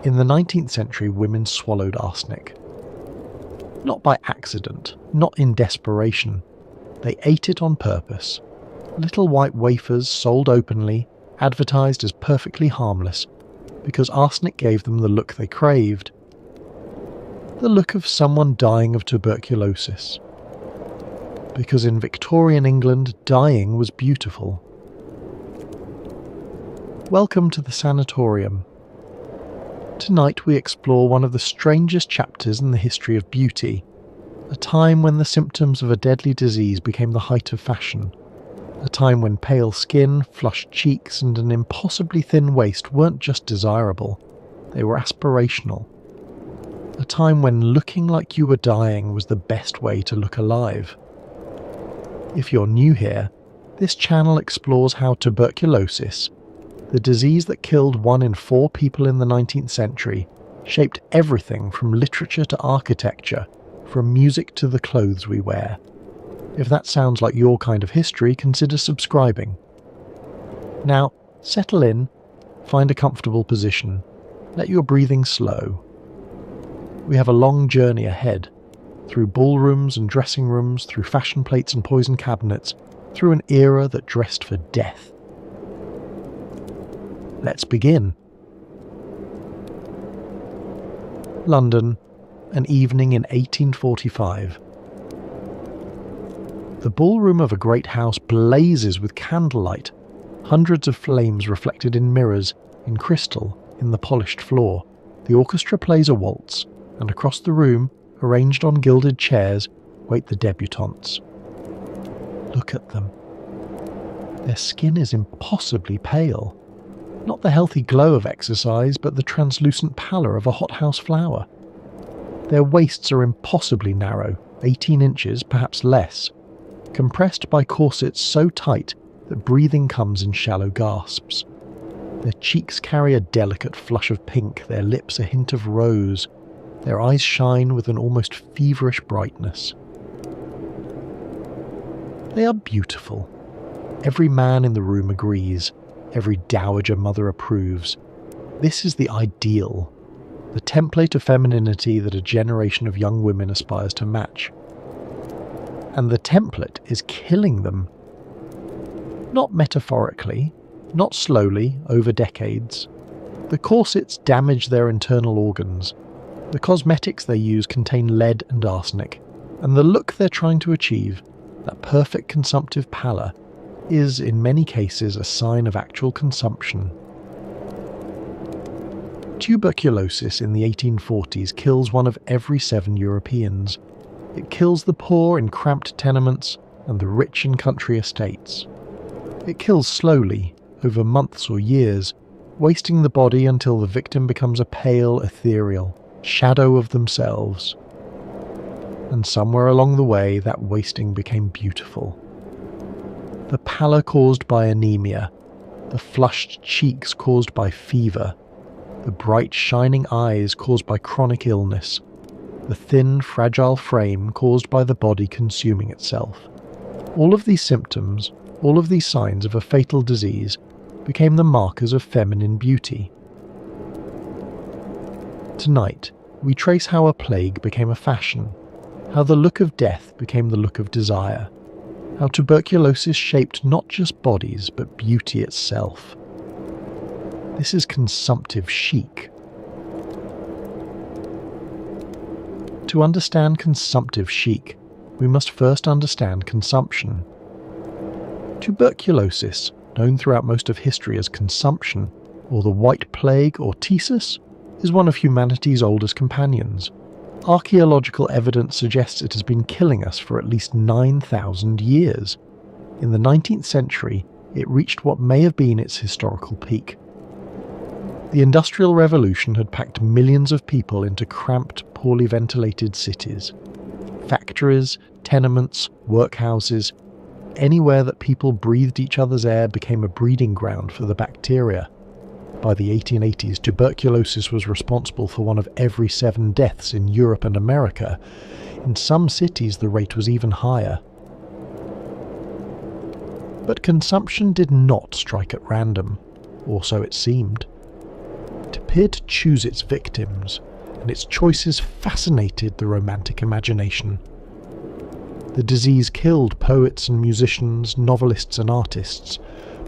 In the 19th century, women swallowed arsenic. Not by accident, not in desperation. They ate it on purpose. Little white wafers sold openly, advertised as perfectly harmless, because arsenic gave them the look they craved. The look of someone dying of tuberculosis. Because in Victorian England, dying was beautiful. Welcome to the Sanatorium. Tonight we explore one of the strangest chapters in the history of beauty, a time when the symptoms of a deadly disease became the height of fashion, a time when pale skin, flushed cheeks and an impossibly thin waist weren't just desirable, they were aspirational, a time when looking like you were dying was the best way to look alive. If you're new here, this channel explores how tuberculosis, the disease that killed 1 in 4 people in the 19th century, shaped everything from literature to architecture, from music to the clothes we wear. If that sounds like your kind of history, consider subscribing. Now, settle in, find a comfortable position, let your breathing slow. We have a long journey ahead, through ballrooms and dressing rooms, through fashion plates and poison cabinets, through an era that dressed for death. Let's begin. London, an evening in 1845. The ballroom of a great house blazes with candlelight, hundreds of flames reflected in mirrors, in crystal, in the polished floor. The orchestra plays a waltz, and across the room, arranged on gilded chairs, wait the debutantes. Look at them. Their skin is impossibly pale. Not the healthy glow of exercise, but the translucent pallor of a hothouse flower. Their waists are impossibly narrow, 18 inches, perhaps less, compressed by corsets so tight that breathing comes in shallow gasps. Their cheeks carry a delicate flush of pink, their lips a hint of rose, their eyes shine with an almost feverish brightness. They are beautiful. Every man in the room agrees. Every dowager mother approves. This is the ideal, the template of femininity that a generation of young women aspires to match. And the template is killing them. Not metaphorically, not slowly, over decades. The corsets damage their internal organs. The cosmetics they use contain lead and arsenic. And the look they're trying to achieve, that perfect consumptive pallor, is in many cases a sign of actual consumption. Tuberculosis in the 1840s kills 1 of every 7 Europeans. It kills the poor in cramped tenements and the rich in country estates. It kills slowly, over months or years, wasting the body until the victim becomes a pale, ethereal shadow of themselves. And somewhere along the way, that wasting became beautiful. The pallor caused by anemia, the flushed cheeks caused by fever, the bright shining eyes caused by chronic illness, the thin fragile frame caused by the body consuming itself. All of these symptoms, all of these signs of a fatal disease, became the markers of feminine beauty. Tonight, we trace how a plague became a fashion, how the look of death became the look of desire, how tuberculosis shaped not just bodies, but beauty itself. This is consumptive chic. To understand consumptive chic, we must first understand consumption. Tuberculosis, known throughout most of history as consumption, or the White Plague or Ptosis, is one of humanity's oldest companions. Archaeological evidence suggests it has been killing us for at least 9,000 years. In the 19th century, it reached what may have been its historical peak. The Industrial Revolution had packed millions of people into cramped, poorly ventilated cities. Factories, tenements, workhouses, anywhere that people breathed each other's air became a breeding ground for the bacteria. By the 1880s, tuberculosis was responsible for 1 of every 7 deaths in Europe and America. In some cities, the rate was even higher. But consumption did not strike at random, or so it seemed. It appeared to choose its victims, and its choices fascinated the romantic imagination. The disease killed poets and musicians, novelists and artists.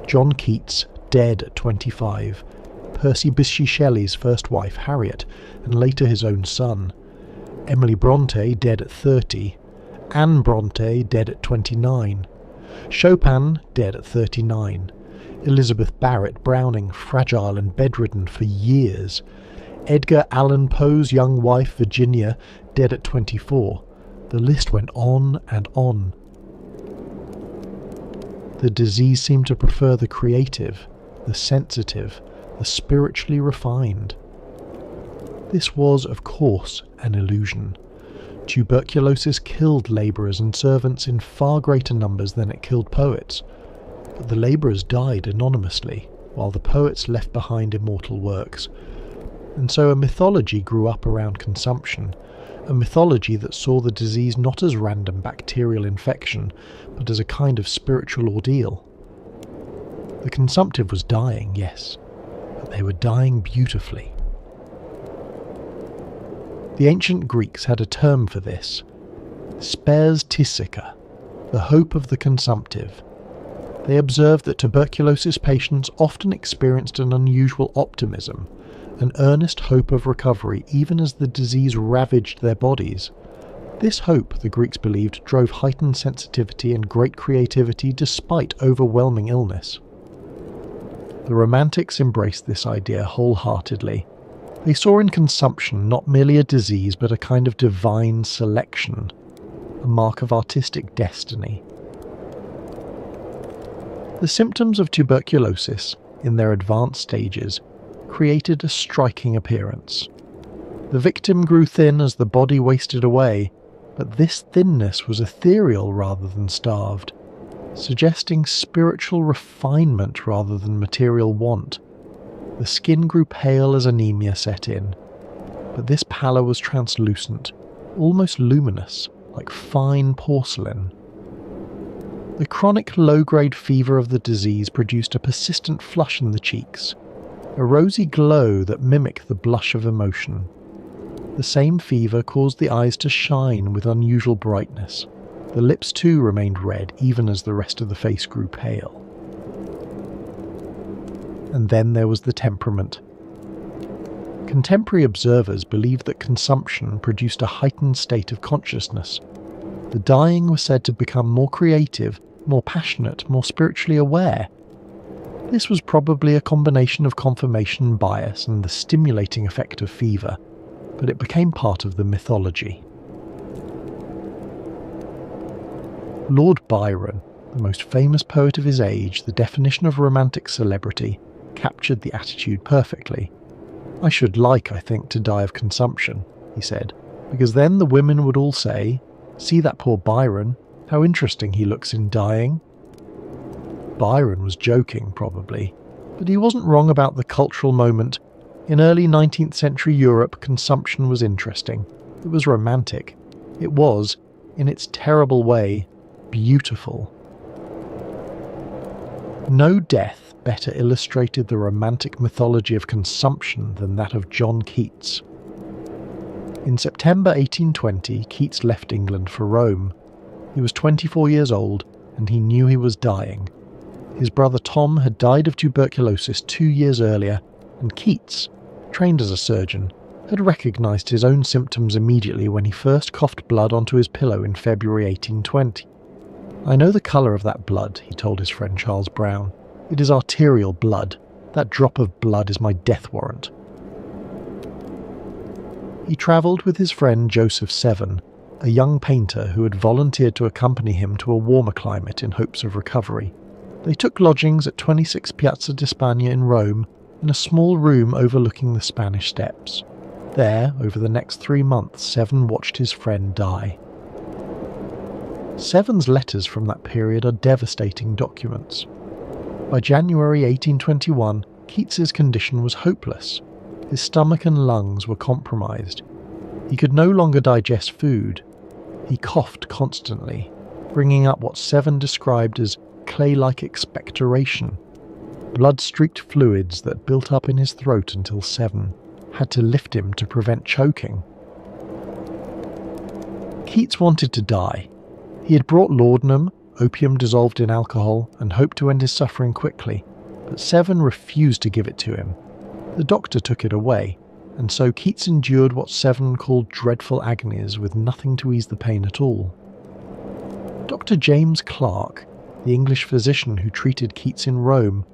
John Keats, dead at 25, Percy Bysshe Shelley's first wife Harriet, and later his own son, Emily Bronte, dead at 30, Anne Bronte, dead at 29, Chopin, dead at 39, Elizabeth Barrett Browning, fragile and bedridden for years, Edgar Allan Poe's young wife Virginia, dead at 24. The list went on and on. The disease seemed to prefer the creative, the sensitive, the spiritually refined. This was, of course, an illusion. Tuberculosis killed labourers and servants in far greater numbers than it killed poets, but the labourers died anonymously, while the poets left behind immortal works. And so a mythology grew up around consumption, a mythology that saw the disease not as random bacterial infection, but as a kind of spiritual ordeal. The consumptive was dying, yes, but they were dying beautifully. The ancient Greeks had a term for this, spes tisica, the hope of the consumptive. They observed that tuberculosis patients often experienced an unusual optimism, an earnest hope of recovery even as the disease ravaged their bodies. This hope, the Greeks believed, drove heightened sensitivity and great creativity despite overwhelming illness. The Romantics embraced this idea wholeheartedly. They saw in consumption not merely a disease but a kind of divine selection, a mark of artistic destiny. The symptoms of tuberculosis, in their advanced stages, created a striking appearance. The victim grew thin as the body wasted away, but this thinness was ethereal rather than starved, suggesting spiritual refinement rather than material want. The skin grew pale as anemia set in, but this pallor was translucent, almost luminous, like fine porcelain. The chronic low-grade fever of the disease produced a persistent flush in the cheeks, a rosy glow that mimicked the blush of emotion. The same fever caused the eyes to shine with unusual brightness. The lips too remained red, even as the rest of the face grew pale. And then there was the temperament. Contemporary observers believed that consumption produced a heightened state of consciousness. The dying were said to become more creative, more passionate, more spiritually aware. This was probably a combination of confirmation bias and the stimulating effect of fever, but it became part of the mythology. Lord Byron, the most famous poet of his age, the definition of romantic celebrity, captured the attitude perfectly. "I should like, I think, to die of consumption," he said, "because then the women would all say, 'See that poor Byron, how interesting he looks in dying.'" Byron was joking, probably, but he wasn't wrong about the cultural moment. In early 19th century Europe, consumption was interesting. It was romantic. It was, in its terrible way, beautiful. No death better illustrated the romantic mythology of consumption than that of John Keats. In September 1820, Keats left England for Rome. He was 24 years old, and he knew he was dying. His brother Tom had died of tuberculosis 2 years earlier, and Keats, trained as a surgeon, had recognised his own symptoms immediately when he first coughed blood onto his pillow in February 1820. "I know the colour of that blood," he told his friend Charles Brown. "It is arterial blood. That drop of blood is my death warrant." He travelled with his friend Joseph Seven, a young painter who had volunteered to accompany him to a warmer climate in hopes of recovery. They took lodgings at 26 Piazza di Spagna in Rome, in a small room overlooking the Spanish Steps. There, over the next 3 months, Seven watched his friend die. Seven's letters from that period are devastating documents. By January 1821, Keats's condition was hopeless. His stomach and lungs were compromised. He could no longer digest food. He coughed constantly, bringing up what Seven described as clay-like expectoration. blood-streaked fluids that built up in his throat until Seven had to lift him to prevent choking. Keats wanted to die. He had brought laudanum, opium dissolved in alcohol, and hoped to end his suffering quickly, but Seven refused to give it to him. The doctor took it away, and so Keats endured what Seven called dreadful agonies with nothing to ease the pain at all. Dr. James Clark, the English physician who treated Keats in Rome,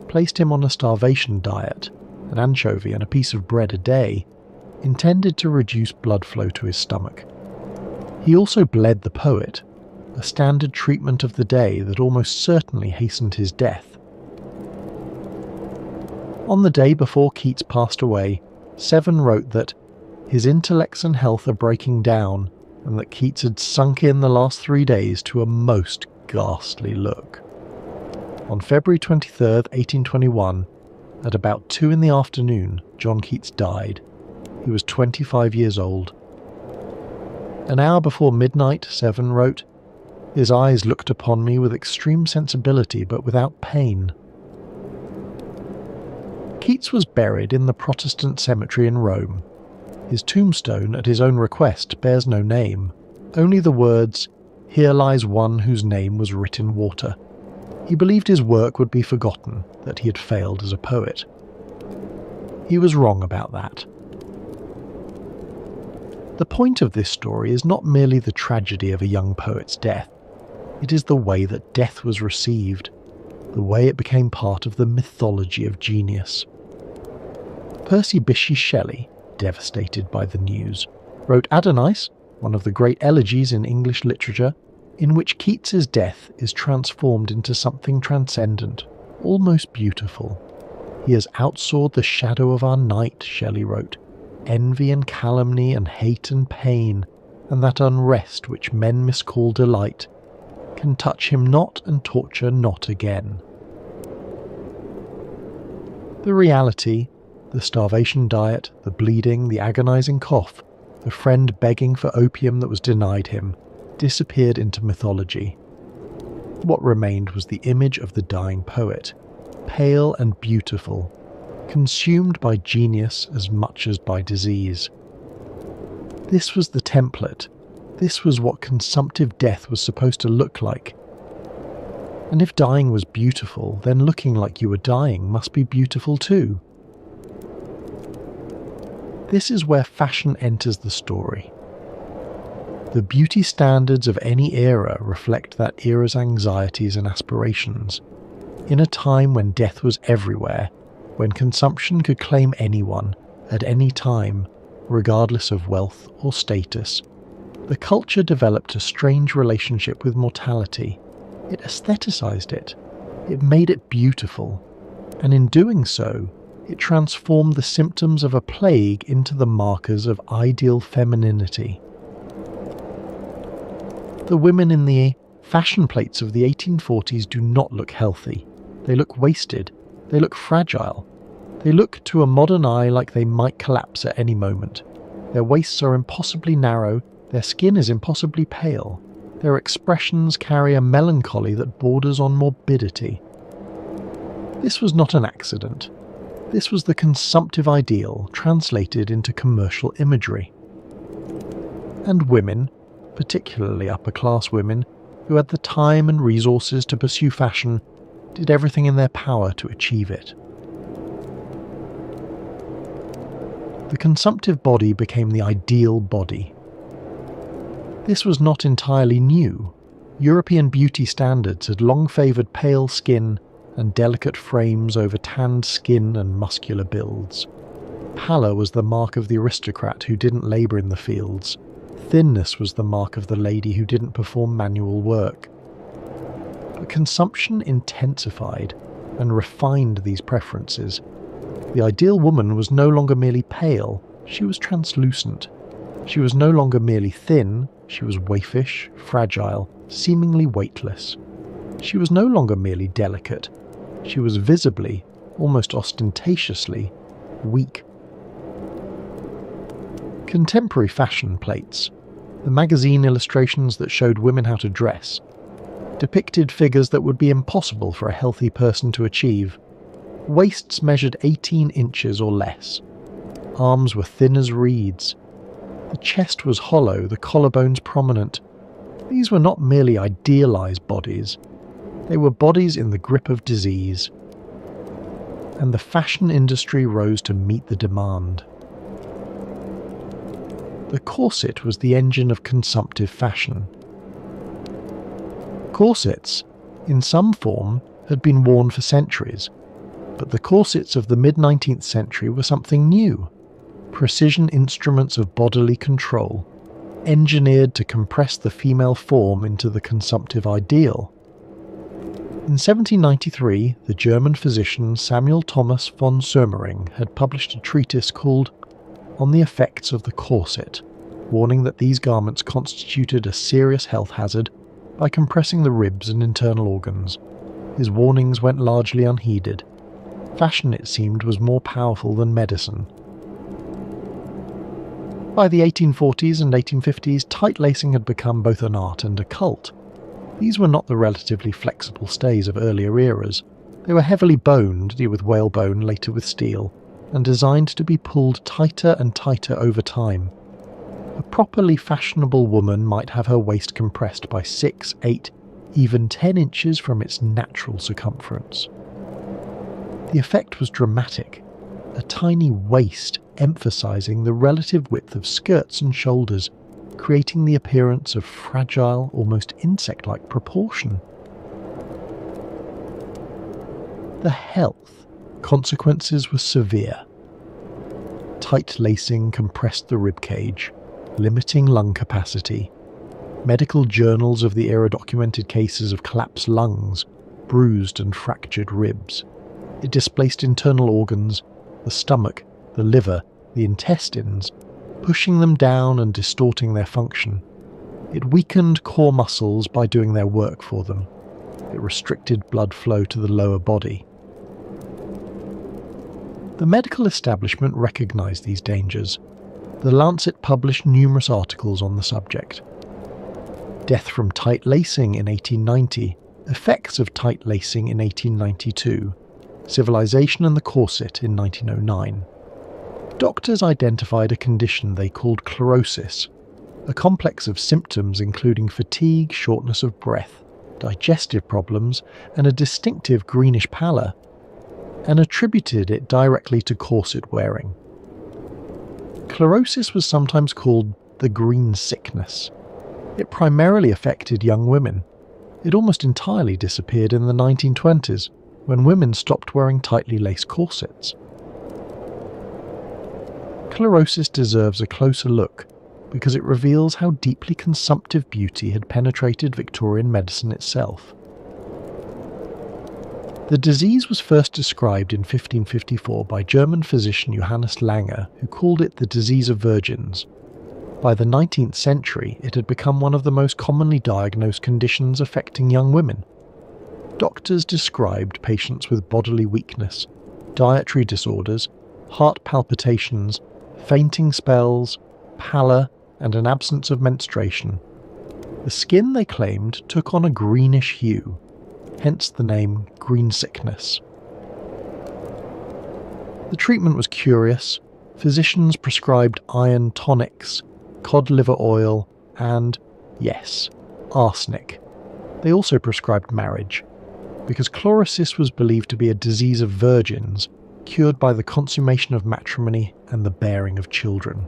placed him on a starvation diet, an anchovy and a piece of bread a day, intended to reduce blood flow to his stomach. He also bled the poet, a standard treatment of the day that almost certainly hastened his death. On the day before Keats passed away, Seven wrote that his intellects and health are breaking down, and that Keats had sunk in the last 3 days to a most ghastly look. On February 23rd, 1821, at about 2 in the afternoon, John Keats died. He was 25 years old. An hour before midnight, Seven wrote, "His eyes looked upon me with extreme sensibility but without pain." Keats was buried in the Protestant cemetery in Rome. His tombstone, at his own request, bears no name, only the words, "Here lies one whose name was writ in water." He believed his work would be forgotten, that he had failed as a poet. He was wrong about that. The point of this story is not merely the tragedy of a young poet's death. It is the way that death was received, the way it became part of the mythology of genius. Percy Bysshe Shelley, devastated by the news, wrote Adonais, one of the great elegies in English literature, in which Keats's death is transformed into something transcendent, almost beautiful. "He has outsoared the shadow of our night," Shelley wrote, "envy and calumny and hate and pain, and that unrest which men miscall delight, can touch him not and torture not again." The reality, the starvation diet, the bleeding, the agonizing cough, the friend begging for opium that was denied him, disappeared into mythology. What remained was the image of the dying poet, pale and beautiful, consumed by genius as much as by disease. This was the template. This was what consumptive death was supposed to look like. And if dying was beautiful, then looking like you were dying must be beautiful too. This is where fashion enters the story. The beauty standards of any era reflect that era's anxieties and aspirations. In a time when death was everywhere, when consumption could claim anyone, at any time, regardless of wealth or status, the culture developed a strange relationship with mortality. It aestheticized it. It made it beautiful. And in doing so, it transformed the symptoms of a plague into the markers of ideal femininity. The women in the fashion plates of the 1840s do not look healthy. They look wasted. They look fragile. They look to a modern eye like they might collapse at any moment. Their waists are impossibly narrow. Their skin is impossibly pale. Their expressions carry a melancholy that borders on morbidity. This was not an accident. This was the consumptive ideal translated into commercial imagery. And women, particularly upper-class women, who had the time and resources to pursue fashion, did everything in their power to achieve it. The consumptive body became the ideal body. This was not entirely new. European beauty standards had long favoured pale skin and delicate frames over tanned skin and muscular builds. Pallor was the mark of the aristocrat who didn't labour in the fields. Thinness was the mark of the lady who didn't perform manual work. But consumption intensified and refined these preferences. The ideal woman was no longer merely pale, she was translucent. She was no longer merely thin, she was waifish, fragile, seemingly weightless. She was no longer merely delicate, she was visibly, almost ostentatiously, weak. Contemporary fashion plates, the magazine illustrations that showed women how to dress, depicted figures that would be impossible for a healthy person to achieve. Waists measured 18 inches or less. Arms were thin as reeds. The chest was hollow, the collarbones prominent. These were not merely idealized bodies. They were bodies in the grip of disease. And the fashion industry rose to meet the demand. The corset was the engine of consumptive fashion. Corsets, in some form, had been worn for centuries, but the corsets of the mid-19th century were something new. Precision instruments of bodily control, engineered to compress the female form into the consumptive ideal. In 1793, the German physician Samuel Thomas von Soemmerring had published a treatise called On the Effects of the Corset, warning that these garments constituted a serious health hazard by compressing the ribs and internal organs. His warnings went largely unheeded. Fashion, it seemed, was more powerful than medicine. By the 1840s and 1850s, tight lacing had become both an art and a cult. These were not the relatively flexible stays of earlier eras. They were heavily boned, with whalebone, later with steel, and designed to be pulled tighter and tighter over time. A properly fashionable woman might have her waist compressed by 6, 8, even 10 inches from its natural circumference. The effect was dramatic. A tiny waist emphasizing the relative width of skirts and shoulders, creating the appearance of fragile, almost insect-like proportion. The health consequences were severe. Tight lacing compressed the ribcage, limiting lung capacity. Medical journals of the era documented cases of collapsed lungs, bruised and fractured ribs. It displaced internal organs, the stomach, the liver, the intestines, pushing them down and distorting their function. It weakened core muscles by doing their work for them. It restricted blood flow to the lower body. The medical establishment recognized these dangers. The Lancet published numerous articles on the subject. Death from tight lacing in 1890, effects of tight lacing in 1892, civilization and the corset in 1909. Doctors identified a condition they called chlorosis, a complex of symptoms including fatigue, shortness of breath, digestive problems, and a distinctive greenish pallor, and attributed it directly to corset wearing. Chlorosis was sometimes called the green sickness. It primarily affected young women. It almost entirely disappeared in the 1920s, when women stopped wearing tightly laced corsets. Chlorosis deserves a closer look because it reveals how deeply consumptive beauty had penetrated Victorian medicine itself. The disease was first described in 1554 by German physician Johannes Langer, who called it the disease of virgins. By the 19th century, it had become one of the most commonly diagnosed conditions affecting young women. Doctors described patients with bodily weakness, dietary disorders, heart palpitations, fainting spells, pallor, and an absence of menstruation. The skin, they claimed, took on a greenish hue, hence the name green sickness. The treatment was curious. Physicians prescribed iron tonics, cod liver oil, and, yes, arsenic. They also prescribed marriage, because chlorosis was believed to be a disease of virgins, cured by the consummation of matrimony and the bearing of children.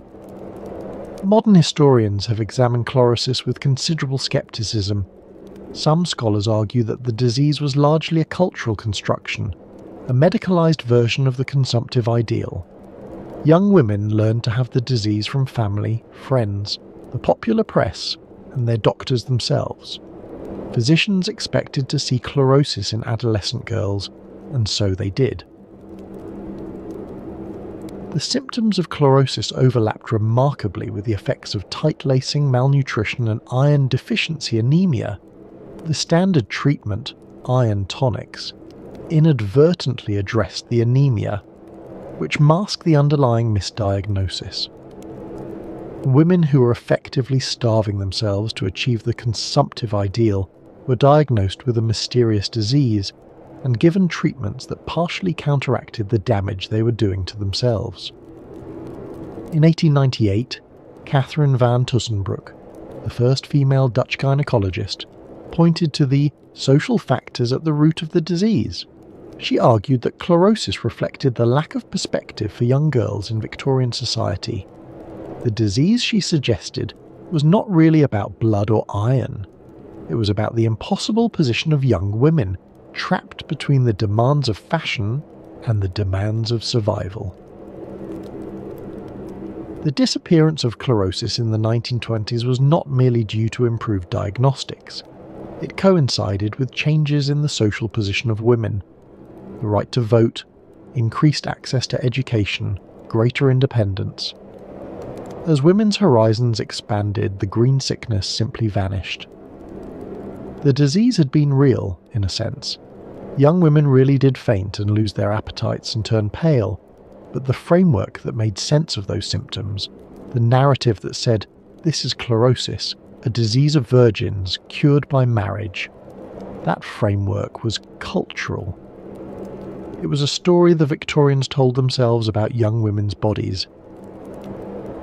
Modern historians have examined chlorosis with considerable skepticism. Some scholars argue that the disease was largely a cultural construction, a medicalized version of the consumptive ideal. Young women learned to have the disease from family, friends, the popular press, and their doctors themselves. Physicians expected to see chlorosis in adolescent girls, and so they did. The symptoms of chlorosis overlapped remarkably with the effects of tight lacing, malnutrition, and iron deficiency anemia. The standard treatment, iron tonics, inadvertently addressed the anemia, which masked the underlying misdiagnosis. Women who were effectively starving themselves to achieve the consumptive ideal were diagnosed with a mysterious disease, and given treatments that partially counteracted the damage they were doing to themselves. In 1898, Catherine van Tussenbroek, the first female Dutch gynecologist, pointed to the social factors at the root of the disease. She argued that chlorosis reflected the lack of perspective for young girls in Victorian society. The disease, she suggested, was not really about blood or iron. It was about the impossible position of young women, trapped between the demands of fashion and the demands of survival. The disappearance of chlorosis in the 1920s was not merely due to improved diagnostics. It coincided with changes in the social position of women. The right to vote, increased access to education, greater independence. As women's horizons expanded, the green sickness simply vanished. The disease had been real, in a sense. Young women really did faint and lose their appetites and turn pale, but the framework that made sense of those symptoms, the narrative that said, this is chlorosis, a disease of virgins cured by marriage, that framework was cultural. It was a story the Victorians told themselves about young women's bodies,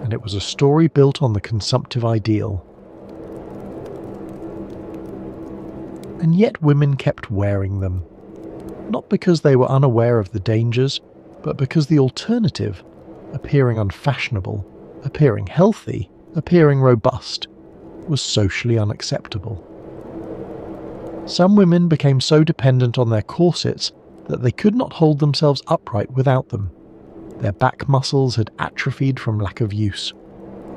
and it was a story built on the consumptive ideal. And yet women kept wearing them, not because they were unaware of the dangers, but because the alternative, appearing unfashionable, appearing healthy, appearing robust, was socially unacceptable. Some women became so dependent on their corsets that they could not hold themselves upright without them. Their back muscles had atrophied from lack of use.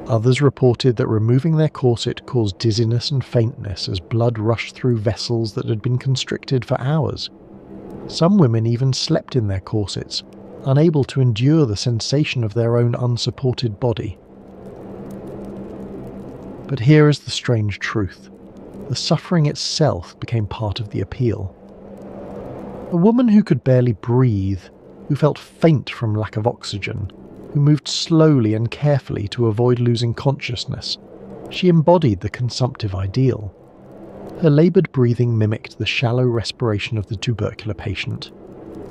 Others reported that removing their corset caused dizziness and faintness as blood rushed through vessels that had been constricted for hours. Some women even slept in their corsets, unable to endure the sensation of their own unsupported body. But here is the strange truth. The suffering itself became part of the appeal. A woman who could barely breathe, who felt faint from lack of oxygen, who moved slowly and carefully to avoid losing consciousness, she embodied the consumptive ideal. Her laboured breathing mimicked the shallow respiration of the tubercular patient.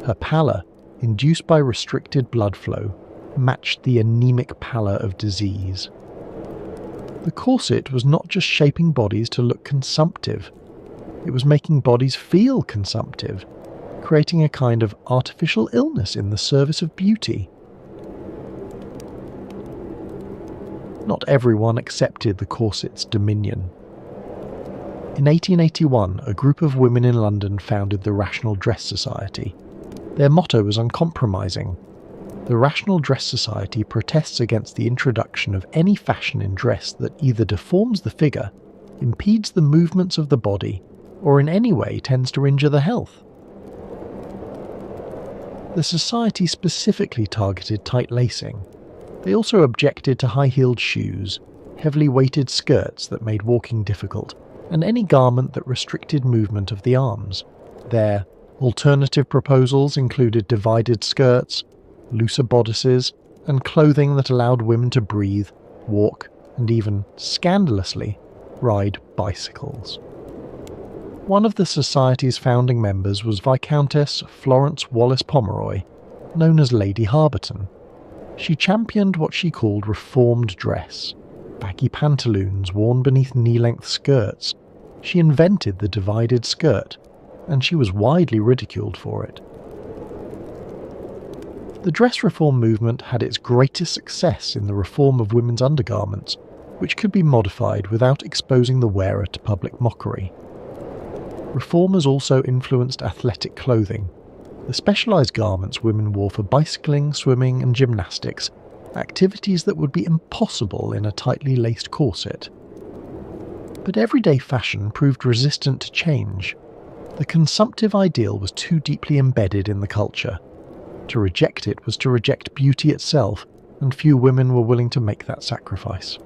Her pallor, induced by restricted blood flow, matched the anemic pallor of disease. The corset was not just shaping bodies to look consumptive, it was making bodies feel consumptive, creating a kind of artificial illness in the service of beauty. Not everyone accepted the corset's dominion. In 1881, a group of women in London founded the Rational Dress Society. Their motto was uncompromising. The Rational Dress Society protests against the introduction of any fashion in dress that either deforms the figure, impedes the movements of the body, or in any way tends to injure the health. The society specifically targeted tight lacing. They also objected to high-heeled shoes, heavily weighted skirts that made walking difficult, and any garment that restricted movement of the arms. Their alternative proposals included divided skirts, looser bodices, and clothing that allowed women to breathe, walk, and even, scandalously, ride bicycles. One of the Society's founding members was Viscountess Florence Wallace Pomeroy, known as Lady Harberton. She championed what she called reformed dress, baggy pantaloons worn beneath knee-length skirts. She invented the divided skirt, and she was widely ridiculed for it. The dress reform movement had its greatest success in the reform of women's undergarments, which could be modified without exposing the wearer to public mockery. Reformers also influenced athletic clothing, the specialised garments women wore for bicycling, swimming and gymnastics, activities that would be impossible in a tightly laced corset. But everyday fashion proved resistant to change. The consumptive ideal was too deeply embedded in the culture. To reject it was to reject beauty itself, and few women were willing to make that sacrifice.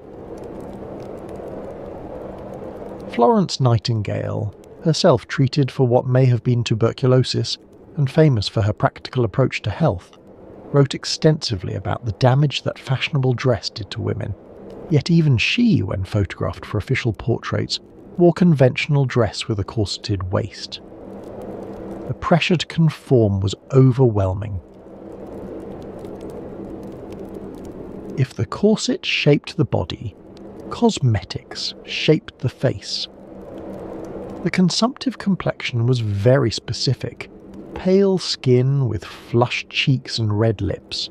Florence Nightingale, herself treated for what may have been tuberculosis, and famous for her practical approach to health, wrote extensively about the damage that fashionable dress did to women. Yet even she, when photographed for official portraits, wore conventional dress with a corseted waist. The pressure to conform was overwhelming. If the corset shaped the body, cosmetics shaped the face. The consumptive complexion was very specific. Pale skin with flushed cheeks and red lips.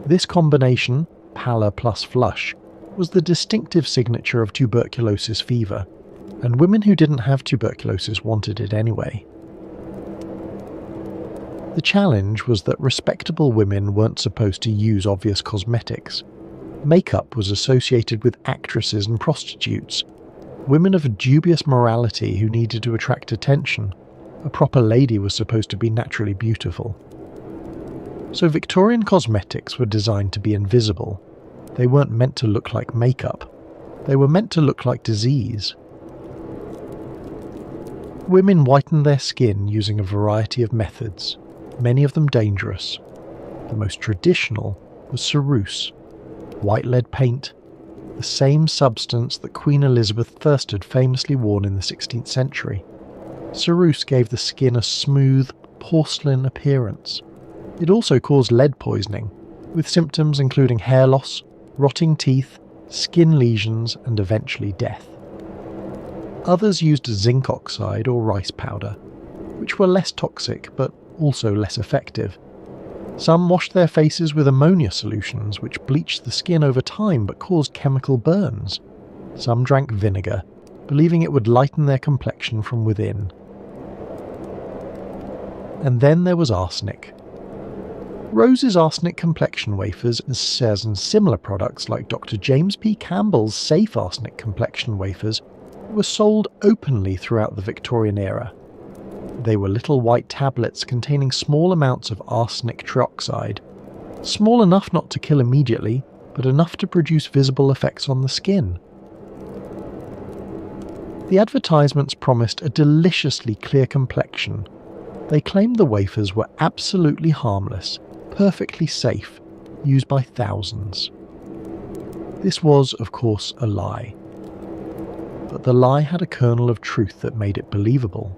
This combination, pallor plus flush, was the distinctive signature of tuberculosis fever, and women who didn't have tuberculosis wanted it anyway. The challenge was that respectable women weren't supposed to use obvious cosmetics. Makeup was associated with actresses and prostitutes, women of dubious morality who needed to attract attention. A proper lady was supposed to be naturally beautiful. So Victorian cosmetics were designed to be invisible. They weren't meant to look like makeup. They were meant to look like disease. Women whitened their skin using a variety of methods, many of them dangerous. The most traditional was ceruse, white lead paint, the same substance that Queen Elizabeth I had famously worn in the 16th century. Ceruse gave the skin a smooth, porcelain appearance. It also caused lead poisoning, with symptoms including hair loss, rotting teeth, skin lesions, and eventually death. Others used zinc oxide or rice powder, which were less toxic but also less effective. Some washed their faces with ammonia solutions, which bleached the skin over time but caused chemical burns. Some drank vinegar, believing it would lighten their complexion from within. And then there was arsenic. Rose's arsenic complexion wafers and similar products like Dr. James P. Campbell's safe arsenic complexion wafers were sold openly throughout the Victorian era. They were little white tablets containing small amounts of arsenic trioxide, small enough not to kill immediately, but enough to produce visible effects on the skin. The advertisements promised a deliciously clear complexion. They claimed the wafers were absolutely harmless, perfectly safe, used by thousands. This was, of course, a lie. But the lie had a kernel of truth that made it believable.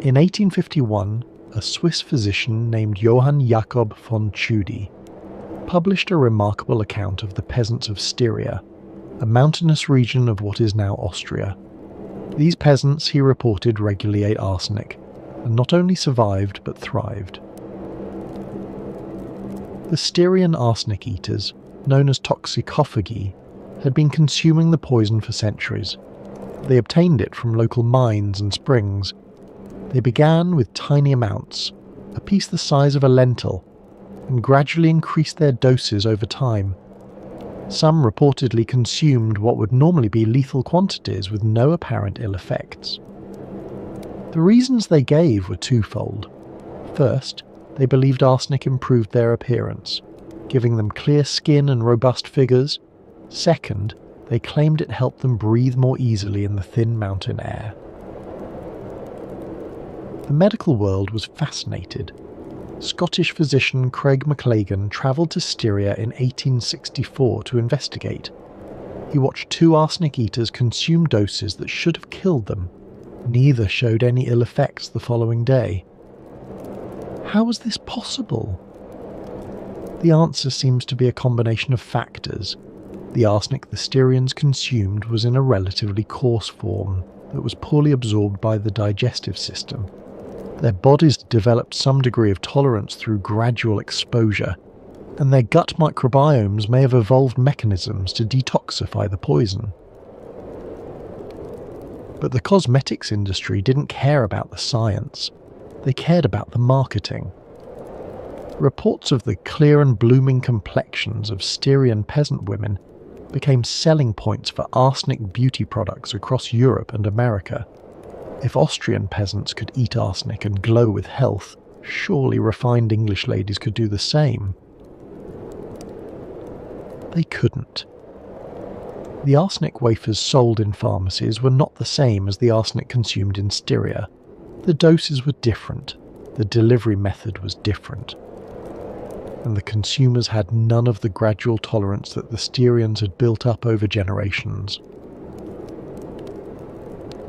In 1851, a Swiss physician named Johann Jakob von Tschudi published a remarkable account of the peasants of Styria, a mountainous region of what is now Austria. These peasants, he reported, regularly ate arsenic, and not only survived but thrived. The Styrian arsenic eaters, known as toxicophagi, had been consuming the poison for centuries. They obtained it from local mines and springs. They began with tiny amounts, a piece the size of a lentil, and gradually increased their doses over time. Some reportedly consumed what would normally be lethal quantities with no apparent ill effects. The reasons they gave were twofold. First, they believed arsenic improved their appearance, giving them clear skin and robust figures. Second, they claimed it helped them breathe more easily in the thin mountain air. The medical world was fascinated. Scottish physician Craig MacLagan travelled to Styria in 1864 to investigate. He watched two arsenic eaters consume doses that should have killed them. Neither showed any ill effects the following day. How was this possible? The answer seems to be a combination of factors. The arsenic the Styrians consumed was in a relatively coarse form that was poorly absorbed by the digestive system. Their bodies developed some degree of tolerance through gradual exposure, and their gut microbiomes may have evolved mechanisms to detoxify the poison. But the cosmetics industry didn't care about the science. They cared about the marketing. Reports of the clear and blooming complexions of Styrian peasant women became selling points for arsenic beauty products across Europe and America. If Austrian peasants could eat arsenic and glow with health, surely refined English ladies could do the same. They couldn't. The arsenic wafers sold in pharmacies were not the same as the arsenic consumed in Styria. The doses were different, the delivery method was different, and the consumers had none of the gradual tolerance that the Styrians had built up over generations.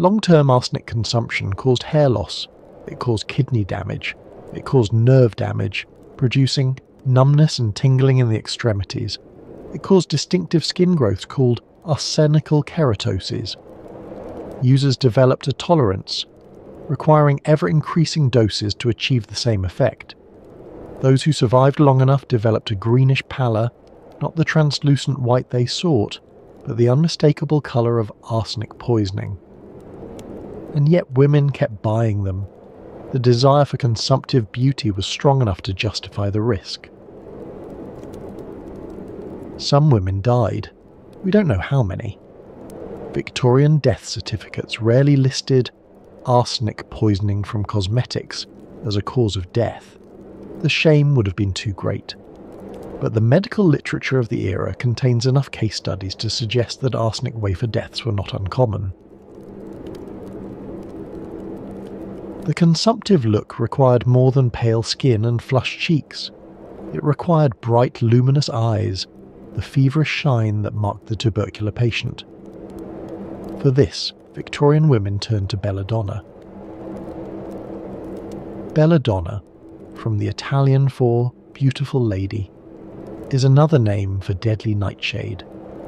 Long-term arsenic consumption caused hair loss, it caused kidney damage, it caused nerve damage, producing numbness and tingling in the extremities. It caused distinctive skin growths called arsenical keratoses. Users developed a tolerance, requiring ever-increasing doses to achieve the same effect. Those who survived long enough developed a greenish pallor, not the translucent white they sought, but the unmistakable colour of arsenic poisoning. And yet women kept buying them. The desire for consumptive beauty was strong enough to justify the risk. Some women died. We don't know how many. Victorian death certificates rarely listed arsenic poisoning from cosmetics as a cause of death. The shame would have been too great. But the medical literature of the era contains enough case studies to suggest that arsenic wafer deaths were not uncommon. The consumptive look required more than pale skin and flushed cheeks. It required bright, luminous eyes, the feverish shine that marked the tubercular patient. For this, Victorian women turned to belladonna. Belladonna, from the Italian for beautiful lady, is another name for deadly nightshade,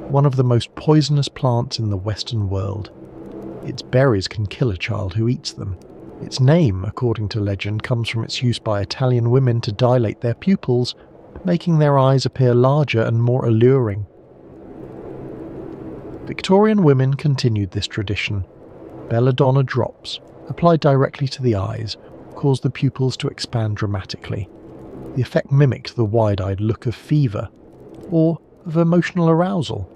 one of the most poisonous plants in the Western world. Its berries can kill a child who eats them. Its name, according to legend, comes from its use by Italian women to dilate their pupils, making their eyes appear larger and more alluring. Victorian women continued this tradition. Belladonna drops, applied directly to the eyes, caused the pupils to expand dramatically. The effect mimicked the wide-eyed look of fever, or of emotional arousal.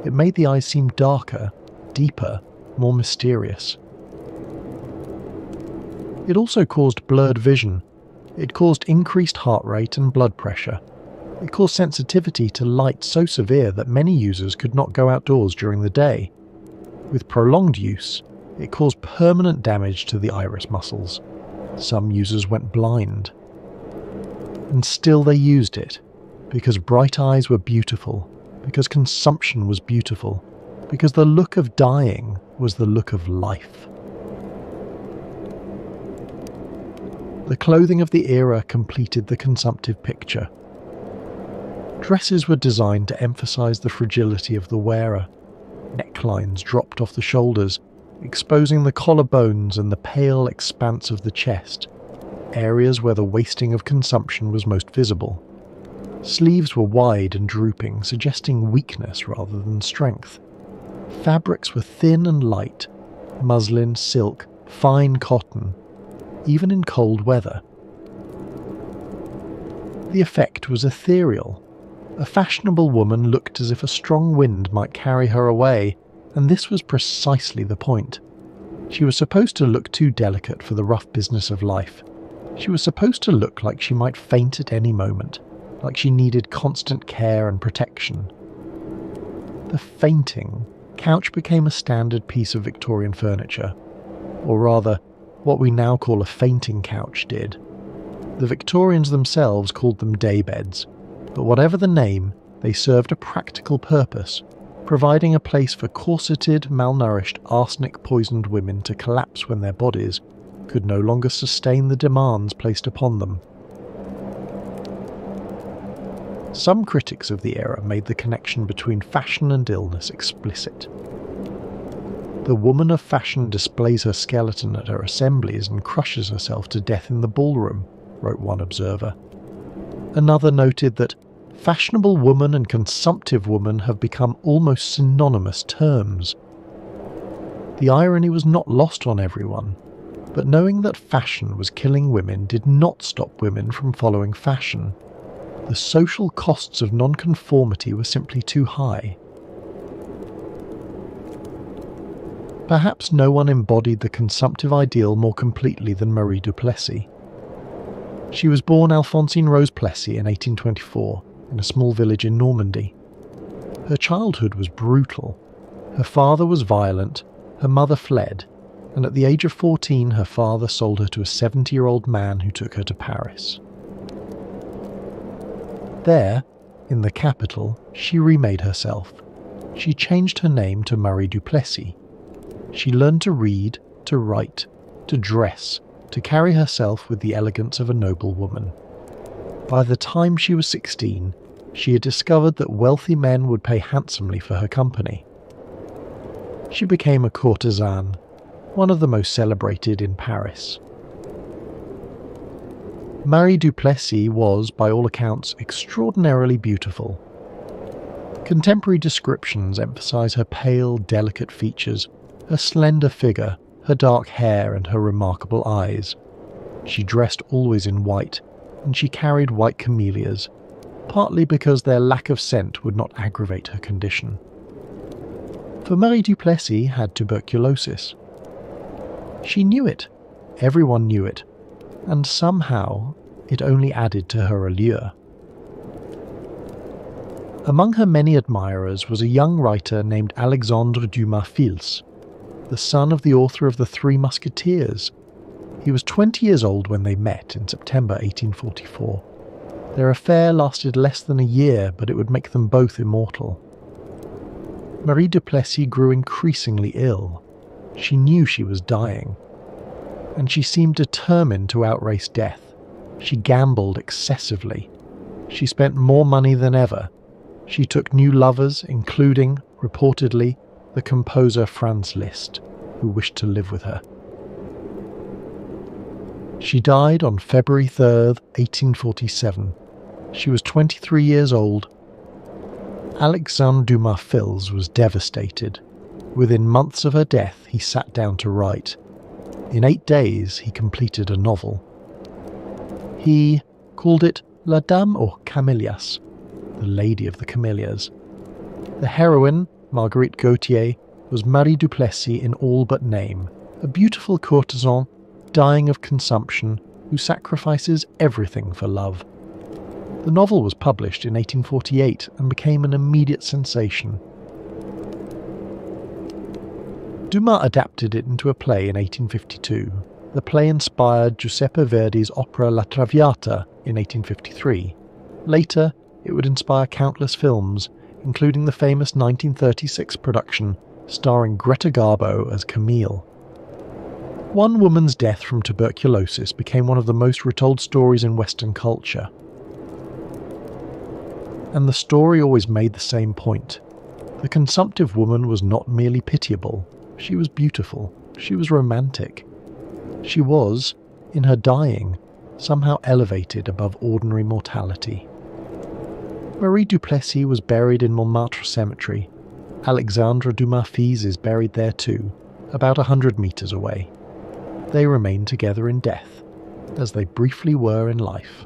It made the eyes seem darker, deeper, more mysterious. It also caused blurred vision. It caused increased heart rate and blood pressure. It caused sensitivity to light so severe that many users could not go outdoors during the day. With prolonged use, it caused permanent damage to the iris muscles. Some users went blind. And still they used it, because bright eyes were beautiful, because consumption was beautiful, because the look of dying was the look of life. The clothing of the era completed the consumptive picture. Dresses were designed to emphasize the fragility of the wearer. Necklines dropped off the shoulders, exposing the collarbones and the pale expanse of the chest, areas where the wasting of consumption was most visible. Sleeves were wide and drooping, suggesting weakness rather than strength. Fabrics were thin and light, muslin, silk, fine cotton, even in cold weather. The effect was ethereal. A fashionable woman looked as if a strong wind might carry her away, and this was precisely the point. She was supposed to look too delicate for the rough business of life. She was supposed to look like she might faint at any moment, like she needed constant care and protection. The fainting couch became a standard piece of Victorian furniture, or rather, what we now call a fainting couch did. The Victorians themselves called them daybeds, but whatever the name, they served a practical purpose, providing a place for corseted, malnourished, arsenic-poisoned women to collapse when their bodies could no longer sustain the demands placed upon them. Some critics of the era made the connection between fashion and illness explicit. The woman of fashion displays her skeleton at her assemblies and crushes herself to death in the ballroom, wrote one observer. Another noted that fashionable woman and consumptive woman have become almost synonymous terms. The irony was not lost on everyone, but knowing that fashion was killing women did not stop women from following fashion. The social costs of nonconformity were simply too high. Perhaps no one embodied the consumptive ideal more completely than Marie du Plessis. She was born Alphonsine Rose Plessis in 1824 in a small village in Normandy. Her childhood was brutal. Her father was violent, her mother fled, and at the age of 14 her father sold her to a 70-year-old man who took her to Paris. There, in the capital, she remade herself. She changed her name to Marie du Plessis. She learned to read, to write, to dress, to carry herself with the elegance of a noble woman. By the time she was 16, she had discovered that wealthy men would pay handsomely for her company. She became a courtesan, one of the most celebrated in Paris. Marie Duplessis was, by all accounts, extraordinarily beautiful. Contemporary descriptions emphasize her pale, delicate features, her slender figure, her dark hair and her remarkable eyes. She dressed always in white, and she carried white camellias, partly because their lack of scent would not aggravate her condition. For Marie Duplessis had tuberculosis. She knew it, everyone knew it, and somehow it only added to her allure. Among her many admirers was a young writer named Alexandre Dumas Fils, the son of the author of The Three Musketeers. He was 20 years old when they met in September 1844. Their affair lasted less than a year, but it would make them both immortal. Marie Duplessis grew increasingly ill. She knew she was dying, and she seemed determined to outrace death. She gambled excessively. She spent more money than ever. She took new lovers, including, reportedly, the composer Franz Liszt, who wished to live with her. She died on February 3rd, 1847. She was 23 years old. Alexandre Dumas Fils was devastated. Within months of her death, he sat down to write. In 8 days, he completed a novel. He called it La Dame aux Camélias, the Lady of the Camellias. The heroine, Marguerite Gautier, was Marie Duplessis in all but name, a beautiful courtesan dying of consumption who sacrifices everything for love. The novel was published in 1848 and became an immediate sensation. Dumas adapted it into a play in 1852. The play inspired Giuseppe Verdi's opera La Traviata in 1853. Later, it would inspire countless films, including the famous 1936 production starring Greta Garbo as Camille. One woman's death from tuberculosis became one of the most retold stories in Western culture. And the story always made the same point. The consumptive woman was not merely pitiable, she was beautiful, she was romantic. She was, in her dying, somehow elevated above ordinary mortality. Marie Duplessis was buried in Montmartre Cemetery. Alexandre Dumas Fils is buried there too, about 100 meters away. They remain together in death, as they briefly were in life.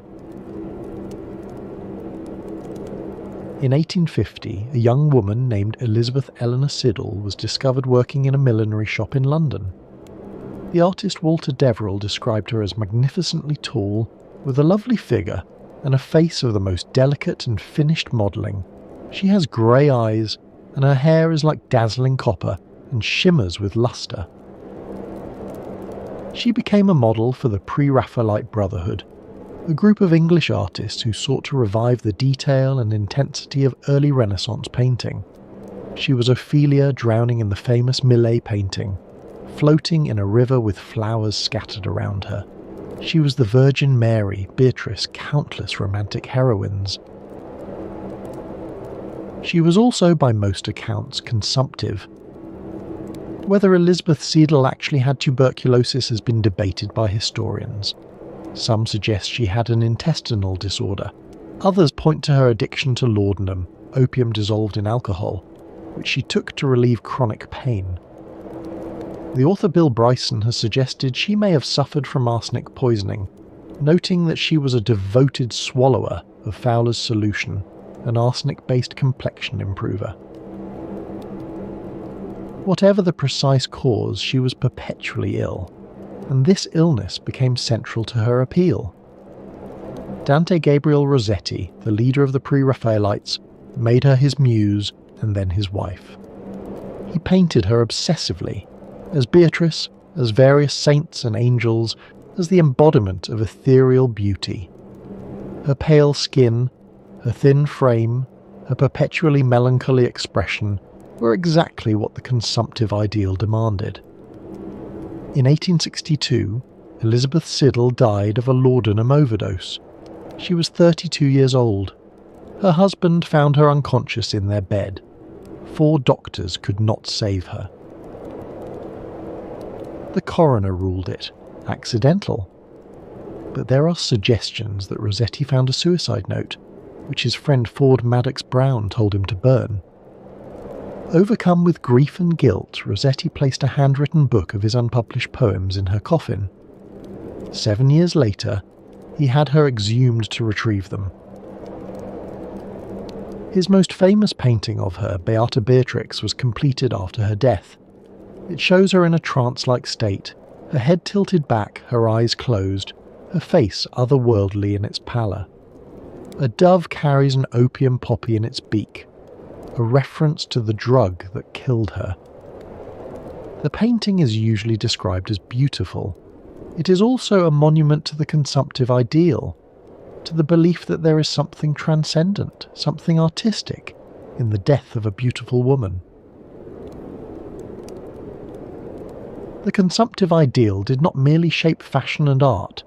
In 1850, a young woman named Elizabeth Eleanor Siddal was discovered working in a millinery shop in London. The artist Walter Deverell described her as magnificently tall, with a lovely figure and a face of the most delicate and finished modelling. She has grey eyes, and her hair is like dazzling copper and shimmers with lustre. She became a model for the Pre-Raphaelite Brotherhood, a group of English artists who sought to revive the detail and intensity of early Renaissance painting. She was Ophelia drowning in the famous Millet painting, floating in a river with flowers scattered around her. She was the Virgin Mary, Beatrice, countless romantic heroines. She was also, by most accounts, consumptive. Whether Elizabeth Siddal actually had tuberculosis has been debated by historians. Some suggest she had an intestinal disorder. Others point to her addiction to laudanum, opium dissolved in alcohol, which she took to relieve chronic pain. The author Bill Bryson has suggested she may have suffered from arsenic poisoning, noting that she was a devoted swallower of Fowler's solution, an arsenic-based complexion improver. Whatever the precise cause, she was perpetually ill, and this illness became central to her appeal. Dante Gabriel Rossetti, the leader of the Pre-Raphaelites, made her his muse and then his wife. He painted her obsessively, as Beatrice, as various saints and angels, as the embodiment of ethereal beauty. Her pale skin, her thin frame, her perpetually melancholy expression were exactly what the consumptive ideal demanded. In 1862, Elizabeth Siddal died of a laudanum overdose. She was 32 years old. Her husband found her unconscious in their bed. 4 doctors could not save her. The coroner ruled it accidental. But there are suggestions that Rossetti found a suicide note, which his friend Ford Madox Brown told him to burn. Overcome with grief and guilt, Rossetti placed a handwritten book of his unpublished poems in her coffin. 7 years later, he had her exhumed to retrieve them. His most famous painting of her, Beata Beatrix, was completed after her death. It shows her in a trance-like state, her head tilted back, her eyes closed, her face otherworldly in its pallor. A dove carries an opium poppy in its beak, a reference to the drug that killed her. The painting is usually described as beautiful. It is also a monument to the consumptive ideal, to the belief that there is something transcendent, something artistic, in the death of a beautiful woman. The consumptive ideal did not merely shape fashion and art,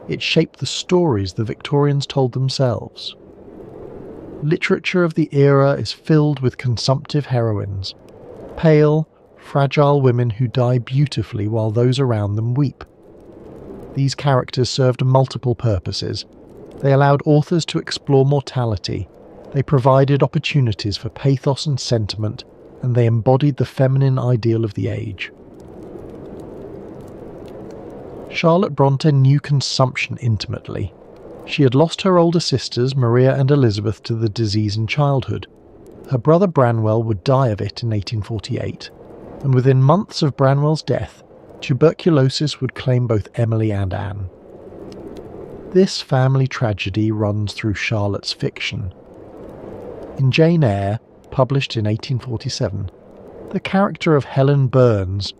it shaped the stories the Victorians told themselves. Literature of the era is filled with consumptive heroines, pale, fragile women who die beautifully while those around them weep. These characters served multiple purposes. They allowed authors to explore mortality, they provided opportunities for pathos and sentiment, and they embodied the feminine ideal of the age. Charlotte Bronte knew consumption intimately. She had lost her older sisters, Maria and Elizabeth, to the disease in childhood. Her brother Branwell would die of it in 1848, and within months of Branwell's death, tuberculosis would claim both Emily and Anne. This family tragedy runs through Charlotte's fiction. In Jane Eyre, published in 1847, the character of Helen Burns,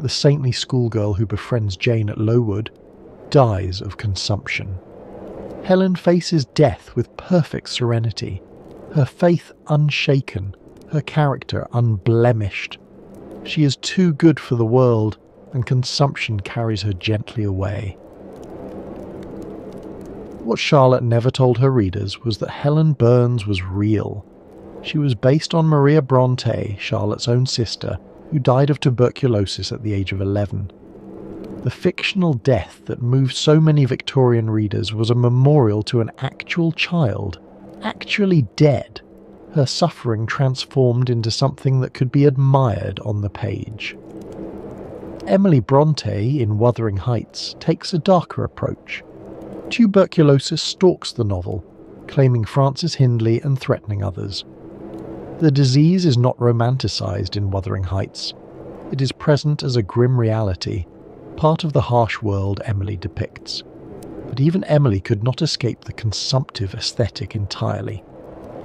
the saintly schoolgirl who befriends Jane at Lowood, dies of consumption. Helen faces death with perfect serenity, her faith unshaken, her character unblemished. She is too good for the world, and consumption carries her gently away. What Charlotte never told her readers was that Helen Burns was real. She was based on Maria Bronte, Charlotte's own sister, who died of tuberculosis at the age of 11. The fictional death that moved so many Victorian readers was a memorial to an actual child, actually dead, her suffering transformed into something that could be admired on the page. Emily Bronte, in Wuthering Heights, takes a darker approach. Tuberculosis stalks the novel, claiming Frances Hindley and threatening others. The disease is not romanticised in Wuthering Heights. It is present as a grim reality, part of the harsh world Emily depicts. But even Emily could not escape the consumptive aesthetic entirely.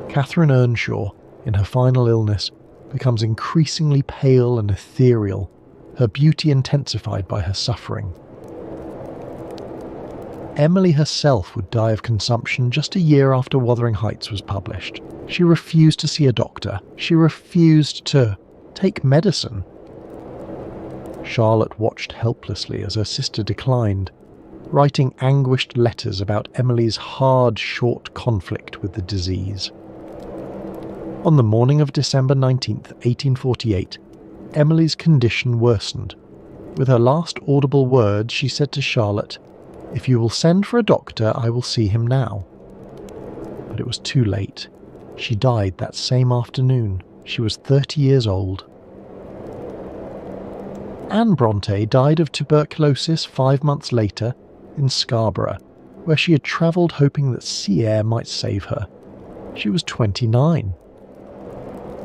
Catherine Earnshaw, in her final illness, becomes increasingly pale and ethereal, her beauty intensified by her suffering. Emily herself would die of consumption just a year after Wuthering Heights was published. She refused to see a doctor. She refused to take medicine. Charlotte watched helplessly as her sister declined, writing anguished letters about Emily's hard, short conflict with the disease. On the morning of December 19th, 1848, Emily's condition worsened. With her last audible words, she said to Charlotte, "If you will send for a doctor, I will see him now." But it was too late. She died that same afternoon. She was 30 years old. Anne Bronte died of tuberculosis 5 months later in Scarborough, where she had travelled hoping that sea air might save her. She was 29.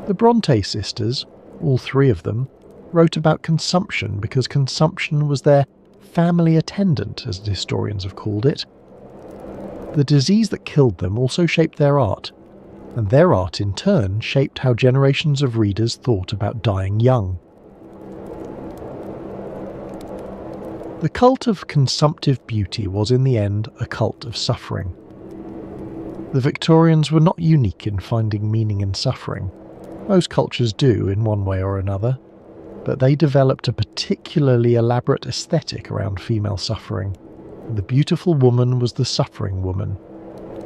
The Bronte sisters, all 3 of them, wrote about consumption because consumption was their family attendant, as the historians have called it. The disease that killed them also shaped their art, and their art in turn shaped how generations of readers thought about dying young. The cult of consumptive beauty was in the end a cult of suffering. The Victorians were not unique in finding meaning in suffering. Most cultures do in one way or another, but they developed a particularly elaborate aesthetic around female suffering. The beautiful woman was the suffering woman.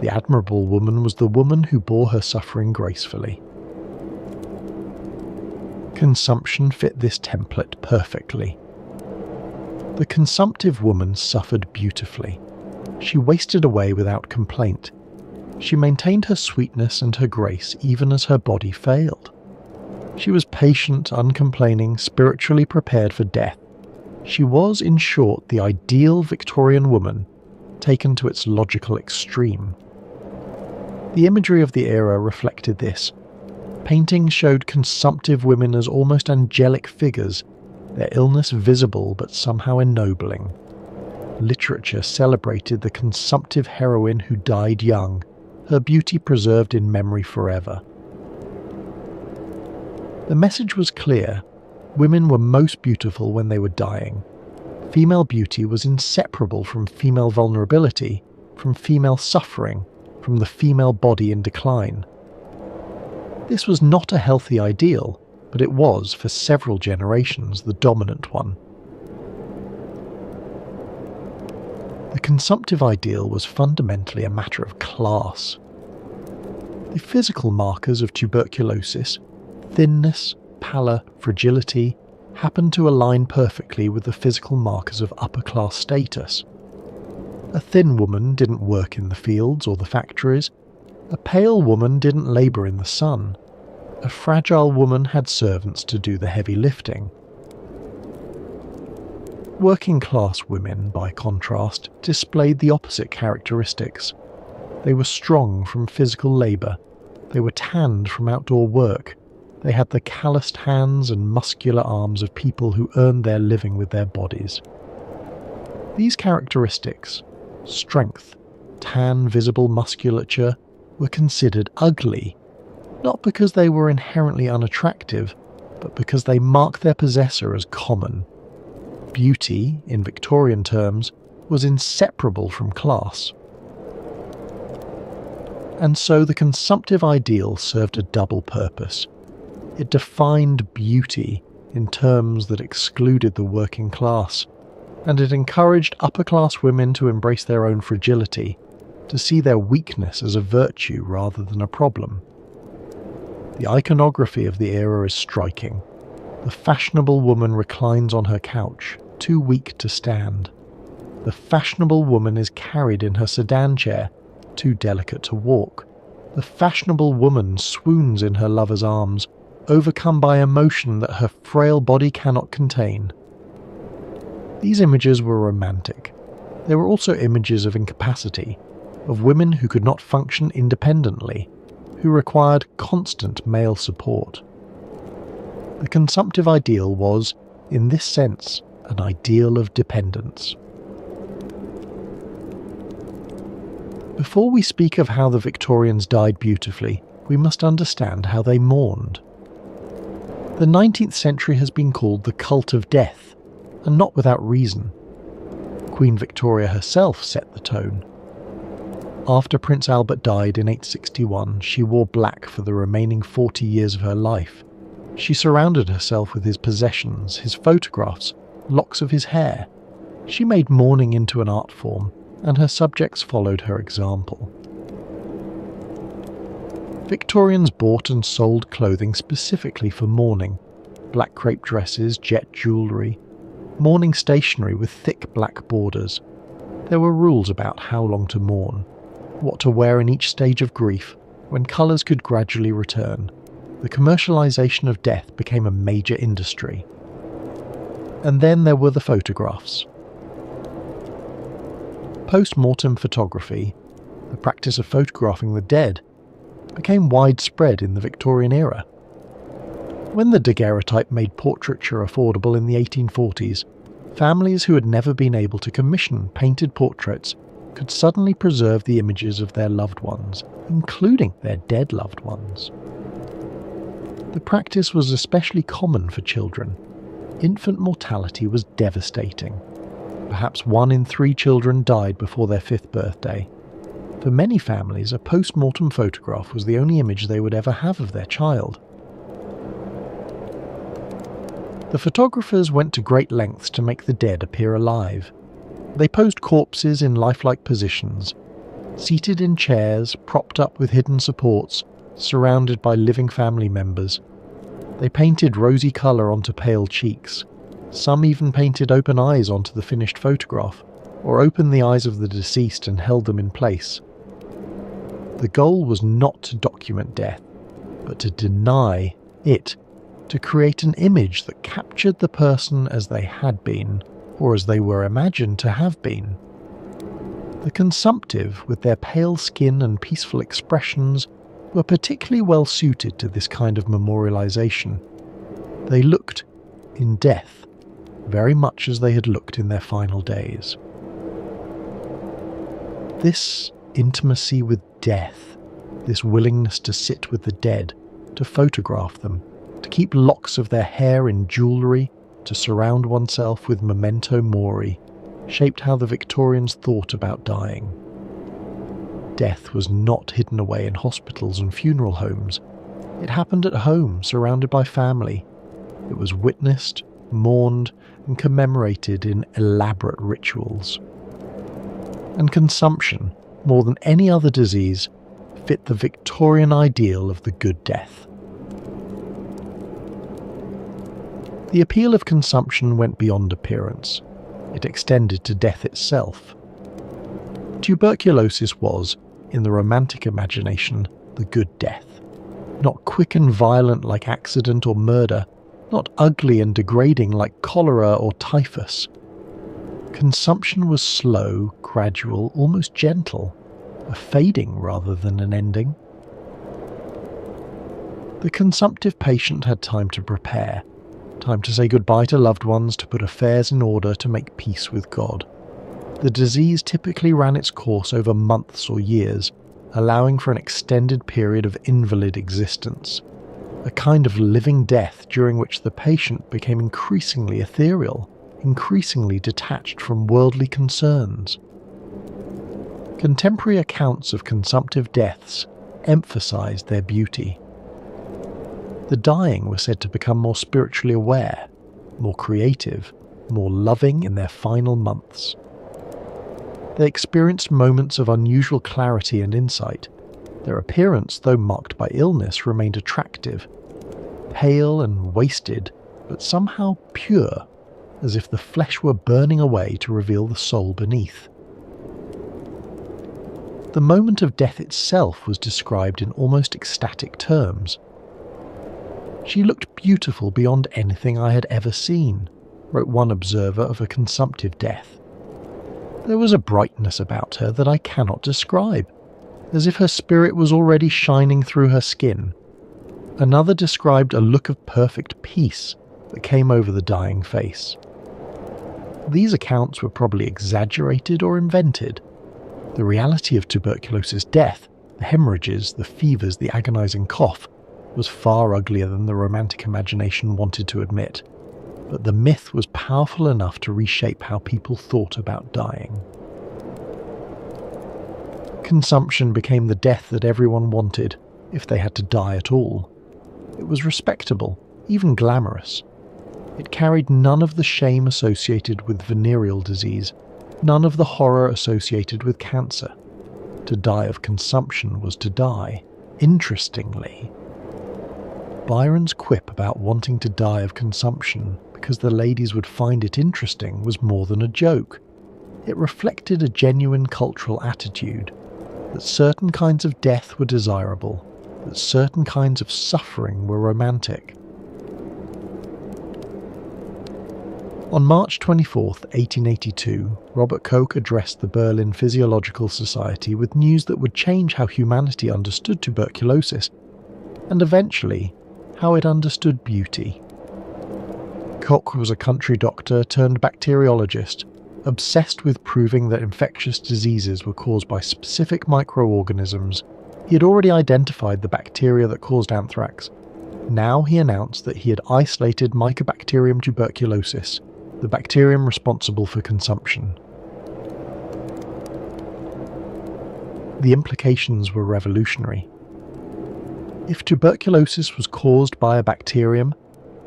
The admirable woman was the woman who bore her suffering gracefully. Consumption fit this template perfectly. The consumptive woman suffered beautifully. She wasted away without complaint. She maintained her sweetness and her grace even as her body failed. She was patient, uncomplaining, spiritually prepared for death. She was, in short, the ideal Victorian woman, taken to its logical extreme. The imagery of the era reflected this. Paintings showed consumptive women as almost angelic figures, their illness visible but somehow ennobling. Literature celebrated the consumptive heroine who died young, her beauty preserved in memory forever. The message was clear. Women were most beautiful when they were dying. Female beauty was inseparable from female vulnerability, from female suffering, from the female body in decline. This was not a healthy ideal, but it was, for several generations, the dominant one. The consumptive ideal was fundamentally a matter of class. The physical markers of tuberculosis, thinness, pallor, fragility, happened to align perfectly with the physical markers of upper-class status. A thin woman didn't work in the fields or the factories. A pale woman didn't labour in the sun. A fragile woman had servants to do the heavy lifting. Working-class women, by contrast, displayed the opposite characteristics. They were strong from physical labour. They were tanned from outdoor work. They had the calloused hands and muscular arms of people who earned their living with their bodies. These characteristics, strength, tan, visible musculature, were considered ugly, not because they were inherently unattractive, but because they marked their possessor as common. Beauty, in Victorian terms, was inseparable from class. And so the consumptive ideal served a double purpose. It defined beauty in terms that excluded the working class, and it encouraged upper-class women to embrace their own fragility, to see their weakness as a virtue rather than a problem. The iconography of the era is striking. The fashionable woman reclines on her couch, too weak to stand. The fashionable woman is carried in her sedan chair, too delicate to walk. The fashionable woman swoons in her lover's arms, overcome by emotion that her frail body cannot contain. These images were romantic. They were also images of incapacity, of women who could not function independently, who required constant male support. The consumptive ideal was, in this sense, an ideal of dependence. Before we speak of how the Victorians died beautifully, we must understand how they mourned. The 19th century has been called the cult of death, and not without reason. Queen Victoria herself set the tone. After Prince Albert died in 861, she wore black for the remaining 40 years of her life. She surrounded herself with his possessions, his photographs, locks of his hair. She made mourning into an art form, and her subjects followed her example. Victorians bought and sold clothing specifically for mourning: black crepe dresses, jet jewellery, mourning stationery with thick black borders. There were rules about how long to mourn, what to wear in each stage of grief, when colours could gradually return. The commercialisation of death became a major industry. And then there were the photographs. Post-mortem photography, the practice of photographing the dead, became widespread in the Victorian era. When the daguerreotype made portraiture affordable in the 1840s, families who had never been able to commission painted portraits could suddenly preserve the images of their loved ones, including their dead loved ones. The practice was especially common for children. Infant mortality was devastating. Perhaps 1 in 3 children died before their 5th birthday. For many families, a post-mortem photograph was the only image they would ever have of their child. The photographers went to great lengths to make the dead appear alive. They posed corpses in lifelike positions, seated in chairs, propped up with hidden supports, surrounded by living family members. They painted rosy colour onto pale cheeks. Some even painted open eyes onto the finished photograph, or opened the eyes of the deceased and held them in place. The goal was not to document death, but to deny it, to create an image that captured the person as they had been, or as they were imagined to have been. The consumptive, with their pale skin and peaceful expressions, were particularly well suited to this kind of memorialization. They looked, in death, very much as they had looked in their final days. This intimacy with death, this willingness to sit with the dead, to photograph them, to keep locks of their hair in jewellery, to surround oneself with memento mori, shaped how the Victorians thought about dying. Death was not hidden away in hospitals and funeral homes. It happened at home, surrounded by family. It was witnessed, mourned, and commemorated in elaborate rituals. And consumption, more than any other disease, fit the Victorian ideal of the good death. The appeal of consumption went beyond appearance. It extended to death itself. Tuberculosis was, in the romantic imagination, the good death. Not quick and violent like accident or murder, not ugly and degrading like cholera or typhus. Consumption was slow, gradual, almost gentle, a fading rather than an ending. The consumptive patient had time to prepare, time to say goodbye to loved ones, to put affairs in order, to make peace with God. The disease typically ran its course over months or years, allowing for an extended period of invalid existence, a kind of living death during which the patient became increasingly ethereal, increasingly detached from worldly concerns. Contemporary accounts of consumptive deaths emphasized their beauty. The dying were said to become more spiritually aware, more creative, more loving in their final months. They experienced moments of unusual clarity and insight. Their appearance, though marked by illness, remained attractive, pale and wasted, but somehow pure, as if the flesh were burning away to reveal the soul beneath. The moment of death itself was described in almost ecstatic terms. "She looked beautiful beyond anything I had ever seen," wrote one observer of a consumptive death. "There was a brightness about her that I cannot describe, as if her spirit was already shining through her skin." Another described a look of perfect peace that came over the dying face. These accounts were probably exaggerated or invented. The reality of tuberculosis death, the hemorrhages, the fevers, the agonizing cough, was far uglier than the romantic imagination wanted to admit. But the myth was powerful enough to reshape how people thought about dying. Consumption became the death that everyone wanted, if they had to die at all. It was respectable, even glamorous. It carried none of the shame associated with venereal disease, none of the horror associated with cancer. To die of consumption was to die, interestingly. Byron's quip about wanting to die of consumption because the ladies would find it interesting was more than a joke. It reflected a genuine cultural attitude, that certain kinds of death were desirable, that certain kinds of suffering were romantic. On March 24, 1882, Robert Koch addressed the Berlin Physiological Society with news that would change how humanity understood tuberculosis, and eventually, how it understood beauty. Koch was a country doctor turned bacteriologist, obsessed with proving that infectious diseases were caused by specific microorganisms. He had already identified the bacteria that caused anthrax. Now he announced that he had isolated Mycobacterium tuberculosis, the bacterium responsible for consumption. The implications were revolutionary. If tuberculosis was caused by a bacterium,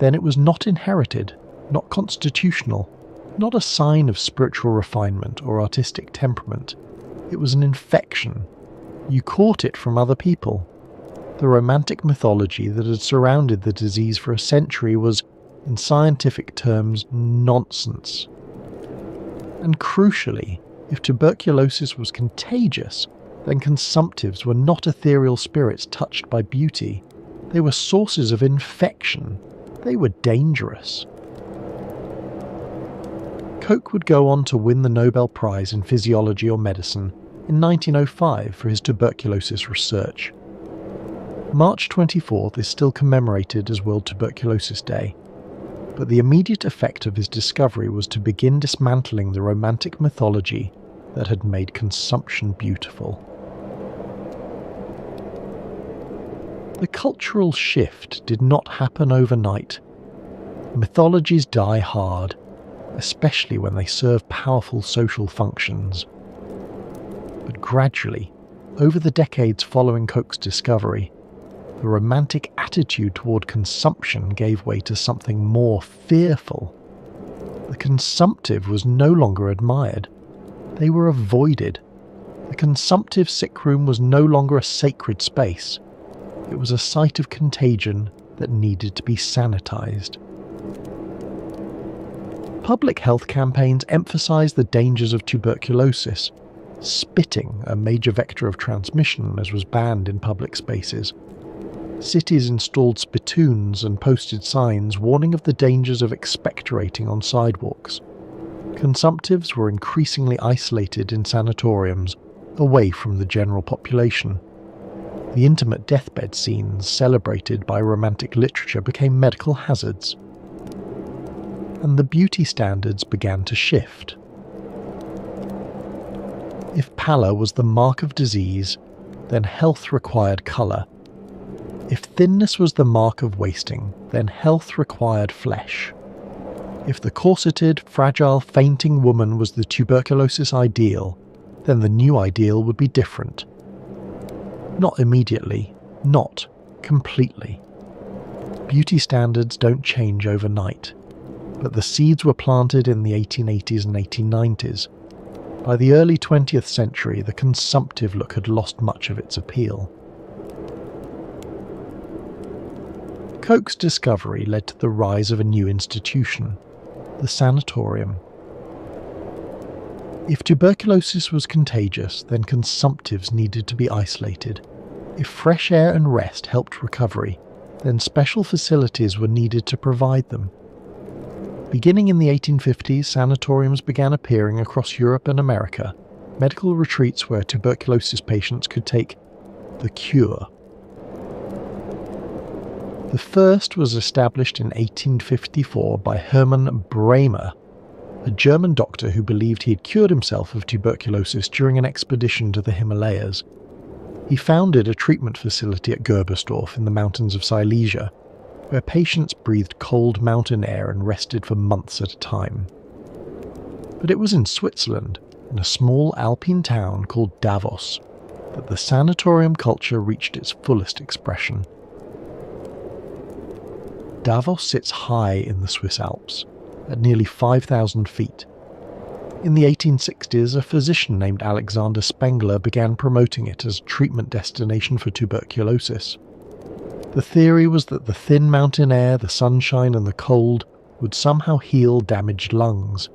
then it was not inherited, not constitutional, not a sign of spiritual refinement or artistic temperament. It was an infection. You caught it from other people. The romantic mythology that had surrounded the disease for a century was, in scientific terms, nonsense. And crucially, if tuberculosis was contagious, then consumptives were not ethereal spirits touched by beauty. They were sources of infection. They were dangerous. Koch would go on to win the Nobel Prize in Physiology or Medicine in 1905 for his tuberculosis research. March 24th is still commemorated as World Tuberculosis Day, but the immediate effect of his discovery was to begin dismantling the romantic mythology that had made consumption beautiful. The cultural shift did not happen overnight. Mythologies die hard, especially when they serve powerful social functions. But gradually, over the decades following Koch's discovery, the romantic attitude toward consumption gave way to something more fearful. The consumptive was no longer admired. They were avoided. The consumptive sick room was no longer a sacred space. It was a site of contagion that needed to be sanitized. Public health campaigns emphasized the dangers of tuberculosis. Spitting, a major vector of transmission, as was banned in public spaces. Cities installed spittoons and posted signs warning of the dangers of expectorating on sidewalks. Consumptives were increasingly isolated in sanatoriums, away from the general population. The intimate deathbed scenes celebrated by romantic literature became medical hazards. And the beauty standards began to shift. If pallor was the mark of disease, then health required colour. If thinness was the mark of wasting, then health required flesh. If the corseted, fragile, fainting woman was the tuberculosis ideal, then the new ideal would be different. Not immediately, not completely. Beauty standards don't change overnight, but the seeds were planted in the 1880s and 1890s. By the early 20th century, the consumptive look had lost much of its appeal. Koch's discovery led to the rise of a new institution, the sanatorium. If tuberculosis was contagious, then consumptives needed to be isolated. If fresh air and rest helped recovery, then special facilities were needed to provide them. Beginning in the 1850s, sanatoriums began appearing across Europe and America, medical retreats where tuberculosis patients could take the cure. The first was established in 1854 by Hermann Bremer, a German doctor who believed he had cured himself of tuberculosis during an expedition to the Himalayas. He founded a treatment facility at Gerbersdorf in the mountains of Silesia, where patients breathed cold mountain air and rested for months at a time. But it was in Switzerland, in a small Alpine town called Davos, that the sanatorium culture reached its fullest expression. Davos sits high in the Swiss Alps, at nearly 5,000 feet. In the 1860s, a physician named Alexander Spengler began promoting it as a treatment destination for tuberculosis. The theory was that the thin mountain air, the sunshine and the cold would somehow heal damaged lungs.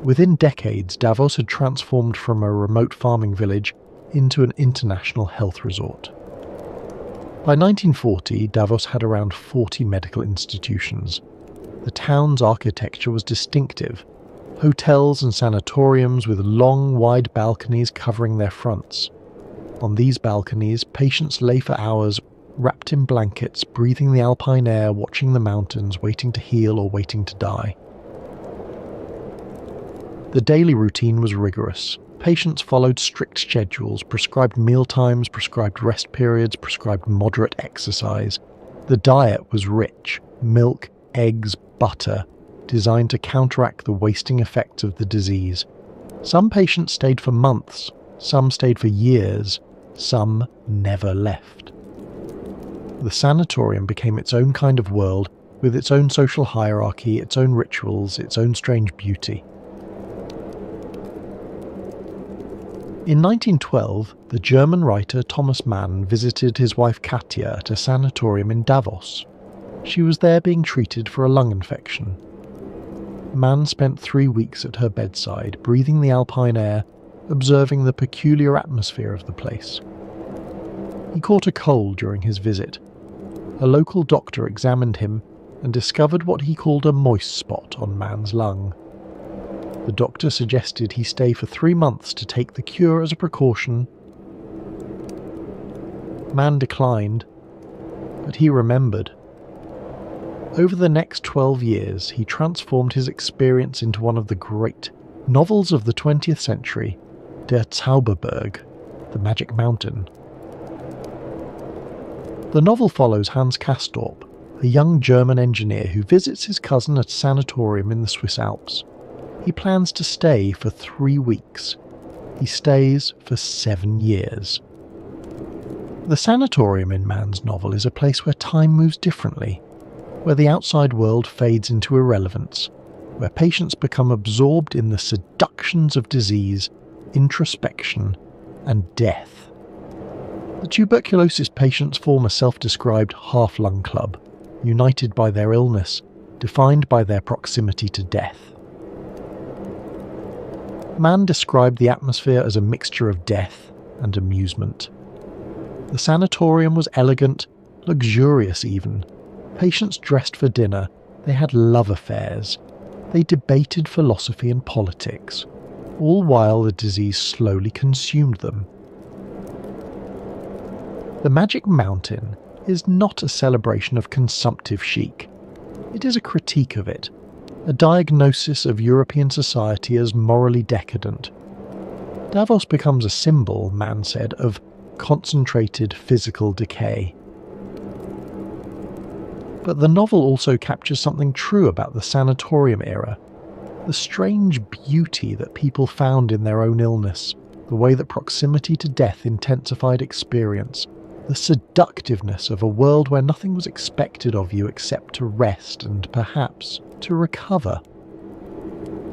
Within decades, Davos had transformed from a remote farming village into an international health resort. By 1940, Davos had around 40 medical institutions. The town's architecture was distinctive. Hotels and sanatoriums with long, wide balconies covering their fronts. On these balconies, patients lay for hours, wrapped in blankets, breathing the alpine air, watching the mountains, waiting to heal or waiting to die. The daily routine was rigorous. Patients followed strict schedules, prescribed mealtimes, prescribed rest periods, prescribed moderate exercise. The diet was rich: milk, eggs, butter, designed to counteract the wasting effects of the disease. Some patients stayed for months, some stayed for years, some never left. The sanatorium became its own kind of world with its own social hierarchy, its own rituals, its own strange beauty. In 1912, the German writer Thomas Mann visited his wife Katja at a sanatorium in Davos. She was there being treated for a lung infection. Mann spent 3 weeks at her bedside, breathing the alpine air, observing the peculiar atmosphere of the place. He caught a cold during his visit. A local doctor examined him and discovered what he called a moist spot on Mann's lung. The doctor suggested he stay for 3 months to take the cure as a precaution. Mann declined, but he remembered. Over the next 12 years, he transformed his experience into one of the great novels of the 20th century, Der Zauberberg, The Magic Mountain. The novel follows Hans Castorp, a young German engineer who visits his cousin at a sanatorium in the Swiss Alps. He plans to stay for 3 weeks. He stays for 7 years. The sanatorium in Mann's novel is a place where time moves differently, where the outside world fades into irrelevance, where patients become absorbed in the seductions of disease, introspection, and death. The tuberculosis patients form a self-described half-lung club, united by their illness, defined by their proximity to death. Mann described the atmosphere as a mixture of death and amusement. The sanatorium was elegant, luxurious even. Patients dressed for dinner, they had love affairs, they debated philosophy and politics, all while the disease slowly consumed them. The Magic Mountain is not a celebration of consumptive chic. It is a critique of it, a diagnosis of European society as morally decadent. Davos becomes a symbol, Mann said, of concentrated physical decay. But the novel also captures something true about the sanatorium era, the strange beauty that people found in their own illness, the way that proximity to death intensified experience, the seductiveness of a world where nothing was expected of you except to rest and, perhaps, to recover.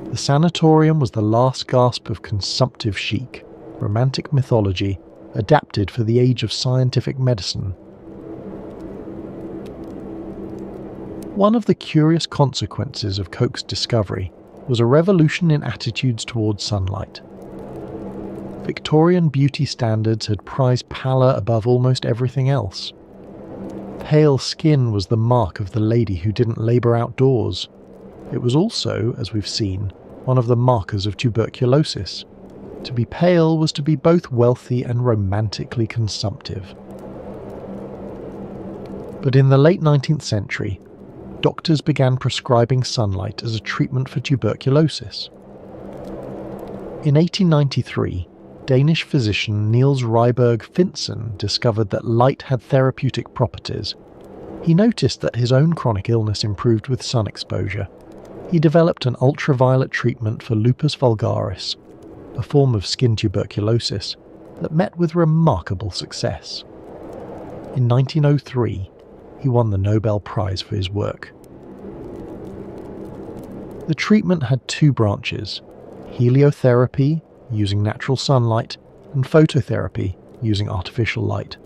The sanatorium was the last gasp of consumptive chic, romantic mythology, adapted for the age of scientific medicine. One of the curious consequences of Koch's discovery was a revolution in attitudes towards sunlight. Victorian beauty standards had prized pallor above almost everything else. Pale skin was the mark of the lady who didn't labour outdoors. It was also, as we've seen, one of the markers of tuberculosis. To be pale was to be both wealthy and romantically consumptive. But in the late 19th century, doctors began prescribing sunlight as a treatment for tuberculosis. In 1893, Danish physician Niels Ryberg Finsen discovered that light had therapeutic properties. He noticed that his own chronic illness improved with sun exposure. He developed an ultraviolet treatment for lupus vulgaris, a form of skin tuberculosis, that met with remarkable success. In 1903, he won the Nobel Prize for his work. The treatment had 2 branches: heliotherapy, using natural sunlight, and phototherapy, using artificial light.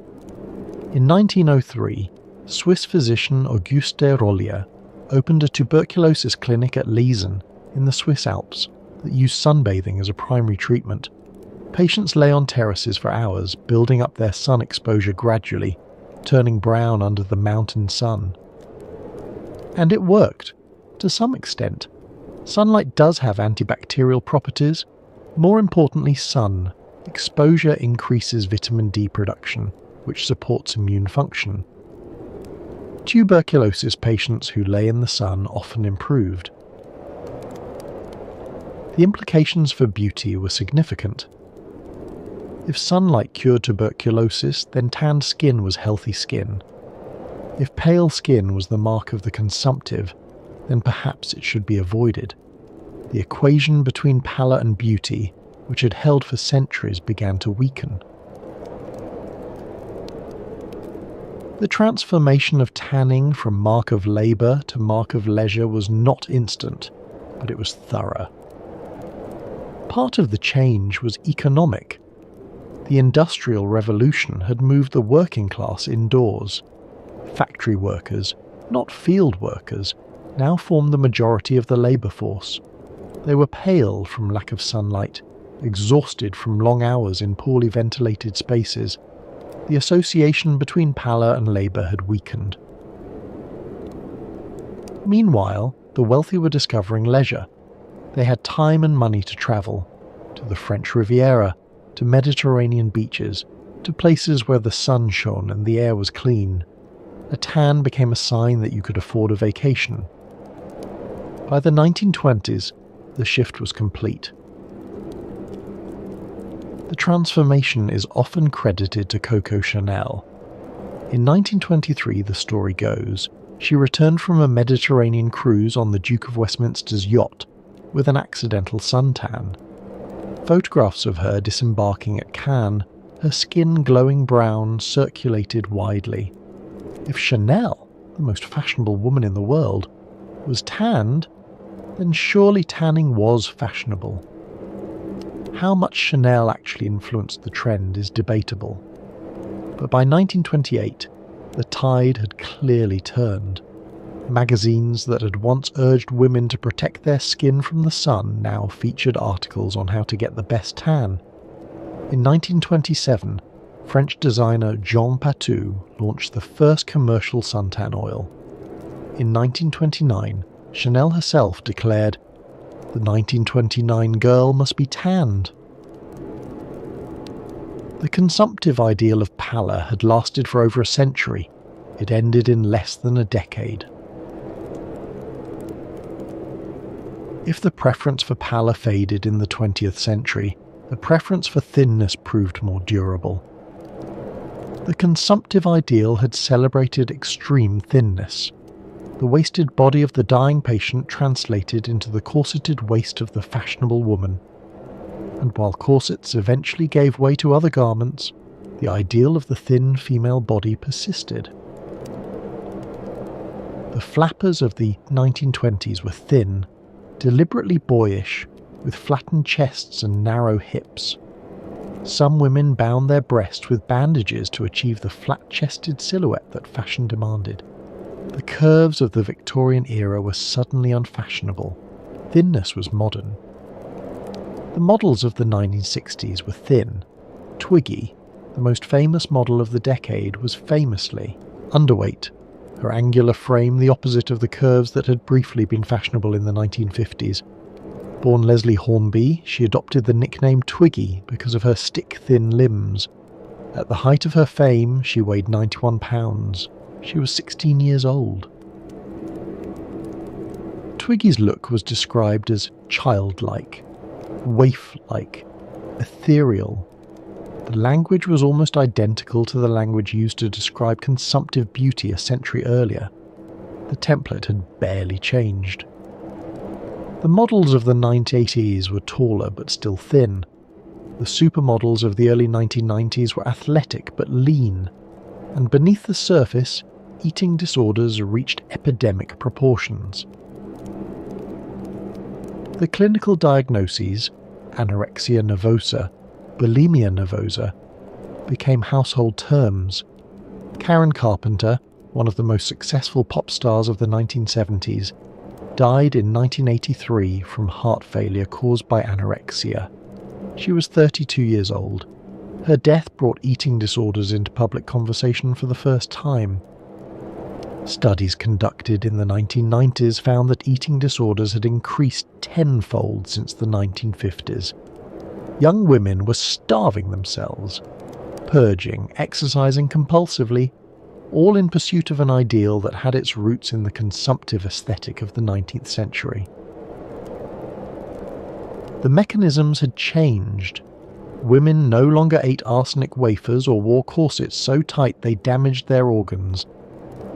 In 1903, Swiss physician Auguste Rollier opened a tuberculosis clinic at Liesen, in the Swiss Alps, that used sunbathing as a primary treatment. Patients lay on terraces for hours, building up their sun exposure gradually, turning brown under the mountain sun. And it worked, to some extent. Sunlight does have antibacterial properties. More importantly, sun. Exposure increases vitamin D production, which supports immune function. Tuberculosis patients who lay in the sun often improved. The implications for beauty were significant. If sunlight cured tuberculosis, then tanned skin was healthy skin. If pale skin was the mark of the consumptive, then perhaps it should be avoided. The equation between pallor and beauty, which had held for centuries, began to weaken. The transformation of tanning from mark of labour to mark of leisure was not instant, but it was thorough. Part of the change was economic. The Industrial Revolution had moved the working class indoors. Factory workers, not field workers, now formed the majority of the labour force. They were pale from lack of sunlight, exhausted from long hours in poorly ventilated spaces. The association between pallor and labour had weakened. Meanwhile, the wealthy were discovering leisure. They had time and money to travel, to the French Riviera, to Mediterranean beaches, to places where the sun shone and the air was clean. A tan became a sign that you could afford a vacation. By the 1920s, the shift was complete. The transformation is often credited to Coco Chanel. In 1923, the story goes, she returned from a Mediterranean cruise on the Duke of Westminster's yacht with an accidental suntan. Photographs of her disembarking at Cannes, her skin glowing brown, circulated widely. If Chanel, the most fashionable woman in the world, was tanned, then surely tanning was fashionable. How much Chanel actually influenced the trend is debatable. But by 1928, the tide had clearly turned. Magazines that had once urged women to protect their skin from the sun now featured articles on how to get the best tan. In 1927, French designer Jean Patou launched the first commercial suntan oil. In 1929, Chanel herself declared, "The 1929 girl must be tanned." The consumptive ideal of pallor had lasted for over a century. It ended in less than a decade. If the preference for pallor faded in the 20th century, the preference for thinness proved more durable. The consumptive ideal had celebrated extreme thinness. The wasted body of the dying patient translated into the corseted waist of the fashionable woman. And while corsets eventually gave way to other garments, the ideal of the thin female body persisted. The flappers of the 1920s were thin, deliberately boyish, with flattened chests and narrow hips. Some women bound their breasts with bandages to achieve the flat-chested silhouette that fashion demanded. The curves of the Victorian era were suddenly unfashionable. Thinness was modern. The models of the 1960s were thin. Twiggy, the most famous model of the decade, was famously underweight, her angular frame the opposite of the curves that had briefly been fashionable in the 1950s. Born Leslie Hornby, she adopted the nickname Twiggy because of her stick-thin limbs. At the height of her fame, she weighed 91 pounds. She was 16 years old. Twiggy's look was described as childlike, waif-like, ethereal. The language was almost identical to the language used to describe consumptive beauty a century earlier. The template had barely changed. The models of the 1980s were taller but still thin. The supermodels of the early 1990s were athletic but lean, and beneath the surface, eating disorders reached epidemic proportions. The clinical diagnoses, anorexia nervosa, bulimia nervosa, became household terms. Karen Carpenter, one of the most successful pop stars of the 1970s, died in 1983 from heart failure caused by anorexia. She was 32 years old. Her death brought eating disorders into public conversation for the first time. Studies conducted in the 1990s found that eating disorders had increased tenfold since the 1950s. Young women were starving themselves, purging, exercising compulsively, all in pursuit of an ideal that had its roots in the consumptive aesthetic of the 19th century. The mechanisms had changed. Women no longer ate arsenic wafers or wore corsets so tight they damaged their organs.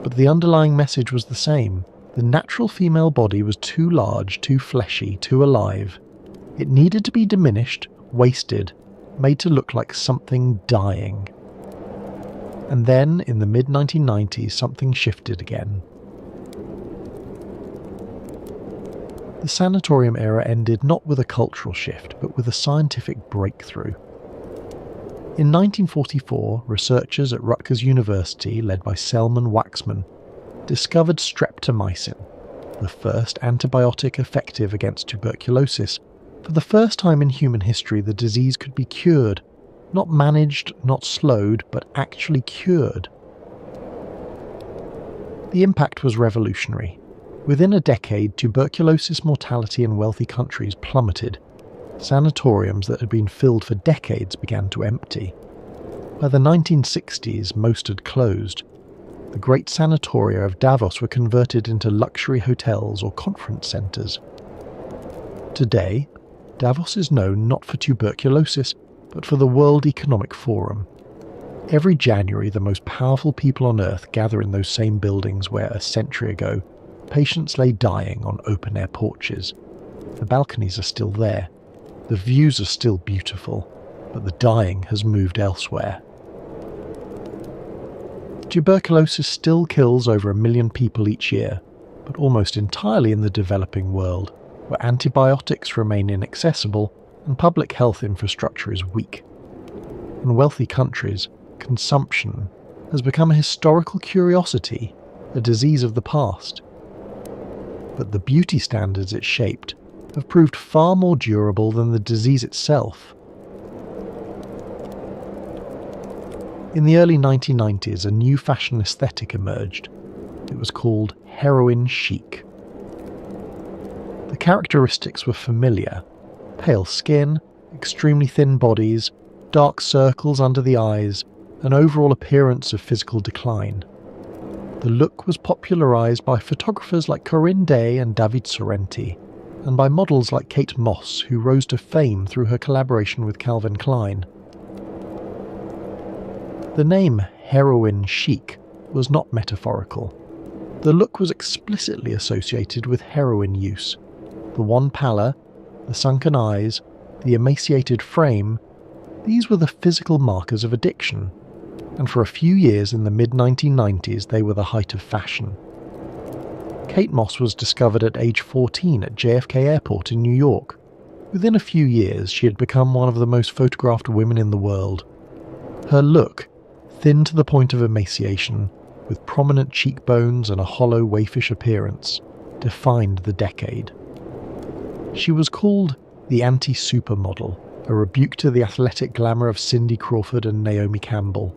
But the underlying message was the same. The natural female body was too large, too fleshy, too alive. It needed to be diminished, wasted, made to look like something dying. And then, in the mid-1990s, something shifted again. The sanatorium era ended not with a cultural shift, but with a scientific breakthrough. In 1944, researchers at Rutgers University, led by Selman Waxman, discovered streptomycin, the first antibiotic effective against tuberculosis. For the first time in human history, the disease could be cured. Not managed, not slowed, but actually cured. The impact was revolutionary. Within a decade, tuberculosis mortality in wealthy countries plummeted. Sanatoriums that had been filled for decades began to empty. By the 1960s, most had closed. The great sanatoria of Davos were converted into luxury hotels or conference centres. Today, Davos is known not for tuberculosis, but for the World Economic Forum. Every January, the most powerful people on Earth gather in those same buildings where, a century ago, patients lay dying on open-air porches. The balconies are still there. The views are still beautiful, but the dying has moved elsewhere. Tuberculosis still kills over 1 million people each year, but almost entirely in the developing world, where antibiotics remain inaccessible and public health infrastructure is weak. In wealthy countries, consumption has become a historical curiosity, a disease of the past. But the beauty standards it shaped have proved far more durable than the disease itself. In the early 1990s, a new fashion aesthetic emerged. It was called heroin chic. The characteristics were familiar: pale skin, extremely thin bodies, dark circles under the eyes, an overall appearance of physical decline. The look was popularised by photographers like Corinne Day and David Sorrenti, and by models like Kate Moss, who rose to fame through her collaboration with Calvin Klein. The name heroin chic was not metaphorical. The look was explicitly associated with heroin use. The wan pallor, the sunken eyes, the emaciated frame, these were the physical markers of addiction, and for a few years in the mid-1990s they were the height of fashion. Kate Moss was discovered at age 14 at JFK Airport in New York. Within a few years she had become one of the most photographed women in the world. Her look, thin to the point of emaciation, with prominent cheekbones and a hollow, waifish appearance, defined the decade. She was called the anti-supermodel, a rebuke to the athletic glamour of Cindy Crawford and Naomi Campbell.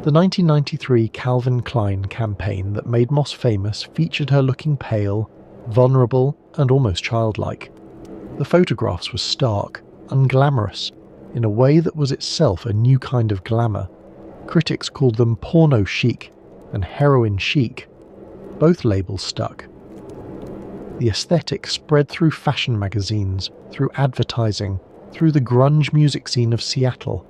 The 1993 Calvin Klein campaign that made Moss famous featured her looking pale, vulnerable, and almost childlike. The photographs were stark, unglamorous, in a way that was itself a new kind of glamour. Critics called them porno chic and heroin chic. Both labels stuck. The aesthetic spread through fashion magazines, through advertising, through the grunge music scene of Seattle.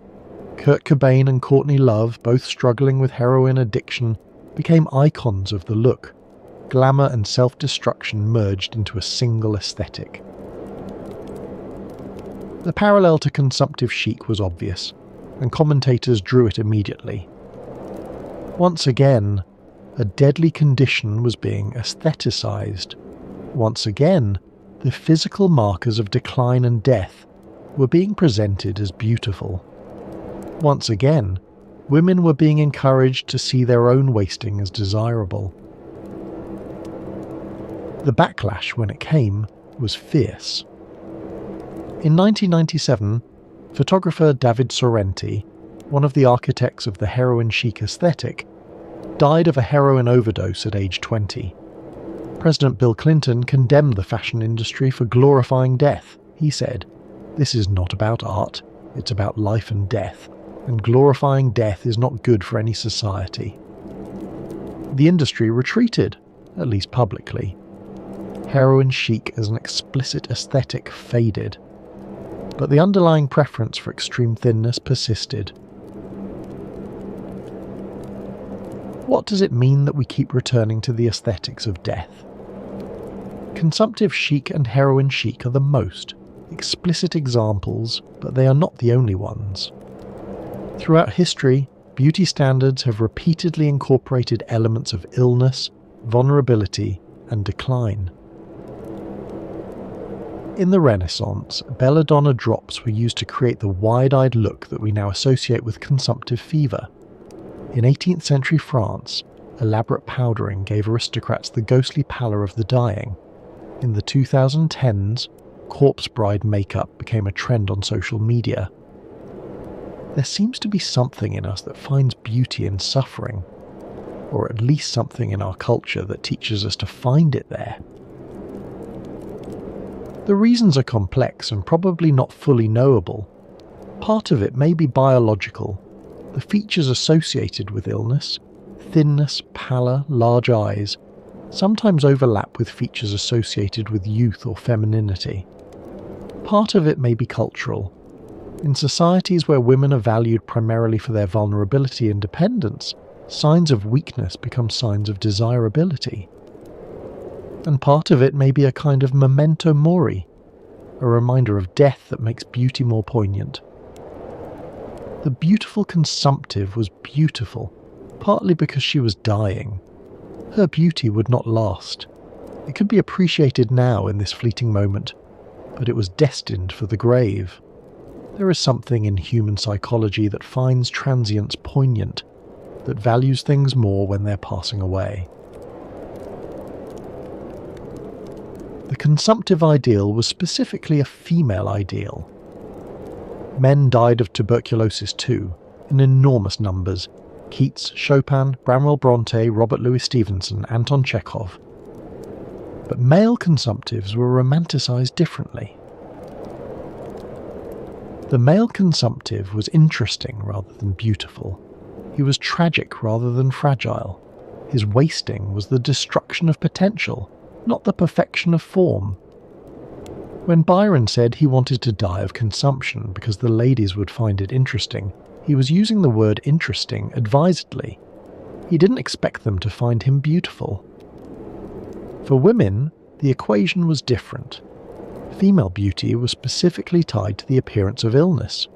Kurt Cobain and Courtney Love, both struggling with heroin addiction, became icons of the look. Glamour and self-destruction merged into a single aesthetic. The parallel to consumptive chic was obvious, and commentators drew it immediately. Once again, a deadly condition was being aestheticized. Once again, the physical markers of decline and death were being presented as beautiful. Once again, women were being encouraged to see their own wasting as desirable. The backlash, when it came, was fierce. In 1997, photographer David Sorrenti, one of the architects of the heroin chic aesthetic, died of a heroin overdose at age 20. President Bill Clinton condemned the fashion industry for glorifying death. He said, "This is not about art, it's about life and death, and glorifying death is not good for any society." The industry retreated, at least publicly. Heroin chic as an explicit aesthetic faded, but the underlying preference for extreme thinness persisted. What does it mean that we keep returning to the aesthetics of death? Consumptive chic and heroin chic are the most explicit examples, but they are not the only ones. Throughout history, beauty standards have repeatedly incorporated elements of illness, vulnerability, and decline. In the Renaissance, belladonna drops were used to create the wide-eyed look that we now associate with consumptive fever. In 18th century France, elaborate powdering gave aristocrats the ghostly pallor of the dying. In the 2010s, corpse bride makeup became a trend on social media. There seems to be something in us that finds beauty in suffering, or at least something in our culture that teaches us to find it there. The reasons are complex and probably not fully knowable. Part of it may be biological. The features associated with illness, thinness, pallor, large eyes, sometimes overlap with features associated with youth or femininity. Part of it may be cultural. In societies where women are valued primarily for their vulnerability and dependence, signs of weakness become signs of desirability. And part of it may be a kind of memento mori, a reminder of death that makes beauty more poignant. The beautiful consumptive was beautiful, partly because she was dying. Her beauty would not last. It could be appreciated now in this fleeting moment, but it was destined for the grave. There is something in human psychology that finds transience poignant, that values things more when they're passing away. The consumptive ideal was specifically a female ideal. Men died of tuberculosis too, in enormous numbers. Keats, Chopin, Branwell Bronte, Robert Louis Stevenson, Anton Chekhov. But male consumptives were romanticised differently. The male consumptive was interesting rather than beautiful. He was tragic rather than fragile. His wasting was the destruction of potential, not the perfection of form. When Byron said he wanted to die of consumption because the ladies would find it interesting, he was using the word interesting advisedly. He didn't expect them to find him beautiful. For women, the equation was different. Female beauty was specifically tied to the appearance of illness.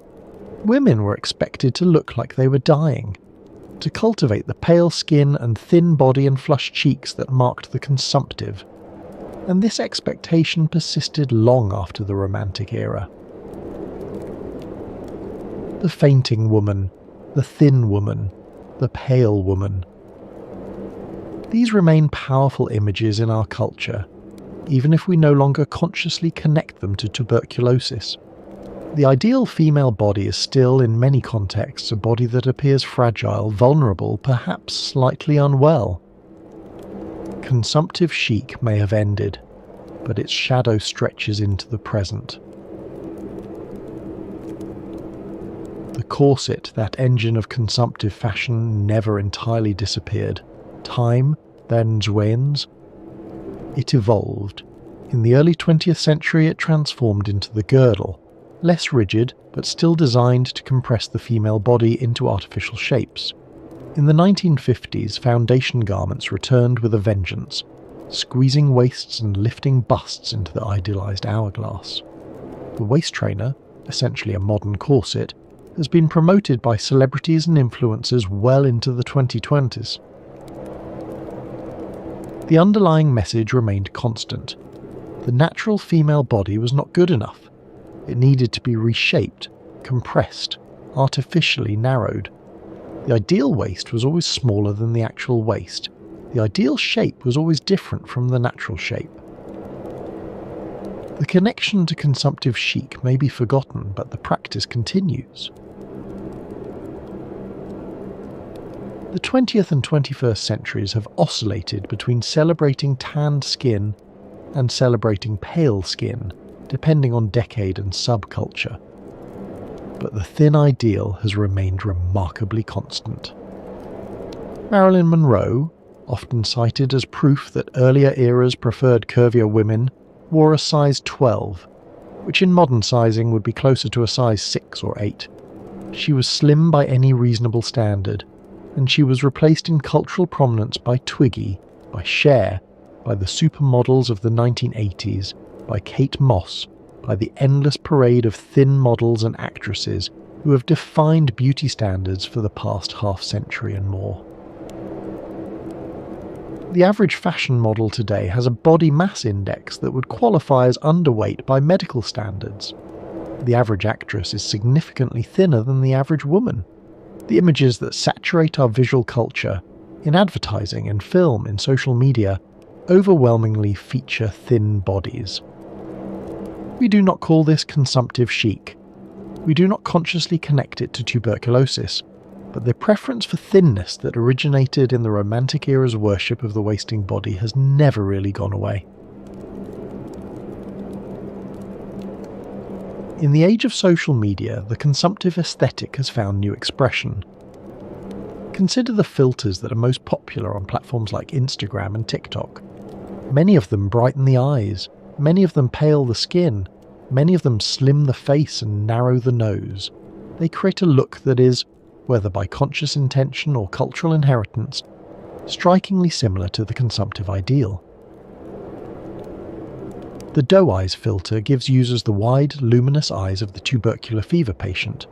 Women were expected to look like they were dying, to cultivate the pale skin and thin body and flushed cheeks that marked the consumptive. And this expectation persisted long after the Romantic era. The fainting woman, the thin woman, the pale woman. These remain powerful images in our culture, even if we no longer consciously connect them to tuberculosis. The ideal female body is still, in many contexts, a body that appears fragile, vulnerable, perhaps slightly unwell. Consumptive chic may have ended, but its shadow stretches into the present. The corset, that engine of consumptive fashion, never entirely disappeared. Time, then Zwayens. It evolved. In the early 20th century it transformed into the girdle, less rigid but still designed to compress the female body into artificial shapes. In the 1950s, foundation garments returned with a vengeance, squeezing waists and lifting busts into the idealized hourglass. The waist trainer, essentially a modern corset, has been promoted by celebrities and influencers well into the 2020s. The underlying message remained constant. The natural female body was not good enough. It needed to be reshaped, compressed, artificially narrowed. The ideal waist was always smaller than the actual waist. The ideal shape was always different from the natural shape. The connection to consumptive chic may be forgotten, but the practice continues. The 20th and 21st centuries have oscillated between celebrating tanned skin and celebrating pale skin, depending on decade and subculture. But the thin ideal has remained remarkably constant. Marilyn Monroe, often cited as proof that earlier eras preferred curvier women, wore a size 12, which in modern sizing would be closer to a size 6 or 8. She was slim by any reasonable standard, and she was replaced in cultural prominence by Twiggy, by Cher, by the supermodels of the 1980s, by Kate Moss, by the endless parade of thin models and actresses who have defined beauty standards for the past half-century and more. The average fashion model today has a body mass index that would qualify as underweight by medical standards. The average actress is significantly thinner than the average woman. The images that saturate our visual culture, in advertising, in film, in social media, overwhelmingly feature thin bodies. We do not call this consumptive chic. We do not consciously connect it to tuberculosis, but the preference for thinness that originated in the Romantic era's worship of the wasting body has never really gone away. In the age of social media, the consumptive aesthetic has found new expression. Consider the filters that are most popular on platforms like Instagram and TikTok. Many of them brighten the eyes, many of them pale the skin, many of them slim the face and narrow the nose. They create a look that is, whether by conscious intention or cultural inheritance, strikingly similar to the consumptive ideal. The doe eyes filter gives users the wide, luminous eyes of the tubercular fever patient.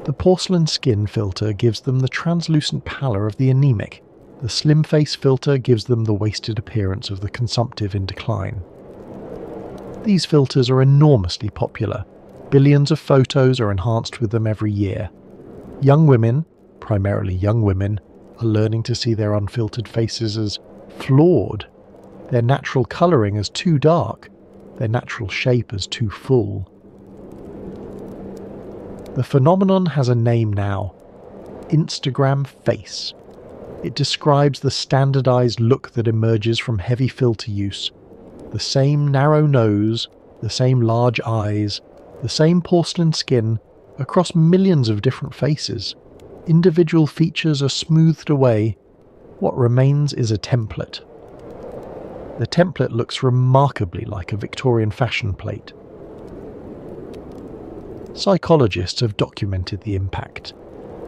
The porcelain skin filter gives them the translucent pallor of the anemic. The slim face filter gives them the wasted appearance of the consumptive in decline. These filters are enormously popular. Billions of photos are enhanced with them every year. Young women, primarily young women, are learning to see their unfiltered faces as flawed, their natural colouring as too dark, their natural shape as too full. The phenomenon has a name now: Instagram face. It describes the standardised look that emerges from heavy filter use. The same narrow nose, the same large eyes, the same porcelain skin, across millions of different faces. Individual features are smoothed away. What remains is a template. The template looks remarkably like a Victorian fashion plate. Psychologists have documented the impact.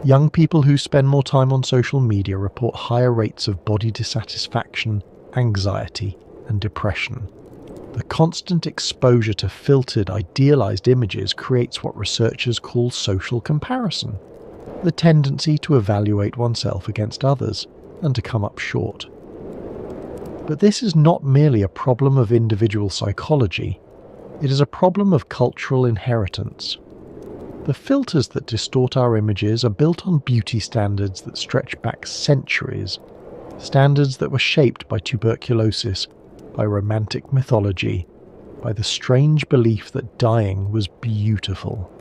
Young people who spend more time on social media report higher rates of body dissatisfaction, anxiety, and depression. The constant exposure to filtered, idealized images creates what researchers call social comparison, the tendency to evaluate oneself against others and to come up short. But this is not merely a problem of individual psychology, it is a problem of cultural inheritance. The filters that distort our images are built on beauty standards that stretch back centuries, standards that were shaped by tuberculosis, by romantic mythology, by the strange belief that dying was beautiful.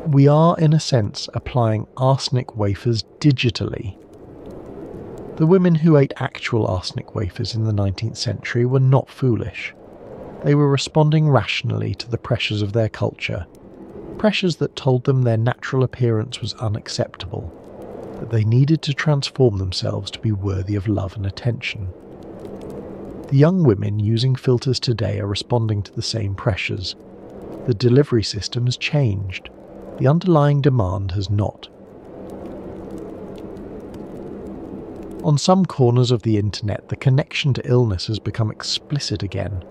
We are, in a sense, applying arsenic wafers digitally. The women who ate actual arsenic wafers in the 19th century were not foolish. They were responding rationally to the pressures of their culture, pressures that told them their natural appearance was unacceptable, that they needed to transform themselves to be worthy of love and attention. The young women using filters today are responding to the same pressures. The delivery system has changed. The underlying demand has not. On some corners of the internet, the connection to illness has become explicit again.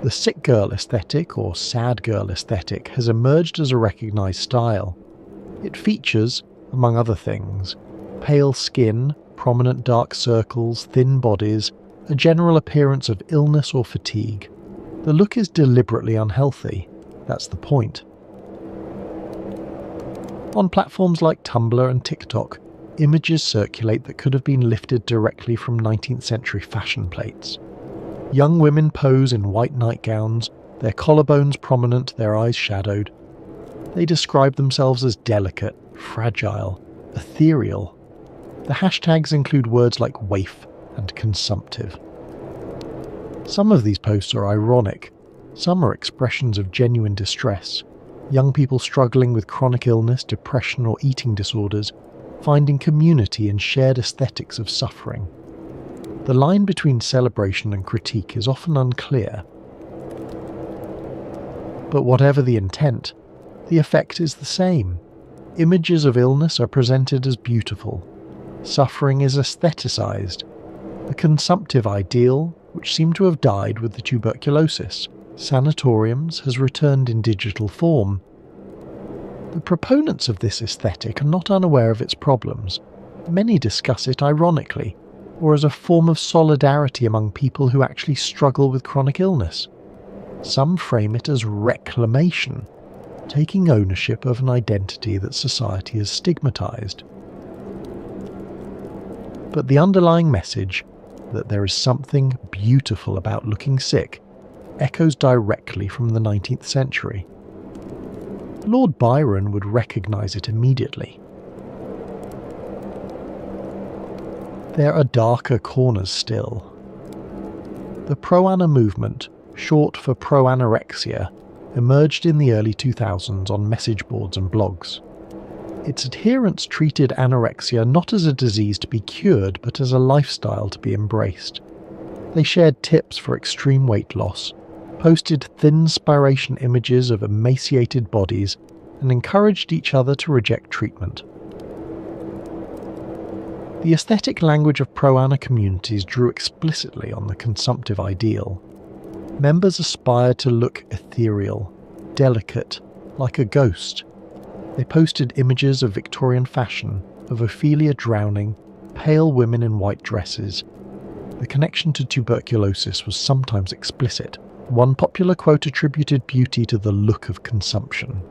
The sick girl aesthetic, or sad girl aesthetic, has emerged as a recognised style. It features, among other things, pale skin, prominent dark circles, thin bodies, a general appearance of illness or fatigue. The look is deliberately unhealthy. That's the point. On platforms like Tumblr and TikTok, images circulate that could have been lifted directly from 19th century fashion plates. Young women pose in white nightgowns, their collarbones prominent, their eyes shadowed. They describe themselves as delicate, fragile, ethereal. The hashtags include words like waif and consumptive. Some of these posts are ironic, some are expressions of genuine distress. Young people struggling with chronic illness, depression or eating disorders, finding community in shared aesthetics of suffering. The line between celebration and critique is often unclear. But whatever the intent, the effect is the same. Images of illness are presented as beautiful. Suffering is aestheticized. The consumptive ideal, which seemed to have died with the tuberculosis, Sanatoriums has returned in digital form. The proponents of this aesthetic are not unaware of its problems. Many discuss it ironically, or as a form of solidarity among people who actually struggle with chronic illness. Some frame it as reclamation, taking ownership of an identity that society has stigmatized. But the underlying message, that there is something beautiful about looking sick, echoes directly from the 19th century. Lord Byron would recognise it immediately. There are darker corners still. The pro-ana movement, short for pro-anorexia, emerged in the early 2000s on message boards and blogs. Its adherents treated anorexia not as a disease to be cured, but as a lifestyle to be embraced. They shared tips for extreme weight loss, posted thin-spiration images of emaciated bodies, and encouraged each other to reject treatment. The aesthetic language of pro-ana communities drew explicitly on the consumptive ideal. Members aspired to look ethereal, delicate, like a ghost. They posted images of Victorian fashion, of Ophelia drowning, pale women in white dresses. The connection to tuberculosis was sometimes explicit. One popular quote attributed beauty to the look of consumption.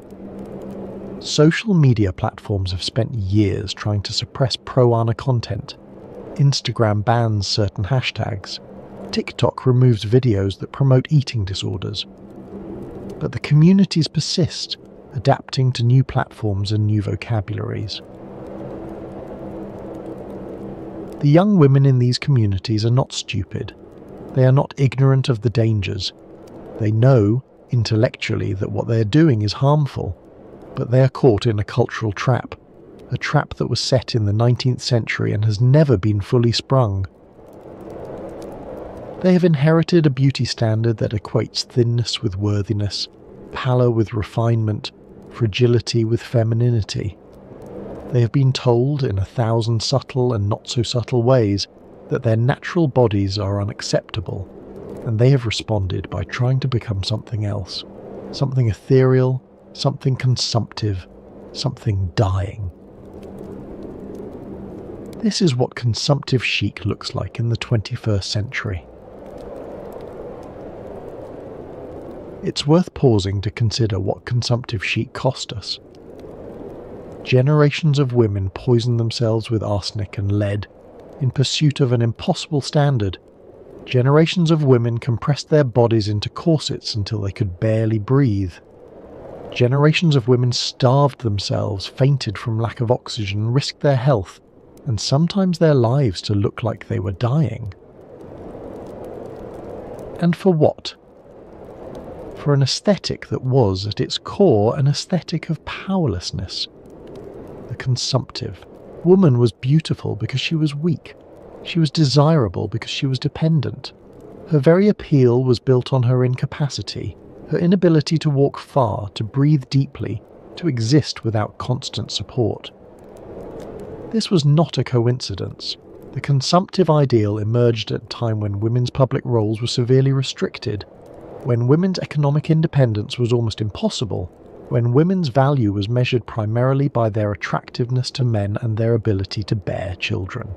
Social media platforms have spent years trying to suppress pro-ana content. Instagram bans certain hashtags. TikTok removes videos that promote eating disorders. But the communities persist, adapting to new platforms and new vocabularies. The young women in these communities are not stupid. They are not ignorant of the dangers. They know, intellectually, that what they are doing is harmful, but they are caught in a cultural trap, a trap that was set in the 19th century and has never been fully sprung. They have inherited a beauty standard that equates thinness with worthiness, pallor with refinement, fragility with femininity. They have been told in 1,000 subtle and not-so-subtle ways that their natural bodies are unacceptable, and they have responded by trying to become something else, something ethereal, something consumptive, something dying. This is what consumptive chic looks like in the 21st century. It's worth pausing to consider what consumptive chic cost us. Generations of women poisoned themselves with arsenic and lead in pursuit of an impossible standard. Generations of women compressed their bodies into corsets until they could barely breathe. Generations of women starved themselves, fainted from lack of oxygen, risked their health, and sometimes their lives to look like they were dying. And for what? For an aesthetic that was, at its core, an aesthetic of powerlessness. The consumptive. Woman was beautiful because she was weak. She was desirable because she was dependent. Her very appeal was built on her incapacity, her inability to walk far, to breathe deeply, to exist without constant support. This was not a coincidence. The consumptive ideal emerged at a time when women's public roles were severely restricted, when women's economic independence was almost impossible, when women's value was measured primarily by their attractiveness to men and their ability to bear children.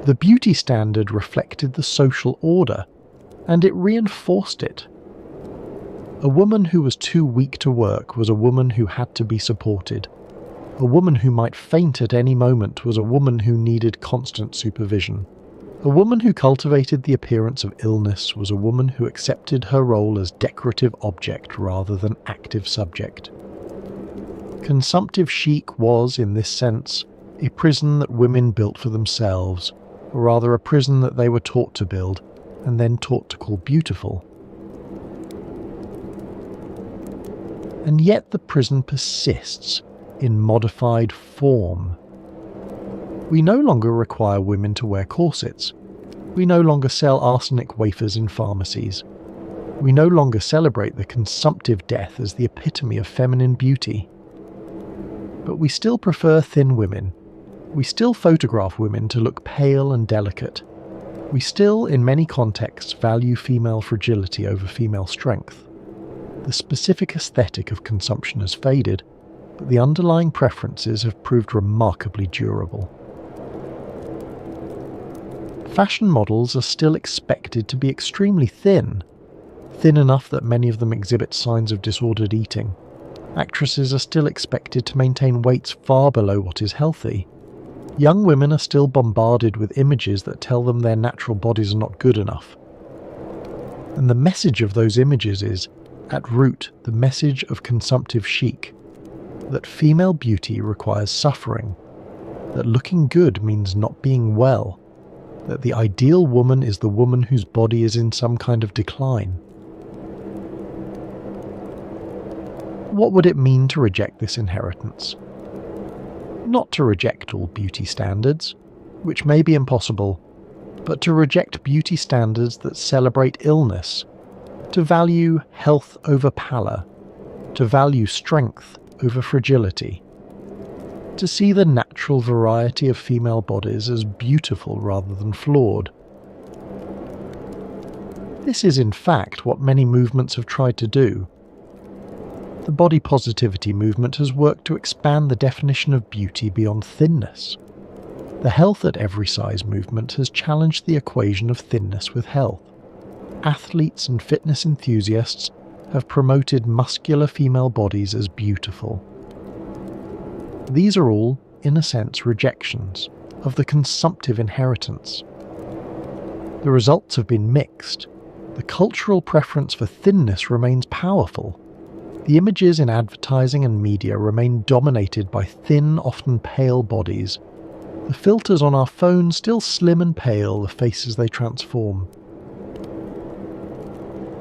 The beauty standard reflected the social order, and it reinforced it. A woman who was too weak to work was a woman who had to be supported. A woman who might faint at any moment was a woman who needed constant supervision. A woman who cultivated the appearance of illness was a woman who accepted her role as decorative object rather than active subject. Consumptive chic was, in this sense, a prison that women built for themselves, or rather a prison that they were taught to build, and then taught to call beautiful. And yet the prison persists, in modified form. We no longer require women to wear corsets. We no longer sell arsenic wafers in pharmacies. We no longer celebrate the consumptive death as the epitome of feminine beauty. But we still prefer thin women. We still photograph women to look pale and delicate. We still, in many contexts, value female fragility over female strength. The specific aesthetic of consumption has faded, but the underlying preferences have proved remarkably durable. Fashion models are still expected to be extremely thin enough that many of them exhibit signs of disordered eating. Actresses are still expected to maintain weights far below what is healthy. Young women are still bombarded with images that tell them their natural bodies are not good enough. And the message of those images is, at root, the message of consumptive chic, that female beauty requires suffering, that looking good means not being well, that the ideal woman is the woman whose body is in some kind of decline. What would it mean to reject this inheritance? Not to reject all beauty standards, which may be impossible, but to reject beauty standards that celebrate illness, to value health over pallor, to value strength over fragility, to see the natural variety of female bodies as beautiful rather than flawed. This is in fact what many movements have tried to do. The body positivity movement has worked to expand the definition of beauty beyond thinness. The health at every size movement has challenged the equation of thinness with health. Athletes and fitness enthusiasts have promoted muscular female bodies as beautiful. These are all, in a sense, rejections of the consumptive inheritance. The results have been mixed. The cultural preference for thinness remains powerful. The images in advertising and media remain dominated by thin, often pale bodies. The filters on our phones still slim and pale the faces they transform.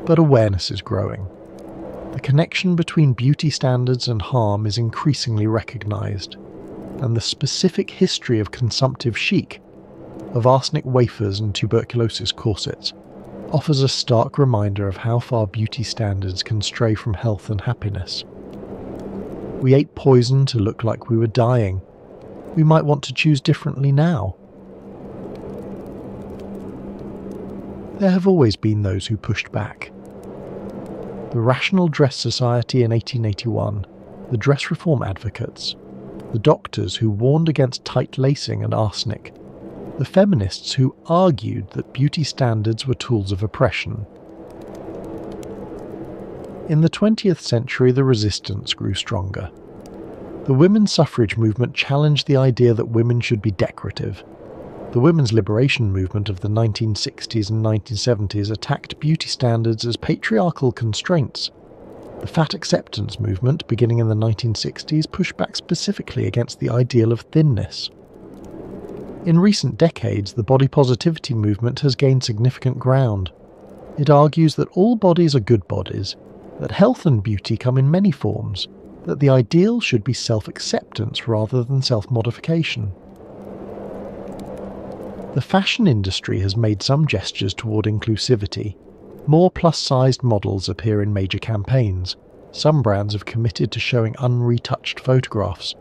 But awareness is growing. The connection between beauty standards and harm is increasingly recognised, and the specific history of consumptive chic, of arsenic wafers and tuberculosis corsets, offers a stark reminder of how far beauty standards can stray from health and happiness. We ate poison to look like we were dying. We might want to choose differently now. There have always been those who pushed back. The Rational Dress Society in 1881, the dress reform advocates, the doctors who warned against tight lacing and arsenic, the feminists who argued that beauty standards were tools of oppression. In the 20th century, the resistance grew stronger. The women's suffrage movement challenged the idea that women should be decorative. The women's liberation movement of the 1960s and 1970s attacked beauty standards as patriarchal constraints. The fat acceptance movement, beginning in the 1960s, pushed back specifically against the ideal of thinness. In recent decades, the body positivity movement has gained significant ground. It argues that all bodies are good bodies, that health and beauty come in many forms, that the ideal should be self-acceptance rather than self-modification. The fashion industry has made some gestures toward inclusivity. More plus-sized models appear in major campaigns. Some brands have committed to showing unretouched photographs.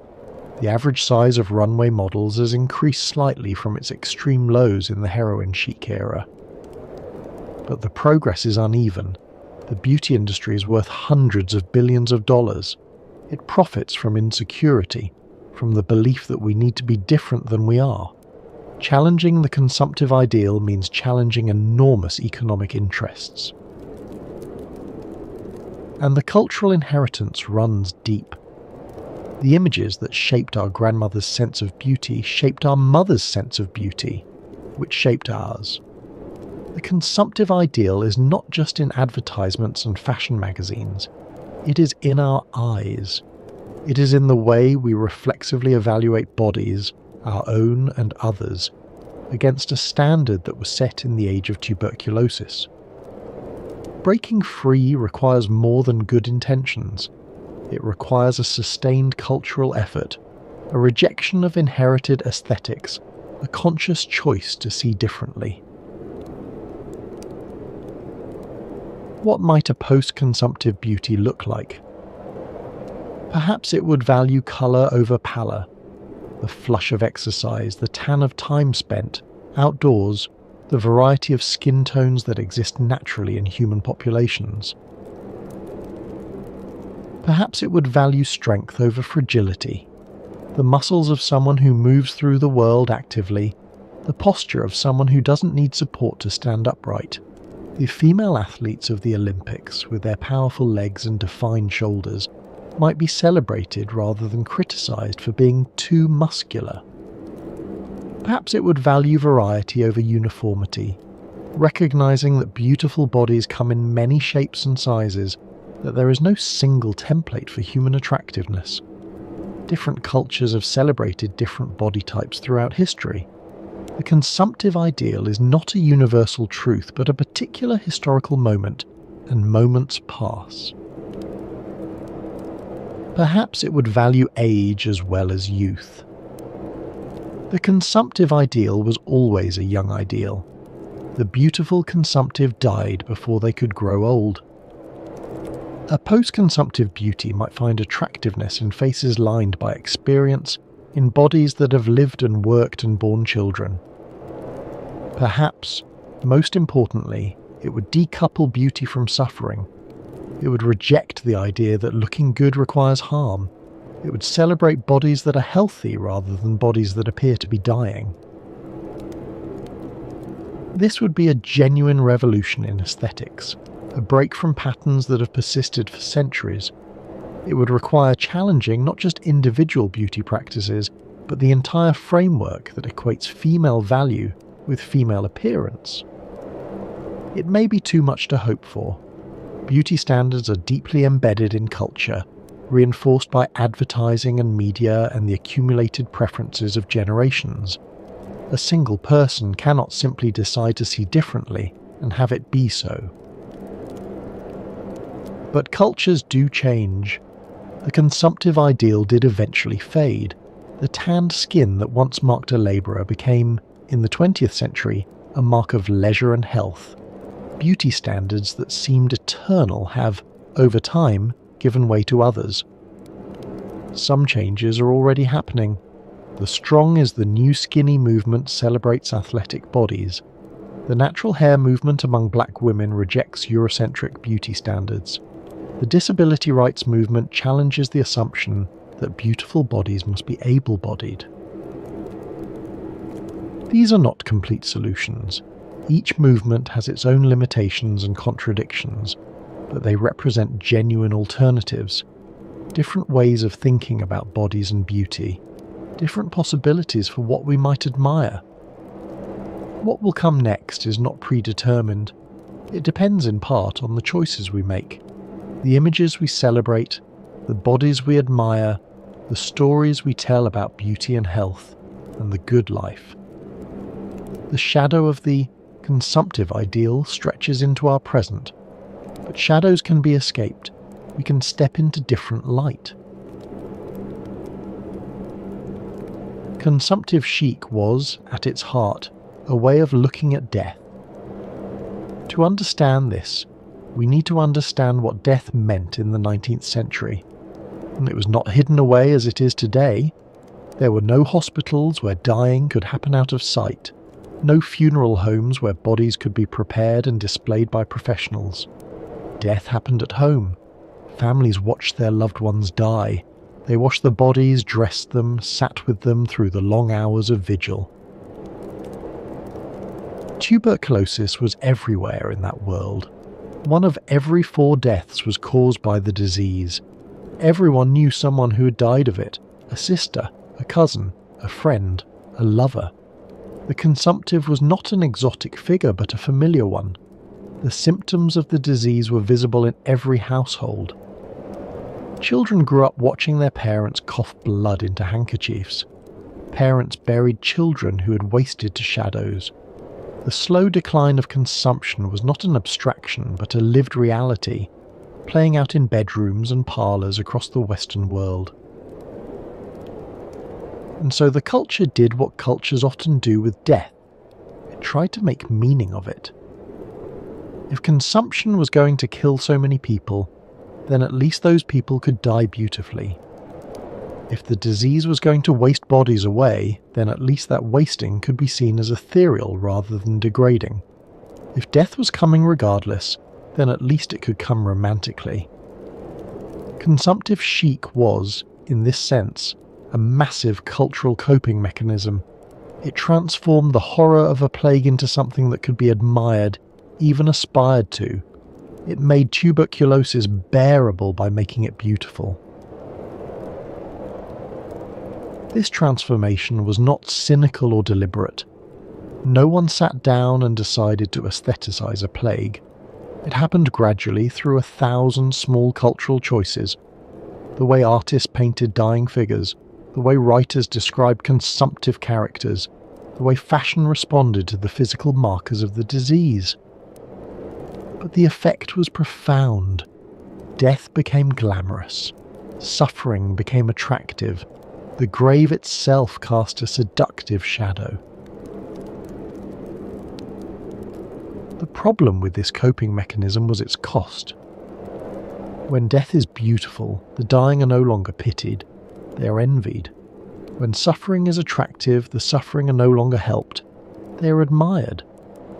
The average size of runway models has increased slightly from its extreme lows in the heroin chic era. But the progress is uneven. The beauty industry is worth hundreds of billions of dollars. It profits from insecurity, from the belief that we need to be different than we are. Challenging the consumptive ideal means challenging enormous economic interests. And the cultural inheritance runs deep. The images that shaped our grandmother's sense of beauty shaped our mother's sense of beauty, which shaped ours. The consumptive ideal is not just in advertisements and fashion magazines. It is in our eyes. It is in the way we reflexively evaluate bodies, our own and others, against a standard that was set in the age of tuberculosis. Breaking free requires more than good intentions. It requires a sustained cultural effort, a rejection of inherited aesthetics, a conscious choice to see differently. What might a post-consumptive beauty look like? Perhaps it would value colour over pallor, the flush of exercise, the tan of time spent, outdoors, the variety of skin tones that exist naturally in human populations. Perhaps it would value strength over fragility, the muscles of someone who moves through the world actively, the posture of someone who doesn't need support to stand upright. The female athletes of the Olympics, with their powerful legs and defined shoulders, might be celebrated rather than criticised for being too muscular. Perhaps it would value variety over uniformity, recognising that beautiful bodies come in many shapes and sizes, that there is no single template for human attractiveness. Different cultures have celebrated different body types throughout history. The consumptive ideal is not a universal truth, but a particular historical moment, and moments pass. Perhaps it would value age as well as youth. The consumptive ideal was always a young ideal. The beautiful consumptive died before they could grow old. A post-consumptive beauty might find attractiveness in faces lined by experience, in bodies that have lived and worked and borne children. Perhaps, most importantly, it would decouple beauty from suffering. It would reject the idea that looking good requires harm. It would celebrate bodies that are healthy rather than bodies that appear to be dying. This would be a genuine revolution in aesthetics, a break from patterns that have persisted for centuries. It would require challenging not just individual beauty practices, but the entire framework that equates female value with female appearance. It may be too much to hope for. Beauty standards are deeply embedded in culture, reinforced by advertising and media and the accumulated preferences of generations. A single person cannot simply decide to see differently and have it be so. But cultures do change. The consumptive ideal did eventually fade. The tanned skin that once marked a labourer became, in the 20th century, a mark of leisure and health. Beauty standards that seemed eternal have, over time, given way to others. Some changes are already happening. The strong is the new skinny movement celebrates athletic bodies. The natural hair movement among black women rejects Eurocentric beauty standards. The disability rights movement challenges the assumption that beautiful bodies must be able-bodied. These are not complete solutions. Each movement has its own limitations and contradictions, but they represent genuine alternatives, different ways of thinking about bodies and beauty, different possibilities for what we might admire. What will come next is not predetermined. It depends in part on the choices we make, the images we celebrate, the bodies we admire, the stories we tell about beauty and health, and the good life. The shadow of the consumptive ideal stretches into our present, but shadows can be escaped. We can step into different light. Consumptive chic was, at its heart, a way of looking at death. To understand this, we need to understand what death meant in the 19th century. And it was not hidden away as it is today. There were no hospitals where dying could happen out of sight, no funeral homes where bodies could be prepared and displayed by professionals. Death happened at home. Families watched their loved ones die. They washed the bodies, dressed them, sat with them through the long hours of vigil. Tuberculosis was everywhere in that world. One of every 4 deaths was caused by the disease. Everyone knew someone who had died of it, a sister, a cousin, a friend, a lover. The consumptive was not an exotic figure but a familiar one. The symptoms of the disease were visible in every household. Children grew up watching their parents cough blood into handkerchiefs. Parents buried children who had wasted to shadows. The slow decline of consumption was not an abstraction but a lived reality, playing out in bedrooms and parlours across the Western world. And so the culture did what cultures often do with death. It tried to make meaning of it. If consumption was going to kill so many people, then at least those people could die beautifully. If the disease was going to waste bodies away, then at least that wasting could be seen as ethereal rather than degrading. If death was coming regardless, then at least it could come romantically. Consumptive chic was, in this sense, a massive cultural coping mechanism. It transformed the horror of a plague into something that could be admired, even aspired to. It made tuberculosis bearable by making it beautiful. This transformation was not cynical or deliberate. No one sat down and decided to aestheticize a plague. It happened gradually through 1,000 small cultural choices. The way artists painted dying figures, the way writers described consumptive characters, the way fashion responded to the physical markers of the disease. But the effect was profound. Death became glamorous. Suffering became attractive. The grave itself cast a seductive shadow. The problem with this coping mechanism was its cost. When death is beautiful, the dying are no longer pitied, they are envied. When suffering is attractive, the suffering are no longer helped, they are admired.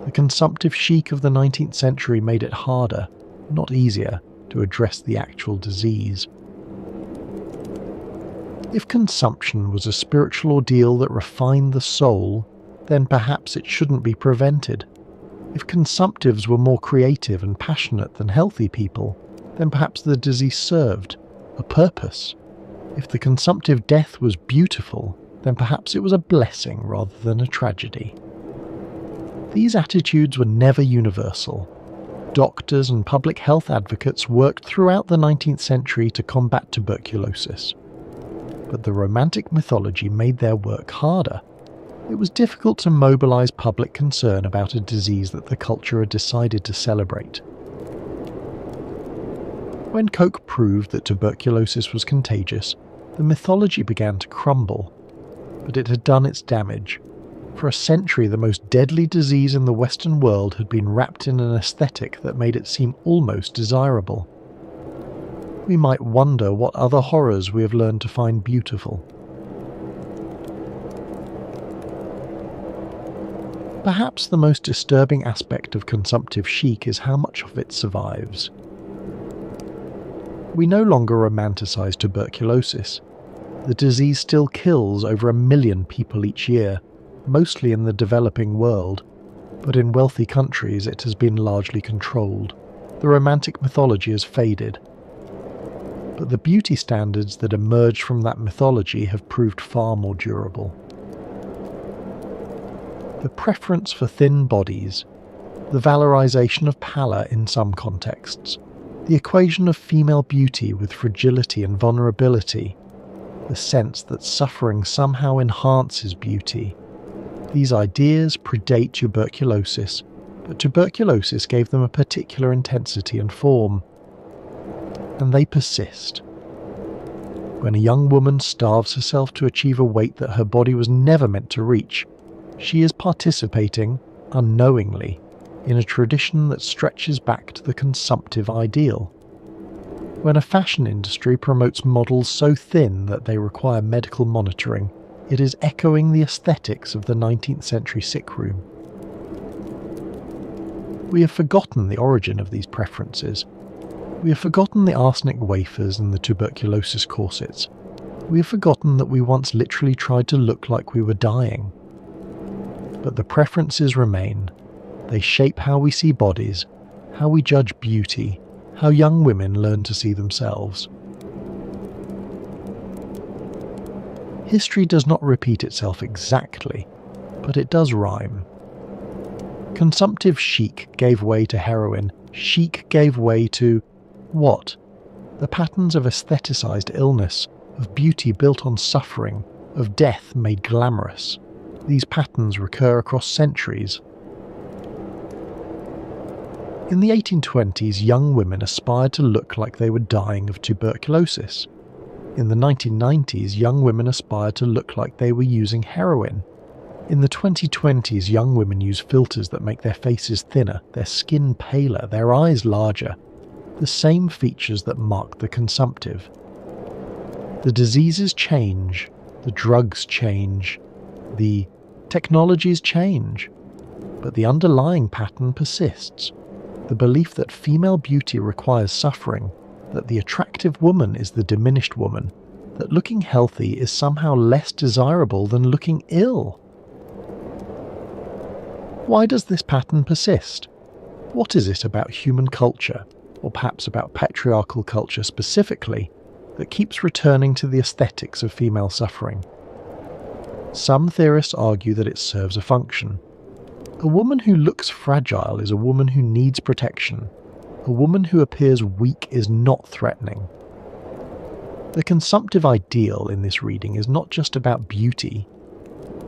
The consumptive chic of the 19th century made it harder, not easier, to address the actual disease. If consumption was a spiritual ordeal that refined the soul, then perhaps it shouldn't be prevented. If consumptives were more creative and passionate than healthy people, then perhaps the disease served a purpose. If the consumptive death was beautiful, then perhaps it was a blessing rather than a tragedy. These attitudes were never universal. Doctors and public health advocates worked throughout the 19th century to combat tuberculosis. But the Romantic mythology made their work harder. It was difficult to mobilize public concern about a disease that the culture had decided to celebrate. When Koch proved that tuberculosis was contagious, the mythology began to crumble. But it had done its damage. For a century, the most deadly disease in the Western world had been wrapped in an aesthetic that made it seem almost desirable. We might wonder what other horrors we have learned to find beautiful. Perhaps the most disturbing aspect of consumptive chic is how much of it survives. We no longer romanticize tuberculosis. The disease still kills over 1 million people each year, mostly in the developing world, but in wealthy countries it has been largely controlled. The Romantic mythology has faded. But the beauty standards that emerged from that mythology have proved far more durable. The preference for thin bodies, the valorization of pallor in some contexts, the equation of female beauty with fragility and vulnerability, the sense that suffering somehow enhances beauty. These ideas predate tuberculosis, but tuberculosis gave them a particular intensity and form. And they persist. When a young woman starves herself to achieve a weight that her body was never meant to reach, she is participating, unknowingly, in a tradition that stretches back to the consumptive ideal. When a fashion industry promotes models so thin that they require medical monitoring, it is echoing the aesthetics of the 19th century sickroom. We have forgotten the origin of these preferences. We have forgotten the arsenic wafers and the tuberculosis corsets. We have forgotten that we once literally tried to look like we were dying. But the preferences remain. They shape how we see bodies, how we judge beauty, how young women learn to see themselves. History does not repeat itself exactly, but it does rhyme. Consumptive chic gave way to heroin. Chic gave way to what? The patterns of aestheticized illness, of beauty built on suffering, of death made glamorous. These patterns recur across centuries. In the 1820s, young women aspired to look like they were dying of tuberculosis. In the 1990s, young women aspired to look like they were using heroin. In the 2020s, young women use filters that make their faces thinner, their skin paler, their eyes larger. The same features that mark the consumptive. The diseases change, the drugs change, the technologies change, but the underlying pattern persists. The belief that female beauty requires suffering, that the attractive woman is the diminished woman, that looking healthy is somehow less desirable than looking ill. Why does this pattern persist? What is it about human culture, or perhaps about patriarchal culture specifically, that keeps returning to the aesthetics of female suffering? Some theorists argue that it serves a function. A woman who looks fragile is a woman who needs protection. A woman who appears weak is not threatening. The consumptive ideal in this reading is not just about beauty.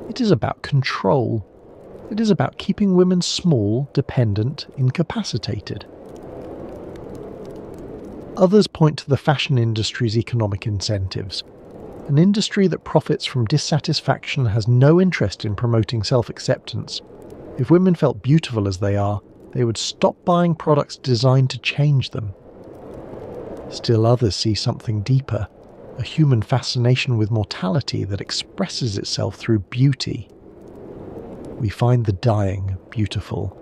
It is about control. It is about keeping women small, dependent, incapacitated. Others point to the fashion industry's economic incentives. An industry that profits from dissatisfaction has no interest in promoting self-acceptance. If women felt beautiful as they are, they would stop buying products designed to change them. Still others see something deeper, a human fascination with mortality that expresses itself through beauty. We find the dying beautiful,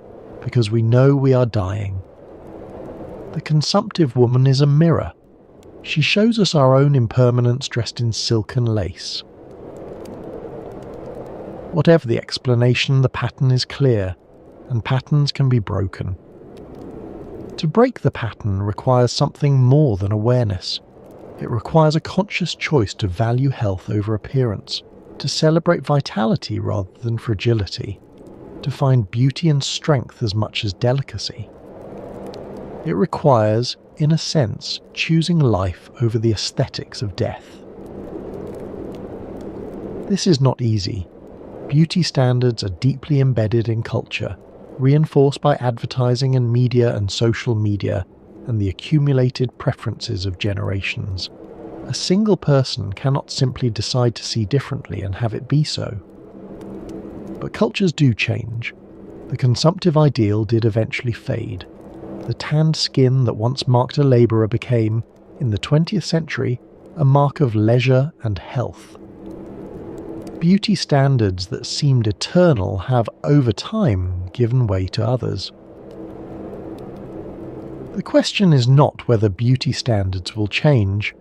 because we know we are dying. The consumptive woman is a mirror. She shows us our own impermanence dressed in silk and lace. Whatever the explanation, the pattern is clear, and patterns can be broken. To break the pattern requires something more than awareness. It requires a conscious choice to value health over appearance, to celebrate vitality rather than fragility, to find beauty and strength as much as delicacy. It requires, in a sense, choosing life over the aesthetics of death. This is not easy. Beauty standards are deeply embedded in culture, reinforced by advertising and media and social media, and the accumulated preferences of generations. A single person cannot simply decide to see differently and have it be so. But cultures do change. The consumptive ideal did eventually fade. The tanned skin that once marked a labourer became, in the 20th century, a mark of leisure and health. Beauty standards that seemed eternal have, over time, given way to others. The question is not whether beauty standards will change.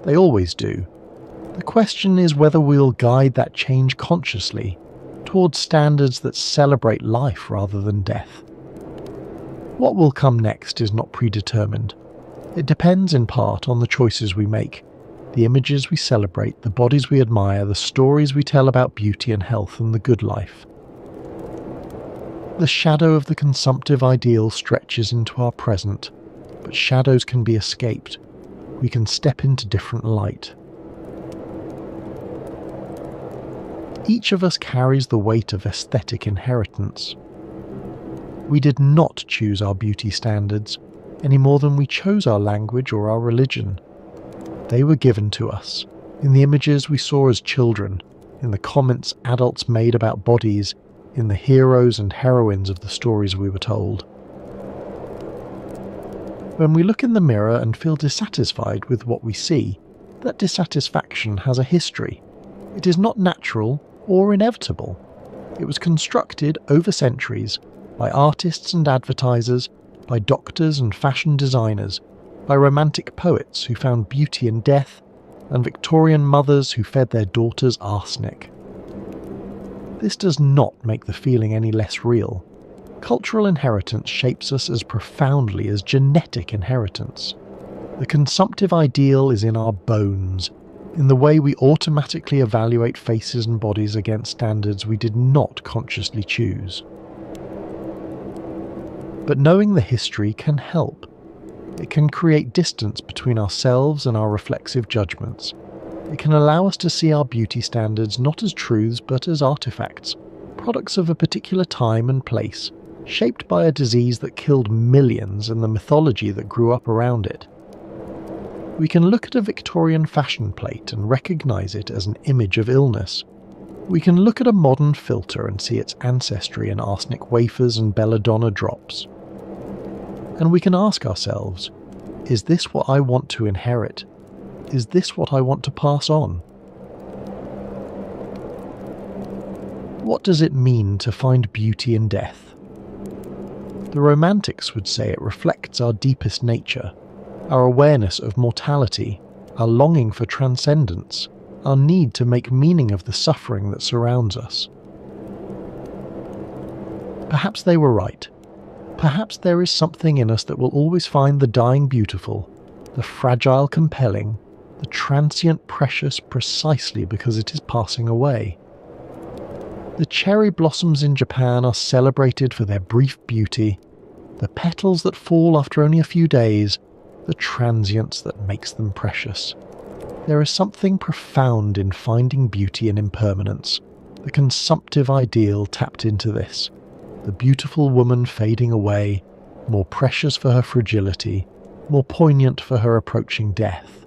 They always do. The question is whether we'll guide that change consciously, towards standards that celebrate life rather than death. What will come next is not predetermined. It depends in part on the choices we make, the images we celebrate, the bodies we admire, the stories we tell about beauty and health and the good life. The shadow of the consumptive ideal stretches into our present, but shadows can be escaped. We can step into different light. Each of us carries the weight of aesthetic inheritance. We did not choose our beauty standards, any more than we chose our language or our religion. They were given to us, in the images we saw as children, in the comments adults made about bodies, in the heroes and heroines of the stories we were told. When we look in the mirror and feel dissatisfied with what we see, that dissatisfaction has a history. It is not natural or inevitable. It was constructed over centuries by artists and advertisers, by doctors and fashion designers, by romantic poets who found beauty in death, and Victorian mothers who fed their daughters arsenic. This does not make the feeling any less real. Cultural inheritance shapes us as profoundly as genetic inheritance. The consumptive ideal is in our bones, in the way we automatically evaluate faces and bodies against standards we did not consciously choose. But knowing the history can help. It can create distance between ourselves and our reflexive judgments. It can allow us to see our beauty standards not as truths but as artifacts, products of a particular time and place, shaped by a disease that killed millions and the mythology that grew up around it. We can look at a Victorian fashion plate and recognise it as an image of illness. We can look at a modern filter and see its ancestry in arsenic wafers and belladonna drops. And we can ask ourselves, is this what I want to inherit? Is this what I want to pass on? What does it mean to find beauty in death? The Romantics would say it reflects our deepest nature, our awareness of mortality, our longing for transcendence, our need to make meaning of the suffering that surrounds us. Perhaps they were right. Perhaps there is something in us that will always find the dying beautiful, the fragile compelling, the transient precious precisely because it is passing away. The cherry blossoms in Japan are celebrated for their brief beauty, the petals that fall after only a few days, the transience that makes them precious. There is something profound in finding beauty in impermanence. The consumptive ideal tapped into this. The beautiful woman fading away, more precious for her fragility, more poignant for her approaching death.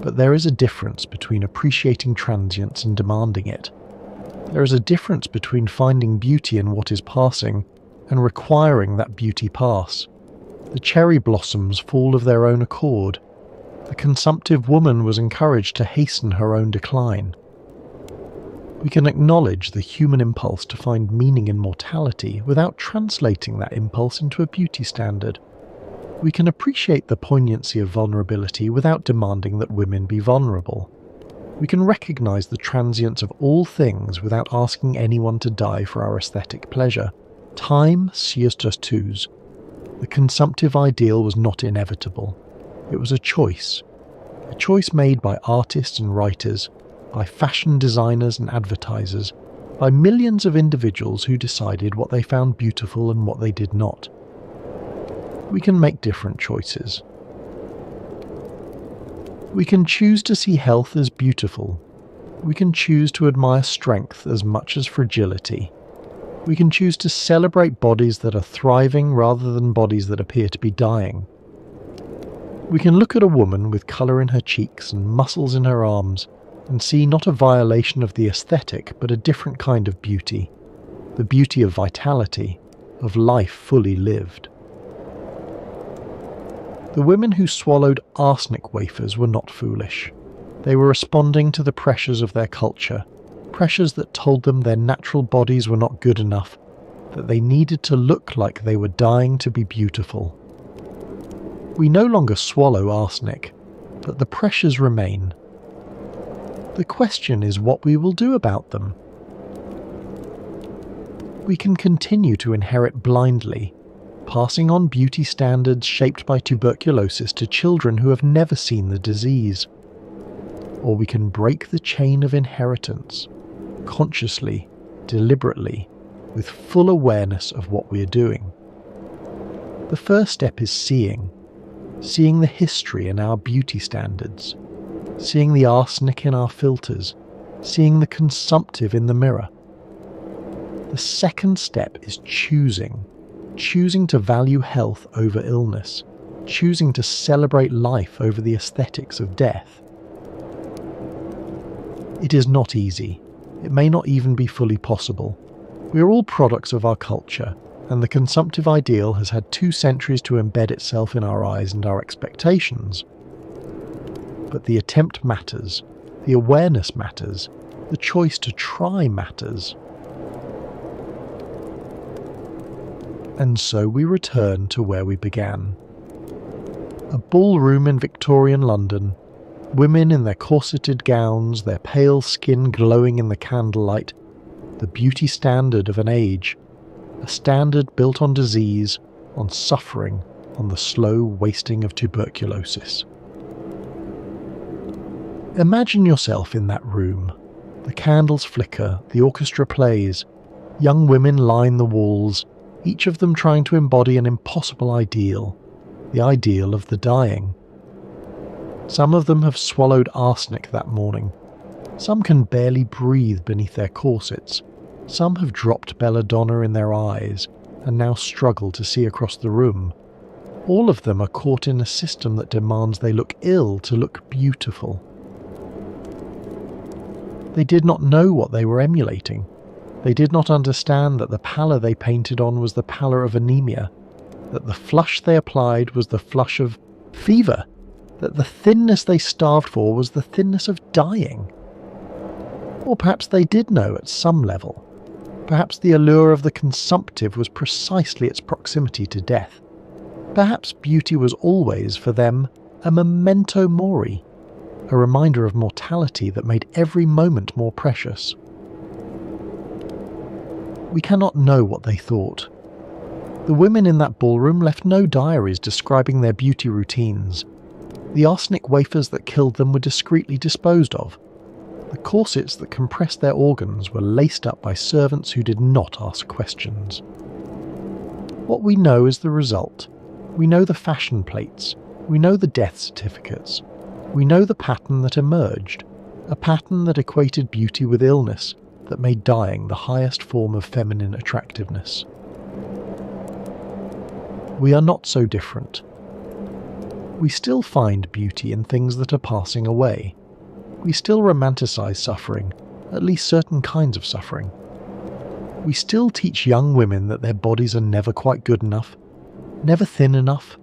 But there is a difference between appreciating transience and demanding it. There is a difference between finding beauty in what is passing and requiring that beauty pass. The cherry blossoms fall of their own accord. The consumptive woman was encouraged to hasten her own decline. We can acknowledge the human impulse to find meaning in mortality without translating that impulse into a beauty standard. We can appreciate the poignancy of vulnerability without demanding that women be vulnerable. We can recognize the transience of all things without asking anyone to die for our aesthetic pleasure. Time siest us tous. The consumptive ideal was not inevitable. It was a choice made by artists and writers, by fashion designers and advertisers, by millions of individuals who decided what they found beautiful and what they did not. We can make different choices. We can choose to see health as beautiful. We can choose to admire strength as much as fragility. We can choose to celebrate bodies that are thriving rather than bodies that appear to be dying. We can look at a woman with colour in her cheeks and muscles in her arms and see not a violation of the aesthetic but a different kind of beauty, the beauty of vitality, of life fully lived. The women who swallowed arsenic wafers were not foolish. They were responding to the pressures of their culture, pressures that told them their natural bodies were not good enough, that they needed to look like they were dying to be beautiful. We no longer swallow arsenic, but the pressures remain. The question is what we will do about them. We can continue to inherit blindly, passing on beauty standards shaped by tuberculosis to children who have never seen the disease. Or we can break the chain of inheritance, consciously, deliberately, with full awareness of what we are doing. The first step is seeing the history in our beauty standards, seeing the arsenic in our filters, seeing the consumptive in the mirror. The second step is choosing to value health over illness, choosing to celebrate life over the aesthetics of death. It is not easy. It may not even be fully possible. We are all products of our culture, and the consumptive ideal has had 2 centuries to embed itself in our eyes and our expectations. But the attempt matters, the awareness matters, the choice to try matters. And so we return to where we began. A ballroom in Victorian London, women in their corseted gowns, their pale skin glowing in the candlelight, the beauty standard of an age, a standard built on disease, on suffering, on the slow wasting of tuberculosis. Imagine yourself in that room. The candles flicker, the orchestra plays, young women line the walls, each of them trying to embody an impossible ideal, the ideal of the dying. Some of them have swallowed arsenic that morning. Some can barely breathe beneath their corsets. Some have dropped belladonna in their eyes and now struggle to see across the room. All of them are caught in a system that demands they look ill to look beautiful. They did not know what they were emulating. They did not understand that the pallor they painted on was the pallor of anemia, that the flush they applied was the flush of fever, that the thinness they starved for was the thinness of dying. Or perhaps they did know at some level. Perhaps the allure of the consumptive was precisely its proximity to death. Perhaps beauty was always, for them, a memento mori, a reminder of mortality that made every moment more precious. We cannot know what they thought. The women in that ballroom left no diaries describing their beauty routines. The arsenic wafers that killed them were discreetly disposed of. The corsets that compressed their organs were laced up by servants who did not ask questions. What we know is the result. We know the fashion plates. We know the death certificates. We know the pattern that emerged, a pattern that equated beauty with illness, that made dying the highest form of feminine attractiveness. We are not so different. We still find beauty in things that are passing away. We still romanticize suffering, at least certain kinds of suffering. We still teach young women that their bodies are never quite good enough, never thin enough,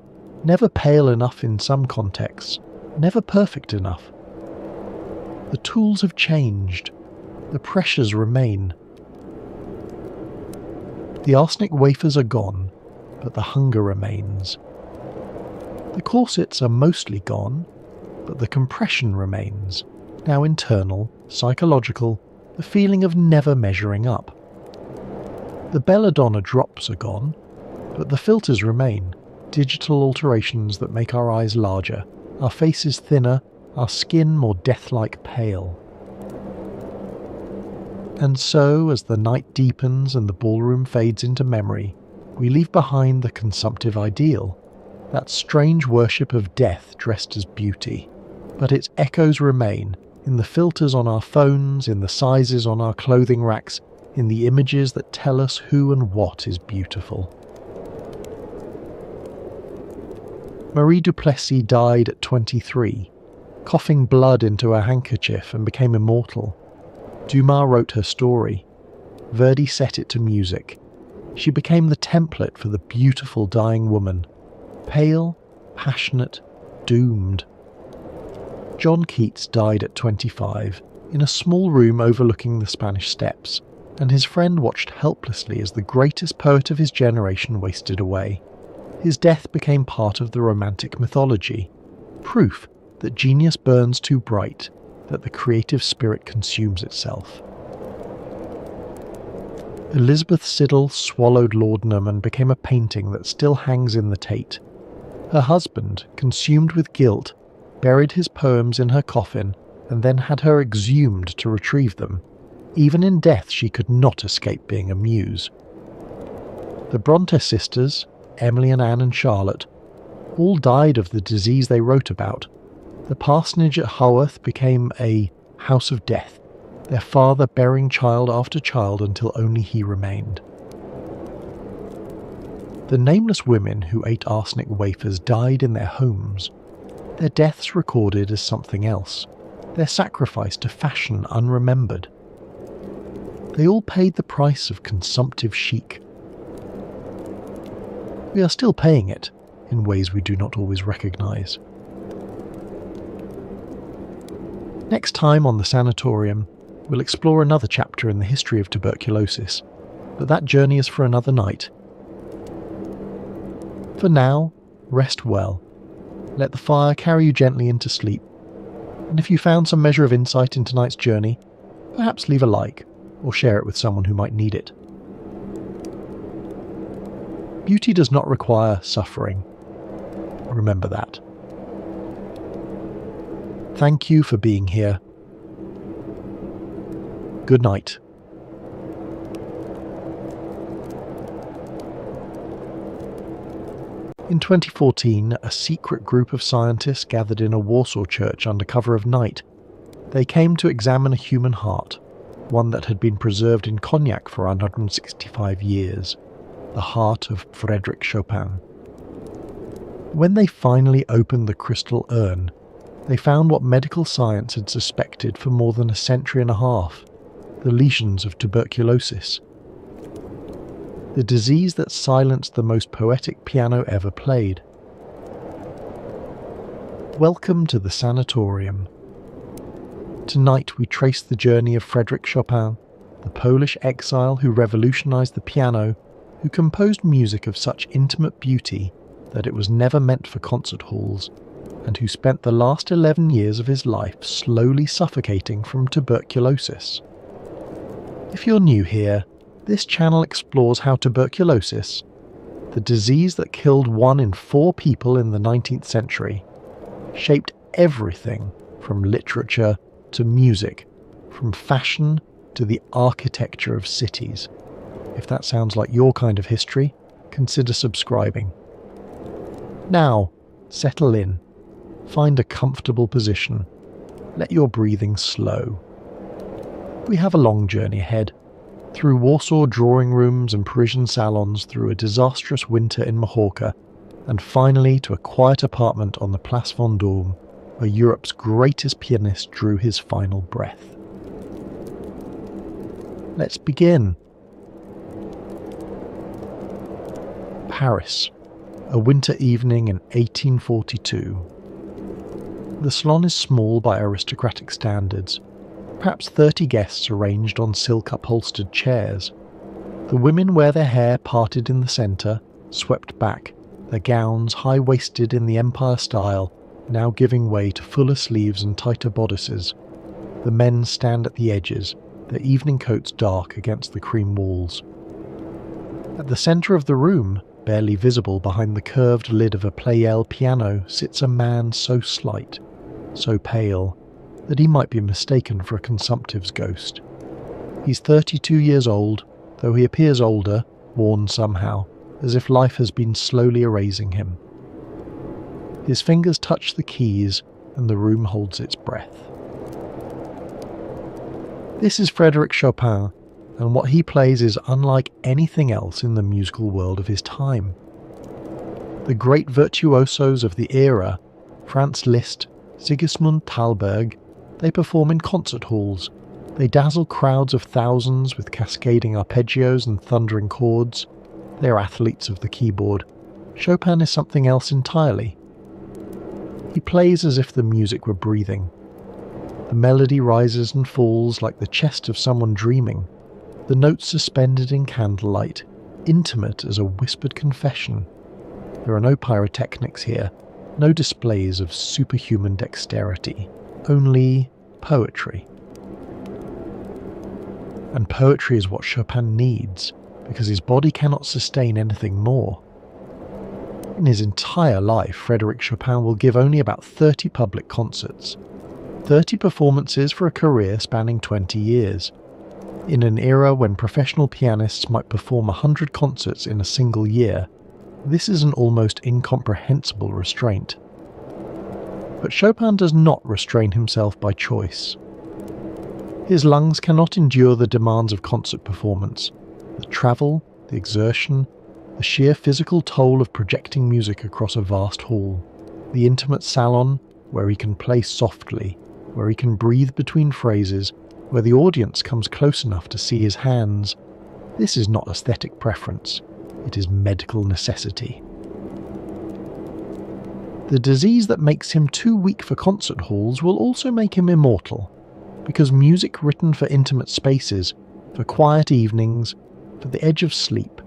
never pale enough in some contexts, never perfect enough. The tools have changed. The pressures remain. The arsenic wafers are gone, but the hunger remains. The corsets are mostly gone, but the compression remains, now internal, psychological, the feeling of never measuring up. The belladonna drops are gone, but the filters remain, digital alterations that make our eyes larger, our faces thinner, our skin more death-like pale. And so, as the night deepens and the ballroom fades into memory, we leave behind the consumptive ideal, that strange worship of death dressed as beauty. But its echoes remain, in the filters on our phones, in the sizes on our clothing racks, in the images that tell us who and what is beautiful. Marie Duplessis died at 23, coughing blood into her handkerchief, and became immortal. Dumas wrote her story. Verdi set it to music. She became the template for the beautiful dying woman. Pale, passionate, doomed. John Keats died at 25, in a small room overlooking the Spanish Steps, and his friend watched helplessly as the greatest poet of his generation wasted away. His death became part of the Romantic mythology, proof that genius burns too bright, that the creative spirit consumes itself. Elizabeth Siddal swallowed laudanum and became a painting that still hangs in the Tate. Her husband, consumed with guilt, buried his poems in her coffin and then had her exhumed to retrieve them. Even in death she could not escape being a muse. The Bronte sisters, Emily and Anne and Charlotte, all died of the disease they wrote about. The parsonage at Haworth became a house of death, their father burying child after child until only he remained. The nameless women who ate arsenic wafers died in their homes, their deaths recorded as something else, their sacrifice to fashion unremembered. They all paid the price of consumptive chic. We are still paying it, in ways we do not always recognise. Next time on the Sanatorium, we'll explore another chapter in the history of tuberculosis, but that journey is for another night. For now, rest well. Let the fire carry you gently into sleep, and if you found some measure of insight in tonight's journey, perhaps leave a like, or share it with someone who might need it. Beauty does not require suffering. Remember that. Thank you for being here. Good night. In 2014, a secret group of scientists gathered in a Warsaw church under cover of night. They came to examine a human heart, one that had been preserved in cognac for 165 years, the heart of Frédéric Chopin. When they finally opened the crystal urn, they found what medical science had suspected for more than a century and a half, the lesions of tuberculosis. The disease that silenced the most poetic piano ever played. Welcome to the Sanatorium. Tonight we trace the journey of Frédéric Chopin, the Polish exile who revolutionized the piano, who composed music of such intimate beauty that it was never meant for concert halls, and who spent the last 11 years of his life slowly suffocating from tuberculosis. If you're new here, this channel explores how tuberculosis, the disease that killed 1 in 4 people in the 19th century, shaped everything from literature to music, from fashion to the architecture of cities. If that sounds like your kind of history, consider subscribing. Now, settle in. Find a comfortable position. Let your breathing slow. We have a long journey ahead, through Warsaw drawing rooms and Parisian salons, through a disastrous winter in Majorca, and finally to a quiet apartment on the Place Vendôme, where Europe's greatest pianist drew his final breath. Let's begin. Paris, a winter evening in 1842. The salon is small by aristocratic standards, perhaps 30 guests arranged on silk-upholstered chairs. The women wear their hair parted in the centre, swept back, their gowns high-waisted in the Empire style, now giving way to fuller sleeves and tighter bodices. The men stand at the edges, their evening coats dark against the cream walls. At the centre of the room, barely visible behind the curved lid of a Pleyel piano, sits a man so slight, so pale, that he might be mistaken for a consumptive's ghost. He's 32 years old, though he appears older, worn somehow, as if life has been slowly erasing him. His fingers touch the keys, and the room holds its breath. This is Frédéric Chopin, and what he plays is unlike anything else in the musical world of his time. The great virtuosos of the era, Franz Liszt, Sigismund Thalberg, they perform in concert halls. They dazzle crowds of thousands with cascading arpeggios and thundering chords. They are athletes of the keyboard. Chopin is something else entirely. He plays as if the music were breathing. The melody rises and falls like the chest of someone dreaming, the notes suspended in candlelight, intimate as a whispered confession. There are no pyrotechnics here, no displays of superhuman dexterity, only poetry. And poetry is what Chopin needs, because his body cannot sustain anything more. In his entire life, Frédéric Chopin will give only about 30 public concerts, 30 performances for a career spanning 20 years. In an era when professional pianists might perform 100 concerts in a single year, this is an almost incomprehensible restraint. But Chopin does not restrain himself by choice. His lungs cannot endure the demands of concert performance, the travel, the exertion, the sheer physical toll of projecting music across a vast hall, the intimate salon where he can play softly, where he can breathe between phrases, where the audience comes close enough to see his hands. This is not aesthetic preference, it is medical necessity. The disease that makes him too weak for concert halls will also make him immortal, because music written for intimate spaces, for quiet evenings, for the edge of sleep,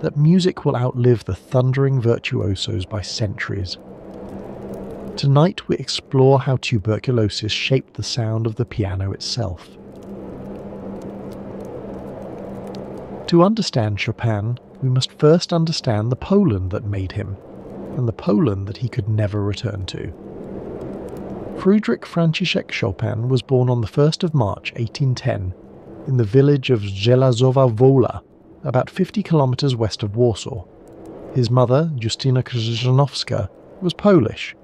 that music will outlive the thundering virtuosos by centuries. Tonight we explore how tuberculosis shaped the sound of the piano itself. To understand Chopin, we must first understand the Poland that made him, and the Poland that he could never return to. Friedrich Franciszek Chopin was born on the 1st of March 1810 in the village of Żelazowa Wola, about 50 kilometers west of Warsaw. His mother, Justyna Krzyżanowska, was Polish.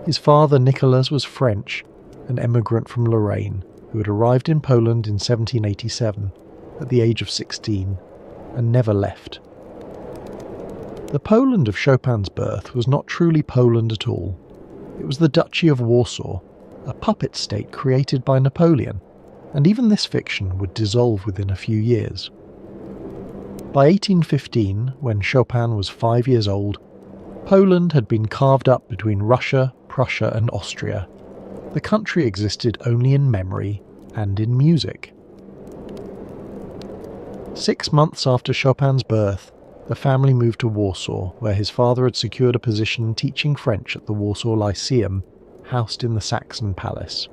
His father, Nicholas, was French, an emigrant from Lorraine, who had arrived in Poland in 1787, at the age of 16, and never left. The Poland of Chopin's birth was not truly Poland at all. It was the Duchy of Warsaw, a puppet state created by Napoleon, and even this fiction would dissolve within a few years. By 1815, when Chopin was 5 years old, Poland had been carved up between Russia, Prussia and Austria. The country existed only in memory and in music. 6 months after Chopin's birth, the family moved to Warsaw, where his father had secured a position teaching French at the Warsaw Lyceum, housed in the Saxon Palace.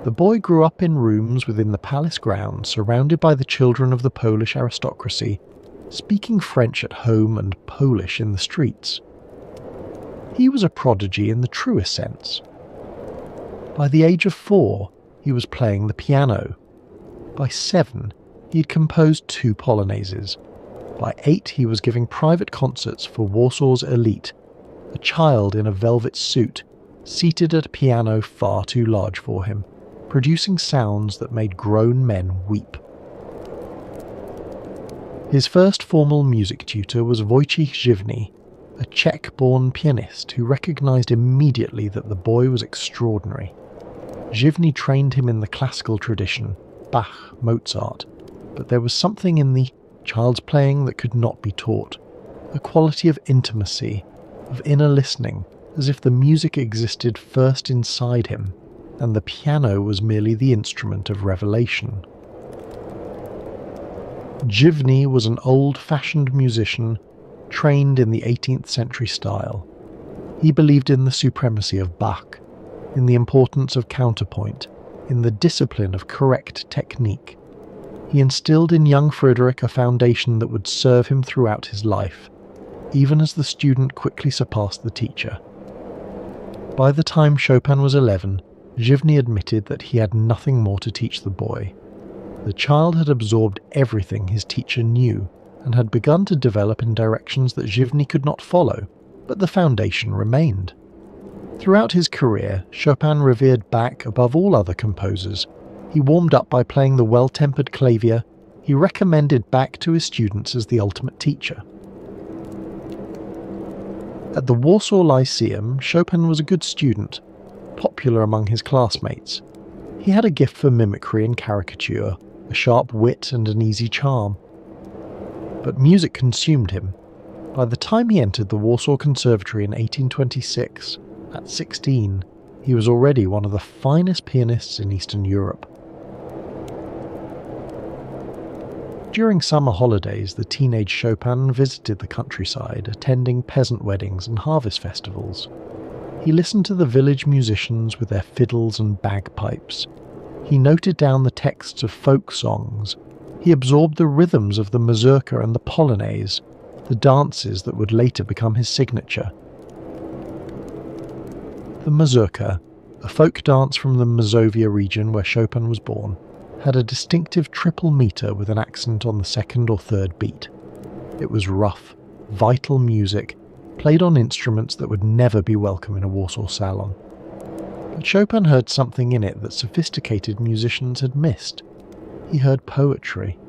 The boy grew up in rooms within the palace grounds, surrounded by the children of the Polish aristocracy, speaking French at home and Polish in the streets. He was a prodigy in the truest sense. By the age of 4, he was playing the piano. By 7, he had composed 2 polonaises. By 8, he was giving private concerts for Warsaw's elite, a child in a velvet suit, seated at a piano far too large for him, producing sounds that made grown men weep. His first formal music tutor was Wojciech Żywny, a Czech-born pianist who recognised immediately that the boy was extraordinary. Żywny trained him in the classical tradition, Bach, Mozart, but there was something in the child's playing that could not be taught, a quality of intimacy, of inner listening, as if the music existed first inside him, and the piano was merely the instrument of revelation. Żywny was an old-fashioned musician, trained in the 18th century style. He believed in the supremacy of Bach, in the importance of counterpoint, in the discipline of correct technique. He instilled in young Frederick a foundation that would serve him throughout his life, even as the student quickly surpassed the teacher. By the time Chopin was 11, Żywny admitted that he had nothing more to teach the boy. The child had absorbed everything his teacher knew, and had begun to develop in directions that Żywny could not follow, but the foundation remained. Throughout his career, Chopin revered Bach above all other composers. He warmed up by playing the well-tempered clavier. He recommended Bach to his students as the ultimate teacher. At the Warsaw Lyceum, Chopin was a good student, popular among his classmates. He had a gift for mimicry and caricature, a sharp wit and an easy charm. But music consumed him. By the time he entered the Warsaw Conservatory in 1826, at 16, he was already one of the finest pianists in Eastern Europe. During summer holidays, the teenage Chopin visited the countryside, attending peasant weddings and harvest festivals. He listened to the village musicians with their fiddles and bagpipes. He noted down the texts of folk songs. He absorbed the rhythms of the mazurka and the polonaise, the dances that would later become his signature. The mazurka, a folk dance from the Mazovia region where Chopin was born, had a distinctive triple meter with an accent on the 2nd or 3rd beat. It was rough, vital music, played on instruments that would never be welcome in a Warsaw salon. But Chopin heard something in it that sophisticated musicians had missed. He heard poetry.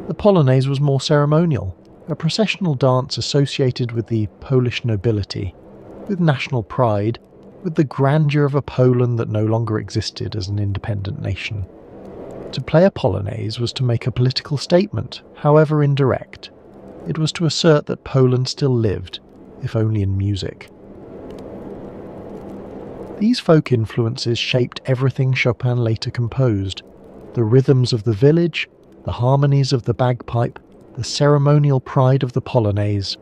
The polonaise was more ceremonial, a processional dance associated with the Polish nobility, with national pride, with the grandeur of a Poland that no longer existed as an independent nation. To play a polonaise was to make a political statement, however indirect. It was to assert that Poland still lived, if only in music. These folk influences shaped everything Chopin later composed: the rhythms of the village, the harmonies of the bagpipe, the ceremonial pride of the polonaise.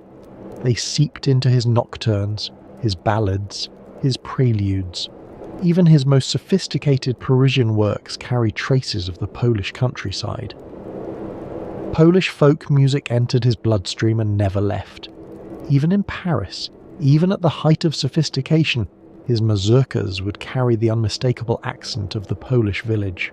They seeped into his nocturnes, his ballads, his preludes. Even his most sophisticated Parisian works carry traces of the Polish countryside. Polish folk music entered his bloodstream and never left. Even in Paris, even at the height of sophistication, his mazurkas would carry the unmistakable accent of the Polish village.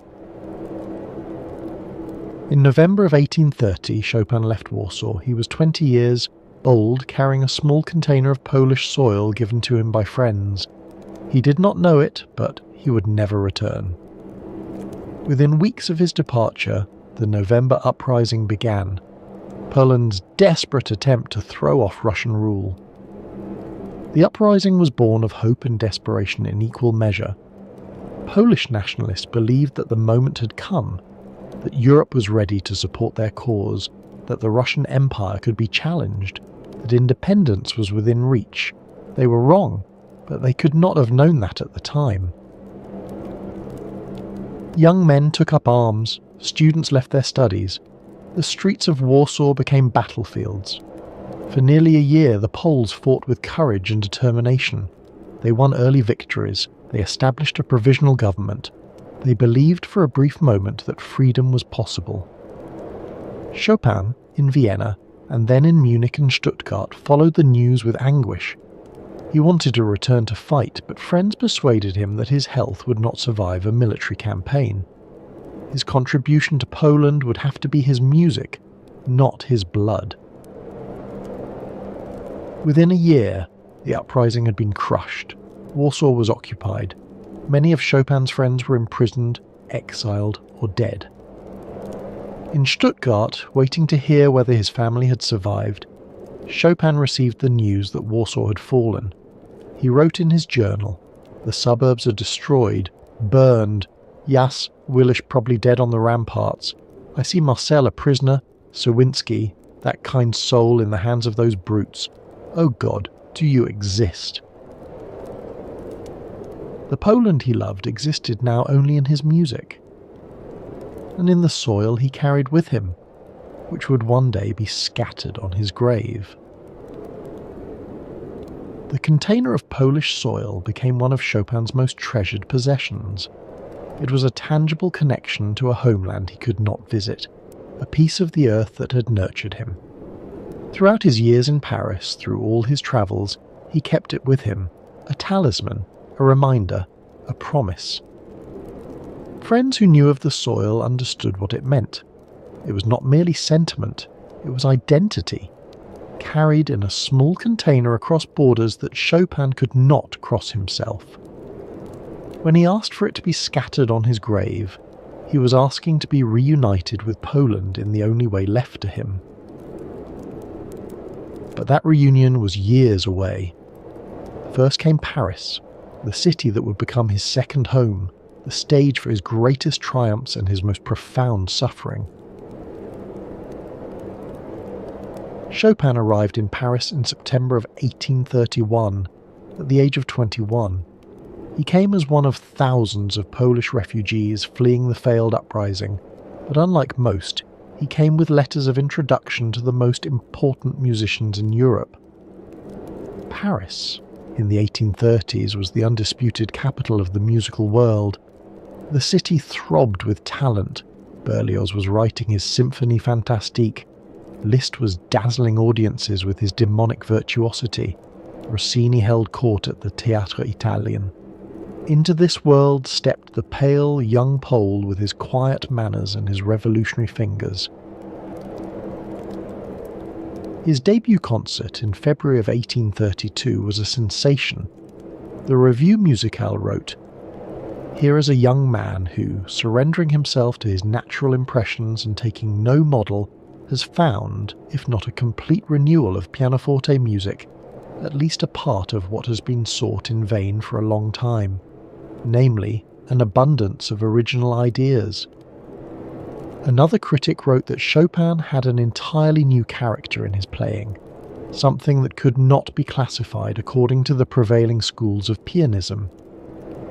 In November of 1830, Chopin left Warsaw. He was 20 years old, carrying a small container of Polish soil given to him by friends. He did not know it, but he would never return. Within weeks of his departure, the November uprising began, Poland's desperate attempt to throw off Russian rule. The uprising was born of hope and desperation in equal measure. Polish nationalists believed that the moment had come, that Europe was ready to support their cause, that the Russian Empire could be challenged, that independence was within reach. They were wrong. but they could not have known that at the time. Young men took up arms, students left their studies. The streets of Warsaw became battlefields. For nearly a year, the Poles fought with courage and determination. They won early victories, they established a provisional government. They believed for a brief moment that freedom was possible. Chopin, in Vienna, and then in Munich and Stuttgart, followed the news with anguish. He wanted to return to fight, but friends persuaded him that his health would not survive a military campaign. His contribution to Poland would have to be his music, not his blood. Within a year, the uprising had been crushed. Warsaw was occupied. Many of Chopin's friends were imprisoned, exiled, or dead. In Stuttgart, waiting to hear whether his family had survived, Chopin received the news that Warsaw had fallen. He wrote in his journal, "The suburbs are destroyed, burned. Jas Willisch probably dead on the ramparts. I see Marcel a prisoner, Sawinski, that kind soul, in the hands of those brutes. Oh God, do you exist?" The Poland he loved existed now only in his music, and in the soil he carried with him, which would one day be scattered on his grave. The container of Polish soil became one of Chopin's most treasured possessions. It was a tangible connection to a homeland he could not visit, a piece of the earth that had nurtured him. Throughout his years in Paris, through all his travels, he kept it with him, a talisman, a reminder, a promise. Friends who knew of the soil understood what it meant. It was not merely sentiment, it was identity, carried in a small container across borders that Chopin could not cross himself. When he asked for it to be scattered on his grave, he was asking to be reunited with Poland in the only way left to him. But that reunion was years away. First came Paris, the city that would become his second home, the stage for his greatest triumphs and his most profound suffering. Chopin arrived in Paris in September of 1831, at the age of 21. He came as one of thousands of Polish refugees fleeing the failed uprising, but unlike most, he came with letters of introduction to the most important musicians in Europe. Paris, in the 1830s, was the undisputed capital of the musical world. The city throbbed with talent. Berlioz was writing his Symphonie Fantastique. Liszt was dazzling audiences with his demonic virtuosity. Rossini held court at the Théâtre Italien. Into this world stepped the pale, young Pole with his quiet manners and his revolutionary fingers. His debut concert in February of 1832 was a sensation. The Revue Musicale wrote, "Here is a young man who, surrendering himself to his natural impressions and taking no model, has found, if not a complete renewal of pianoforte music, at least a part of what has been sought in vain for a long time, namely, an abundance of original ideas." Another critic wrote that Chopin had an entirely new character in his playing, something that could not be classified according to the prevailing schools of pianism.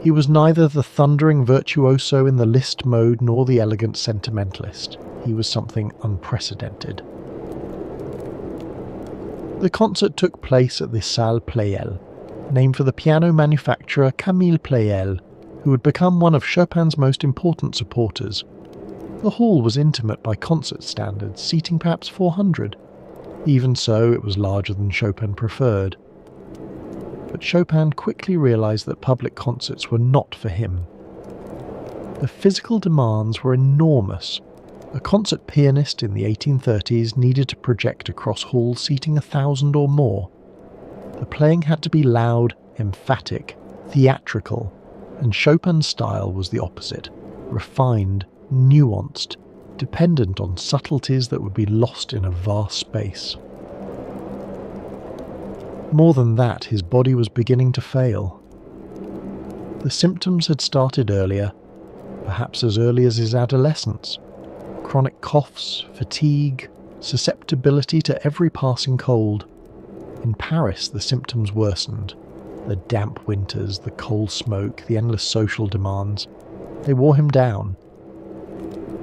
He was neither the thundering virtuoso in the Liszt mode nor the elegant sentimentalist. He was something unprecedented. The concert took place at the Salle Pleyel, named for the piano manufacturer Camille Pleyel, who would become one of Chopin's most important supporters. The hall was intimate by concert standards, seating perhaps 400. Even so, it was larger than Chopin preferred. But Chopin quickly realized that public concerts were not for him. The physical demands were enormous. A concert pianist in the 1830s needed to project across halls seating 1,000 or more. The playing had to be loud, emphatic, theatrical, and Chopin's style was the opposite, refined, nuanced, dependent on subtleties that would be lost in a vast space. More than that, his body was beginning to fail. The symptoms had started earlier, perhaps as early as his adolescence. Chronic coughs, fatigue, susceptibility to every passing cold. In Paris, the symptoms worsened. The damp winters, the coal smoke, the endless social demands, they wore him down.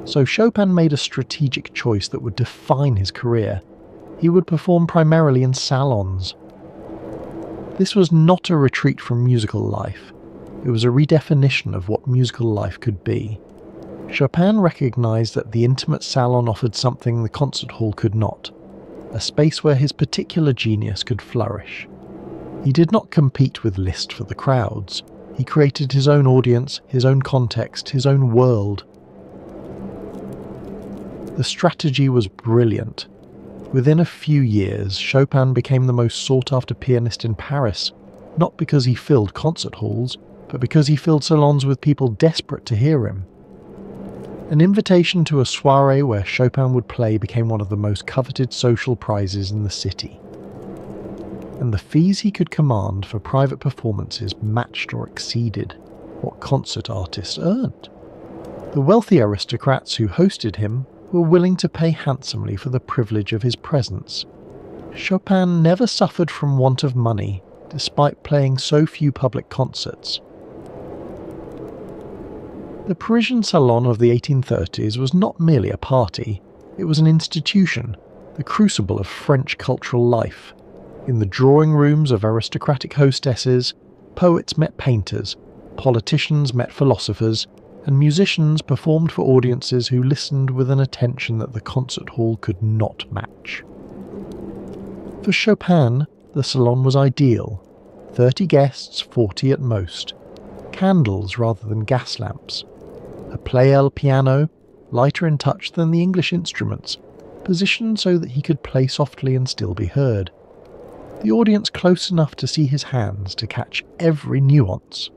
So Chopin made a strategic choice that would define his career. He would perform primarily in salons. This was not a retreat from musical life. It was a redefinition of what musical life could be. Chopin recognized that the intimate salon offered something the concert hall could not, a space where his particular genius could flourish. He did not compete with Liszt for the crowds. He created his own audience, his own context, his own world. The strategy was brilliant. Within a few years, Chopin became the most sought-after pianist in Paris, not because he filled concert halls, but because he filled salons with people desperate to hear him. An invitation to a soirée where Chopin would play became one of the most coveted social prizes in the city. And the fees he could command for private performances matched or exceeded what concert artists earned. The wealthy aristocrats who hosted him were willing to pay handsomely for the privilege of his presence. Chopin never suffered from want of money, despite playing so few public concerts. The Parisian salon of the 1830s was not merely a party, it was an institution, the crucible of French cultural life. In the drawing rooms of aristocratic hostesses, poets met painters, politicians met philosophers, and musicians performed for audiences who listened with an attention that the concert hall could not match. For Chopin, the salon was ideal. 30 guests, 40 at most. Candles rather than gas lamps. A Pleyel piano, lighter in touch than the English instruments, positioned so that he could play softly and still be heard. The audience close enough to see his hands to catch every nuance.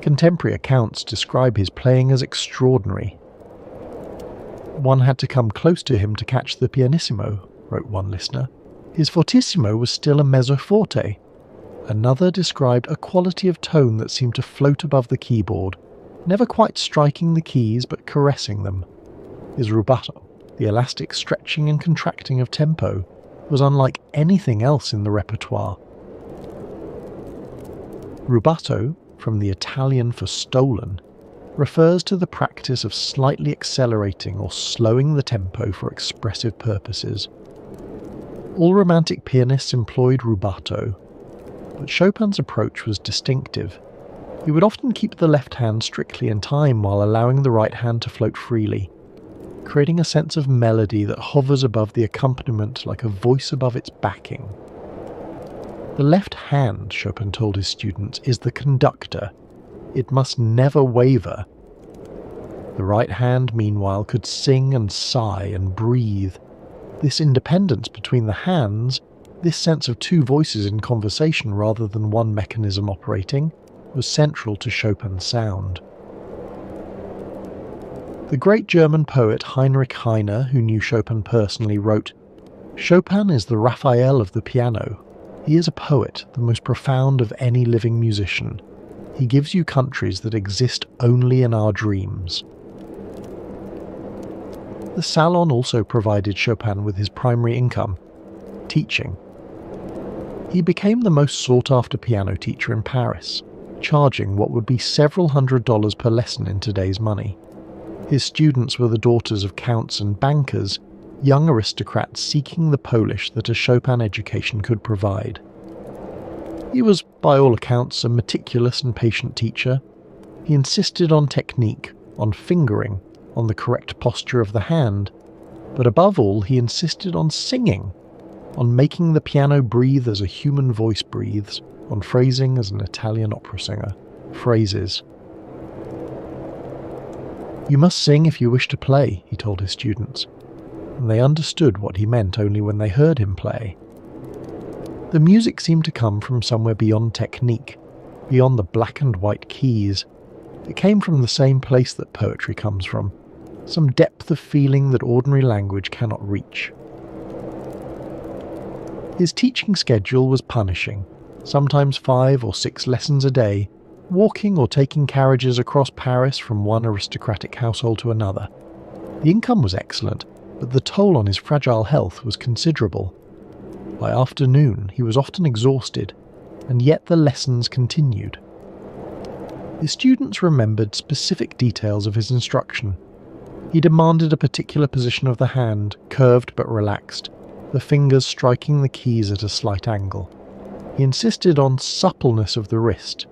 Contemporary accounts describe his playing as extraordinary. One had to come close to him to catch the pianissimo, wrote one listener. His fortissimo was still a mezzo forte. Another described a quality of tone that seemed to float above the keyboard, never quite striking the keys but caressing them. His rubato, the elastic stretching and contracting of tempo, was unlike anything else in the repertoire. Rubato, from the Italian for stolen, refers to the practice of slightly accelerating or slowing the tempo for expressive purposes. All romantic pianists employed rubato, but Chopin's approach was distinctive. He would often keep the left hand strictly in time while allowing the right hand to float freely, creating a sense of melody that hovers above the accompaniment like a voice above its backing. The left hand, Chopin told his students, is the conductor. It must never waver. The right hand, meanwhile, could sing and sigh and breathe. This independence between the hands, this sense of two voices in conversation rather than one mechanism operating, was central to Chopin's sound. The great German poet Heinrich Heine, who knew Chopin personally, wrote, "Chopin is the Raphael of the piano. He is a poet, the most profound of any living musician. He gives you countries that exist only in our dreams." The salon also provided Chopin with his primary income, teaching. He became the most sought-after piano teacher in Paris, charging what would be several $100s per lesson in today's money. His students were the daughters of counts and bankers, young aristocrats seeking the polish that a Chopin education could provide. He was, by all accounts, a meticulous and patient teacher. He insisted on technique, on fingering, on the correct posture of the hand, but above all he insisted on singing, on making the piano breathe as a human voice breathes, on phrasing as an Italian opera singer. Phrases. "You must sing if you wish to play," he told his students, and they understood what he meant only when they heard him play. The music seemed to come from somewhere beyond technique, beyond the black and white keys. It came from the same place that poetry comes from, some depth of feeling that ordinary language cannot reach. His teaching schedule was punishing, sometimes 5 or 6 lessons a day, walking or taking carriages across Paris from one aristocratic household to another. The income was excellent, but the toll on his fragile health was considerable. By afternoon, he was often exhausted, and yet the lessons continued. His students remembered specific details of his instruction. He demanded a particular position of the hand, curved but relaxed, the fingers striking the keys at a slight angle. He insisted on suppleness of the wrist.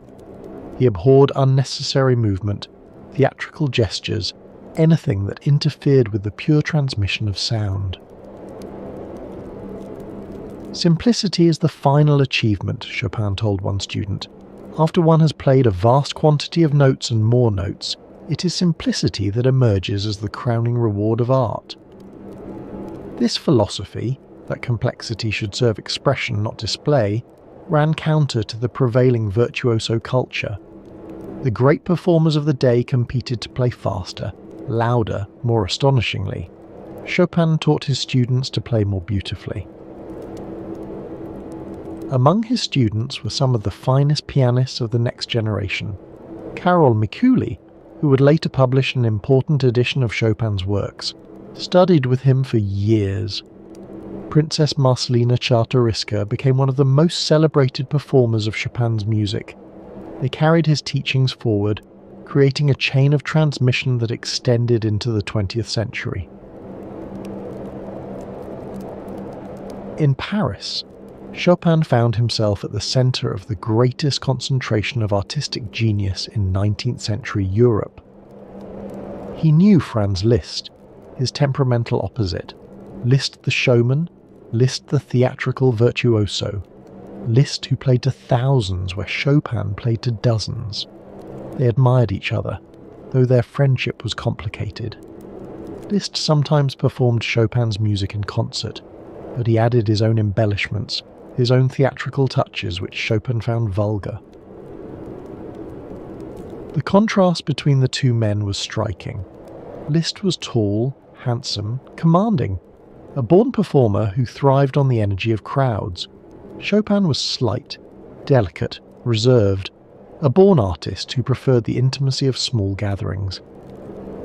He abhorred unnecessary movement, theatrical gestures, anything that interfered with the pure transmission of sound. Simplicity is the final achievement, Chopin told one student. After one has played a vast quantity of notes and more notes, it is simplicity that emerges as the crowning reward of art. This philosophy, that complexity should serve expression, not display, ran counter to the prevailing virtuoso culture. The great performers of the day competed to play faster, louder, more astonishingly. Chopin taught his students to play more beautifully. Among his students were some of the finest pianists of the next generation. Karol Mikuli, who would later publish an important edition of Chopin's works, studied with him for years. Princess Marcelina Czartoryska became one of the most celebrated performers of Chopin's music. They carried his teachings forward, creating a chain of transmission that extended into the 20th century. In Paris, Chopin found himself at the center of the greatest concentration of artistic genius in 19th century Europe. He knew Franz Liszt, his temperamental opposite, Liszt the showman, Liszt the theatrical virtuoso, Liszt who played to thousands where Chopin played to dozens. They admired each other, though their friendship was complicated. Liszt sometimes performed Chopin's music in concert, but he added his own embellishments, his own theatrical touches which Chopin found vulgar. The contrast between the two men was striking. Liszt was tall, handsome, commanding, a born performer who thrived on the energy of crowds. Chopin was slight, delicate, reserved, a born artist who preferred the intimacy of small gatherings.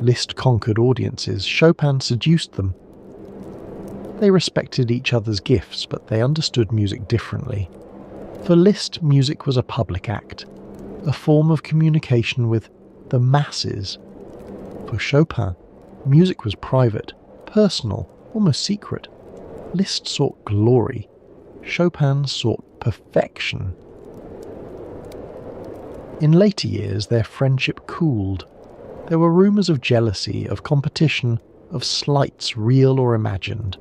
Liszt conquered audiences, Chopin seduced them. They respected each other's gifts, but they understood music differently. For Liszt, music was a public act, a form of communication with the masses. For Chopin, music was private, personal, almost secret. Liszt sought glory. Chopin sought perfection. In later years, their friendship cooled. There were rumours of jealousy, of competition, of slights real or imagined.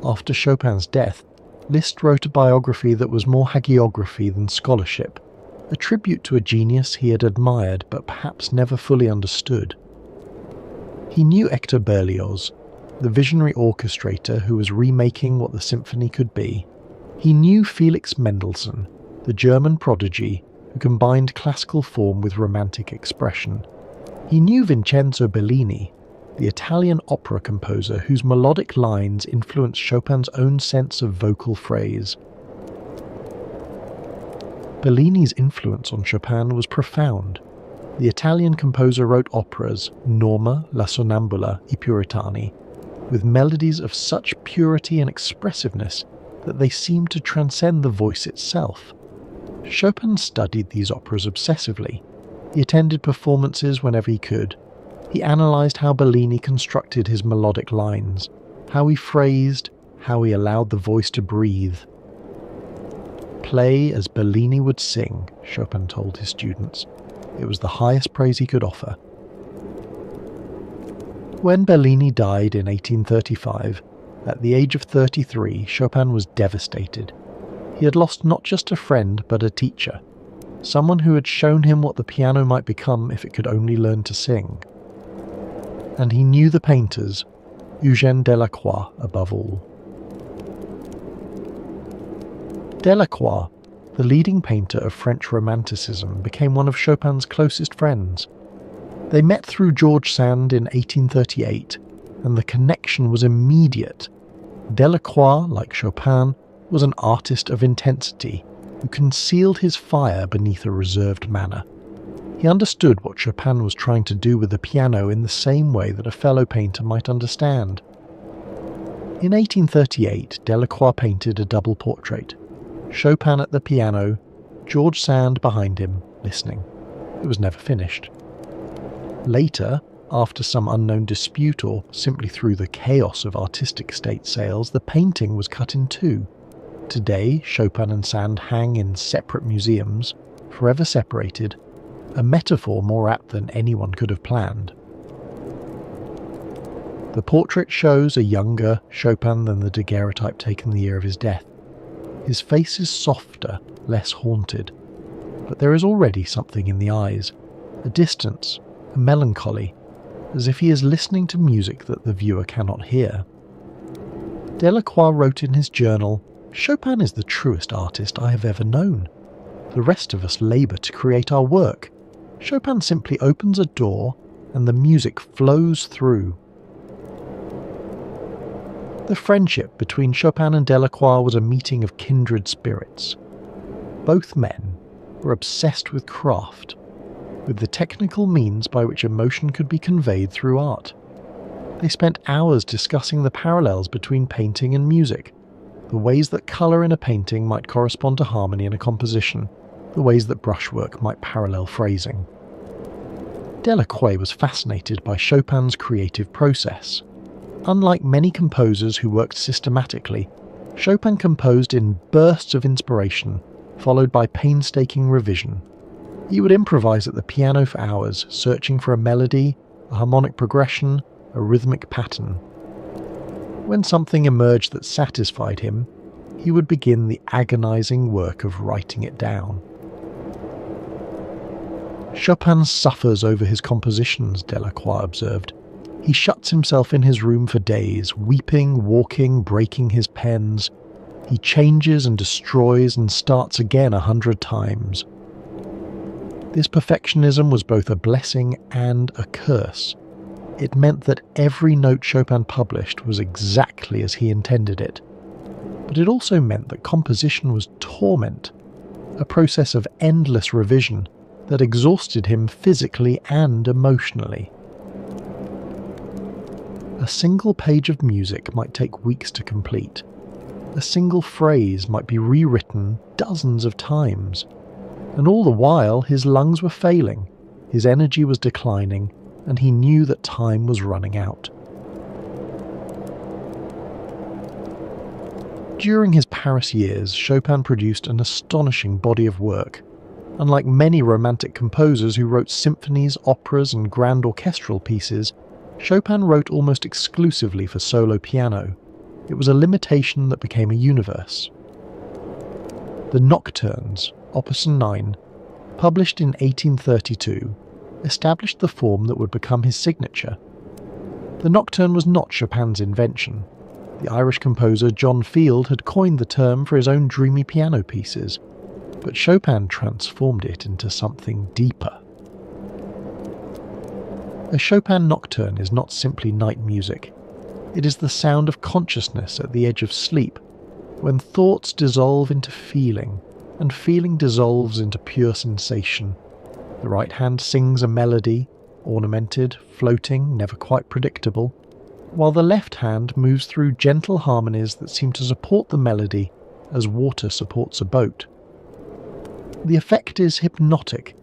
After Chopin's death, Liszt wrote a biography that was more hagiography than scholarship, a tribute to a genius he had admired but perhaps never fully understood. He knew Hector Berlioz, the visionary orchestrator who was remaking what the symphony could be. He knew Felix Mendelssohn, the German prodigy who combined classical form with romantic expression. He knew Vincenzo Bellini, the Italian opera composer whose melodic lines influenced Chopin's own sense of vocal phrase. Bellini's influence on Chopin was profound. The Italian composer wrote operas, Norma, La Sonnambula, I Puritani, with melodies of such purity and expressiveness that they seemed to transcend the voice itself. Chopin studied these operas obsessively. He attended performances whenever he could. He analysed how Bellini constructed his melodic lines, how he phrased, how he allowed the voice to breathe. Play as Bellini would sing, Chopin told his students. It was the highest praise he could offer. When Bellini died in 1835, at the age of 33, Chopin was devastated. He had lost not just a friend, but a teacher, someone who had shown him what the piano might become if it could only learn to sing. And he knew the painters, Eugène Delacroix above all. Delacroix, the leading painter of French Romanticism, became one of Chopin's closest friends. They met through George Sand in 1838, and the connection was immediate. Delacroix, like Chopin, was an artist of intensity who concealed his fire beneath a reserved manner. He understood what Chopin was trying to do with the piano in the same way that a fellow painter might understand. In 1838, Delacroix painted a double portrait. Chopin at the piano, George Sand behind him, listening. It was never finished. Later, after some unknown dispute or simply through the chaos of artistic estate sales, the painting was cut in two. Today, Chopin and Sand hang in separate museums, forever separated, a metaphor more apt than anyone could have planned. The portrait shows a younger Chopin than the daguerreotype taken the year of his death. His face is softer, less haunted, but there is already something in the eyes, a distance, a melancholy, as if he is listening to music that the viewer cannot hear. Delacroix wrote in his journal, "Chopin is the truest artist I have ever known. The rest of us labour to create our work. Chopin simply opens a door and the music flows through." The friendship between Chopin and Delacroix was a meeting of kindred spirits. Both men were obsessed with craft, with the technical means by which emotion could be conveyed through art. They spent hours discussing the parallels between painting and music, the ways that colour in a painting might correspond to harmony in a composition, the ways that brushwork might parallel phrasing. Delacroix was fascinated by Chopin's creative process. Unlike many composers who worked systematically, Chopin composed in bursts of inspiration, followed by painstaking revision. He would improvise at the piano for hours, searching for a melody, a harmonic progression, a rhythmic pattern. When something emerged that satisfied him, he would begin the agonizing work of writing it down. Chopin suffers over his compositions, Delacroix observed. He shuts himself in his room for days, weeping, walking, breaking his pens. He changes and destroys and starts again 100 times. This perfectionism was both a blessing and a curse. It meant that every note Chopin published was exactly as he intended it. But it also meant that composition was torment, a process of endless revision that exhausted him physically and emotionally. A single page of music might take weeks to complete. A single phrase might be rewritten dozens of times. And all the while his lungs were failing, his energy was declining, and he knew that time was running out. During his Paris years, Chopin produced an astonishing body of work. Unlike many Romantic composers who wrote symphonies, operas, and grand orchestral pieces, Chopin wrote almost exclusively for solo piano. It was a limitation that became a universe. The Nocturnes, Opus 9, published in 1832, established the form that would become his signature. The Nocturne was not Chopin's invention. The Irish composer John Field had coined the term for his own dreamy piano pieces, but Chopin transformed it into something deeper. A Chopin nocturne is not simply night music. It is the sound of consciousness at the edge of sleep, when thoughts dissolve into feeling, and feeling dissolves into pure sensation. The right hand sings a melody, ornamented, floating, never quite predictable, while the left hand moves through gentle harmonies that seem to support the melody as water supports a boat. The effect is hypnotic.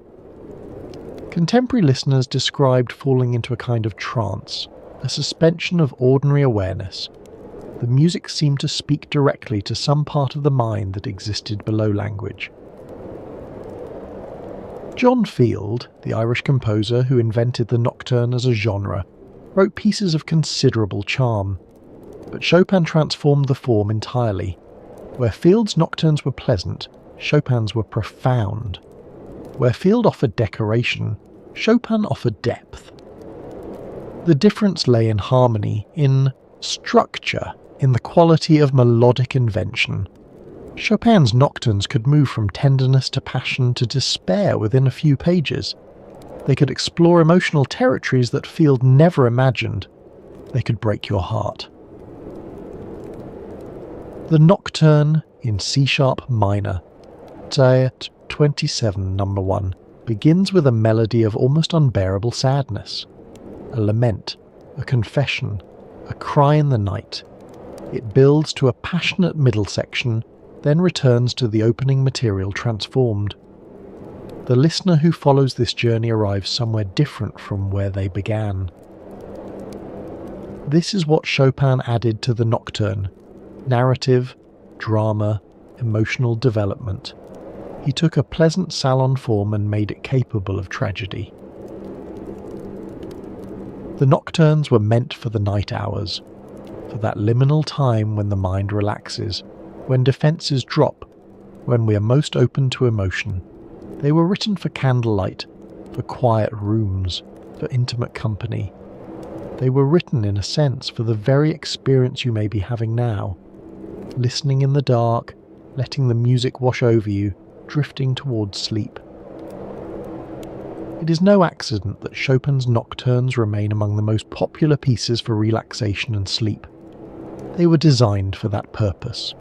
Contemporary listeners described falling into a kind of trance, a suspension of ordinary awareness. The music seemed to speak directly to some part of the mind that existed below language. John Field, the Irish composer who invented the nocturne as a genre, wrote pieces of considerable charm, but Chopin transformed the form entirely. Where Field's nocturnes were pleasant, Chopin's were profound. Where Field offered decoration, Chopin offered depth. The difference lay in harmony, in structure, in the quality of melodic invention. Chopin's nocturnes could move from tenderness to passion to despair within a few pages. They could explore emotional territories that Field never imagined. They could break your heart. The Nocturne in C-sharp minor, Tiet 27 number 1, begins with a melody of almost unbearable sadness. A lament, a confession, a cry in the night. It builds to a passionate middle section, then returns to the opening material transformed. The listener who follows this journey arrives somewhere different from where they began. This is what Chopin added to the nocturne: narrative, drama, emotional development. He took a pleasant salon form and made it capable of tragedy. The nocturnes were meant for the night hours, for that liminal time when the mind relaxes, when defences drop, when we are most open to emotion. They were written for candlelight, for quiet rooms, for intimate company. They were written, in a sense, for the very experience you may be having now, listening in the dark, letting the music wash over you, drifting towards sleep. It is no accident that Chopin's nocturnes remain among the most popular pieces for relaxation and sleep. They were designed for that purpose,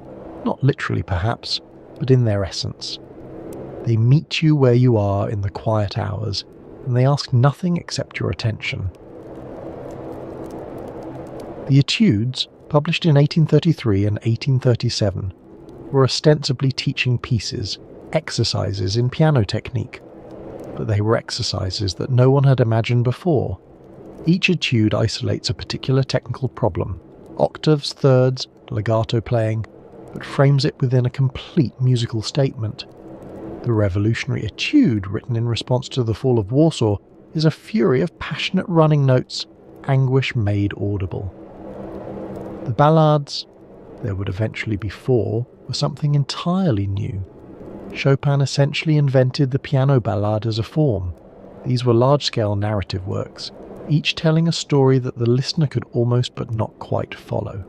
not literally perhaps, but in their essence. They meet you where you are in the quiet hours, and they ask nothing except your attention. The Etudes, published in 1833 and 1837, were ostensibly teaching pieces, exercises in piano technique, but they were exercises that no one had imagined before. Each etude isolates a particular technical problem, octaves, thirds, legato playing, but frames it within a complete musical statement. The revolutionary etude, written in response to the fall of Warsaw, is a fury of passionate running notes, anguish made audible. The ballades, there would eventually be 4, were something entirely new. Chopin essentially invented the piano ballade as a form. These were large-scale narrative works, each telling a story that the listener could almost but not quite follow.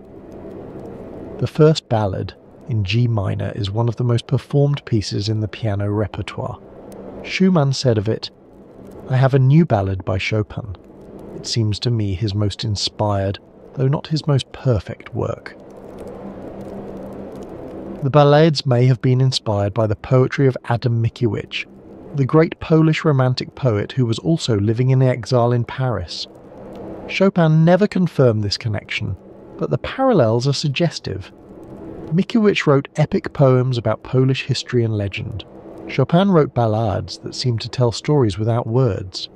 The first ballad, in G minor, is one of the most performed pieces in the piano repertoire. Schumann said of it, "I have a new ballad by Chopin. It seems to me his most inspired, though not his most perfect work." The ballades may have been inspired by the poetry of Adam Mickiewicz, the great Polish Romantic poet who was also living in exile in Paris. Chopin never confirmed this connection, but the parallels are suggestive. Mickiewicz wrote epic poems about Polish history and legend. Chopin wrote ballades that seemed to tell stories without words.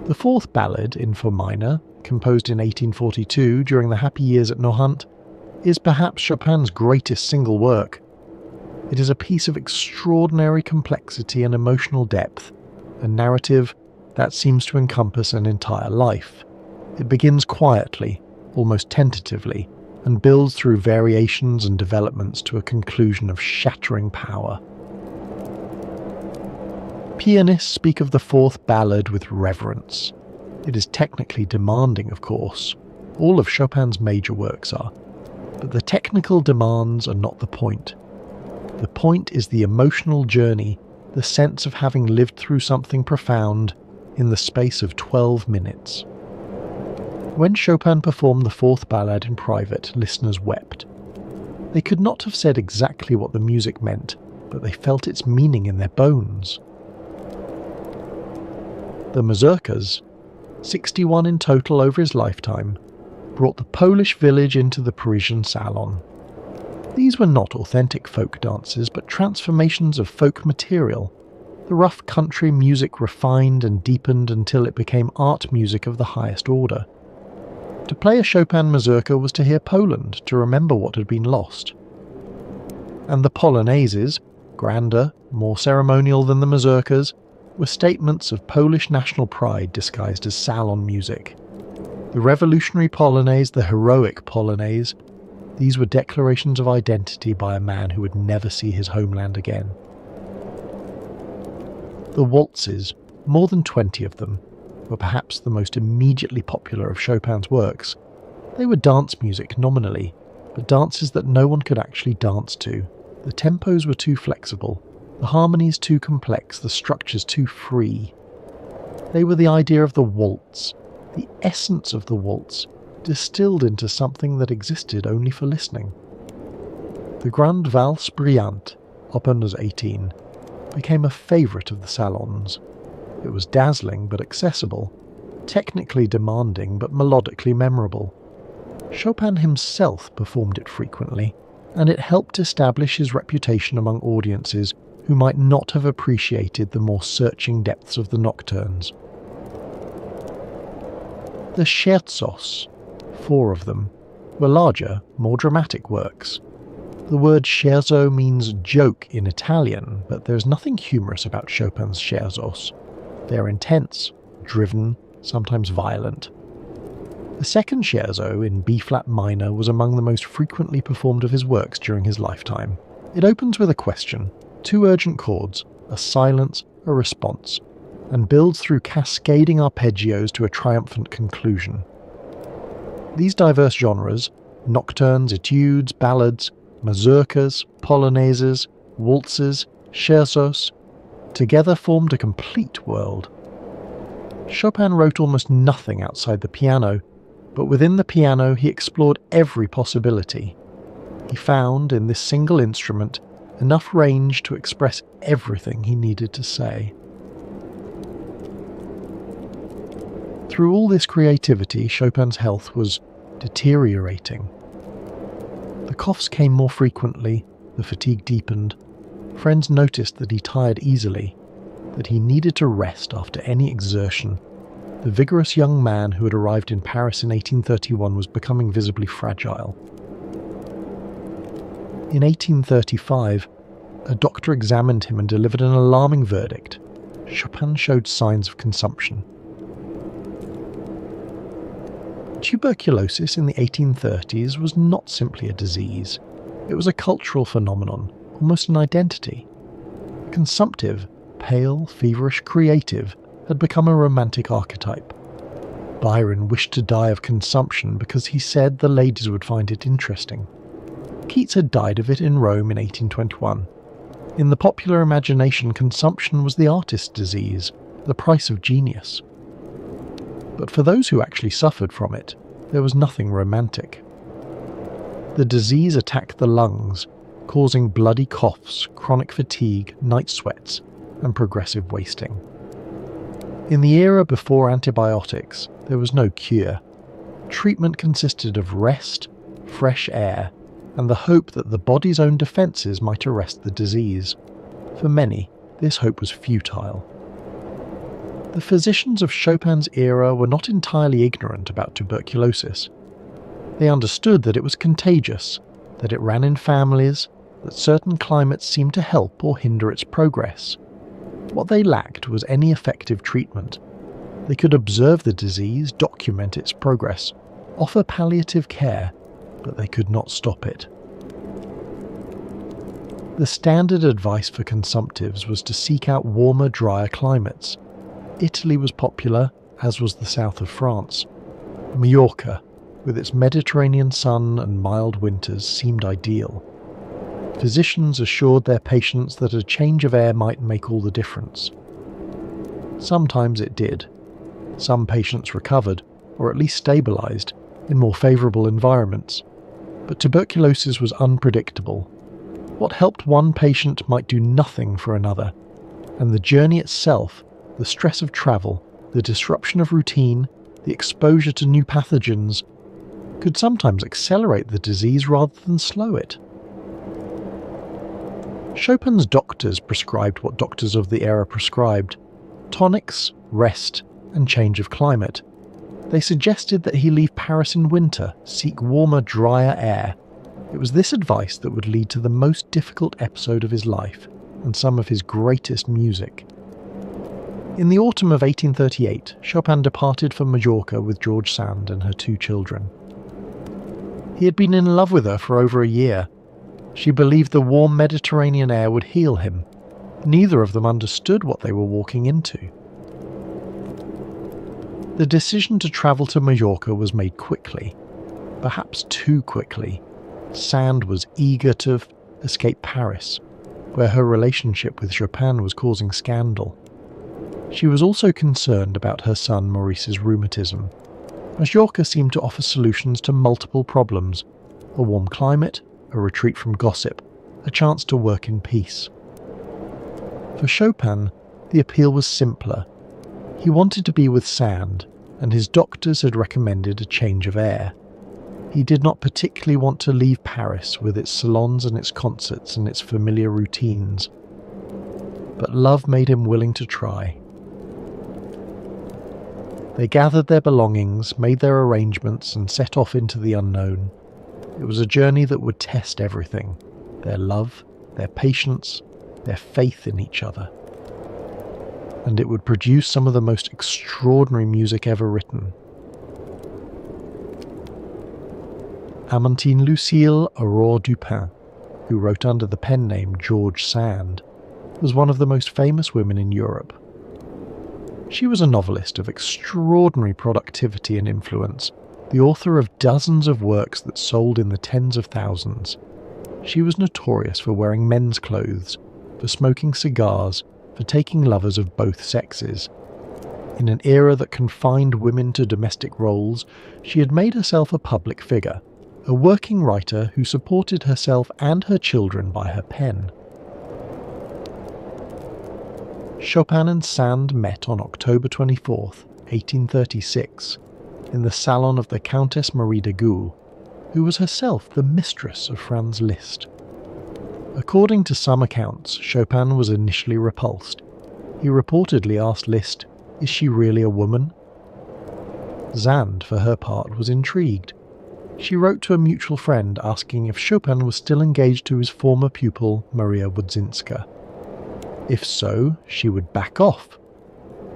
The fourth ballad, in Fa minor, composed in 1842 during the happy years at Nohant, is perhaps Chopin's greatest single work. It is a piece of extraordinary complexity and emotional depth, a narrative that seems to encompass an entire life. It begins quietly, almost tentatively, and builds through variations and developments to a conclusion of shattering power. Pianists speak of the fourth ballad with reverence. It is technically demanding, of course. All of Chopin's major works are. But the technical demands are not the point. The point is the emotional journey, the sense of having lived through something profound in the space of 12 minutes. When Chopin performed the fourth ballad in private, listeners wept. They could not have said exactly what the music meant, but they felt its meaning in their bones. The mazurkas, 61 in total over his lifetime, brought the Polish village into the Parisian salon. These were not authentic folk dances, but transformations of folk material. The rough country music refined and deepened until it became art music of the highest order. To play a Chopin mazurka was to hear Poland, to remember what had been lost. And the polonaises, grander, more ceremonial than the mazurkas, were statements of Polish national pride disguised as salon music. The revolutionary polonaise, the heroic polonaise, these were declarations of identity by a man who would never see his homeland again. The waltzes, more than 20 of them, were perhaps the most immediately popular of Chopin's works. They were dance music nominally, but dances that no one could actually dance to. The tempos were too flexible, the harmonies too complex, the structures too free. They were the idea of the waltz, the essence of the waltz, distilled into something that existed only for listening. The Grande Valse Brillante, Opus 18, became a favourite of the salons. It was dazzling but accessible, technically demanding but melodically memorable. Chopin himself performed it frequently, and it helped establish his reputation among audiences who might not have appreciated the more searching depths of the nocturnes. The scherzos, 4 of them, were larger, more dramatic works. The word scherzo means joke in Italian, but there's nothing humorous about Chopin's scherzos. They're intense, driven, sometimes violent. The second scherzo in B-flat minor was among the most frequently performed of his works during his lifetime. It opens with a question, 2 urgent chords, a silence, a response, and builds through cascading arpeggios to a triumphant conclusion. These diverse genres, nocturnes, etudes, ballads, mazurkas, polonaises, waltzes, scherzos, together formed a complete world. Chopin wrote almost nothing outside the piano, but within the piano he explored every possibility. He found, in this single instrument, enough range to express everything he needed to say. Through all this creativity, Chopin's health was deteriorating. The coughs came more frequently, the fatigue deepened. Friends noticed that he tired easily, that he needed to rest after any exertion. The vigorous young man who had arrived in Paris in 1831 was becoming visibly fragile. In 1835, a doctor examined him and delivered an alarming verdict. Chopin showed signs of consumption. Tuberculosis in the 1830s was not simply a disease. It was a cultural phenomenon, almost an identity. Consumptive, pale, feverish, creative had become a romantic archetype. Byron wished to die of consumption because he said the ladies would find it interesting. Keats had died of it in Rome in 1821. In the popular imagination, consumption was the artist's disease, the price of genius. But for those who actually suffered from it, there was nothing romantic. The disease attacked the lungs, causing bloody coughs, chronic fatigue, night sweats, and progressive wasting. In the era before antibiotics, there was no cure. Treatment consisted of rest, fresh air, and the hope that the body's own defences might arrest the disease. For many, this hope was futile. The physicians of Chopin's era were not entirely ignorant about tuberculosis. They understood that it was contagious, that it ran in families, that certain climates seemed to help or hinder its progress. What they lacked was any effective treatment. They could observe the disease, document its progress, offer palliative care, but they could not stop it. The standard advice for consumptives was to seek out warmer, drier climates. Italy was popular, as was the south of France. Majorca, with its Mediterranean sun and mild winters, seemed ideal. Physicians assured their patients that a change of air might make all the difference. Sometimes it did. Some patients recovered, or at least stabilized, in more favorable environments. But tuberculosis was unpredictable. What helped one patient might do nothing for another, and the journey itself, the stress of travel, the disruption of routine, the exposure to new pathogens, could sometimes accelerate the disease rather than slow it. Chopin's doctors prescribed what doctors of the era prescribed: tonics, rest, and change of climate. They suggested that he leave Paris in winter, seek warmer, drier air. It was this advice that would lead to the most difficult episode of his life, and some of his greatest music. In the autumn of 1838, Chopin departed for Majorca with George Sand and her 2 children. He had been in love with her for over a year. She believed the warm Mediterranean air would heal him. Neither of them understood what they were walking into. The decision to travel to Majorca was made quickly, perhaps too quickly. Sand was eager to escape Paris, where her relationship with Chopin was causing scandal. She was also concerned about her son Maurice's rheumatism. Majorca seemed to offer solutions to multiple problems: a warm climate, a retreat from gossip, a chance to work in peace. For Chopin, the appeal was simpler. He wanted to be with Sand, and his doctors had recommended a change of air. He did not particularly want to leave Paris with its salons and its concerts and its familiar routines, but love made him willing to try. They gathered their belongings, made their arrangements, and set off into the unknown. It was a journey that would test everything: their love, their patience, their faith in each other. And it would produce some of the most extraordinary music ever written. Amandine Lucille Aurore Dupin, who wrote under the pen name George Sand, was one of the most famous women in Europe. She was a novelist of extraordinary productivity and influence, the author of dozens of works that sold in the tens of thousands. She was notorious for wearing men's clothes, for smoking cigars, for taking lovers of both sexes. In an era that confined women to domestic roles, she had made herself a public figure, a working writer who supported herself and her children by her pen. Chopin and Sand met on October 24, 1836, in the salon of the Countess Marie de Gouges, who was herself the mistress of Franz Liszt. According to some accounts, Chopin was initially repulsed. He reportedly asked Liszt, "Is she really a woman?" Sand, for her part, was intrigued. She wrote to a mutual friend asking if Chopin was still engaged to his former pupil, Maria Wodzinska. If so, she would back off.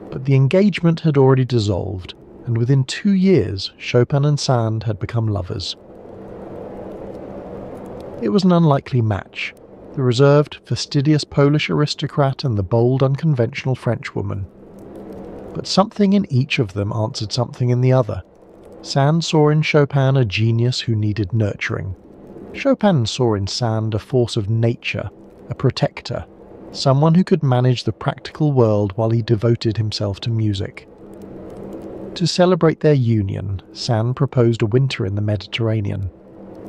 But the engagement had already dissolved, and within 2 years, Chopin and Sand had become lovers. It was an unlikely match: the reserved, fastidious Polish aristocrat and the bold, unconventional Frenchwoman. But something in each of them answered something in the other. Sand saw in Chopin a genius who needed nurturing. Chopin saw in Sand a force of nature, a protector, someone who could manage the practical world while he devoted himself to music. To celebrate their union, Sand proposed a winter in the Mediterranean.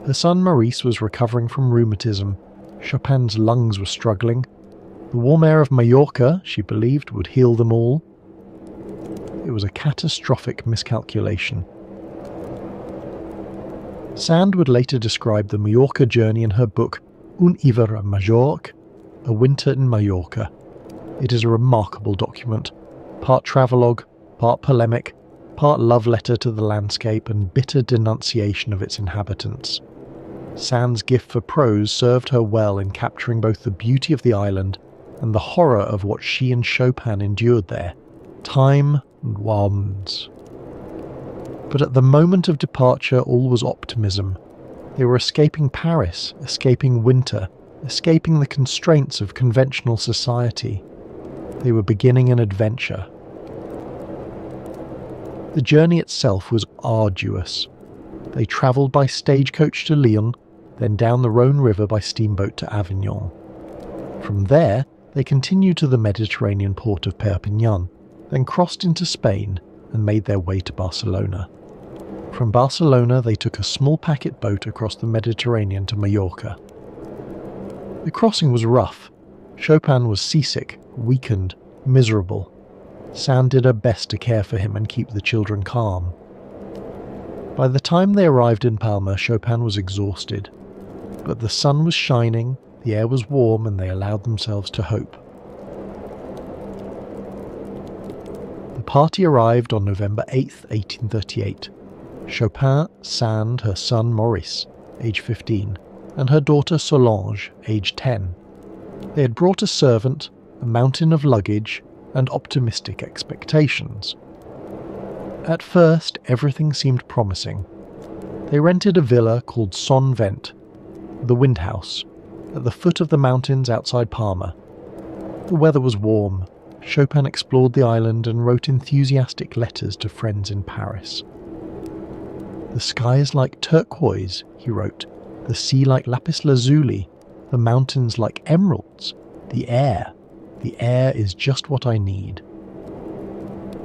Her son Maurice was recovering from rheumatism. Chopin's lungs were struggling. The warm air of Mallorca, she believed, would heal them all. It was a catastrophic miscalculation. Sand would later describe the Mallorca journey in her book Un Hiver a Majorque, A Winter in Mallorca. It is a remarkable document, part travelogue, part polemic, part love letter to the landscape and bitter denunciation of its inhabitants. Sand's gift for prose served her well in capturing both the beauty of the island and the horror of what she and Chopin endured there: time and wounds. But at the moment of departure, all was optimism. They were escaping Paris, escaping winter, escaping the constraints of conventional society. They were beginning an adventure. The journey itself was arduous. They travelled by stagecoach to Lyon, then down the Rhône River by steamboat to Avignon. From there, they continued to the Mediterranean port of Perpignan, then crossed into Spain and made their way to Barcelona. From Barcelona, they took a small packet boat across the Mediterranean to Mallorca. The crossing was rough. Chopin was seasick, weakened, miserable. Sand did her best to care for him and keep the children calm. By the time they arrived in Palma, Chopin was exhausted. But the sun was shining, the air was warm, and they allowed themselves to hope. The party arrived on November 8, 1838. Chopin, Sand, her son Maurice, age 15, and her daughter Solange, age 10. They had brought a servant, a mountain of luggage, and optimistic expectations. At first, everything seemed promising. They rented a villa called Son Vent, the Wind House, at the foot of the mountains outside Palma. The weather was warm. Chopin explored the island and wrote enthusiastic letters to friends in Paris. "The sky is like turquoise," he wrote, "the sea like lapis lazuli, the mountains like emeralds, the air is just what I need."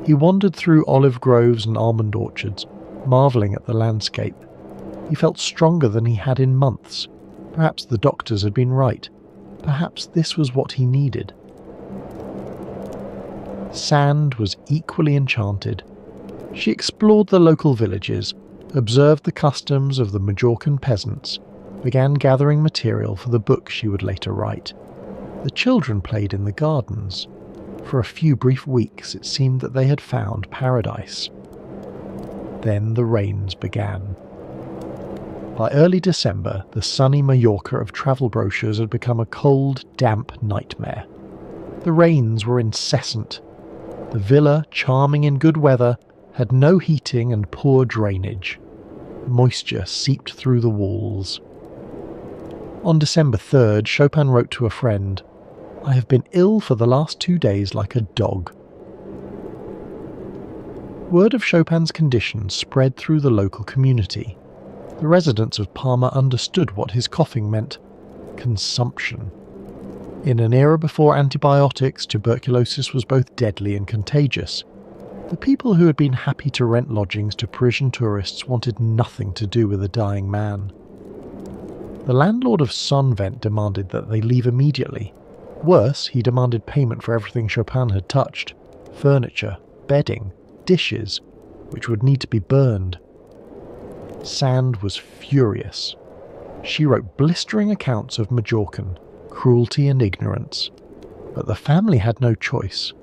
He wandered through olive groves and almond orchards, marvelling at the landscape. He felt stronger than he had in months. Perhaps the doctors had been right. Perhaps this was what he needed. Sand was equally enchanted. She explored the local villages, observed the customs of the Majorcan peasants, began gathering material for the book she would later write. The children played in the gardens. For a few brief weeks it seemed that they had found paradise. Then the rains began. By early December, the sunny Mallorca of travel brochures had become a cold, damp nightmare. The rains were incessant. The villa, charming in good weather, had no heating and poor drainage. Moisture seeped through the walls. On December 3rd, Chopin wrote to a friend, "I have been ill for the last 2 days like a dog." Word of Chopin's condition spread through the local community. The residents of Parma understood what his coughing meant: consumption. In an era before antibiotics, tuberculosis was both deadly and contagious. The people who had been happy to rent lodgings to Parisian tourists wanted nothing to do with a dying man. The landlord of Sonvent demanded that they leave immediately. Worse, he demanded payment for everything Chopin had touched: furniture, bedding, dishes, which would need to be burned. Sand was furious. She wrote blistering accounts of Majorcan, cruelty and ignorance. But the family had no choice.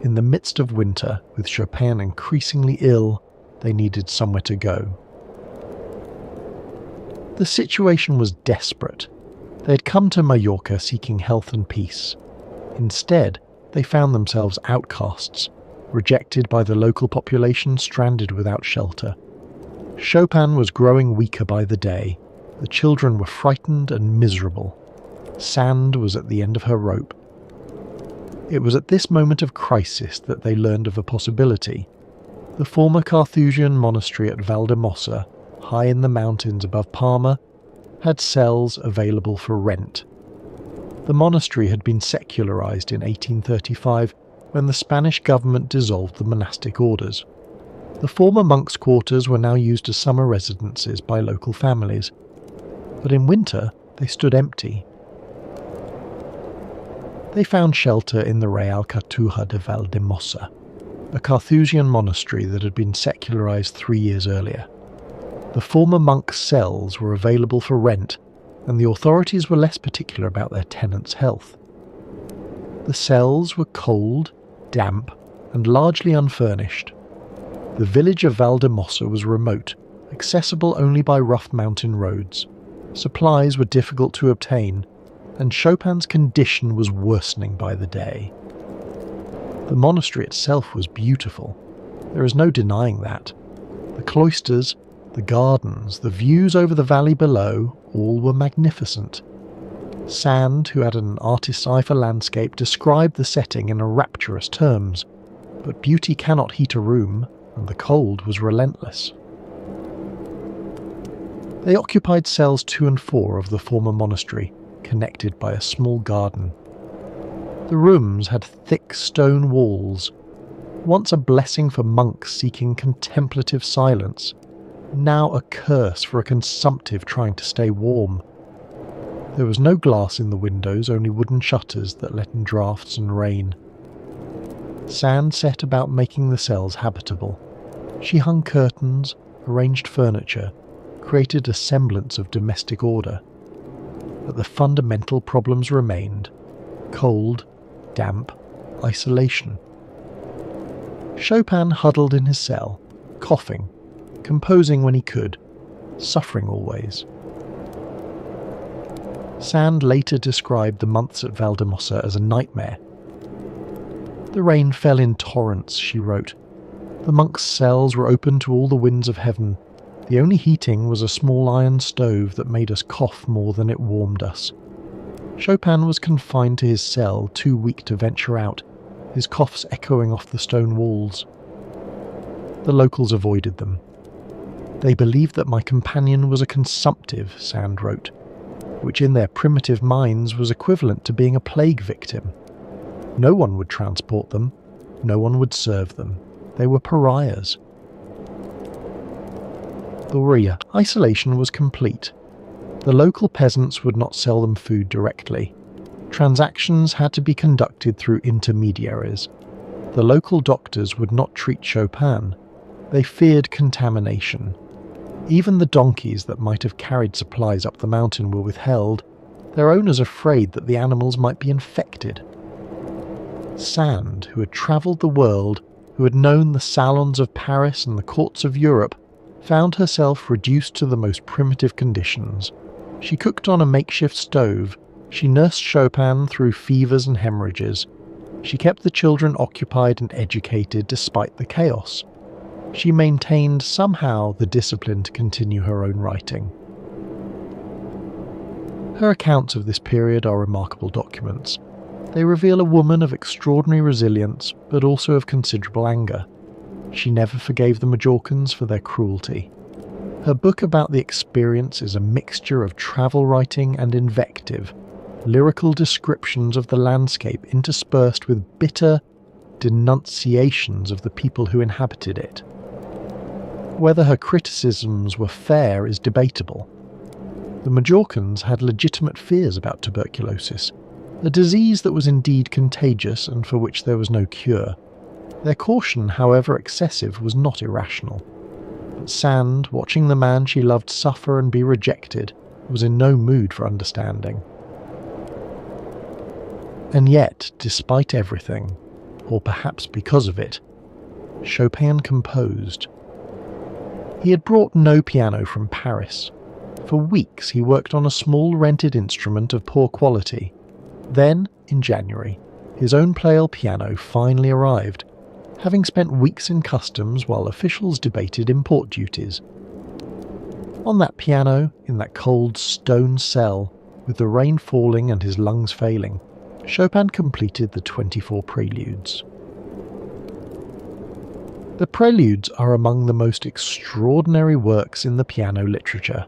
In the midst of winter, with Chopin increasingly ill, they needed somewhere to go. The situation was desperate. They had come to Mallorca seeking health and peace. Instead, they found themselves outcasts, rejected by the local population, stranded without shelter. Chopin was growing weaker by the day. The children were frightened and miserable. Sand was at the end of her rope. It was at this moment of crisis that they learned of a possibility. The former Carthusian monastery at Valdemossa, high in the mountains above Parma, had cells available for rent. The monastery had been secularized in 1835 when the Spanish government dissolved the monastic orders. The former monks' quarters were now used as summer residences by local families, but in winter they stood empty. They found shelter in the Real Cartuja de Valdemossa, a Carthusian monastery that had been secularized 3 years earlier. The former monks' cells were available for rent, and the authorities were less particular about their tenants' health. The cells were cold, damp, and largely unfurnished. The village of Valdemossa was remote, accessible only by rough mountain roads. Supplies were difficult to obtain, and Chopin's condition was worsening by the day. The monastery itself was beautiful. There is no denying that. The cloisters, the gardens, the views over the valley below, all were magnificent. Sand, who had an artist's eye for landscape, described the setting in rapturous terms, but beauty cannot heat a room, and the cold was relentless. They occupied cells 2 and 4 of the former monastery, connected by a small garden. The rooms had thick stone walls, once a blessing for monks seeking contemplative silence, now a curse for a consumptive trying to stay warm. There was no glass in the windows, only wooden shutters that let in draughts and rain. Sand set about making the cells habitable. She hung curtains, arranged furniture, created a semblance of domestic order. But the fundamental problems remained: cold, damp, isolation. Chopin huddled in his cell, coughing, composing when he could, suffering always. Sand later described the months at Valdemossa as a nightmare. The rain fell in torrents, she wrote. The monks' cells were open to all the winds of heaven. The only heating was a small iron stove that made us cough more than it warmed us. Chopin was confined to his cell, too weak to venture out, his coughs echoing off the stone walls. The locals avoided them. They believed that my companion was a consumptive, Sand wrote, which in their primitive minds was equivalent to being a plague victim. No one would transport them, no one would serve them. They were pariahs. The isolation was complete. The local peasants would not sell them food directly. Transactions had to be conducted through intermediaries. The local doctors would not treat Chopin. They feared contamination. Even the donkeys that might have carried supplies up the mountain were withheld, their owners afraid that the animals might be infected. Sand, who had travelled the world, who had known the salons of Paris and the courts of Europe, found herself reduced to the most primitive conditions. She cooked on a makeshift stove, she nursed Chopin through fevers and hemorrhages, she kept the children occupied and educated despite the chaos. She maintained somehow the discipline to continue her own writing. Her accounts of this period are remarkable documents. They reveal a woman of extraordinary resilience, but also of considerable anger. She never forgave the Majorcans for their cruelty. Her book about the experience is a mixture of travel writing and invective, lyrical descriptions of the landscape interspersed with bitter denunciations of the people who inhabited it. Whether her criticisms were fair is debatable. The Majorcans had legitimate fears about tuberculosis, a disease that was indeed contagious and for which there was no cure. Their caution, however excessive, was not irrational. But Sand, watching the man she loved suffer and be rejected, was in no mood for understanding. And yet, despite everything, or perhaps because of it, Chopin composed. He had brought no piano from Paris. For weeks he worked on a small rented instrument of poor quality. Then, in January, his own Pleyel piano finally arrived, having spent weeks in customs while officials debated import duties. On that piano, in that cold stone cell, with the rain falling and his lungs failing, Chopin completed the 24 preludes. The preludes are among the most extraordinary works in the piano literature.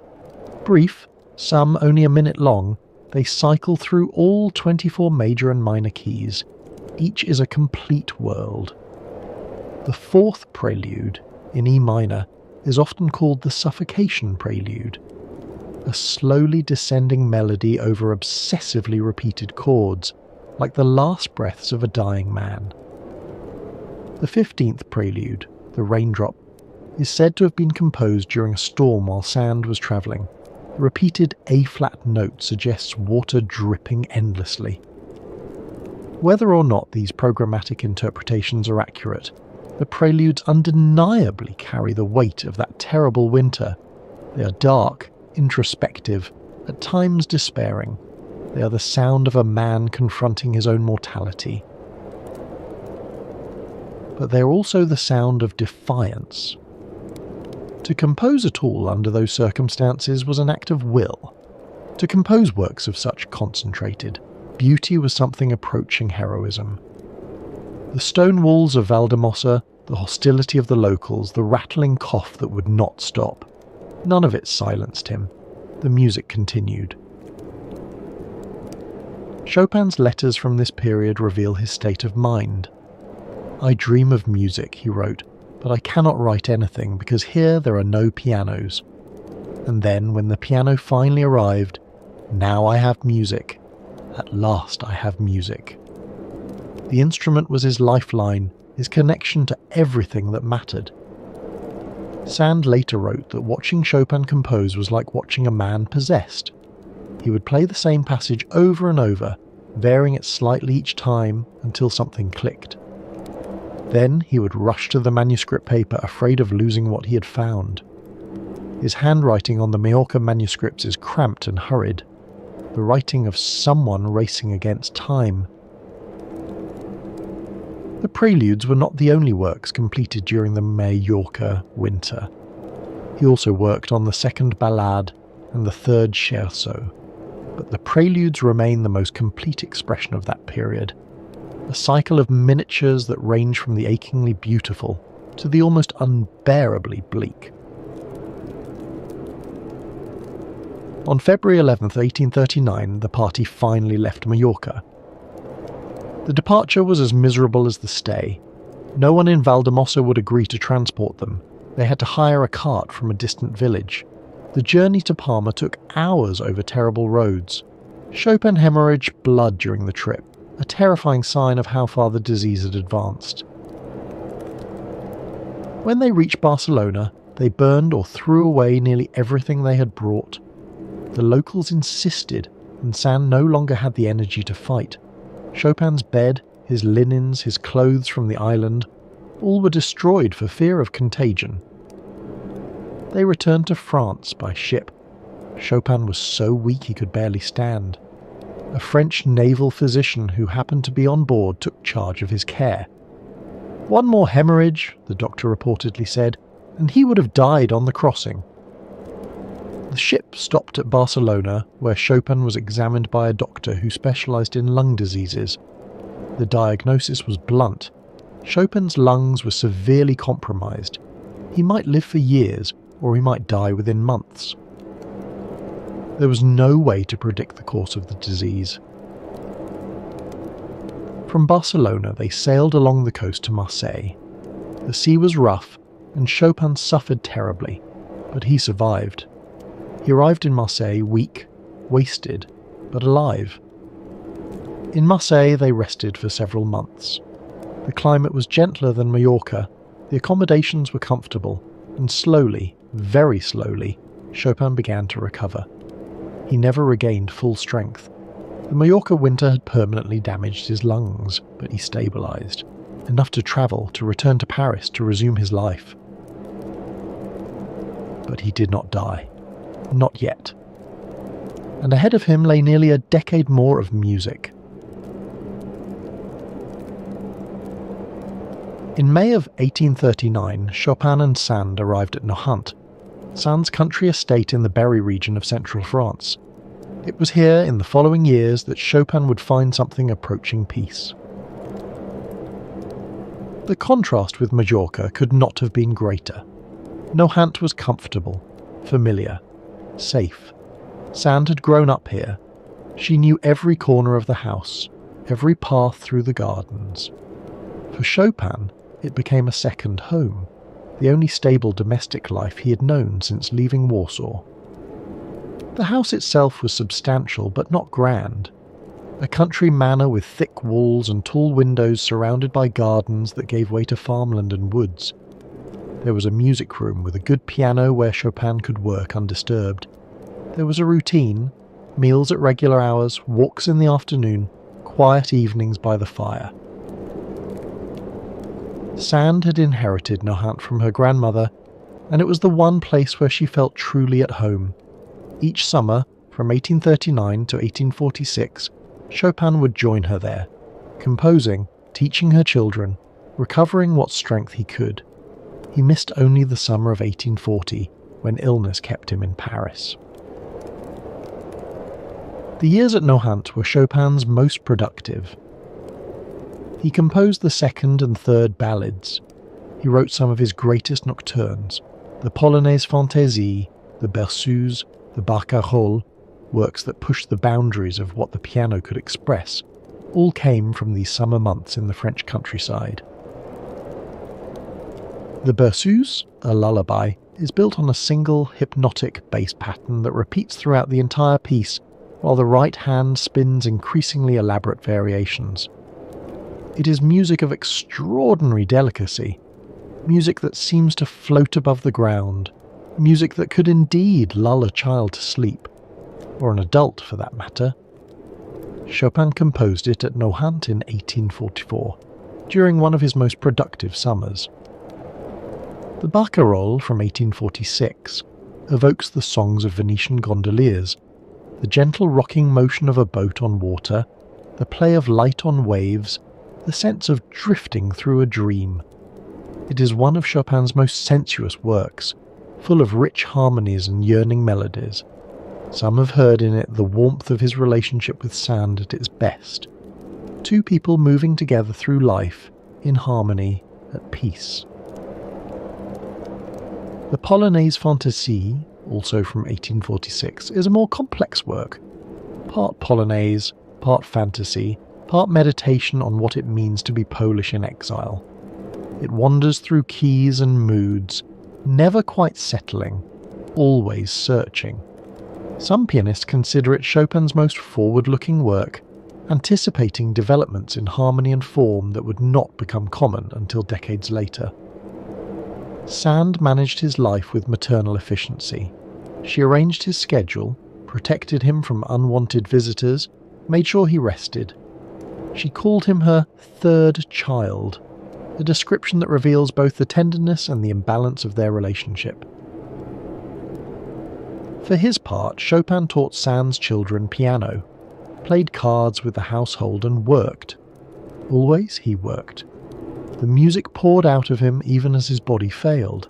Brief, some only a minute long, they cycle through all 24 major and minor keys. Each is a complete world. The fourth prelude, in E minor, is often called the suffocation prelude, a slowly descending melody over obsessively repeated chords, like the last breaths of a dying man. The 15th prelude, the raindrop, is said to have been composed during a storm while Sand was travelling. The repeated A-flat note suggests water dripping endlessly. Whether or not these programmatic interpretations are accurate, the preludes undeniably carry the weight of that terrible winter. They are dark, introspective, at times despairing. They are the sound of a man confronting his own mortality. But they are also the sound of defiance. To compose at all under those circumstances was an act of will. To compose works of such concentrated beauty was something approaching heroism. The stone walls of Valdemossa, the hostility of the locals, the rattling cough that would not stop. None of it silenced him. The music continued. Chopin's letters from this period reveal his state of mind. "I dream of music," he wrote, "but I cannot write anything because here there are no pianos." And then, when the piano finally arrived, "Now I have music. At last I have music." The instrument was his lifeline, his connection to everything that mattered. Sand later wrote that watching Chopin compose was like watching a man possessed. He would play the same passage over and over, varying it slightly each time until something clicked. Then he would rush to the manuscript paper, afraid of losing what he had found. His handwriting on the Majorca manuscripts is cramped and hurried, the writing of someone racing against time. The preludes were not the only works completed during the Majorca winter. He also worked on the second ballade and the third scherzo, but the preludes remain the most complete expression of that period. A cycle of miniatures that range from the achingly beautiful to the almost unbearably bleak. On February 11th, 1839, the party finally left Majorca. The departure was as miserable as the stay. No one in Valdemossa would agree to transport them. They had to hire a cart from a distant village. The journey to Palma took hours over terrible roads. Chopin hemorrhaged blood during the trip, a terrifying sign of how far the disease had advanced. When they reached Barcelona, They burned or threw away nearly everything they had brought. The locals insisted, and Sand no longer had the energy to fight. Chopin's bed, his linens, his clothes from the island, all were destroyed for fear of contagion. They returned to France by ship. Chopin was so weak he could barely stand. A French naval physician who happened to be on board took charge of his care. "One more hemorrhage," the doctor reportedly said, "and he would have died on the crossing." The ship stopped at Barcelona, where Chopin was examined by a doctor who specialized in lung diseases. The diagnosis was blunt. Chopin's lungs were severely compromised. He might live for years, or he might die within months. There was no way to predict the course of the disease. From Barcelona they sailed along the coast to Marseille. The sea was rough, and Chopin suffered terribly, but he survived. He arrived in Marseille weak, wasted, but alive. In Marseille they rested for several months. The climate was gentler than Mallorca, the accommodations were comfortable, and slowly, very slowly, Chopin began to recover. He never regained full strength. The Mallorca winter had permanently damaged his lungs, but he stabilized, enough to travel, to return to Paris to resume his life. But he did not die. Not yet. And ahead of him lay nearly a decade more of music. In May of 1839, Chopin and Sand arrived at Nohant, Sand's country estate in the Berry region of central France. It was here, in the following years, that Chopin would find something approaching peace. The contrast with Majorca could not have been greater. Nohant was comfortable, familiar, safe. Sand had grown up here. She knew every corner of the house, every path through the gardens. For Chopin, it became a second home, the only stable domestic life he had known since leaving Warsaw. The house itself was substantial but not grand. A country manor with thick walls and tall windows surrounded by gardens that gave way to farmland and woods. There was a music room with a good piano where Chopin could work undisturbed. There was a routine, meals at regular hours, walks in the afternoon, quiet evenings by the fire. Sand had inherited Nohant from her grandmother, and it was the one place where she felt truly at home. Each summer, from 1839 to 1846, Chopin would join her there, composing, teaching her children, recovering what strength he could. He missed only the summer of 1840, when illness kept him in Paris. The years at Nohant were Chopin's most productive. He composed the second and third ballads. He wrote some of his greatest nocturnes, the Polonaise Fantaisie, the Berceuse, the Barcarolle, works that pushed the boundaries of what the piano could express, all came from these summer months in the French countryside. The Berceuse, a lullaby, is built on a single hypnotic bass pattern that repeats throughout the entire piece, while the right hand spins increasingly elaborate variations. It is music of extraordinary delicacy, music that seems to float above the ground, music that could indeed lull a child to sleep, or an adult for that matter. Chopin composed it at Nohant in 1844, during one of his most productive summers. The Barcarolle from 1846 evokes the songs of Venetian gondoliers, the gentle rocking motion of a boat on water, the play of light on waves, the sense of drifting through a dream. It is one of Chopin's most sensuous works, full of rich harmonies and yearning melodies. Some have heard in it the warmth of his relationship with Sand at its best. Two people moving together through life, in harmony, at peace. The Polonaise Fantaisie, also from 1846, is a more complex work. Part Polonaise, part fantasy, part meditation on what it means to be Polish in exile. It wanders through keys and moods, never quite settling, always searching. Some pianists consider it Chopin's most forward-looking work, anticipating developments in harmony and form that would not become common until decades later. Sand managed his life with maternal efficiency. She arranged his schedule, protected him from unwanted visitors, made sure he rested. She called him her third child, a description that reveals both the tenderness and the imbalance of their relationship. For his part, Chopin taught Sand's children piano, played cards with the household and worked. Always he worked. The music poured out of him even as his body failed.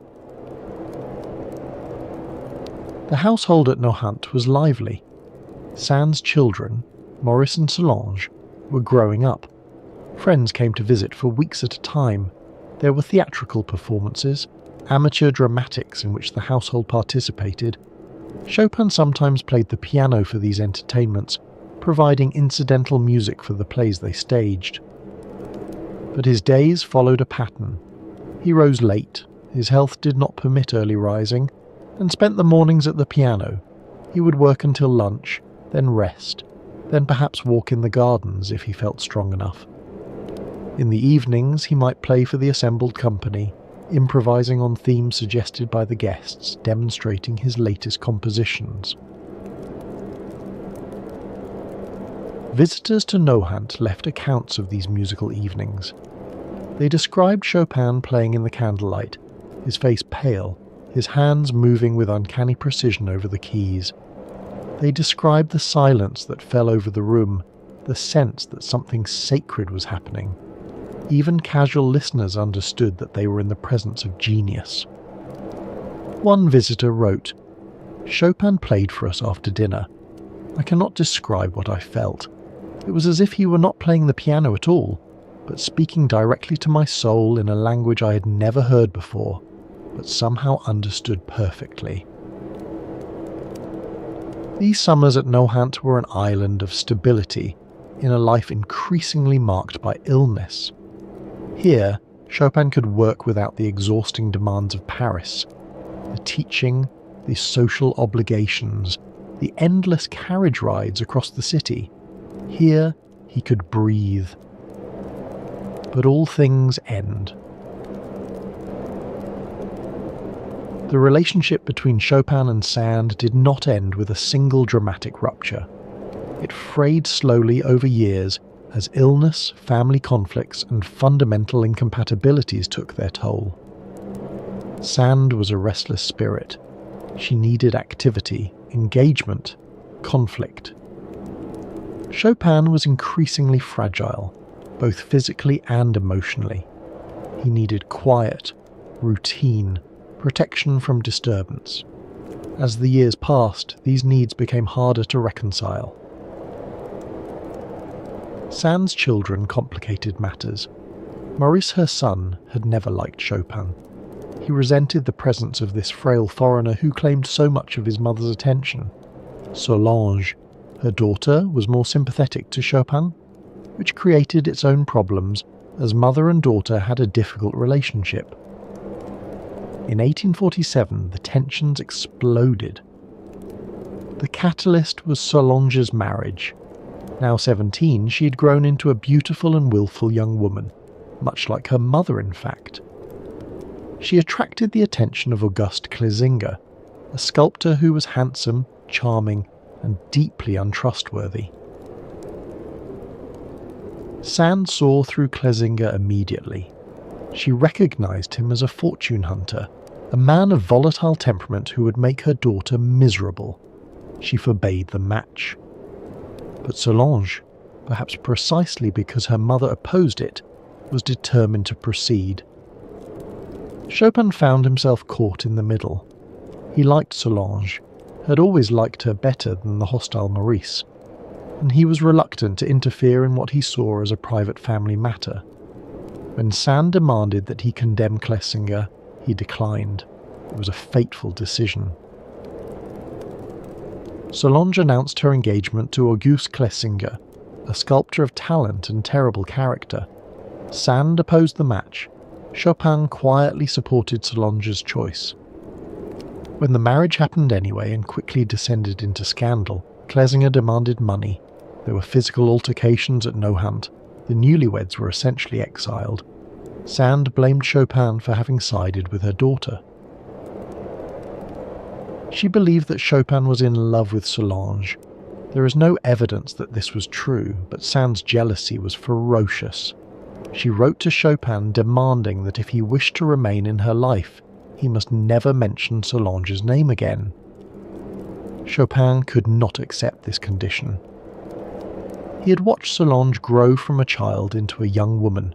The household at Nohant was lively. Sand's children, Maurice and Solange, were growing up. Friends came to visit for weeks at a time. There were theatrical performances, amateur dramatics in which the household participated. Chopin sometimes played the piano for these entertainments, providing incidental music for the plays they staged. But his days followed a pattern. He rose late, his health did not permit early rising, and spent the mornings at the piano. He would work until lunch, then rest, then perhaps walk in the gardens if he felt strong enough. In the evenings he might play for the assembled company, improvising on themes suggested by the guests, demonstrating his latest compositions. Visitors to Nohant left accounts of these musical evenings. They described Chopin playing in the candlelight, his face pale, his hands moving with uncanny precision over the keys. They described the silence that fell over the room, the sense that something sacred was happening. Even casual listeners understood that they were in the presence of genius. One visitor wrote, "Chopin played for us after dinner. I cannot describe what I felt. It was as if he were not playing the piano at all, but speaking directly to my soul in a language I had never heard before, but somehow understood perfectly." These summers at Nohant were an island of stability, in a life increasingly marked by illness. Here, Chopin could work without the exhausting demands of Paris, the teaching, the social obligations, the endless carriage rides across the city. Here, he could breathe. But all things end. The relationship between Chopin and Sand did not end with a single dramatic rupture. It frayed slowly over years as illness, family conflicts, and fundamental incompatibilities took their toll. Sand was a restless spirit. She needed activity, engagement, conflict. Chopin was increasingly fragile, both physically and emotionally. He needed quiet, routine, protection from disturbance. As the years passed, these needs became harder to reconcile. Sand's children complicated matters. Maurice, her son, had never liked Chopin. He resented the presence of this frail foreigner who claimed so much of his mother's attention. Solange, her daughter, was more sympathetic to Chopin, which created its own problems as mother and daughter had a difficult relationship. In 1847, the tensions exploded. The catalyst was Solange's marriage. Now 17, she had grown into a beautiful and willful young woman, much like her mother in fact. She attracted the attention of Auguste Clezinger, a sculptor who was handsome, charming, and deeply untrustworthy. Sand saw through Clezinger immediately. She recognized him as a fortune hunter, a man of volatile temperament who would make her daughter miserable. She forbade the match. But Solange, perhaps precisely because her mother opposed it, was determined to proceed. Chopin found himself caught in the middle. He liked Solange, had always liked her better than the hostile Maurice, and he was reluctant to interfere in what he saw as a private family matter. When Sand demanded that he condemn Clezinger, he declined. It was a fateful decision. Solange announced her engagement to Auguste Clezinger, a sculptor of talent and terrible character. Sand opposed the match. Chopin quietly supported Solange's choice. When the marriage happened anyway and quickly descended into scandal, Clezinger demanded money. There were physical altercations at Nohant. The newlyweds were essentially exiled. Sand blamed Chopin for having sided with her daughter. She believed that Chopin was in love with Solange. There is no evidence that this was true, but Sand's jealousy was ferocious. She wrote to Chopin demanding that if he wished to remain in her life, he must never mention Solange's name again. Chopin could not accept this condition. He had watched Solange grow from a child into a young woman.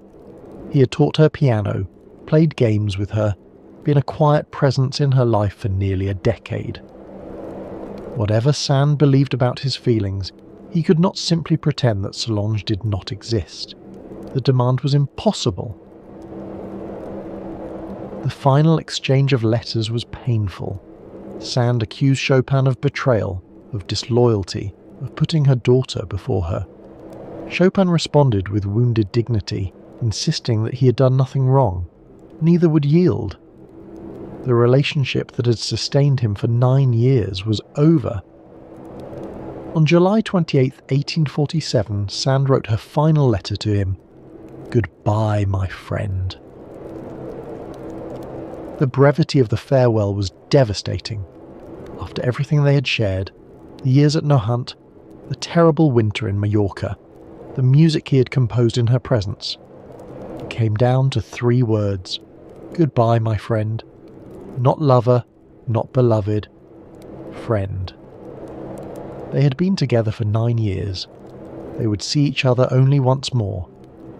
He had taught her piano, played games with her, been a quiet presence in her life for nearly a decade. Whatever Sand believed about his feelings, he could not simply pretend that Solange did not exist. The demand was impossible. The final exchange of letters was painful. Sand accused Chopin of betrayal, of disloyalty, of putting her daughter before her. Chopin responded with wounded dignity, insisting that he had done nothing wrong. Neither would yield. The relationship that had sustained him for 9 years was over. On July 28, 1847, Sand wrote her final letter to him. "Goodbye, my friend." The brevity of the farewell was devastating. After everything they had shared, the years at Nohant, the terrible winter in Mallorca, the music he had composed in her presence, it came down to 3 words. "Goodbye, my friend." Not lover, not beloved, friend. They had been together for 9 years. They would see each other only once more,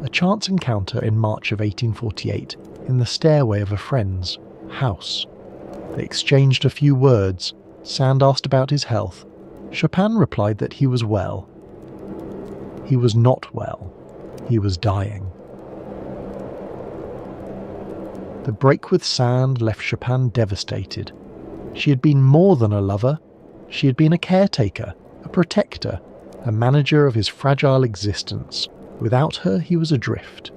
a chance encounter in March of 1848 in the stairway of a friend's house. They exchanged a few words. Sand asked about his health. Chopin replied that he was well. He was not well. He was dying. The break with Sand left Chopin devastated. She had been more than a lover. She had been a caretaker, a protector, a manager of his fragile existence. Without her, he was adrift.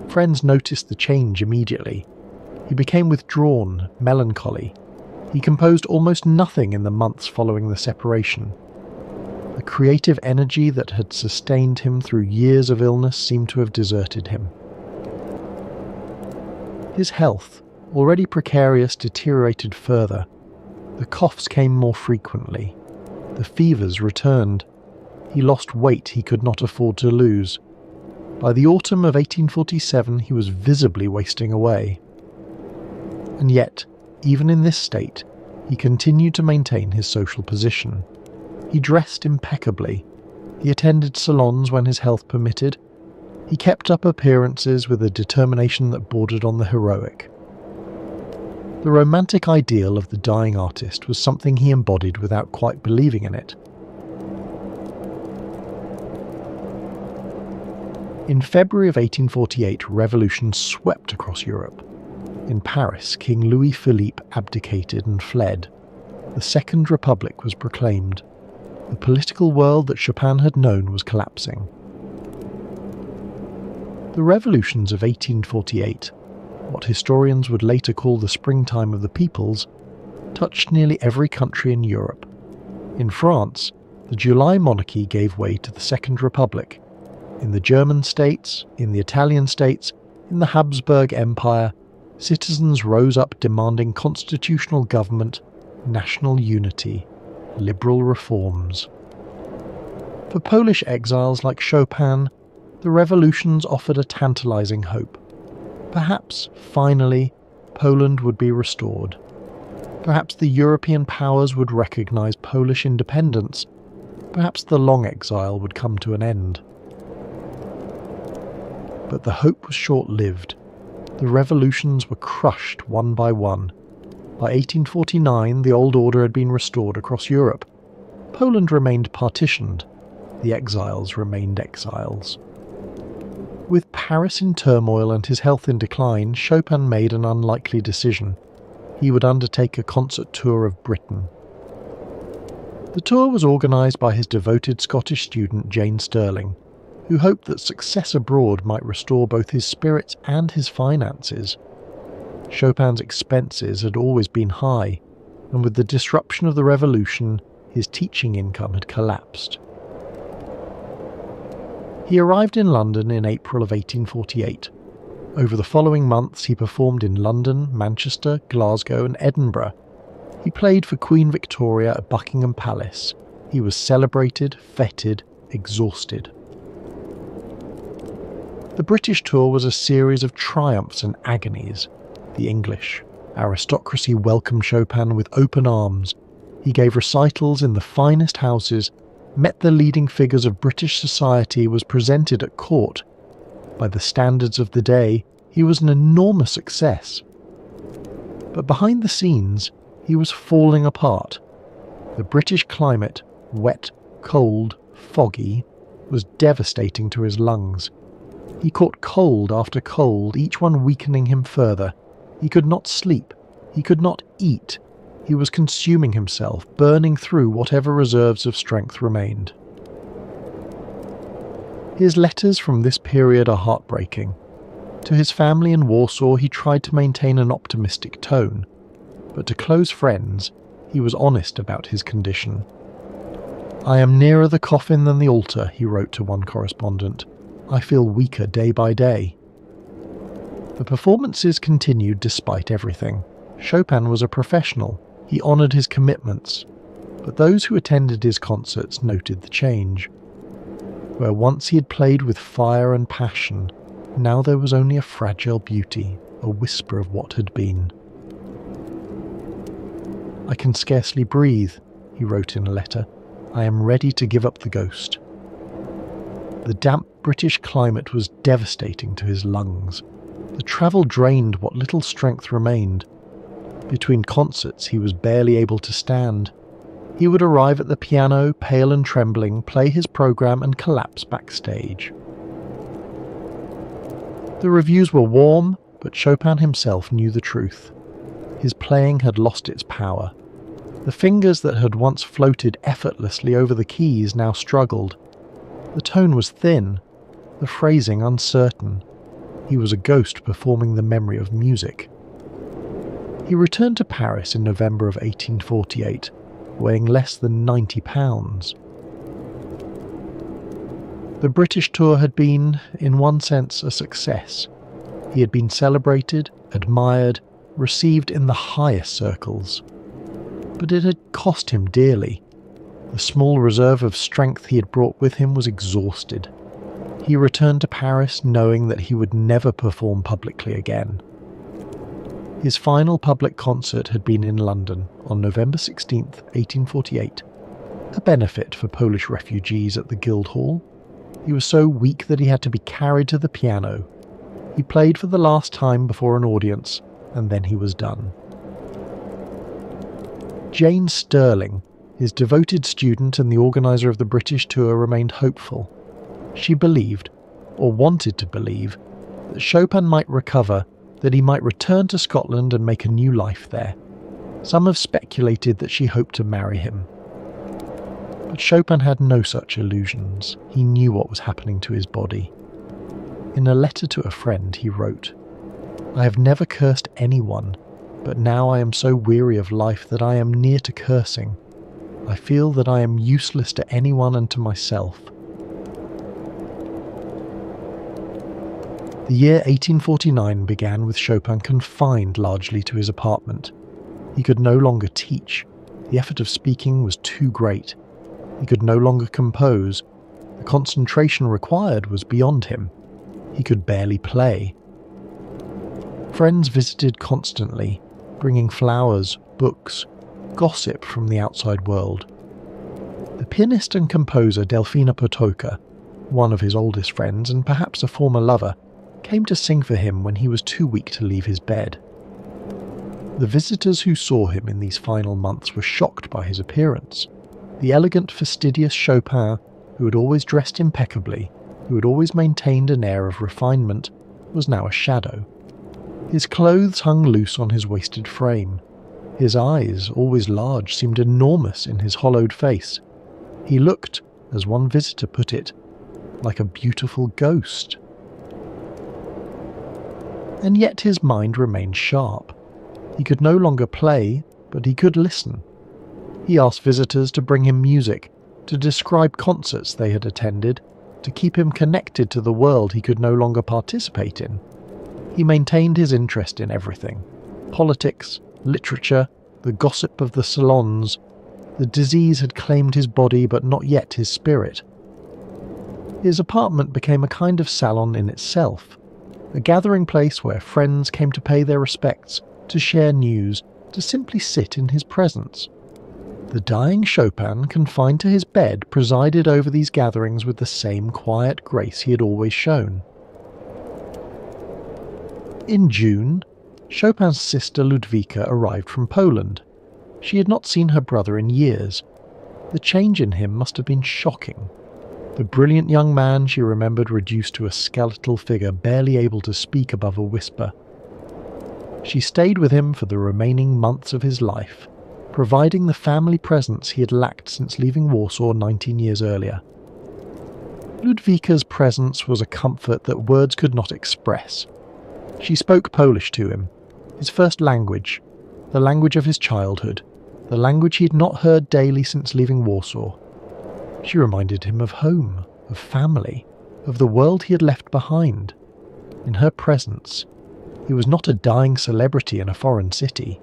Friends noticed the change immediately. He became withdrawn, melancholy. He composed almost nothing in the months following the separation. The creative energy that had sustained him through years of illness seemed to have deserted him. His health, already precarious, deteriorated further. The coughs came more frequently. The fevers returned. He lost weight he could not afford to lose. By the autumn of 1847 he was visibly wasting away. And yet, even in this state, he continued to maintain his social position. He dressed impeccably. He attended salons when his health permitted. He kept up appearances with a determination that bordered on the heroic. The romantic ideal of the dying artist was something he embodied without quite believing in it. In February of 1848, revolution swept across Europe. In Paris, King Louis-Philippe abdicated and fled. The Second Republic was proclaimed. The political world that Chopin had known was collapsing. The revolutions of 1848, what historians would later call the springtime of the peoples, touched nearly every country in Europe. In France, the July monarchy gave way to the Second Republic. In the German states, in the Italian states, in the Habsburg Empire, citizens rose up demanding constitutional government, national unity, liberal reforms. For Polish exiles like Chopin, the revolutions offered a tantalizing hope. Perhaps, finally, Poland would be restored. Perhaps the European powers would recognize Polish independence. Perhaps the long exile would come to an end. But the hope was short-lived. The revolutions were crushed one by one. By 1849, the old order had been restored across Europe. Poland remained partitioned. The exiles remained exiles. With Paris in turmoil and his health in decline, Chopin made an unlikely decision. He would undertake a concert tour of Britain. The tour was organised by his devoted Scottish student Jane Stirling, who hoped that success abroad might restore both his spirits and his finances. Chopin's expenses had always been high, and with the disruption of the revolution, his teaching income had collapsed. He arrived in London in April of 1848. Over the following months he performed in London, Manchester, Glasgow and Edinburgh. He played for Queen Victoria at Buckingham Palace. He was celebrated, feted, exhausted. The British tour was a series of triumphs and agonies. The English aristocracy welcomed Chopin with open arms. He gave recitals in the finest houses, met the leading figures of British society, was presented at court. By the standards of the day, he was an enormous success. But behind the scenes, he was falling apart. The British climate, wet, cold, foggy, was devastating to his lungs. He caught cold after cold, each one weakening him further. He could not sleep. He could not eat. He was consuming himself, burning through whatever reserves of strength remained. His letters from this period are heartbreaking. To his family in Warsaw he tried to maintain an optimistic tone, but to close friends he was honest about his condition. "I am nearer the coffin than the altar," he wrote to one correspondent. "I feel weaker day by day." The performances continued despite everything. Chopin was a professional. He honoured his commitments. But those who attended his concerts noted the change. Where once he had played with fire and passion, now there was only a fragile beauty, a whisper of what had been. "I can scarcely breathe," he wrote in a letter. "I am ready to give up the ghost." The damp British climate was devastating to his lungs. The travel drained what little strength remained. Between concerts he was barely able to stand. He would arrive at the piano, pale and trembling, play his program and collapse backstage. The reviews were warm, but Chopin himself knew the truth. His playing had lost its power. The fingers that had once floated effortlessly over the keys now struggled. The tone was thin, the phrasing uncertain. He was a ghost performing the memory of music. He returned to Paris in November of 1848, weighing less than 90 pounds. The British tour had been, in one sense, a success. He had been celebrated, admired, received in the highest circles. But it had cost him dearly. The small reserve of strength he had brought with him was exhausted. He returned to Paris knowing that he would never perform publicly again. His final public concert had been in London on November 16, 1848, a benefit for Polish refugees at the Guildhall. He was so weak that he had to be carried to the piano. He played for the last time before an audience, and then he was done. Jane Stirling, his devoted student and the organiser of the British tour, remained hopeful. She believed, or wanted to believe, that Chopin might recover, that he might return to Scotland and make a new life there. Some have speculated that she hoped to marry him. But Chopin had no such illusions. He knew what was happening to his body. In a letter to a friend he wrote, "I have never cursed anyone, but now I am so weary of life that I am near to cursing. I feel that I am useless to anyone and to myself." The year 1849 began with Chopin confined largely to his apartment. He could no longer teach. The effort of speaking was too great. He could no longer compose. The concentration required was beyond him. He could barely play. Friends visited constantly, bringing flowers, books, gossip from the outside world. The pianist and composer Delfina Potocka, one of his oldest friends and perhaps a former lover, came to sing for him when he was too weak to leave his bed. The visitors who saw him in these final months were shocked by his appearance. The elegant, fastidious Chopin, who had always dressed impeccably, who had always maintained an air of refinement, was now a shadow. His clothes hung loose on his wasted frame. His eyes, always large, seemed enormous in his hollowed face. He looked, as one visitor put it, like a beautiful ghost. And yet his mind remained sharp. He could no longer play, but he could listen. He asked visitors to bring him music, to describe concerts they had attended, to keep him connected to the world he could no longer participate in. He maintained his interest in everything: politics, literature, the gossip of the salons. The disease had claimed his body but not yet his spirit. His apartment became a kind of salon in itself, a gathering place where friends came to pay their respects, to share news, to simply sit in his presence. The dying Chopin, confined to his bed, presided over these gatherings with the same quiet grace he had always shown. In June, Chopin's sister Ludwika arrived from Poland. She had not seen her brother in years. The change in him must have been shocking. The brilliant young man she remembered reduced to a skeletal figure, barely able to speak above a whisper. She stayed with him for the remaining months of his life, providing the family presence he had lacked since leaving Warsaw 19 years earlier. Ludwika's presence was a comfort that words could not express. She spoke Polish to him, his first language, the language of his childhood, the language he had not heard daily since leaving Warsaw. She reminded him of home, of family, of the world he had left behind. In her presence, he was not a dying celebrity in a foreign city.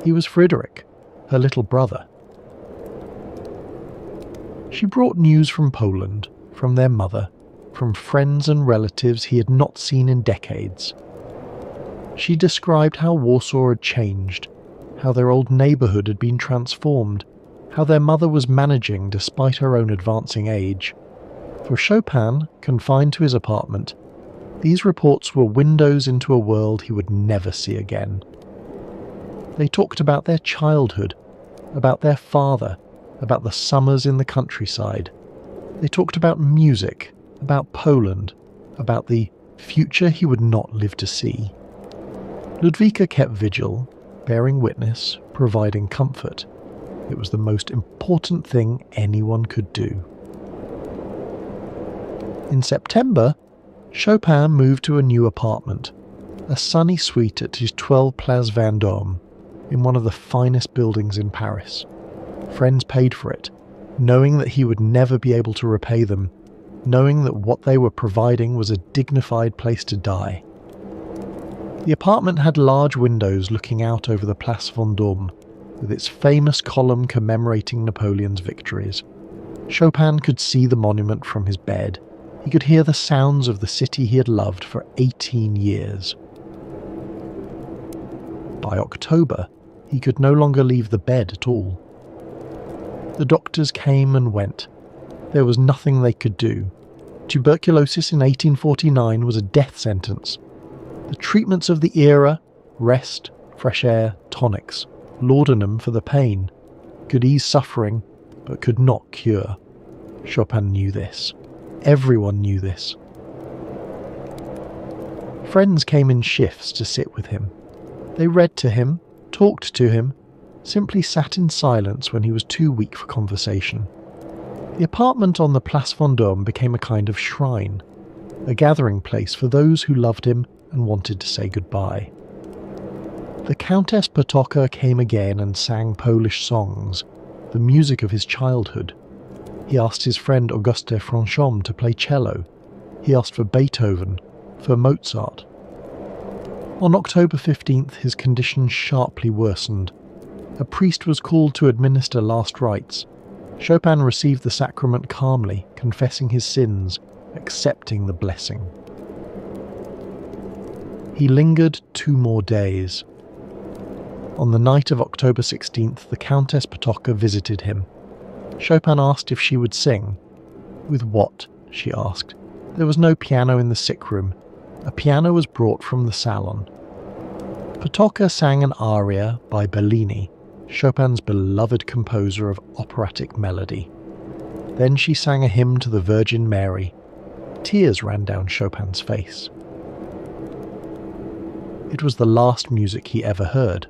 He was Frederick, her little brother. She brought news from Poland, from their mother, from friends and relatives he had not seen in decades. She described how Warsaw had changed, how their old neighbourhood had been transformed, how their mother was managing despite her own advancing age. For Chopin, confined to his apartment, these reports were windows into a world he would never see again. They talked about their childhood, about their father, about the summers in the countryside. They talked about music, about Poland, about the future he would not live to see. Ludwika kept vigil, bearing witness, providing comfort. It was the most important thing anyone could do. In September, Chopin moved to a new apartment, a sunny suite at his 12 Place Vendôme, in one of the finest buildings in Paris. Friends paid for it, knowing that he would never be able to repay them, knowing that what they were providing was a dignified place to die. The apartment had large windows looking out over the Place Vendôme, with its famous column commemorating Napoleon's victories. Chopin could see the monument from his bed. He could hear the sounds of the city he had loved for 18 years. By October, he could no longer leave the bed at all. The doctors came and went. There was nothing they could do. Tuberculosis in 1849 was a death sentence. The treatments of the era, rest, fresh air, tonics, laudanum for the pain, could ease suffering, but could not cure. Chopin knew this. Everyone knew this. Friends came in shifts to sit with him. They read to him, talked to him, simply sat in silence when he was too weak for conversation. The apartment on the Place Vendôme became a kind of shrine, a gathering place for those who loved him and wanted to say goodbye. The Countess Potocka came again and sang Polish songs, the music of his childhood. He asked his friend Auguste Franchomme to play cello. He asked for Beethoven, for Mozart. On October 15th, his condition sharply worsened. A priest was called to administer last rites. Chopin received the sacrament calmly, confessing his sins, accepting the blessing. He lingered 2 more days. On the night of October 16th, the Countess Potocka visited him. Chopin asked if she would sing. With what? She asked. There was no piano in the sick room. A piano was brought from the salon. Potocka sang an aria by Bellini, Chopin's beloved composer of operatic melody. Then she sang a hymn to the Virgin Mary. Tears ran down Chopin's face. It was the last music he ever heard.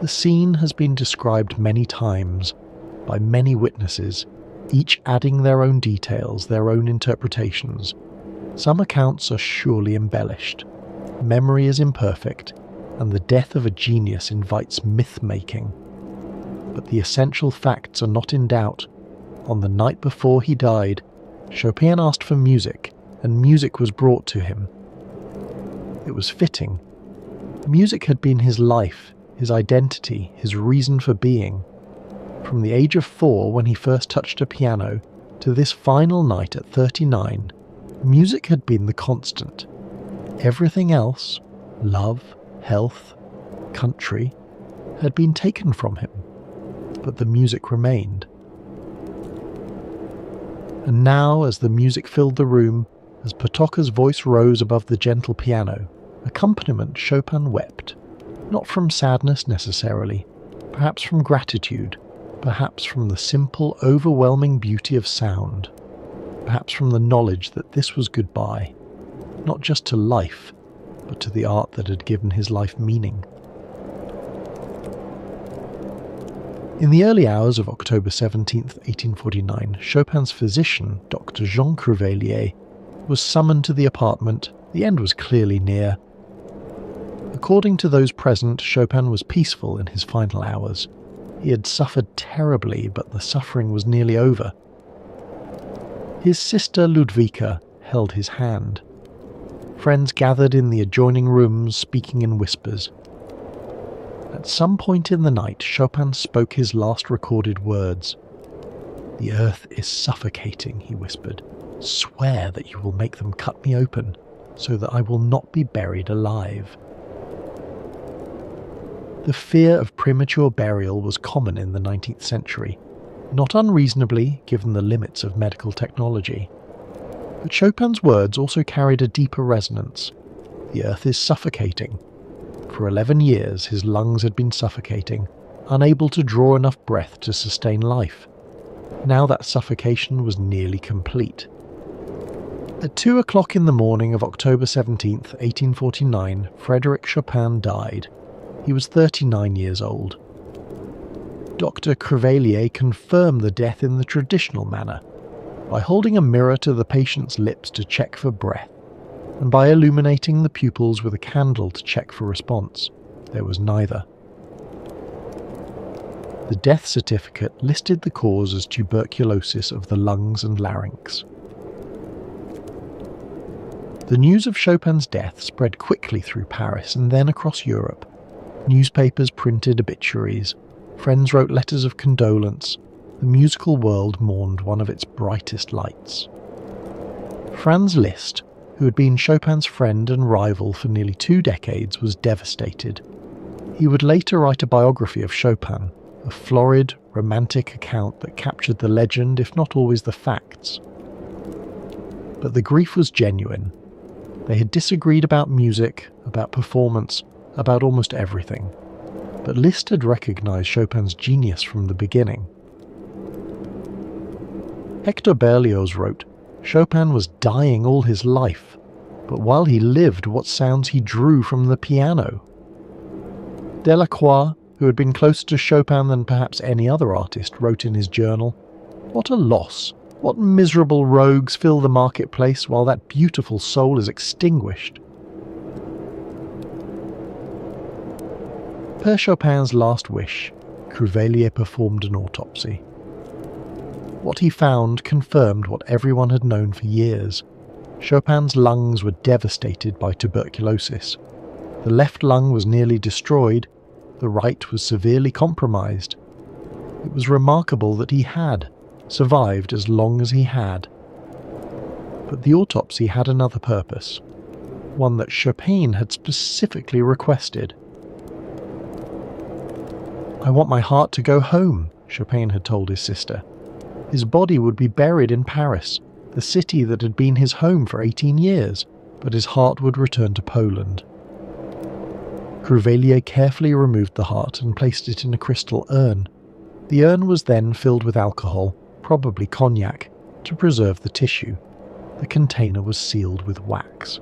The scene has been described many times, by many witnesses, each adding their own details, their own interpretations. Some accounts are surely embellished. Memory is imperfect, and the death of a genius invites myth-making. But the essential facts are not in doubt. On the night before he died, Chopin asked for music, and music was brought to him. It was fitting. Music had been his life, his identity, his reason for being. From the age of 4, when he first touched a piano, to this final night at 39, music had been the constant. Everything else, love, health, country, had been taken from him, but the music remained. And now, as the music filled the room, as Potocka's voice rose above the gentle piano, accompaniment, Chopin wept, not from sadness necessarily, perhaps from gratitude, perhaps from the simple, overwhelming beauty of sound, perhaps from the knowledge that this was goodbye, not just to life, but to the art that had given his life meaning. In the early hours of October 17, 1849, Chopin's physician, Dr. Jean Cruveilhier, was summoned to the apartment. The end was clearly near. According to those present, Chopin was peaceful in his final hours. He had suffered terribly, but the suffering was nearly over. His sister Ludwika held his hand. Friends gathered in the adjoining rooms, speaking in whispers. At some point in the night, Chopin spoke his last recorded words. "The earth is suffocating," he whispered. "Swear that you will make them cut me open, so that I will not be buried alive." The fear of premature burial was common in the 19th century, not unreasonably given the limits of medical technology. But Chopin's words also carried a deeper resonance. The earth is suffocating. For 11 years his lungs had been suffocating, unable to draw enough breath to sustain life. Now that suffocation was nearly complete. At 2 o'clock in the morning of October 17, 1849, Frédéric Chopin died. He was 39 years old. Dr. Cruveilhier confirmed the death in the traditional manner, by holding a mirror to the patient's lips to check for breath, and by illuminating the pupils with a candle to check for response. There was neither. The death certificate listed the cause as tuberculosis of the lungs and larynx. The news of Chopin's death spread quickly through Paris and then across Europe. Newspapers printed obituaries, friends wrote letters of condolence. The musical world mourned one of its brightest lights. Franz Liszt, who had been Chopin's friend and rival for nearly 2 decades, was devastated. He would later write a biography of Chopin, a florid, romantic account that captured the legend, if not always the facts. But the grief was genuine. They had disagreed about music, about performance, about almost everything. But Liszt had recognized Chopin's genius from the beginning. Hector Berlioz wrote, "Chopin was dying all his life, but while he lived, what sounds he drew from the piano." Delacroix, who had been closer to Chopin than perhaps any other artist, wrote in his journal, "What a loss! What miserable rogues fill the marketplace while that beautiful soul is extinguished." Per Chopin's last wish, Cruveilhier performed an autopsy. What he found confirmed what everyone had known for years. Chopin's lungs were devastated by tuberculosis. The left lung was nearly destroyed, the right was severely compromised. It was remarkable that he had survived as long as he had. But the autopsy had another purpose, one that Chopin had specifically requested. "I want my heart to go home," Chopin had told his sister. His body would be buried in Paris, the city that had been his home for 18 years, but his heart would return to Poland. Cruveilhier carefully removed the heart and placed it in a crystal urn. The urn was then filled with alcohol, probably cognac, to preserve the tissue. The container was sealed with wax.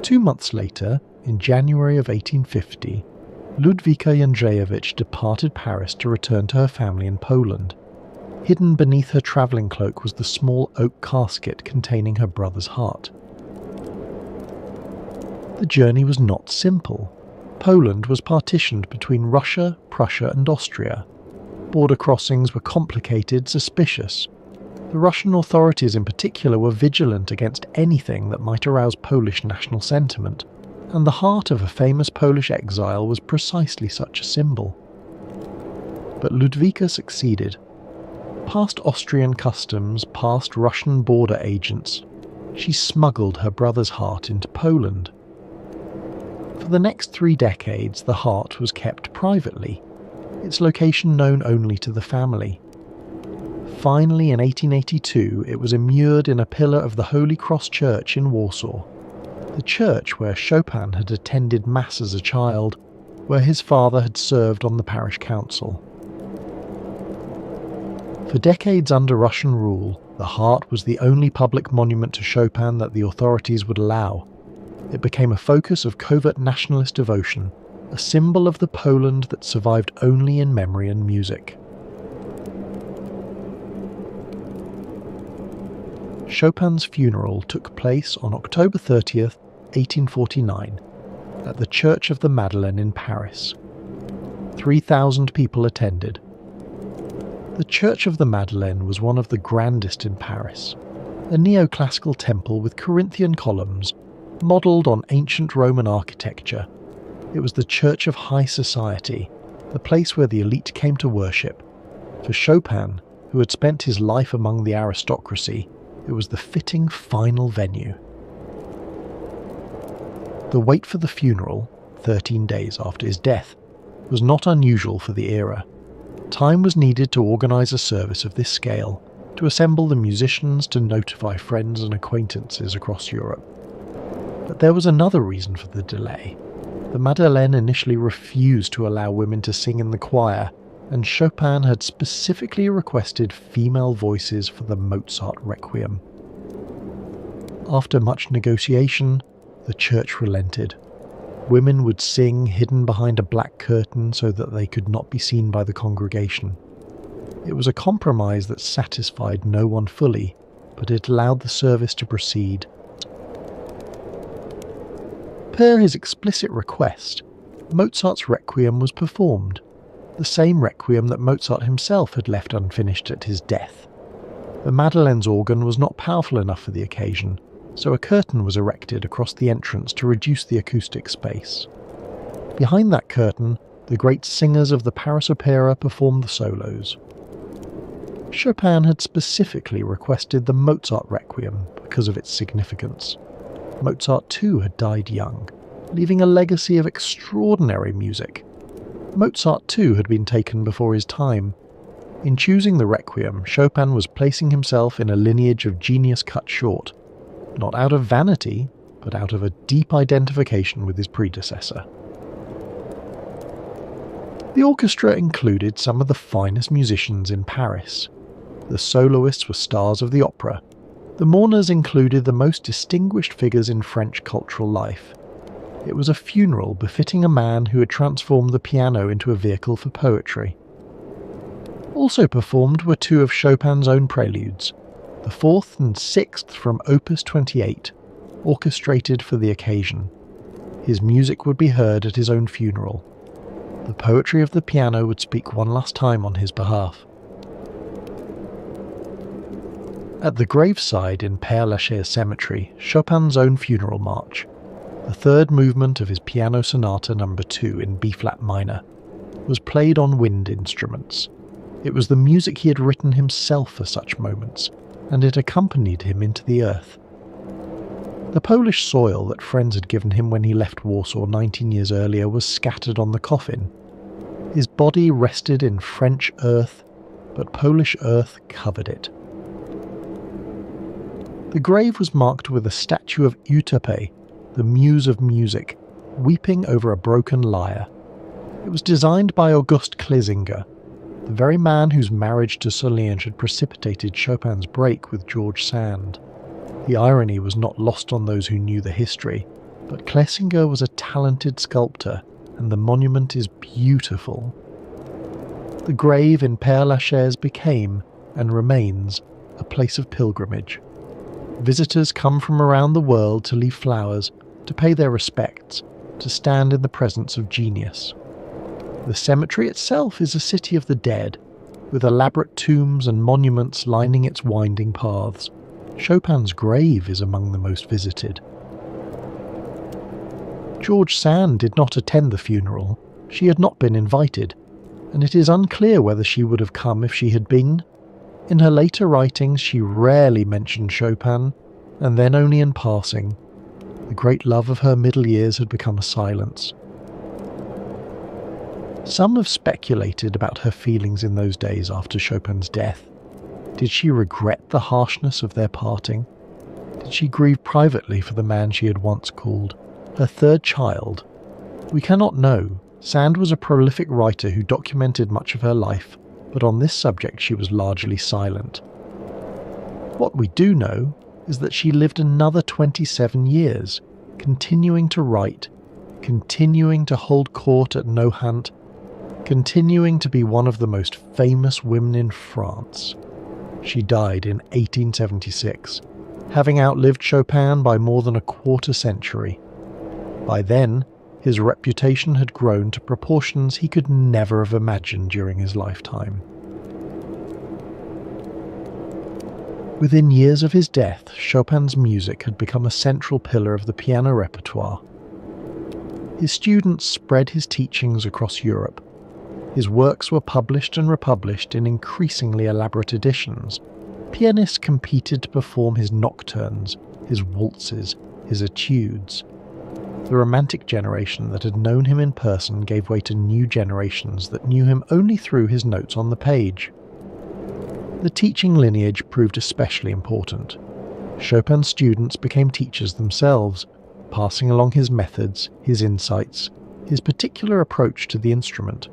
2 months later, in January of 1850, Ludwika Jędrzejewicz departed Paris to return to her family in Poland. Hidden beneath her travelling cloak was the small oak casket containing her brother's heart. The journey was not simple. Poland was partitioned between Russia, Prussia and Austria. Border crossings were complicated, suspicious. The Russian authorities in particular were vigilant against anything that might arouse Polish national sentiment, and the heart of a famous Polish exile was precisely such a symbol. But Ludwika succeeded. Past Austrian customs, past Russian border agents, she smuggled her brother's heart into Poland. For the next 3 decades, the heart was kept privately, its location known only to the family. Finally, in 1882, it was immured in a pillar of the Holy Cross Church in Warsaw, the church where Chopin had attended Mass as a child, where his father had served on the parish council. For decades under Russian rule, the heart was the only public monument to Chopin that the authorities would allow. It became a focus of covert nationalist devotion, a symbol of the Poland that survived only in memory and music. Chopin's funeral took place on October 30th, 1849, at the Church of the Madeleine in Paris. 3,000 people attended. The Church of the Madeleine was one of the grandest in Paris, a neoclassical temple with Corinthian columns, modelled on ancient Roman architecture. It was the church of high society, the place where the elite came to worship. For Chopin, who had spent his life among the aristocracy, it was the fitting final venue. The wait for the funeral, 13 days after his death, was not unusual for the era. Time was needed to organise a service of this scale, to assemble the musicians, to notify friends and acquaintances across Europe. But there was another reason for the delay. The Madeleine initially refused to allow women to sing in the choir, and Chopin had specifically requested female voices for the Mozart Requiem. After much negotiation, the church relented. Women would sing hidden behind a black curtain so that they could not be seen by the congregation. It was a compromise that satisfied no one fully, but it allowed the service to proceed. Per his explicit request, Mozart's Requiem was performed, the same Requiem that Mozart himself had left unfinished at his death. The Madeleine's organ was not powerful enough for the occasion, so a curtain was erected across the entrance to reduce the acoustic space. Behind that curtain, the great singers of the Paris Opera performed the solos. Chopin had specifically requested the Mozart Requiem because of its significance. Mozart too had died young, leaving a legacy of extraordinary music. Mozart too had been taken before his time. In choosing the Requiem, Chopin was placing himself in a lineage of genius cut short, not out of vanity, but out of a deep identification with his predecessor. The orchestra included some of the finest musicians in Paris. The soloists were stars of the opera. The mourners included the most distinguished figures in French cultural life. It was a funeral befitting a man who had transformed the piano into a vehicle for poetry. Also performed were 2 of Chopin's own preludes, the 4th and 6th from Opus 28, orchestrated for the occasion. His music would be heard at his own funeral. The poetry of the piano would speak one last time on his behalf. At the graveside in Père Lachaise Cemetery, Chopin's own funeral march, the 3rd movement of his Piano Sonata No. 2 in B-flat minor, was played on wind instruments. It was the music he had written himself for such moments, and it accompanied him into the earth. The Polish soil that friends had given him when he left Warsaw 19 years earlier was scattered on the coffin. His body rested in French earth, but Polish earth covered it. The grave was marked with a statue of Euterpe, the muse of music, weeping over a broken lyre. It was designed by August Clesinger, the very man whose marriage to Solange had precipitated Chopin's break with George Sand. The irony was not lost on those who knew the history, but Clesinger was a talented sculptor, and the monument is beautiful. The grave in Père Lachaise became, and remains, a place of pilgrimage. Visitors come from around the world to leave flowers, to pay their respects, to stand in the presence of genius. The cemetery itself is a city of the dead. with elaborate tombs and monuments lining its winding paths. Chopin's grave is among the most visited. George Sand did not attend the funeral. She had not been invited, and it is unclear whether she would have come if she had been. In her later writings, she rarely mentioned Chopin, and then only in passing. The great love of her middle years had become a silence. Some have speculated about her feelings in those days after Chopin's death. Did she regret the harshness of their parting? Did she grieve privately for the man she had once called her third child? We cannot know. Sand was a prolific writer who documented much of her life, but on this subject she was largely silent. What we do know is that she lived another 27 years, continuing to write, continuing to hold court at Nohant, continuing to be one of the most famous women in France. She died in 1876, having outlived Chopin by more than a quarter century. By then, his reputation had grown to proportions he could never have imagined during his lifetime. Within years of his death, Chopin's music had become a central pillar of the piano repertoire. His students spread his teachings across Europe. His works were published and republished in increasingly elaborate editions. Pianists competed to perform his nocturnes, his waltzes, his etudes. The Romantic generation that had known him in person gave way to new generations that knew him only through his notes on the page. The teaching lineage proved especially important. Chopin's students became teachers themselves, passing along his methods, his insights, his particular approach to the instrument.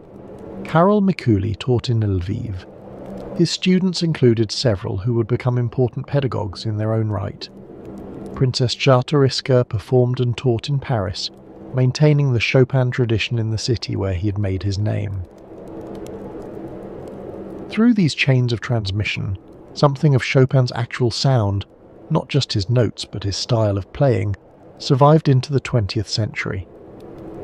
Karol Mikuli taught in Lviv. His students included several who would become important pedagogues in their own right. Princess Czartoryska performed and taught in Paris, maintaining the Chopin tradition in the city where he had made his name. Through these chains of transmission, something of Chopin's actual sound, not just his notes but his style of playing, survived into the 20th century.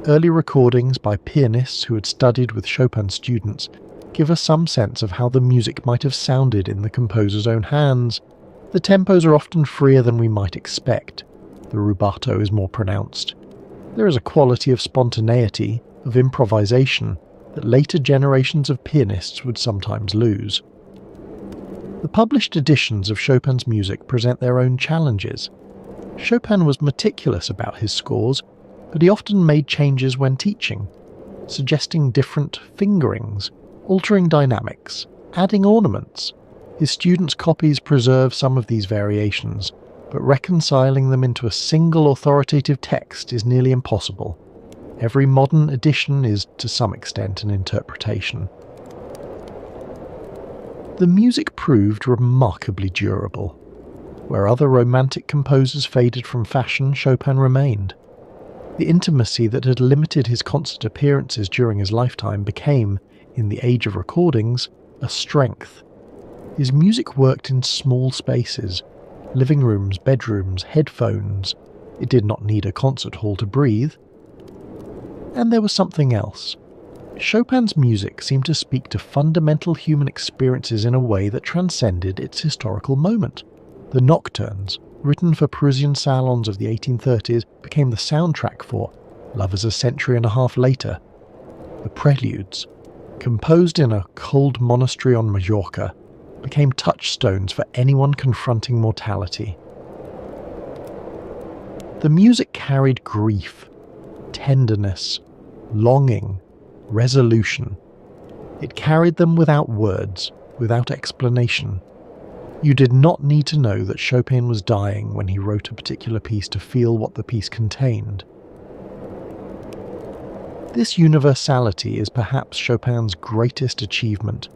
Early recordings by pianists who had studied with Chopin's students give us some sense of how the music might have sounded in the composer's own hands. The tempos are often freer than we might expect. The rubato is more pronounced. There is a quality of spontaneity, of improvisation, that later generations of pianists would sometimes lose. The published editions of Chopin's music present their own challenges. Chopin was meticulous about his scores, but he often made changes when teaching, suggesting different fingerings, altering dynamics, adding ornaments. His students' copies preserve some of these variations, but reconciling them into a single authoritative text is nearly impossible. Every modern edition is, to some extent, an interpretation. The music proved remarkably durable. Where other Romantic composers faded from fashion, Chopin remained. The intimacy that had limited his constant appearances during his lifetime became, in the age of recordings, a strength. His music worked in small spaces, living rooms, bedrooms, headphones. It did not need a concert hall to breathe. And there was something else. Chopin's music seemed to speak to fundamental human experiences in a way that transcended its historical moment. The nocturnes, written for Parisian salons of the 1830s, became the soundtrack for Love is a Century and a Half Later. The preludes, composed in a cold monastery on Majorca, became touchstones for anyone confronting mortality. The music carried grief, tenderness, longing, resolution. It carried them without words, without explanation. You did not need to know that Chopin was dying when he wrote a particular piece to feel what the piece contained. This universality is perhaps Chopin's greatest achievement.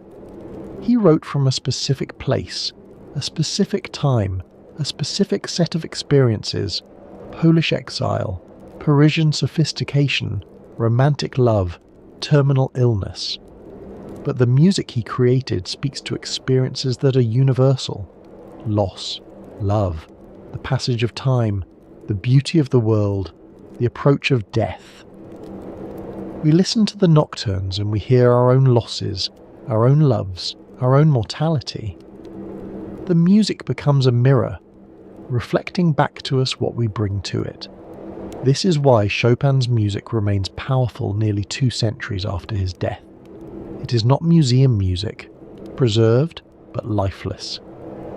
He wrote from a specific place, a specific time, a specific set of experiences: Polish exile, Parisian sophistication, romantic love, terminal illness. But the music he created speaks to experiences that are universal: loss, love, the passage of time, the beauty of the world, the approach of death. We listen to the nocturnes and we hear our own losses, our own loves, our own mortality. The music becomes a mirror, reflecting back to us what we bring to it. This is why Chopin's music remains powerful nearly 2 centuries after his death. It is not museum music, preserved but lifeless.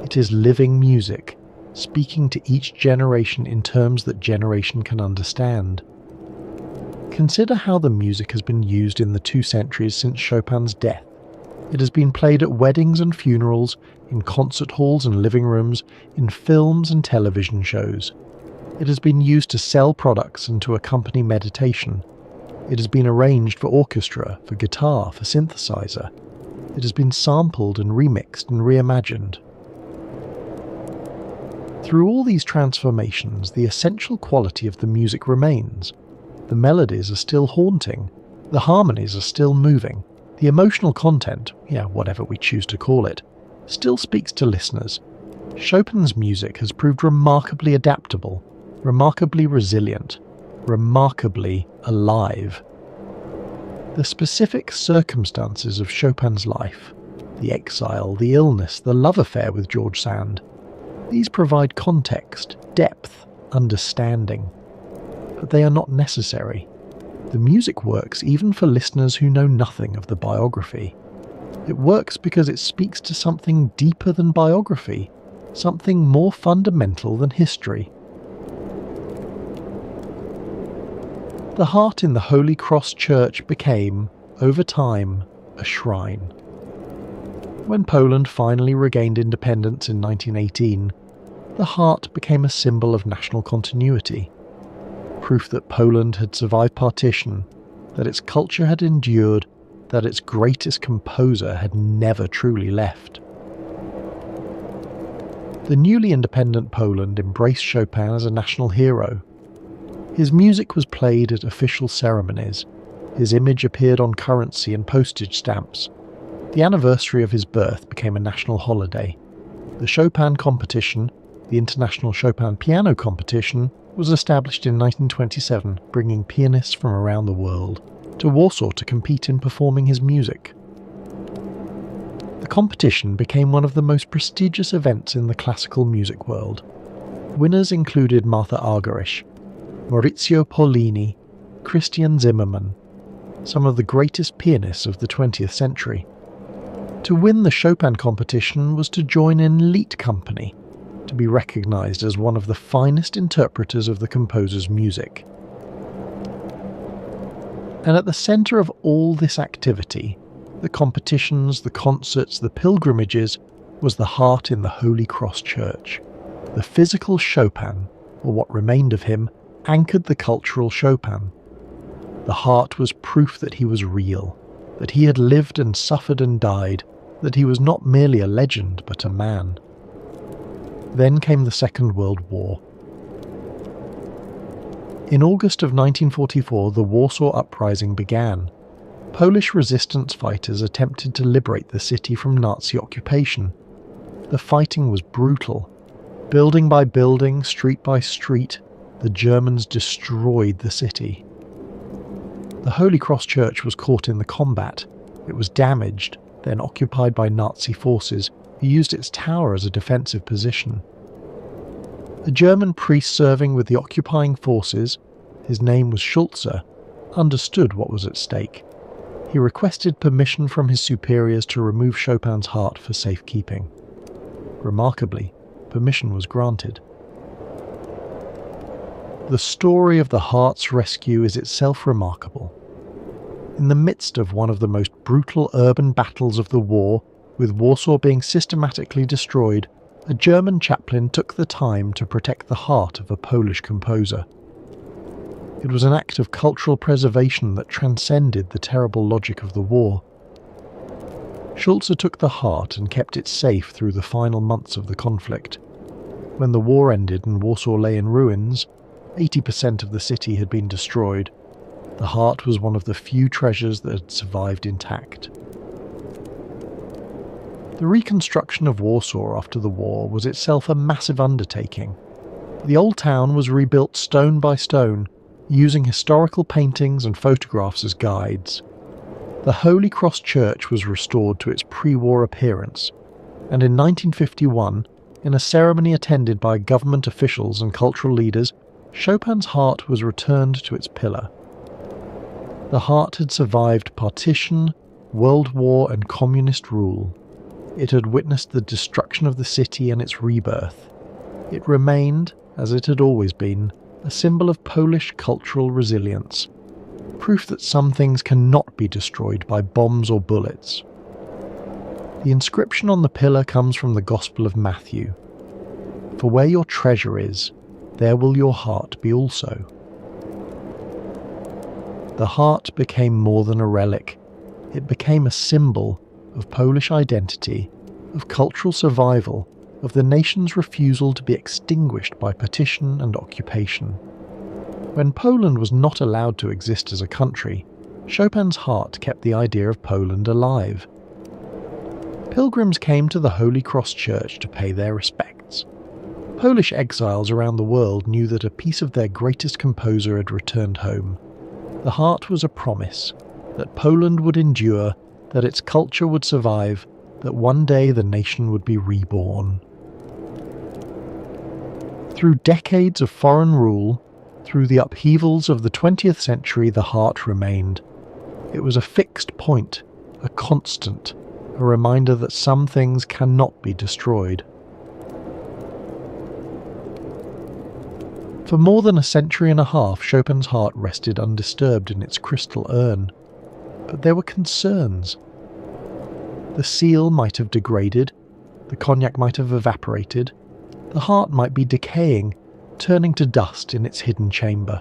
It is living music, speaking to each generation in terms that generation can understand. Consider how the music has been used in the 2 centuries since Chopin's death. It has been played at weddings and funerals, in concert halls and living rooms, in films and television shows. It has been used to sell products and to accompany meditation. It has been arranged for orchestra, for guitar, for synthesizer. It has been sampled and remixed and reimagined. Through all these transformations, the essential quality of the music remains. The melodies are still haunting. The harmonies are still moving. The emotional content, whatever we choose to call it, still speaks to listeners. Chopin's music has proved remarkably adaptable, remarkably resilient, remarkably alive. The specific circumstances of Chopin's life, the exile, the illness, the love affair with George Sand, these provide context, depth, understanding. But they are not necessary. The music works even for listeners who know nothing of the biography. It works because it speaks to something deeper than biography, something more fundamental than history. The heart in the Holy Cross Church became, over time, a shrine. When Poland finally regained independence in 1918, the heart became a symbol of national continuity. Proof that Poland had survived partition, that its culture had endured, that its greatest composer had never truly left. The newly independent Poland embraced Chopin as a national hero. His music was played at official ceremonies. His image appeared on currency and postage stamps. The anniversary of his birth became a national holiday. The Chopin competition, the International Chopin Piano Competition, was established in 1927, bringing pianists from around the world to Warsaw to compete in performing his music. The competition became one of the most prestigious events in the classical music world. Winners included Martha Argerich, Maurizio Pollini, Christian Zimmermann, some of the greatest pianists of the 20th century. To win the Chopin competition was to join an elite company, to be recognized as one of the finest interpreters of the composer's music. And at the center of all this activity, the competitions, the concerts, the pilgrimages, was the heart in the Holy Cross Church. The physical Chopin, or what remained of him, anchored the cultural Chopin. The heart was proof that he was real, that he had lived and suffered and died, that he was not merely a legend but a man. Then came the Second World War. In August of 1944, the Warsaw Uprising began. Polish resistance fighters attempted to liberate the city from Nazi occupation. The fighting was brutal. Building by building, street by street, the Germans destroyed the city. The Holy Cross Church was caught in the combat. It was damaged, then occupied by Nazi forces, who used its tower as a defensive position. A German priest serving with the occupying forces, his name was Schulze, understood what was at stake. He requested permission from his superiors to remove Chopin's heart for safekeeping. Remarkably, permission was granted. The story of the heart's rescue is itself remarkable. In the midst of one of the most brutal urban battles of the war, with Warsaw being systematically destroyed, a German chaplain took the time to protect the heart of a Polish composer. It was an act of cultural preservation that transcended the terrible logic of the war. Schulze took the heart and kept it safe through the final months of the conflict. When the war ended and Warsaw lay in ruins, 80% of the city had been destroyed. The heart was one of the few treasures that had survived intact. The reconstruction of Warsaw after the war was itself a massive undertaking. The old town was rebuilt stone by stone, using historical paintings and photographs as guides. The Holy Cross Church was restored to its pre-war appearance, and in 1951, in a ceremony attended by government officials and cultural leaders, Chopin's heart was returned to its pillar. The heart had survived partition, World War and communist rule. It had witnessed the destruction of the city and its rebirth. It remained, as it had always been, a symbol of Polish cultural resilience, proof that some things cannot be destroyed by bombs or bullets. The inscription on the pillar comes from the Gospel of Matthew. For where your treasure is, there will your heart be also. The heart became more than a relic. It became a symbol of Polish identity, of cultural survival, of the nation's refusal to be extinguished by partition and occupation. When Poland was not allowed to exist as a country, Chopin's heart kept the idea of Poland alive. Pilgrims came to the Holy Cross Church to pay their respects. Polish exiles around the world knew that a piece of their greatest composer had returned home. The heart was a promise that Poland would endure, that its culture would survive, that one day the nation would be reborn. Through decades of foreign rule, through the upheavals of the 20th century, the heart remained. It was a fixed point, a constant, a reminder that some things cannot be destroyed. For more than a century and a half, Chopin's heart rested undisturbed in its crystal urn. But there were concerns. The seal might have degraded, the cognac might have evaporated, the heart might be decaying, turning to dust in its hidden chamber.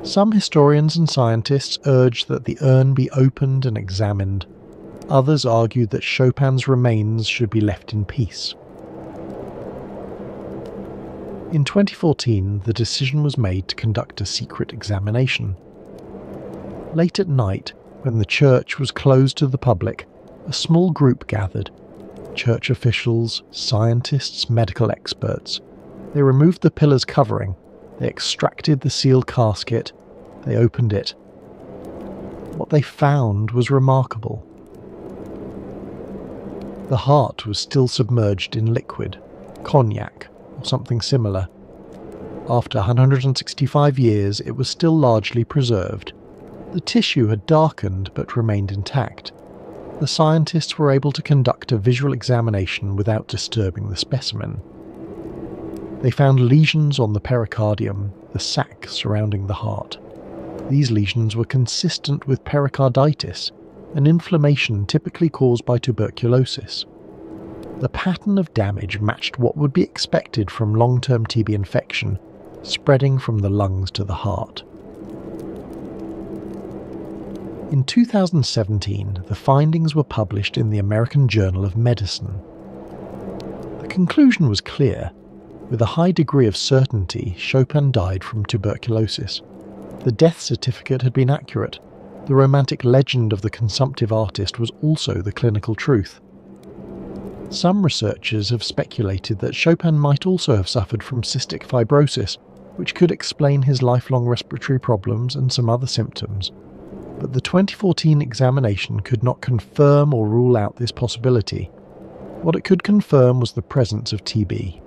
Some historians and scientists urged that the urn be opened and examined. Others argued that Chopin's remains should be left in peace. In 2014, the decision was made to conduct a secret examination. Late at night, when the church was closed to the public, a small group gathered. Church officials, scientists, medical experts. They removed the pillar's covering, they extracted the sealed casket, they opened it. What they found was remarkable. The heart was still submerged in liquid, cognac, or something similar. After 165 years, it was still largely preserved. The tissue had darkened but remained intact. The scientists were able to conduct a visual examination without disturbing the specimen. They found lesions on the pericardium, the sac surrounding the heart. These lesions were consistent with pericarditis, an inflammation typically caused by tuberculosis. The pattern of damage matched what would be expected from long-term TB infection, spreading from the lungs to the heart. In 2017, the findings were published in the American Journal of Medicine. The conclusion was clear. With a high degree of certainty, Chopin died from tuberculosis. The death certificate had been accurate. The romantic legend of the consumptive artist was also the clinical truth. Some researchers have speculated that Chopin might also have suffered from cystic fibrosis, which could explain his lifelong respiratory problems and some other symptoms. But the 2014 examination could not confirm or rule out this possibility. What it could confirm was the presence of TB.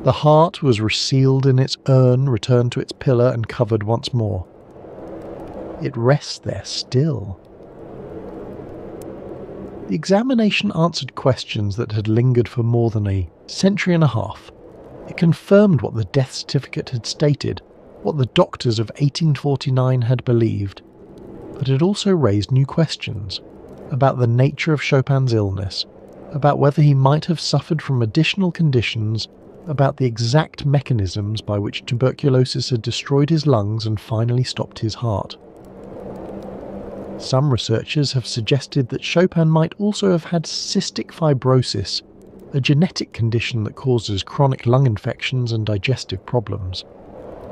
The heart was resealed in its urn, returned to its pillar and covered once more. It rests there still. The examination answered questions that had lingered for more than a century and a half. It confirmed what the death certificate had stated, what the doctors of 1849 had believed, but it also raised new questions about the nature of Chopin's illness, about whether he might have suffered from additional conditions, about the exact mechanisms by which tuberculosis had destroyed his lungs and finally stopped his heart. Some researchers have suggested that Chopin might also have had cystic fibrosis, a genetic condition that causes chronic lung infections and digestive problems.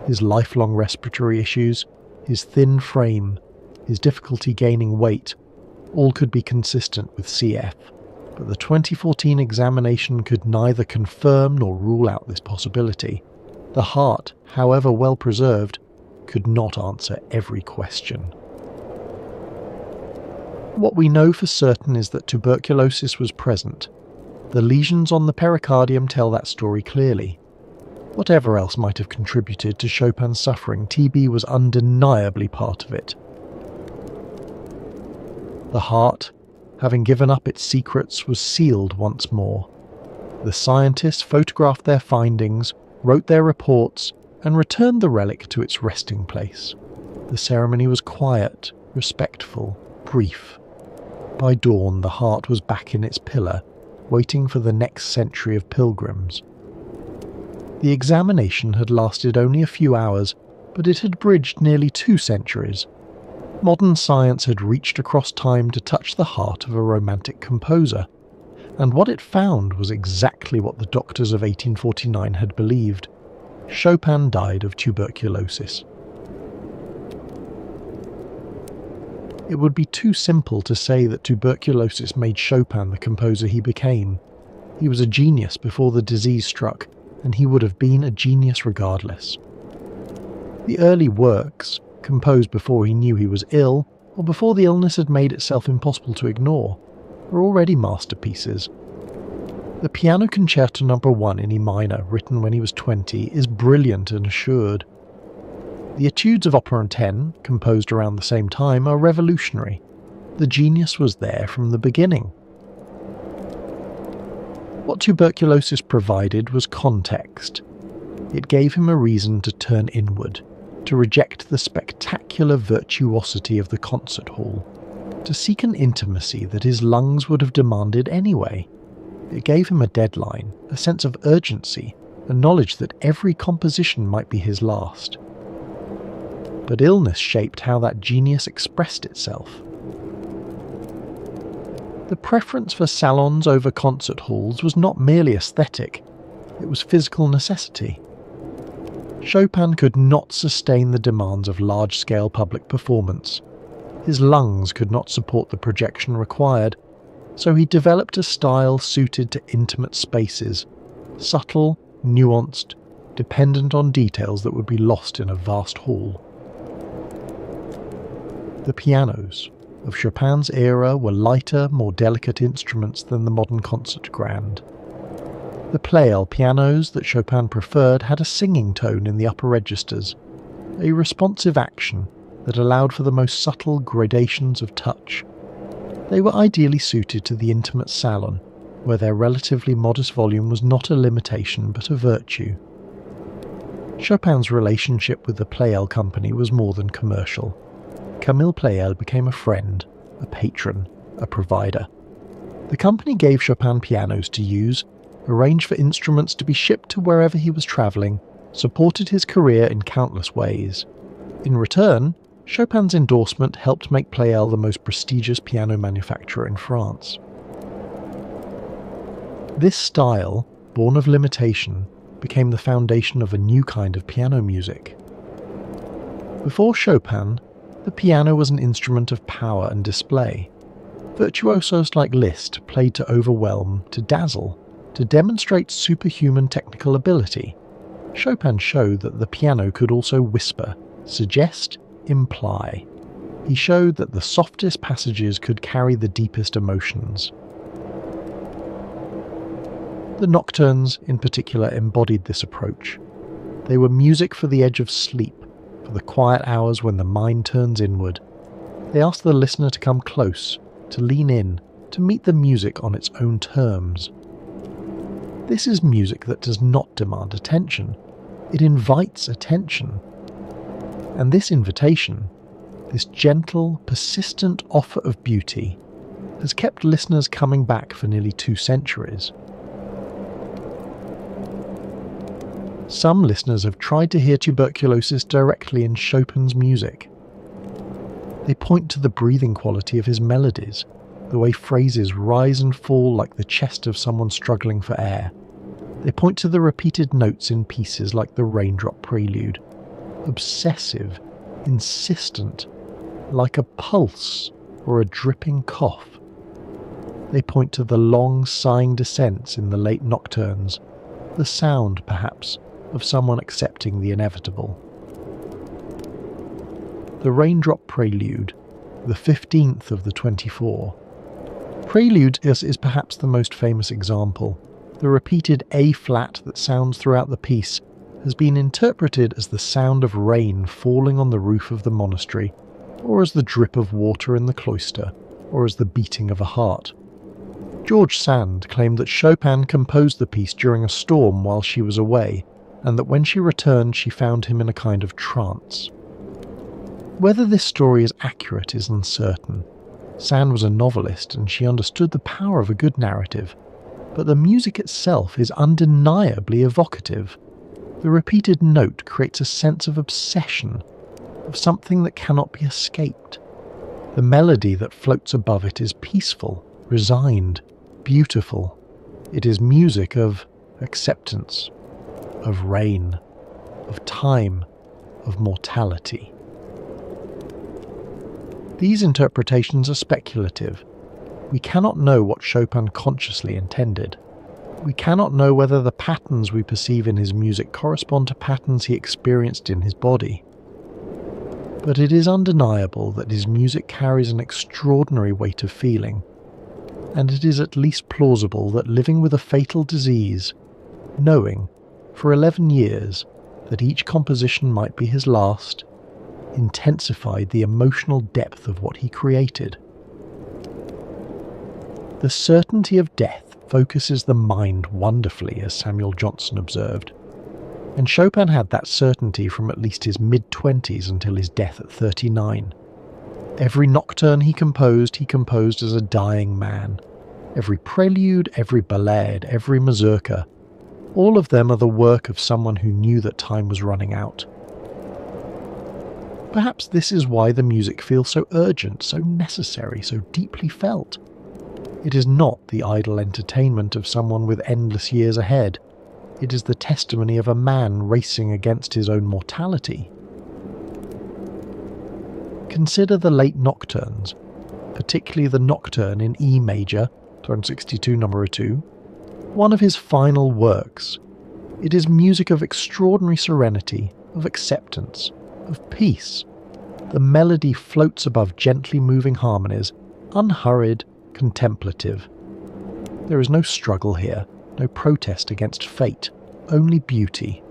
His lifelong respiratory issues, his thin frame, his difficulty gaining weight, all could be consistent with CF. But the 2014 examination could neither confirm nor rule out this possibility. The heart, however well preserved, could not answer every question. What we know for certain is that tuberculosis was present. The lesions on the pericardium tell that story clearly. Whatever else might have contributed to Chopin's suffering, TB was undeniably part of it. The heart, having given up its secrets, was sealed once more. The scientists photographed their findings, wrote their reports, and returned the relic to its resting place. The ceremony was quiet, respectful, brief. By dawn, the heart was back in its pillar, waiting for the next century of pilgrims. The examination had lasted only a few hours, but it had bridged nearly 2 centuries. Modern science had reached across time to touch the heart of a romantic composer, and what it found was exactly what the doctors of 1849 had believed. Chopin died of tuberculosis. It would be too simple to say that tuberculosis made Chopin the composer he became. He was a genius before the disease struck, and he would have been a genius regardless. The early works, composed before he knew he was ill, or before the illness had made itself impossible to ignore, were already masterpieces. The Piano Concerto No. 1 in E minor, written when he was 20, is brilliant and assured. The Etudes of Opera 10, composed around the same time, are revolutionary. The genius was there from the beginning. What tuberculosis provided was context. It gave him a reason to turn inward, to reject the spectacular virtuosity of the concert hall, to seek an intimacy that his lungs would have demanded anyway. It gave him a deadline, a sense of urgency, a knowledge that every composition might be his last. But illness shaped how that genius expressed itself. The preference for salons over concert halls was not merely aesthetic, it was physical necessity. Chopin could not sustain the demands of large-scale public performance. His lungs could not support the projection required, so he developed a style suited to intimate spaces, subtle, nuanced, dependent on details that would be lost in a vast hall. The pianos of Chopin's era were lighter, more delicate instruments than the modern concert grand. The Pleyel pianos that Chopin preferred had a singing tone in the upper registers, a responsive action that allowed for the most subtle gradations of touch. They were ideally suited to the intimate salon, where their relatively modest volume was not a limitation but a virtue. Chopin's relationship with the Pleyel company was more than commercial. Camille Pleyel became a friend, a patron, a provider. The company gave Chopin pianos to use, arranged for instruments to be shipped to wherever he was travelling, supported his career in countless ways. In return, Chopin's endorsement helped make Pleyel the most prestigious piano manufacturer in France. This style, born of limitation, became the foundation of a new kind of piano music. Before Chopin, the piano was an instrument of power and display. Virtuosos like Liszt played to overwhelm, to dazzle, to demonstrate superhuman technical ability. Chopin showed that the piano could also whisper, suggest, imply. He showed that the softest passages could carry the deepest emotions. The nocturnes, in particular, embodied this approach. They were music for the edge of sleep, for the quiet hours when the mind turns inward. They asked the listener to come close, to lean in, to meet the music on its own terms. This is music that does not demand attention. It invites attention. And this invitation, this gentle, persistent offer of beauty, has kept listeners coming back for nearly 2 centuries. Some listeners have tried to hear tuberculosis directly in Chopin's music. They point to the breathing quality of his melodies, the way phrases rise and fall like the chest of someone struggling for air. They point to the repeated notes in pieces like the Raindrop Prelude. Obsessive, insistent, like a pulse or a dripping cough. They point to the long sighing descents in the late nocturnes, the sound, perhaps, of someone accepting the inevitable. the Raindrop Prelude, the 15th of the 24. Prelude is perhaps the most famous example. The repeated A-flat that sounds throughout the piece has been interpreted as the sound of rain falling on the roof of the monastery, or as the drip of water in the cloister, or as the beating of a heart. George Sand claimed that Chopin composed the piece during a storm while she was away, and that when she returned she found him in a kind of trance. Whether this story is accurate is uncertain. Sand was a novelist and she understood the power of a good narrative, but the music itself is undeniably evocative. The repeated note creates a sense of obsession, of something that cannot be escaped. The melody that floats above it is peaceful, resigned, beautiful. It is music of acceptance, of rain, of time, of mortality. These interpretations are speculative. We cannot know what Chopin consciously intended. We cannot know whether the patterns we perceive in his music correspond to patterns he experienced in his body. But it is undeniable that his music carries an extraordinary weight of feeling, and it is at least plausible that living with a fatal disease, knowing, for 11 years, that each composition might be his last, intensified the emotional depth of what he created. The certainty of death focuses the mind wonderfully, as Samuel Johnson observed, and Chopin had that certainty from at least his mid-20s until his death at 39. Every nocturne he composed as a dying man. Every prelude, every ballade, every mazurka, all of them are the work of someone who knew that time was running out. Perhaps this is why the music feels so urgent, so necessary, so deeply felt. It is not the idle entertainment of someone with endless years ahead. It is the testimony of a man racing against his own mortality. Consider the late nocturnes, particularly the nocturne in E major, Tone 62 number 2, one of his final works. It is music of extraordinary serenity, of acceptance, of peace. The melody floats above gently moving harmonies, unhurried, contemplative. There is no struggle here, no protest against fate, only beauty.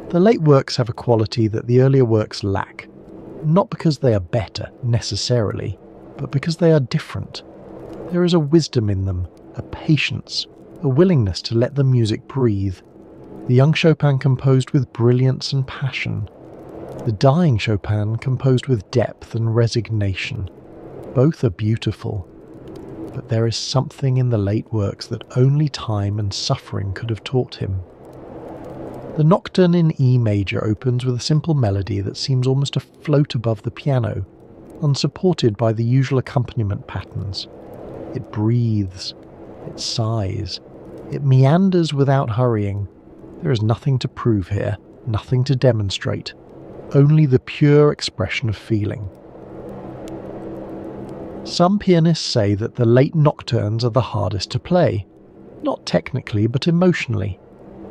The late works have a quality that the earlier works lack, not because they are better, necessarily, but because they are different. There is a wisdom in them, a patience, a willingness to let the music breathe. The young Chopin composed with brilliance and passion. The dying Chopin composed with depth and resignation. Both are beautiful, but there is something in the late works that only time and suffering could have taught him. The nocturne in E major opens with a simple melody that seems almost to float above the piano, unsupported by the usual accompaniment patterns. It breathes, it sighs, it meanders without hurrying. There is nothing to prove here, nothing to demonstrate, only the pure expression of feeling. Some pianists say that the late nocturnes are the hardest to play, not technically but emotionally.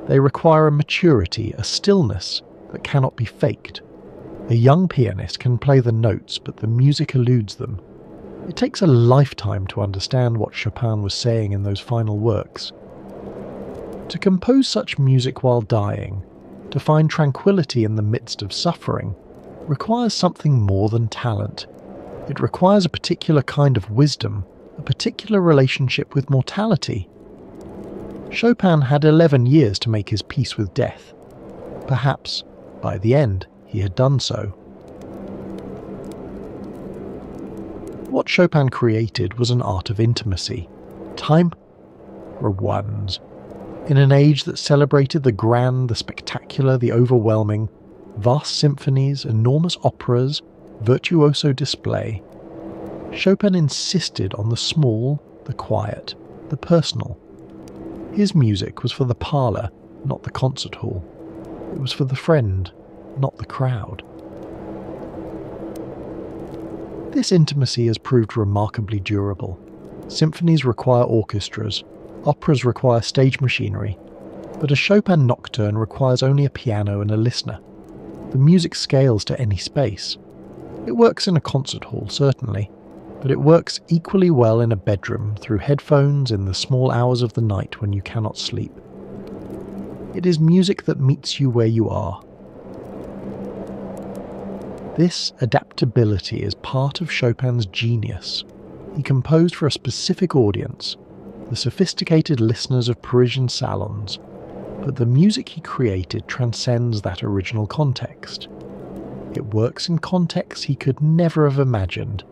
They require a maturity, a stillness that cannot be faked. A young pianist can play the notes, but the music eludes them. It takes a lifetime to understand what Chopin was saying in those final works. To compose such music while dying, to find tranquility in the midst of suffering, requires something more than talent. It requires a particular kind of wisdom, a particular relationship with mortality. Chopin had 11 years to make his peace with death. Perhaps, by the end, he had done so. What Chopin created was an art of intimacy. Time were ones. In an age that celebrated the grand, the spectacular, the overwhelming, vast symphonies, enormous operas, virtuoso display, Chopin insisted on the small, the quiet, the personal. His music was for the parlour, not the concert hall. It was for the friend, not the crowd. This intimacy has proved remarkably durable. Symphonies require orchestras, operas require stage machinery, but a Chopin nocturne requires only a piano and a listener. The music scales to any space. It works in a concert hall, certainly, but it works equally well in a bedroom through headphones in the small hours of the night when you cannot sleep. It is music that meets you where you are. This adaptability is part of Chopin's genius. He composed for a specific audience, the sophisticated listeners of Parisian salons, but the music he created transcends that original context. It works in contexts he could never have imagined,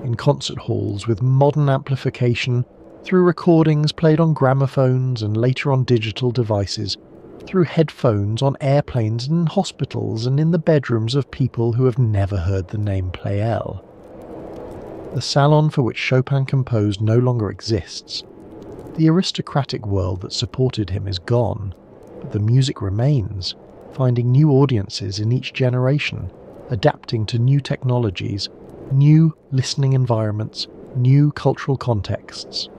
in concert halls with modern amplification, through recordings played on gramophones and later on digital devices, through headphones on airplanes and in hospitals and in the bedrooms of people who have never heard the name Pleyel. The salon for which Chopin composed no longer exists. The aristocratic world that supported him is gone, but the music remains, finding new audiences in each generation, adapting to new technologies, new listening environments, new cultural contexts.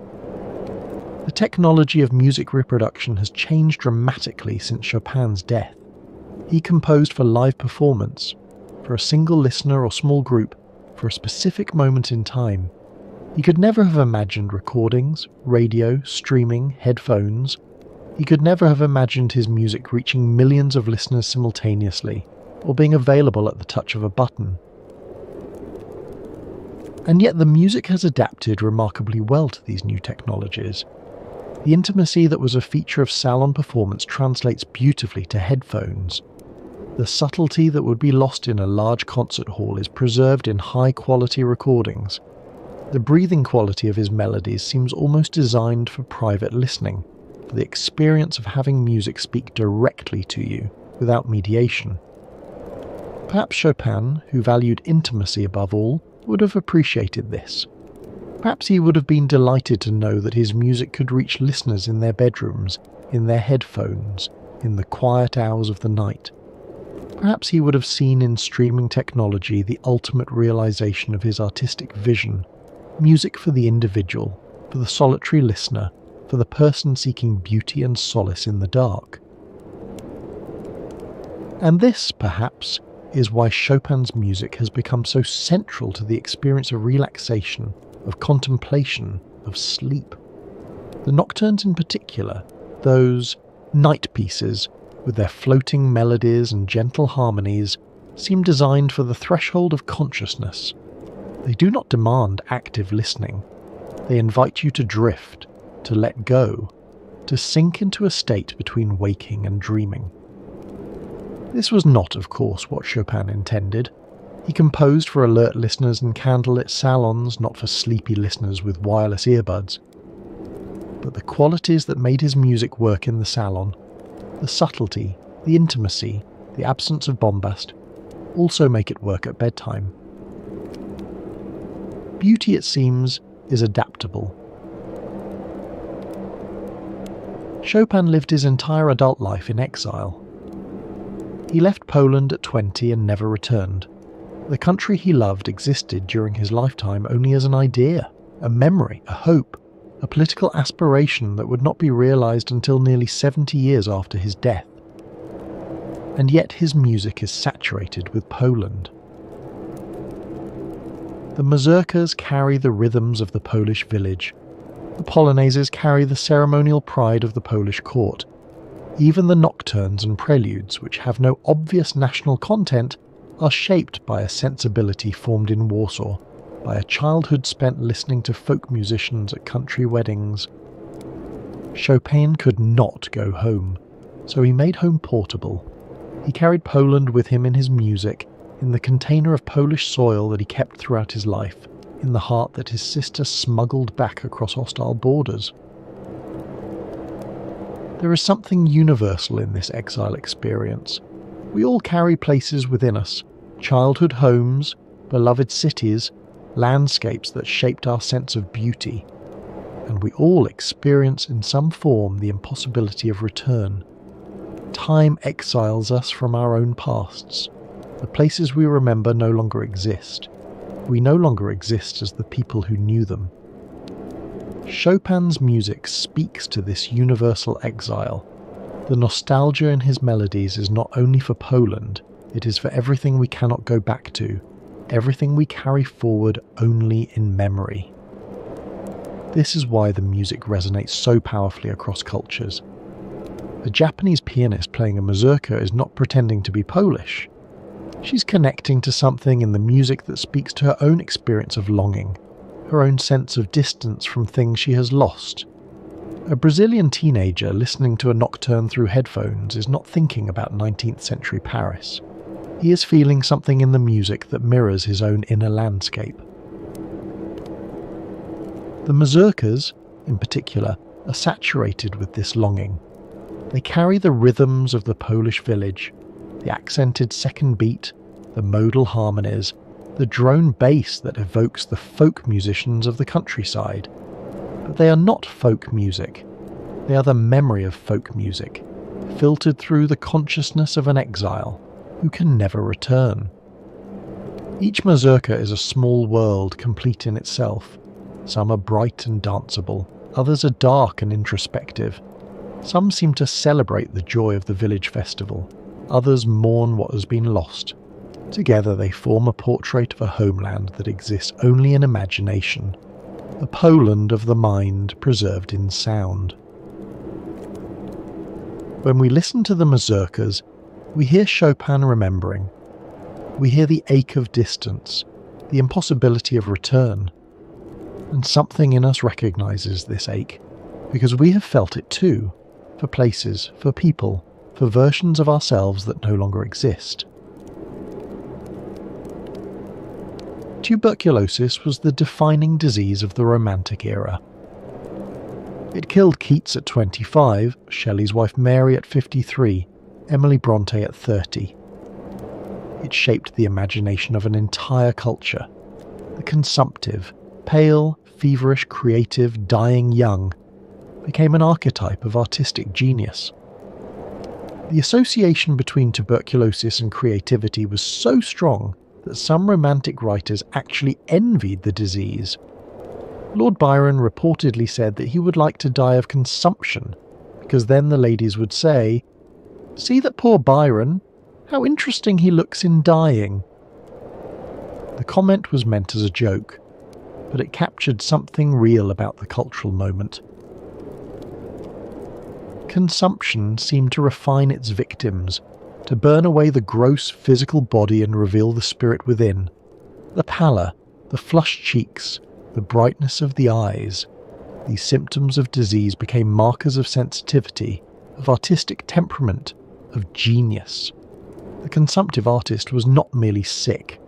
The technology of music reproduction has changed dramatically since Chopin's death. He composed for live performance, for a single listener or small group, for a specific moment in time. He could never have imagined recordings, radio, streaming, headphones. He could never have imagined his music reaching millions of listeners simultaneously, or being available at the touch of a button. And yet the music has adapted remarkably well to these new technologies. The intimacy that was a feature of salon performance translates beautifully to headphones. The subtlety that would be lost in a large concert hall is preserved in high-quality recordings. The breathing quality of his melodies seems almost designed for private listening, for the experience of having music speak directly to you, without mediation. Perhaps Chopin, who valued intimacy above all, would have appreciated this. Perhaps he would have been delighted to know that his music could reach listeners in their bedrooms, in their headphones, in the quiet hours of the night. Perhaps he would have seen in streaming technology the ultimate realization of his artistic vision, music for the individual, for the solitary listener, for the person seeking beauty and solace in the dark. And this, perhaps, is why Chopin's music has become so central to the experience of relaxation, of contemplation, of sleep. The nocturnes in particular, those night pieces, with their floating melodies and gentle harmonies, seem designed for the threshold of consciousness. They do not demand active listening. They invite you to drift, to let go, to sink into a state between waking and dreaming. This was not, of course, what Chopin intended. He composed for alert listeners in candlelit salons, not for sleepy listeners with wireless earbuds. But the qualities that made his music work in the salon, the subtlety, the intimacy, the absence of bombast, also make it work at bedtime. Beauty, it seems, is adaptable. Chopin lived his entire adult life in exile. He left Poland at 20 and never returned. The country he loved existed during his lifetime only as an idea, a memory, a hope, a political aspiration that would not be realized until nearly 70 years after his death. And yet his music is saturated with Poland. The mazurkas carry the rhythms of the Polish village. The polonaises carry the ceremonial pride of the Polish court. Even the nocturnes and preludes, which have no obvious national content, are shaped by a sensibility formed in Warsaw, by a childhood spent listening to folk musicians at country weddings. Chopin could not go home, so he made home portable. He carried Poland with him in his music, in the container of Polish soil that he kept throughout his life, in the heart that his sister smuggled back across hostile borders. There is something universal in this exile experience. We all carry places within us, childhood homes, beloved cities, landscapes that shaped our sense of beauty, and we all experience in some form the impossibility of return. Time exiles us from our own pasts. The places we remember no longer exist. We no longer exist as the people who knew them. Chopin's music speaks to this universal exile. The nostalgia in his melodies is not only for Poland, It is for everything we cannot go back to, everything we carry forward only in memory. This is why the music resonates so powerfully across cultures. A Japanese pianist playing a mazurka is not pretending to be Polish. She's connecting to something in the music that speaks to her own experience of longing, her own sense of distance from things she has lost. A Brazilian teenager listening to a nocturne through headphones is not thinking about 19th century Paris. He is feeling something in the music that mirrors his own inner landscape. The mazurkas, in particular, are saturated with this longing. They carry the rhythms of the Polish village, the accented second beat, the modal harmonies, the drone bass that evokes the folk musicians of the countryside. But they are not folk music. They are the memory of folk music, filtered through the consciousness of an exile who can never return. Each mazurka is a small world complete in itself. Some are bright and danceable, others are dark and introspective. Some seem to celebrate the joy of the village festival, others mourn what has been lost. Together they form a portrait of a homeland that exists only in imagination, a Poland of the mind preserved in sound. When we listen to the mazurkas, we hear Chopin remembering. We hear the ache of distance, the impossibility of return. And something in us recognizes this ache, because we have felt it too, for places, for people, for versions of ourselves that no longer exist. Tuberculosis was the defining disease of the Romantic era. It killed Keats at 25, Shelley's wife Mary at 53, Emily Bronte at 30. It shaped the imagination of an entire culture. The consumptive, pale, feverish, creative, dying young became an archetype of artistic genius. The association between tuberculosis and creativity was so strong that some romantic writers actually envied the disease. Lord Byron reportedly said that he would like to die of consumption, because then the ladies would say, "See that poor Byron, how interesting he looks in dying." The comment was meant as a joke, but it captured something real about the cultural moment. Consumption seemed to refine its victims, to burn away the gross physical body and reveal the spirit within. The pallor, the flushed cheeks, the brightness of the eyes. These symptoms of disease became markers of sensitivity, of artistic temperament, of genius. The consumptive artist was not merely sick.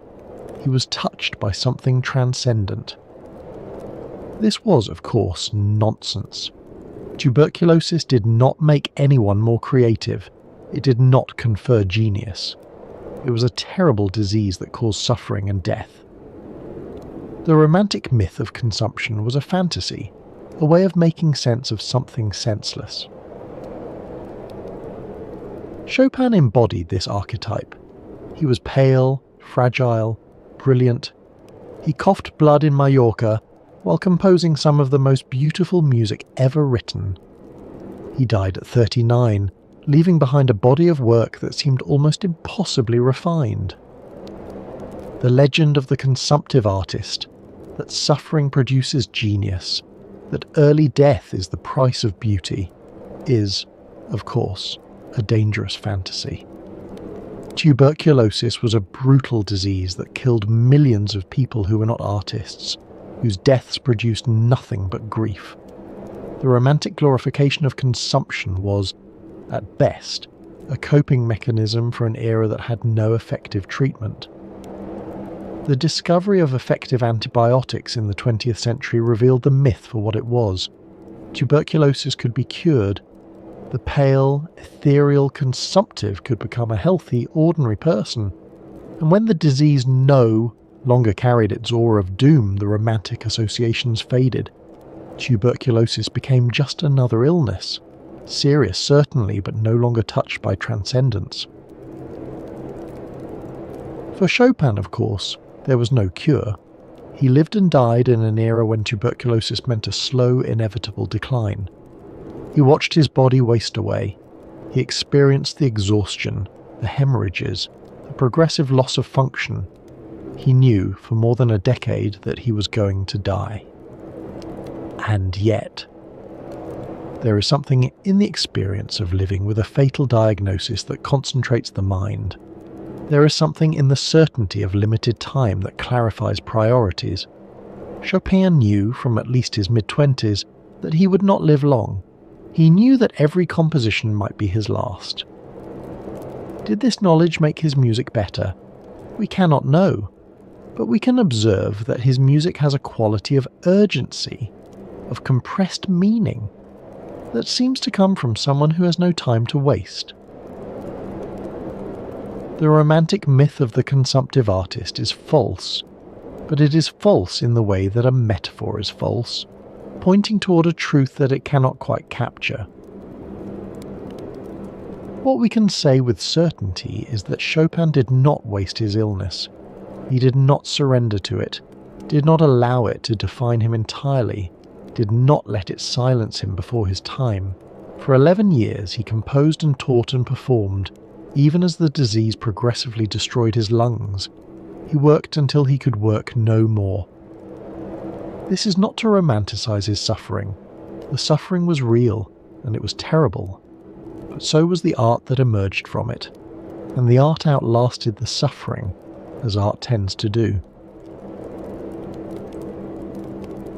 He was touched by something transcendent. This was, of course, nonsense. Tuberculosis did not make anyone more creative. It did not confer genius. It was a terrible disease that caused suffering and death. The romantic myth of consumption was a fantasy, a way of making sense of something senseless. Chopin embodied this archetype. He was pale, fragile, brilliant. He coughed blood in Mallorca while composing some of the most beautiful music ever written. He died at 39, leaving behind a body of work that seemed almost impossibly refined. The legend of the consumptive artist, that suffering produces genius, that early death is the price of beauty, is, of course, a dangerous fantasy. Tuberculosis was a brutal disease that killed millions of people who were not artists, whose deaths produced nothing but grief. The romantic glorification of consumption was, at best, a coping mechanism for an era that had no effective treatment. The discovery of effective antibiotics in the 20th century revealed the myth for what it was. Tuberculosis could be cured. The pale, ethereal consumptive could become a healthy, ordinary person. And when the disease no longer carried its aura of doom, the romantic associations faded. Tuberculosis became just another illness. Serious, certainly, but no longer touched by transcendence. For Chopin, of course, there was no cure. He lived and died in an era when tuberculosis meant a slow, inevitable decline. He watched his body waste away. He experienced the exhaustion, the hemorrhages, the progressive loss of function, he knew for more than a decade that he was going to die. And yet, there is something in the experience of living with a fatal diagnosis that concentrates the mind. There is something in the certainty of limited time that clarifies priorities. Chopin knew from at least his mid-20s that he would not live long. He knew that every composition might be his last. Did this knowledge make his music better? We cannot know, but we can observe that his music has a quality of urgency, of compressed meaning, that seems to come from someone who has no time to waste. The romantic myth of the consumptive artist is false, but it is false in the way that a metaphor is false, pointing toward a truth that it cannot quite capture. What we can say with certainty is that Chopin did not waste his illness. He did not surrender to it, did not allow it to define him entirely, did not let it silence him before his time. For 11 years he composed and taught and performed, even as the disease progressively destroyed his lungs. He worked until he could work no more. This is not to romanticize his suffering. The suffering was real, and it was terrible. But so was the art that emerged from it, and the art outlasted the suffering, as art tends to do.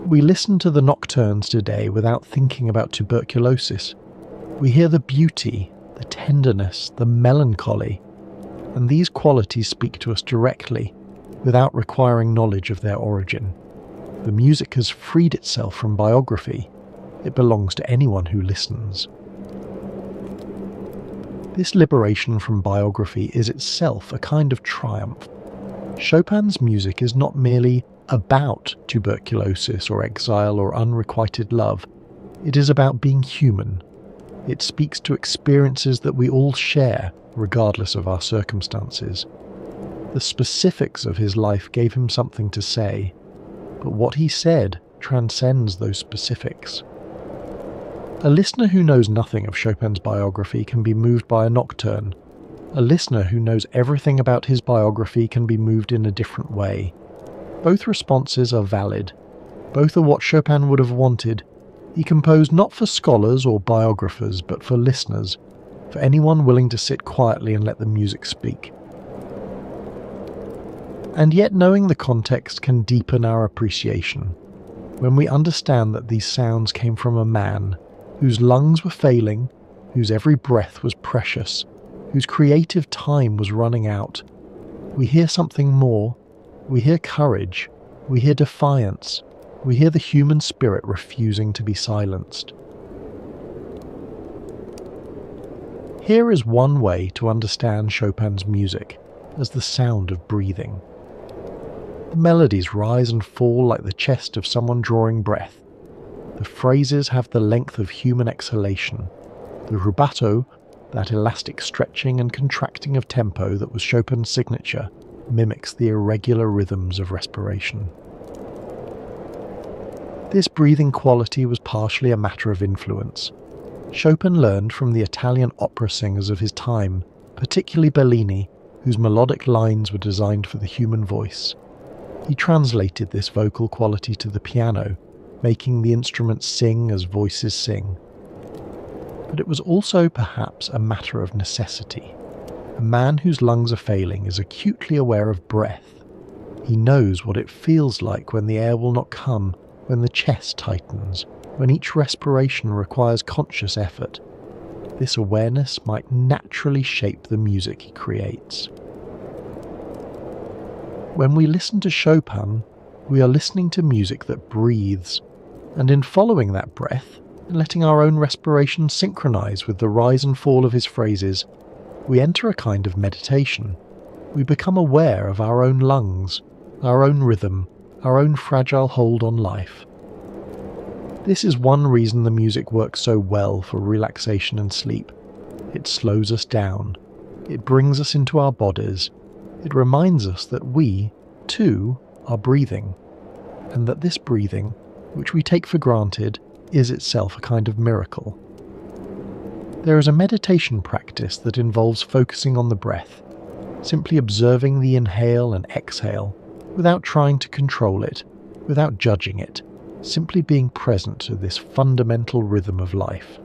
We listen to the nocturnes today without thinking about tuberculosis. We hear the beauty, the tenderness, the melancholy, and these qualities speak to us directly, without requiring knowledge of their origin. The music has freed itself from biography. It belongs to anyone who listens. This liberation from biography is itself a kind of triumph. Chopin's music is not merely about tuberculosis or exile or unrequited love. It is about being human. It speaks to experiences that we all share, regardless of our circumstances. The specifics of his life gave him something to say, but what he said transcends those specifics. A listener who knows nothing of Chopin's biography can be moved by a nocturne. A listener who knows everything about his biography can be moved in a different way. Both responses are valid. Both are what Chopin would have wanted. He composed not for scholars or biographers, but for listeners, for anyone willing to sit quietly and let the music speak. And yet knowing the context can deepen our appreciation. When we understand that these sounds came from a man whose lungs were failing, whose every breath was precious, whose creative time was running out, we hear something more. We hear courage, we hear defiance, we hear the human spirit refusing to be silenced. Here is one way to understand Chopin's music, as the sound of breathing. The melodies rise and fall like the chest of someone drawing breath. The phrases have the length of human exhalation. The rubato, that elastic stretching and contracting of tempo that was Chopin's signature, mimics the irregular rhythms of respiration. This breathing quality was partially a matter of influence. Chopin learned from the Italian opera singers of his time, particularly Bellini, whose melodic lines were designed for the human voice. He translated this vocal quality to the piano, making the instruments sing as voices sing. But it was also perhaps a matter of necessity. A man whose lungs are failing is acutely aware of breath. He knows what it feels like when the air will not come, when the chest tightens, when each respiration requires conscious effort. This awareness might naturally shape the music he creates. When we listen to Chopin, we are listening to music that breathes, and in following that breath, and letting our own respiration synchronize with the rise and fall of his phrases, we enter a kind of meditation. We become aware of our own lungs, our own rhythm, our own fragile hold on life. This is one reason the music works so well for relaxation and sleep. It slows us down. It brings us into our bodies. It reminds us that we, too, are breathing, and that this breathing, which we take for granted, is itself a kind of miracle. There is a meditation practice that involves focusing on the breath. simply observing the inhale and exhale without trying to control it, without judging it, simply being present to this fundamental rhythm of life.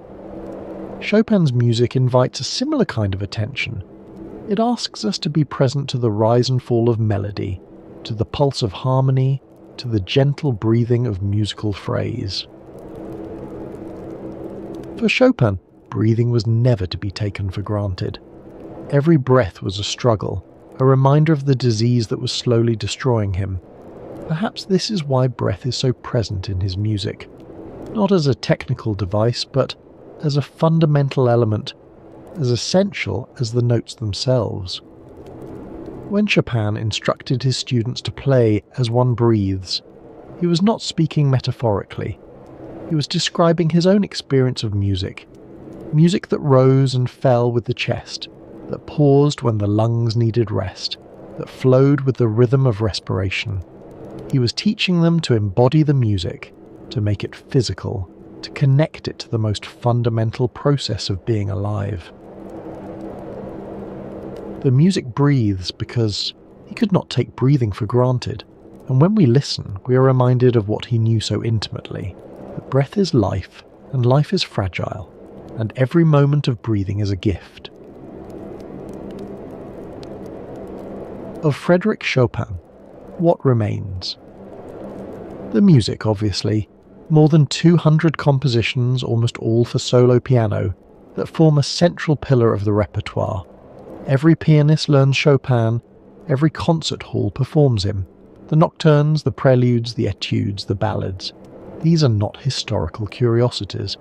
Chopin's music invites a similar kind of attention. It asks us to be present to the rise and fall of melody, to the pulse of harmony, to the gentle breathing of musical phrase. For Chopin, breathing was never to be taken for granted. Every breath was a struggle, a reminder of the disease that was slowly destroying him. Perhaps this is why breath is so present in his music, not as a technical device, but as a fundamental element, as essential as the notes themselves. When Chopin instructed his students to play as one breathes, he was not speaking metaphorically. He was describing his own experience of music, music that rose and fell with the chest, that paused when the lungs needed rest, that flowed with the rhythm of respiration. He was teaching them to embody the music, to make it physical, to connect it to the most fundamental process of being alive. The music breathes because he could not take breathing for granted, and when we listen, we are reminded of what he knew so intimately, that breath is life, and life is fragile, and every moment of breathing is a gift. Of Frédéric Chopin, what remains? The music, obviously, more than 200 compositions, almost all for solo piano, that form a central pillar of the repertoire. Every pianist learns Chopin, every concert hall performs him. The nocturnes, the preludes, the etudes, the ballads. These are not historical curiosities.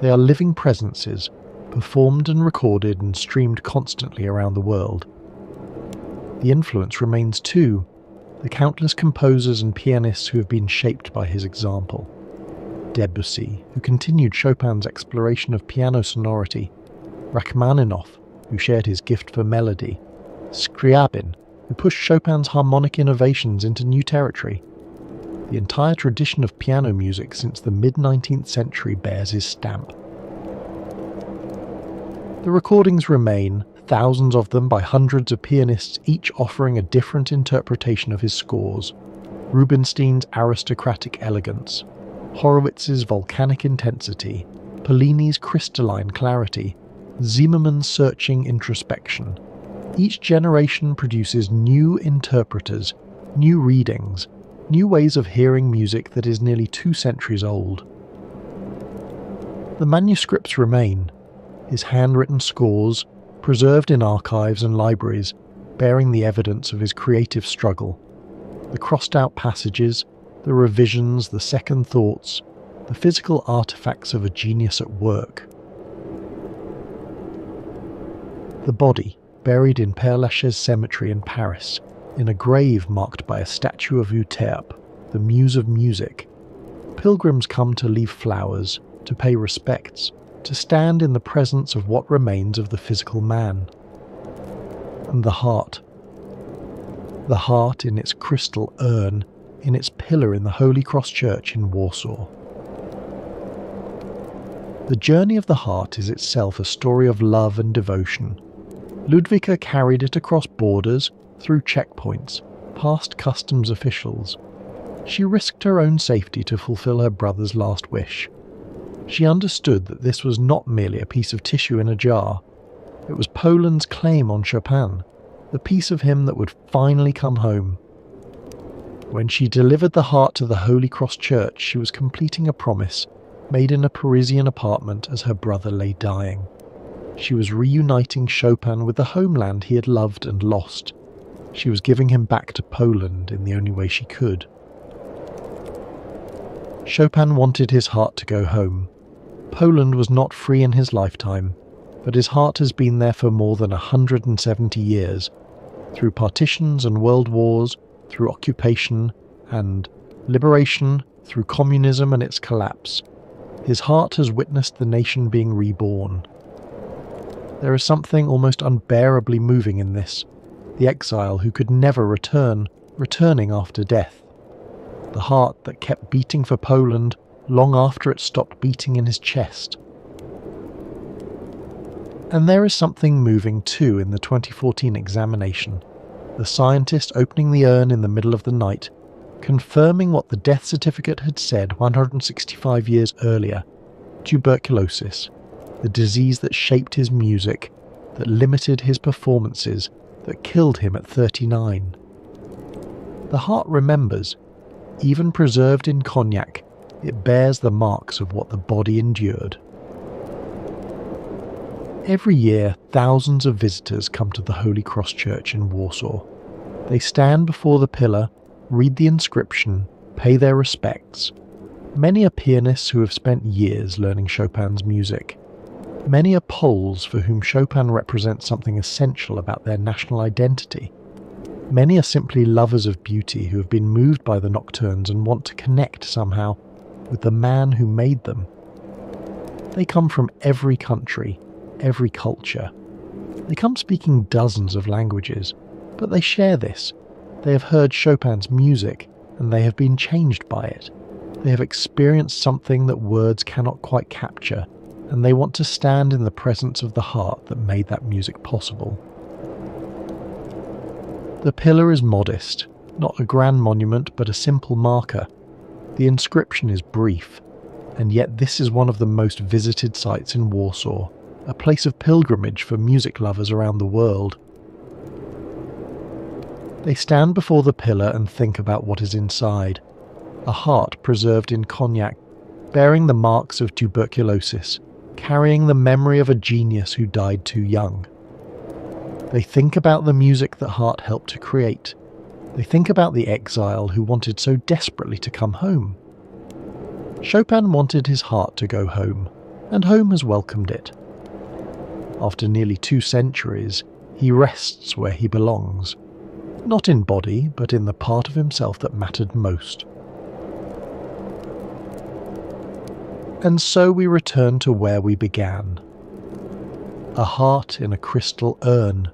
They are living presences, performed and recorded and streamed constantly around the world. The influence remains too, the countless composers and pianists who have been shaped by his example. Debussy, who continued Chopin's exploration of piano sonority. Rachmaninoff, who shared his gift for melody. Scriabin, who pushed Chopin's harmonic innovations into new territory. The entire tradition of piano music since the mid-19th century bears his stamp. The recordings remain, thousands of them by hundreds of pianists, each offering a different interpretation of his scores. Rubinstein's aristocratic elegance, Horowitz's volcanic intensity, Pollini's crystalline clarity, Zimmermann's searching introspection. Each generation produces new interpreters, new readings, new ways of hearing music that is nearly 2 centuries old. The manuscripts remain, his handwritten scores, preserved in archives and libraries, bearing the evidence of his creative struggle. The crossed-out passages, the revisions, the second thoughts, the physical artifacts of a genius at work. The body, buried in Père Lachaise Cemetery in Paris, in a grave marked by a statue of Euterpe, the muse of music. Pilgrims come to leave flowers, to pay respects, to stand in the presence of what remains of the physical man. And the heart. The heart in its crystal urn, in its pillar in the Holy Cross Church in Warsaw. The journey of the heart is itself a story of love and devotion. Ludwika carried it across borders, through checkpoints, past customs officials. She risked her own safety to fulfill her brother's last wish. She understood that this was not merely a piece of tissue in a jar. It was Poland's claim on Chopin, the piece of him that would finally come home. When she delivered the heart to the Holy Cross Church, she was completing a promise made in a Parisian apartment as her brother lay dying. She was reuniting Chopin with the homeland he had loved and lost. She was giving him back to Poland in the only way she could. Chopin wanted his heart to go home. Poland was not free in his lifetime, but his heart has been there for more than 170 years, through partitions and world wars, through occupation and liberation, through communism and its collapse. His heart has witnessed the nation being reborn. There is something almost unbearably moving in this, the exile who could never return, returning after death. The heart that kept beating for Poland long after it stopped beating in his chest. And there is something moving too in the 2014 examination, the scientist opening the urn in the middle of the night, confirming what the death certificate had said 165 years earlier: tuberculosis, the disease that shaped his music, that limited his performances, that killed him at 39. The heart remembers. Even preserved in cognac, it bears the marks of what the body endured. Every year, thousands of visitors come to the Holy Cross Church in Warsaw. They stand before the pillar, read the inscription, pay their respects. Many are pianists who have spent years learning Chopin's music. Many are Poles for whom Chopin represents something essential about their national identity. Many are simply lovers of beauty who have been moved by the nocturnes and want to connect somehow with the man who made them. They come from every country, every culture. They come speaking dozens of languages, but they share this. They have heard Chopin's music, and they have been changed by it. They have experienced something that words cannot quite capture, and they want to stand in the presence of the heart that made that music possible. The pillar is modest, not a grand monument but a simple marker. The inscription is brief, and yet this is one of the most visited sites in Warsaw, a place of pilgrimage for music lovers around the world. They stand before the pillar and think about what is inside. A heart preserved in cognac, bearing the marks of tuberculosis, carrying the memory of a genius who died too young. They think about the music that Hart helped to create. They think about the exile who wanted so desperately to come home. Chopin wanted his heart to go home, and home has welcomed it. After nearly 2 centuries, he rests where he belongs, not in body, but in the part of himself that mattered most. And so we return to where we began. A heart in a crystal urn,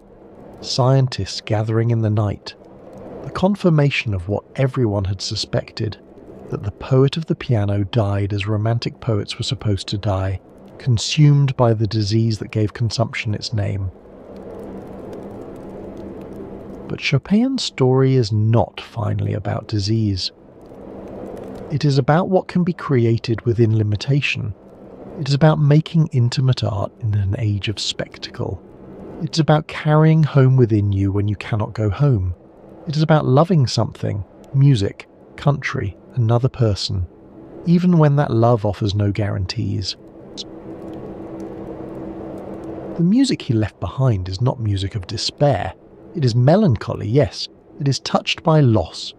scientists gathering in the night, the confirmation of what everyone had suspected, that the poet of the piano died as romantic poets were supposed to die, consumed by the disease that gave consumption its name. But Chopin's story is not finally about disease. It is about what can be created within limitation. It is about making intimate art in an age of spectacle. It is about carrying home within you when you cannot go home. It is about loving something, music, country, another person, even when that love offers no guarantees. The music he left behind is not music of despair. It is melancholy, yes, it is touched by loss,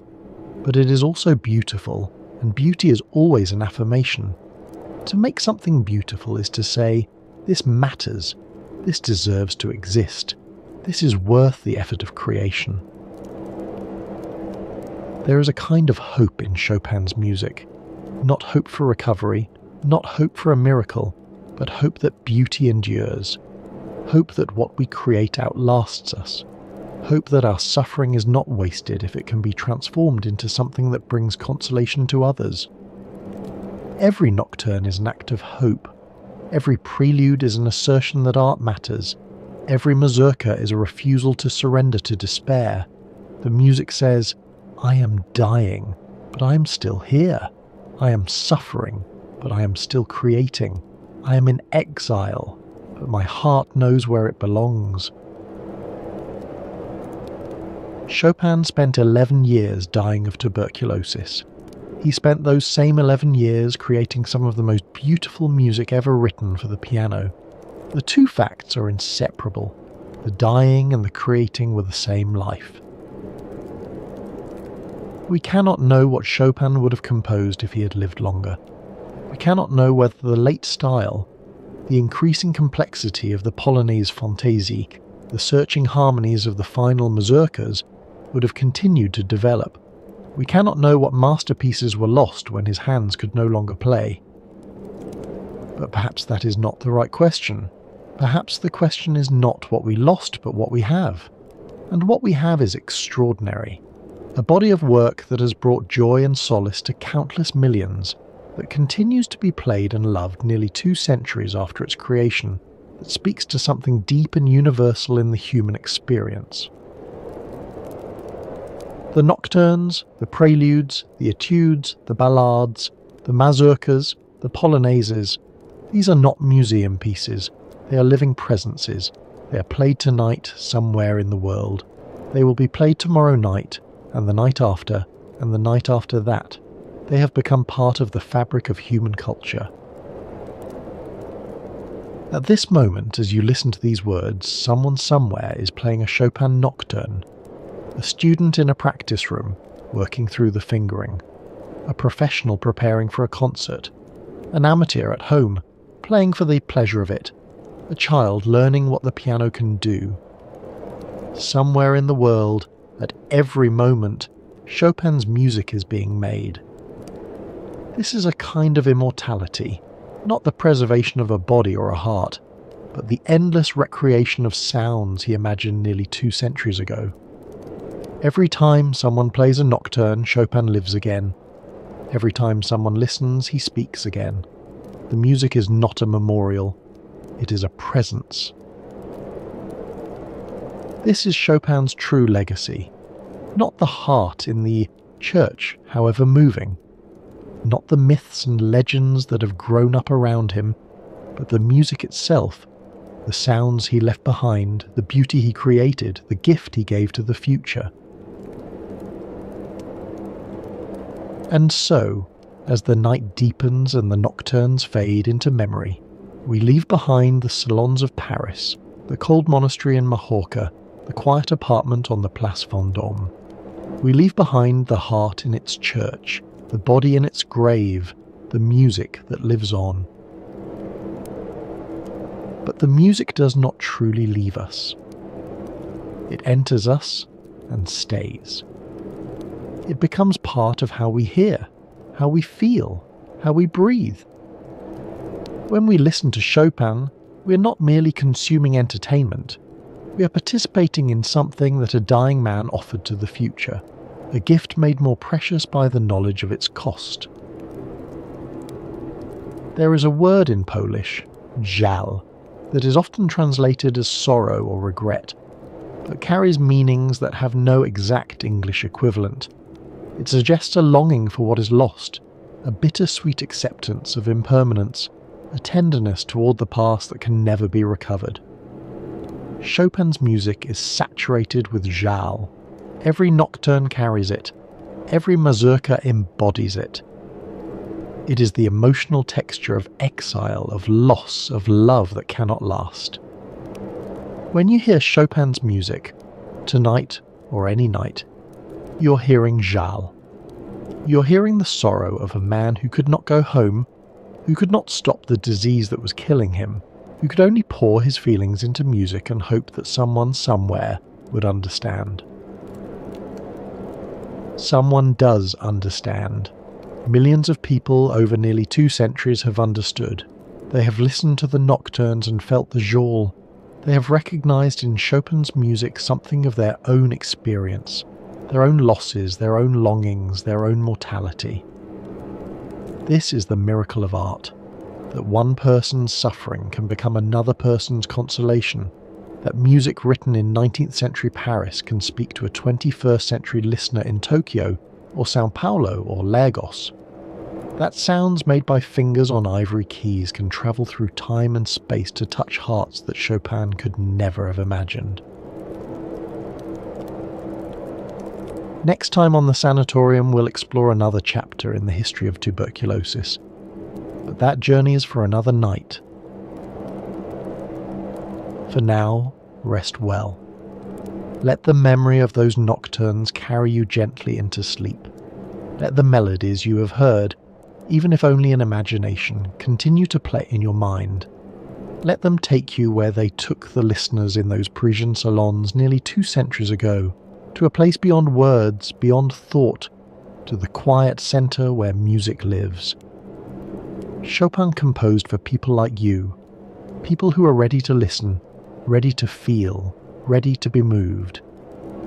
but it is also beautiful, and beauty is always an affirmation. To make something beautiful is to say, this matters, this deserves to exist, this is worth the effort of creation. There is a kind of hope in Chopin's music, not hope for recovery, not hope for a miracle, but hope that beauty endures, hope that what we create outlasts us, hope that our suffering is not wasted if it can be transformed into something that brings consolation to others. Every nocturne is an act of hope. Every prelude is an assertion that art matters. Every mazurka is a refusal to surrender to despair. The music says, I am dying, but I am still here. I am suffering, but I am still creating. I am in exile, but my heart knows where it belongs. Chopin spent 11 years dying of tuberculosis. He spent those same 11 years creating some of the most beautiful music ever written for the piano. The two facts are inseparable. The dying and the creating were the same life. We cannot know what Chopin would have composed if he had lived longer. We cannot know whether the late style, the increasing complexity of the Polonaise Fantaisie, the searching harmonies of the final mazurkas, would have continued to develop. We cannot know what masterpieces were lost when his hands could no longer play. But perhaps that is not the right question. Perhaps the question is not what we lost, but what we have. And what we have is extraordinary. A body of work that has brought joy and solace to countless millions, that continues to be played and loved nearly 2 centuries after its creation, that speaks to something deep and universal in the human experience. The nocturnes, the preludes, the etudes, the ballades, the mazurkas, the polonaises, these are not museum pieces, they are living presences. They are played tonight somewhere in the world. They will be played tomorrow night, and the night after, and the night after that. They have become part of the fabric of human culture. At this moment, as you listen to these words, someone somewhere is playing a Chopin nocturne. A student in a practice room, working through the fingering. A professional preparing for a concert. An amateur at home, playing for the pleasure of it. A child learning what the piano can do. Somewhere in the world, at every moment, Chopin's music is being made. This is a kind of immortality, not the preservation of a body or a heart, but the endless recreation of sounds he imagined nearly 2 centuries ago. Every time someone plays a nocturne, Chopin lives again. Every time someone listens, he speaks again. The music is not a memorial, it is a presence. This is Chopin's true legacy. Not the heart in the church, however moving. Not the myths and legends that have grown up around him, but the music itself, the sounds he left behind, the beauty he created, the gift he gave to the future. And so, as the night deepens and the nocturnes fade into memory, we leave behind the salons of Paris, the cold monastery in Majorca, the quiet apartment on the Place Vendôme. We leave behind the heart in its church, the body in its grave, the music that lives on. But the music does not truly leave us. It enters us and stays. It becomes part of how we hear, how we feel, how we breathe. When we listen to Chopin, we are not merely consuming entertainment. We are participating in something that a dying man offered to the future, a gift made more precious by the knowledge of its cost. There is a word in Polish, żal, that is often translated as sorrow or regret, but carries meanings that have no exact English equivalent. It suggests a longing for what is lost, a bittersweet acceptance of impermanence, a tenderness toward the past that can never be recovered. Chopin's music is saturated with żal. Every nocturne carries it. Every mazurka embodies it. It is the emotional texture of exile, of loss, of love that cannot last. When you hear Chopin's music, tonight or any night, you're hearing żal. You're hearing the sorrow of a man who could not go home, who could not stop the disease that was killing him, who could only pour his feelings into music and hope that someone somewhere would understand. Someone does understand. Millions of people over nearly 2 centuries have understood. They have listened to the nocturnes and felt the joie. They have recognized in Chopin's music something of their own experience, their own losses, their own longings, their own mortality. This is the miracle of art, that one person's suffering can become another person's consolation, that music written in 19th century Paris can speak to a 21st century listener in Tokyo, or Sao Paulo, or Lagos. That sounds made by fingers on ivory keys can travel through time and space to touch hearts that Chopin could never have imagined. Next time on the Sanatorium, we'll explore another chapter in the history of tuberculosis. But that journey is for another night. For now, rest well. Let the memory of those nocturnes carry you gently into sleep. Let the melodies you have heard, even if only in imagination, continue to play in your mind. Let them take you where they took the listeners in those Parisian salons nearly 2 centuries ago, to a place beyond words, beyond thought, to the quiet centre where music lives. Chopin composed for people like you, people who are ready to listen, ready to feel, ready to be moved.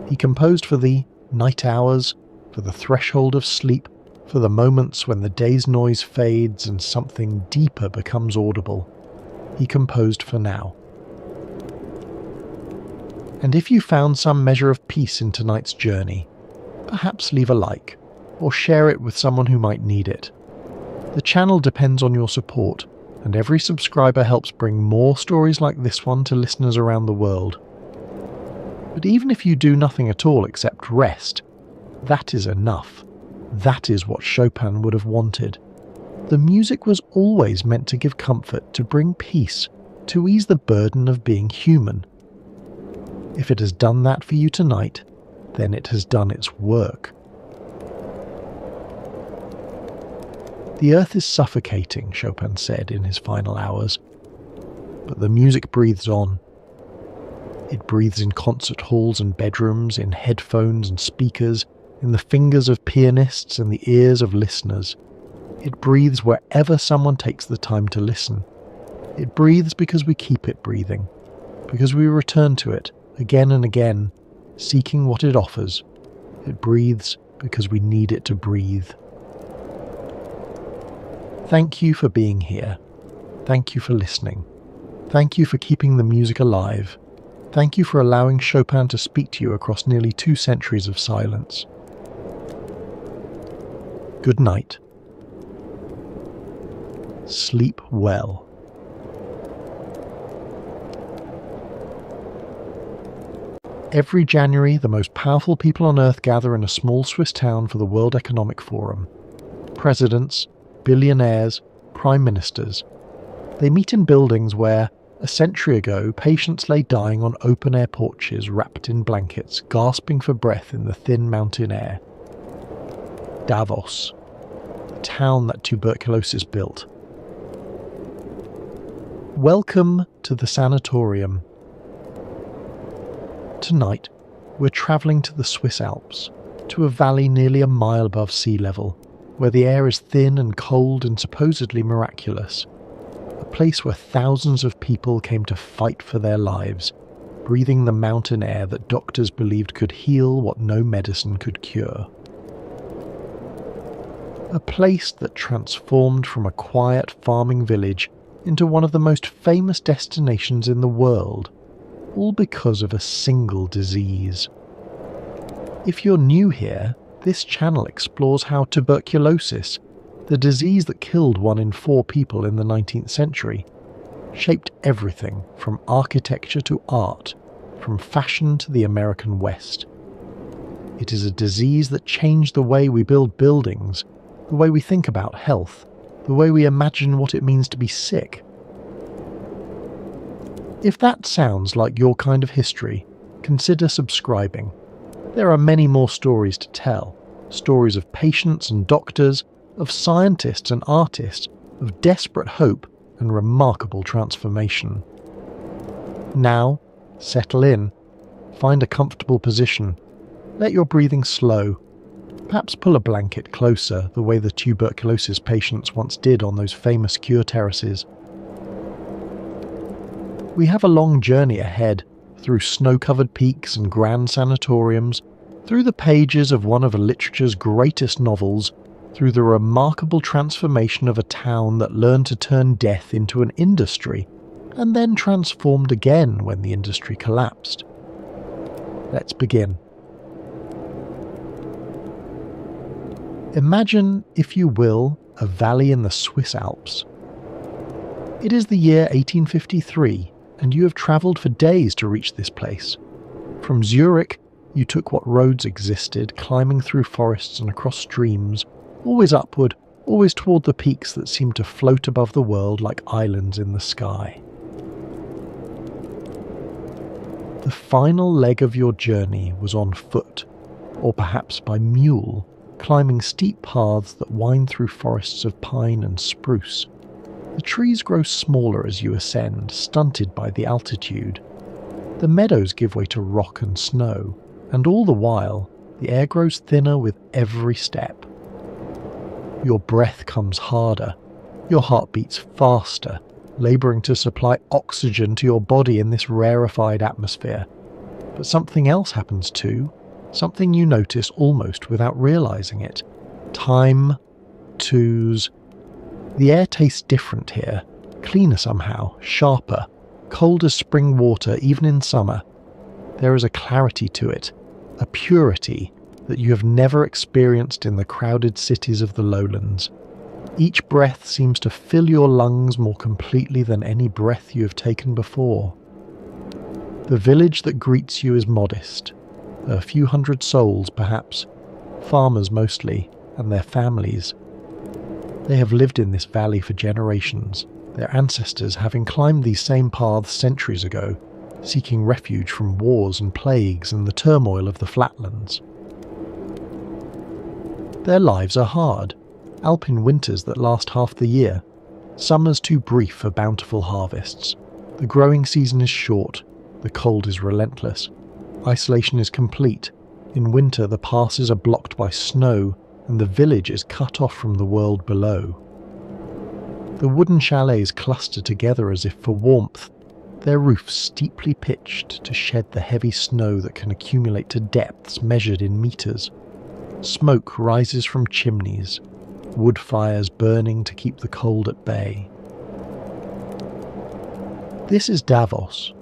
He composed for the night hours, for the threshold of sleep, for the moments when the day's noise fades and something deeper becomes audible. He composed for now. And if you found some measure of peace in tonight's journey, perhaps leave a like, or share it with someone who might need it. The channel depends on your support, and every subscriber helps bring more stories like this one to listeners around the world. But even if you do nothing at all except rest, that is enough. That is what Chopin would have wanted. The music was always meant to give comfort, to bring peace, to ease the burden of being human. If it has done that for you tonight, then it has done its work. The earth is suffocating, Chopin said in his final hours, but the music breathes on. It breathes in concert halls and bedrooms, in headphones and speakers, in the fingers of pianists and the ears of listeners. It breathes wherever someone takes the time to listen. It breathes because we keep it breathing, because we return to it again and again, seeking what it offers. It breathes because we need it to breathe. Thank you for being here. Thank you for listening. Thank you for keeping the music alive. Thank you for allowing Chopin to speak to you across nearly 2 centuries of silence. Good night. Sleep well. Every January, the most powerful people on Earth gather in a small Swiss town for the World Economic Forum. Presidents, billionaires, prime ministers. They meet in buildings where, a century ago, patients lay dying on open-air porches wrapped in blankets, gasping for breath in the thin mountain air. Davos, the town that tuberculosis built. Welcome to the Sanatorium. Tonight, we're travelling to the Swiss Alps, to a valley nearly a mile above sea level, where the air is thin and cold and supposedly miraculous. A place where thousands of people came to fight for their lives, breathing the mountain air that doctors believed could heal what no medicine could cure. A place that transformed from a quiet farming village into one of the most famous destinations in the world, all because of a single disease. If you're new here, this channel explores how tuberculosis, the disease that killed 1 in 4 people in the 19th century, shaped everything from architecture to art, from fashion to the American West. It is a disease that changed the way we build buildings, the way we think about health, the way we imagine what it means to be sick. If that sounds like your kind of history, consider subscribing. There are many more stories to tell, stories of patients and doctors, of scientists and artists, of desperate hope and remarkable transformation. Now, settle in, find a comfortable position, let your breathing slow, perhaps pull a blanket closer the way the tuberculosis patients once did on those famous cure terraces. We have a long journey ahead, through snow-covered peaks and grand sanatoriums, through the pages of one of literature's greatest novels, through the remarkable transformation of a town that learned to turn death into an industry, and then transformed again when the industry collapsed. Let's begin. Imagine, if you will, a valley in the Swiss Alps. It is the year 1853, and you have travelled for days to reach this place. From Zurich, you took what roads existed, climbing through forests and across streams, always upward, always toward the peaks that seemed to float above the world like islands in the sky. The final leg of your journey was on foot, or perhaps by mule, climbing steep paths that wind through forests of pine and spruce. The trees grow smaller as you ascend, stunted by the altitude. The meadows give way to rock and snow, and all the while, the air grows thinner with every step. Your breath comes harder, your heart beats faster, labouring to supply oxygen to your body in this rarefied atmosphere. But something else happens too, something you notice almost without realising it. Time, twos. The air tastes different here, cleaner somehow, sharper, cold as spring water even in summer. There is a clarity to it, a purity that you have never experienced in the crowded cities of the lowlands. Each breath seems to fill your lungs more completely than any breath you have taken before. The village that greets you is modest, a few hundred souls perhaps, farmers mostly, and their families. They have lived in this valley for generations, their ancestors having climbed these same paths centuries ago, seeking refuge from wars and plagues and the turmoil of the flatlands. Their lives are hard, alpine winters that last half the year, summers too brief for bountiful harvests. The growing season is short, the cold is relentless, isolation is complete. In winter the passes are blocked by snow and the village is cut off from the world below. The wooden chalets cluster together as if for warmth, their roofs steeply pitched to shed the heavy snow that can accumulate to depths measured in meters. Smoke rises from chimneys, wood fires burning to keep the cold at bay. This is Davos,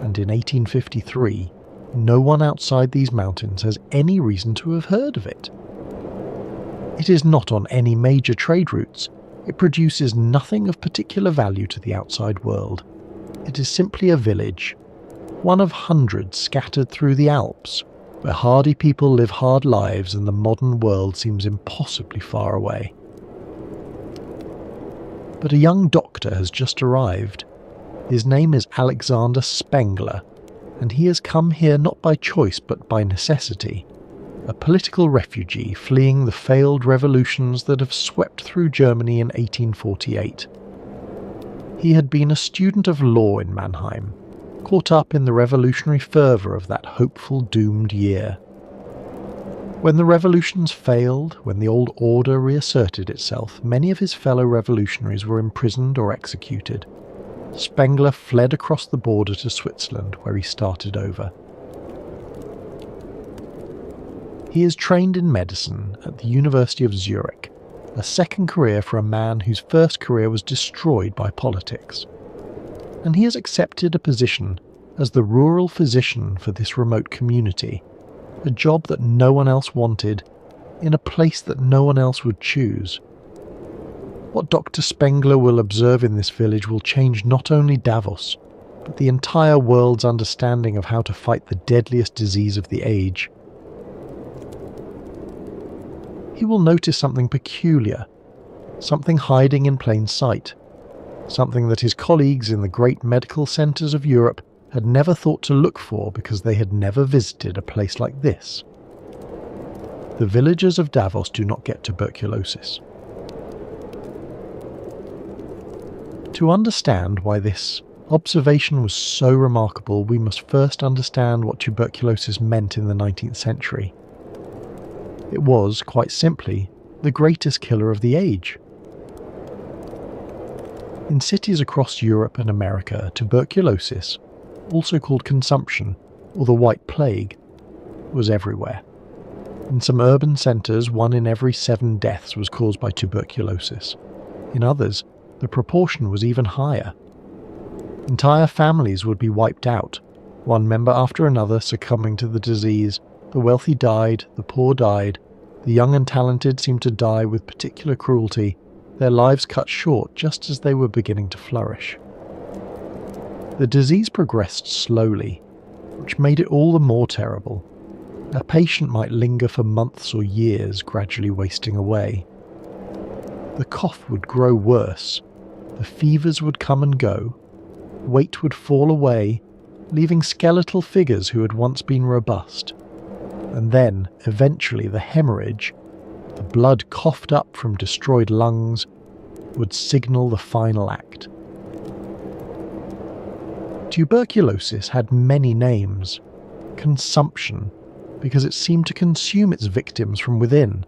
and in 1853, no one outside these mountains has any reason to have heard of it. It is not on any major trade routes. It produces nothing of particular value to the outside world. It is simply a village, one of hundreds scattered through the Alps, where hardy people live hard lives and the modern world seems impossibly far away. But a young doctor has just arrived. His name is Alexander Spengler, and he has come here not by choice but by necessity, a political refugee fleeing the failed revolutions that have swept through Germany in 1848. He had been a student of law in Mannheim, caught up in the revolutionary fervour of that hopeful doomed year. When the revolutions failed, when the old order reasserted itself, many of his fellow revolutionaries were imprisoned or executed. Spengler fled across the border to Switzerland, where he started over. He is trained in medicine at the University of Zurich, a second career for a man whose first career was destroyed by politics. And he has accepted a position as the rural physician for this remote community, a job that no one else wanted, in a place that no one else would choose. What Dr. Spengler will observe in this village will change not only Davos, but the entire world's understanding of how to fight the deadliest disease of the age. He will notice something peculiar, something hiding in plain sight, something that his colleagues in the great medical centres of Europe had never thought to look for because they had never visited a place like this. The villagers of Davos do not get tuberculosis. To understand why this observation was so remarkable, we must first understand what tuberculosis meant in the 19th century. It was, quite simply, the greatest killer of the age. In cities across Europe and America, tuberculosis, also called consumption or the White Plague, was everywhere. In some urban centres, 1 in every 7 deaths was caused by tuberculosis. In others, the proportion was even higher. Entire families would be wiped out, one member after another succumbing to the disease. The wealthy died, the poor died, the young and talented seemed to die with particular cruelty, their lives cut short just as they were beginning to flourish. The disease progressed slowly, which made it all the more terrible. A patient might linger for months or years, gradually wasting away. The cough would grow worse, the fevers would come and go, weight would fall away, leaving skeletal figures who had once been robust. And then, eventually, the hemorrhage, the blood coughed up from destroyed lungs, would signal the final act. Tuberculosis had many names. Consumption, because it seemed to consume its victims from within.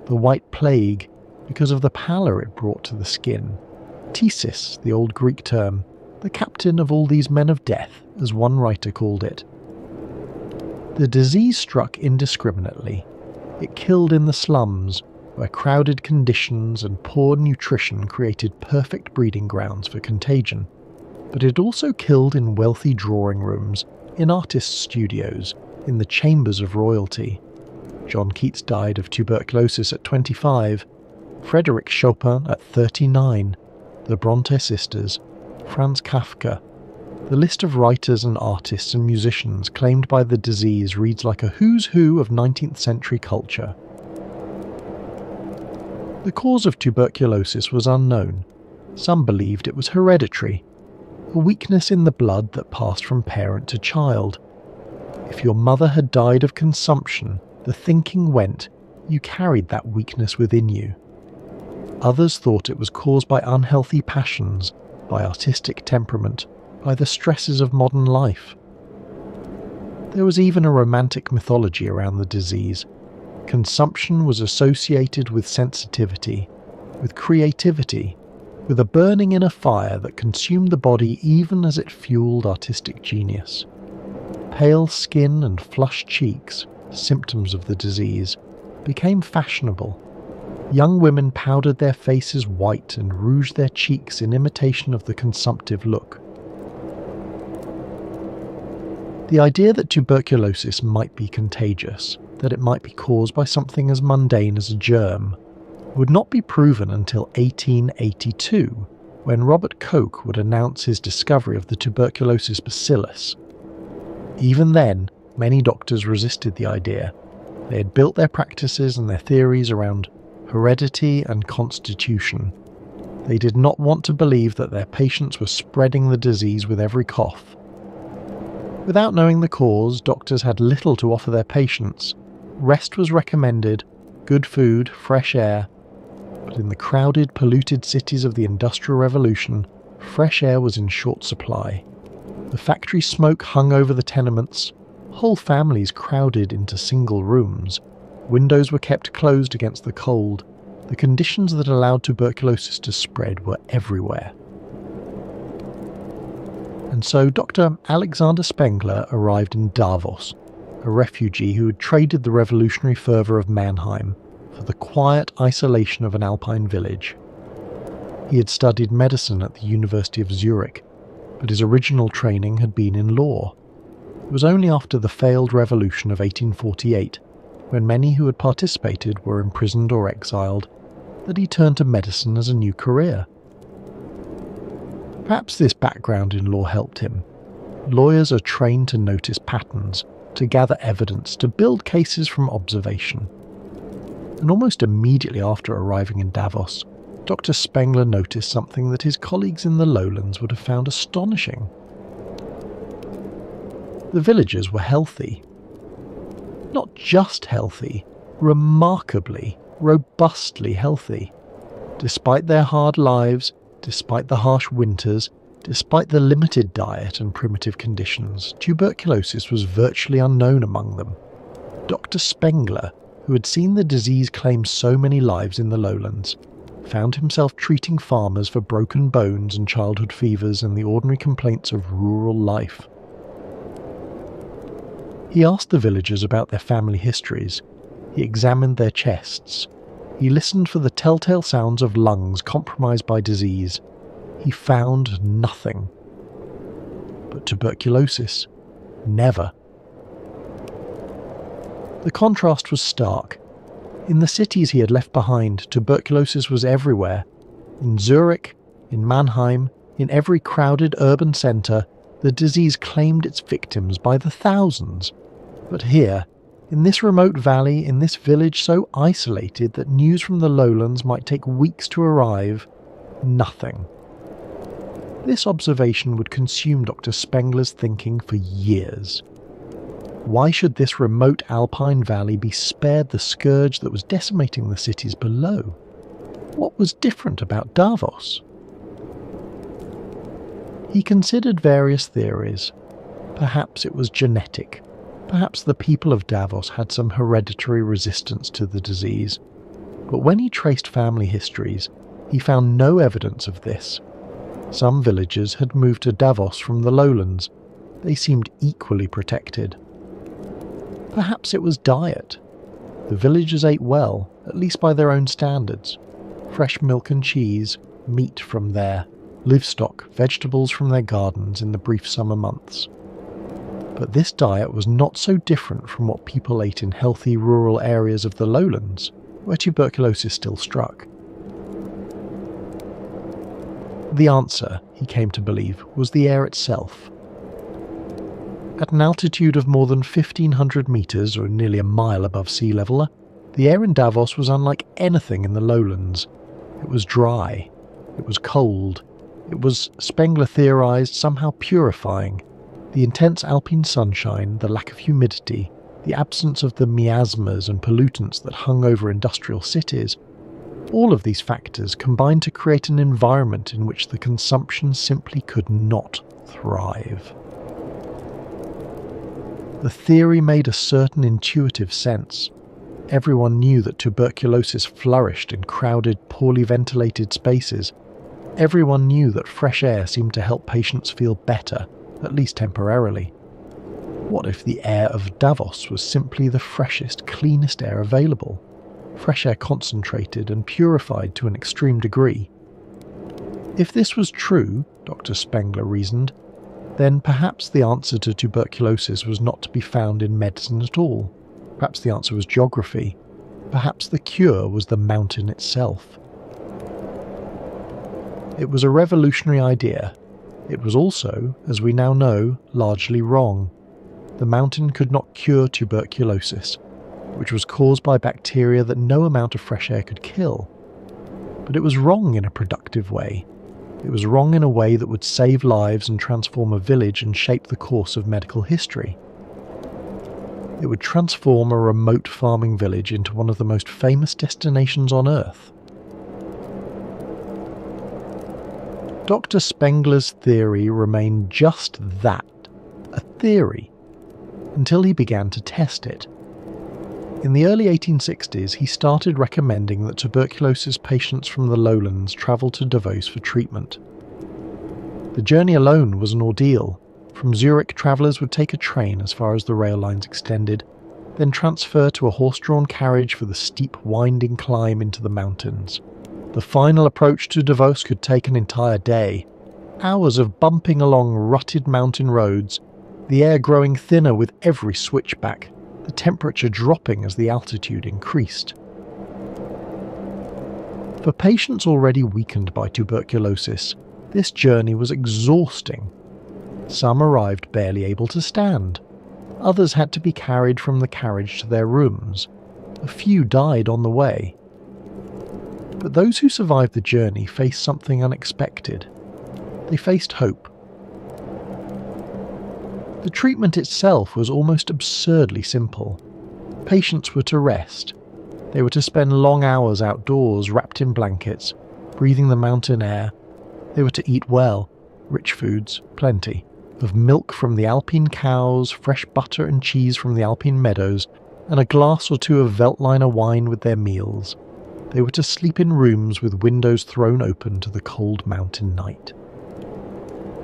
The White Plague, because of the pallor it brought to the skin. Phthisis, the old Greek term, the captain of all these men of death, as one writer called it. The disease struck indiscriminately. It killed in the slums, where crowded conditions and poor nutrition created perfect breeding grounds for contagion. But it also killed in wealthy drawing rooms, in artists' studios, in the chambers of royalty. John Keats died of tuberculosis at 25, Frédéric Chopin at 39, the Bronte sisters, Franz Kafka. The list of writers and artists and musicians claimed by the disease reads like a who's who of 19th century culture. The cause of tuberculosis was unknown. Some believed it was hereditary, a weakness in the blood that passed from parent to child. If your mother had died of consumption, the thinking went, you carried that weakness within you. Others thought it was caused by unhealthy passions, by artistic temperament, by the stresses of modern life. There was even a romantic mythology around the disease. Consumption was associated with sensitivity, with creativity, with a burning inner fire that consumed the body even as it fueled artistic genius. Pale skin and flushed cheeks, symptoms of the disease, became fashionable. Young women powdered their faces white and rouged their cheeks in imitation of the consumptive look. The idea that tuberculosis might be contagious, that it might be caused by something as mundane as a germ, would not be proven until 1882, when Robert Koch would announce his discovery of the tuberculosis bacillus. Even then, many doctors resisted the idea. They had built their practices and their theories around heredity and constitution. They did not want to believe that their patients were spreading the disease with every cough. Without knowing the cause, doctors had little to offer their patients. Rest was recommended, good food, fresh air. But in the crowded, polluted cities of the Industrial Revolution, fresh air was in short supply. The factory smoke hung over the tenements. Whole families crowded into single rooms. Windows were kept closed against the cold. The conditions that allowed tuberculosis to spread were everywhere. And so Dr. Alexander Spengler arrived in Davos, a refugee who had traded the revolutionary fervour of Mannheim for the quiet isolation of an alpine village. He had studied medicine at the University of Zurich, but his original training had been in law. It was only after the failed revolution of 1848, when many who had participated were imprisoned or exiled, that he turned to medicine as a new career. Perhaps this background in law helped him. Lawyers are trained to notice patterns, to gather evidence, to build cases from observation. And almost immediately after arriving in Davos, Dr. Spengler noticed something that his colleagues in the lowlands would have found astonishing. The villagers were healthy. Not just healthy, remarkably, robustly healthy. Despite their hard lives, despite the harsh winters, despite the limited diet and primitive conditions, tuberculosis was virtually unknown among them. Dr. Spengler, who had seen the disease claim so many lives in the lowlands, found himself treating farmers for broken bones and childhood fevers and the ordinary complaints of rural life. He asked the villagers about their family histories. He examined their chests. He listened for the telltale sounds of lungs compromised by disease. He found nothing. But tuberculosis, never. The contrast was stark. In the cities he had left behind, tuberculosis was everywhere. In Zurich, in Mannheim, in every crowded urban centre, the disease claimed its victims by the thousands. But here, in this remote valley, in this village so isolated that news from the lowlands might take weeks to arrive, nothing. This observation would consume Dr. Spengler's thinking for years. Why should this remote alpine valley be spared the scourge that was decimating the cities below? What was different about Davos? He considered various theories. Perhaps it was genetic. Perhaps the people of Davos had some hereditary resistance to the disease. But when he traced family histories, he found no evidence of this. Some villagers had moved to Davos from the lowlands. They seemed equally protected. Perhaps it was diet. The villagers ate well, at least by their own standards. Fresh milk and cheese, meat from there, livestock, vegetables from their gardens in the brief summer months. But this diet was not so different from what people ate in healthy rural areas of the lowlands, where tuberculosis still struck. The answer, he came to believe, was the air itself. At an altitude of more than 1,500 metres, or nearly a mile above sea level, the air in Davos was unlike anything in the lowlands. It was dry. It was cold. It was, Spengler theorised, somehow purifying. The intense alpine sunshine, the lack of humidity, the absence of the miasmas and pollutants that hung over industrial cities, all of these factors combined to create an environment in which the consumption simply could not thrive. The theory made a certain intuitive sense. Everyone knew that tuberculosis flourished in crowded, poorly ventilated spaces. Everyone knew that fresh air seemed to help patients feel better, at least temporarily. What if the air of Davos was simply the freshest, cleanest air available? Fresh air concentrated and purified to an extreme degree. If this was true, Dr. Spengler reasoned, then perhaps the answer to tuberculosis was not to be found in medicine at all. Perhaps the answer was geography. Perhaps the cure was the mountain itself. It was a revolutionary idea. It was also, as we now know, largely wrong. The mountain could not cure tuberculosis, which was caused by bacteria that no amount of fresh air could kill. But it was wrong in a productive way. It was wrong in a way that would save lives and transform a village and shape the course of medical history. It would transform a remote farming village into one of the most famous destinations on Earth. Dr. Spengler's theory remained just that, a theory, until he began to test it. In the early 1860s, he started recommending that tuberculosis patients from the lowlands travel to Davos for treatment. The journey alone was an ordeal. From Zurich, travellers would take a train as far as the rail lines extended, then transfer to a horse-drawn carriage for the steep, winding climb into the mountains. The final approach to Davos could take an entire day. Hours of bumping along rutted mountain roads, the air growing thinner with every switchback, the temperature dropping as the altitude increased. For patients already weakened by tuberculosis, this journey was exhausting. Some arrived barely able to stand. Others had to be carried from the carriage to their rooms. A few died on the way. But those who survived the journey faced something unexpected. They faced hope. The treatment itself was almost absurdly simple. Patients were to rest. They were to spend long hours outdoors, wrapped in blankets, breathing the mountain air. They were to eat well, rich foods, plenty, of milk from the alpine cows, fresh butter and cheese from the alpine meadows, and a glass or two of Veltliner wine with their meals. They were to sleep in rooms with windows thrown open to the cold mountain night.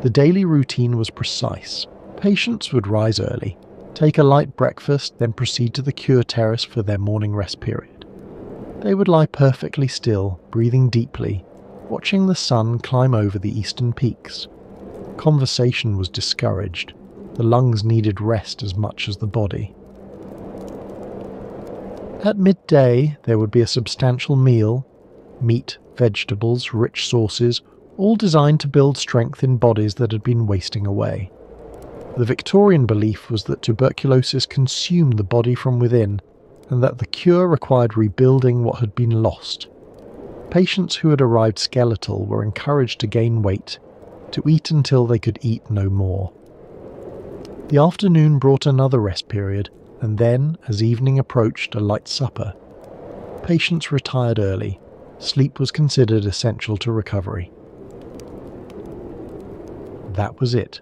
The daily routine was precise. Patients would rise early, take a light breakfast, then proceed to the cure terrace for their morning rest period. They would lie perfectly still, breathing deeply, watching the sun climb over the eastern peaks. Conversation was discouraged. The lungs needed rest as much as the body. At midday, there would be a substantial meal, meat, vegetables, rich sauces, all designed to build strength in bodies that had been wasting away. The Victorian belief was that tuberculosis consumed the body from within, and that the cure required rebuilding what had been lost. Patients who had arrived skeletal were encouraged to gain weight, to eat until they could eat no more. The afternoon brought another rest period, and then, as evening approached, a light supper. Patients retired early. Sleep was considered essential to recovery. That was it.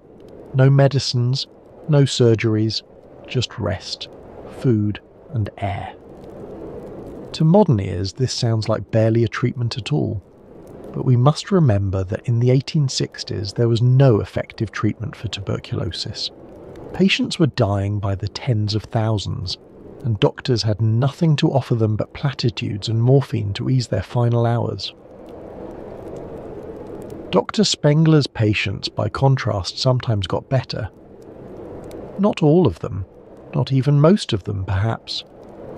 No medicines, no surgeries, just rest, food, and air. To modern ears, this sounds like barely a treatment at all. But we must remember that in the 1860s there was no effective treatment for tuberculosis. Patients were dying by the tens of thousands, and doctors had nothing to offer them but platitudes and morphine to ease their final hours. Dr. Spengler's patients, by contrast, sometimes got better. Not all of them, not even most of them perhaps,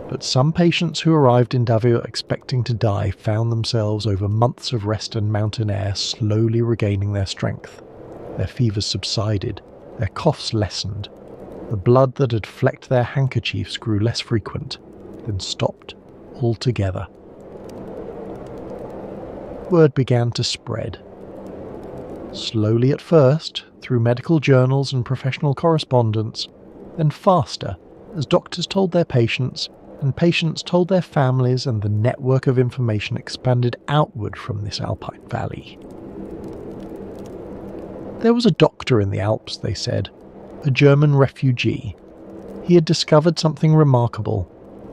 but some patients who arrived in Davos expecting to die found themselves over months of rest and mountain air slowly regaining their strength. Their fevers subsided, their coughs lessened, the blood that had flecked their handkerchiefs grew less frequent, then stopped altogether. Word began to spread. Slowly at first, through medical journals and professional correspondence, then faster as doctors told their patients, and patients told their families, and the network of information expanded outward from this alpine valley. There was a doctor in the Alps, they said, a German refugee. He had discovered something remarkable.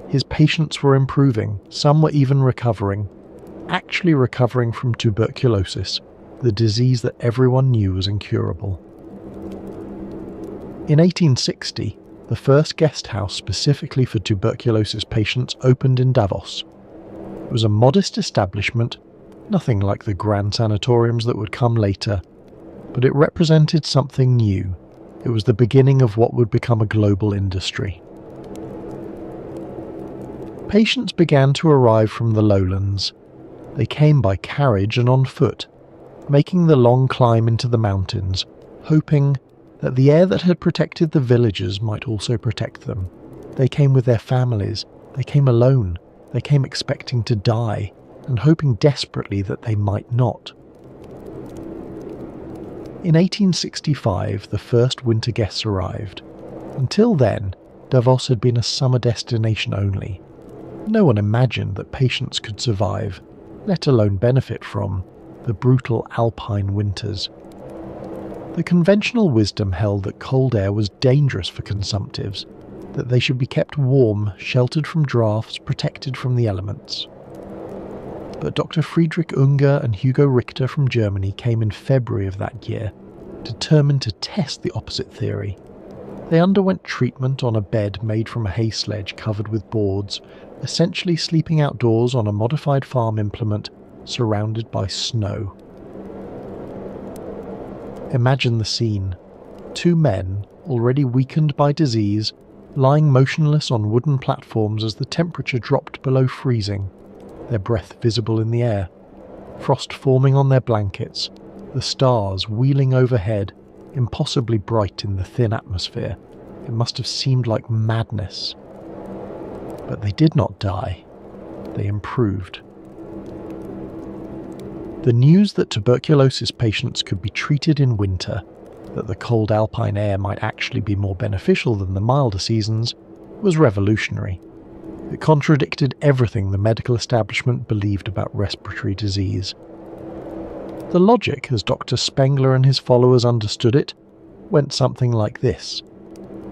His patients were improving, some were even recovering, actually recovering from tuberculosis, the disease that everyone knew was incurable. In 1860, the first guest house specifically for tuberculosis patients opened in Davos. It was a modest establishment, nothing like the grand sanatoriums that would come later, but it represented something new. It was the beginning of what would become a global industry. Patients began to arrive from the lowlands. They came by carriage and on foot, making the long climb into the mountains, hoping that the air that had protected the villagers might also protect them. They came with their families, they came alone, they came expecting to die, and hoping desperately that they might not. In 1865, the first winter guests arrived. Until then, Davos had been a summer destination only. No one imagined that patients could survive, let alone benefit from, the brutal alpine winters. The conventional wisdom held that cold air was dangerous for consumptives, that they should be kept warm, sheltered from drafts, protected from the elements. But Dr. Friedrich Unger and Hugo Richter from Germany came in February of that year, determined to test the opposite theory. They underwent treatment on a bed made from a hay sledge covered with boards, essentially sleeping outdoors on a modified farm implement surrounded by snow. Imagine the scene. 2 men, already weakened by disease, lying motionless on wooden platforms as the temperature dropped below freezing, their breath visible in the air, frost forming on their blankets, the stars wheeling overhead, impossibly bright in the thin atmosphere. It must have seemed like madness. But they did not die. They improved. The news that tuberculosis patients could be treated in winter, that the cold alpine air might actually be more beneficial than the milder seasons, was revolutionary. It contradicted everything the medical establishment believed about respiratory disease. The logic, as Dr. Spengler and his followers understood it, went something like this.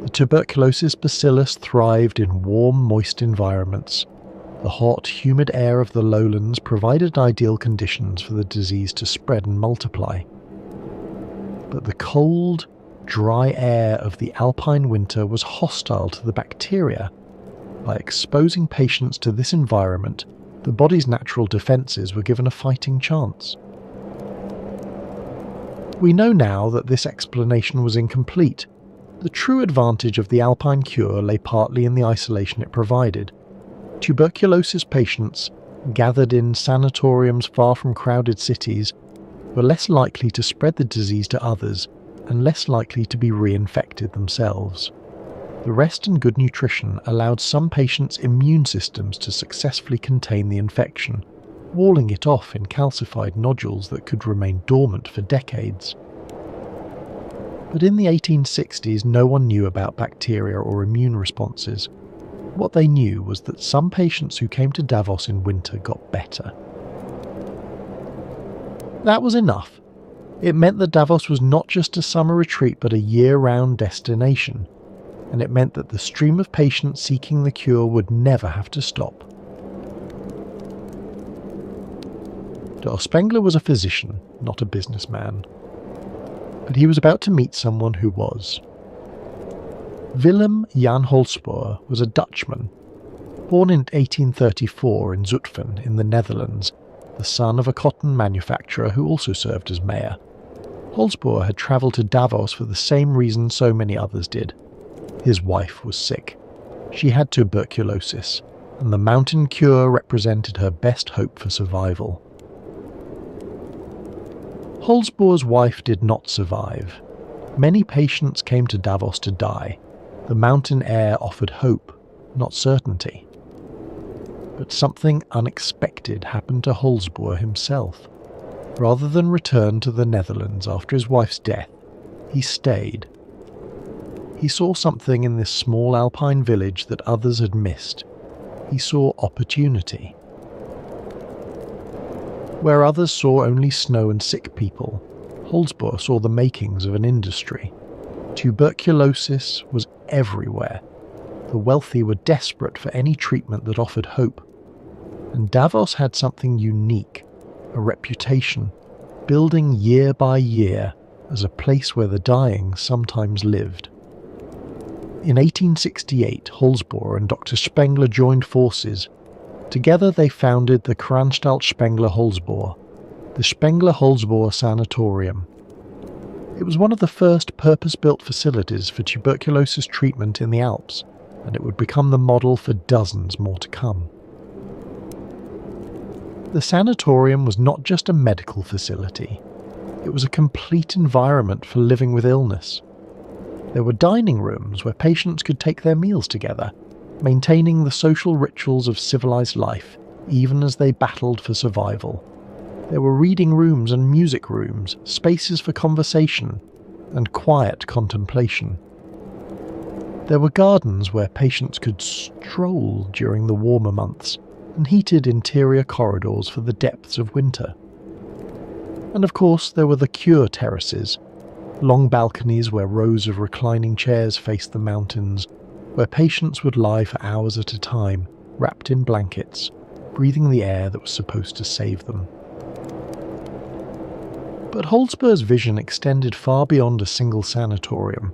The tuberculosis bacillus thrived in warm, moist environments. The hot, humid air of the lowlands provided ideal conditions for the disease to spread and multiply. But the cold, dry air of the alpine winter was hostile to the bacteria. By exposing patients to this environment, the body's natural defences were given a fighting chance. We know now that this explanation was incomplete. The true advantage of the alpine cure lay partly in the isolation it provided. Tuberculosis patients, gathered in sanatoriums far from crowded cities, were less likely to spread the disease to others and less likely to be reinfected themselves. The rest and good nutrition allowed some patients' immune systems to successfully contain the infection, walling it off in calcified nodules that could remain dormant for decades. But in the 1860s, no one knew about bacteria or immune responses. What they knew was that some patients who came to Davos in winter got better. That was enough. It meant that Davos was not just a summer retreat but a year-round destination, and it meant that the stream of patients seeking the cure would never have to stop. Dr. Spengler was a physician, not a businessman. But he was about to meet someone who was. Willem Jan Holspoor was a Dutchman, born in 1834 in Zutphen in the Netherlands, the son of a cotton manufacturer who also served as mayor. Holspoor had travelled to Davos for the same reason so many others did, His wife was sick. She had tuberculosis, and the mountain cure represented her best hope for survival. Holzbohr's wife did not survive. Many patients came to Davos to die. The mountain air offered hope, not certainty. But something unexpected happened to Holzbohr himself. Rather than return to the Netherlands after his wife's death, he stayed. He saw something in this small alpine village that others had missed. He saw opportunity. Where others saw only snow and sick people, Holzbohr saw the makings of an industry. Tuberculosis was everywhere. The wealthy were desperate for any treatment that offered hope. And Davos had something unique, a reputation, building year by year as a place where the dying sometimes lived. In 1868, Holzbohr and Dr. Spengler joined forces. Together they founded the Kranstalt Spengler-Holzbohr, the Spengler-Holzbohr Sanatorium. It was one of the first purpose-built facilities for tuberculosis treatment in the Alps, and it would become the model for dozens more to come. The sanatorium was not just a medical facility, it was a complete environment for living with illness. There were dining rooms where patients could take their meals together, maintaining the social rituals of civilized life, even as they battled for survival. There were reading rooms and music rooms, spaces for conversation, and quiet contemplation. There were gardens where patients could stroll during the warmer months, and heated interior corridors for the depths of winter. And of course there were the cure terraces, long balconies where rows of reclining chairs faced the mountains, where patients would lie for hours at a time, wrapped in blankets, breathing the air that was supposed to save them. But Holzbohr's vision extended far beyond a single sanatorium.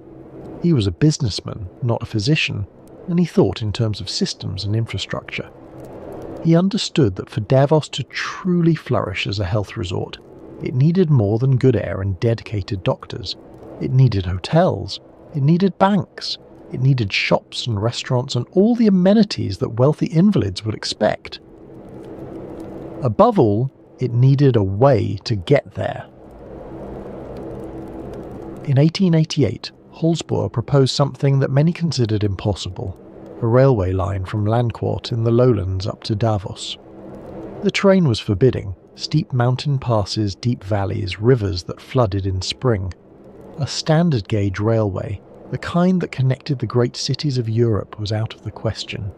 He was a businessman, not a physician, and he thought in terms of systems and infrastructure. He understood that for Davos to truly flourish as a health resort, it needed more than good air and dedicated doctors. It needed hotels, it needed banks, it needed shops and restaurants and all the amenities that wealthy invalids would expect. Above all, it needed a way to get there. In 1888, Holzbohr proposed something that many considered impossible: a railway line from Landquart in the lowlands up to Davos. The terrain was forbidding: steep mountain passes, deep valleys, rivers that flooded in spring. A standard gauge railway, the kind that connected the great cities of Europe, was out of the question.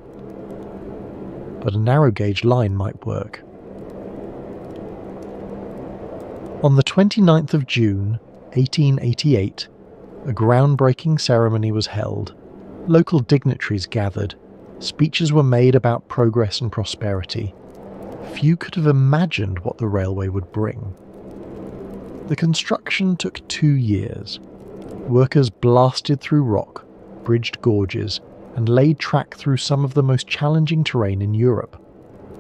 But a narrow gauge line might work. On the 29th of June, 1888, a groundbreaking ceremony was held. Local dignitaries gathered. Speeches were made about progress and prosperity. Few could have imagined what the railway would bring. The construction took 2 years. Workers blasted through rock, bridged gorges, and laid track through some of the most challenging terrain in Europe.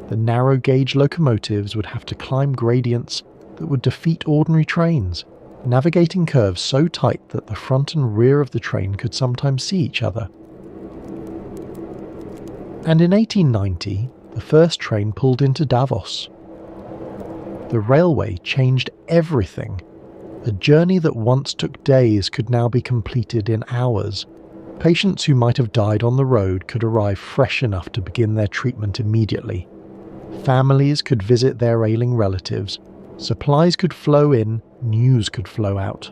The narrow-gauge locomotives would have to climb gradients that would defeat ordinary trains, navigating curves so tight that the front and rear of the train could sometimes see each other. And in 1890, the first train pulled into Davos. The railway changed everything. A journey that once took days could now be completed in hours. Patients who might have died on the road could arrive fresh enough to begin their treatment immediately. Families could visit their ailing relatives. Supplies could flow in, news could flow out.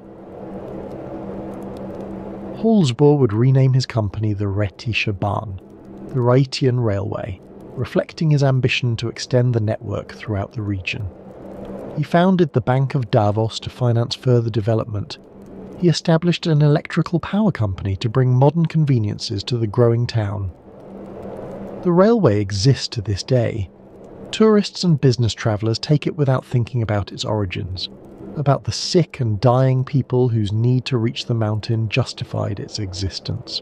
Holzbohr would rename his company the Rhätische Bahn, the Rhaetian Railway, reflecting his ambition to extend the network throughout the region. He founded the Bank of Davos to finance further development. He established an electrical power company to bring modern conveniences to the growing town. The railway exists to this day. Tourists and business travellers take it without thinking about its origins, about the sick and dying people whose need to reach the mountain justified its existence.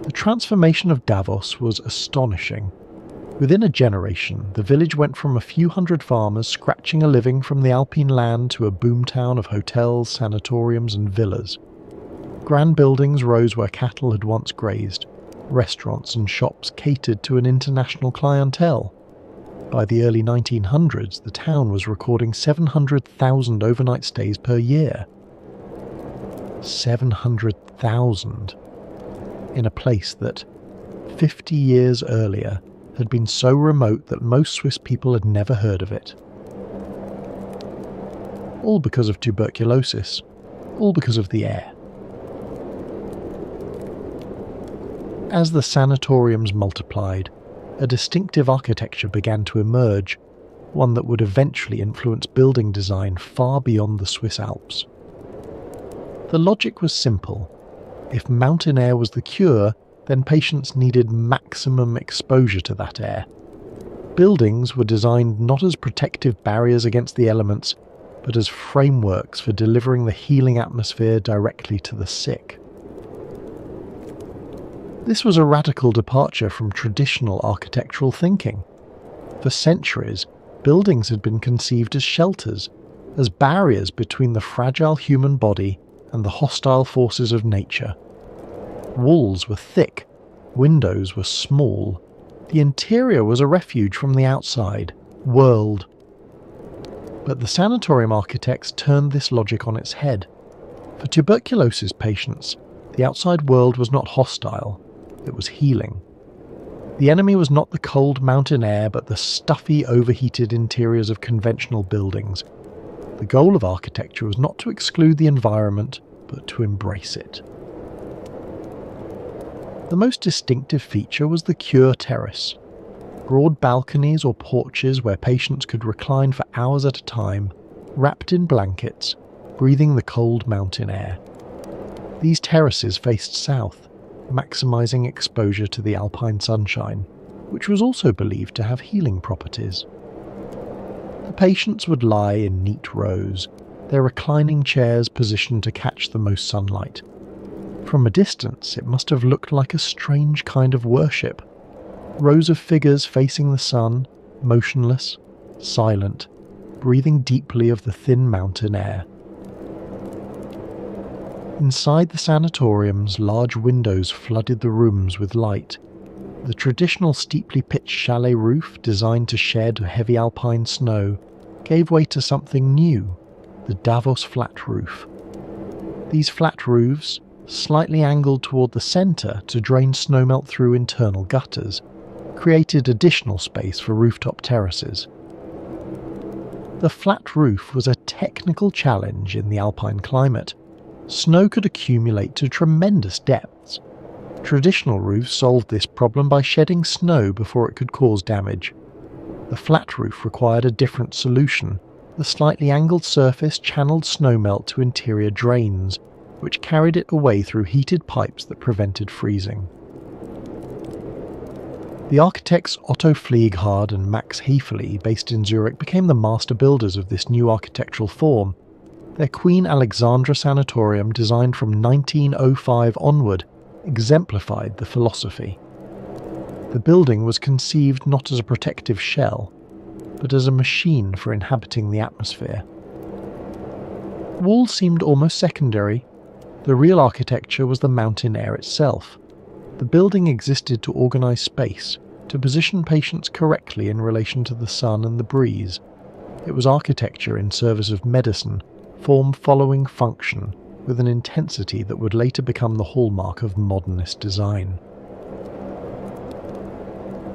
The transformation of Davos was astonishing. Within a generation, the village went from a few hundred farmers scratching a living from the alpine land to a boomtown of hotels, sanatoriums and villas. Grand buildings rose where cattle had once grazed. Restaurants and shops catered to an international clientele. By the early 1900s, the town was recording 700,000 overnight stays per year. 700,000 in a place that, 50 years earlier, had been so remote that most Swiss people had never heard of it. All because of tuberculosis. All because of the air. As the sanatoriums multiplied, a distinctive architecture began to emerge, one that would eventually influence building design far beyond the Swiss Alps. The logic was simple. If mountain air was the cure, then patients needed maximum exposure to that air. Buildings were designed not as protective barriers against the elements, but as frameworks for delivering the healing atmosphere directly to the sick. This was a radical departure from traditional architectural thinking. For centuries, buildings had been conceived as shelters, as barriers between the fragile human body and the hostile forces of nature. Walls were thick, windows were small. The interior was a refuge from the outside world. But the sanatorium architects turned this logic on its head. For tuberculosis patients, the outside world was not hostile, it was healing. The enemy was not the cold mountain air, but the stuffy, overheated interiors of conventional buildings. The goal of architecture was not to exclude the environment, but to embrace it. The most distinctive feature was the cure terrace. Broad balconies or porches where patients could recline for hours at a time, wrapped in blankets, breathing the cold mountain air. These terraces faced south, maximising exposure to the alpine sunshine, which was also believed to have healing properties. The patients would lie in neat rows, their reclining chairs positioned to catch the most sunlight. From a distance, it must have looked like a strange kind of worship. Rows of figures facing the sun, motionless, silent, breathing deeply of the thin mountain air. Inside the sanatoriums, large windows flooded the rooms with light. The traditional steeply pitched chalet roof, designed to shed heavy alpine snow, gave way to something new, the Davos flat roof. These flat roofs, slightly angled toward the centre to drain snowmelt through internal gutters, created additional space for rooftop terraces. The flat roof was a technical challenge in the alpine climate. Snow could accumulate to tremendous depths. Traditional roofs solved this problem by shedding snow before it could cause damage. The flat roof required a different solution. The slightly angled surface channeled snowmelt to interior drains, which carried it away through heated pipes that prevented freezing. The architects Otto Flieghardt and Max Hefele, based in Zurich, became the master builders of this new architectural form. Their Queen Alexandra Sanatorium, designed from 1905 onward, exemplified the philosophy. The building was conceived not as a protective shell, but as a machine for inhabiting the atmosphere. Walls seemed almost secondary. The real architecture was the mountain air itself. The building existed to organise space, to position patients correctly in relation to the sun and the breeze. It was architecture in service of medicine, form following function, with an intensity that would later become the hallmark of modernist design.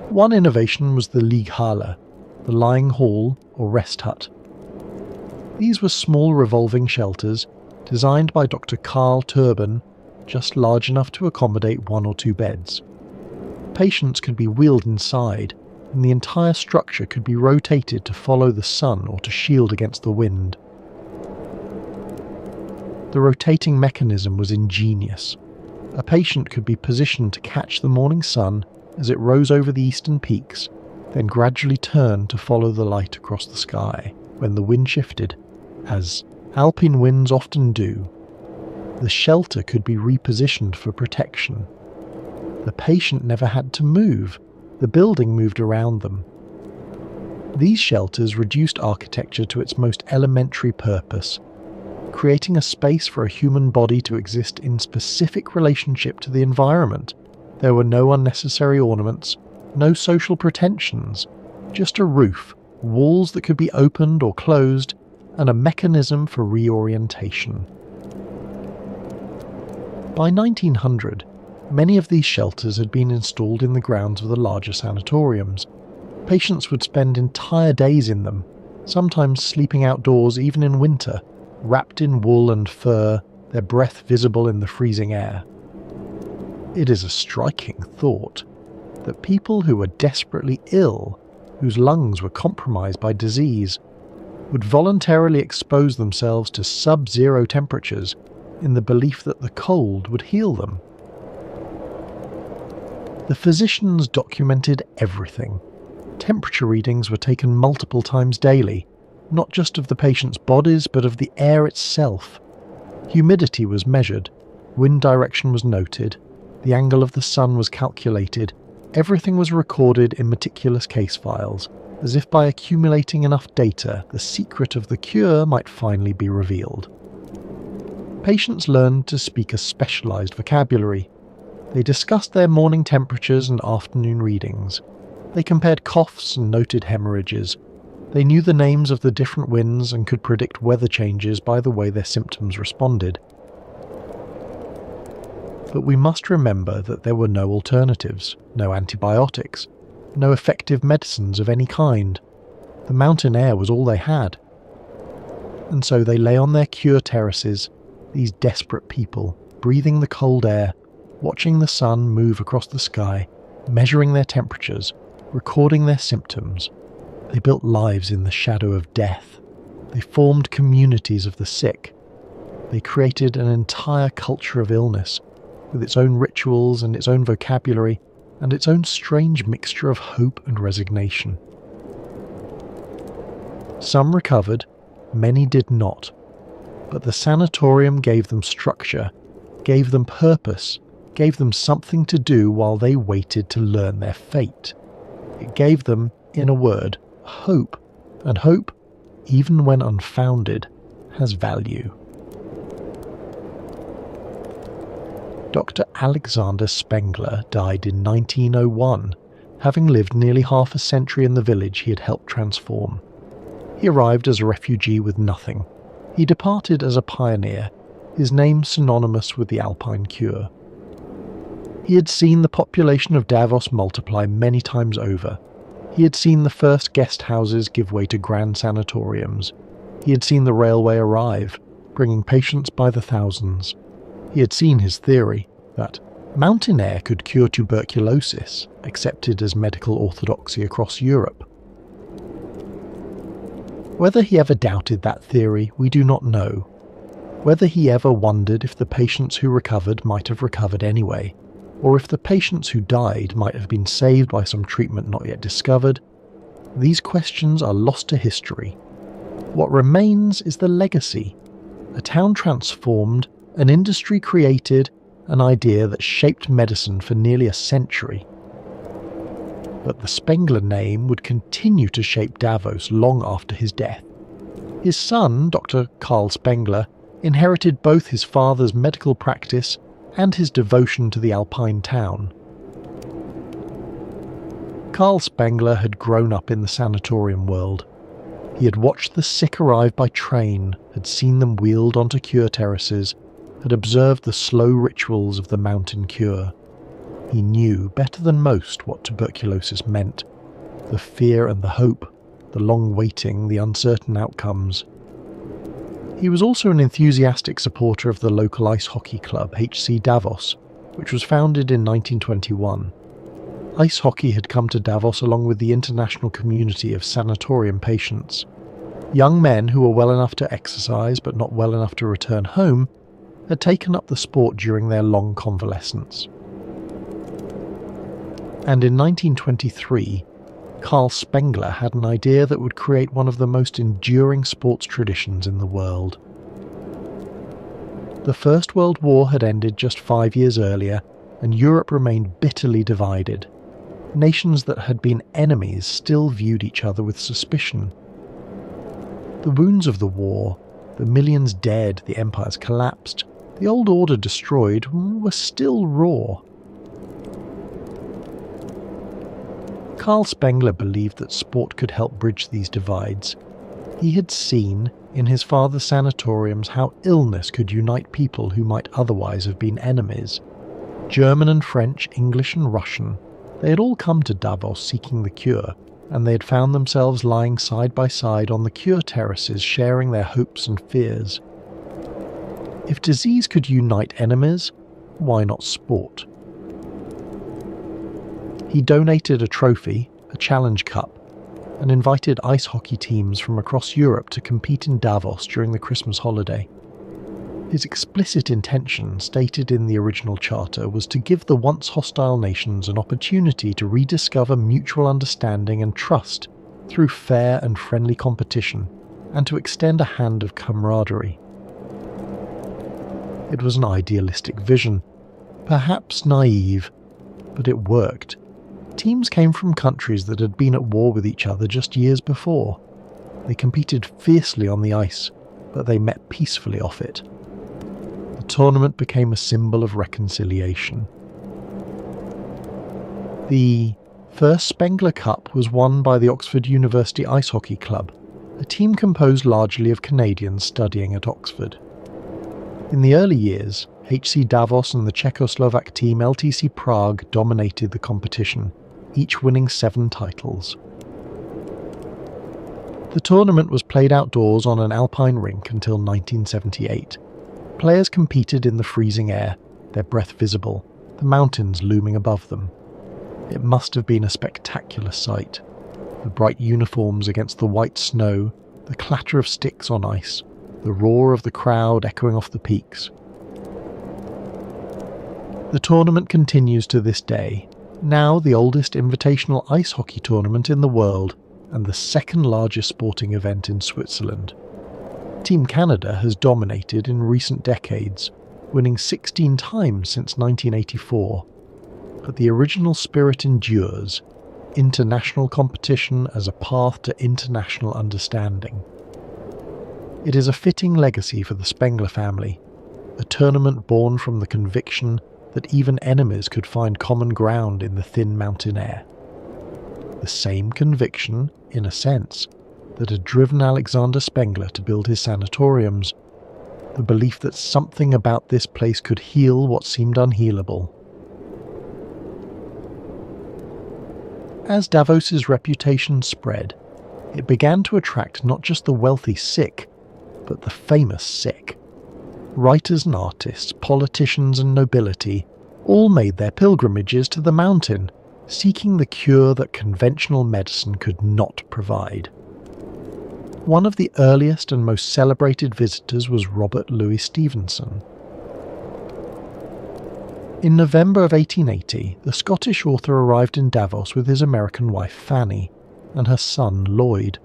One innovation was the Lieghalle, the lying hall or rest hut. These were small revolving shelters, designed by Dr. Karl Turban, just large enough to accommodate 1 or 2 beds. Patients could be wheeled inside, and the entire structure could be rotated to follow the sun or to shield against the wind. The rotating mechanism was ingenious. A patient could be positioned to catch the morning sun as it rose over the eastern peaks, then gradually turn to follow the light across the sky when the wind shifted, as alpine winds often do. The shelter could be repositioned for protection. The patient never had to move, the building moved around them. These shelters reduced architecture to its most elementary purpose: creating a space for a human body to exist in specific relationship to the environment. There were no unnecessary ornaments, no social pretensions, just a roof, walls that could be opened or closed, and a mechanism for reorientation. By 1900, many of these shelters had been installed in the grounds of the larger sanatoriums. Patients would spend entire days in them, sometimes sleeping outdoors even in winter, wrapped in wool and fur, their breath visible in the freezing air. It is a striking thought that people who were desperately ill, whose lungs were compromised by disease, would voluntarily expose themselves to sub-zero temperatures in the belief that the cold would heal them. The physicians documented everything. Temperature readings were taken multiple times daily, not just of the patient's bodies but of the air itself. Humidity was measured, wind direction was noted, the angle of the sun was calculated, everything was recorded in meticulous case files, as if by accumulating enough data the secret of the cure might finally be revealed. Patients learned to speak a specialised vocabulary. They discussed their morning temperatures and afternoon readings. They compared coughs and noted hemorrhages. They knew the names of the different winds and could predict weather changes by the way their symptoms responded. But we must remember that there were no alternatives, no antibiotics, no effective medicines of any kind. The mountain air was all they had. And so they lay on their cure terraces, these desperate people, breathing the cold air, watching the sun move across the sky, measuring their temperatures, recording their symptoms. They built lives in the shadow of death. They formed communities of the sick. They created an entire culture of illness, with its own rituals and its own vocabulary, and its own strange mixture of hope and resignation. Some recovered, many did not, but the sanatorium gave them structure, gave them purpose, gave them something to do while they waited to learn their fate. It gave them, in a word, hope, and hope, even when unfounded, has value. Dr. Alexander Spengler died in 1901, having lived nearly half a century in the village he had helped transform. He arrived as a refugee with nothing. He departed as a pioneer, his name synonymous with the Alpine cure. He had seen the population of Davos multiply many times over. He had seen the first guest houses give way to grand sanatoriums. He had seen the railway arrive, bringing patients by the thousands. He had seen his theory that mountain air could cure tuberculosis, accepted as medical orthodoxy across Europe. Whether he ever doubted that theory, we do not know. Whether he ever wondered if the patients who recovered might have recovered anyway, or if the patients who died might have been saved by some treatment not yet discovered, these questions are lost to history. What remains is the legacy. A town transformed, an industry created, an idea that shaped medicine for nearly a century. But the Spengler name would continue to shape Davos long after his death. His son, Dr. Carl Spengler, inherited both his father's medical practice and his devotion to the Alpine town. Carl Spengler had grown up in the sanatorium world. He had watched the sick arrive by train, had seen them wheeled onto cure terraces, had observed the slow rituals of the mountain cure. He knew better than most what tuberculosis meant, the fear and the hope, the long waiting, the uncertain outcomes. He was also an enthusiastic supporter of the local ice hockey club HC Davos, which was founded in 1921. Ice hockey had come to Davos along with the international community of sanatorium patients. Young men who were well enough to exercise but not well enough to return home had taken up the sport during their long convalescence. And in 1923, Carl Spengler had an idea that would create one of the most enduring sports traditions in the world. The First World War had ended just 5 years earlier, and Europe remained bitterly divided. Nations that had been enemies still viewed each other with suspicion. The wounds of the war, The millions dead, the empires collapsed, the old order destroyed, were still raw. Carl Spengler believed that sport could help bridge these divides. He had seen, in his father's sanatoriums, how illness could unite people who might otherwise have been enemies. German and French, English and Russian, they had all come to Davos seeking the cure, and they had found themselves lying side by side on the cure terraces, sharing their hopes and fears. If disease could unite enemies, why not sport? He donated a trophy, a challenge cup, and invited ice hockey teams from across Europe to compete in Davos during the Christmas holiday. His explicit intention, stated in the original charter, was to give the once hostile nations an opportunity to rediscover mutual understanding and trust through fair and friendly competition, and to extend a hand of camaraderie. It was an idealistic vision, perhaps naive, but it worked. Teams came from countries that had been at war with each other just years before. They competed fiercely on the ice, but they met peacefully off it. The tournament became a symbol of reconciliation. The first Spengler Cup was won by the Oxford University Ice Hockey Club, a team composed largely of Canadians studying at Oxford. In the early years, HC Davos and the Czechoslovak team LTC Prague dominated the competition, each winning 7 titles. The tournament was played outdoors on an alpine rink until 1978. Players competed in the freezing air, their breath visible, the mountains looming above them. It must have been a spectacular sight. The bright uniforms against the white snow, the clatter of sticks on ice, the roar of the crowd echoing off the peaks. The tournament continues to this day, now the oldest invitational ice hockey tournament in the world and the second largest sporting event in Switzerland. Team Canada has dominated in recent decades, winning 16 times since 1984. But the original spirit endures, international competition as a path to international understanding. It is a fitting legacy for the Spengler family, a tournament born from the conviction that even enemies could find common ground in the thin mountain air. The same conviction, in a sense, that had driven Alexander Spengler to build his sanatoriums, the belief that something about this place could heal what seemed unhealable. As Davos's reputation spread, it began to attract not just the wealthy sick, but the famous sick. Writers and artists, politicians and nobility all made their pilgrimages to the mountain, seeking the cure that conventional medicine could not provide. One of the earliest and most celebrated visitors was Robert Louis Stevenson. In November of 1880, the Scottish author arrived in Davos with his American wife Fanny and her son Lloyd.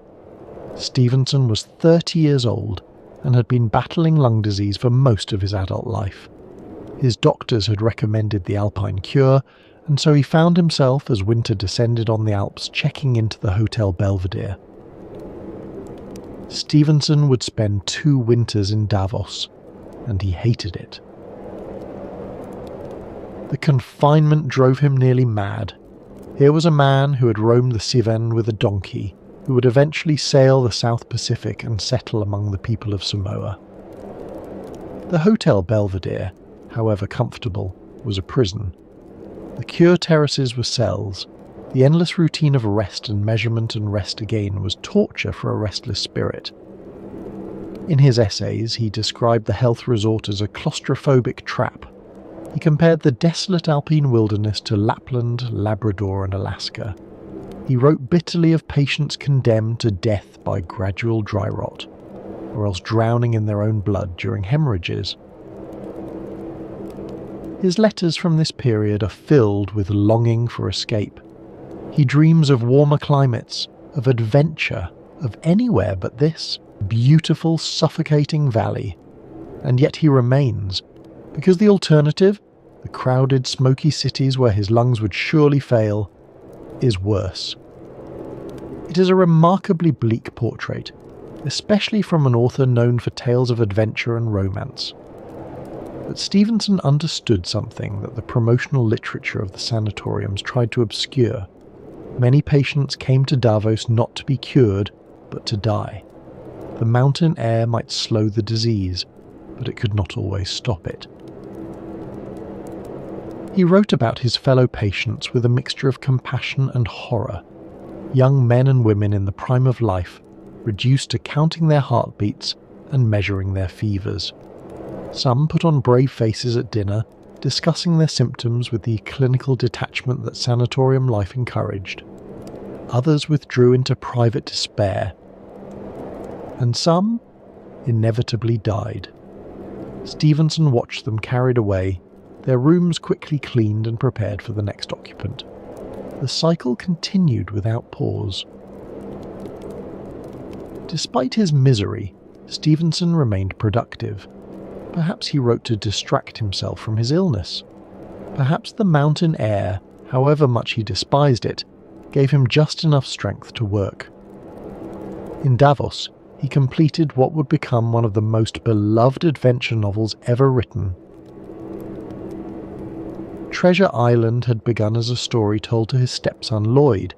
Stevenson was 30 years old and had been battling lung disease for most of his adult life. His doctors had recommended the Alpine cure, and so he found himself, as winter descended on the Alps, checking into the Hotel Belvedere. Stevenson would spend 2 winters in Davos, and he hated it. The confinement drove him nearly mad. Here was a man who had roamed the Cevennes with a donkey, who would eventually sail the South Pacific and settle among the people of Samoa. The Hotel Belvedere, however comfortable, was a prison. The cure terraces were cells. The endless routine of rest and measurement and rest again was torture for a restless spirit. In his essays, he described the health resort as a claustrophobic trap. He compared the desolate alpine wilderness to Lapland, Labrador and Alaska. He wrote bitterly of patients condemned to death by gradual dry rot, or else drowning in their own blood during hemorrhages. His letters from this period are filled with longing for escape. He dreams of warmer climates, of adventure, of anywhere but this beautiful, suffocating valley. And yet he remains, because the alternative, the crowded, smoky cities where his lungs would surely fail, is worse. It is a remarkably bleak portrait. especially from an author known for tales of adventure and romance. But Stevenson understood something that the promotional literature of the sanatoriums tried to obscure. Many patients came to Davos not to be cured, but to die. The mountain air might slow the disease, but it could not always stop it. He wrote about his fellow patients with a mixture of compassion and horror. Young men and women in the prime of life, reduced to counting their heartbeats and measuring their fevers. Some put on brave faces at dinner, discussing their symptoms with the clinical detachment that sanatorium life encouraged. Others withdrew into private despair. And some inevitably died. Stevenson watched them carried away, their rooms quickly cleaned and prepared for the next occupant. The cycle continued without pause. Despite his misery, Stevenson remained productive. Perhaps he wrote to distract himself from his illness. Perhaps the mountain air, however much he despised it, gave him just enough strength to work. In Davos, he completed what would become one of the most beloved adventure novels ever written. Treasure Island had begun as a story told to his stepson Lloyd,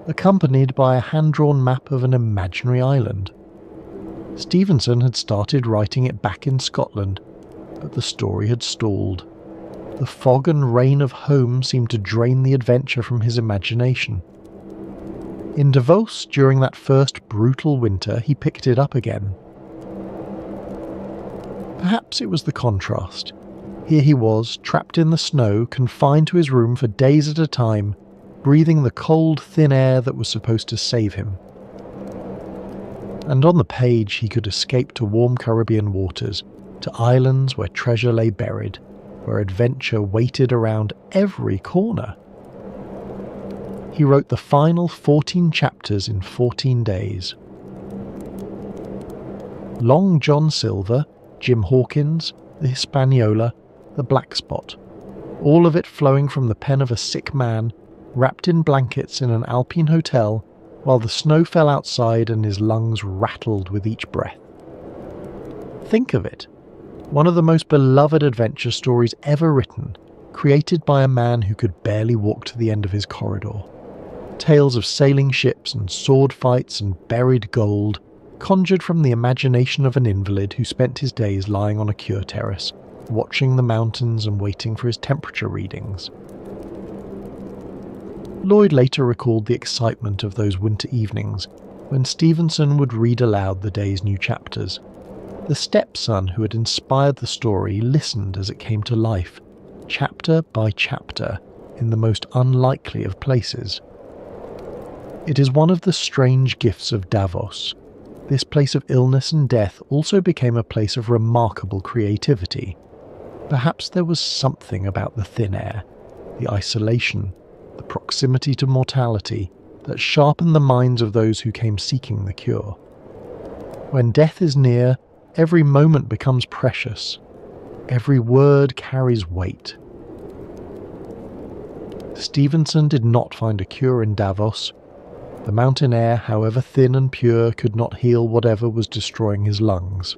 accompanied by a hand-drawn map of an imaginary island. Stevenson had started writing it back in Scotland, but the story had stalled. The fog and rain of home seemed to drain the adventure from his imagination. In Davos, during that first brutal winter, he picked it up again. Perhaps it was the contrast. Here he was, trapped in the snow, confined to his room for days at a time, breathing the cold, thin air that was supposed to save him. And on the page he could escape to warm Caribbean waters, to islands where treasure lay buried, where adventure waited around every corner. He wrote the final 14 chapters in 14 days. Long John Silver, Jim Hawkins, the Hispaniola, the Black Spot, all of it flowing from the pen of a sick man, wrapped in blankets in an Alpine hotel, while the snow fell outside and his lungs rattled with each breath. Think of it, one of the most beloved adventure stories ever written, created by a man who could barely walk to the end of his corridor. Tales of sailing ships and sword fights and buried gold, conjured from the imagination of an invalid who spent his days lying on a cure terrace, watching the mountains and waiting for his temperature readings. Lloyd later recalled the excitement of those winter evenings when Stevenson would read aloud the day's new chapters. The stepson who had inspired the story listened as it came to life, chapter by chapter, in the most unlikely of places. It is one of the strange gifts of Davos. This place of illness and death also became a place of remarkable creativity. Perhaps there was something about the thin air, the isolation, the proximity to mortality, that sharpened the minds of those who came seeking the cure. When death is near, every moment becomes precious. Every word carries weight. Stevenson did not find a cure in Davos. The mountain air, however thin and pure, could not heal whatever was destroying his lungs.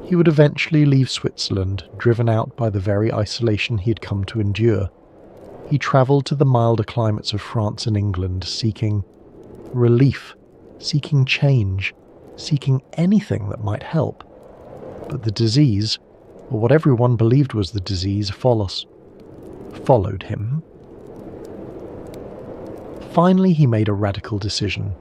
He would eventually leave Switzerland, driven out by the very isolation he had come to endure. He travelled to the milder climates of France and England, seeking relief, seeking change, seeking anything that might help. But the disease, or what everyone believed was the disease, followed him. Finally, he made a radical decision.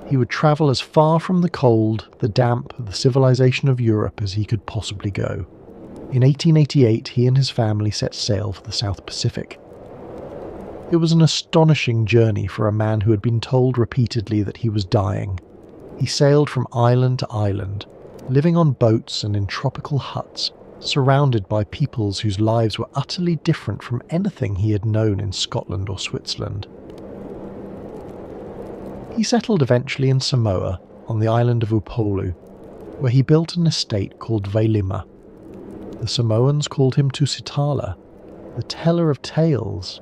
He would travel as far from the cold, the damp, the civilization of Europe as he could possibly go. In 1888, he and his family set sail for the South Pacific. It was an astonishing journey for a man who had been told repeatedly that he was dying. He sailed from island to island, living on boats and in tropical huts, surrounded by peoples whose lives were utterly different from anything he had known in Scotland or Switzerland. He settled eventually in Samoa, on the island of Upolu, where he built an estate called Vailima. The Samoans called him Tusitala, the teller of tales.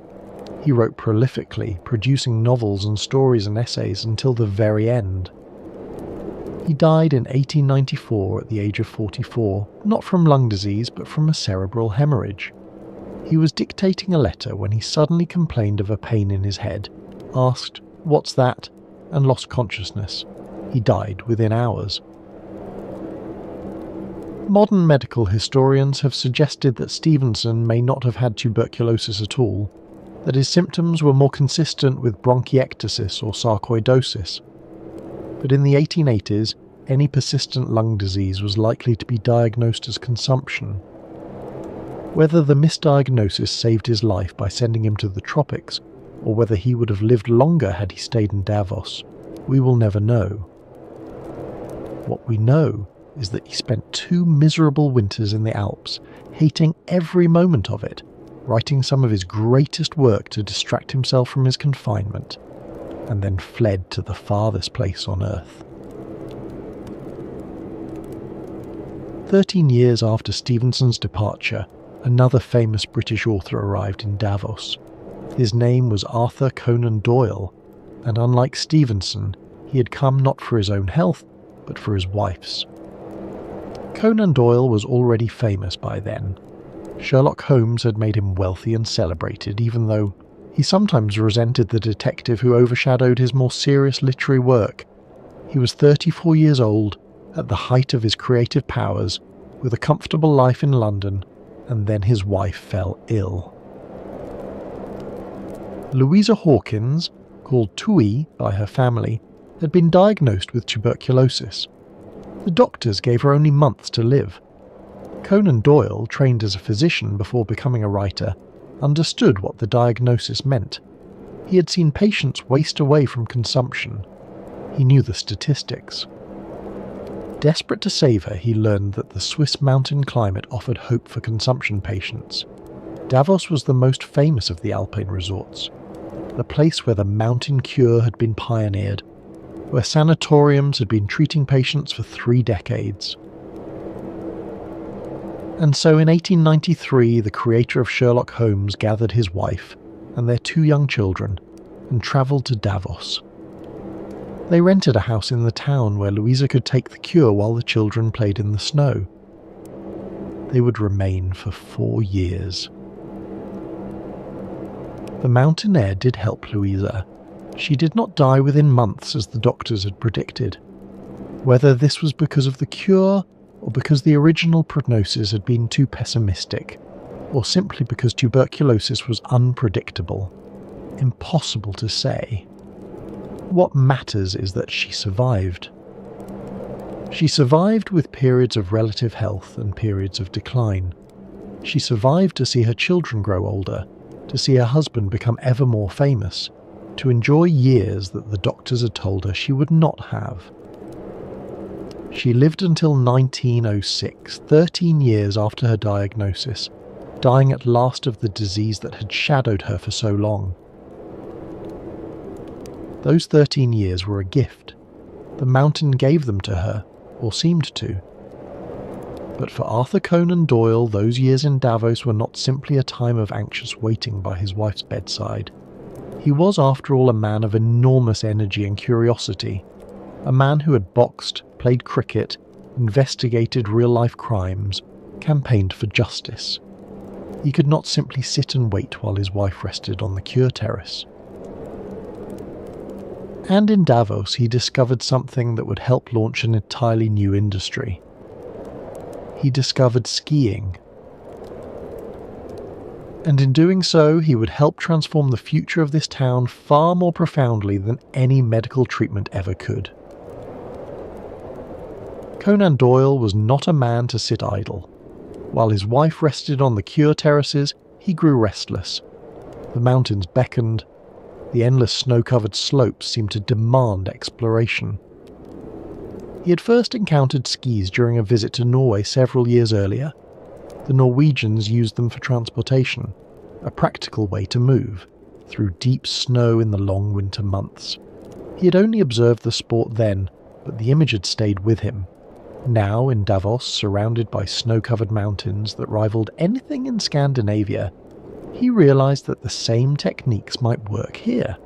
He wrote prolifically, producing novels and stories and essays until the very end. He died in 1894 at the age of 44, not from lung disease but from a cerebral hemorrhage. He was dictating a letter when he suddenly complained of a pain in his head, asked, "What's that?" and lost consciousness. He died within hours. Modern medical historians have suggested that Stevenson may not have had tuberculosis at all, that his symptoms were more consistent with bronchiectasis or sarcoidosis. But in the 1880s, any persistent lung disease was likely to be diagnosed as consumption. Whether the misdiagnosis saved his life by sending him to the tropics, or whether he would have lived longer had he stayed in Davos, we will never know. What we know is that he spent 2 miserable winters in the Alps, hating every moment of it, writing some of his greatest work to distract himself from his confinement, and then fled to the farthest place on earth. 13 years after Stevenson's departure, another famous British author arrived in Davos. His name was Arthur Conan Doyle, and unlike Stevenson, he had come not for his own health, but for his wife's. Conan Doyle was already famous by then. Sherlock Holmes had made him wealthy and celebrated, even though he sometimes resented the detective who overshadowed his more serious literary work. He was 34 years old, at the height of his creative powers, with a comfortable life in London, and then his wife fell ill. Louisa Hawkins, called Tui by her family, had been diagnosed with tuberculosis. The doctors gave her only months to live. Conan Doyle, trained as a physician before becoming a writer, understood what the diagnosis meant. He had seen patients waste away from consumption. He knew the statistics. Desperate to save her, he learned that the Swiss mountain climate offered hope for consumption patients. Davos was the most famous of the alpine resorts, the place where the mountain cure had been pioneered, where sanatoriums had been treating patients for 3 decades. And so in 1893, the creator of Sherlock Holmes gathered his wife and their 2 young children and travelled to Davos. They rented a house in the town where Louisa could take the cure while the children played in the snow. They would remain for 4 years. The mountain air did help Louisa. She did not die within months as the doctors had predicted. Whether this was because of the cure, or because the original prognosis had been too pessimistic, or simply because tuberculosis was unpredictable, impossible to say. What matters is that she survived. She survived with periods of relative health and periods of decline. She survived to see her children grow older, to see her husband become ever more famous, to enjoy years that the doctors had told her she would not have. She lived until 1906, 13 years after her diagnosis, dying at last of the disease that had shadowed her for so long. Those 13 years were a gift. The mountain gave them to her, or seemed to. But for Arthur Conan Doyle, those years in Davos were not simply a time of anxious waiting by his wife's bedside. He was, after all, a man of enormous energy and curiosity, a man who had boxed, played cricket, investigated real-life crimes, campaigned for justice. He could not simply sit and wait while his wife rested on the cure terrace. And in Davos he discovered something that would help launch an entirely new industry. He discovered skiing. And in doing so, he would help transform the future of this town far more profoundly than any medical treatment ever could. Conan Doyle was not a man to sit idle. While his wife rested on the cure terraces, he grew restless. The mountains beckoned. The endless snow-covered slopes seemed to demand exploration. He had first encountered skis during a visit to Norway several years earlier. The Norwegians used them for transportation, a practical way to move, through deep snow in the long winter months. He had only observed the sport then, but the image had stayed with him. Now, in Davos, surrounded by snow-covered mountains that rivaled anything in Scandinavia, he realized that the same techniques might work here.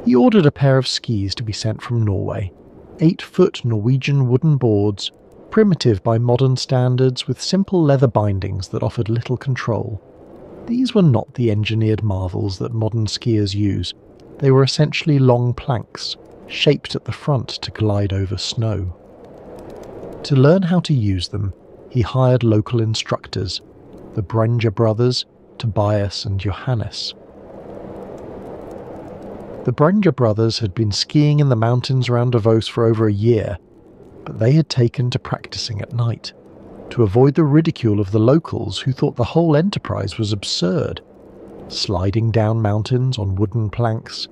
He ordered a pair of skis to be sent from Norway, 8-foot Norwegian wooden boards, primitive by modern standards with simple leather bindings that offered little control. These were not the engineered marvels that modern skiers use. They were essentially long planks, shaped at the front to glide over snow. To learn how to use them, he hired local instructors, the Brøndje brothers, Tobias and Johannes. The Brøndje brothers had been skiing in the mountains around Davos for over a year, but they had taken to practicing at night, to avoid the ridicule of the locals who thought the whole enterprise was absurd. Sliding down mountains on wooden planks,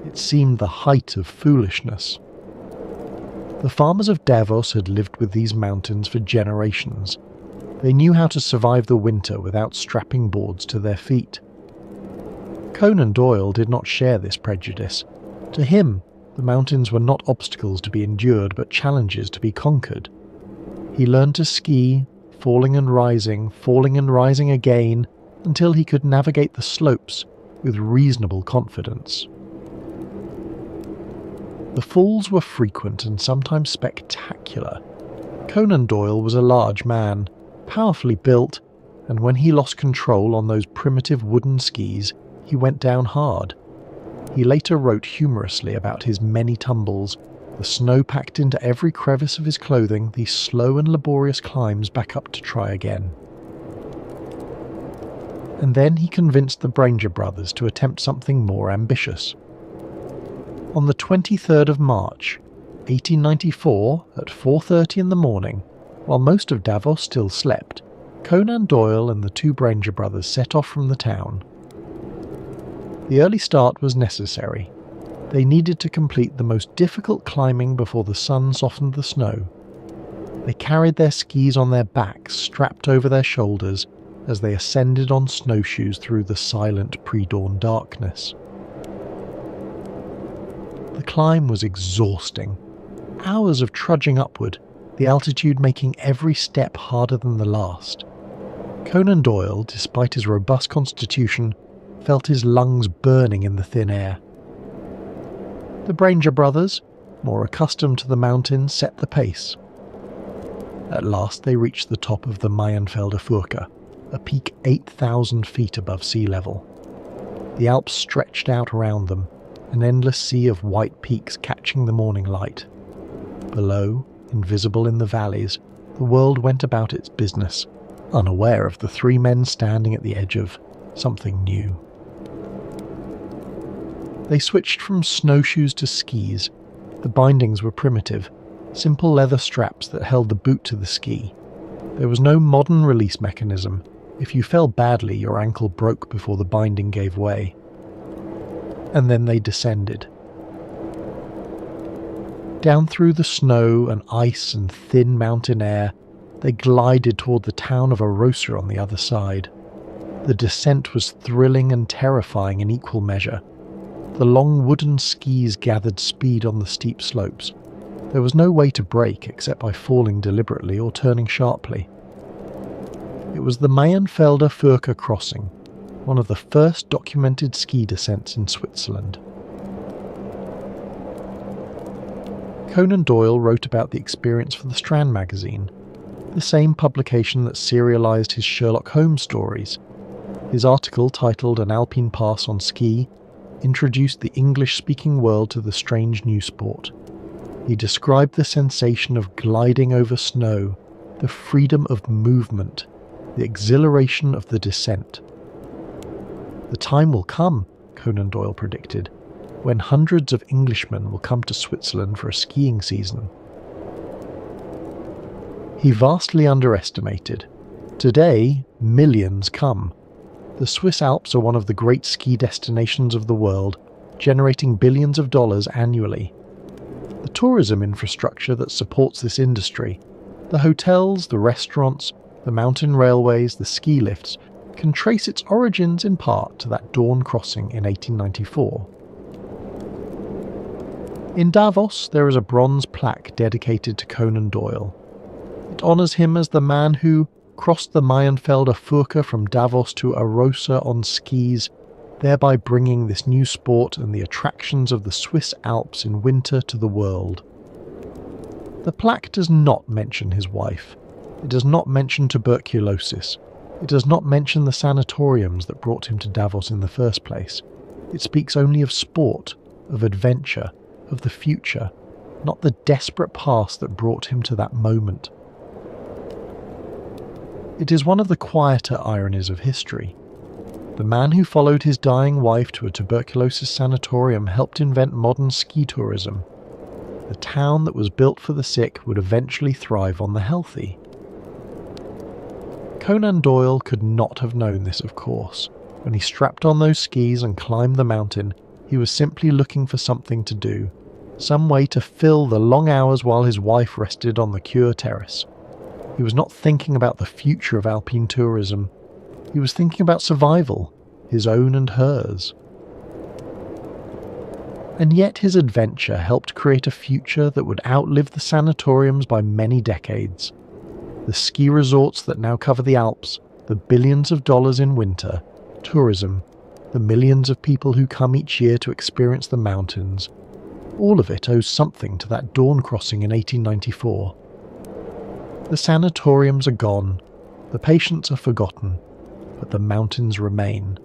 it seemed the height of foolishness. The farmers of Davos had lived with these mountains for generations. They knew how to survive the winter without strapping boards to their feet. Conan Doyle did not share this prejudice. To him, the mountains were not obstacles to be endured but challenges to be conquered. He learned to ski, falling and rising again, until he could navigate the slopes with reasonable confidence. The falls were frequent and sometimes spectacular. Conan Doyle was a large man, powerfully built, and when he lost control on those primitive wooden skis, he went down hard. He later wrote humorously about his many tumbles, the snow packed into every crevice of his clothing, these slow and laborious climbs back up to try again. And then he convinced the Brøndje brothers to attempt something more ambitious. On the 23rd of March, 1894, at 4:30 in the morning, while most of Davos still slept, Conan Doyle and the two Brøndje brothers set off from the town. The early start was necessary. They needed to complete the most difficult climbing before the sun softened the snow. They carried their skis on their backs, strapped over their shoulders, as they ascended on snowshoes through the silent pre-dawn darkness. The climb was exhausting. Hours of trudging upward, the altitude making every step harder than the last. Conan Doyle, despite his robust constitution, felt his lungs burning in the thin air. The Brøndje brothers, more accustomed to the mountains, set the pace. At last they reached the top of the Mayenfelder Furka, a peak 8,000 feet above sea level. The Alps stretched out around them, an endless sea of white peaks catching the morning light. Below, invisible in the valleys, the world went about its business, unaware of the three men standing at the edge of something new. They switched from snowshoes to skis. The bindings were primitive, simple leather straps that held the boot to the ski. There was no modern release mechanism. If you fell badly, your ankle broke before the binding gave way. And then they descended. Down through the snow and ice and thin mountain air, they glided toward the town of Arosa on the other side. The descent was thrilling and terrifying in equal measure. The long wooden skis gathered speed on the steep slopes. There was no way to brake except by falling deliberately or turning sharply. It was the Mayenfelder Furka crossing, one of the first documented ski descents in Switzerland. Conan Doyle wrote about the experience for the Strand magazine, the same publication that serialized his Sherlock Holmes stories. His article, titled An Alpine Pass on Ski, introduced the English-speaking world to the strange new sport. He described the sensation of gliding over snow, the freedom of movement, the exhilaration of the descent. The time will come, Conan Doyle predicted, when hundreds of Englishmen will come to Switzerland for a skiing season. He vastly underestimated. Today, millions come. The Swiss Alps are one of the great ski destinations of the world, generating billions of dollars annually. The tourism infrastructure that supports this industry, the hotels, the restaurants, the mountain railways, the ski lifts, can trace its origins in part to that dawn crossing in 1894. In Davos, there is a bronze plaque dedicated to Conan Doyle. It honours him as the man who crossed the Mayenfelder Furka from Davos to Arosa on skis thereby bringing this new sport and the attractions of the Swiss Alps in winter to the world. The plaque does not mention his wife. It does not mention tuberculosis. It does not mention the sanatoriums that brought him to Davos in the first place. It speaks only of sport, of adventure, of the future, not the desperate past that brought him to that moment. It is one of the quieter ironies of history. The man who followed his dying wife to a tuberculosis sanatorium helped invent modern ski tourism. The town that was built for the sick would eventually thrive on the healthy. Conan Doyle could not have known this, of course. When he strapped on those skis and climbed the mountain, he was simply looking for something to do, some way to fill the long hours while his wife rested on the Cure Terrace. He was not thinking about the future of alpine tourism. He was thinking about survival, his own and hers. And yet his adventure helped create a future that would outlive the sanatoriums by many decades. The ski resorts that now cover the Alps, the billions of dollars in winter, tourism, the millions of people who come each year to experience the mountains, all of it owes something to that dawn crossing in 1894. The sanatoriums are gone, the patients are forgotten, but the mountains remain,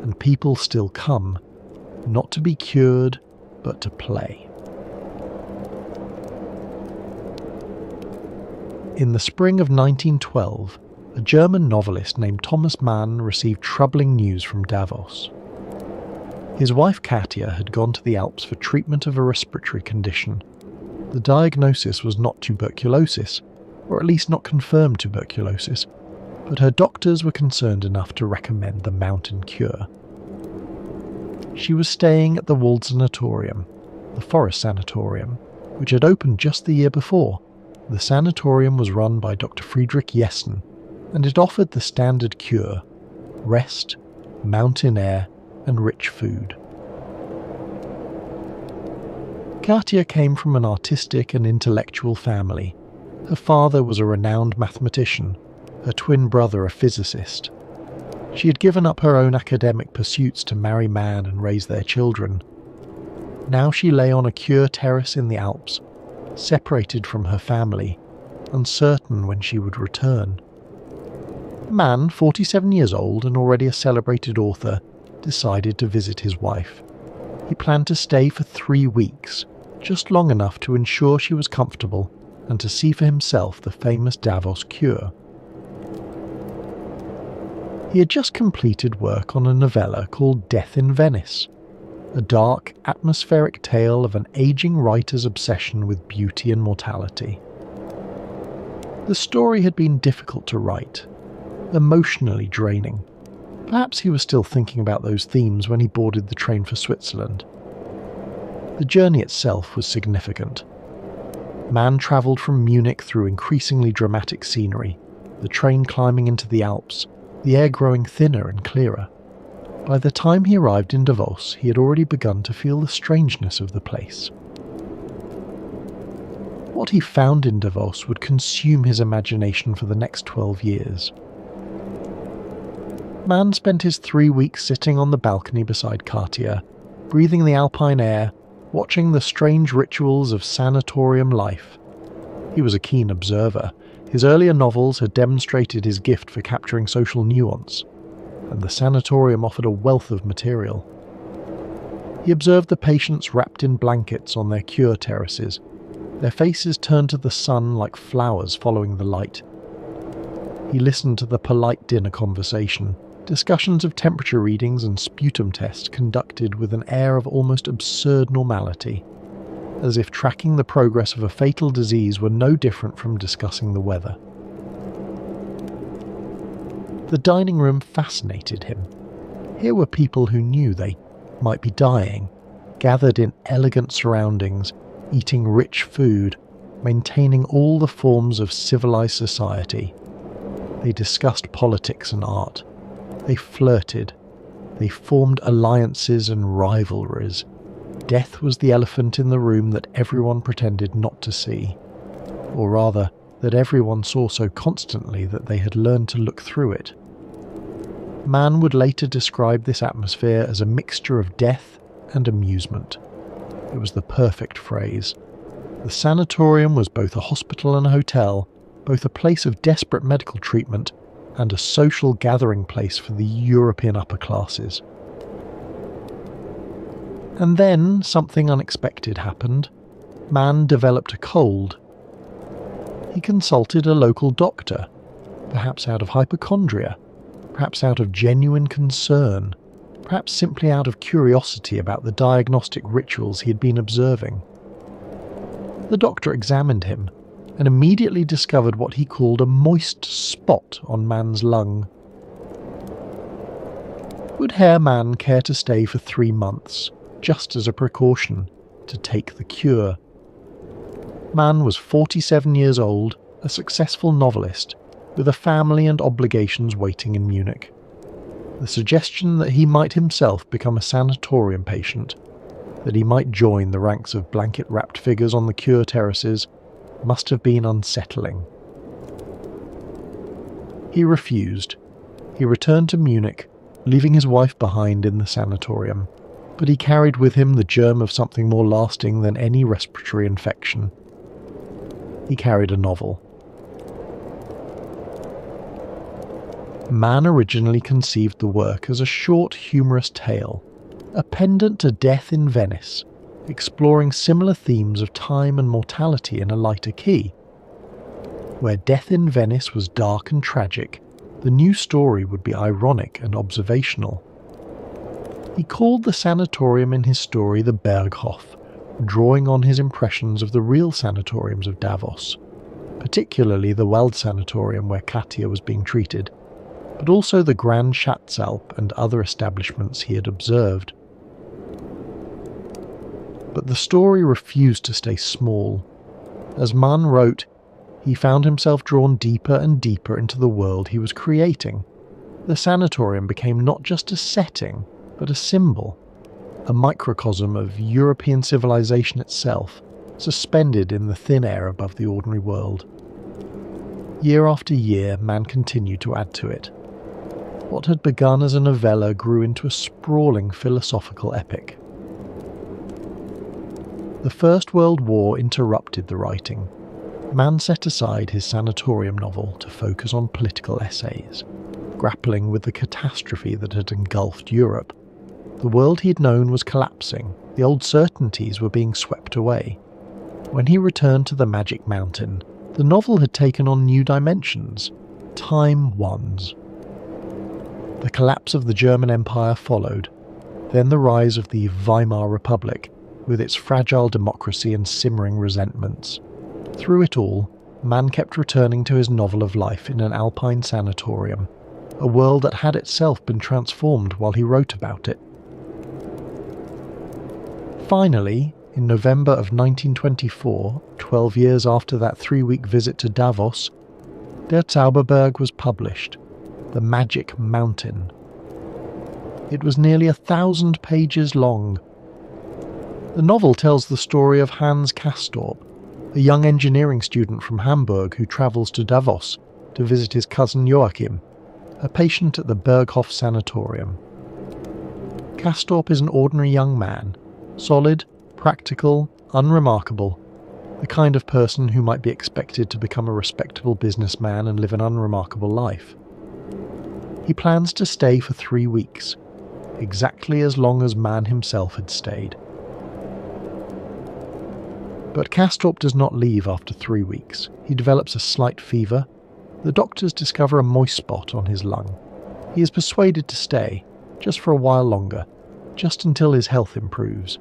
and people still come, not to be cured, but to play. In the spring of 1912, a German novelist named Thomas Mann received troubling news from Davos. His wife Katia had gone to the Alps for treatment of a respiratory condition. The diagnosis was not tuberculosis, or at least not confirmed tuberculosis, but her doctors were concerned enough to recommend the mountain cure. She was staying at the Sanatorium, the forest sanatorium, which had opened just the year before. The sanatorium was run by Dr. Friedrich Jessen, and it offered the standard cure: rest, mountain air, and rich food. Katia came from an artistic and intellectual family. Her father was a renowned mathematician, her twin brother a physicist. She had given up her own academic pursuits to marry man and raise their children. Now she lay on a Cure terrace in the Alps, separated from her family, uncertain when she would return. Man, 47 years old and already a celebrated author, decided to visit his wife. He planned to stay for 3 weeks, just long enough to ensure she was comfortable and to see for himself the famous Davos cure. He had just completed work on a novella called Death in Venice, a dark, atmospheric tale of an aging writer's obsession with beauty and mortality. The story had been difficult to write, emotionally draining. Perhaps he was still thinking about those themes when he boarded the train for Switzerland. The journey itself was significant. Man travelled from Munich through increasingly dramatic scenery, the train climbing into the Alps, the air growing thinner and clearer. By the time he arrived in Davos, he had already begun to feel the strangeness of the place. What he found in Davos would consume his imagination for the next 12 years. Man spent his 3 weeks sitting on the balcony beside Katia, breathing the alpine air, watching the strange rituals of sanatorium life. He was a keen observer. His earlier novels had demonstrated his gift for capturing social nuance, and the sanatorium offered a wealth of material. He observed the patients wrapped in blankets on their cure terraces, their faces turned to the sun like flowers following the light. He listened to the polite dinner conversation, discussions of temperature readings and sputum tests conducted with an air of almost absurd normality, as if tracking the progress of a fatal disease were no different from discussing the weather. The dining room fascinated him. Here were people who knew they might be dying, gathered in elegant surroundings, eating rich food, maintaining all the forms of civilized society. They discussed politics and art. They flirted. They formed alliances and rivalries. Death was the elephant in the room that everyone pretended not to see, or rather, that everyone saw so constantly that they had learned to look through it. Mann would later describe this atmosphere as a mixture of death and amusement. It was the perfect phrase. The sanatorium was both a hospital and a hotel, both a place of desperate medical treatment and a social gathering place for the European upper classes. And then something unexpected happened. Mann developed a cold. He consulted a local doctor, perhaps out of hypochondria, perhaps out of genuine concern, perhaps simply out of curiosity about the diagnostic rituals he had been observing. The doctor examined him and immediately discovered what he called a moist spot on Mann's lung. Would Herr Mann care to stay for 3 months, just as a precaution, to take the cure? Mann was 47 years old, a successful novelist, with a family and obligations waiting in Munich. The suggestion that he might himself become a sanatorium patient, that he might join the ranks of blanket-wrapped figures on the cure terraces, must have been unsettling. He refused. He returned to Munich, leaving his wife behind in the sanatorium, but he carried with him the germ of something more lasting than any respiratory infection. He carried a novel. Mann originally conceived the work as a short, humorous tale, a pendant to Death in Venice, exploring similar themes of time and mortality in a lighter key. Where Death in Venice was dark and tragic, the new story would be ironic and observational. He called the sanatorium in his story the Berghof, drawing on his impressions of the real sanatoriums of Davos, particularly the Wald-Sanatorium where Katja was being treated, but also the Grand Schatzalp and other establishments he had observed. But the story refused to stay small. As Mann wrote, he found himself drawn deeper and deeper into the world he was creating. The sanatorium became not just a setting, but a symbol, a microcosm of European civilization itself, suspended in the thin air above the ordinary world. Year after year, Mann continued to add to it. What had begun as a novella grew into a sprawling philosophical epic. The First World War interrupted the writing. Mann set aside his sanatorium novel to focus on political essays, grappling with the catastrophe that had engulfed Europe. The world he had known was collapsing, the old certainties were being swept away. When he returned to the Magic Mountain, the novel had taken on new dimensions, time ones. The collapse of the German Empire followed, then the rise of the Weimar Republic, with its fragile democracy and simmering resentments. Through it all, Mann kept returning to his novel of life in an alpine sanatorium, a world that had itself been transformed while he wrote about it. Finally, in November of 1924, 12 years after that 3-week visit to Davos, Der Zauberberg was published, The Magic Mountain. It was nearly 1,000 pages long. The novel tells the story of Hans Castorp, a young engineering student from Hamburg who travels to Davos to visit his cousin Joachim, a patient at the Berghof Sanatorium. Castorp is an ordinary young man, solid, practical, unremarkable, the kind of person who might be expected to become a respectable businessman and live an unremarkable life. He plans to stay for 3 weeks, exactly as long as Mann himself had stayed. But Castorp does not leave after 3 weeks. He develops a slight fever. The doctors discover a moist spot on his lung. He is persuaded to stay, just for a while longer, just until his health improves.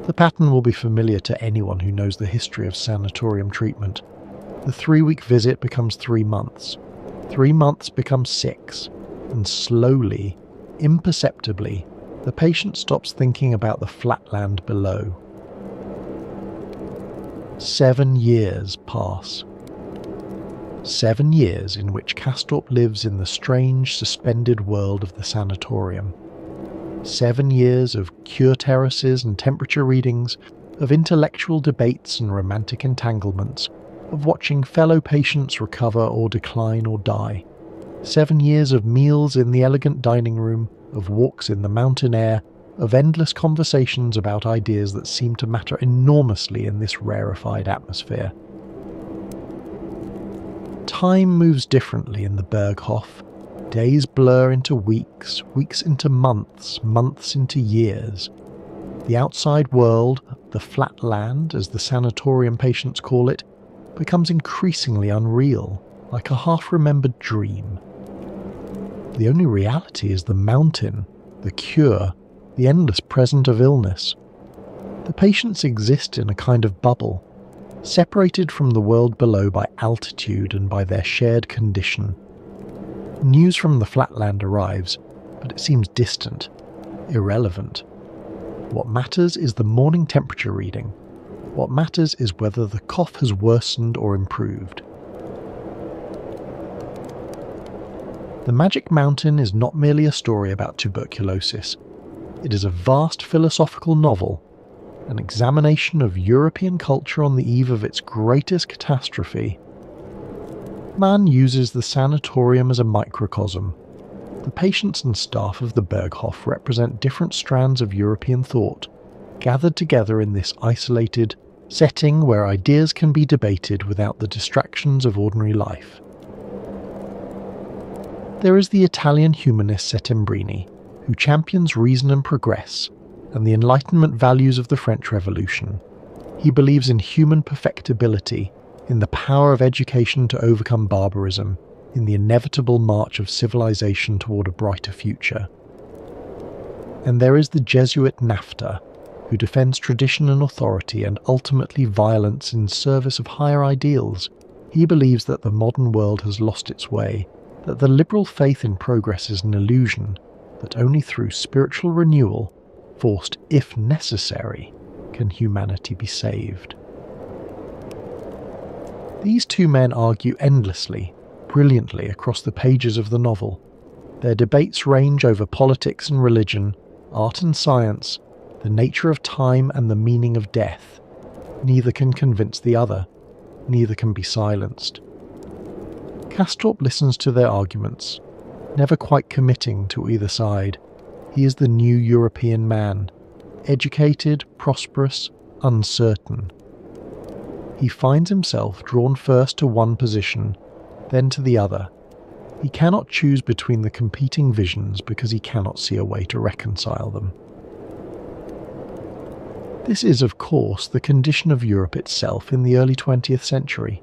The pattern will be familiar to anyone who knows the history of sanatorium treatment. The 3-week visit becomes 3 months. 3 months becomes 6, and slowly, imperceptibly, the patient stops thinking about the flatland below. 7 years pass. 7 years in which Castorp lives in the strange, suspended world of the sanatorium. 7 years of cure terraces and temperature readings, of intellectual debates and romantic entanglements, of watching fellow patients recover or decline or die. 7 years of meals in the elegant dining room, of walks in the mountain air, of endless conversations about ideas that seem to matter enormously in this rarefied atmosphere. Time moves differently in the Berghof. Days blur into weeks, weeks into months, months into years. The outside world, the flat land, as the sanatorium patients call it, becomes increasingly unreal, like a half-remembered dream. The only reality is the mountain, the cure, the endless present of illness. The patients exist in a kind of bubble, separated from the world below by altitude and by their shared condition. News from the flatland arrives, but it seems distant, irrelevant. What matters is the morning temperature reading. What matters is whether the cough has worsened or improved. The Magic Mountain is not merely a story about tuberculosis. It is a vast philosophical novel, an examination of European culture on the eve of its greatest catastrophe. Mann uses the sanatorium as a microcosm. The patients and staff of the Berghof represent different strands of European thought, gathered together in this isolated setting where ideas can be debated without the distractions of ordinary life. There is the Italian humanist Settembrini, who champions reason and progress, and the Enlightenment values of the French Revolution. He believes in human perfectibility, in the power of education to overcome barbarism, in the inevitable march of civilization toward a brighter future. And there is the Jesuit Nafta, who defends tradition and authority and ultimately violence in service of higher ideals. He believes that the modern world has lost its way, that the liberal faith in progress is an illusion, that only through spiritual renewal, forced if necessary, can humanity be saved. These two men argue endlessly, brilliantly across the pages of the novel. Their debates range over politics and religion, art and science, the nature of time and the meaning of death. Neither can convince the other. Neither can be silenced. Castorp listens to their arguments, never quite committing to either side. He is the new European man, educated, prosperous, uncertain. He finds himself drawn first to one position, then to the other. He cannot choose between the competing visions because he cannot see a way to reconcile them. This is, of course, the condition of Europe itself in the early 20th century.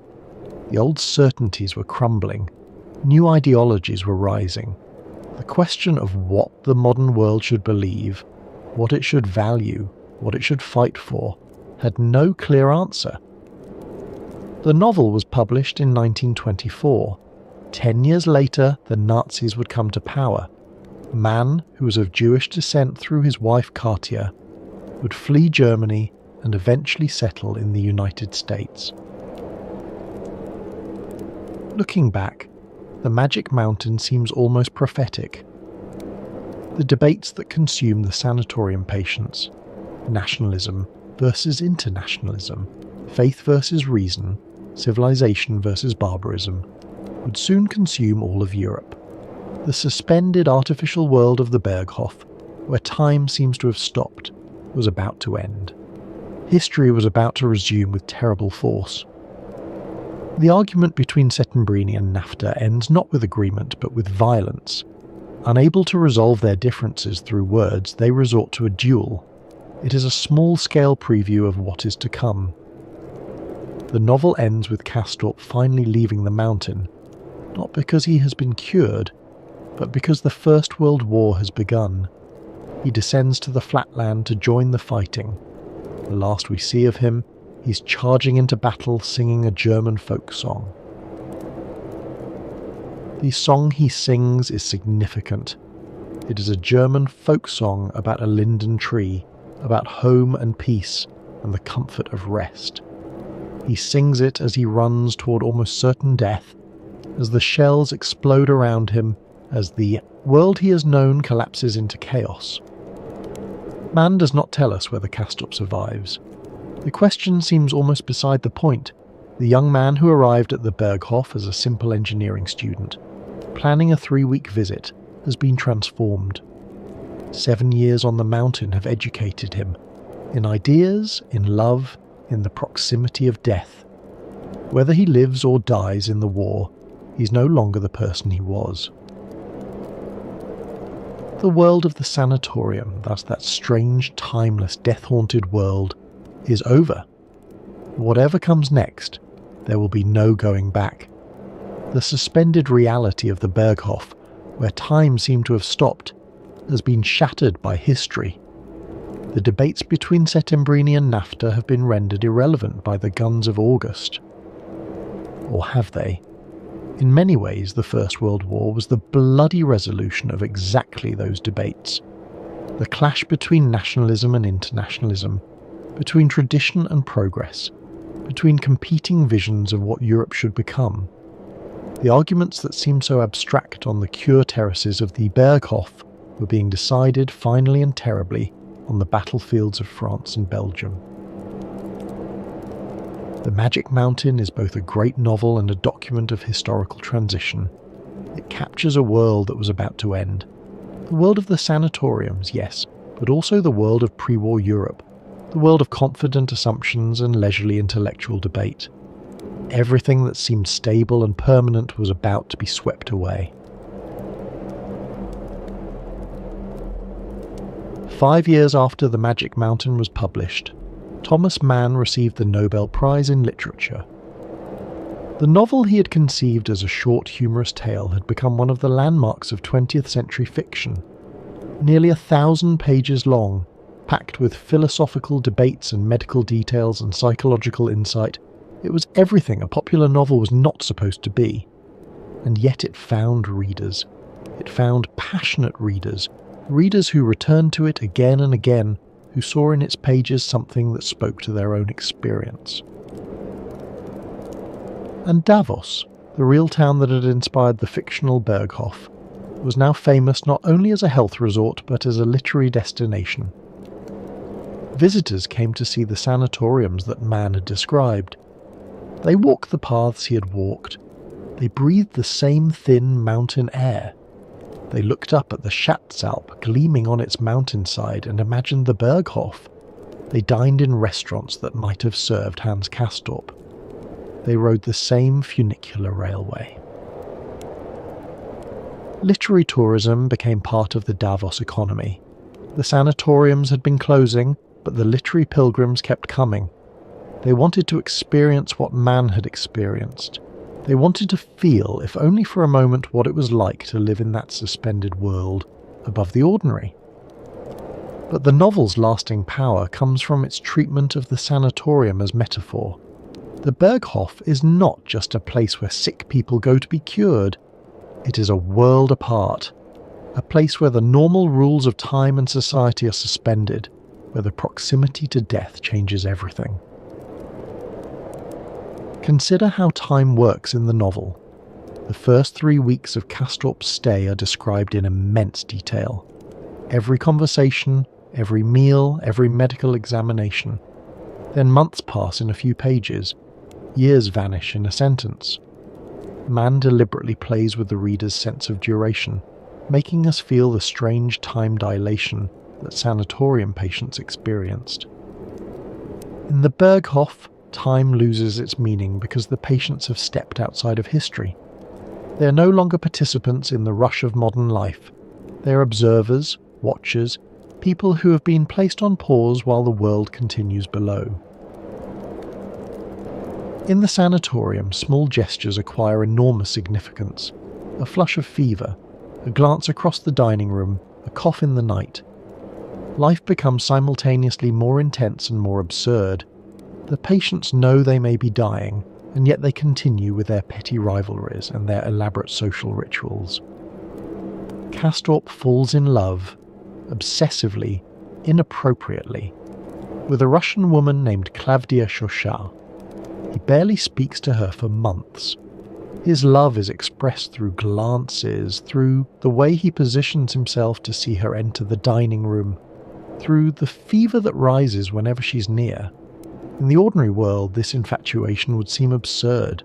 The old certainties were crumbling. New ideologies were rising. The question of what the modern world should believe, what it should value, what it should fight for, had no clear answer. The novel was published in 1924. 10 years later, the Nazis would come to power. Mann, who was of Jewish descent through his wife Katia, would flee Germany and eventually settle in the United States. Looking back, the Magic Mountain seems almost prophetic. The debates that consume the sanatorium patients, nationalism versus internationalism, faith versus reason, civilization versus barbarism, would soon consume all of Europe. The suspended artificial world of the Berghof, where time seems to have stopped, was about to end. History was about to resume with terrible force. The argument between Settembrini and Nafta ends not with agreement but with violence. Unable to resolve their differences through words, they resort to a duel. It is a small-scale preview of what is to come. The novel ends with Castorp finally leaving the mountain, not because he has been cured, but because the First World War has begun. He descends to the flatland to join the fighting. The last we see of him, he's charging into battle singing a German folk song. The song he sings is significant. It is a German folk song about a linden tree, about home and peace and the comfort of rest. He sings it as he runs toward almost certain death, as the shells explode around him, as the world he has known collapses into chaos. Mann does not tell us whether Castorp survives. The question seems almost beside the point. The young man who arrived at the Berghof as a simple engineering student, planning a 3-week visit, has been transformed. 7 years on the mountain have educated him, in ideas, in love, in the proximity of death. Whether he lives or dies in the war, he's no longer the person he was. The world of the sanatorium, thus that strange, timeless, death-haunted world, is over. Whatever comes next, there will be no going back. The suspended reality of the Berghof, where time seemed to have stopped, has been shattered by history. The debates between Settembrini and NAFTA have been rendered irrelevant by the guns of August. Or have they? In many ways, the First World War was the bloody resolution of exactly those debates. The clash between nationalism and internationalism, between tradition and progress, between competing visions of what Europe should become. The arguments that seemed so abstract on the Cure terraces of the Berghof were being decided finally and terribly on the battlefields of France and Belgium. The Magic Mountain is both a great novel and a document of historical transition. It captures a world that was about to end. The world of the sanatoriums, yes, but also the world of pre-war Europe, the world of confident assumptions and leisurely intellectual debate. Everything that seemed stable and permanent was about to be swept away. 5 years after The Magic Mountain was published, Thomas Mann received the Nobel Prize in Literature. The novel he had conceived as a short, humorous tale had become one of the landmarks of 20th century fiction. Nearly 1,000 pages long, packed with philosophical debates and medical details and psychological insight, it was everything a popular novel was not supposed to be. And yet it found readers. It found passionate readers, readers who returned to it again and again, who saw in its pages something that spoke to their own experience. And Davos, the real town that had inspired the fictional Berghof, was now famous not only as a health resort but as a literary destination. Visitors came to see the sanatoriums that Mann had described. They walked the paths he had walked. They breathed the same thin mountain air. They looked up at the Schatzalp gleaming on its mountainside and imagined the Berghof. They dined in restaurants that might have served Hans Castorp. They rode the same funicular railway. Literary tourism became part of the Davos economy. The sanatoriums had been closing, but the literary pilgrims kept coming. They wanted to experience what Mann had experienced. They wanted to feel, if only for a moment, what it was like to live in that suspended world, above the ordinary. But the novel's lasting power comes from its treatment of the sanatorium as metaphor. The Berghof is not just a place where sick people go to be cured. It is a world apart, a place where the normal rules of time and society are suspended, where the proximity to death changes everything. Consider how time works in the novel. The first 3 weeks of Castorp's stay are described in immense detail. Every conversation, every meal, every medical examination. Then months pass in a few pages. Years vanish in a sentence. Mann deliberately plays with the reader's sense of duration, making us feel the strange time dilation that sanatorium patients experienced. In the Berghof, time loses its meaning because the patients have stepped outside of history. They are no longer participants in the rush of modern life. They are observers, watchers, people who have been placed on pause while the world continues below. In the sanatorium, small gestures acquire enormous significance. A flush of fever, a glance across the dining room, a cough in the night. Life becomes simultaneously more intense and more absurd. The patients know they may be dying, and yet they continue with their petty rivalries and their elaborate social rituals. Castorp falls in love, obsessively, inappropriately, with a Russian woman named Klavdia Shosha. He barely speaks to her for months. His love is expressed through glances, through the way he positions himself to see her enter the dining room, through the fever that rises whenever she's near. In the ordinary world, this infatuation would seem absurd.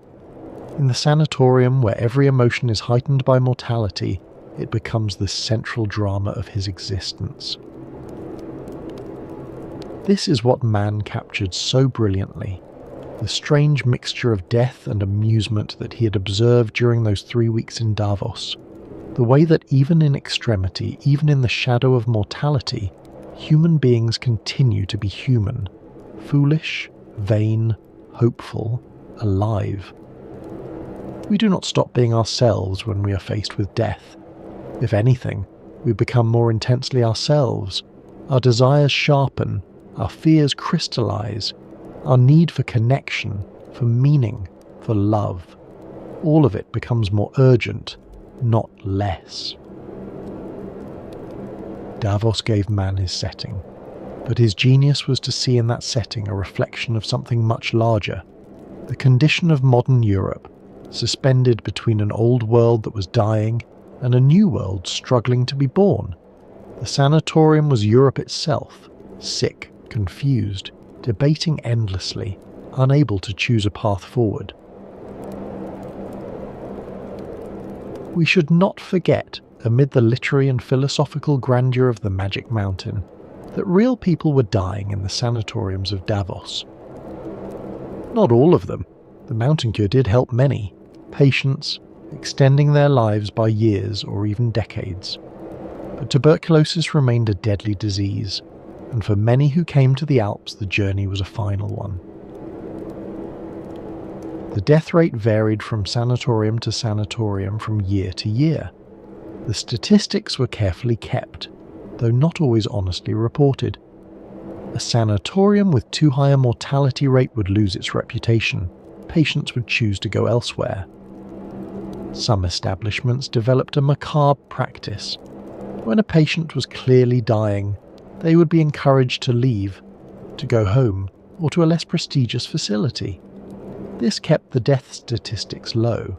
In the sanatorium, where every emotion is heightened by mortality, it becomes the central drama of his existence. This is what Mann captured so brilliantly, the strange mixture of death and amusement that he had observed during those 3 weeks in Davos. The way that even in extremity, even in the shadow of mortality, human beings continue to be human, foolish, vain, hopeful, alive. We do not stop being ourselves when we are faced with death. If anything, we become more intensely ourselves. Our desires sharpen, our fears crystallize, our need for connection, for meaning, for love. All of it becomes more urgent, not less. Davos gave Mann his setting, but his genius was to see in that setting a reflection of something much larger, the condition of modern Europe, suspended between an old world that was dying and a new world struggling to be born. The sanatorium was Europe itself, sick, confused, debating endlessly, unable to choose a path forward. We should not forget, amid the literary and philosophical grandeur of the Magic Mountain, that real people were dying in the sanatoriums of Davos. Not all of them. The mountain cure did help many, patients, extending their lives by years or even decades. But tuberculosis remained a deadly disease, and for many who came to the Alps the journey was a final one. The death rate varied from sanatorium to sanatorium from year to year. The statistics were carefully kept, though not always honestly reported. A sanatorium with too high a mortality rate would lose its reputation. Patients would choose to go elsewhere. Some establishments developed a macabre practice. When a patient was clearly dying, they would be encouraged to leave, to go home, or to a less prestigious facility. This kept the death statistics low.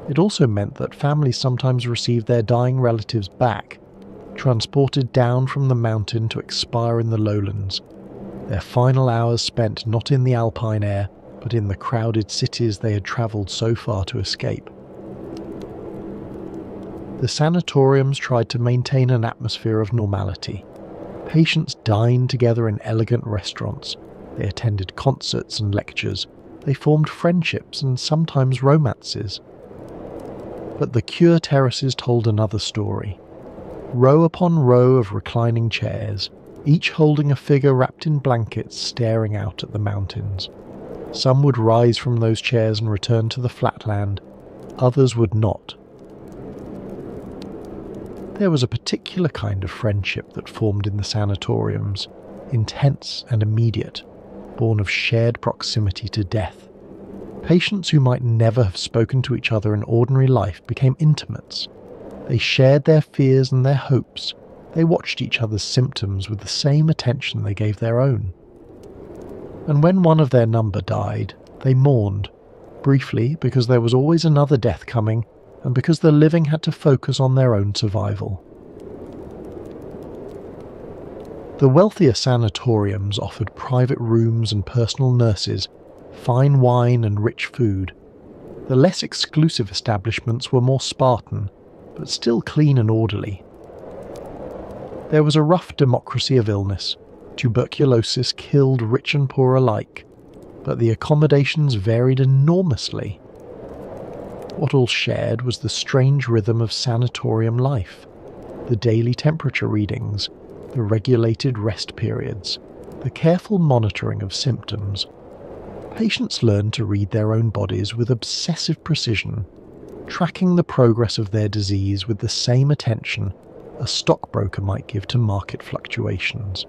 It also meant that families sometimes received their dying relatives back, transported down from the mountain to expire in the lowlands, their final hours spent not in the alpine air, but in the crowded cities they had travelled so far to escape. The sanatoriums tried to maintain an atmosphere of normality. Patients dined together in elegant restaurants, they attended concerts and lectures, they formed friendships and sometimes romances. But the cure terraces told another story. Row upon row of reclining chairs, each holding a figure wrapped in blankets staring out at the mountains. Some would rise from those chairs and return to the flatland, others would not. There was a particular kind of friendship that formed in the sanatoriums, intense and immediate, born of shared proximity to death. Patients who might never have spoken to each other in ordinary life became intimates. They shared their fears and their hopes. They watched each other's symptoms with the same attention they gave their own. And when one of their number died, they mourned, briefly because there was always another death coming, and because the living had to focus on their own survival. The wealthier sanatoriums offered private rooms and personal nurses, fine wine and rich food. The less exclusive establishments were more Spartan, but still clean and orderly. There was a rough democracy of illness. Tuberculosis killed rich and poor alike, but the accommodations varied enormously. What all shared was the strange rhythm of sanatorium life, the daily temperature readings, the regulated rest periods, the careful monitoring of symptoms. Patients learned to read their own bodies with obsessive precision, tracking the progress of their disease with the same attention a stockbroker might give to market fluctuations.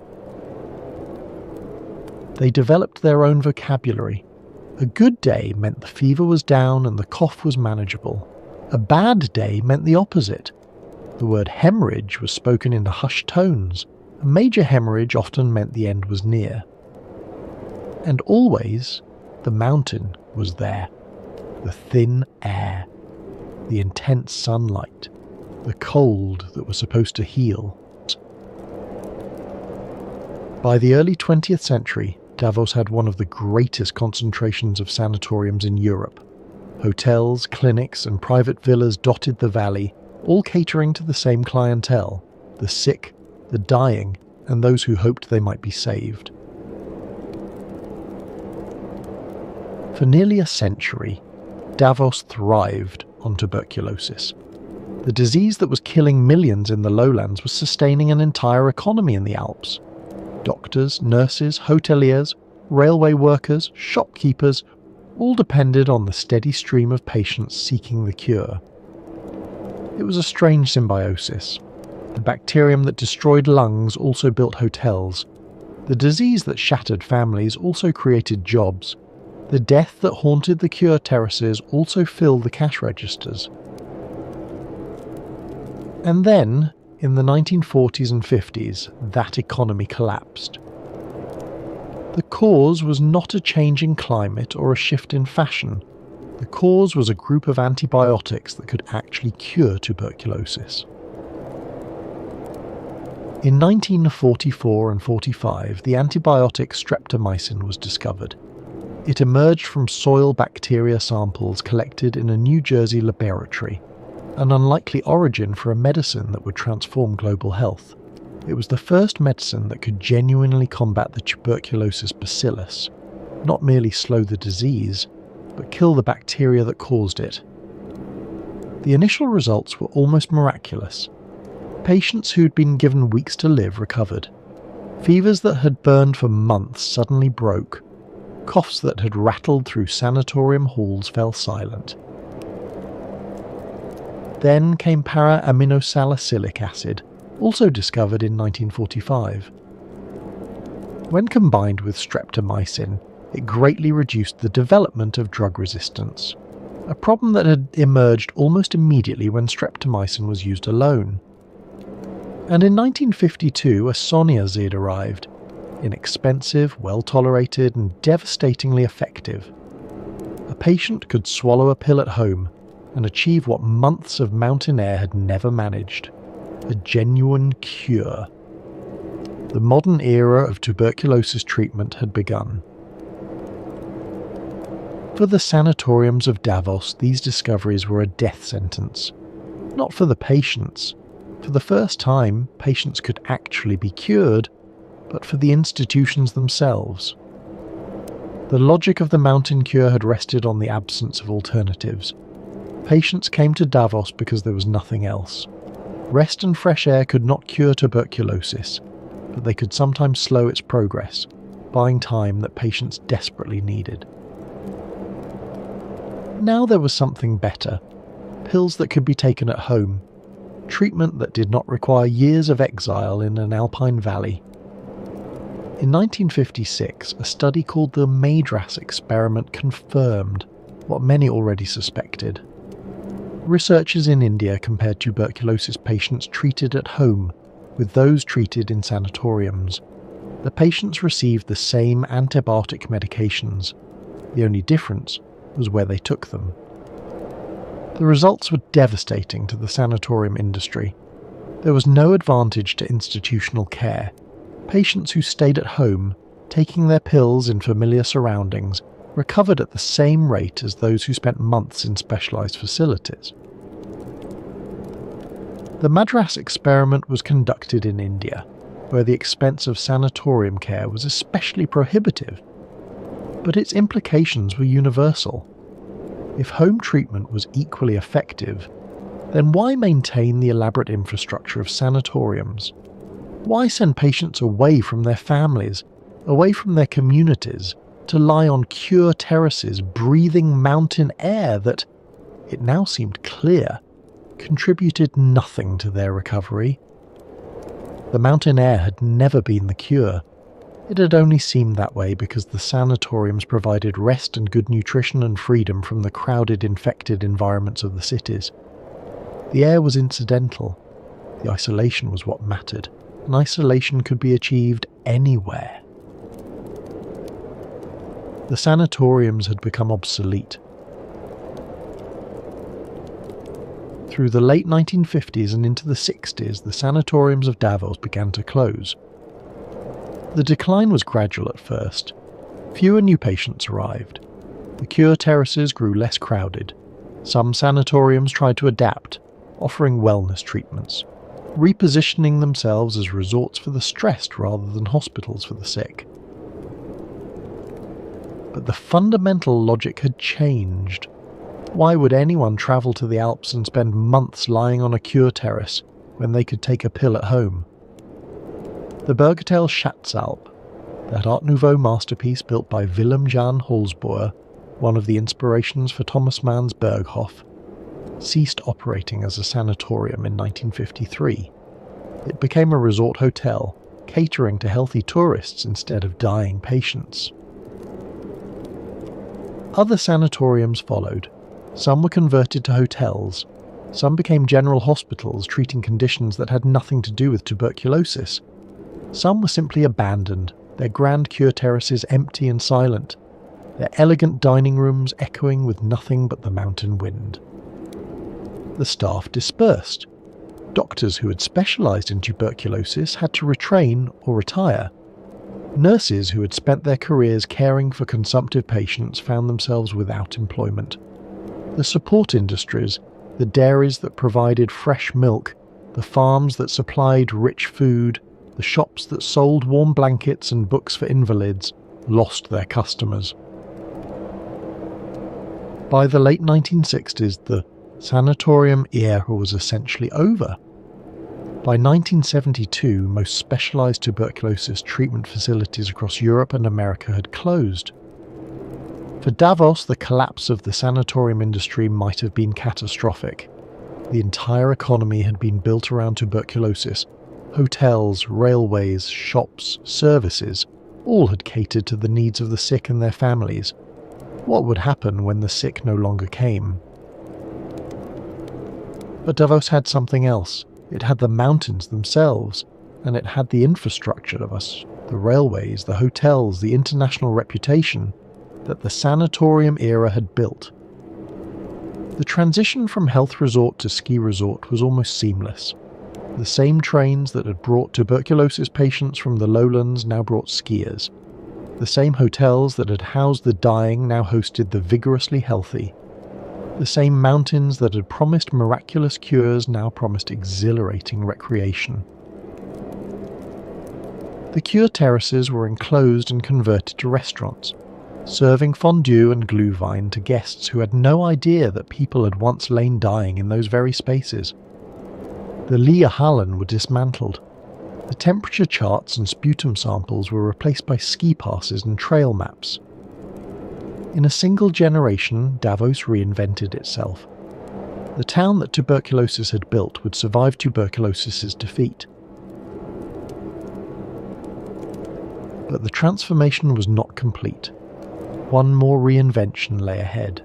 They developed their own vocabulary. A good day meant the fever was down and the cough was manageable. A bad day meant the opposite. The word hemorrhage was spoken in hushed tones. A major hemorrhage often meant the end was near. And always, the mountain was there. The thin air, the intense sunlight, the cold that was supposed to heal. By the early 20th century, Davos had one of the greatest concentrations of sanatoriums in Europe. Hotels, clinics, and private villas dotted the valley, all catering to the same clientele: the sick, the dying, and those who hoped they might be saved. For nearly a century, Davos thrived on tuberculosis. The disease that was killing millions in the lowlands was sustaining an entire economy in the Alps. Doctors, nurses, hoteliers, railway workers, shopkeepers all depended on the steady stream of patients seeking the cure. It was a strange symbiosis. The bacterium that destroyed lungs also built hotels. The disease that shattered families also created jobs. The death that haunted the cure terraces also filled the cash registers. And then, in the 1940s and 50s, that economy collapsed. The cause was not a change in climate or a shift in fashion. The cause was a group of antibiotics that could actually cure tuberculosis. In 1944 and 45, the antibiotic streptomycin was discovered. It emerged from soil bacteria samples collected in a New Jersey laboratory, an unlikely origin for a medicine that would transform global health. It was the first medicine that could genuinely combat the tuberculosis bacillus, not merely slow the disease, but kill the bacteria that caused it. The initial results were almost miraculous. Patients who'd been given weeks to live recovered. Fevers that had burned for months suddenly broke. Coughs that had rattled through sanatorium halls fell silent. Then came para-aminosalicylic acid, also discovered in 1945. When combined with streptomycin, it greatly reduced the development of drug resistance, a problem that had emerged almost immediately when streptomycin was used alone. And in 1952, isoniazid arrived, inexpensive, well-tolerated, and devastatingly effective. A patient could swallow a pill at home and achieve what months of mountain air had never managed: a genuine cure. The modern era of tuberculosis treatment had begun. For the sanatoriums of Davos, these discoveries were a death sentence. Not for the patients. For the first time, patients could actually be cured, but for the institutions themselves. The logic of the mountain cure had rested on the absence of alternatives. Patients came to Davos because there was nothing else. Rest and fresh air could not cure tuberculosis, but they could sometimes slow its progress, buying time that patients desperately needed. Now there was something better. Pills that could be taken at home. Treatment that did not require years of exile in an alpine valley. In 1956, a study called the Madras experiment confirmed what many already suspected. Researchers in India compared tuberculosis patients treated at home with those treated in sanatoriums. The patients received the same antibiotic medications. The only difference was where they took them. The results were devastating to the sanatorium industry. There was no advantage to institutional care. Patients who stayed at home, taking their pills in familiar surroundings, recovered at the same rate as those who spent months in specialised facilities. The Madras experiment was conducted in India, where the expense of sanatorium care was especially prohibitive. But its implications were universal. If home treatment was equally effective, then why maintain the elaborate infrastructure of sanatoriums? Why send patients away from their families, away from their communities, to lie on cure terraces breathing mountain air that, it now seemed clear, contributed nothing to their recovery? The mountain air had never been the cure. It had only seemed that way because the sanatoriums provided rest and good nutrition and freedom from the crowded, infected environments of the cities. The air was incidental. The isolation was what mattered, and isolation could be achieved anywhere. The sanatoriums had become obsolete. Through the late 1950s and into the 60s, the sanatoriums of Davos began to close. The decline was gradual at first. Fewer new patients arrived. The cure terraces grew less crowded. Some sanatoriums tried to adapt, offering wellness treatments, repositioning themselves as resorts for the stressed rather than hospitals for the sick. But the fundamental logic had changed. Why would anyone travel to the Alps and spend months lying on a cure terrace when they could take a pill at home? The Berghotel Schatzalp, that Art Nouveau masterpiece built by Willem Jan Holzboer, one of the inspirations for Thomas Mann's Berghof, ceased operating as a sanatorium in 1953. It became a resort hotel, catering to healthy tourists instead of dying patients. Other sanatoriums followed. Some were converted to hotels. Some became general hospitals treating conditions that had nothing to do with tuberculosis. Some were simply abandoned, their grand cure terraces empty and silent, their elegant dining rooms echoing with nothing but the mountain wind. The staff dispersed. Doctors who had specialised in tuberculosis had to retrain or retire. Nurses who had spent their careers caring for consumptive patients found themselves without employment. The support industries, the dairies that provided fresh milk, the farms that supplied rich food, the shops that sold warm blankets and books for invalids, lost their customers. By the late 1960s, the sanatorium era was essentially over. By 1972, most specialised tuberculosis treatment facilities across Europe and America had closed. For Davos, the collapse of the sanatorium industry might have been catastrophic. The entire economy had been built around tuberculosis. Hotels, railways, shops, services, all had catered to the needs of the sick and their families. What would happen when the sick no longer came? But Davos had something else. It had the mountains themselves, and it had the infrastructure of us, the railways, the hotels, the international reputation that the sanatorium era had built. The transition from health resort to ski resort was almost seamless. The same trains that had brought tuberculosis patients from the lowlands now brought skiers. The same hotels that had housed the dying now hosted the vigorously healthy. The same mountains that had promised miraculous cures now promised exhilarating recreation. The cure terraces were enclosed and converted to restaurants, serving fondue and glühwein to guests who had no idea that people had once lain dying in those very spaces. The Lehrhallen were dismantled. The temperature charts and sputum samples were replaced by ski passes and trail maps. In a single generation, Davos reinvented itself. The town that tuberculosis had built would survive tuberculosis's defeat. But the transformation was not complete. One more reinvention lay ahead.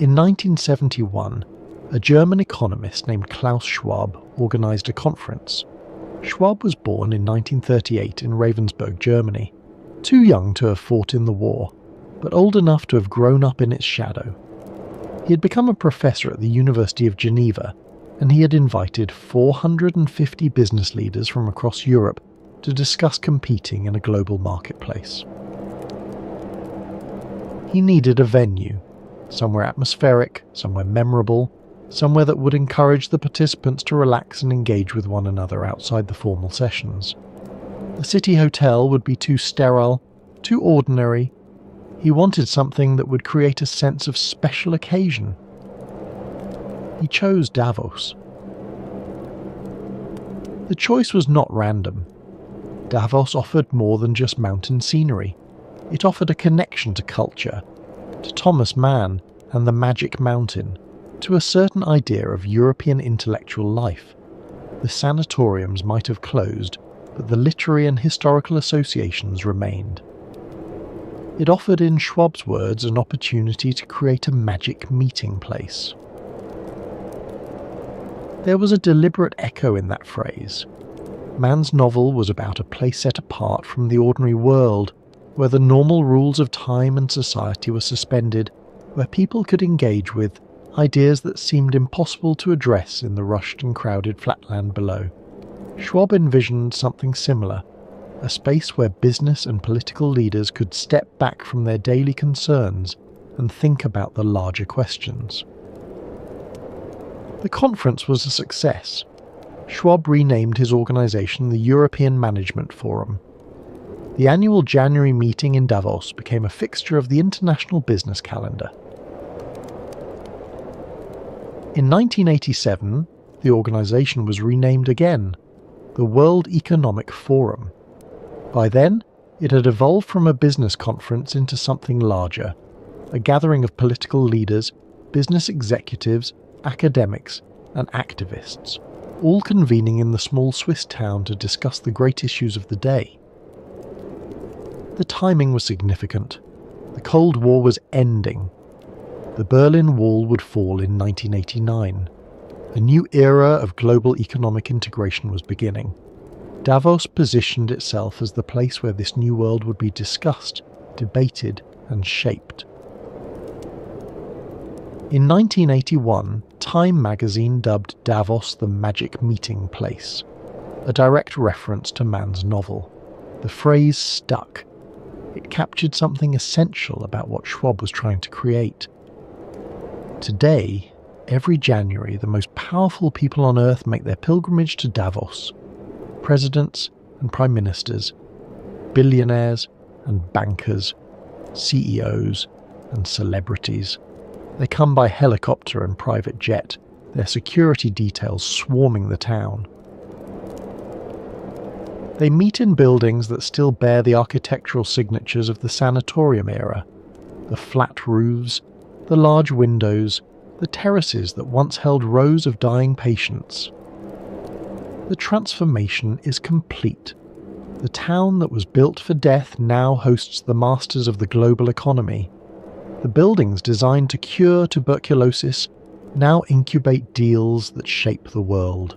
In 1971, a German economist named Klaus Schwab organised a conference. Schwab was born in 1938 in Ravensburg, Germany, too young to have fought in the war, but old enough to have grown up in its shadow. He had become a professor at the University of Geneva, and he had invited 450 business leaders from across Europe to discuss competing in a global marketplace. He needed a venue, somewhere atmospheric, somewhere memorable, somewhere that would encourage the participants to relax and engage with one another outside the formal sessions. The city hotel would be too sterile, too ordinary. He wanted something that would create a sense of special occasion. He chose Davos. The choice was not random. Davos offered more than just mountain scenery. It offered a connection to culture, to Thomas Mann and the Magic Mountain, to a certain idea of European intellectual life. The sanatoriums might have closed, but the literary and historical associations remained. It offered, in Schwab's words, an opportunity to create a magic meeting place. There was a deliberate echo in that phrase. Mann's novel was about a place set apart from the ordinary world, where the normal rules of time and society were suspended, where people could engage with ideas that seemed impossible to address in the rushed and crowded flatland below. Schwab envisioned something similar, a space where business and political leaders could step back from their daily concerns and think about the larger questions. The conference was a success. Schwab renamed his organisation the European Management Forum. The annual January meeting in Davos became a fixture of the international business calendar. In 1987, the organisation was renamed again, the World Economic Forum. By then, it had evolved from a business conference into something larger, a gathering of political leaders, business executives, academics, and activists, all convening in the small Swiss town to discuss the great issues of the day. The timing was significant. The Cold War was ending. The Berlin Wall would fall in 1989. A new era of global economic integration was beginning. Davos positioned itself as the place where this new world would be discussed, debated, and shaped. In 1981, Time magazine dubbed Davos the magic meeting place, a direct reference to Mann's novel. The phrase stuck. It captured something essential about what Schwab was trying to create. Today, every January, the most powerful people on Earth make their pilgrimage to Davos. Presidents and prime ministers, billionaires and bankers, CEOs and celebrities. They come by helicopter and private jet, their security details swarming the town. They meet in buildings that still bear the architectural signatures of the Sanatorium era, the flat roofs, the large windows, the terraces that once held rows of dying patients. The transformation is complete. The town that was built for death now hosts the masters of the global economy. The buildings designed to cure tuberculosis now incubate deals that shape the world.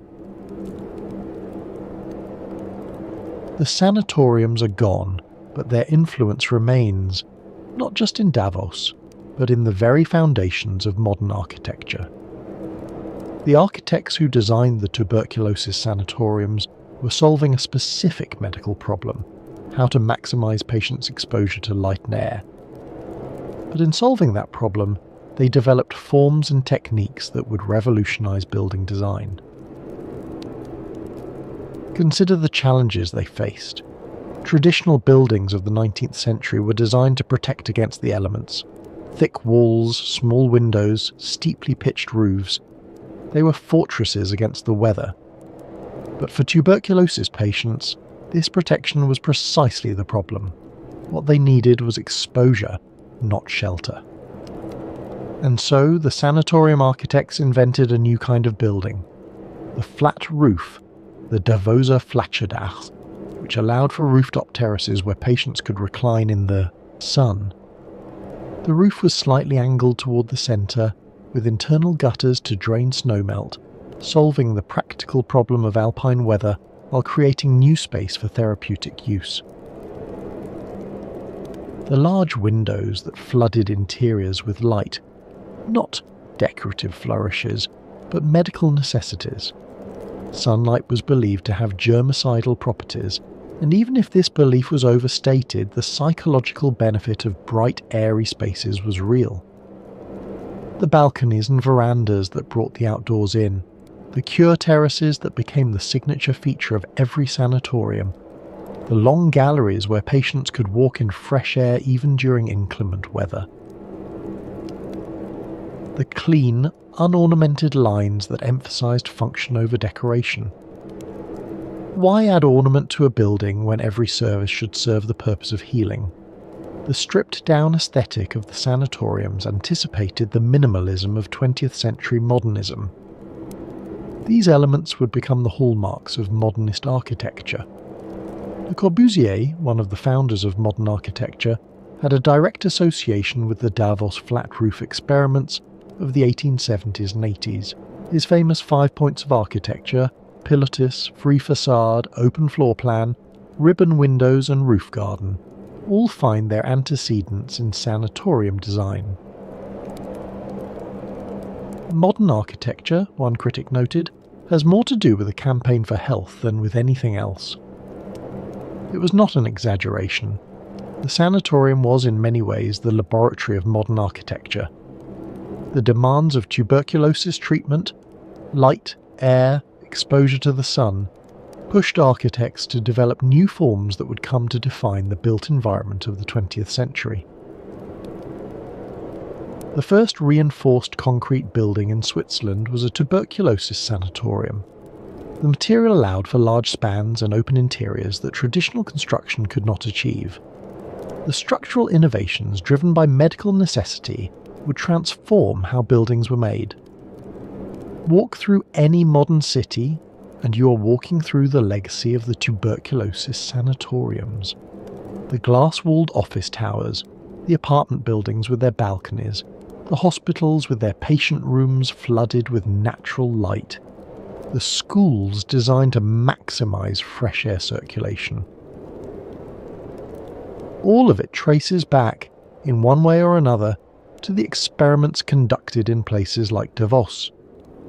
The sanatoriums are gone, but their influence remains, not just in Davos, but in the very foundations of modern architecture. The architects who designed the tuberculosis sanatoriums were solving a specific medical problem: how to maximize patients' exposure to light and air. But in solving that problem, they developed forms and techniques that would revolutionize building design. Consider the challenges they faced. Traditional buildings of the 19th century were designed to protect against the elements. Thick walls, small windows, steeply pitched roofs. They were fortresses against the weather. But for tuberculosis patients, this protection was precisely the problem. What they needed was exposure, not shelter. And so the sanatorium architects invented a new kind of building. The flat roof, the Davoser Flatscherdach, which allowed for rooftop terraces where patients could recline in the sun. The roof was slightly angled toward the centre, with internal gutters to drain snowmelt, solving the practical problem of alpine weather while creating new space for therapeutic use. The large windows that flooded interiors with light, not decorative flourishes, but medical necessities. Sunlight was believed to have germicidal properties, and even if this belief was overstated, the psychological benefit of bright, airy spaces was real. The balconies and verandas that brought the outdoors in, the cure terraces that became the signature feature of every sanatorium, the long galleries where patients could walk in fresh air even during inclement weather. The clean, unornamented lines that emphasized function over decoration. Why add ornament to a building when every service should serve the purpose of healing? The stripped-down aesthetic of the sanatoriums anticipated the minimalism of 20th century modernism. These elements would become the hallmarks of modernist architecture. Le Corbusier, one of the founders of modern architecture, had a direct association with the Davos flat roof experiments of the 1870s and 80s. His famous 5 points of architecture, pilatus, free facade, open floor plan, ribbon windows and roof garden, all find their antecedents in sanatorium design. Modern architecture, one critic noted, has more to do with a campaign for health than with anything else. It was not an exaggeration. The sanatorium was in many ways the laboratory of modern architecture. The demands of tuberculosis treatment, light, air, exposure to the sun, pushed architects to develop new forms that would come to define the built environment of the 20th century. The first reinforced concrete building in Switzerland was a tuberculosis sanatorium. The material allowed for large spans and open interiors that traditional construction could not achieve. The structural innovations driven by medical necessity would transform how buildings were made. Walk through any modern city and you are walking through the legacy of the tuberculosis sanatoriums. The glass-walled office towers, the apartment buildings with their balconies, the hospitals with their patient rooms flooded with natural light, the schools designed to maximise fresh air circulation. All of it traces back, in one way or another, to the experiments conducted in places like Davos,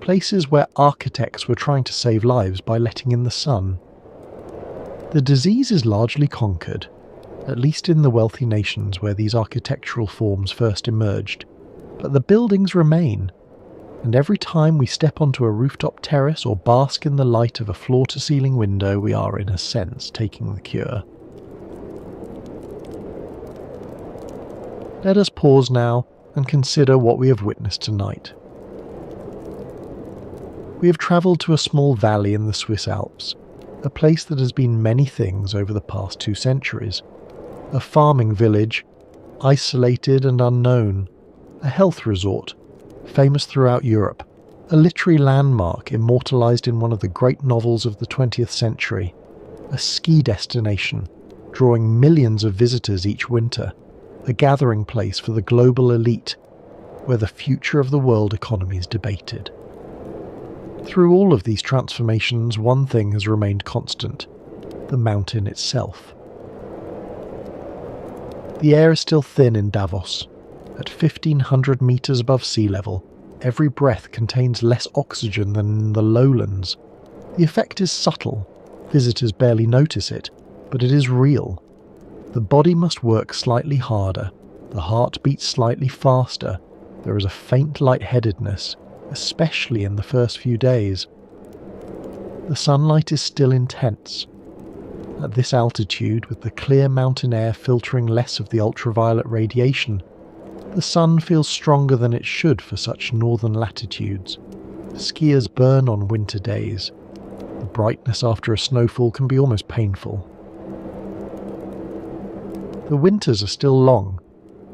places where architects were trying to save lives by letting in the sun. The disease is largely conquered, at least in the wealthy nations where these architectural forms first emerged, but the buildings remain, and every time we step onto a rooftop terrace or bask in the light of a floor-to-ceiling window, we are in a sense taking the cure. Let us pause now and consider what we have witnessed tonight. We have travelled to a small valley in the Swiss Alps, a place that has been many things over the past 2 centuries. A farming village, isolated and unknown, a health resort, famous throughout Europe, a literary landmark immortalised in one of the great novels of the 20th century, a ski destination, drawing millions of visitors each winter, a gathering place for the global elite, where the future of the world economy is debated. Through all of these transformations, one thing has remained constant: the mountain itself. The air is still thin in Davos. At 1,500 metres above sea level, every breath contains less oxygen than in the lowlands. The effect is subtle. Visitors barely notice it, but it is real. The body must work slightly harder, the heart beats slightly faster, there is a faint lightheadedness, especially in the first few days. The sunlight is still intense. At this altitude, with the clear mountain air filtering less of the ultraviolet radiation, the sun feels stronger than it should for such northern latitudes. Skiers burn on winter days. The brightness after a snowfall can be almost painful. The winters are still long.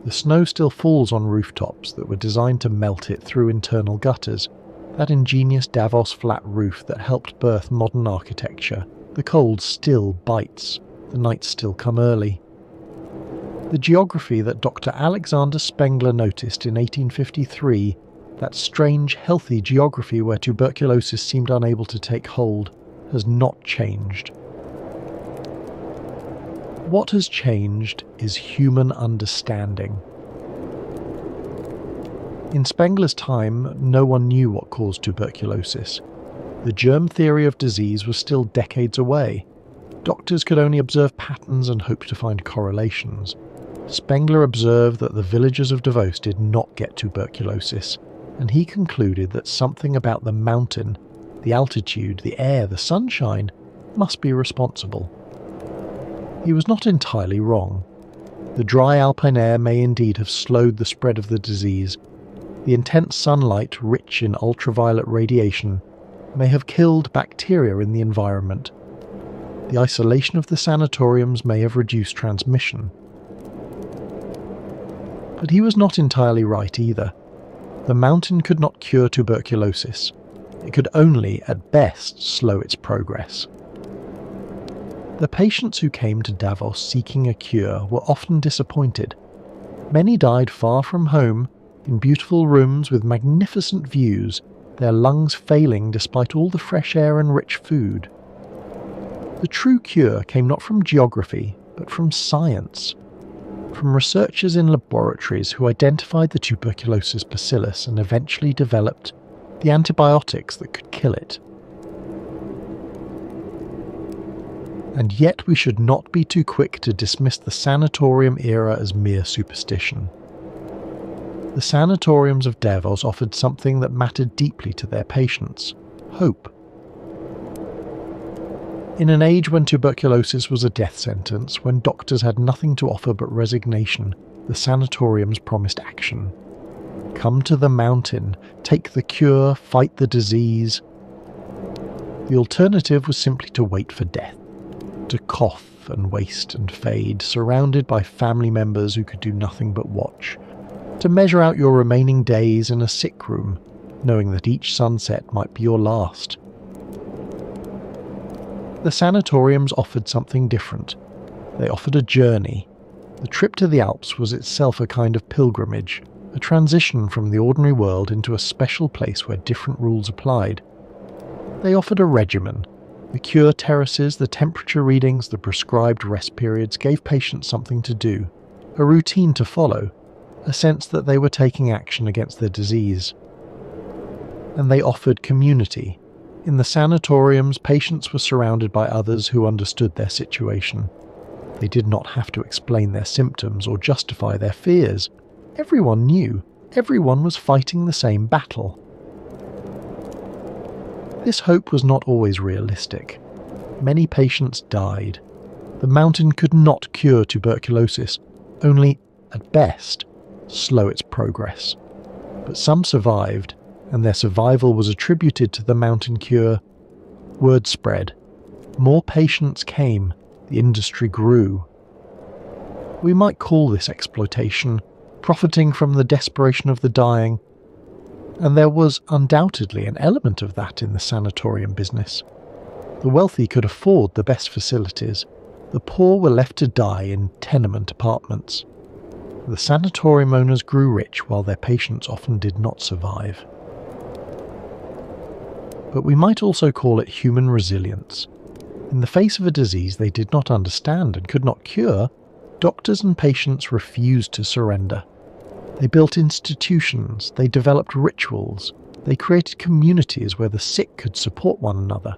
The snow still falls on rooftops that were designed to melt it through internal gutters, that ingenious Davos flat roof that helped birth modern architecture. The cold still bites. The nights still come early. The geography that Dr. Alexander Spengler noticed in 1853, that strange, healthy geography where tuberculosis seemed unable to take hold, has not changed. What has changed is human understanding. In Spengler's time, no one knew what caused tuberculosis. The germ theory of disease was still decades away. Doctors could only observe patterns and hope to find correlations. Spengler observed that the villagers of Davos did not get tuberculosis, and he concluded that something about the mountain, the altitude, the air, the sunshine, must be responsible. He was not entirely wrong. The dry alpine air may indeed have slowed the spread of the disease. The intense sunlight, rich in ultraviolet radiation, may have killed bacteria in the environment. The isolation of the sanatoriums may have reduced transmission. But he was not entirely right either. The mountain could not cure tuberculosis. It could only, at best, slow its progress. The patients who came to Davos seeking a cure were often disappointed. Many died far from home, in beautiful rooms with magnificent views, their lungs failing despite all the fresh air and rich food. The true cure came not from geography, but from science. From researchers in laboratories who identified the tuberculosis bacillus and eventually developed the antibiotics that could kill it. And yet we should not be too quick to dismiss the sanatorium era as mere superstition. The sanatoriums of Davos offered something that mattered deeply to their patients: hope. In an age when tuberculosis was a death sentence, when doctors had nothing to offer but resignation, the sanatoriums promised action. Come to the mountain, take the cure, fight the disease. The alternative was simply to wait for death, to cough and waste and fade, surrounded by family members who could do nothing but watch, to measure out your remaining days in a sick room, knowing that each sunset might be your last. The sanatoriums offered something different. They offered a journey. The trip to the Alps was itself a kind of pilgrimage, a transition from the ordinary world into a special place where different rules applied. They offered a regimen. The cure terraces, the temperature readings, the prescribed rest periods gave patients something to do, a routine to follow, a sense that they were taking action against their disease. And they offered community. In the sanatoriums, patients were surrounded by others who understood their situation. They did not have to explain their symptoms or justify their fears. Everyone knew. Everyone was fighting the same battle. This hope was not always realistic. Many patients died. The mountain could not cure tuberculosis, only, at best, slow its progress. But some survived, and their survival was attributed to the mountain cure. Word spread. More patients came. The industry grew. We might call this exploitation, profiting from the desperation of the dying, and there was undoubtedly an element of that in the sanatorium business. The wealthy could afford the best facilities. The poor were left to die in tenement apartments. The sanatorium owners grew rich while their patients often did not survive. But we might also call it human resilience. In the face of a disease they did not understand and could not cure, doctors and patients refused to surrender. They built institutions, they developed rituals, they created communities where the sick could support one another.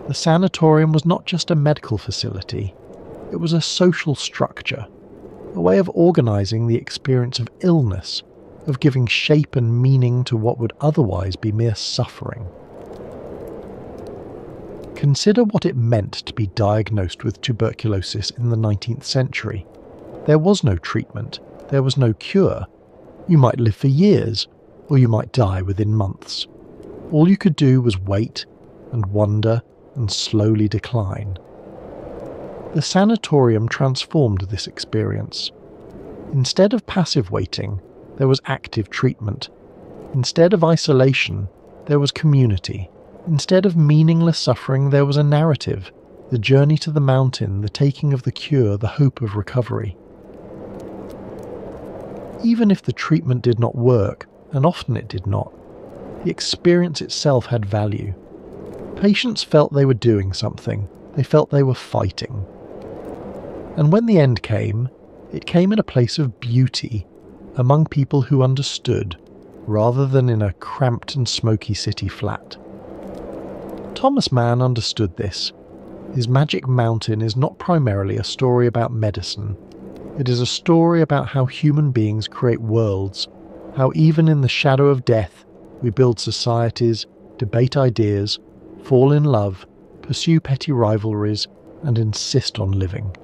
The sanatorium was not just a medical facility, it was a social structure, a way of organising the experience of illness, of giving shape and meaning to what would otherwise be mere suffering. Consider what it meant to be diagnosed with tuberculosis in the 19th century. There was no treatment, there was no cure. You might live for years, or you might die within months. All you could do was wait and wonder and slowly decline. The sanatorium transformed this experience. Instead of passive waiting, there was active treatment. Instead of isolation, there was community. Instead of meaningless suffering, there was a narrative, the journey to the mountain, the taking of the cure, the hope of recovery. Even if the treatment did not work, and often it did not, the experience itself had value. Patients felt they were doing something, they felt they were fighting. And when the end came, it came in a place of beauty, among people who understood, rather than in a cramped and smoky city flat. Thomas Mann understood this. His Magic Mountain is not primarily a story about medicine. It is a story about how human beings create worlds, how even in the shadow of death, we build societies, debate ideas, fall in love, pursue petty rivalries, and insist on living.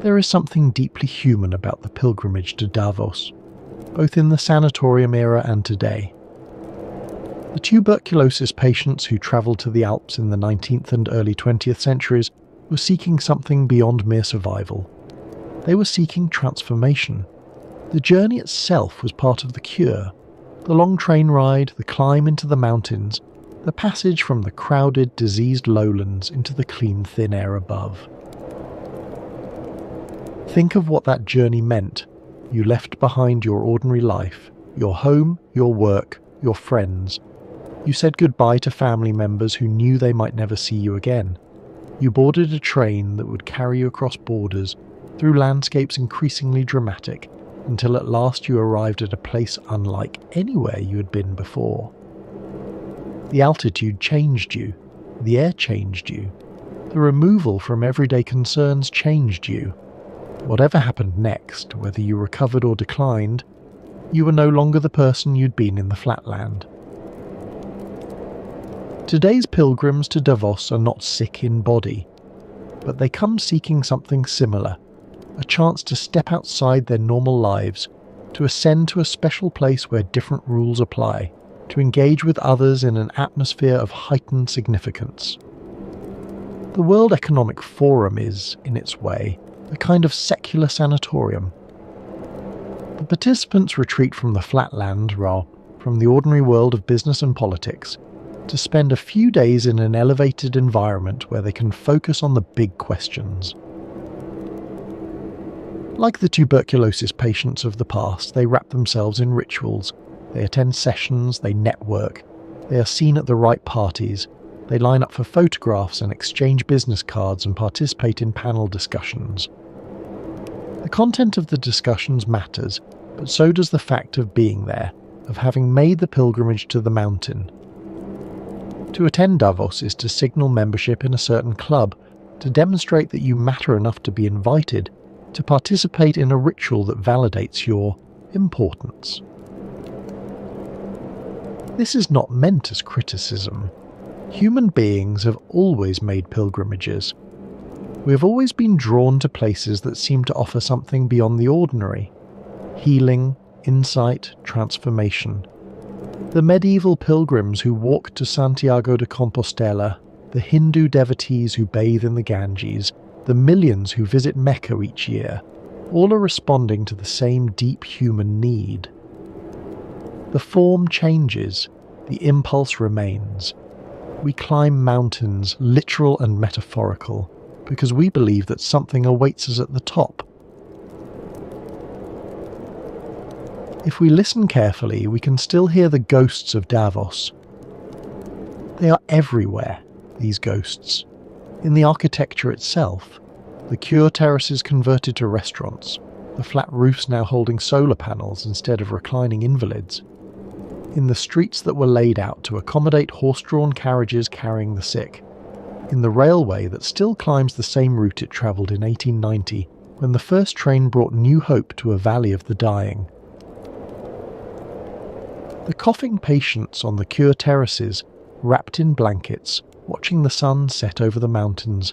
There is something deeply human about the pilgrimage to Davos, both in the sanatorium era and today. The tuberculosis patients who travelled to the Alps in the 19th and early 20th centuries were seeking something beyond mere survival. They were seeking transformation. The journey itself was part of the cure. The long train ride, the climb into the mountains, the passage from the crowded, diseased lowlands into the clean, thin air above. Think of what that journey meant. You left behind your ordinary life, your home, your work, your friends. You said goodbye to family members who knew they might never see you again. You boarded a train that would carry you across borders, through landscapes increasingly dramatic, until at last you arrived at a place unlike anywhere you had been before. The altitude changed you, the air changed you, the removal from everyday concerns changed you. Whatever happened next, whether you recovered or declined, you were no longer the person you'd been in the flatland. Today's pilgrims to Davos are not sick in body, but they come seeking something similar, a chance to step outside their normal lives, to ascend to a special place where different rules apply, to engage with others in an atmosphere of heightened significance. The World Economic Forum is, in its way, a kind of secular sanatorium. The participants retreat from the flatland, from the ordinary world of business and politics, to spend a few days in an elevated environment where they can focus on the big questions. Like the tuberculosis patients of the past, they wrap themselves in rituals. They attend sessions, they network, they are seen at the right parties, they line up for photographs and exchange business cards and participate in panel discussions. The content of the discussions matters, but so does the fact of being there, of having made the pilgrimage to the mountain. To attend Davos is to signal membership in a certain club, to demonstrate that you matter enough to be invited, to participate in a ritual that validates your importance. This is not meant as criticism. Human beings have always made pilgrimages. We have always been drawn to places that seem to offer something beyond the ordinary. Healing, insight, transformation. The medieval pilgrims who walked to Santiago de Compostela, the Hindu devotees who bathe in the Ganges, the millions who visit Mecca each year, all are responding to the same deep human need. The form changes, the impulse remains. We climb mountains, literal and metaphorical, because we believe that something awaits us at the top. If we listen carefully, we can still hear the ghosts of Davos. They are everywhere, these ghosts. In the architecture itself, the cure terraces converted to restaurants, the flat roofs now holding solar panels instead of reclining invalids. In the streets that were laid out to accommodate horse-drawn carriages carrying the sick. In the railway that still climbs the same route it travelled in 1890, when the first train brought new hope to a valley of the dying. The coughing patients on the cure terraces, wrapped in blankets, watching the sun set over the mountains.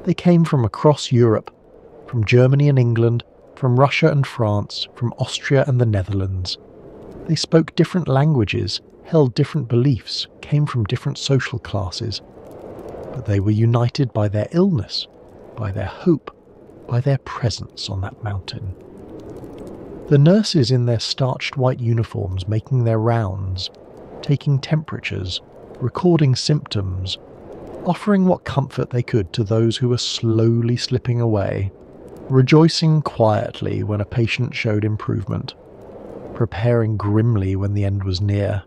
They came from across Europe, from Germany and England, from Russia and France, from Austria and the Netherlands. They spoke different languages, held different beliefs, came from different social classes. But they were united by their illness, by their hope, by their presence on that mountain. The nurses in their starched white uniforms making their rounds, taking temperatures, recording symptoms, offering what comfort they could to those who were slowly slipping away, rejoicing quietly when a patient showed improvement, preparing grimly when the end was near.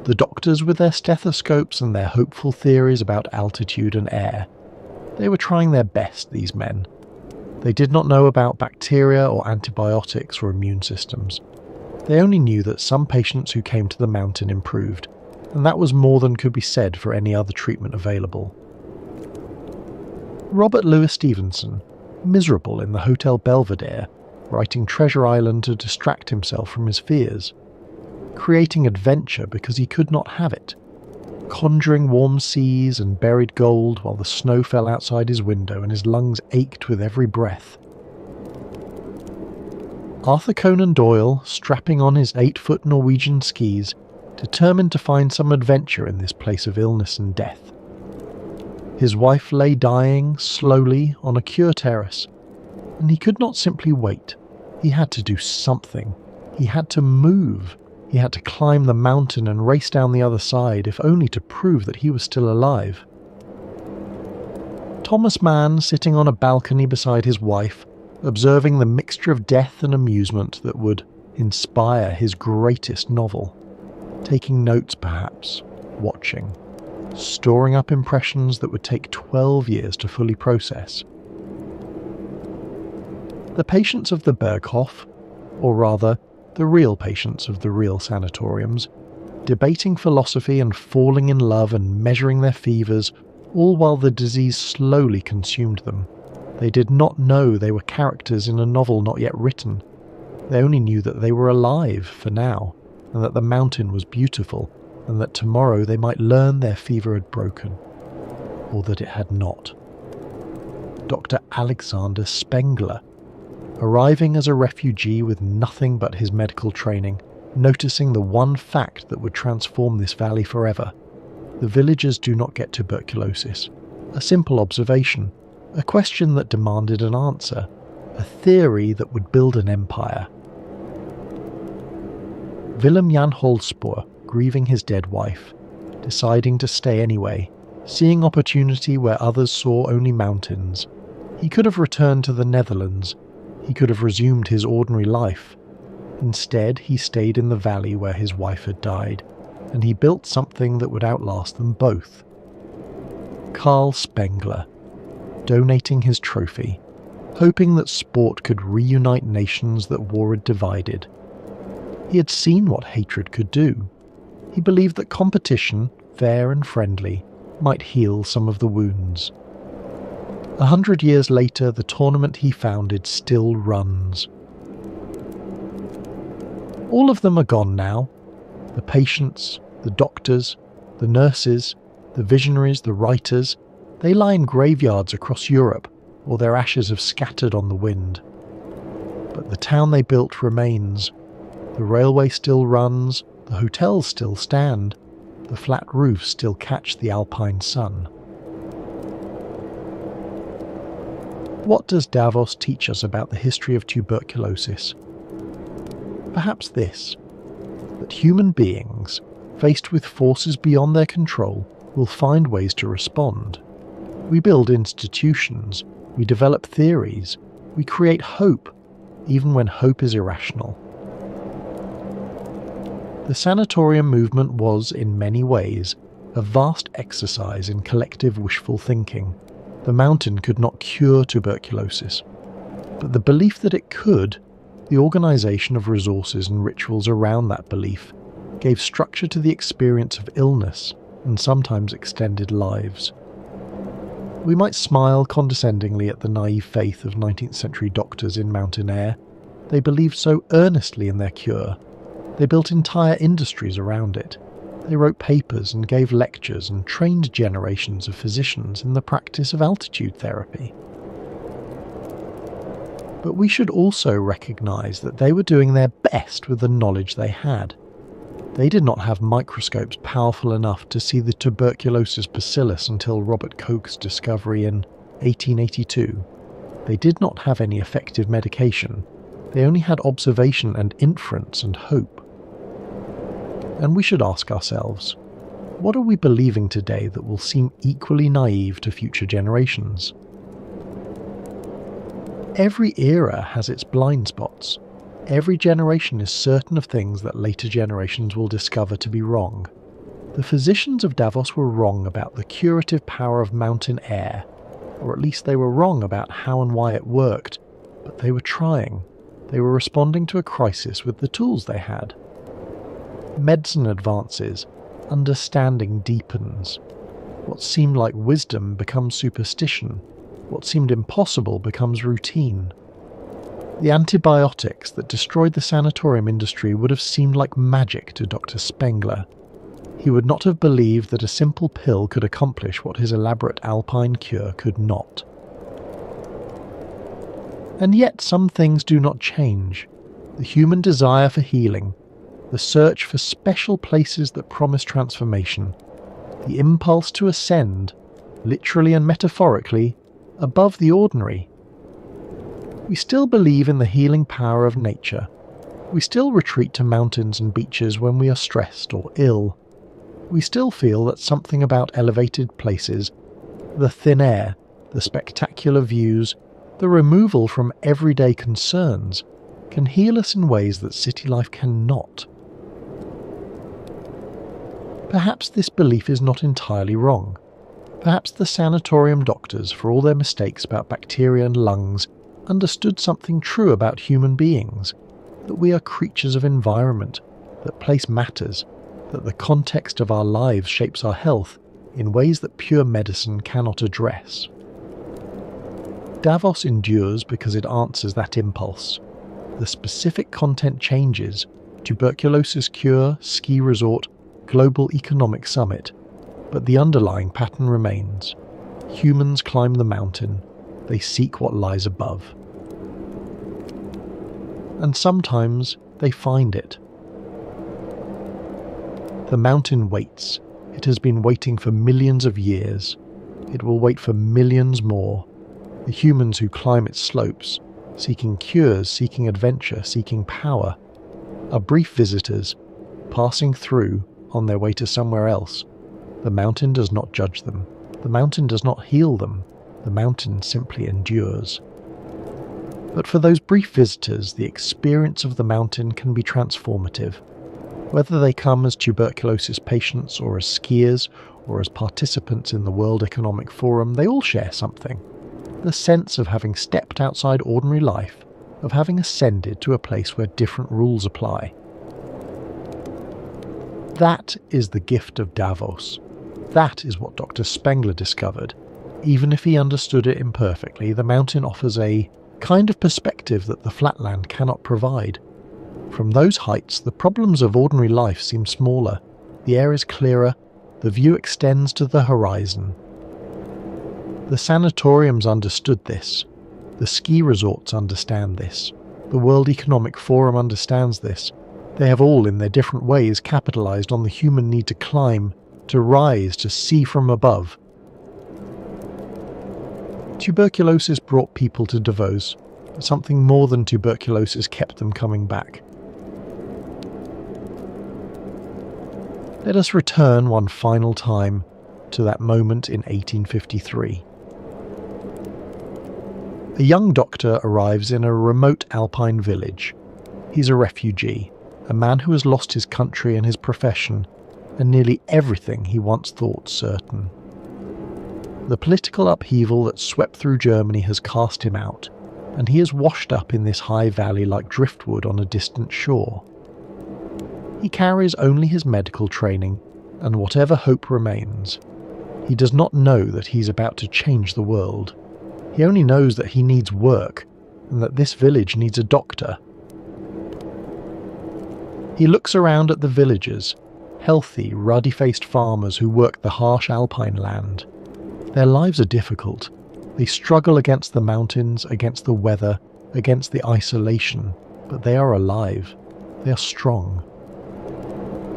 The doctors with their stethoscopes and their hopeful theories about altitude and air. They were trying their best, these men. They did not know about bacteria or antibiotics or immune systems. They only knew that some patients who came to the mountain improved, and that was more than could be said for any other treatment available. Robert Louis Stevenson, miserable in the Hotel Belvedere, writing Treasure Island to distract himself from his fears, creating adventure because he could not have it, conjuring warm seas and buried gold while the snow fell outside his window and his lungs ached with every breath. Arthur Conan Doyle, strapping on his 8-foot Norwegian skis, determined to find some adventure in this place of illness and death. His wife lay dying, slowly, on a cure terrace, and he could not simply wait. He had to do something. He had to move. He had to climb the mountain and race down the other side, if only to prove that he was still alive. Thomas Mann, sitting on a balcony beside his wife, observing the mixture of death and amusement that would inspire his greatest novel. Taking notes, perhaps, watching, storing up impressions that would take 12 years to fully process. The patients of the Berghof, or rather, the real patients of the real sanatoriums, debating philosophy and falling in love and measuring their fevers, all while the disease slowly consumed them. They did not know they were characters in a novel not yet written. They only knew that they were alive for now, and that the mountain was beautiful, and that tomorrow they might learn their fever had broken, or that it had not. Dr. Alexander Spengler, arriving as a refugee with nothing but his medical training, noticing the one fact that would transform this valley forever. The villagers do not get tuberculosis. A simple observation, a question that demanded an answer, a theory that would build an empire. Willem Jan Holspoor, grieving his dead wife, deciding to stay anyway, seeing opportunity where others saw only mountains. He could have returned to the Netherlands. He could have resumed his ordinary life. Instead, he stayed in the valley where his wife had died, and he built something that would outlast them both. Carl Spengler, donating his trophy, hoping that sport could reunite nations that war had divided. He had seen what hatred could do. He believed that competition, fair and friendly, might heal some of the wounds. 100 years later, the tournament he founded still runs. All of them are gone now. The patients, the doctors, the nurses, the visionaries, the writers, they lie in graveyards across Europe, or their ashes have scattered on the wind. But the town they built remains. The railway still runs, the hotels still stand, the flat roofs still catch the alpine sun. What does Davos teach us about the history of tuberculosis? Perhaps this, that human beings, faced with forces beyond their control, will find ways to respond. We build institutions, we develop theories, we create hope, even when hope is irrational. The sanatorium movement was, in many ways, a vast exercise in collective wishful thinking. The mountain could not cure tuberculosis, but the belief that it could, the organisation of resources and rituals around that belief, gave structure to the experience of illness and sometimes extended lives. We might smile condescendingly at the naive faith of 19th century doctors in mountain air. They believed so earnestly in their cure. They built entire industries around it. They wrote papers and gave lectures and trained generations of physicians in the practice of altitude therapy. But we should also recognise that they were doing their best with the knowledge they had. They did not have microscopes powerful enough to see the tuberculosis bacillus until Robert Koch's discovery in 1882. They did not have any effective medication. They only had observation and inference and hope. And we should ask ourselves, what are we believing today that will seem equally naive to future generations? Every era has its blind spots. Every generation is certain of things that later generations will discover to be wrong. The physicians of Davos were wrong about the curative power of mountain air, or at least they were wrong about how and why it worked, but they were trying. They were responding to a crisis with the tools they had. Medicine advances, understanding deepens. What seemed like wisdom becomes superstition. What seemed impossible becomes routine. The antibiotics that destroyed the sanatorium industry would have seemed like magic to Dr. Spengler. He would not have believed that a simple pill could accomplish what his elaborate alpine cure could not. And yet some things do not change. The human desire for healing, the search for special places that promise transformation, the impulse to ascend, literally and metaphorically, above the ordinary. We still believe in the healing power of nature. We still retreat to mountains and beaches when we are stressed or ill. We still feel that something about elevated places, the thin air, the spectacular views, the removal from everyday concerns, can heal us in ways that city life cannot. Perhaps this belief is not entirely wrong. Perhaps the sanatorium doctors, for all their mistakes about bacteria and lungs, understood something true about human beings, that we are creatures of environment, that place matters, that the context of our lives shapes our health in ways that pure medicine cannot address. Davos endures because it answers that impulse. The specific content changes: tuberculosis cure, ski resort, global economic summit, but the underlying pattern remains. Humans climb the mountain, they seek what lies above. And sometimes they find it. The mountain waits. It has been waiting for millions of years. It will wait for millions more. The humans who climb its slopes, seeking cures, seeking adventure, seeking power, are brief visitors, passing through on their way to somewhere else. The mountain does not judge them. The mountain does not heal them. The mountain simply endures. But for those brief visitors, the experience of the mountain can be transformative. Whether they come as tuberculosis patients or as skiers or as participants in the World Economic Forum, they all share something. The sense of having stepped outside ordinary life, of having ascended to a place where different rules apply. That is the gift of Davos. That is what Dr. Spengler discovered. Even if he understood it imperfectly, the mountain offers a kind of perspective that the flatland cannot provide. From those heights, the problems of ordinary life seem smaller. The air is clearer. The view extends to the horizon. The sanatoriums understood this. The ski resorts understand this. The World Economic Forum understands this. They have all, in their different ways, capitalized on the human need to climb, to rise, to see from above. Tuberculosis brought people to Davos, but something more than tuberculosis kept them coming back. Let us return one final time to that moment in 1853. A young doctor arrives in a remote alpine village. He's a refugee, a man who has lost his country and his profession, and nearly everything he once thought certain. The political upheaval that swept through Germany has cast him out, and he is washed up in this high valley like driftwood on a distant shore. He carries only his medical training, and whatever hope remains. He does not know that he's about to change the world. He only knows that he needs work, and that this village needs a doctor. He looks around at the villagers, healthy, ruddy-faced farmers who work the harsh alpine land. Their lives are difficult. They struggle against the mountains, against the weather, against the isolation, but they are alive. They are strong.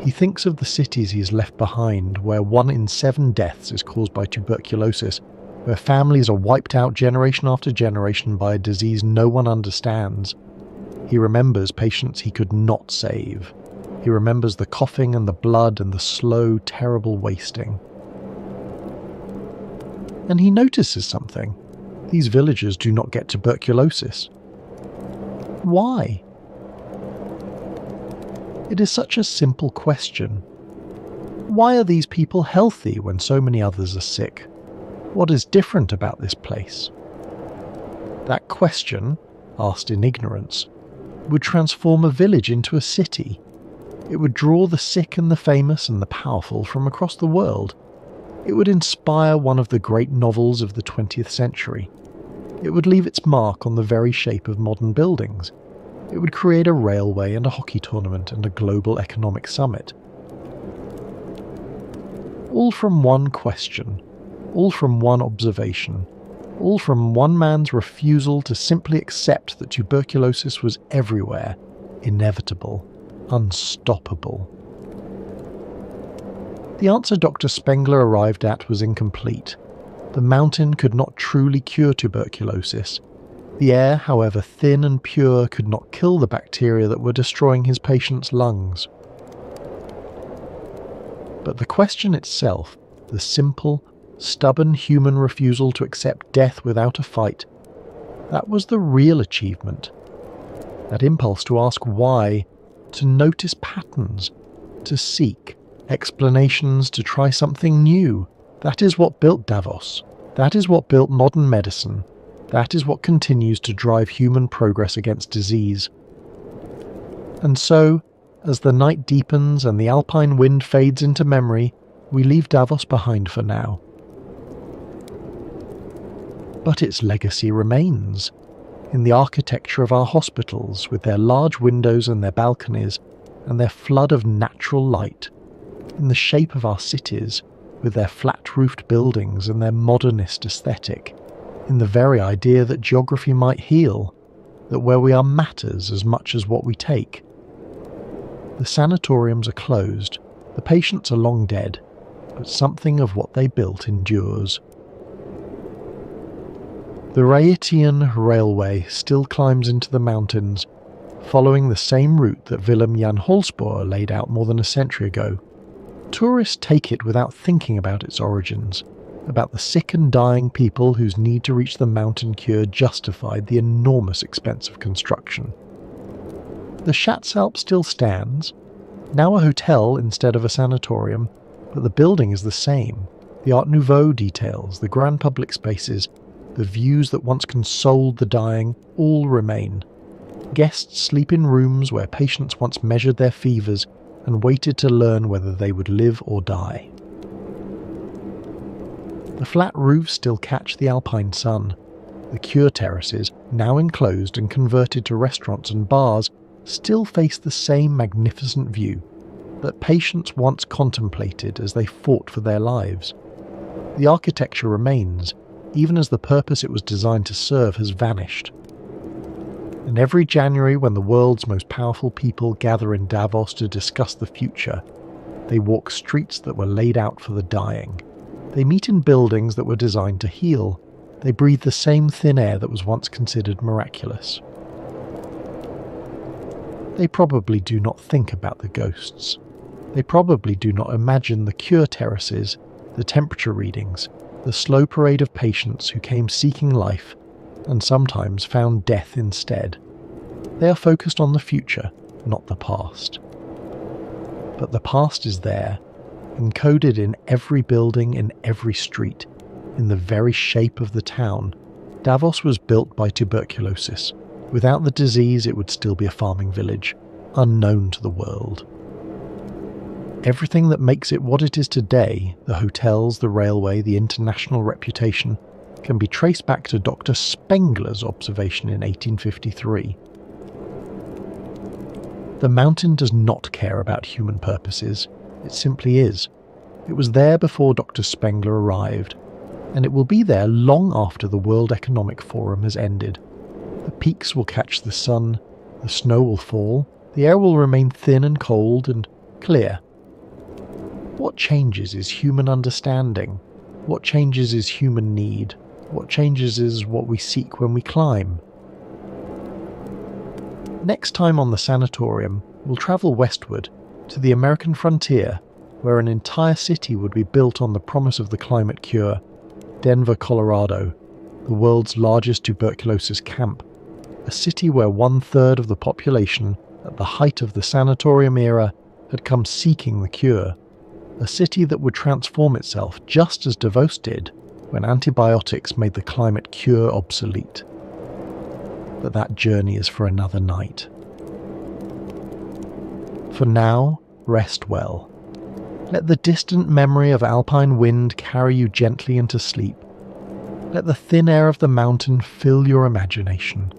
He thinks of the cities he has left behind, where 1 in 7 deaths is caused by tuberculosis, where families are wiped out generation after generation by a disease no one understands. He remembers patients he could not save. He remembers the coughing and the blood and the slow, terrible wasting. And he notices something. These villagers do not get tuberculosis. Why? It is such a simple question. Why are these people healthy when so many others are sick? What is different about this place? That question, asked in ignorance, would transform a village into a city. It would draw the sick and the famous and the powerful from across the world. It would inspire one of the great novels of the 20th century. It would leave its mark on the very shape of modern buildings. It would create a railway and a hockey tournament and a global economic summit. All from one question, all from one observation, all from one man's refusal to simply accept that tuberculosis was everywhere, inevitable, unstoppable. The answer Dr. Spengler arrived at was incomplete. The mountain could not truly cure tuberculosis. The air, however thin and pure, could not kill the bacteria that were destroying his patient's lungs. But the question itself, the simple, stubborn human refusal to accept death without a fight, that was the real achievement. That impulse to ask why, to notice patterns, to seek explanations, to try something new, that is what built Davos. That is what built modern medicine. That is what continues to drive human progress against disease. And so, As the night deepens and the alpine wind fades into memory, we leave Davos behind for now. But its legacy remains. In the architecture of our hospitals, with their large windows and their balconies, and their flood of natural light. In the shape of our cities, with their flat-roofed buildings and their modernist aesthetic. In the very idea that geography might heal, that where we are matters as much as what we take. The sanatoriums are closed, the patients are long dead, but something of what they built endures. The Rhaetian Railway still climbs into the mountains, following the same route that Willem Jan Holspoor laid out more than a century ago. Tourists take it without thinking about its origins, about the sick and dying people whose need to reach the mountain cure justified the enormous expense of construction. The Schatzalp still stands, now a hotel instead of a sanatorium, but the building is the same. The Art Nouveau details, the grand public spaces, the views that once consoled the dying, all remain. Guests sleep in rooms where patients once measured their fevers and waited to learn whether they would live or die. The flat roofs still catch the alpine sun. The cure terraces, now enclosed and converted to restaurants and bars, still face the same magnificent view that patients once contemplated as they fought for their lives. The architecture remains, even as the purpose it was designed to serve has vanished. And every January, when the world's most powerful people gather in Davos to discuss the future, they walk streets that were laid out for the dying. They meet in buildings that were designed to heal. They breathe the same thin air that was once considered miraculous. They probably do not think about the ghosts. They probably do not imagine the cure terraces, the temperature readings, the slow parade of patients who came seeking life and sometimes found death instead. They are focused on the future, not the past. But the past is there, encoded in every building, in every street, in the very shape of the town. Davos was built by tuberculosis. Without the disease, it would still be a farming village, unknown to the world. Everything that makes it what it is today, the hotels, the railway, the international reputation, can be traced back to Dr. Spengler's observation in 1853. The mountain does not care about human purposes. It simply is. It was there before Dr. Spengler arrived, and it will be there long after the World Economic Forum has ended. The peaks will catch the sun, the snow will fall, the air will remain thin and cold and clear. What changes is human understanding. What changes is human need. What changes is what we seek when we climb. Next time on the Sanatorium, we'll travel westward to the American frontier, where an entire city would be built on the promise of the climate cure. Denver, Colorado, the world's largest tuberculosis camp, a city where 1/3 of the population, at the height of the sanatorium era, had come seeking the cure. A city that would transform itself just as Davos did when antibiotics made the climate cure obsolete. But that journey is for another night. For now, rest well. Let the distant memory of alpine wind carry you gently into sleep. Let the thin air of the mountain fill your imagination.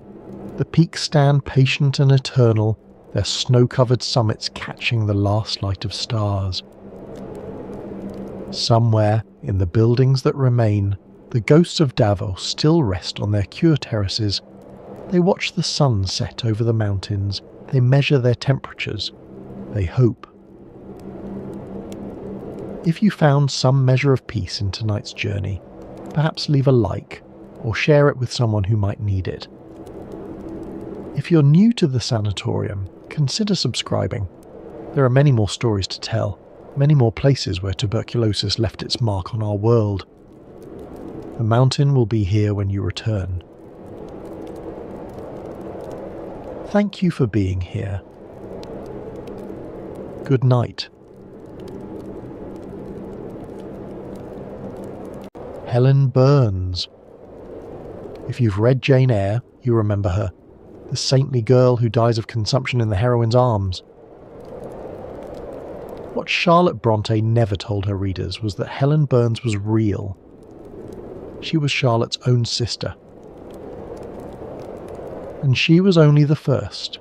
The peaks stand patient and eternal, their snow-covered summits catching the last light of stars. Somewhere, in the buildings that remain, the ghosts of Davos still rest on their cure terraces. They watch the sun set over the mountains, they measure their temperatures, they hope. If you found some measure of peace in tonight's journey, perhaps leave a like, or share it with someone who might need it. If you're new to the sanatorium, consider subscribing. There are many more stories to tell. Many more places where tuberculosis left its mark on our world. The mountain will be here when you return. Thank you for being here. Good night. Helen Burns. If you've read Jane Eyre, you remember her. The saintly girl who dies of consumption in the heroine's arms. What Charlotte Bronte never told her readers was that Helen Burns was real. She was Charlotte's own sister. And she was only the first.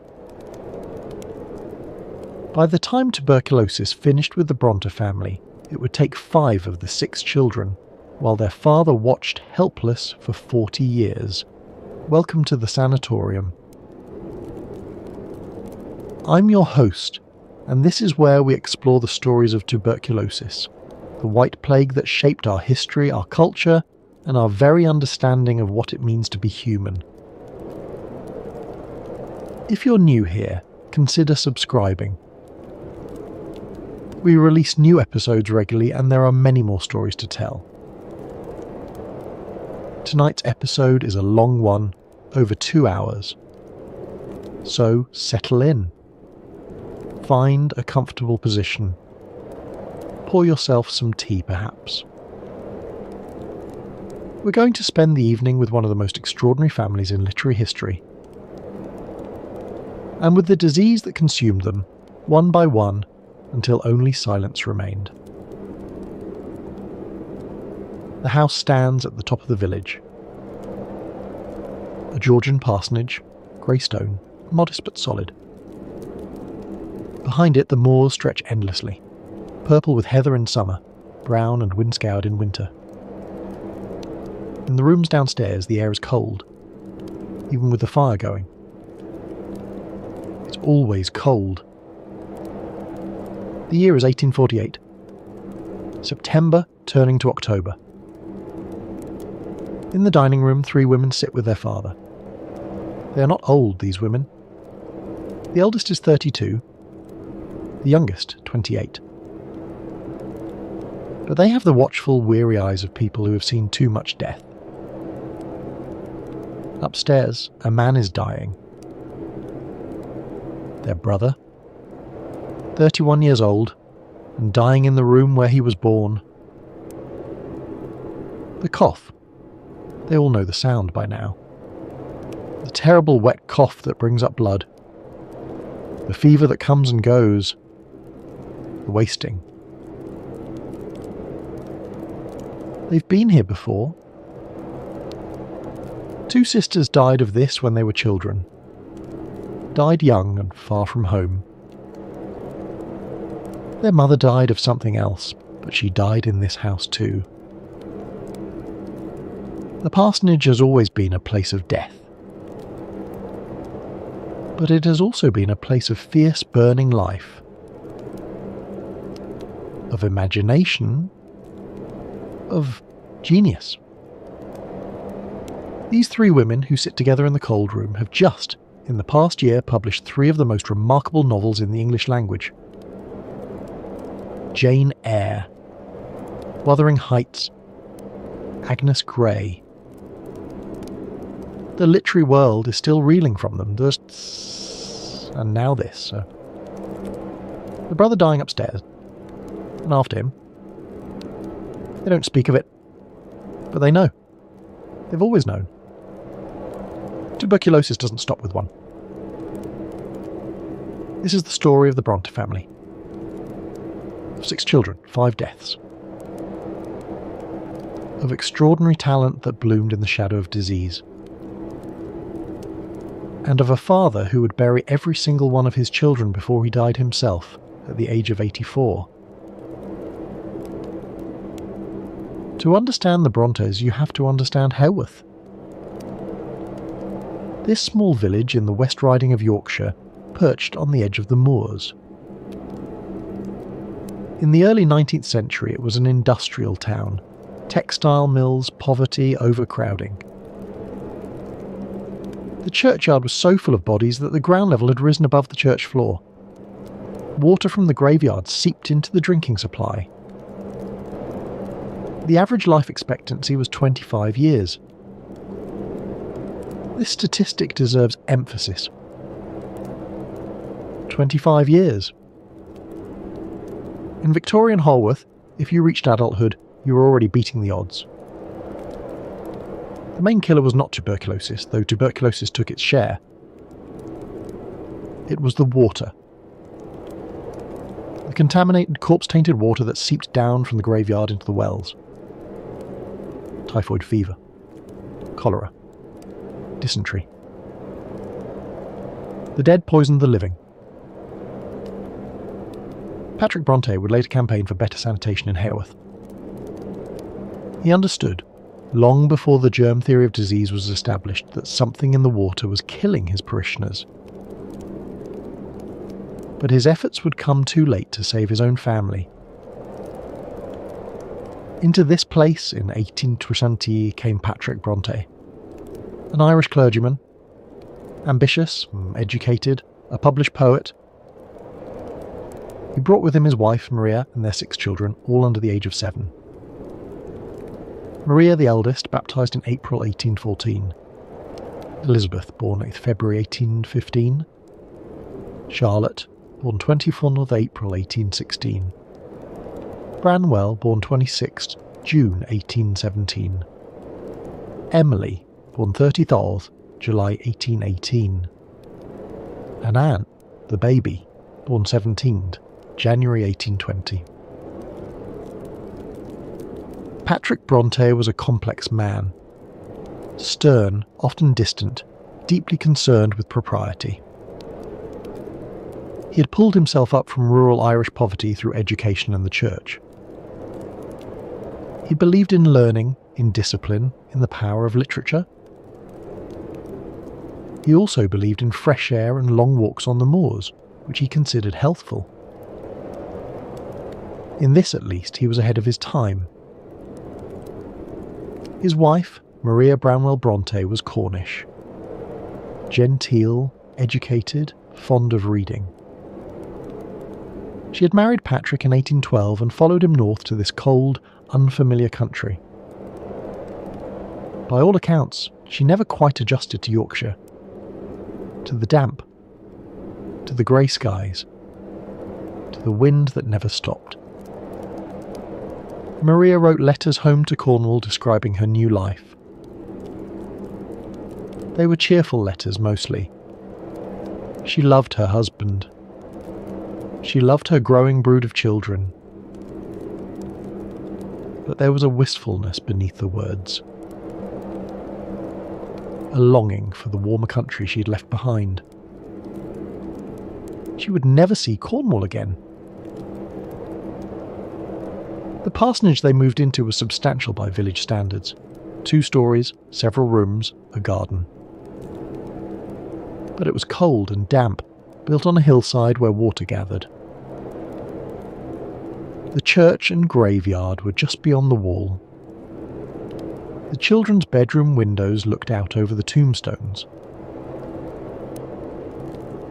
By the time tuberculosis finished with the Bronte family, it would take 5 of the 6 children, while their father watched helpless for 40 years. Welcome to the sanatorium. I'm your host, and this is where we explore the stories of tuberculosis, the white plague that shaped our history, our culture, and our very understanding of what it means to be human. If you're new here, consider subscribing. We release new episodes regularly, and there are many more stories to tell. Tonight's episode is a long one, over 2 hours. So settle in. Find a comfortable position. Pour yourself some tea, perhaps. We're going to spend the evening with one of the most extraordinary families in literary history. And with the disease that consumed them, one by one, until only silence remained. The house stands at the top of the village. A Georgian parsonage, grey stone, modest but solid. Behind it the moors stretch endlessly, purple with heather in summer, brown and wind-scoured in winter. In the rooms downstairs the air is cold, even with the fire going. It's always cold. The year is 1848. September turning to October. In the dining room 3 women sit with their father. They are not old, these women. The eldest is 32, the youngest 28. But they have the watchful, weary eyes of people who have seen too much death. Upstairs, a man is dying. Their brother, 31 years old, and dying in the room where he was born. The cough. They all know the sound by now. The terrible wet cough that brings up blood. The fever that comes and goes. The wasting. They've been here before. 2 sisters died of this when they were children. Died young and far from home. Their mother died of something else, but she died in this house too. The parsonage has always been a place of death. But it has also been a place of fierce burning life. Of imagination. Of genius. These 3 women who sit together in the cold room have just, in the past year, published 3 of the most remarkable novels in the English language. Jane Eyre, Wuthering Heights, Agnes Grey. The literary world is still reeling from them. And now this. The brother dying upstairs, and after him. They don't speak of it, but they know. They've always known. Tuberculosis doesn't stop with one. This is the story of the Bronte family. 6 children, 5 deaths. Of extraordinary talent that bloomed in the shadow of disease. And of a father who would bury every single one of his children before he died himself, at the age of 84. To understand the Brontes, you have to understand Haworth. This small village in the West Riding of Yorkshire, perched on the edge of the moors. In the early 19th century it was an industrial town. Textile mills, poverty, overcrowding. The churchyard was so full of bodies that the ground level had risen above the church floor. Water from the graveyard seeped into the drinking supply. The average life expectancy was 25 years. This statistic deserves emphasis. 25 years. In Victorian Haworth, if you reached adulthood, you were already beating the odds. The main killer was not tuberculosis, though tuberculosis took its share. It was the water. The the contaminated, corpse-tainted water that seeped down from the graveyard into the wells. Typhoid fever, cholera, dysentery. The dead poisoned the living. Patrick Bronte would later campaign for better sanitation in Haworth. He understood, long before the germ theory of disease was established, that something in the water was killing his parishioners. But his efforts would come too late to save his own family. Into this place in 1820 came Patrick Bronte, an Irish clergyman, ambitious, educated, a published poet. He brought with him his wife Maria and their 6 children, all under the age of 7. Maria, the eldest, baptised in April 1814. Elizabeth, born 8th February 1815. Charlotte, born 24th April 1816. Branwell, born 26th June 1817. Emily, born 30th July 1818. And Anne, the baby, born 17th January 1820. Patrick Bronte was a complex man. Stern, often distant, deeply concerned with propriety. He had pulled himself up from rural Irish poverty through education and the church. He believed in learning, in discipline, in the power of literature. He also believed in fresh air and long walks on the moors, which he considered healthful. In this, at least, he was ahead of his time. His wife, Maria Branwell Bronte, was Cornish. Genteel, educated, fond of reading. She had married Patrick in 1812 and followed him north to this cold, unfamiliar country. By all accounts, she never quite adjusted to Yorkshire, to the damp, to the grey skies, to the wind that never stopped. Maria wrote letters home to Cornwall describing her new life. They were cheerful letters mostly. She loved her husband. She loved her growing brood of children. But there was a wistfulness beneath the words. A longing for the warmer country she had left behind. She would never see Cornwall again. The parsonage they moved into was substantial by village standards. 2 stories, several rooms, a garden. But it was cold and damp, built on a hillside where water gathered. The church and graveyard were just beyond the wall. The children's bedroom windows looked out over the tombstones.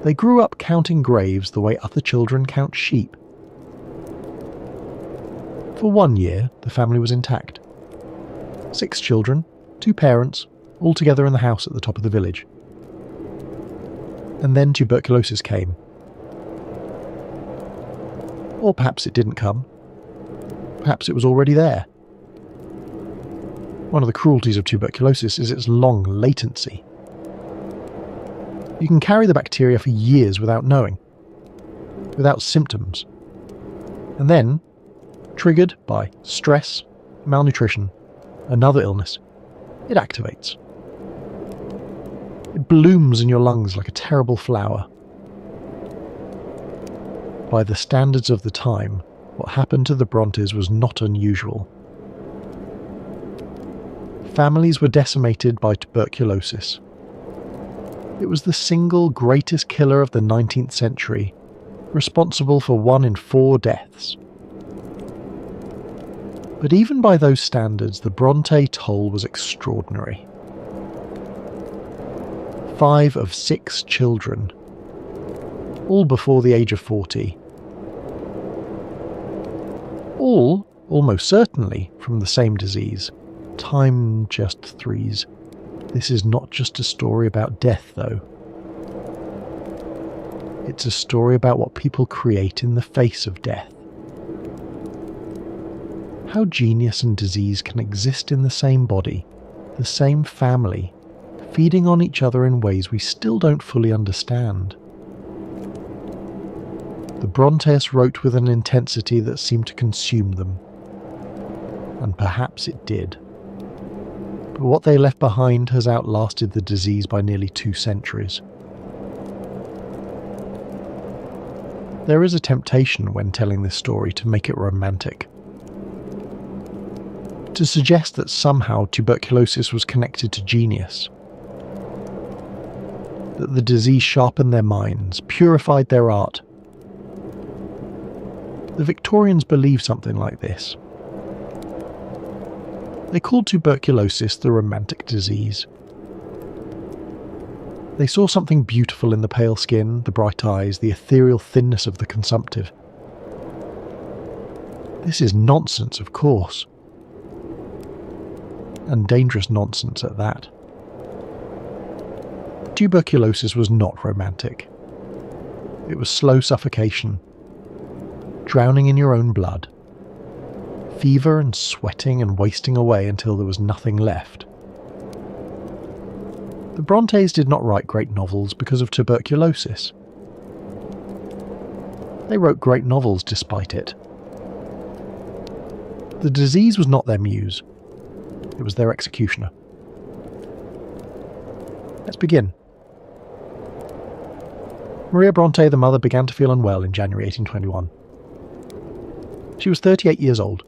They grew up counting graves the way other children count sheep. For 1 year, the family was intact. 6 children, 2 parents, all together in the house at the top of the village. And then tuberculosis came. Or perhaps it didn't come. Perhaps it was already there. One of the cruelties of tuberculosis is its long latency. You can carry the bacteria for years without knowing, without symptoms. And then, triggered by stress, malnutrition, another illness, it activates. It blooms in your lungs like a terrible flower. By the standards of the time, what happened to the Brontes was not unusual. Families were decimated by tuberculosis. It was the single greatest killer of the 19th century, responsible for 1 in 4 deaths. But even by those standards, the Bronte toll was extraordinary. 5 of 6 children, all before the age of 40. All, almost certainly, from the same disease. Time just threes. This is not just a story about death, though. It's a story about what people create in the face of death. How genius and disease can exist in the same body, the same family, feeding on each other in ways we still don't fully understand. The Brontes wrote with an intensity that seemed to consume them. And perhaps it did. But what they left behind has outlasted the disease by nearly 2 centuries. There is a temptation when telling this story to make it romantic. To suggest that somehow tuberculosis was connected to genius. That the disease sharpened their minds, purified their art. The Victorians believed something like this. They called tuberculosis the romantic disease. They saw something beautiful in the pale skin, the bright eyes, the ethereal thinness of the consumptive. This is nonsense, of course. And dangerous nonsense at that. Tuberculosis was not romantic. It was slow suffocation, drowning in your own blood, fever and sweating and wasting away until there was nothing left. The Brontes did not write great novels because of tuberculosis. They wrote great novels despite it. The disease was not their muse, it was their executioner. Let's begin. Maria Bronte, the mother, began to feel unwell in January 1821. She was 38 years old.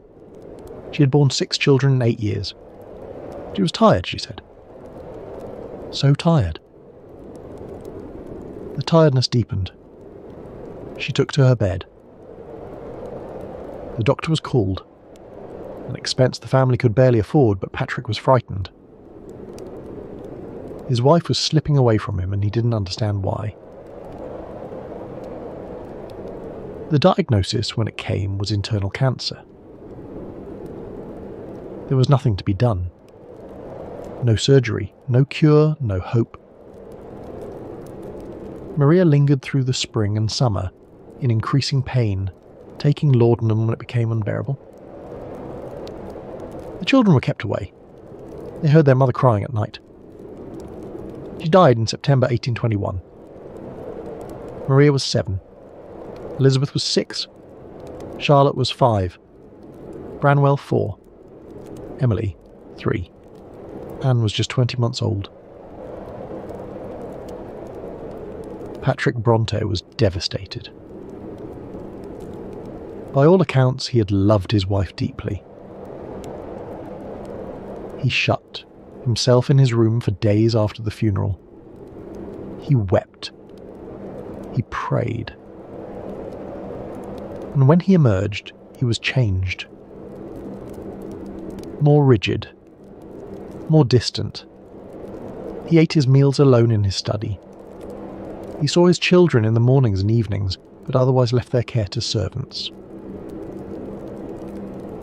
She had borne 6 children in 8 years. She was tired, she said. So tired. The tiredness deepened. She took to her bed. The doctor was called, an expense the family could barely afford, but Patrick was frightened. His wife was slipping away from him and he didn't understand why. The diagnosis, when it came, was internal cancer. There was nothing to be done. No surgery, no cure, no hope. Maria lingered through the spring and summer, in increasing pain, taking laudanum when it became unbearable. The children were kept away. They heard their mother crying at night. She died in September 1821. Maria was 7. Elizabeth was 6. Charlotte was 5. Branwell 4. Emily 3. Anne was just 20 months old. Patrick Bronte was devastated. By all accounts, he had loved his wife deeply. He shut himself in his room for days after the funeral. He wept. He prayed. And when he emerged, he was changed. More rigid. More distant. He ate his meals alone in his study. He saw his children in the mornings and evenings, but otherwise left their care to servants.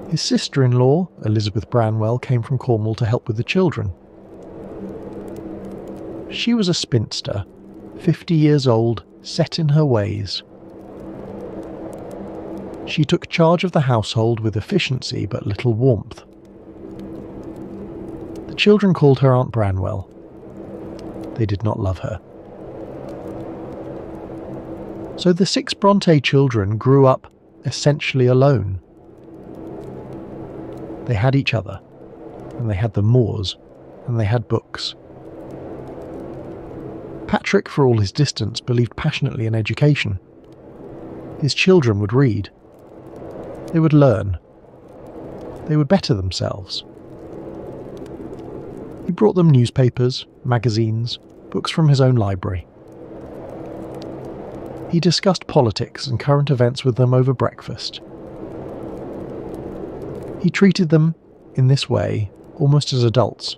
His sister-in-law, Elizabeth Branwell, came from Cornwall to help with the children. She was a spinster, 50 years old, set in her ways. She took charge of the household with efficiency but little warmth. The children called her Aunt Branwell. They did not love her. So the 6 Bronte children grew up essentially alone. They had each other, and they had the moors, and they had books. Patrick, for all his distance, believed passionately in education. His children would read. They would learn. They would better themselves. He brought them newspapers, magazines, books from his own library. He discussed politics and current events with them over breakfast. He treated them, in this way, almost as adults.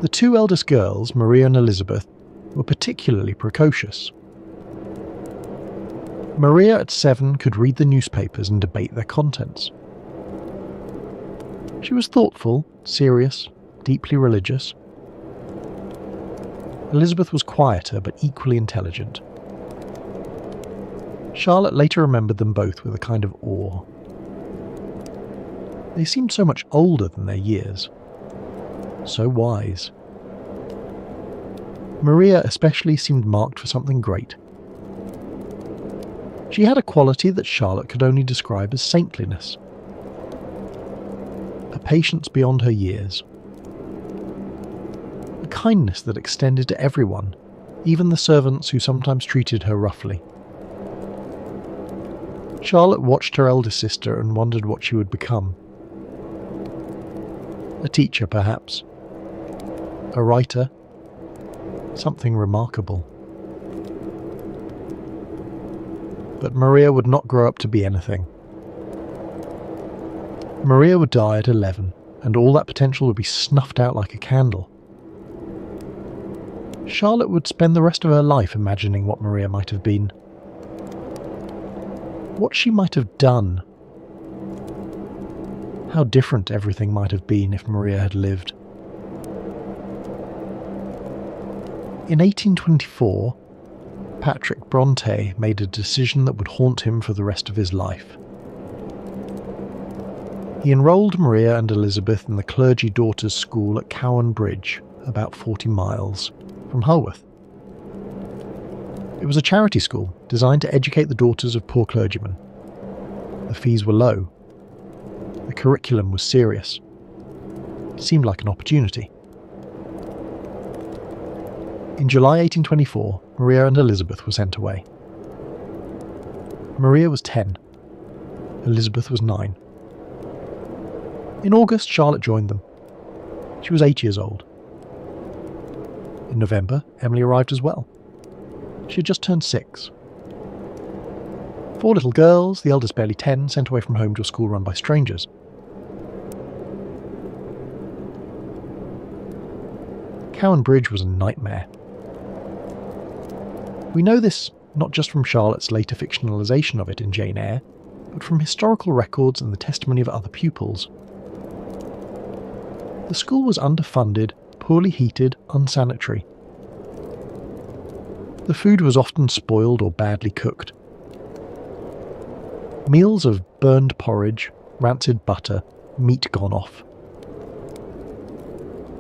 The 2 eldest girls, Maria and Elizabeth, were particularly precocious. Maria at 7 could read the newspapers and debate their contents. She was thoughtful, serious, deeply religious. Elizabeth was quieter but equally intelligent. Charlotte later remembered them both with a kind of awe. They seemed so much older than their years. So wise. Maria especially seemed marked for something great. She had a quality that Charlotte could only describe as saintliness. A patience beyond her years. A kindness that extended to everyone, even the servants who sometimes treated her roughly. Charlotte watched her elder sister and wondered what she would become. A teacher, perhaps. A writer. Something remarkable. But Maria would not grow up to be anything. Maria would die at 11, and all that potential would be snuffed out like a candle. Charlotte would spend the rest of her life imagining what Maria might have been. What she might have done. How different everything might have been if Maria had lived. In 1824, Patrick Bronte made a decision that would haunt him for the rest of his life. He enrolled Maria and Elizabeth in the clergy daughters' school at Cowan Bridge, about 40 miles from Hulworth. It was a charity school designed to educate the daughters of poor clergymen. The fees were low. The curriculum was serious. It seemed like an opportunity. In July 1824, Maria and Elizabeth were sent away. Maria was 10. Elizabeth was 9. In August, Charlotte joined them. She was 8 years old. In November, Emily arrived as well. She had just turned 6. 4 little girls, the eldest barely 10, sent away from home to a school run by strangers. Cowan Bridge was a nightmare. We know this not just from Charlotte's later fictionalisation of it in Jane Eyre, but from historical records and the testimony of other pupils. The school was underfunded, poorly heated, unsanitary. The food was often spoiled or badly cooked. Meals of burned porridge, rancid butter, meat gone off.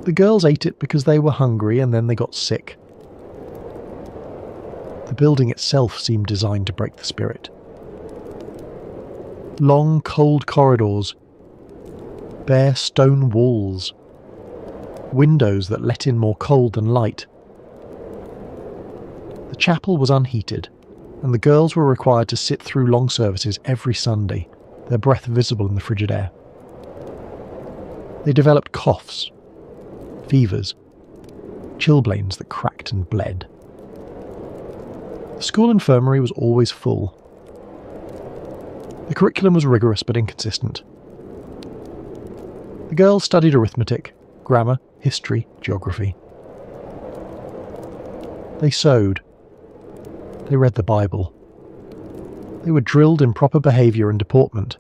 The girls ate it because they were hungry and then they got sick. The building itself seemed designed to break the spirit. Long, cold corridors, bare stone walls, windows that let in more cold than light. The chapel was unheated, and the girls were required to sit through long services every Sunday, their breath visible in the frigid air. They developed coughs, fevers, chilblains that cracked and bled. The school infirmary was always full. The curriculum was rigorous but inconsistent. The girls studied arithmetic, grammar, history, geography. They sewed. They read the Bible. They were drilled in proper behaviour and deportment.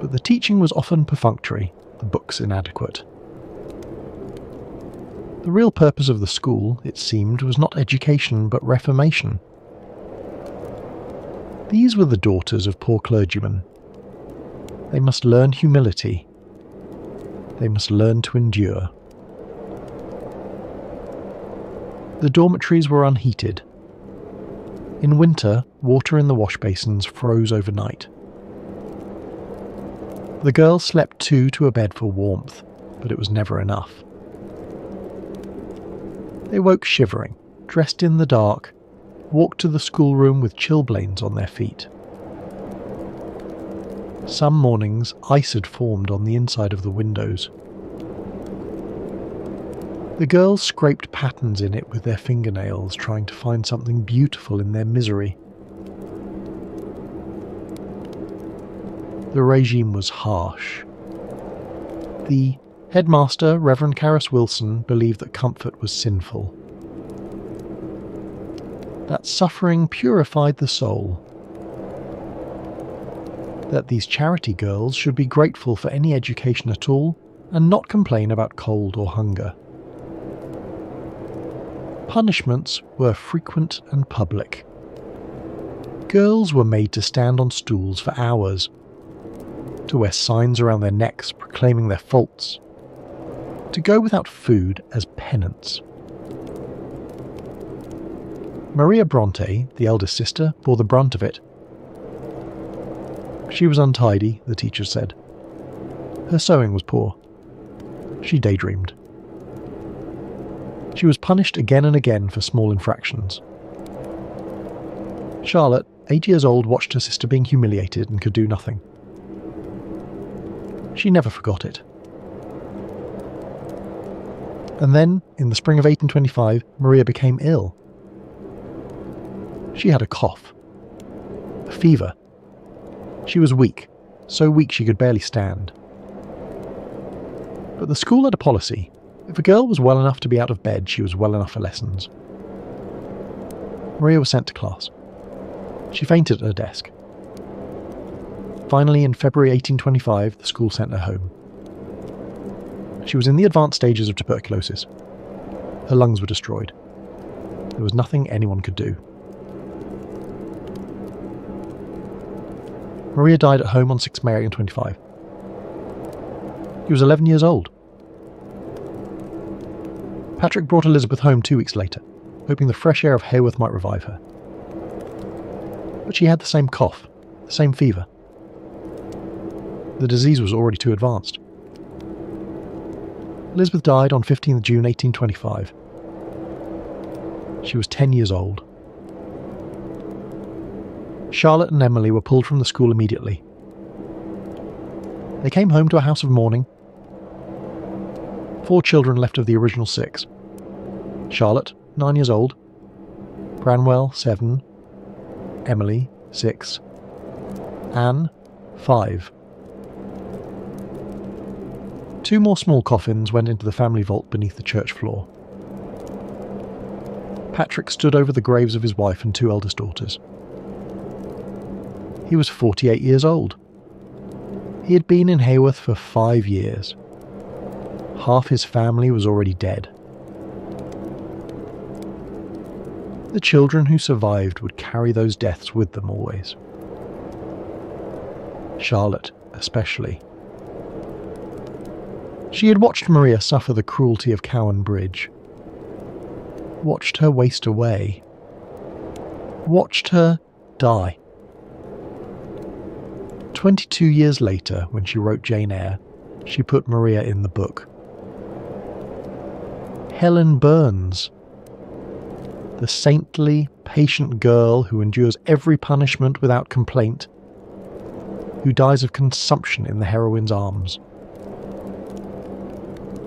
But the teaching was often perfunctory, the books inadequate. The real purpose of the school, it seemed, was not education but reformation. These were the daughters of poor clergymen. They must learn humility. They must learn to endure. The dormitories were unheated. In winter, water in the wash basins froze overnight. The girls slept 2 to a bed for warmth, but it was never enough. They woke shivering, dressed in the dark, walked to the schoolroom with chilblains on their feet. Some mornings, ice had formed on the inside of the windows. The girls scraped patterns in it with their fingernails, trying to find something beautiful in their misery. The regime was harsh. The headmaster, Reverend Carus Wilson, believed that comfort was sinful. That suffering purified the soul. That these charity girls should be grateful for any education at all and not complain about cold or hunger. Punishments were frequent and public. Girls were made to stand on stools for hours, to wear signs around their necks proclaiming their faults, to go without food as penance. Maria Bronte, the eldest sister, bore the brunt of it. She was untidy, the teacher said. Her sewing was poor. She daydreamed. She was punished again and again for small infractions. Charlotte, 8 years old, watched her sister being humiliated and could do nothing. She never forgot it. And then, in the spring of 1825, Maria became ill. She had a cough, a fever. She was weak, so weak she could barely stand. But the school had a policy. If a girl was well enough to be out of bed, she was well enough for lessons. Maria was sent to class. She fainted at her desk. Finally, in February 1825, the school sent her home. She was in the advanced stages of tuberculosis. Her lungs were destroyed. There was nothing anyone could do. Maria died at home on 6 May 1825. He was 11 years old. Patrick brought Elizabeth home 2 weeks later, hoping the fresh air of Haworth might revive her. But she had the same cough, the same fever. The disease was already too advanced. Elizabeth died on 15th June 1825. She was 10 years old. Charlotte and Emily were pulled from the school immediately. They came home to a house of mourning. 4 children left of the original 6. Charlotte, 9 years old. Branwell, 7. Emily, 6. Anne, 5. 2 more small coffins went into the family vault beneath the church floor. Patrick stood over the graves of his wife and 2 eldest daughters. He was 48 years old. He had been in Haworth for 5 years. Half his family was already dead. The children who survived would carry those deaths with them always. Charlotte, especially. She had watched Maria suffer the cruelty of Cowan Bridge. Watched her waste away. Watched her die. 22 years later, when she wrote Jane Eyre, she put Maria in the book. Helen Burns, the saintly, patient girl who endures every punishment without complaint, who dies of consumption in the heroine's arms.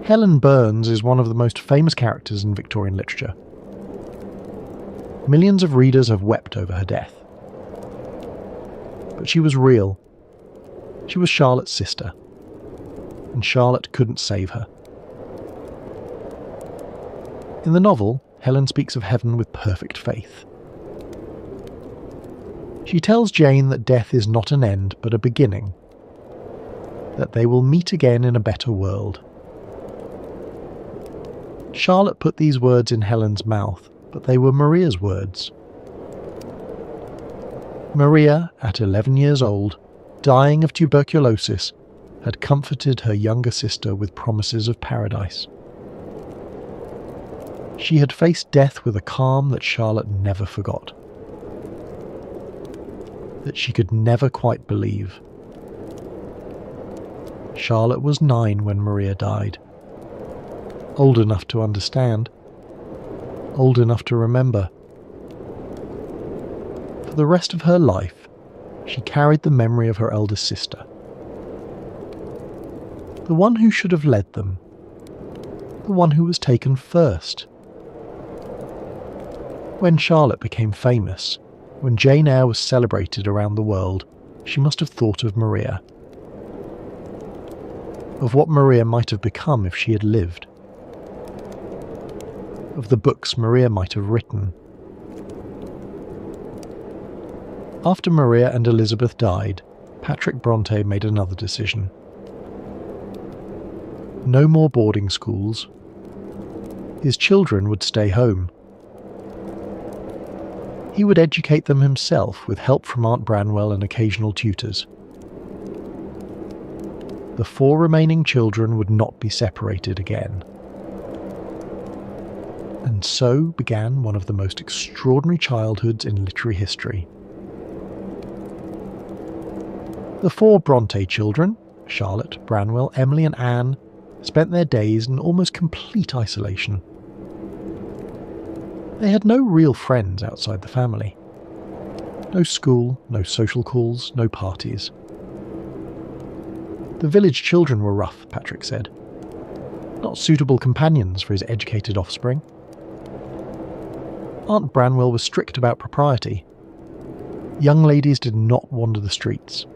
Helen Burns is one of the most famous characters in Victorian literature. Millions of readers have wept over her death. But she was real. She was Charlotte's sister, and Charlotte couldn't save her. In the novel, Helen speaks of heaven with perfect faith. She tells Jane that death is not an end but a beginning, that they will meet again in a better world. Charlotte put these words in Helen's mouth, but they were Maria's words. Maria, at 11 years old, dying of tuberculosis, had comforted her younger sister with promises of paradise. She had faced death with a calm that Charlotte never forgot, that she could never quite believe. Charlotte was 9 when Maria died, old enough to understand, old enough to remember. For the rest of her life, she carried the memory of her eldest sister, the one who should have led them, the one who was taken first. When Charlotte became famous, when Jane Eyre was celebrated around the world, she must have thought of Maria, of what Maria might have become if she had lived, of the books Maria might have written. After Maria and Elizabeth died, Patrick Bronte made another decision. No more boarding schools. His children would stay home. He would educate them himself with help from Aunt Branwell and occasional tutors. The 4 remaining children would not be separated again. And so began one of the most extraordinary childhoods in literary history. The four Bronte children, Charlotte, Branwell, Emily and Anne, spent their days in almost complete isolation. They had no real friends outside the family. No school, no social calls, no parties. The village children were rough, Patrick said. Not suitable companions for his educated offspring. Aunt Branwell was strict about propriety. Young ladies did not wander the streets.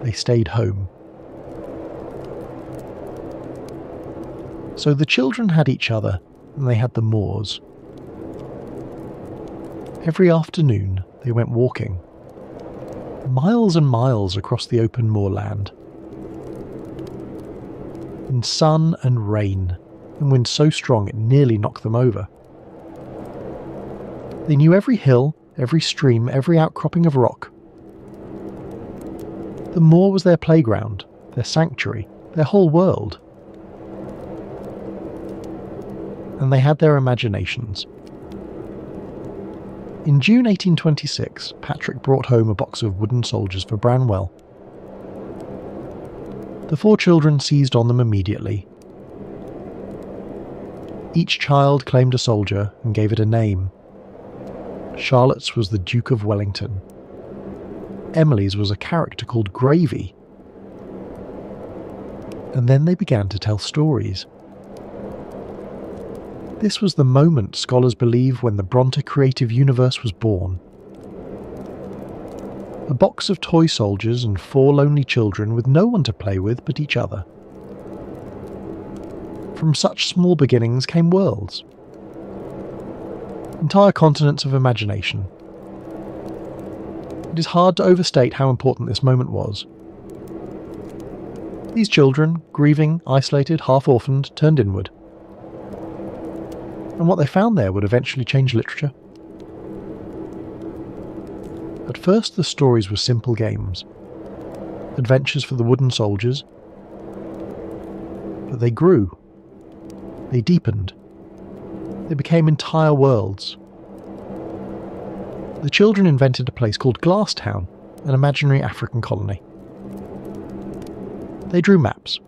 They stayed home. So the children had each other, and they had the moors. Every afternoon they went walking, miles and miles across the open moorland. In sun and rain, and wind so strong it nearly knocked them over. They knew every hill, every stream, every outcropping of rock. The moor was their playground, their sanctuary, their whole world. And they had their imaginations. In June 1826, Patrick brought home a box of wooden soldiers for Branwell. The four children seized on them immediately. Each child claimed a soldier and gave it a name. Charlotte's was the Duke of Wellington. Emily's was a character called Gravy. And then they began to tell stories. This was the moment scholars believe when the Bronte creative universe was born. A box of toy soldiers and four lonely children with no one to play with but each other. From such small beginnings came worlds. Entire continents of imagination. It is hard to overstate how important this moment was. These children, grieving, isolated, half-orphaned, turned inward. And what they found there would eventually change literature. At first the stories were simple games, adventures for the wooden soldiers, but they grew, they deepened, they became entire worlds. The children invented a place called Glasstown, an imaginary African colony. They drew maps.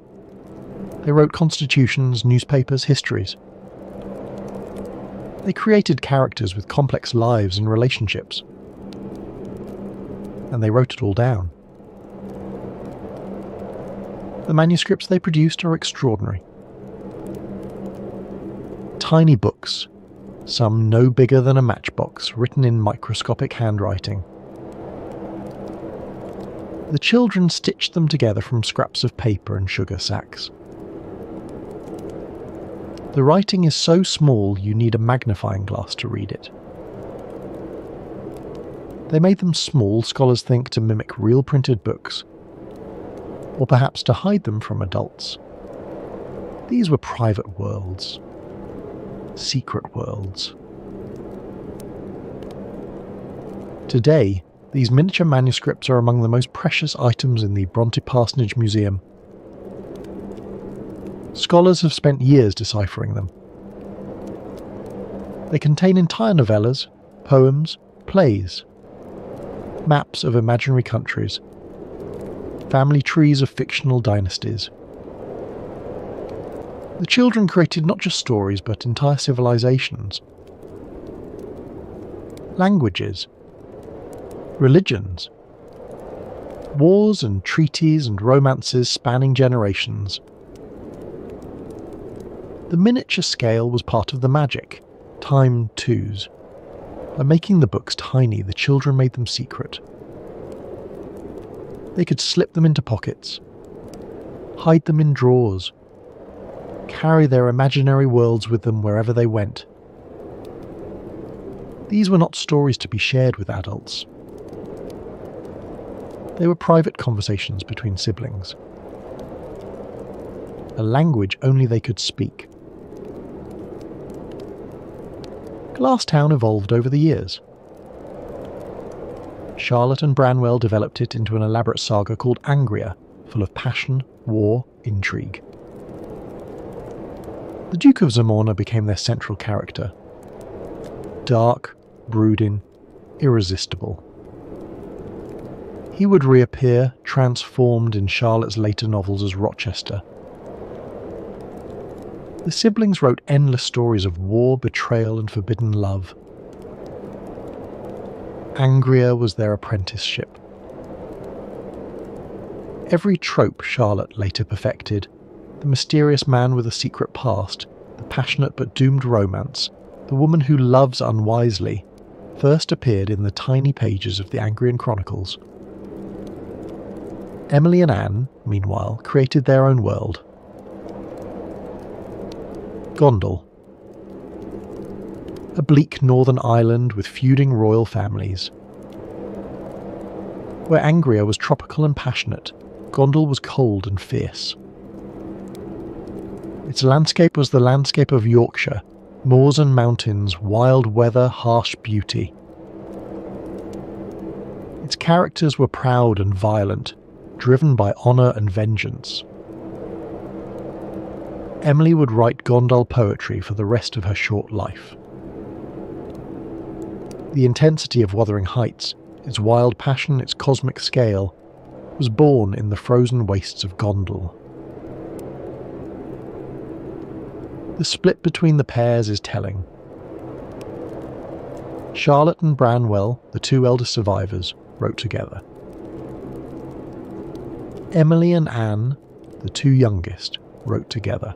They wrote constitutions, newspapers, histories. They created characters with complex lives and relationships. And they wrote it all down. The manuscripts they produced are extraordinary. Tiny books, some no bigger than a matchbox, written in microscopic handwriting. The children stitched them together from scraps of paper and sugar sacks. The writing is so small you need a magnifying glass to read it. They made them small, scholars think, to mimic real printed books, or perhaps to hide them from adults. These were private worlds. Secret worlds. Today, these miniature manuscripts are among the most precious items in the Bronte Parsonage Museum. Scholars have spent years deciphering them. They contain entire novellas, poems, plays, maps of imaginary countries, family trees of fictional dynasties. The children created not just stories but entire civilizations, languages, religions, wars and treaties and romances spanning generations. The miniature scale was part of the magic, time twos. By making the books tiny, the children made them secret. They could slip them into pockets, hide them in drawers, carry their imaginary worlds with them wherever they went. These were not stories to be shared with adults. They were private conversations between siblings. A language only they could speak. Glasstown evolved over the years. Charlotte and Branwell developed it into an elaborate saga called Angria, full of passion, war, intrigue. The Duke of Zamorna became their central character. Dark, brooding, irresistible. He would reappear, transformed in Charlotte's later novels as Rochester. The siblings wrote endless stories of war, betrayal, and forbidden love. Angria was their apprenticeship. Every trope Charlotte later perfected, the mysterious man with a secret past, the passionate but doomed romance, the woman who loves unwisely, first appeared in the tiny pages of the Angrian Chronicles. Emily and Anne, meanwhile, created their own world. Gondal. A bleak northern island with feuding royal families. Where Angria was tropical and passionate, Gondal was cold and fierce. Its landscape was the landscape of Yorkshire, moors and mountains, wild weather, harsh beauty. Its characters were proud and violent, driven by honour and vengeance. Emily would write Gondal poetry for the rest of her short life. The intensity of Wuthering Heights, its wild passion, its cosmic scale, was born in the frozen wastes of Gondal. The split between the pairs is telling. Charlotte and Branwell, the two eldest survivors, wrote together. Emily and Anne, the two youngest, wrote together.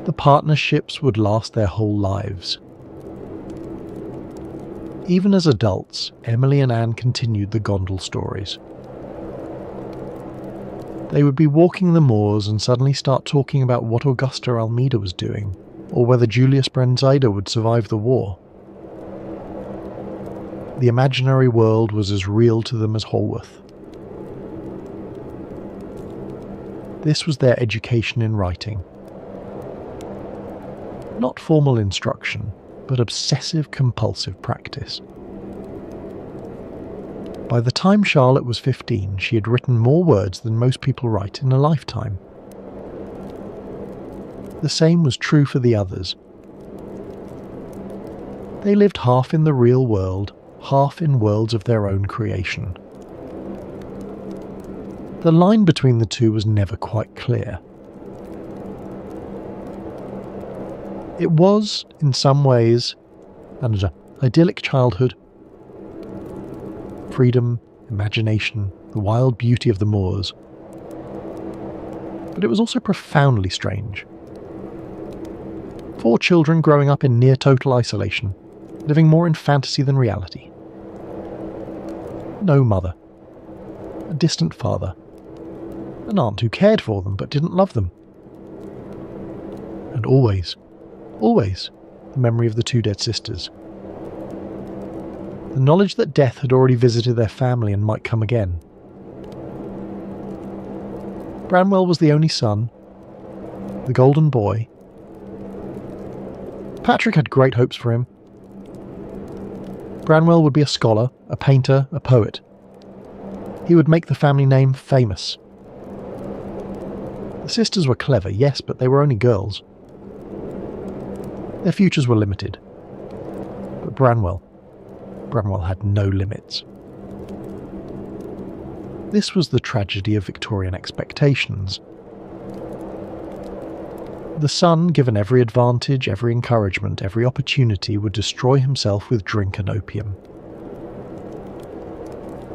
The partnerships would last their whole lives. Even as adults, Emily and Anne continued the Gondal stories. They would be walking the moors and suddenly start talking about what Augusta Almeida was doing, or whether Julius Brenzida would survive the war. The imaginary world was as real to them as Holworth. This was their education in writing. Not formal instruction, but obsessive-compulsive practice. By the time Charlotte was 15, she had written more words than most people write in a lifetime. The same was true for the others. They lived half in the real world, half in worlds of their own creation. The line between the two was never quite clear. It was, in some ways, an idyllic childhood. Freedom, imagination, the wild beauty of the moors. But it was also profoundly strange. 4 children growing up in near total isolation, living more in fantasy than reality. No mother. A distant father. An aunt who cared for them but didn't love them. And always, the memory of the 2 dead sisters. The knowledge that death had already visited their family and might come again. Branwell was the only son, the golden boy. Patrick had great hopes for him. Branwell would be a scholar, a painter, a poet. He would make the family name famous. The sisters were clever, yes, but they were only girls. Their futures were limited. But Branwell had no limits. This was the tragedy of Victorian expectations. The son, given every advantage, every encouragement, every opportunity, would destroy himself with drink and opium.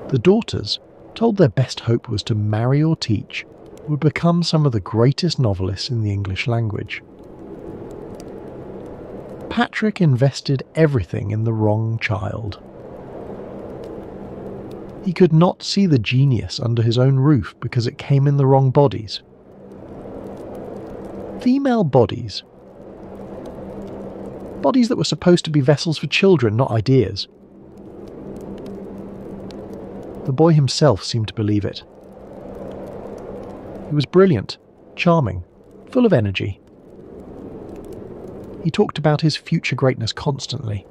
The daughters, told their best hope was to marry or teach, would become some of the greatest novelists in the English language. Patrick invested everything in the wrong child. He could not see the genius under his own roof because it came in the wrong bodies. Female bodies. Bodies that were supposed to be vessels for children, not ideas. The boy himself seemed to believe it. He was brilliant, charming, full of energy. He talked about his future greatness constantly.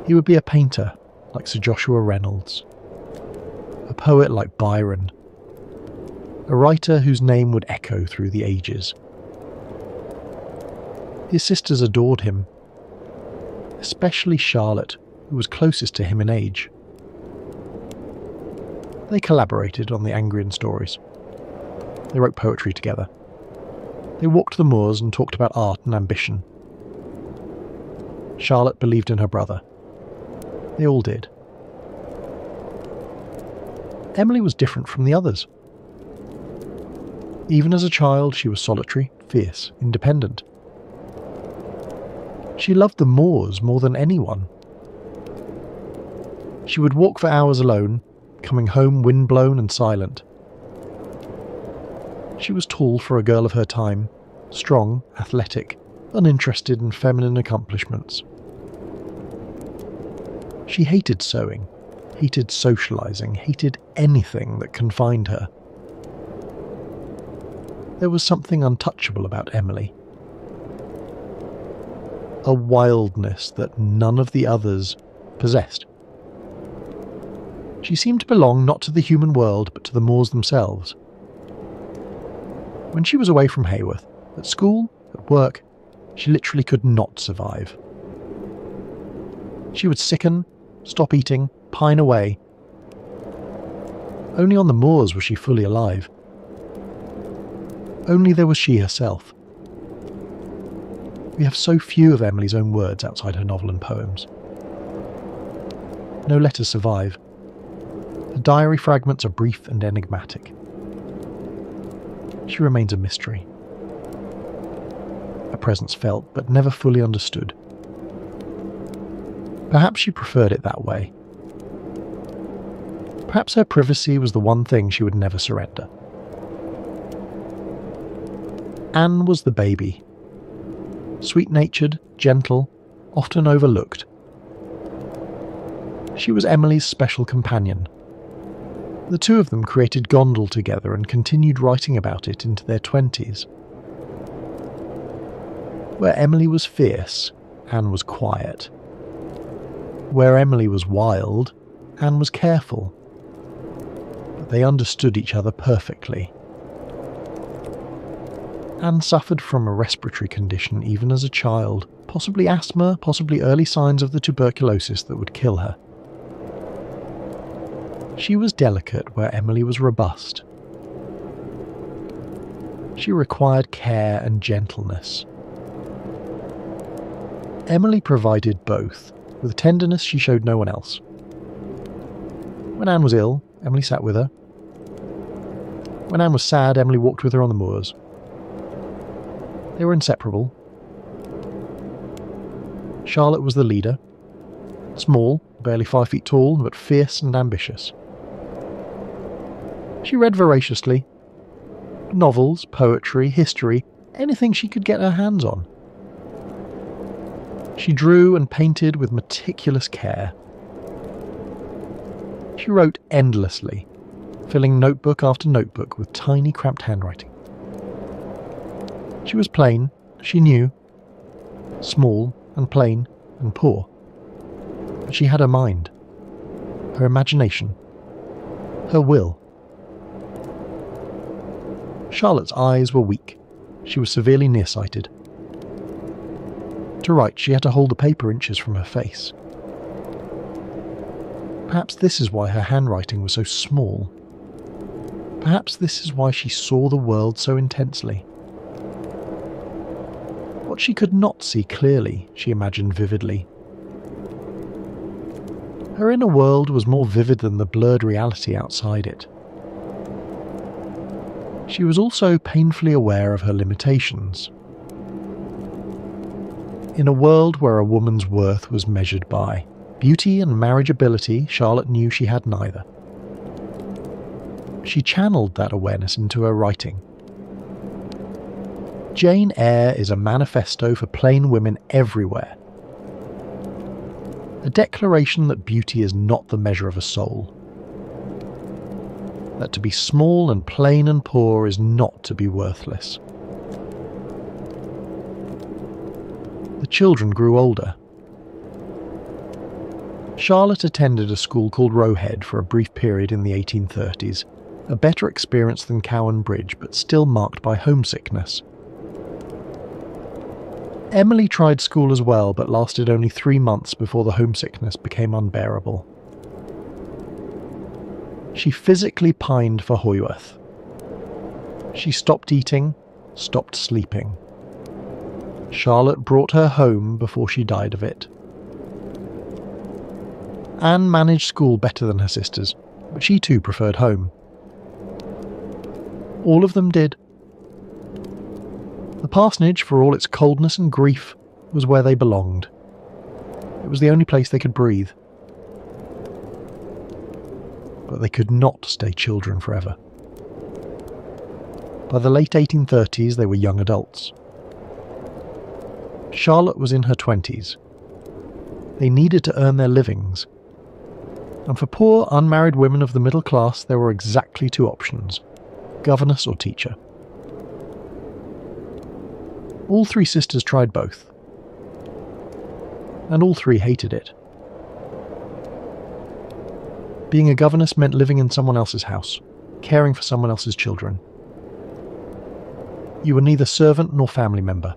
He would be a painter, like Sir Joshua Reynolds. A poet like Byron. A writer whose name would echo through the ages. His sisters adored him, especially Charlotte, who was closest to him in age. They collaborated on the Angrian stories. They wrote poetry together. They walked the moors and talked about art and ambition. Charlotte believed in her brother. They all did. Emily was different from the others. Even as a child, she was solitary, fierce, independent. She loved the moors more than anyone. She would walk for hours alone, coming home windblown and silent. She was tall for a girl of her time, strong, athletic, uninterested in feminine accomplishments. She hated sewing, hated socialising, hated anything that confined her. There was something untouchable about Emily. A wildness that none of the others possessed. She seemed to belong not to the human world, but to the moors themselves. When she was away from Haworth, at school, at work, she literally could not survive. She would sicken, stop eating, pine away. Only on the moors was she fully alive. Only there was she herself. We have so few of Emily's own words outside her novel and poems. No letters survive. Her diary fragments are brief and enigmatic. She remains a mystery. A presence felt, but never fully understood. Perhaps she preferred it that way. Perhaps her privacy was the one thing she would never surrender. Anne was the baby. Sweet-natured, gentle, often overlooked. She was Emily's special companion. The two of them created Gondel together and continued writing about it into their 20s. Where Emily was fierce, Anne was quiet. Where Emily was wild, Anne was careful. But they understood each other perfectly. Anne suffered from a respiratory condition even as a child, possibly asthma, possibly early signs of the tuberculosis that would kill her. She was delicate where Emily was robust. She required care and gentleness. Emily provided both, with tenderness she showed no one else. When Anne was ill, Emily sat with her. When Anne was sad, Emily walked with her on the moors. They were inseparable. Charlotte was the leader. Small, barely 5 feet tall, but fierce and ambitious. She read voraciously. Novels, poetry, history, anything she could get her hands on. She drew and painted with meticulous care. She wrote endlessly, filling notebook after notebook with tiny cramped handwriting. She was plain, she knew. Small and plain and poor. But she had her mind, her imagination, her will. Charlotte's eyes were weak. She was severely nearsighted. To write, she had to hold the paper inches from her face. Perhaps this is why her handwriting was so small. Perhaps this is why she saw the world so intensely. What she could not see clearly, she imagined vividly. Her inner world was more vivid than the blurred reality outside it. She was also painfully aware of her limitations. In a world where a woman's worth was measured by beauty and marriageability, Charlotte knew she had neither. She channeled that awareness into her writing. Jane Eyre is a manifesto for plain women everywhere. A declaration that beauty is not the measure of a soul. That to be small and plain and poor is not to be worthless. The children grew older. Charlotte attended a school called Roe Head for a brief period in the 1830s, a better experience than Cowan Bridge, but still marked by homesickness. Emily tried school as well, but lasted only 3 months before the homesickness became unbearable. She physically pined for Haworth. She stopped eating, stopped sleeping. Charlotte brought her home before she died of it. Anne managed school better than her sisters, but she too preferred home. All of them did. The parsonage, for all its coldness and grief, was where they belonged. It was the only place they could breathe. But they could not stay children forever. By the late 1830s, they were young adults. Charlotte was in her 20s. They needed to earn their livings. And for poor, unmarried women of the middle class, there were exactly 2 options: governess or teacher. All 3 sisters tried both. And all 3 hated it. Being a governess meant living in someone else's house, caring for someone else's children. You were neither servant nor family member.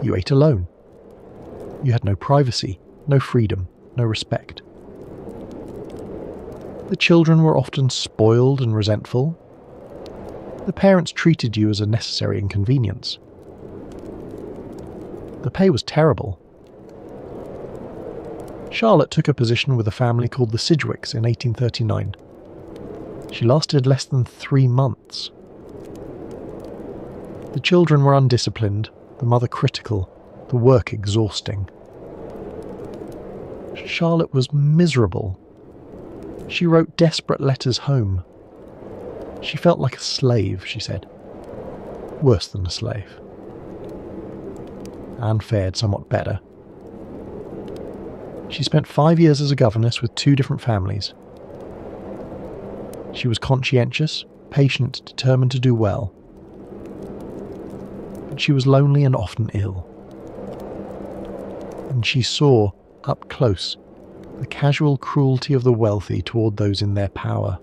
You ate alone. You had no privacy, no freedom, no respect. The children were often spoiled and resentful. The parents treated you as a necessary inconvenience. The pay was terrible. Charlotte took a position with a family called the Sidgwicks in 1839. She lasted less than 3 months. The children were undisciplined, the mother critical, the work exhausting. Charlotte was miserable. She wrote desperate letters home. She felt like a slave, she said. Worse than a slave. Anne fared somewhat better. She spent 5 years as a governess with 2 different families. She was conscientious, patient, determined to do well. But she was lonely and often ill. And she saw, up close, the casual cruelty of the wealthy toward those in their power.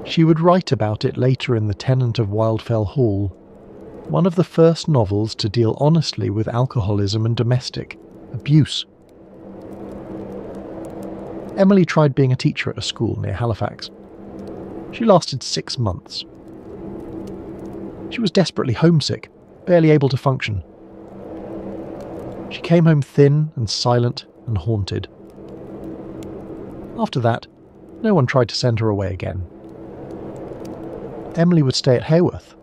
She would write about it later in The Tenant of Wildfell Hall, one of the first novels to deal honestly with alcoholism and domestic abuse. Emily tried being a teacher at a school near Halifax. She lasted 6 months. She was desperately homesick, barely able to function. She came home thin and silent and haunted. After that, no one tried to send her away again. Emily would stay at Haworth.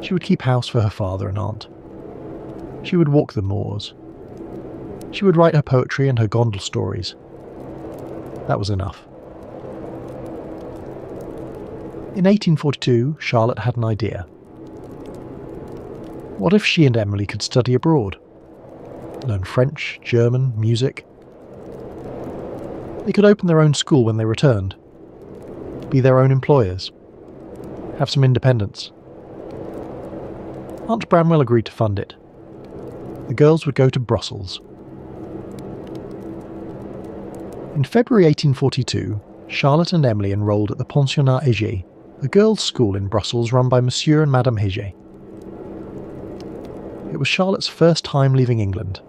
She would keep house for her father and aunt. She would walk the moors. She would write her poetry and her gondel stories. That was enough. In 1842, Charlotte had an idea. What if she and Emily could study abroad? Learn French, German, music. They could open their own school when they returned. Be their own employers. Have some independence. Aunt Bramwell agreed to fund it. The girls would go to Brussels. In February 1842, Charlotte and Emily enrolled at the Pensionnat Heger, a girls' school in Brussels run by Monsieur and Madame Heger. It was Charlotte's first time leaving England.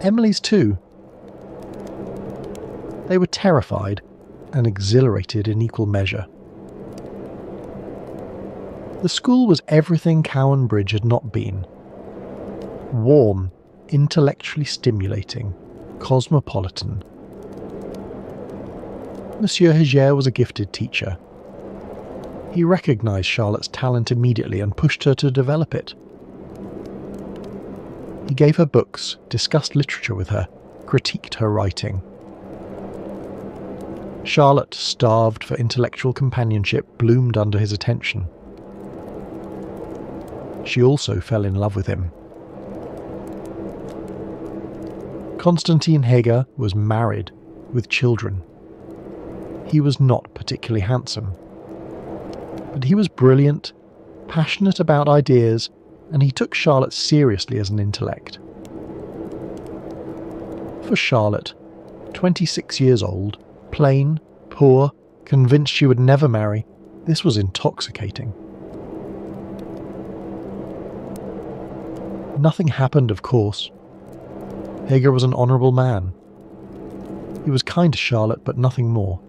Emily's too. They were terrified and exhilarated in equal measure. The school was everything Cowan Bridge had not been. Warm, intellectually stimulating, cosmopolitan. Monsieur Heger was a gifted teacher. He recognised Charlotte's talent immediately and pushed her to develop it. He gave her books, discussed literature with her, critiqued her writing. Charlotte, starved for intellectual companionship, bloomed under his attention. She also fell in love with him. Constantine Heger was married, with children. He was not particularly handsome. But he was brilliant, passionate about ideas, and he took Charlotte seriously as an intellect. For Charlotte, 26 years old, plain, poor, convinced she would never marry, this was intoxicating. Nothing happened, of course. Hager was an honourable man. He was kind to Charlotte, but nothing more.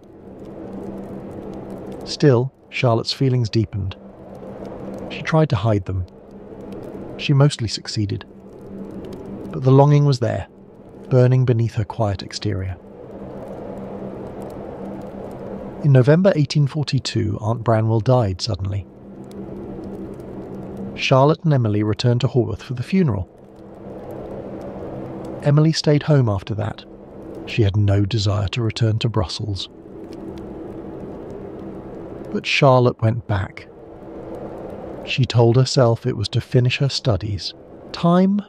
Still, Charlotte's feelings deepened. She tried to hide them. She mostly succeeded. But the longing was there, burning beneath her quiet exterior. In November 1842, Aunt Branwell died suddenly. Charlotte and Emily returned to Haworth for the funeral. Emily stayed home after that. She had no desire to return to Brussels. But Charlotte went back. She told herself it was to finish her studies. Time?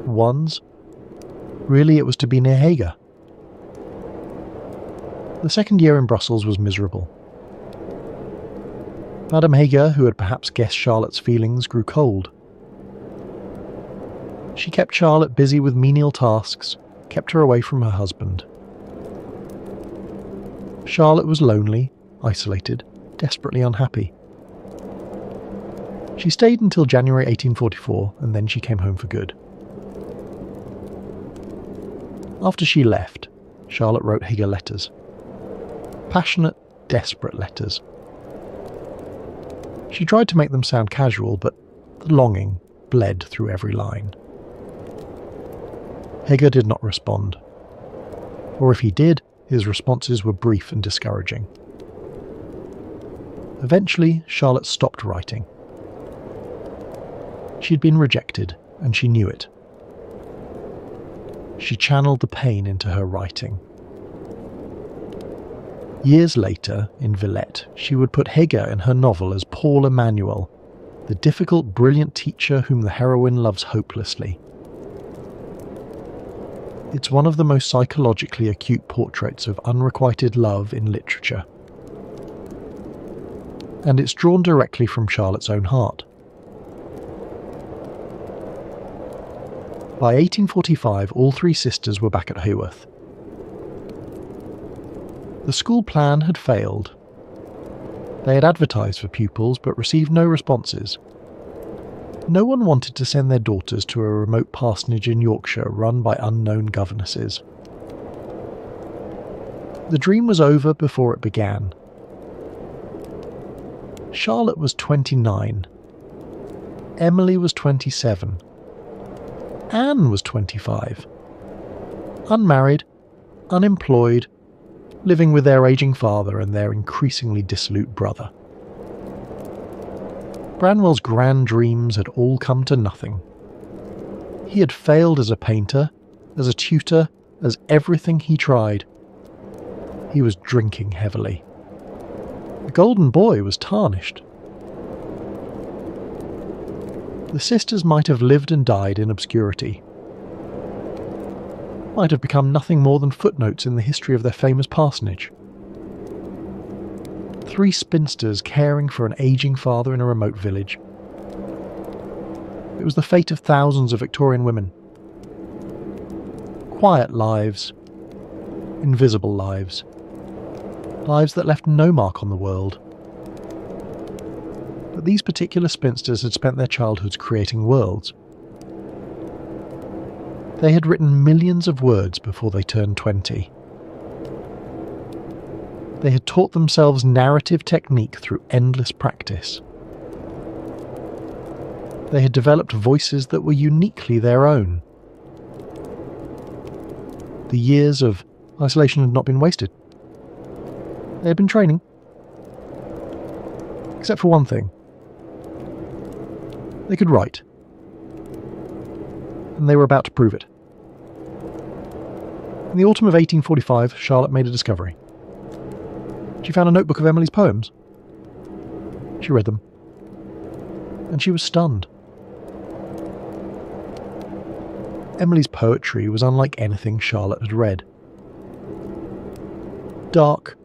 One's? Really, it was to be near Hager. The second year in Brussels was miserable. Madame Hager, who had perhaps guessed Charlotte's feelings, grew cold. She kept Charlotte busy with menial tasks, kept her away from her husband. Charlotte was lonely, isolated, desperately unhappy. She stayed until January 1844, and then she came home for good. After she left, Charlotte wrote Hager letters. Passionate, desperate letters. She tried to make them sound casual, but the longing bled through every line. Hager did not respond. Or if he did, his responses were brief and discouraging. Eventually, Charlotte stopped writing. She had been rejected, and she knew it. She channeled the pain into her writing. Years later, in Villette, she would put Hager in her novel as Paul Emmanuel, the difficult, brilliant teacher whom the heroine loves hopelessly. It's one of the most psychologically acute portraits of unrequited love in literature. And it's drawn directly from Charlotte's own heart. By 1845, all three sisters were back at Haworth. The school plan had failed. They had advertised for pupils but received no responses. No one wanted to send their daughters to a remote parsonage in Yorkshire run by unknown governesses. The dream was over before it began. Charlotte was 29. Emily was 27. Anne was 25. Unmarried, unemployed, living with their aging father and their increasingly dissolute brother. Branwell's grand dreams had all come to nothing. He had failed as a painter, as a tutor, as everything he tried. He was drinking heavily. The golden boy was tarnished. The sisters might have lived and died in obscurity. Might have become nothing more than footnotes in the history of their famous parsonage. Three spinsters caring for an aging father in a remote village. It was the fate of thousands of Victorian women. Quiet lives. Invisible lives. Lives that left no mark on the world. But these particular spinsters had spent their childhoods creating worlds. They had written millions of words before they turned 20. They had taught themselves narrative technique through endless practice. They had developed voices that were uniquely their own. The years of isolation had not been wasted. They had been training. Except for one thing. They could write. And they were about to prove it. In the autumn of 1845, Charlotte made a discovery. She found a notebook of Emily's poems. She read them. And she was stunned. Emily's poetry was unlike anything Charlotte had read. Dark,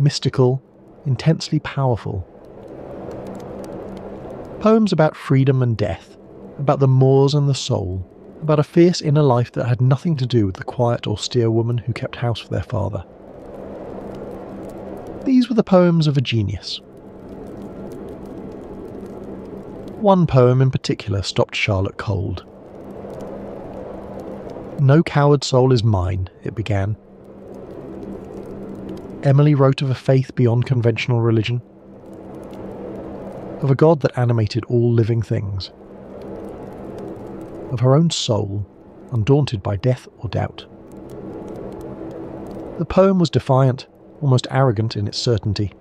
mystical, intensely powerful. Poems about freedom and death, about the moors and the soul, about a fierce inner life that had nothing to do with the quiet, austere woman who kept house for their father. These were the poems of a genius. One poem in particular stopped Charlotte cold. "No coward soul is mine," it began. Emily wrote of a faith beyond conventional religion, of a God that animated all living things, of her own soul, undaunted by death or doubt. The poem was defiant, almost arrogant in its certainty.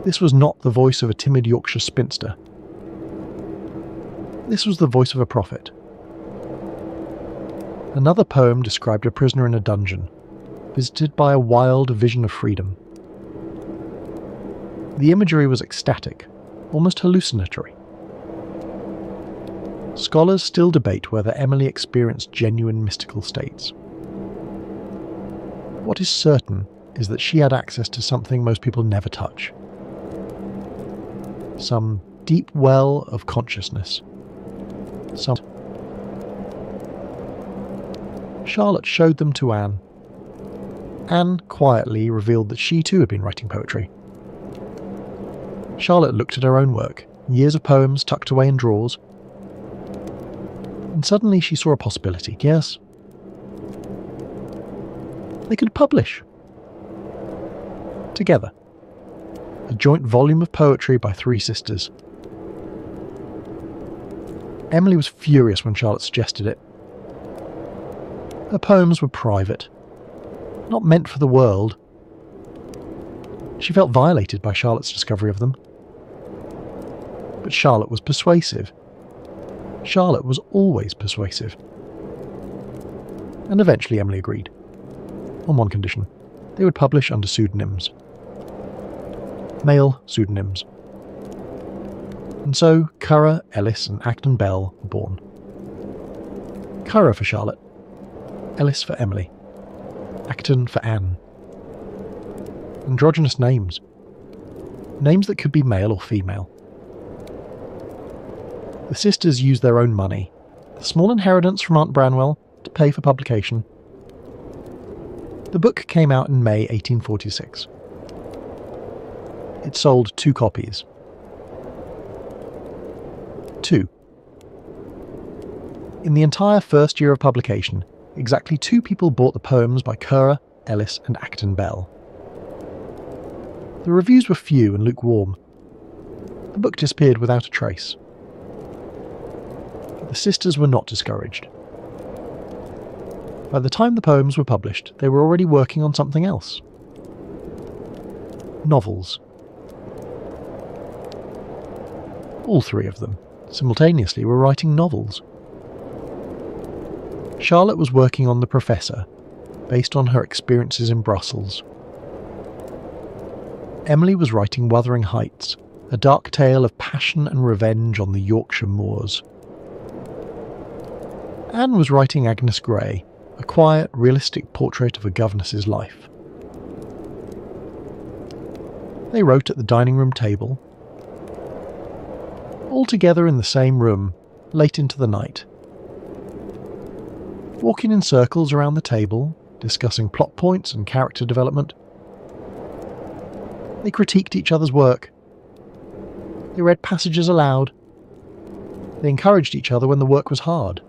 This was not the voice of a timid Yorkshire spinster. This was the voice of a prophet. Another poem described a prisoner in a dungeon, visited by a wild vision of freedom. The imagery was ecstatic, almost hallucinatory. Scholars still debate whether Emily experienced genuine mystical states. What is certain is that she had access to something most people never touch. Some deep well of consciousness. Charlotte showed them to Anne. Anne quietly revealed that she too had been writing poetry. Charlotte looked at her own work, years of poems tucked away in drawers, and suddenly she saw a possibility. Yes, they could publish. Together. A joint volume of poetry by three sisters. Emily was furious when Charlotte suggested it. Her poems were private, not meant for the world. She felt violated by Charlotte's discovery of them. But Charlotte was persuasive. Charlotte was always persuasive. And eventually Emily agreed. On one condition: they would publish under pseudonyms. Male pseudonyms. And so Currer, Ellis and Acton Bell were born. Currer for Charlotte, Ellis for Emily, Acton for Anne. Androgynous names. Names that could be male or female. The sisters used their own money, the small inheritance from Aunt Branwell, to pay for publication. The book came out in May 1846. It sold 2 copies. 2. In the entire first year of publication, exactly 2 people bought the poems by Currer, Ellis and Acton Bell. The reviews were few and lukewarm. The book disappeared without a trace. But the sisters were not discouraged. By the time the poems were published, they were already working on something else. Novels. All 3 of them, simultaneously, were writing novels. Charlotte was working on The Professor, based on her experiences in Brussels. Emily was writing Wuthering Heights, a dark tale of passion and revenge on the Yorkshire moors. Anne was writing Agnes Grey, a quiet, realistic portrait of a governess's life. They wrote at the dining room table, all together in the same room, late into the night. Walking in circles around the table, discussing plot points and character development. They critiqued each other's work. They read passages aloud. They encouraged each other when the work was hard.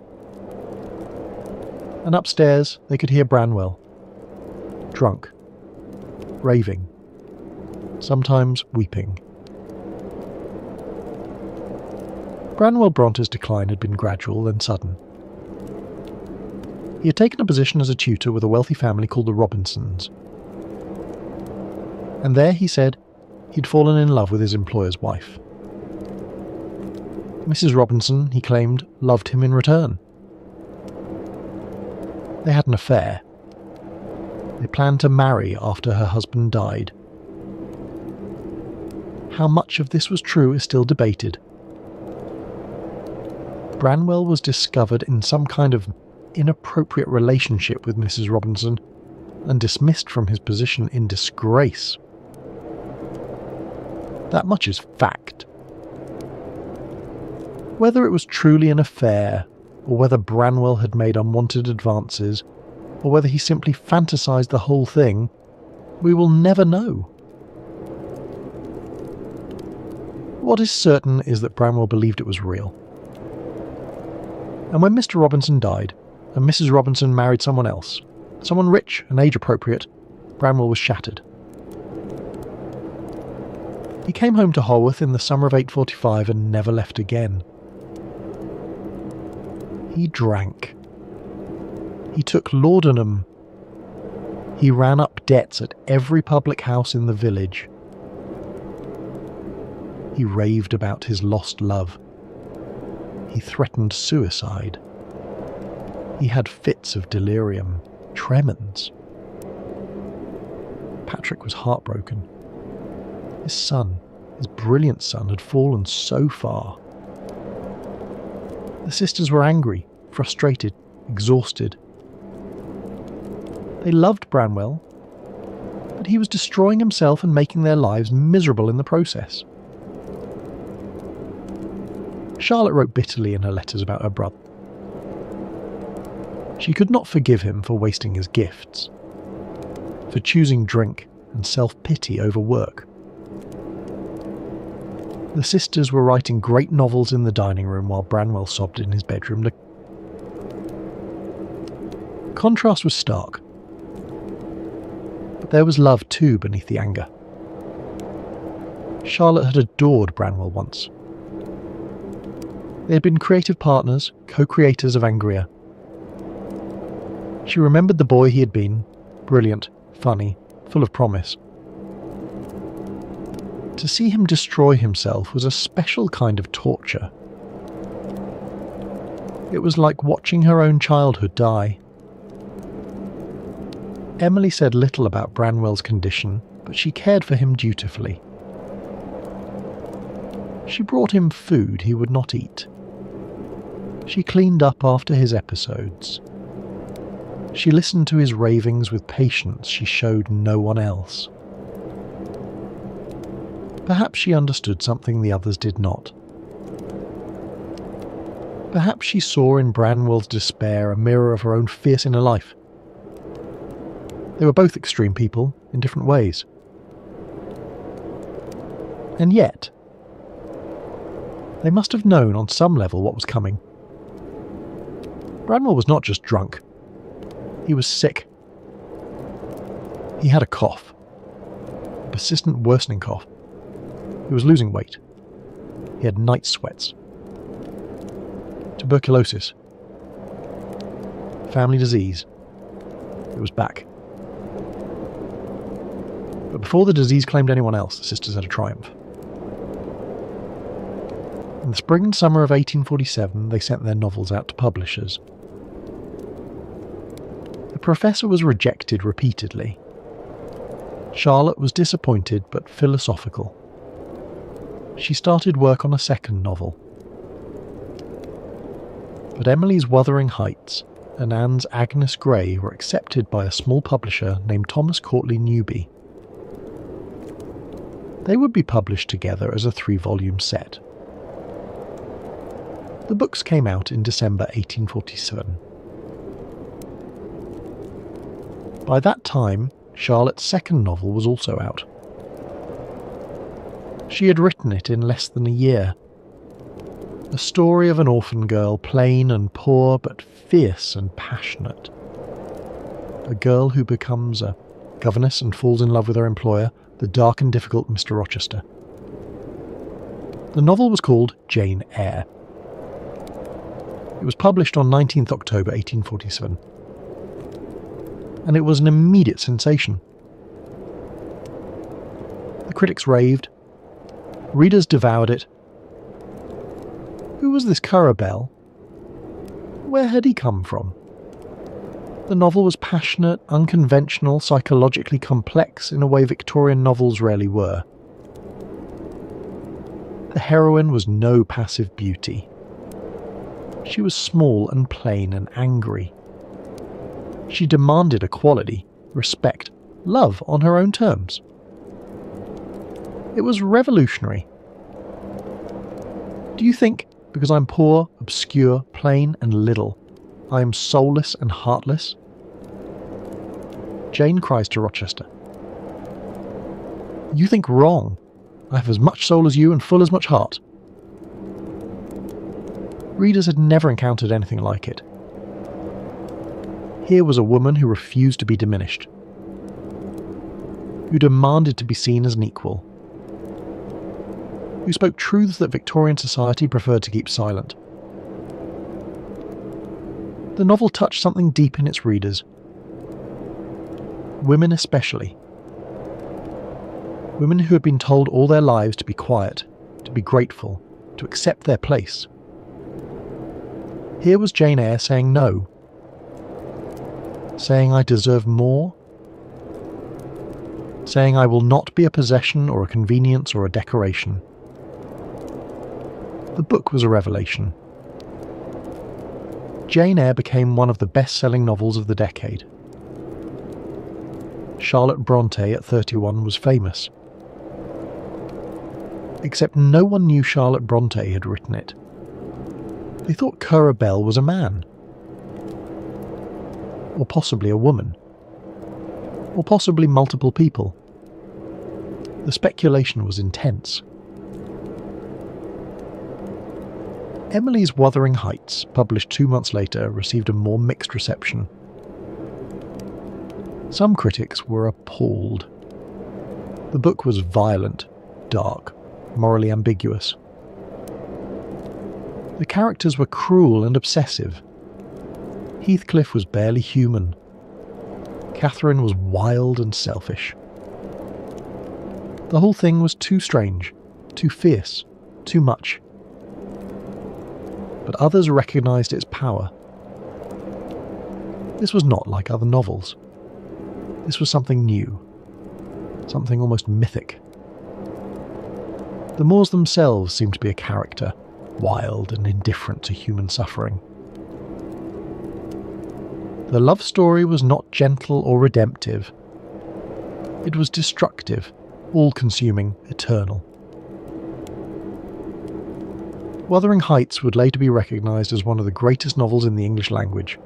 And upstairs they could hear Branwell, drunk, raving, sometimes weeping. Branwell Bronte's decline had been gradual and sudden. He had taken a position as a tutor with a wealthy family called the Robinsons. And there, he said, he'd fallen in love with his employer's wife. Mrs. Robinson, he claimed, loved him in return. They had an affair. They planned to marry after her husband died. How much of this was true is still debated. Branwell was discovered in some kind of inappropriate relationship with Mrs. Robinson and dismissed from his position in disgrace. That much is fact. Whether it was truly an affair, or whether Branwell had made unwanted advances, or whether he simply fantasized the whole thing, we will never know. What is certain is that Branwell believed it was real. And when Mr. Robinson died, and Mrs. Robinson married someone else, someone rich and age-appropriate, Branwell was shattered. He came home to Holworth in the summer of 845 and never left again. He drank. He took laudanum. He ran up debts at every public house in the village. He raved about his lost love. He threatened suicide. He had fits of delirium, tremens. Patrick was heartbroken. His son, his brilliant son, had fallen so far. The sisters were angry, frustrated, exhausted. They loved Branwell, but he was destroying himself and making their lives miserable in the process. Charlotte wrote bitterly in her letters about her brother. She could not forgive him for wasting his gifts, for choosing drink and self-pity over work. The sisters were writing great novels in the dining room while Branwell sobbed in his bedroom. The contrast was stark, but there was love too beneath the anger. Charlotte had adored Branwell once. They had been creative partners, co-creators of Angria. She remembered the boy he had been, brilliant, funny, full of promise. To see him destroy himself was a special kind of torture. It was like watching her own childhood die. Emily said little about Branwell's condition, but she cared for him dutifully. She brought him food he would not eat. She cleaned up after his episodes. She listened to his ravings with patience she showed no one else. Perhaps she understood something the others did not. Perhaps she saw in Branwell's despair a mirror of her own fierce inner life. They were both extreme people in different ways. And yet, they must have known on some level what was coming. Branwell was not just drunk. He was sick. He had a cough. A persistent worsening cough. He was losing weight. He had night sweats. Tuberculosis. Family disease. It was back. But before the disease claimed anyone else, the sisters had a triumph. In the spring and summer of 1847, they sent their novels out to publishers. The professor was rejected repeatedly. Charlotte was disappointed but philosophical. She started work on a second novel. But Emily's Wuthering Heights and Anne's Agnes Grey were accepted by a small publisher named Thomas Courtly Newby. They would be published together as a 3-volume set. The books came out in December 1847. By that time, Charlotte's second novel was also out. She had written it in less than a year. A story of an orphan girl, plain and poor but fierce and passionate. A girl who becomes a governess and falls in love with her employer, the dark and difficult Mr. Rochester. The novel was called Jane Eyre. It was published on 19th October 1847. And it was an immediate sensation. The critics raved. Readers devoured it. Who was this Currer Bell? Where had he come from? The novel was passionate, unconventional, psychologically complex in a way Victorian novels rarely were. The heroine was no passive beauty. She was small and plain and angry. She demanded equality, respect, love on her own terms. It was revolutionary. Do you think, because I'm poor, obscure, plain and little, I am soulless and heartless? Jane cries to Rochester. You think wrong. I have as much soul as you and full as much heart." Readers had never encountered anything like it. Here was a woman who refused to be diminished, who demanded to be seen as an equal, who spoke truths that Victorian society preferred to keep silent. The novel touched something deep in its readers. Women especially. Women who had been told all their lives to be quiet, to be grateful, to accept their place. Here was Jane Eyre saying no. Saying I deserve more. Saying I will not be a possession or a convenience or a decoration. The book was a revelation. Jane Eyre became one of the best-selling novels of the decade. Charlotte Bronte at 31 was famous. Except no one knew Charlotte Bronte had written it. They thought Currer Bell was a man. Or possibly a woman. Or possibly multiple people. The speculation was intense. Emily's Wuthering Heights, published 2 months later, received a more mixed reception. Some critics were appalled. The book was violent, dark, morally ambiguous. The characters were cruel and obsessive. Heathcliff was barely human. Catherine was wild and selfish. The whole thing was too strange, too fierce, too much. But others recognised its power. This was not like other novels. This was something new, something almost mythic. The Moors themselves seemed to be a character, wild and indifferent to human suffering. The love story was not gentle or redemptive. It was destructive, all-consuming, eternal. Wuthering Heights would later be recognised as one of the greatest novels in the English language.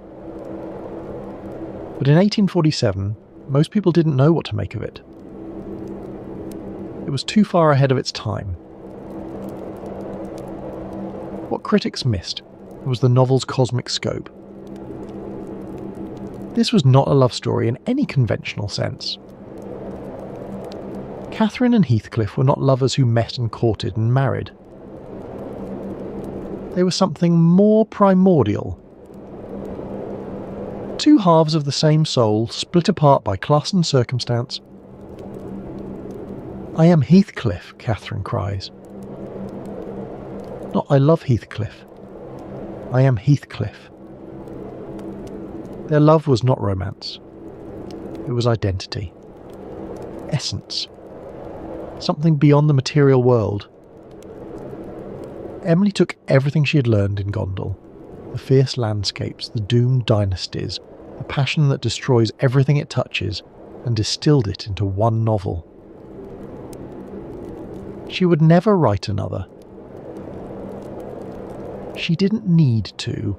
But in 1847, most people didn't know what to make of it. It was too far ahead of its time. What critics missed was the novel's cosmic scope. This was not a love story in any conventional sense. Catherine and Heathcliff were not lovers who met and courted and married. They were something more primordial. Two halves of the same soul, split apart by class and circumstance. "I am Heathcliff," Catherine cries. Not "I love Heathcliff." "I am Heathcliff." Their love was not romance. It was identity. Essence. Something beyond the material world. Emily took everything she had learned in Gondal, the fierce landscapes, the doomed dynasties, the passion that destroys everything it touches, and distilled it into one novel. She would never write another. She didn't need to.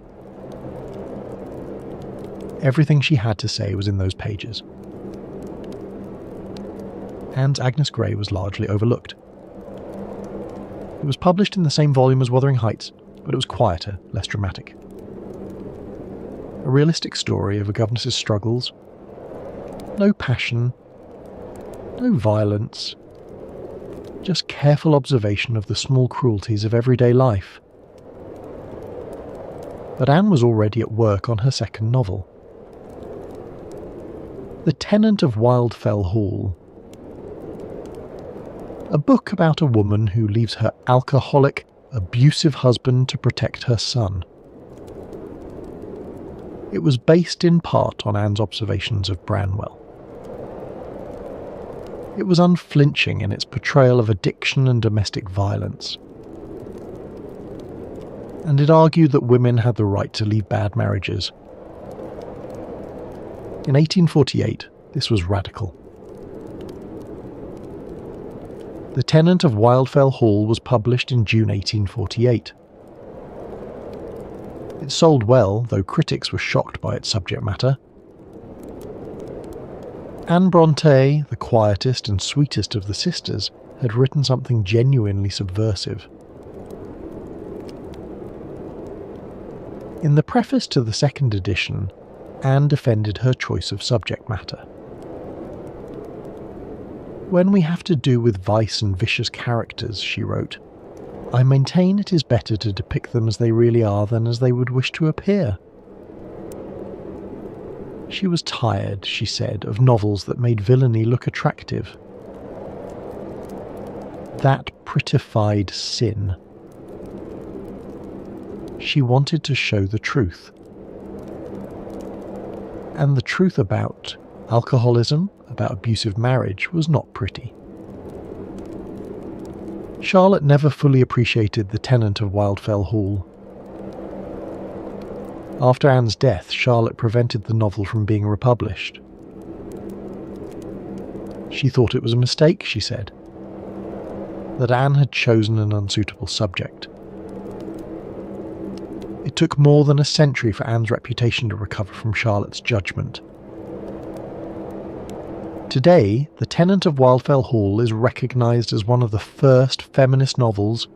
Everything she had to say was in those pages. And Agnes Grey was largely overlooked. It was published in the same volume as Wuthering Heights, but it was quieter, less dramatic. A realistic story of a governess's struggles. No passion, no violence, just careful observation of the small cruelties of everyday life. But Anne was already at work on her second novel. The Tenant of Wildfell Hall. A book about a woman who leaves her alcoholic, abusive husband to protect her son. It was based in part on Anne's observations of Branwell. It was unflinching in its portrayal of addiction and domestic violence. And it argued that women had the right to leave bad marriages. In 1848, this was radical. The Tenant of Wildfell Hall was published in June 1848. It sold well, though critics were shocked by its subject matter. Anne Bronte, the quietest and sweetest of the sisters, had written something genuinely subversive. In the preface to the second edition, Anne defended her choice of subject matter. "When we have to do with vice and vicious characters," she wrote, "I maintain it is better to depict them as they really are than as they would wish to appear." She was tired, she said, of novels that made villainy look attractive. That prettified sin. She wanted to show the truth. And the truth about alcoholism, about abusive marriage, was not pretty. Charlotte never fully appreciated the tenant of Wildfell Hall. After Anne's death, Charlotte prevented the novel from being republished. She thought it was a mistake, she said, that Anne had chosen an unsuitable subject. It took more than a century for Anne's reputation to recover from Charlotte's judgment. Today, The Tenant of Wildfell Hall is recognised as one of the first feminist novels.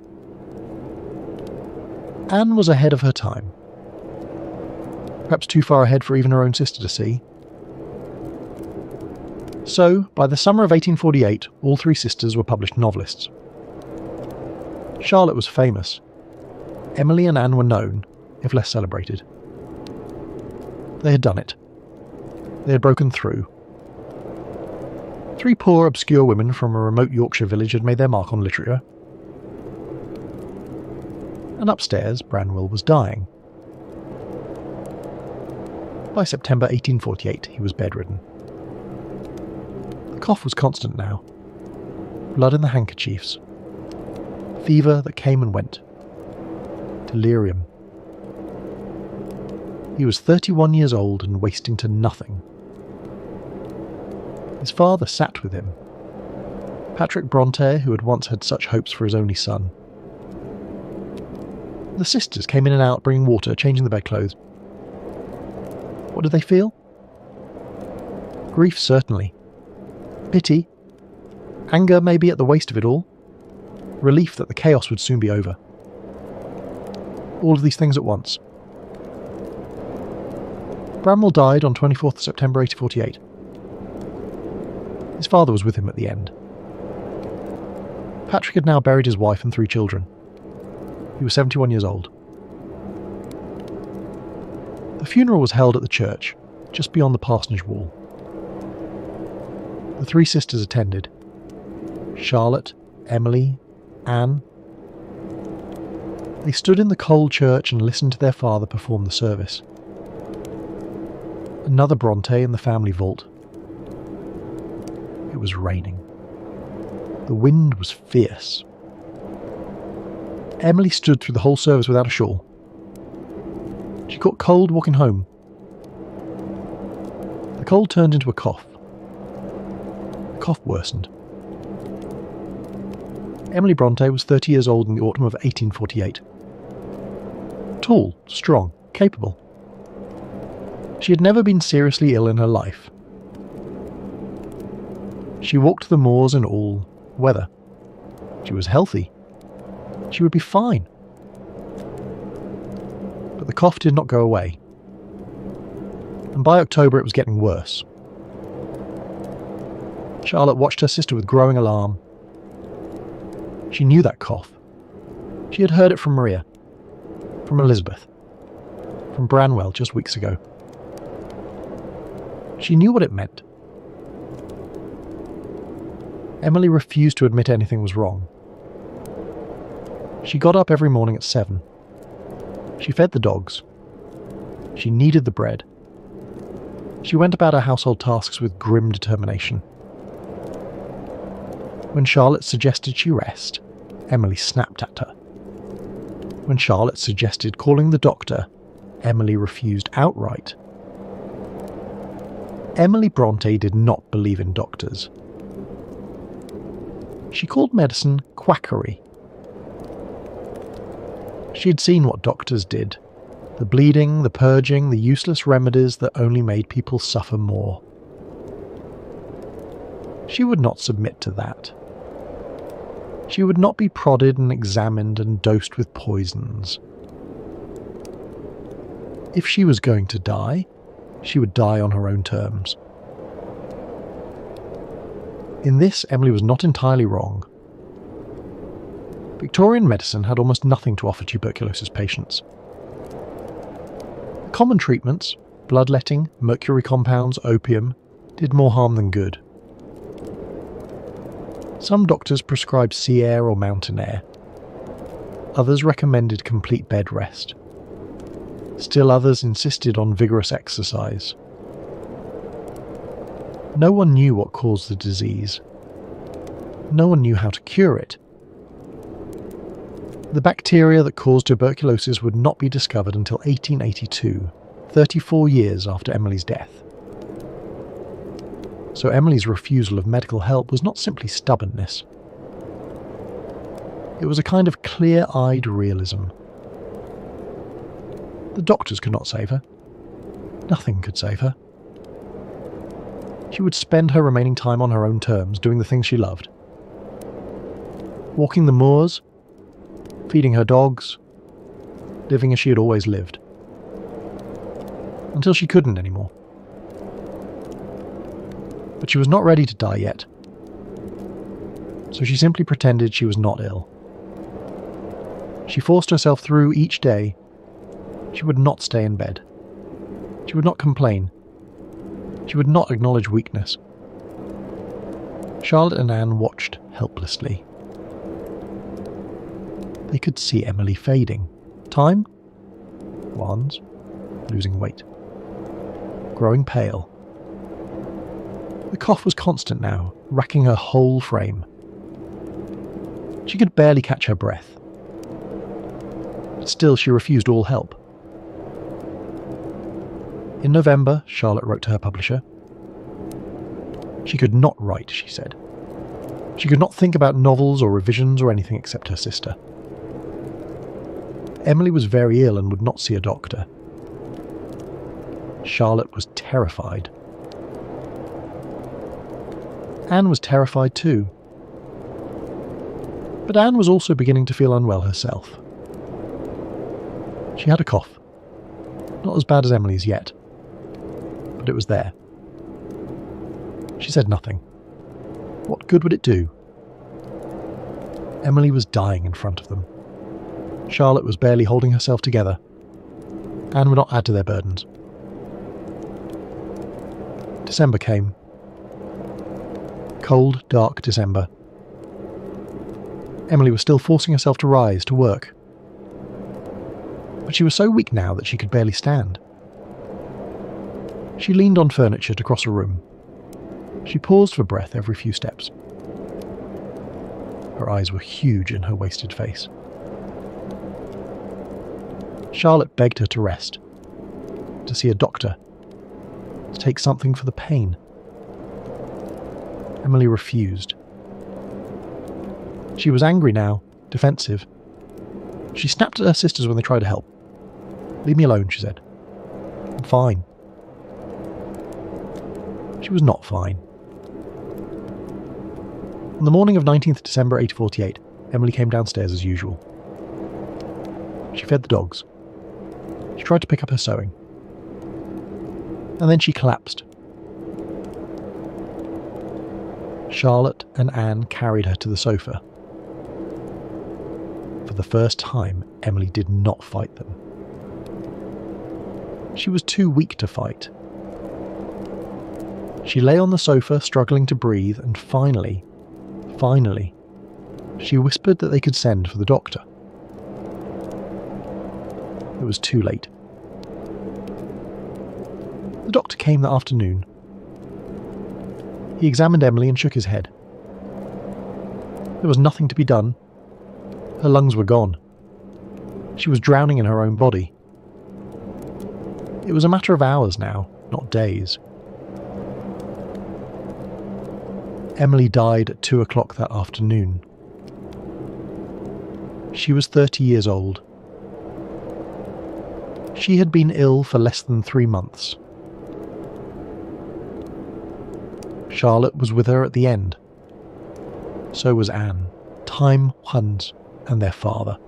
Anne was ahead of her time. Perhaps too far ahead for even her own sister to see. So, by the summer of 1848, all three sisters were published novelists. Charlotte was famous. Emily and Anne were known, if less celebrated. They had done it. They had broken through. Three poor, obscure women from a remote Yorkshire village had made their mark on literature. And upstairs, Branwell was dying. By September 1848, he was bedridden. The cough was constant now. Blood in the handkerchiefs. Fever that came and went. Delirium. He was 31 years old and wasting to nothing. His father sat with him. Patrick Bronte, who had once had such hopes for his only son. The sisters came in and out, bringing water, changing the bedclothes. What did they feel? Grief, certainly. Pity. Anger, maybe, at the waste of it all. Relief that the chaos would soon be over. All of these things at once. Branwell died on 24th September 1848. His father was with him at the end. Patrick had now buried his wife and three children. He was 71 years old. The funeral was held at the church, just beyond the parsonage wall. The three sisters attended. Charlotte, Emily, Anne. They stood in the cold church and listened to their father perform the service. Another Bronte in the family vault. It was raining. The wind was fierce. Emily stood through the whole service without a shawl. She caught cold walking home. The cold turned into a cough. The cough worsened. Emily Bronte was 30 years old in the autumn of 1848. Tall, strong, capable. She had never been seriously ill in her life. She walked the moors in all weather. She was healthy. She would be fine. But the cough did not go away. And by October it was getting worse. Charlotte watched her sister with growing alarm. She knew that cough. She had heard it from Maria, from Elizabeth, from Branwell just weeks ago. She knew what it meant. Emily refused to admit anything was wrong. She got up every morning at 7. She fed the dogs. She kneaded the bread. She went about her household tasks with grim determination. When Charlotte suggested she rest, Emily snapped at her. When Charlotte suggested calling the doctor, Emily refused outright. Emily Bronte did not believe in doctors. She called medicine quackery. She had seen what doctors did. The bleeding, the purging, the useless remedies that only made people suffer more. She would not submit to that. She would not be prodded and examined and dosed with poisons. If she was going to die, she would die on her own terms. In this, Emily was not entirely wrong. Victorian medicine had almost nothing to offer tuberculosis patients. The common treatments, bloodletting, mercury compounds, opium, did more harm than good. Some doctors prescribed sea air or mountain air. Others recommended complete bed rest. Still others insisted on vigorous exercise. No one knew what caused the disease. No one knew how to cure it. The bacteria that caused tuberculosis would not be discovered until 1882, 34 years after Emily's death. So Emily's refusal of medical help was not simply stubbornness. It was a kind of clear-eyed realism. The doctors could not save her. Nothing could save her. She would spend her remaining time on her own terms, doing the things she loved. Walking the moors, feeding her dogs, living as she had always lived. Until she couldn't anymore. But she was not ready to die yet. So she simply pretended she was not ill. She forced herself through each day. She would not stay in bed. She would not complain. She would not acknowledge weakness. Charlotte and Anne watched helplessly. They could see Emily fading. Time? Wands. Losing weight. Growing pale. The cough was constant now, racking her whole frame. She could barely catch her breath. But still she refused all help. In November, Charlotte wrote to her publisher. She could not write, she said. She could not think about novels or revisions or anything except her sister. Emily was very ill and would not see a doctor. Charlotte was terrified. Anne was terrified too. But Anne was also beginning to feel unwell herself. She had a cough. Not as bad as Emily's yet. But it was there. She said nothing. What good would it do? Emily was dying in front of them. Charlotte was barely holding herself together. Anne would not add to their burdens. December came. Cold, dark December. Emily was still forcing herself to rise, to work. But she was so weak now that she could barely stand. She leaned on furniture to cross a room. She paused for breath every few steps. Her eyes were huge in her wasted face. Charlotte begged her to rest, to see a doctor, to take something for the pain. Emily refused. She was angry now, defensive. She snapped at her sisters when they tried to help. "Leave me alone," she said. "I'm fine." She was not fine. On the morning of 19th December 1848, Emily came downstairs as usual. She fed the dogs. She tried to pick up her sewing. And then she collapsed. Charlotte and Anne carried her to the sofa. For the first time, Emily did not fight them. She was too weak to fight. She lay on the sofa, struggling to breathe, and finally, she whispered that they could send for the doctor. It was too late. The doctor came that afternoon. He examined Emily and shook his head. There was nothing to be done. Her lungs were gone. She was drowning in her own body. It was a matter of hours now, not days. Emily died at 2 o'clock that afternoon. She was 30 years old. She had been ill for less than 3 months. Charlotte was with her at the end. So was Anne, Time, Hans, and their father.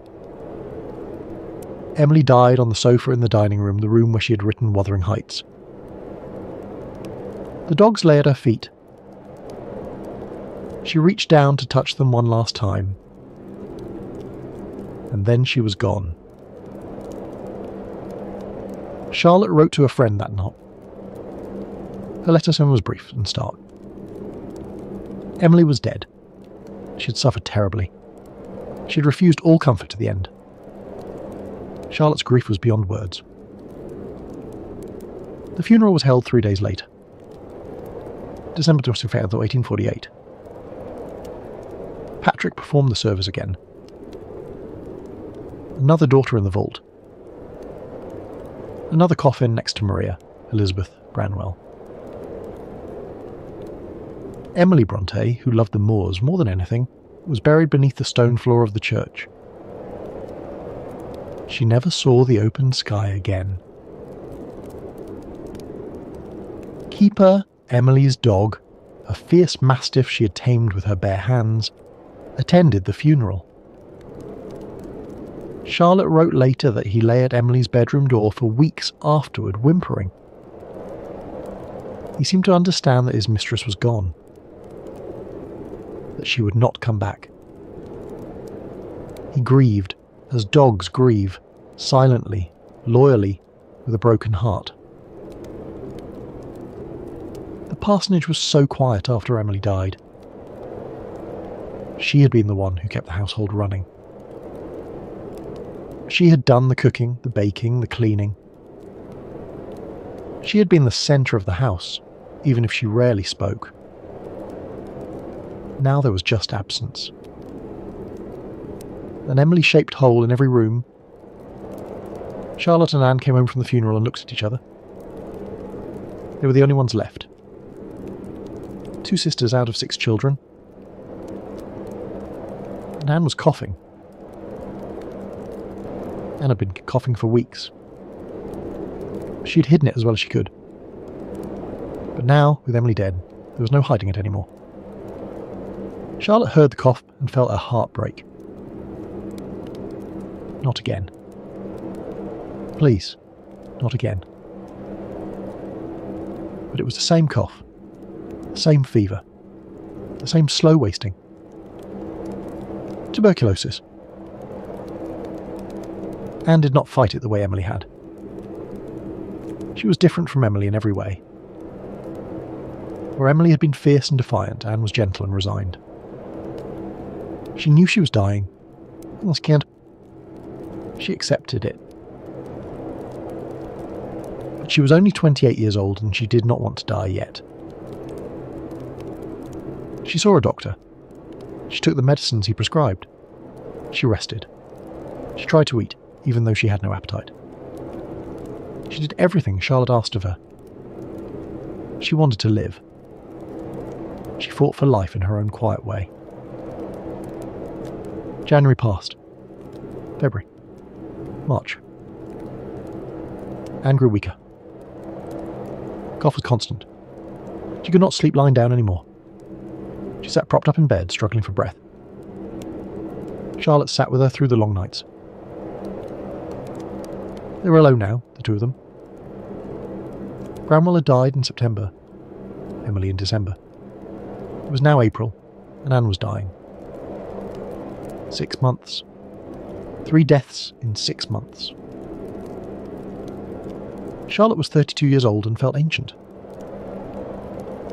Emily died on the sofa in the dining room, the room where she had written Wuthering Heights. The dogs lay at her feet. She reached down to touch them one last time, and then she was gone. Charlotte wrote to a friend that night. Her letter was brief and stark. Emily was dead. She had suffered terribly. She had refused all comfort to the end. Charlotte's grief was beyond words. The funeral was held 3 days later. December 25th, 1848. Patrick performed the service again. Another daughter in the vault. Another coffin next to Maria, Elizabeth Branwell. Emily Bronte, who loved the moors more than anything, was buried beneath the stone floor of the church. She never saw the open sky again. Keeper, Emily's dog, a fierce mastiff she had tamed with her bare hands, attended the funeral. Charlotte wrote later that he lay at Emily's bedroom door for weeks afterward, whimpering. He seemed to understand that his mistress was gone, that she would not come back. He grieved, as dogs grieve, silently, loyally, with a broken heart. The parsonage was so quiet after Emily died. She had been the one who kept the household running. She had done the cooking, the baking, the cleaning. She had been the centre of the house, even if she rarely spoke. Now there was just absence. An Emily-shaped hole in every room. Charlotte and Anne came home from the funeral and looked at each other. They were the only ones left. 2 sisters out of 6 children. And Anne was coughing. Anne had been coughing for weeks. She had hidden it as well as she could. But now, with Emily dead, there was no hiding it anymore. Charlotte heard the cough and felt her heart break. Not again. Please, not again. But it was the same cough, the same fever, the same slow wasting. Tuberculosis. Anne did not fight it the way Emily had. She was different from Emily in every way. Where Emily had been fierce and defiant, Anne was gentle and resigned. She knew she was dying, and scared. She accepted it. But she was only 28 years old and she did not want to die yet. She saw a doctor. She took the medicines he prescribed. She rested. She tried to eat, even though she had no appetite. She did everything Charlotte asked of her. She wanted to live. She fought for life in her own quiet way. January passed. February. March. Anne grew weaker. Cough was constant. She could not sleep lying down anymore. She sat propped up in bed, struggling for breath. Charlotte sat with her through the long nights. They were alone now, the two of them. Branwell had died in September, Emily in December. It was now April, and Anne was dying. 6 months. 3 deaths in 6 months. Charlotte was 32 years old and felt ancient.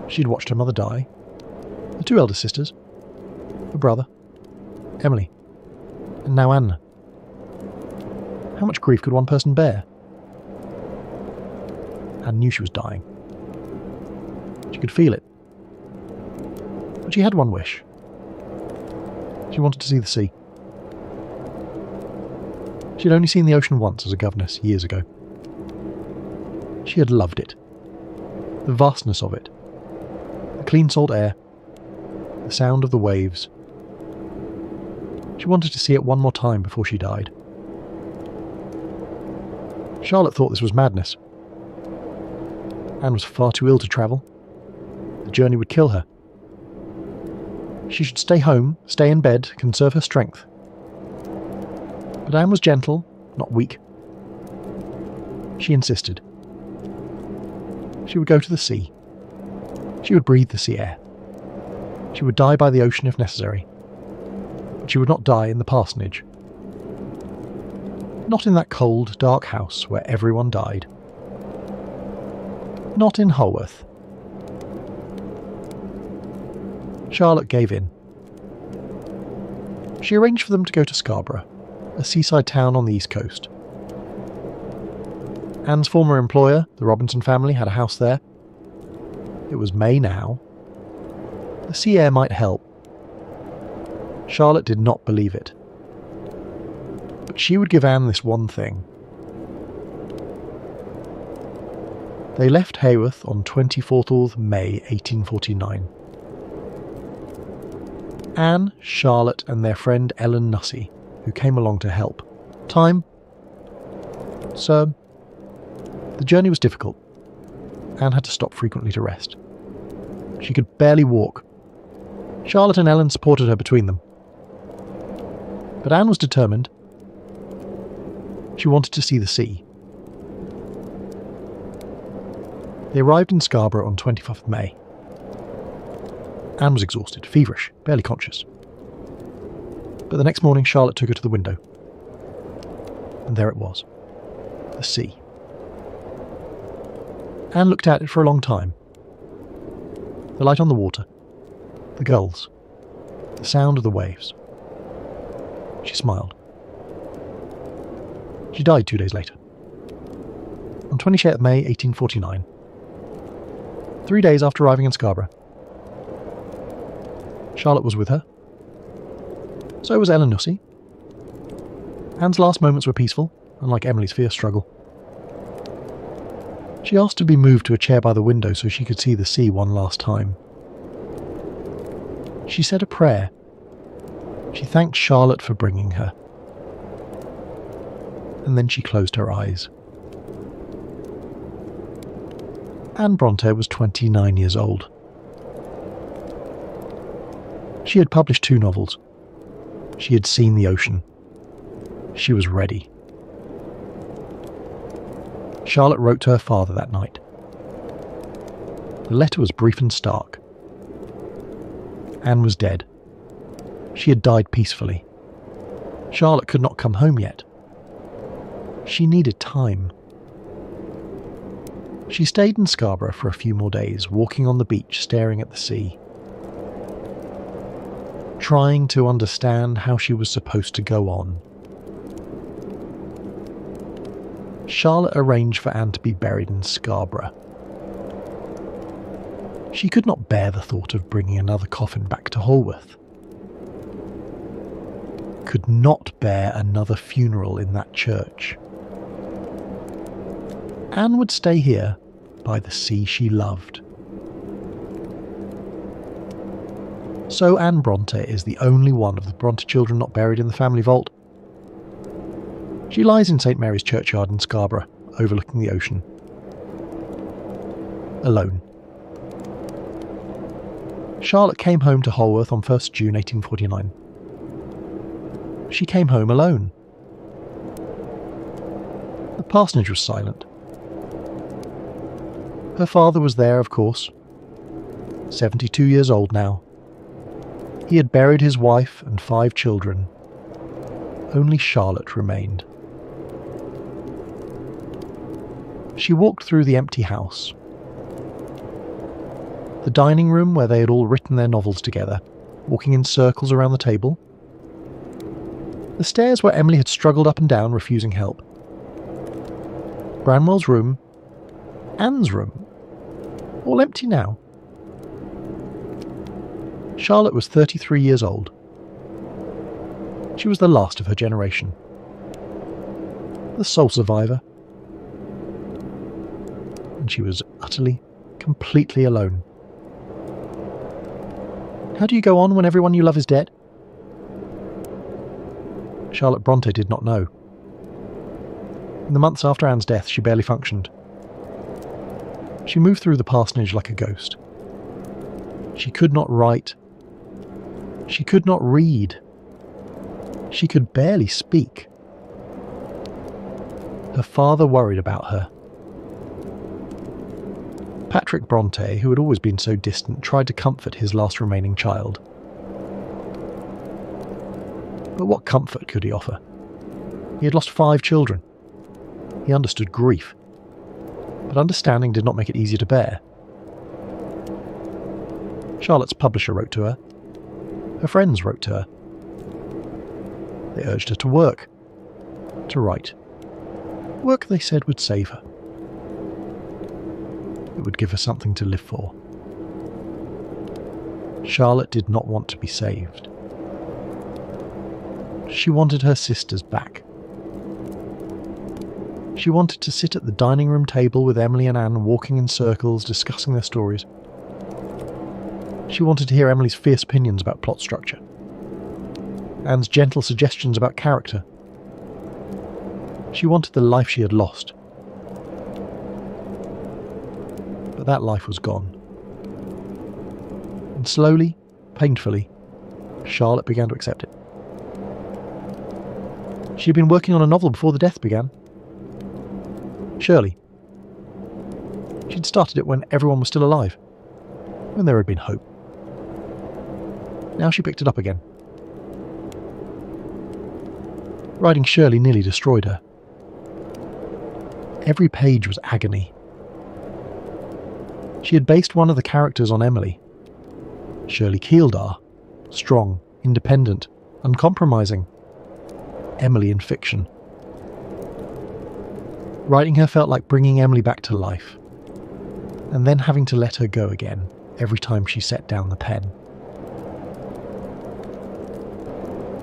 She'd watched her mother die, the 2 elder sisters, her brother, Emily, and now Anne. How much grief could one person bear? Anne knew she was dying. She could feel it. But she had one wish. She wanted to see the sea. She had only seen the ocean once as a governess years ago. She had loved it. The vastness of it. The clean salt air. The sound of the waves. She wanted to see it one more time before she died. Charlotte thought this was madness. Anne was far too ill to travel. The journey would kill her. She should stay home, stay in bed, conserve her strength. But Anne was gentle, not weak. She insisted. She would go to the sea. She would breathe the sea air. She would die by the ocean if necessary. But she would not die in the parsonage. Not in that cold, dark house where everyone died. Not in Holworth. Charlotte gave in. She arranged for them to go to Scarborough, a seaside town on the east coast. Anne's former employer, the Robinson family, had a house there. It was May now. The sea air might help. Charlotte did not believe it. But she would give Anne this one thing. They left Haworth on 24th May 1849. Anne, Charlotte and their friend Ellen Nussey, who came along to help. Time? Sir, the journey was difficult. Anne had to stop frequently to rest. She could barely walk. Charlotte and Ellen supported her between them. But Anne was determined. She wanted to see the sea. They arrived in Scarborough on 25th May. Anne was exhausted, feverish, barely conscious. But the next morning Charlotte took her to the window. And there it was. The sea. Anne looked at it for a long time. The light on the water. The gulls. The sound of the waves. She smiled. She died 2 days later. On 28th May 1849. 3 days after arriving in Scarborough. Charlotte was with her. So was Ellen Nussey. Anne's last moments were peaceful, unlike Emily's fierce struggle. She asked to be moved to a chair by the window so she could see the sea one last time. She said a prayer. She thanked Charlotte for bringing her. And then she closed her eyes. Anne Bronte was 29 years old. She had published 2 novels. She had seen the ocean. She was ready. Charlotte wrote to her father that night. The letter was brief and stark. Anne was dead. She had died peacefully. Charlotte could not come home yet. She needed time. She stayed in Scarborough for a few more days, walking on the beach, staring at the sea. Trying to understand how she was supposed to go on. Charlotte arranged for Anne to be buried in Scarborough. She could not bear the thought of bringing another coffin back to Holworth. Could not bear another funeral in that church. Anne would stay here by the sea she loved. So Anne Bronte is the only one of the Bronte children not buried in the family vault. She lies in St Mary's Churchyard in Scarborough, overlooking the ocean. Alone. Charlotte came home to Holworth on 1st June 1849. She came home alone. The parsonage was silent. Her father was there, of course. 72 years old now. He had buried his wife and 5 children. Only Charlotte remained. She walked through the empty house. The dining room where they had all written their novels together, walking in circles around the table. The stairs where Emily had struggled up and down, refusing help. Branwell's room. Anne's room. All empty now. Charlotte was 33 years old. She was the last of her generation. The sole survivor. And she was utterly, completely alone. How do you go on when everyone you love is dead? Charlotte Bronte did not know. In the months after Anne's death, she barely functioned. She moved through the parsonage like a ghost. She could not write. She could not read. She could barely speak. Her father worried about her. Patrick Bronte, who had always been so distant, tried to comfort his last remaining child. But what comfort could he offer? He had lost 5 children. He understood grief, but understanding did not make it easier to bear. Charlotte's publisher wrote to her. Her friends wrote to her. They urged her to work, to write. Work, they said, would save her. It would give her something to live for. Charlotte did not want to be saved. She wanted her sisters back. She wanted to sit at the dining room table with Emily and Anne walking in circles, discussing their stories. She wanted to hear Emily's fierce opinions about plot structure, Anne's gentle suggestions about character. She wanted the life she had lost. But that life was gone. And slowly, painfully, Charlotte began to accept it. She had been working on a novel before the death began. Shirley. She'd started it when everyone was still alive, when there had been hope. Now she picked it up again. Writing Shirley nearly destroyed her. Every page was agony. She had based one of the characters on Emily. Shirley Keeldar, strong, independent, uncompromising. Emily in fiction. Writing her felt like bringing Emily back to life, and then having to let her go again every time she set down the pen.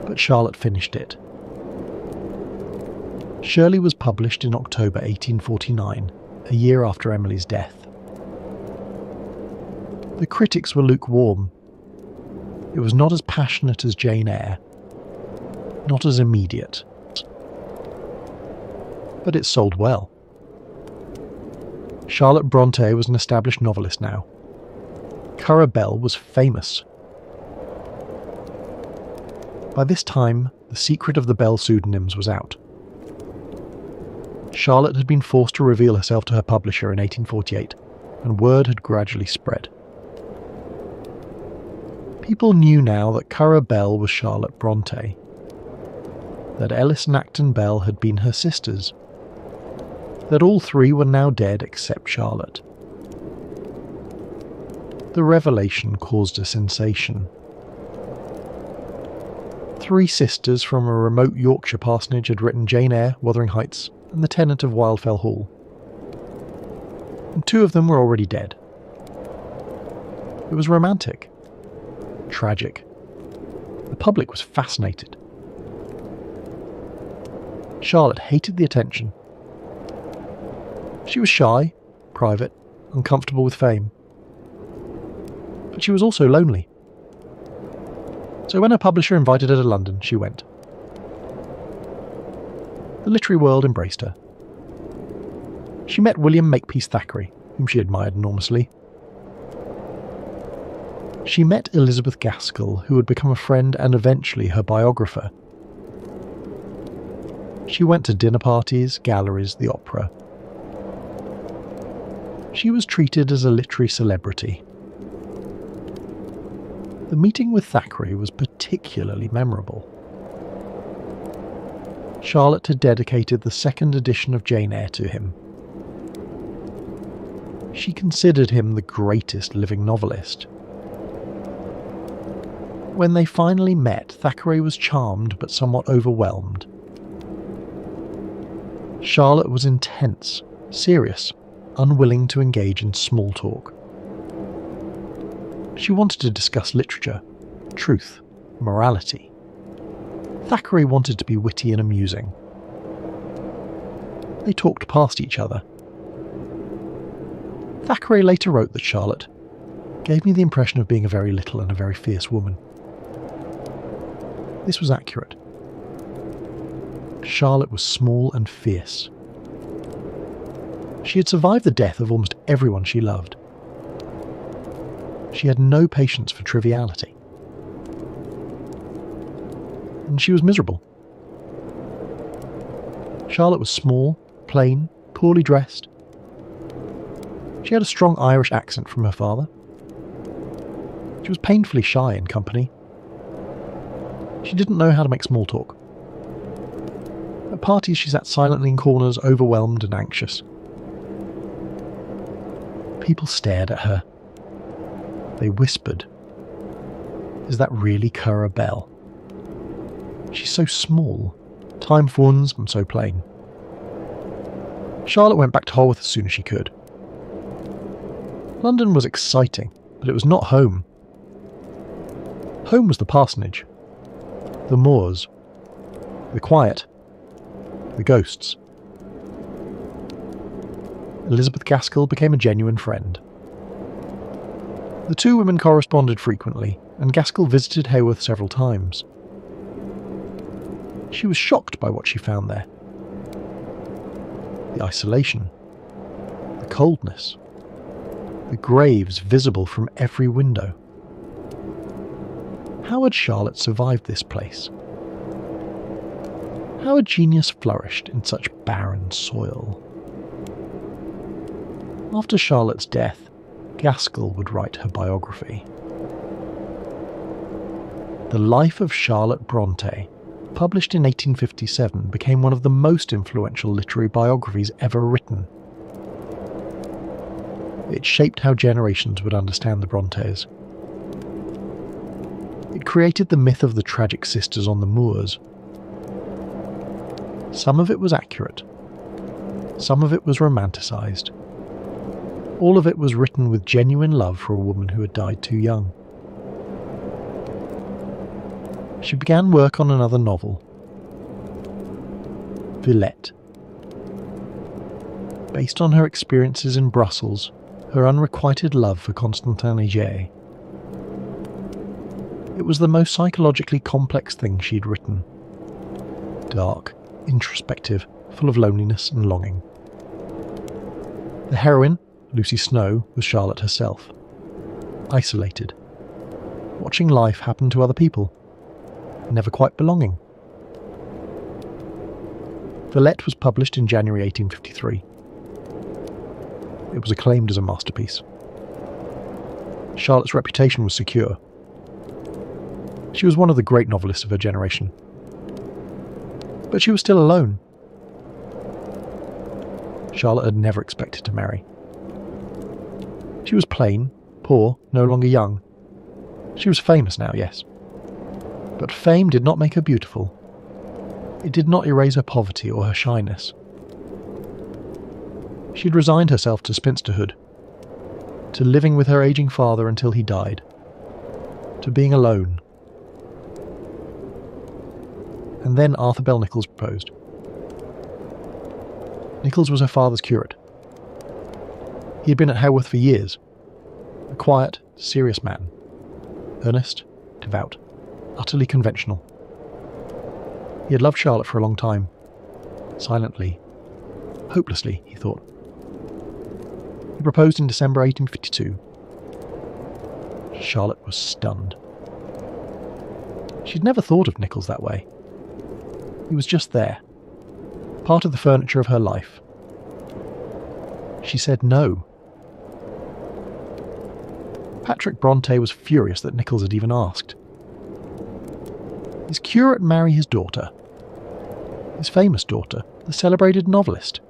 But Charlotte finished it. Shirley was published in October 1849, a year after Emily's death. The critics were lukewarm. It was not as passionate as Jane Eyre, not as immediate. But it sold well. Charlotte Bronte was an established novelist now. Currer Bell was famous. By this time, the secret of the Bell pseudonyms was out. Charlotte had been forced to reveal herself to her publisher in 1848, and word had gradually spread. People knew now that Currer Bell was Charlotte Bronte, that Ellis and Acton Bell had been her sisters, that all 3 were now dead except Charlotte. The revelation caused a sensation. 3 sisters from a remote Yorkshire parsonage had written Jane Eyre, Wuthering Heights, and The Tenant of Wildfell Hall. And 2 of them were already dead. It was romantic. Tragic. The public was fascinated. Charlotte hated the attention. She was shy, private, uncomfortable with fame. But she was also lonely. So when her publisher invited her to London, she went. The literary world embraced her. She met William Makepeace Thackeray, whom she admired enormously. She met Elizabeth Gaskell, who would become a friend and eventually her biographer. She went to dinner parties, galleries, the opera. She was treated as a literary celebrity. The meeting with Thackeray was particularly memorable. Charlotte had dedicated the 2nd edition of Jane Eyre to him. She considered him the greatest living novelist. When they finally met, Thackeray was charmed but somewhat overwhelmed. Charlotte was intense, serious, unwilling to engage in small talk. She wanted to discuss literature, truth, morality. Thackeray wanted to be witty and amusing. They talked past each other. Thackeray later wrote that Charlotte gave me the impression of being a very little and a very fierce woman. This was accurate. Charlotte was small and fierce. She had survived the death of almost everyone she loved. She had no patience for triviality. And she was miserable. Charlotte was small, plain, poorly dressed. She had a strong Irish accent from her father. She was painfully shy in company. She didn't know how to make small talk. At parties she sat silently in corners, overwhelmed and anxious. People stared at her. They whispered, "Is that really Currer Bell? She's so small. Time for ones and so plain." Charlotte went back to Holworth as soon as she could. London was exciting, but it was not home. Home was the parsonage, the moors, the quiet, the ghosts. Elizabeth Gaskell became a genuine friend. The two women corresponded frequently, and Gaskell visited Haworth several times. She was shocked by what she found there. The isolation, the coldness, the graves visible from every window. How had Charlotte survived this place? How had genius flourished in such barren soil? After Charlotte's death, Gaskell would write her biography. The Life of Charlotte Brontë, published in 1857, became one of the most influential literary biographies ever written. It shaped how generations would understand the Brontës. It created the myth of the tragic sisters on the moors. Some of it was accurate. Some of it was romanticised. All of it was written with genuine love for a woman who had died too young. She began work on another novel, Villette. Based on her experiences in Brussels, her unrequited love for Constantin Léger. It was the most psychologically complex thing she'd written. Dark, introspective, full of loneliness and longing. The heroine, Lucy Snow, was Charlotte herself. Isolated. Watching life happen to other people. Never quite belonging. Villette was published in January 1853. It was acclaimed as a masterpiece. Charlotte's reputation was secure. She was one of the great novelists of her generation. But she was still alone. Charlotte had never expected to marry. She was plain, poor, no longer young. She was famous now, yes. But fame did not make her beautiful. It did not erase her poverty or her shyness. She had resigned herself to spinsterhood, to living with her aging father until he died, to being alone. And then Arthur Bell Nicholls proposed. Nicholls was her father's curate. He had been at Haworth for years. A quiet, serious man. Earnest, devout, utterly conventional. He had loved Charlotte for a long time. Silently. Hopelessly, he thought. He proposed in December 1852. Charlotte was stunned. She'd never thought of Nicholls that way. He was just there. Part of the furniture of her life. She said no. Patrick Brontë was furious that Nicholls had even asked. His curate marry his daughter? His famous daughter, the celebrated novelist?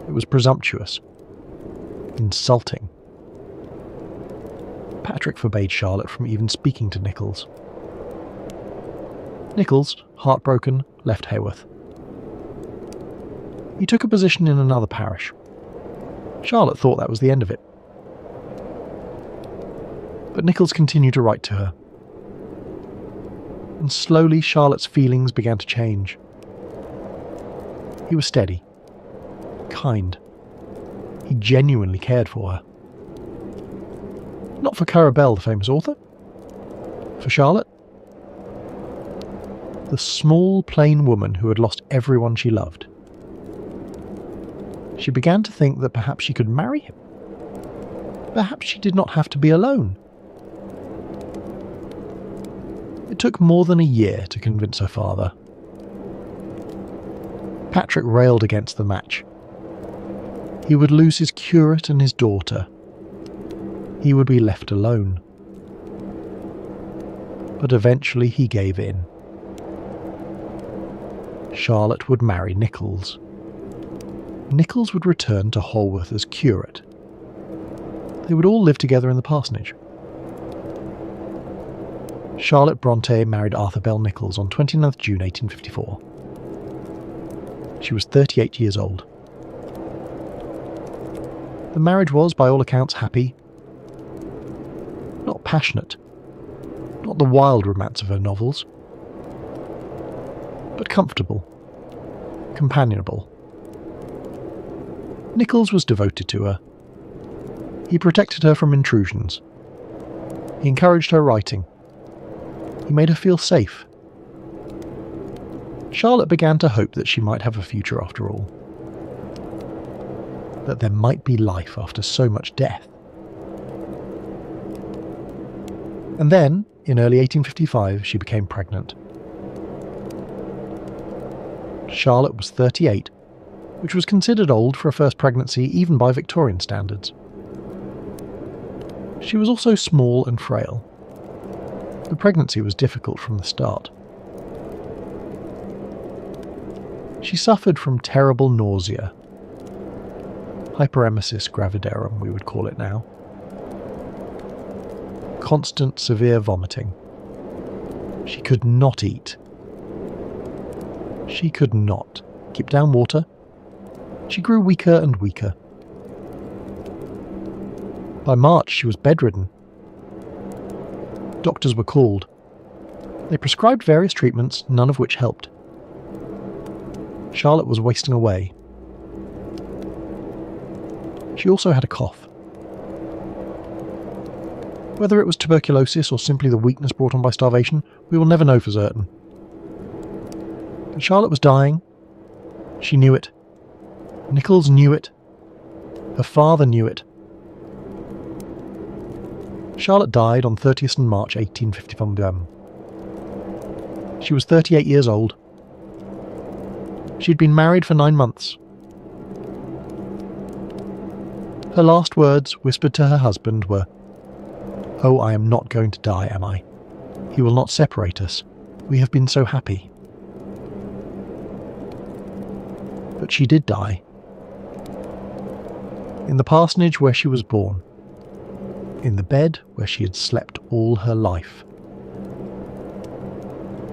It was presumptuous. Insulting. Patrick forbade Charlotte from even speaking to Nicholls. Nicholls, heartbroken, left Haworth. He took a position in another parish. Charlotte thought that was the end of it. But Nicholls continued to write to her. And slowly Charlotte's feelings began to change. He was steady, kind. He genuinely cared for her. Not for Currer Bell, the famous author. For Charlotte. The small, plain woman who had lost everyone she loved. She began to think that perhaps she could marry him. Perhaps she did not have to be alone. It took more than a year to convince her father. Patrick railed against the match. He would lose his curate and his daughter. He would be left alone. But eventually he gave in. Charlotte would marry Nichols. Nichols would return to Holworth as curate. They would all live together in the parsonage. Charlotte Brontë married Arthur Bell Nichols on 29th June 1854. She was 38 years old. The marriage was, by all accounts, happy. Not passionate. Not the wild romance of her novels. But comfortable. Companionable. Nichols was devoted to her. He protected her from intrusions. He encouraged her writing. He made her feel safe. Charlotte began to hope that she might have a future after all. That there might be life after so much death. And then, in early 1855, she became pregnant. Charlotte was 38, which was considered old for a first pregnancy even by Victorian standards. She was also small and frail. The pregnancy was difficult from the start. She suffered from terrible nausea. Hyperemesis gravidarum, we would call it now. Constant severe vomiting. She could not eat. She could not keep down water. She grew weaker and weaker. By March, she was bedridden. Doctors were called. They prescribed various treatments, none of which helped. Charlotte was wasting away. She also had a cough. Whether it was tuberculosis or simply the weakness brought on by starvation, we will never know for certain. But Charlotte was dying. She knew it. Nichols knew it. Her father knew it. Charlotte died on 30th March 1851. She was 38 years old. She'd been married for 9 months. Her last words, whispered to her husband, were, "Oh, I am not going to die, am I? He will not separate us. We have been so happy." But she did die. In the parsonage where she was born. In the bed where she had slept all her life.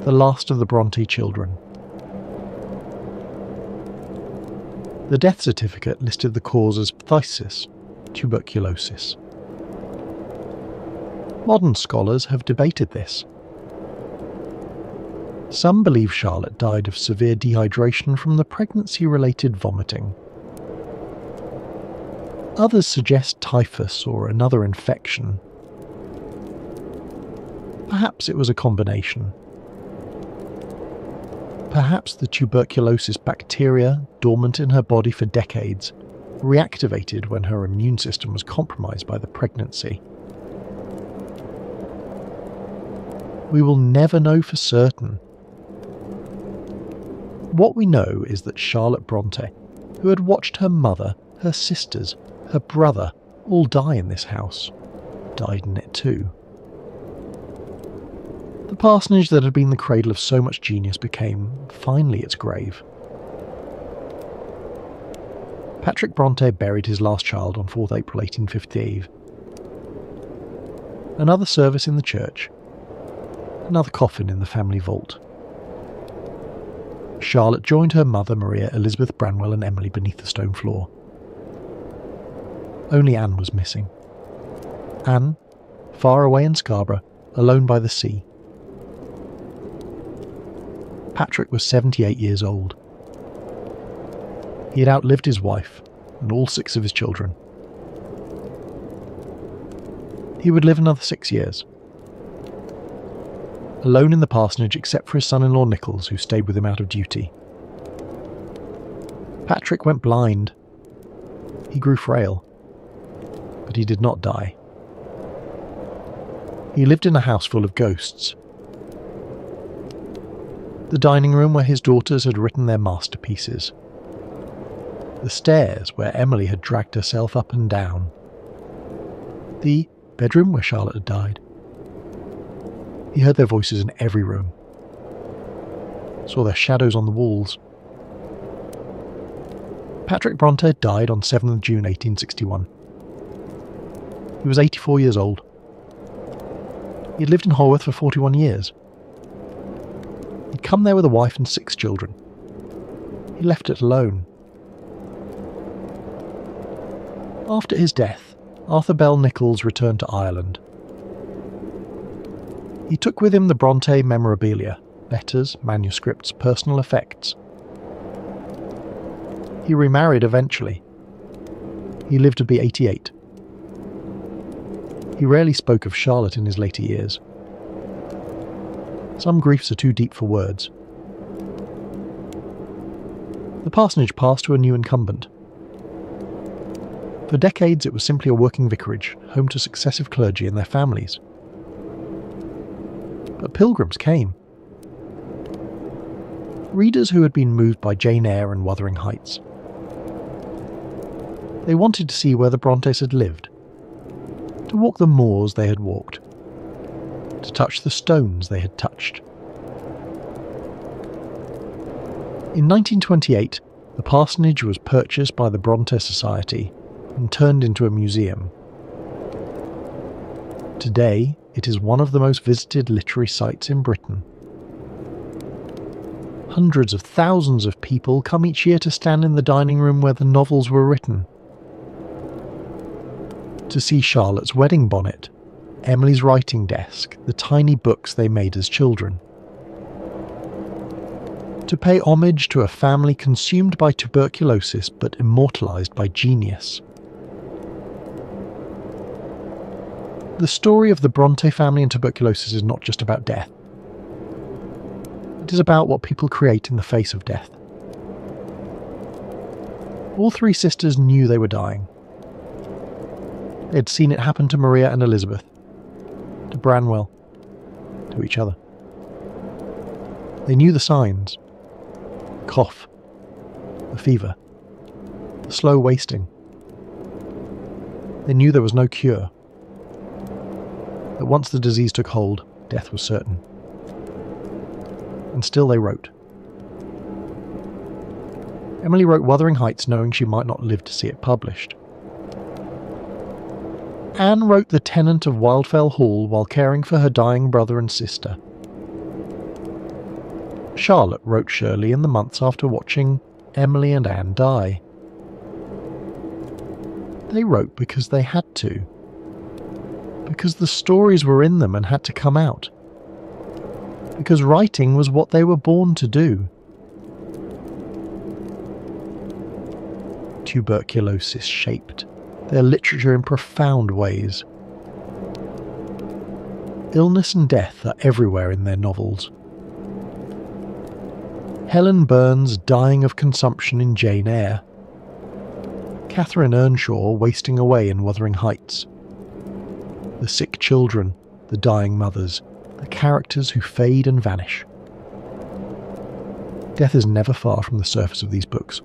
The last of the Brontë children. The death certificate listed the cause as phthisis, tuberculosis. Modern scholars have debated this. Some believe Charlotte died of severe dehydration from the pregnancy-related vomiting. Others suggest typhus or another infection. Perhaps it was a combination. Perhaps the tuberculosis bacteria, dormant in her body for decades, reactivated when her immune system was compromised by the pregnancy. We will never know for certain. What we know is that Charlotte Brontë, who had watched her mother, her sisters, her brother all die in this house, died in it too. The parsonage that had been the cradle of so much genius became, finally, its grave. Patrick Brontë buried his last child on 4th April 1850. Another service in the church. Another coffin in the family vault. Charlotte joined her mother Maria Elizabeth Branwell and Emily beneath the stone floor. Only Anne was missing. Anne, far away in Scarborough, alone by the sea. Patrick was 78 years old. He had outlived his wife and all 6 of his children. He would live another 6 years. Alone in the parsonage except for his son-in-law Nichols, who stayed with him out of duty. Patrick went blind. He grew frail. But he did not die. He lived in a house full of ghosts. The dining room where his daughters had written their masterpieces. The stairs where Emily had dragged herself up and down. The bedroom where Charlotte had died. He heard their voices in every room. Saw their shadows on the walls. Patrick Bronte died on 7th of June 1861. He was 84 years old. He had lived in Holworth for 41 years. He'd come there with a wife and 6 children. He left it alone. After his death, Arthur Bell Nicholls returned to Ireland. He took with him the Bronte memorabilia, letters, manuscripts, personal effects. He remarried eventually. He lived to be 88. He rarely spoke of Charlotte in his later years. Some griefs are too deep for words. The parsonage passed to a new incumbent. For decades it was simply a working vicarage, home to successive clergy and their families. But pilgrims came. Readers who had been moved by Jane Eyre and Wuthering Heights. They wanted to see where the Brontes had lived, to walk the moors they had walked, to touch the stones they had touched. In 1928, the parsonage was purchased by the Bronte Society and turned into a museum. Today, it is one of the most visited literary sites in Britain. Hundreds of thousands of people come each year to stand in the dining room where the novels were written. To see Charlotte's wedding bonnet, Emily's writing desk, the tiny books they made as children. To pay homage to a family consumed by tuberculosis but immortalised by genius. The story of the Bronte family and tuberculosis is not just about death. It is about what people create in the face of death. All 3 sisters knew they were dying. They had seen it happen to Maria and Elizabeth, to Branwell, to each other. They knew the signs. Cough, the fever, the slow wasting. They knew there was no cure. That once the disease took hold, death was certain. And still they wrote. Emily wrote Wuthering Heights knowing she might not live to see it published. Anne wrote The Tenant of Wildfell Hall while caring for her dying brother and sister. Charlotte wrote Shirley in the months after watching Emily and Anne die. They wrote because they had to. Because the stories were in them and had to come out. Because writing was what they were born to do. Tuberculosis shaped their literature in profound ways. Illness and death are everywhere in their novels. Helen Burns dying of consumption in Jane Eyre. Catherine Earnshaw wasting away in Wuthering Heights. The sick children, the dying mothers, the characters who fade and vanish. Death is never far from the surface of these books.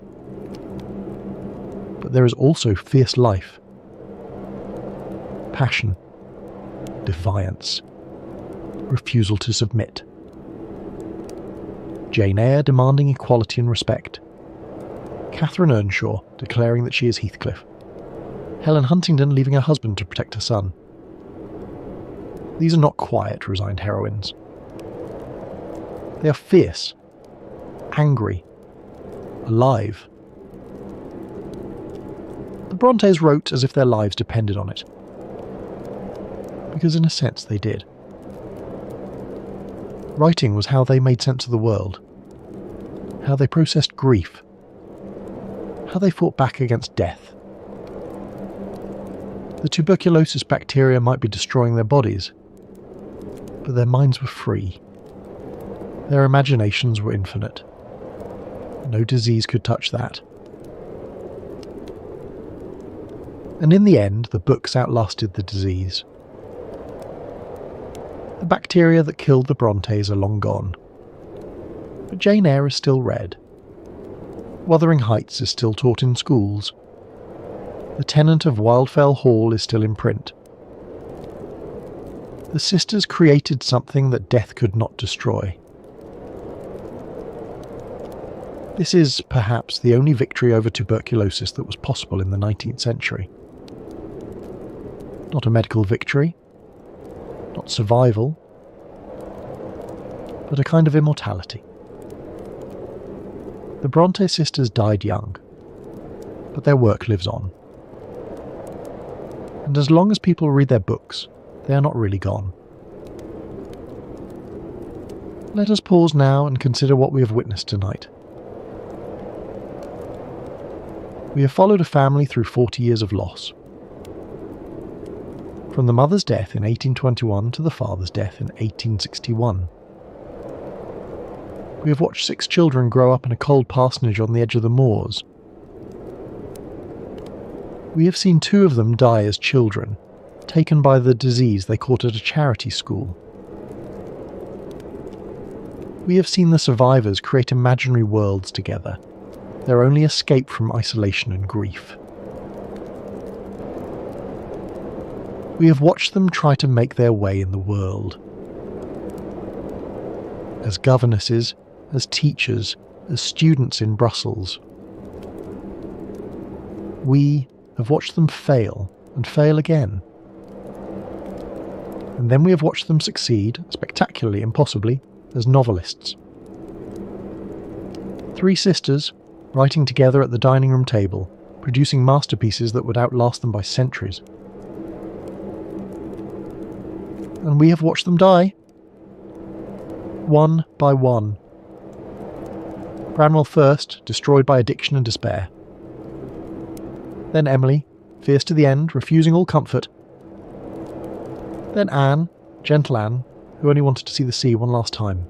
But there is also fierce life, passion, defiance, refusal to submit. Jane Eyre demanding equality and respect. Catherine Earnshaw declaring that she is Heathcliff. Helen Huntingdon leaving her husband to protect her son. These are not quiet, resigned heroines. They are fierce, angry, alive. The Brontes wrote as if their lives depended on it. Because in a sense they did. Writing was how they made sense of the world. How they processed grief. How they fought back against death. The tuberculosis bacteria might be destroying their bodies, but their minds were free. Their imaginations were infinite. No disease could touch that. And in the end, the books outlasted the disease. The bacteria that killed the Brontes are long gone. But Jane Eyre is still read. Wuthering Heights is still taught in schools. The Tenant of Wildfell Hall is still in print. The sisters created something that death could not destroy. This is, perhaps, the only victory over tuberculosis that was possible in the 19th century. Not a medical victory, not survival, but a kind of immortality. The Bronte sisters died young, but their work lives on. And as long as people read their books, they are not really gone. Let us pause now and consider what we have witnessed tonight. We have followed a family through 40 years of loss. From the mother's death in 1821 to the father's death in 1861. We have watched 6 children grow up in a cold parsonage on the edge of the moors. We have seen 2 of them die as children, taken by the disease they caught at a charity school. We have seen the survivors create imaginary worlds together, their only escape from isolation and grief. We have watched them try to make their way in the world. As governesses, as teachers, as students in Brussels. We have watched them fail and fail again. And then we have watched them succeed, spectacularly and possibly, as novelists. 3 sisters, writing together at the dining room table, producing masterpieces that would outlast them by centuries. And we have watched them die. One by one. Branwell first, destroyed by addiction and despair. Then Emily, fierce to the end, refusing all comfort. Then Anne, gentle Anne, who only wanted to see the sea one last time.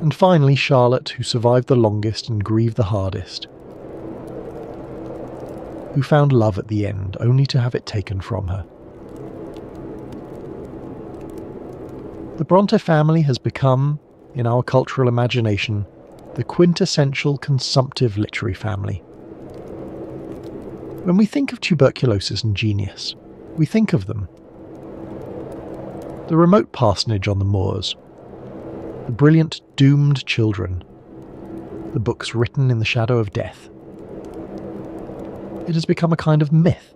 And finally Charlotte, who survived the longest and grieved the hardest. Who found love at the end, only to have it taken from her. The Bronte family has become, in our cultural imagination, the quintessential consumptive literary family. When we think of tuberculosis and genius, we think of them. The remote parsonage on the moors, the brilliant doomed children, the books written in the shadow of death. It has become a kind of myth.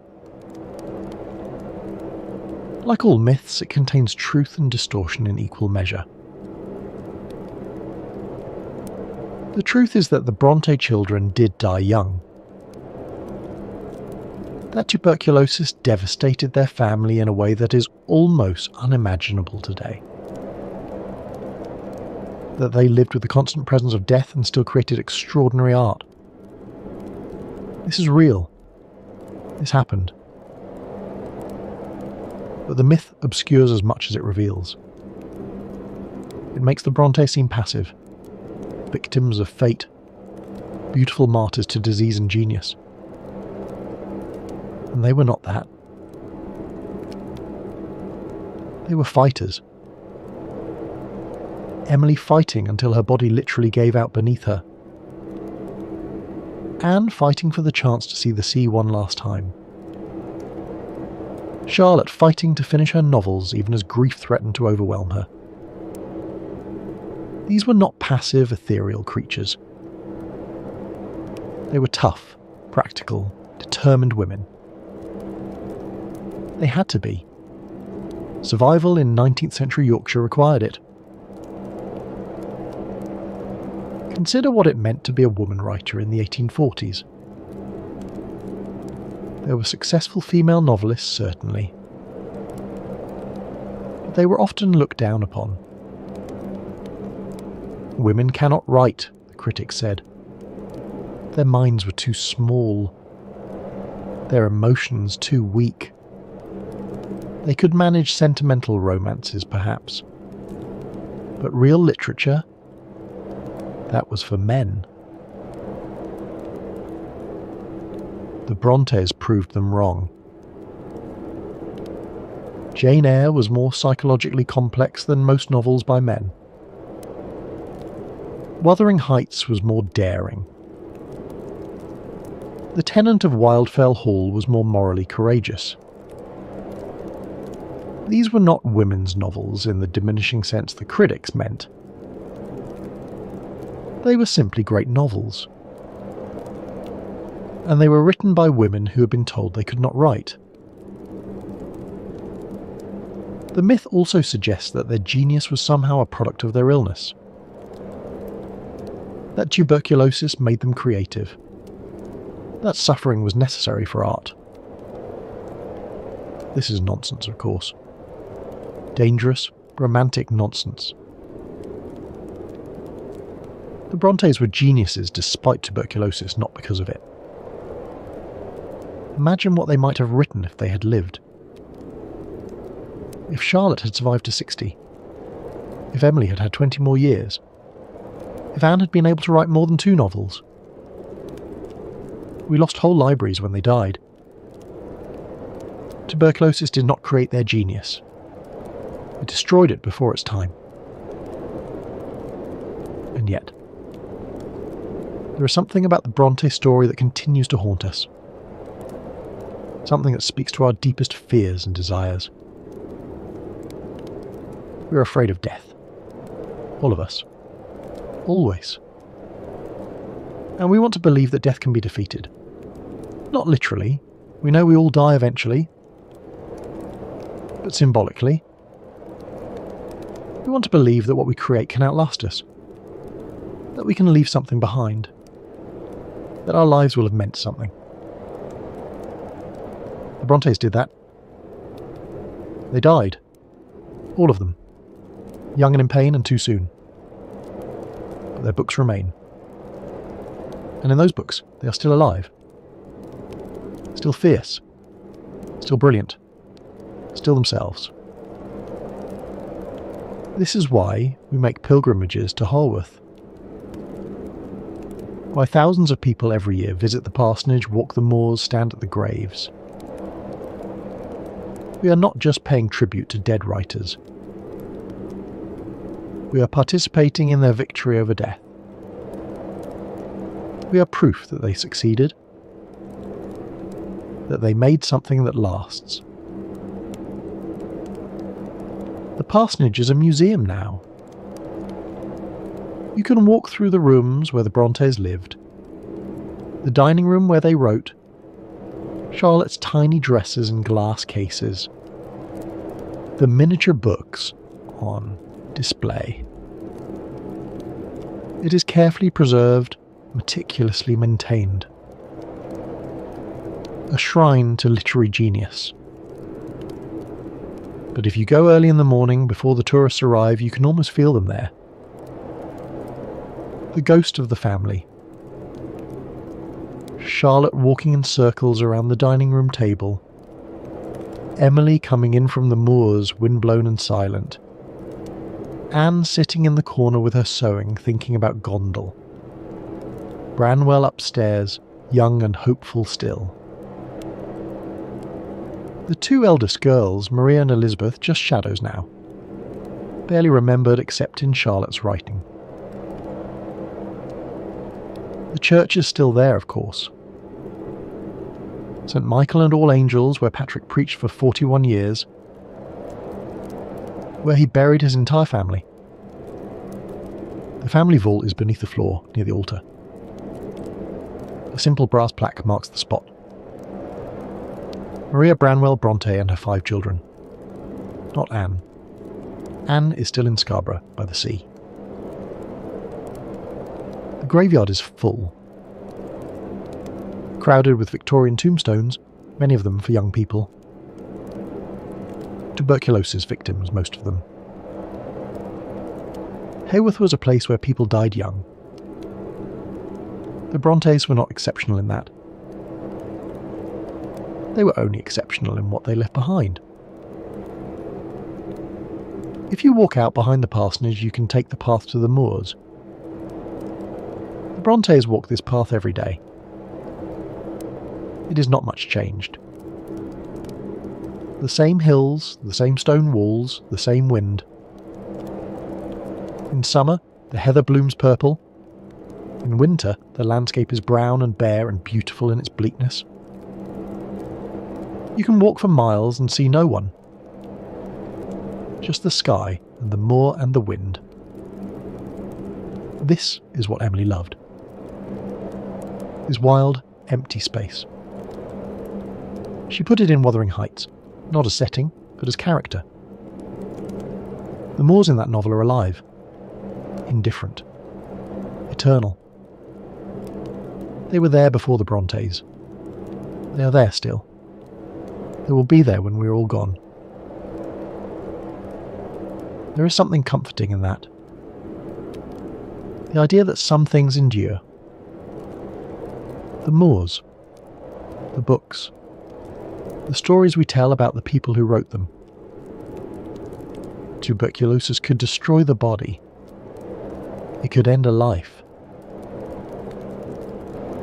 Like all myths, it contains truth and distortion in equal measure. The truth is that the Bronte children did die young. That tuberculosis devastated their family in a way that is almost unimaginable today. That they lived with the constant presence of death and still created extraordinary art. This is real. This happened. But the myth obscures as much as it reveals. It makes the Bronte seem passive, victims of fate, beautiful martyrs to disease and genius. And they were not that. They were fighters. Emily fighting until her body literally gave out beneath her. Anne fighting for the chance to see the sea one last time. Charlotte fighting to finish her novels even as grief threatened to overwhelm her. These were not passive, ethereal creatures. They were tough, practical, determined women. They had to be. Survival in 19th century Yorkshire required it. Consider what it meant to be a woman writer in the 1840s. There were successful female novelists, certainly. But they were often looked down upon. Women cannot write, the critics said. Their minds were too small. Their emotions too weak. They could manage sentimental romances, perhaps. But real literature? That was for men. The Brontes proved them wrong. Jane Eyre was more psychologically complex than most novels by men. Wuthering Heights was more daring. The Tenant of Wildfell Hall was more morally courageous. These were not women's novels in the diminishing sense the critics meant. They were simply great novels. And they were written by women who had been told they could not write. The myth also suggests that their genius was somehow a product of their illness. That tuberculosis made them creative. That suffering was necessary for art. This is nonsense, of course. Dangerous, romantic nonsense. The Brontes were geniuses despite tuberculosis, not because of it. Imagine what they might have written if they had lived. If Charlotte had survived to 60, if Emily had had 20 more years, if Anne had been able to write more than 2 novels. We lost whole libraries when they died. Tuberculosis did not create their genius. It destroyed it before its time. And yet, there is something about the Bronte story that continues to haunt us. Something that speaks to our deepest fears and desires. We're afraid of death. All of us. Always. And we want to believe that death can be defeated. Not literally. We know we all die eventually. But symbolically. We want to believe that what we create can outlast us. That we can leave something behind. That our lives will have meant something. The Brontes did that. They died. All of them. Young and in pain and too soon. But their books remain. And in those books, they are still alive. Still fierce. Still brilliant. Still themselves. This is why we make pilgrimages to Haworth. Why thousands of people every year visit the parsonage, walk the moors, stand at the graves. We are not just paying tribute to dead writers. We are participating in their victory over death. We are proof that they succeeded, that they made something that lasts. The parsonage is a museum now. You can walk through the rooms where the Brontes lived, the dining room where they wrote, Charlotte's tiny dresses and glass cases, the miniature books on display. It is carefully preserved, meticulously maintained. A shrine to literary genius. But if you go early in the morning before the tourists arrive, you can almost feel them there. The ghost of the family. Charlotte walking in circles around the dining room table. Emily coming in from the moors, windblown and silent. Anne sitting in the corner with her sewing, thinking about Gondel. Branwell upstairs, young and hopeful still. The 2 eldest girls, Maria and Elizabeth, just shadows now. Barely remembered except in Charlotte's writing. The church is still there, of course. St. Michael and All Angels, where Patrick preached for 41 years, where he buried his entire family. The family vault is beneath the floor, near the altar. A simple brass plaque marks the spot. Maria Branwell Bronte and her 5 children. Not Anne. Anne is still in Scarborough, by the sea. The graveyard is full. Crowded with Victorian tombstones, many of them for young people. Tuberculosis victims, most of them. Haworth was a place where people died young. The Brontes were not exceptional in that. They were only exceptional in what they left behind. If you walk out behind the parsonage, you can take the path to the moors. The Brontes walk this path every day. it is not much changed. The same hills, the same stone walls, the same wind. In summer, the heather blooms purple. In winter, the landscape is brown and bare and beautiful in its bleakness. You can walk for miles and see no one. Just the sky and the moor and the wind. This is what Emily loved. This wild, empty space. She put it in Wuthering Heights, not as setting, but as character. The moors in that novel are alive, indifferent, eternal. They were there before the Brontes. They are there still. They will be there when we are all gone. There is something comforting in that. The idea that some things endure. The moors, the books, the stories we tell about the people who wrote them. Tuberculosis could destroy the body. It could end a life.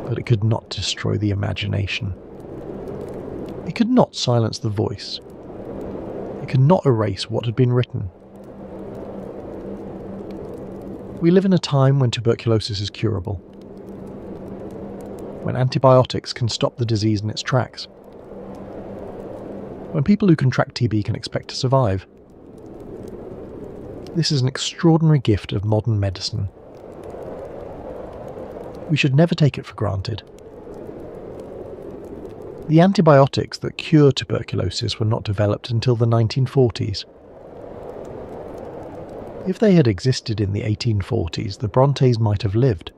But it could not destroy the imagination. It could not silence the voice. It could not erase what had been written. We live in a time when tuberculosis is curable. When antibiotics can stop the disease in its tracks. When people who contract TB can expect to survive. This is an extraordinary gift of modern medicine. We should never take it for granted. The antibiotics that cure tuberculosis were not developed until the 1940s. If they had existed in the 1840s, the Brontes might have lived.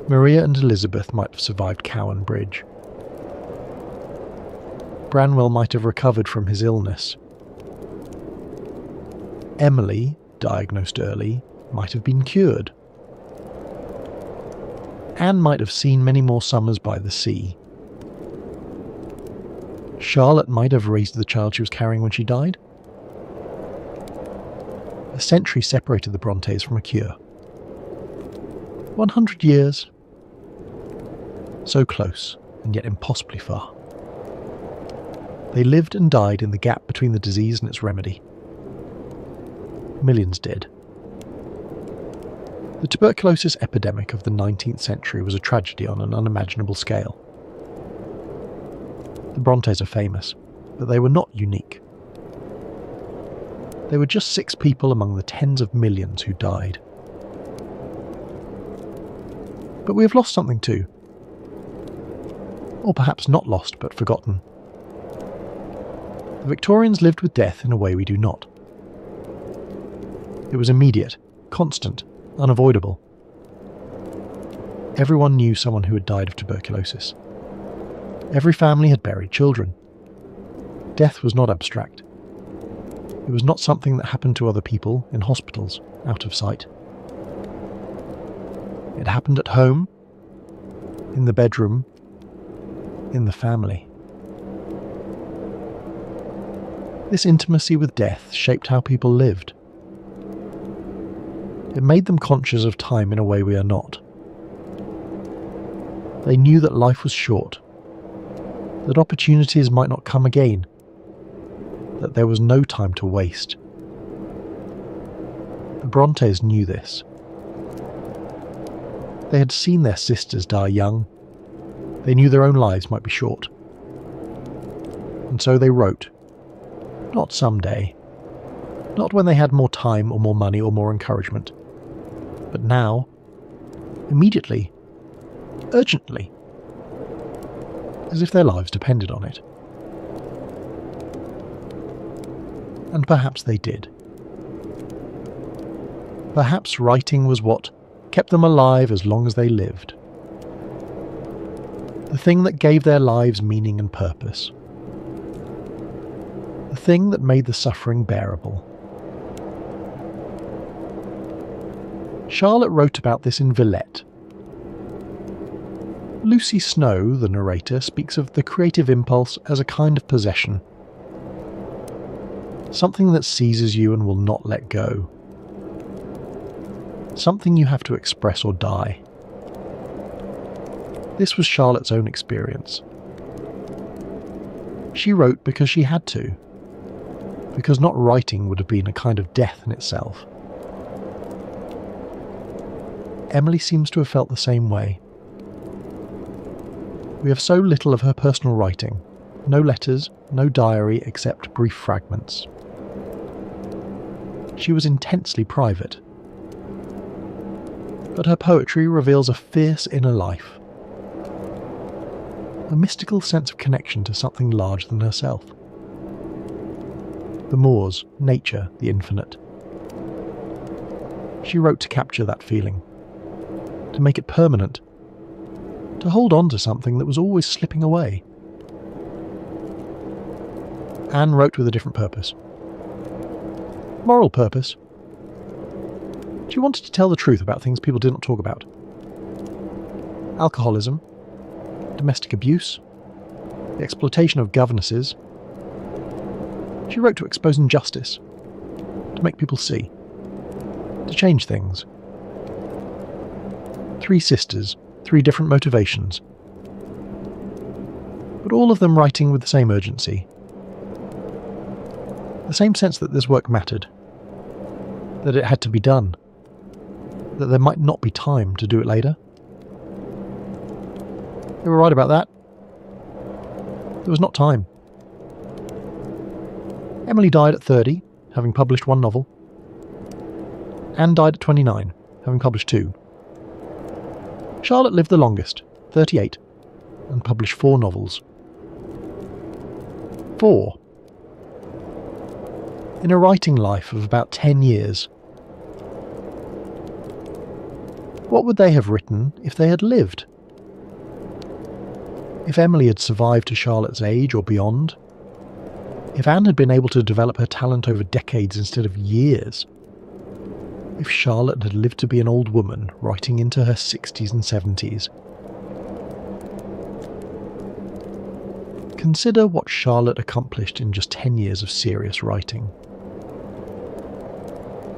Maria and Elizabeth might have survived Cowan Bridge. Branwell might have recovered from his illness. Emily, diagnosed early, might have been cured. Anne might have seen many more summers by the sea. Charlotte might have raised the child she was carrying when she died. A century separated the Brontes from a cure. 100 years. So close, and yet impossibly far. They lived and died in the gap between the disease and its remedy. Millions did. The tuberculosis epidemic of the 19th century was a tragedy on an unimaginable scale. The Brontes are famous, but they were not unique. They were just 6 people among the tens of millions who died. But we have lost something too. Or perhaps not lost, but forgotten. The Victorians lived with death in a way we do not. It was immediate, constant, unavoidable. Everyone knew someone who had died of tuberculosis. Every family had buried children. Death was not abstract. It was not something that happened to other people in hospitals, out of sight. It happened at home, in the bedroom, in the family. This intimacy with death shaped how people lived. It made them conscious of time in a way we are not. They knew that life was short, that opportunities might not come again, that there was no time to waste. The Brontes knew this. They had seen their sisters die young. They knew their own lives might be short. And so they wrote. Not someday. Not when they had more time or more money or more encouragement. But now, immediately, urgently, as if their lives depended on it. And perhaps they did. Perhaps writing was what kept them alive as long as they lived. The thing that gave their lives meaning and purpose. The thing that made the suffering bearable. Charlotte wrote about this in Villette. Lucy Snow, the narrator, speaks of the creative impulse as a kind of possession. Something that seizes you and will not let go. Something you have to express or die. This was Charlotte's own experience. She wrote because she had to, because not writing would have been a kind of death in itself. Emily seems to have felt the same way. We have so little of her personal writing, no letters, no diary except brief fragments. She was intensely private, but her poetry reveals a fierce inner life, a mystical sense of connection to something larger than herself. The moors, nature, the infinite. She wrote to capture that feeling, to make it permanent, to hold on to something that was always slipping away. Anne wrote with a different purpose. Moral purpose. She wanted to tell the truth about things people did not talk about. Alcoholism, domestic abuse, the exploitation of governesses. She wrote to expose injustice, to make people see, to change things. 3 sisters, 3 different motivations, but all of them writing with the same urgency. The same sense that this work mattered, that it had to be done, that there might not be time to do it later. They were right about that. There was not time. Emily died at 30, having published 1 novel. Anne died at 29, having published 2. Charlotte lived the longest, 38, and published 4 novels. 4. In a writing life of about 10 years. What would they have written if they had lived? If Emily had survived to Charlotte's age or beyond? If Anne had been able to develop her talent over decades instead of years? If Charlotte had lived to be an old woman writing into her 60s and 70s? Consider what Charlotte accomplished in just 10 years of serious writing.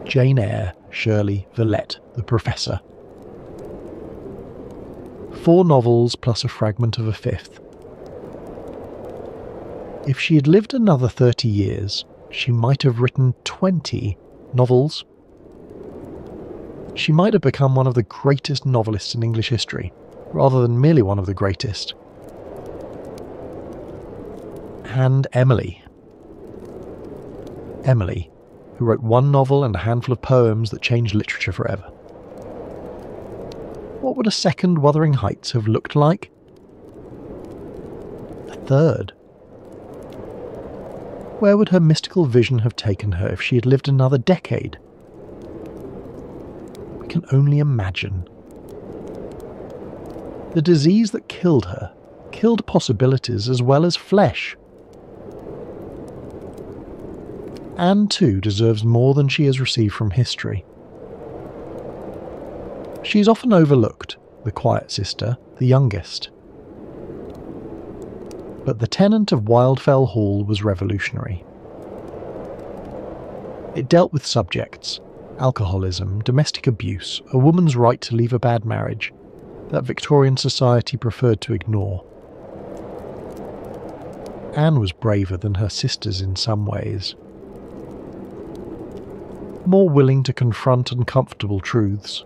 Jane Eyre, Shirley, Villette, The Professor. 4 novels plus a fragment of a 5th. If she had lived another 30 years, she might have written 20 novels. She might have become one of the greatest novelists in English history, rather than merely one of the greatest. And Emily. Emily, who wrote 1 novel and a handful of poems that changed literature forever. What would a second Wuthering Heights have looked like? A third? Where would her mystical vision have taken her if she had lived another decade? We can only imagine. The disease that killed her killed possibilities as well as flesh. Anne too deserves more than she has received from history. She is often overlooked, the quiet sister, the youngest. But the tenant of Wildfell Hall was revolutionary. It dealt with subjects, alcoholism, domestic abuse, a woman's right to leave a bad marriage, that Victorian society preferred to ignore. Anne was braver than her sisters in some ways. More willing to confront uncomfortable truths.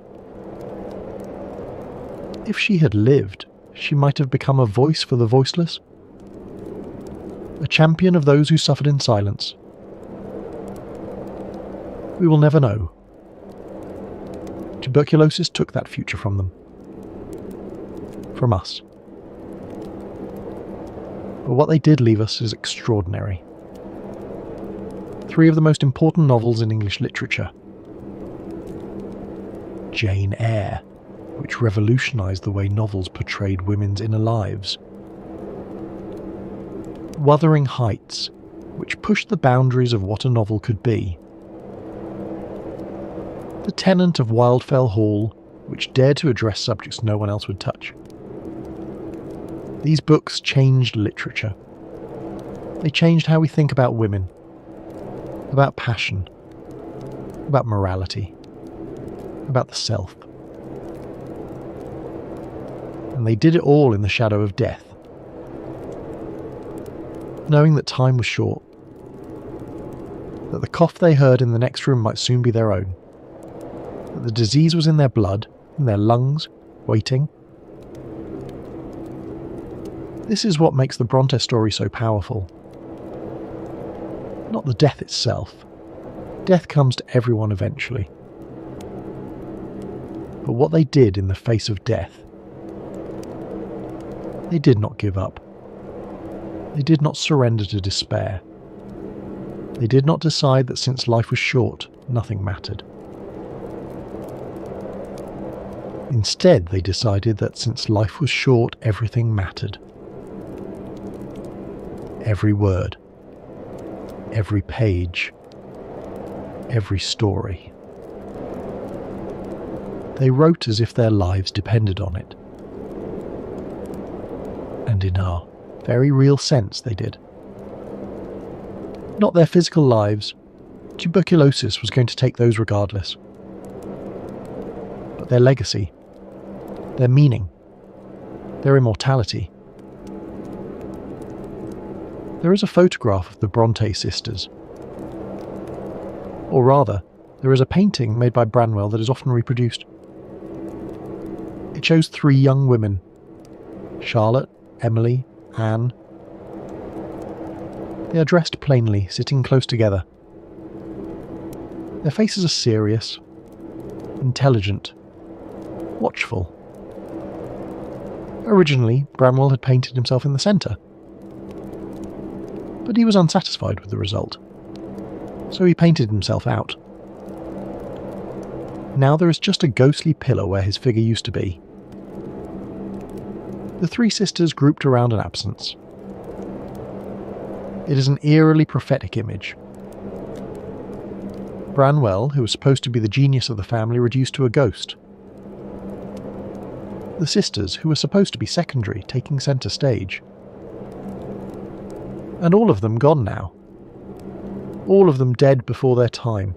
If she had lived, she might have become a voice for the voiceless, a champion of those who suffered in silence. We will never know. Tuberculosis took that future from them. From us. But what they did leave us is extraordinary. 3 of the most important novels in English literature. Jane Eyre, which revolutionised the way novels portrayed women's inner lives. Wuthering Heights, which pushed the boundaries of what a novel could be. The Tenant of Wildfell Hall, which dared to address subjects no one else would touch. These books changed literature. They changed how we think about women, about passion, about morality, about the self. and they did it all in the shadow of death. Knowing that time was short, that the cough they heard in the next room might soon be their own, that the disease was in their blood, in their lungs, waiting. This is what makes the Bronte story so powerful. Not the death itself. Death comes to everyone eventually. But what they did in the face of death. They did not give up. They did not surrender to despair. They did not decide that since life was short, nothing mattered. Instead, they decided that since life was short, everything mattered. Every word, every page, every story. They wrote as if their lives depended on it. And in a very real sense they did. Not their physical lives. Tuberculosis was going to take those regardless. But their legacy, their meaning, their immortality. There is a photograph of the Bronte sisters. Or rather, there is a painting made by Branwell that is often reproduced. It shows 3 young women, Charlotte, Emily, Anne. They are dressed plainly, sitting close together. Their faces are serious, intelligent, watchful. Originally, Branwell had painted himself in the centre. But he was unsatisfied with the result, so he painted himself out. Now there is just a ghostly pillar where his figure used to be. The 3 sisters grouped around an absence. It is an eerily prophetic image. Branwell, who was supposed to be the genius of the family, reduced to a ghost. The sisters, who were supposed to be secondary, taking centre stage. And all of them gone now. All of them dead before their time.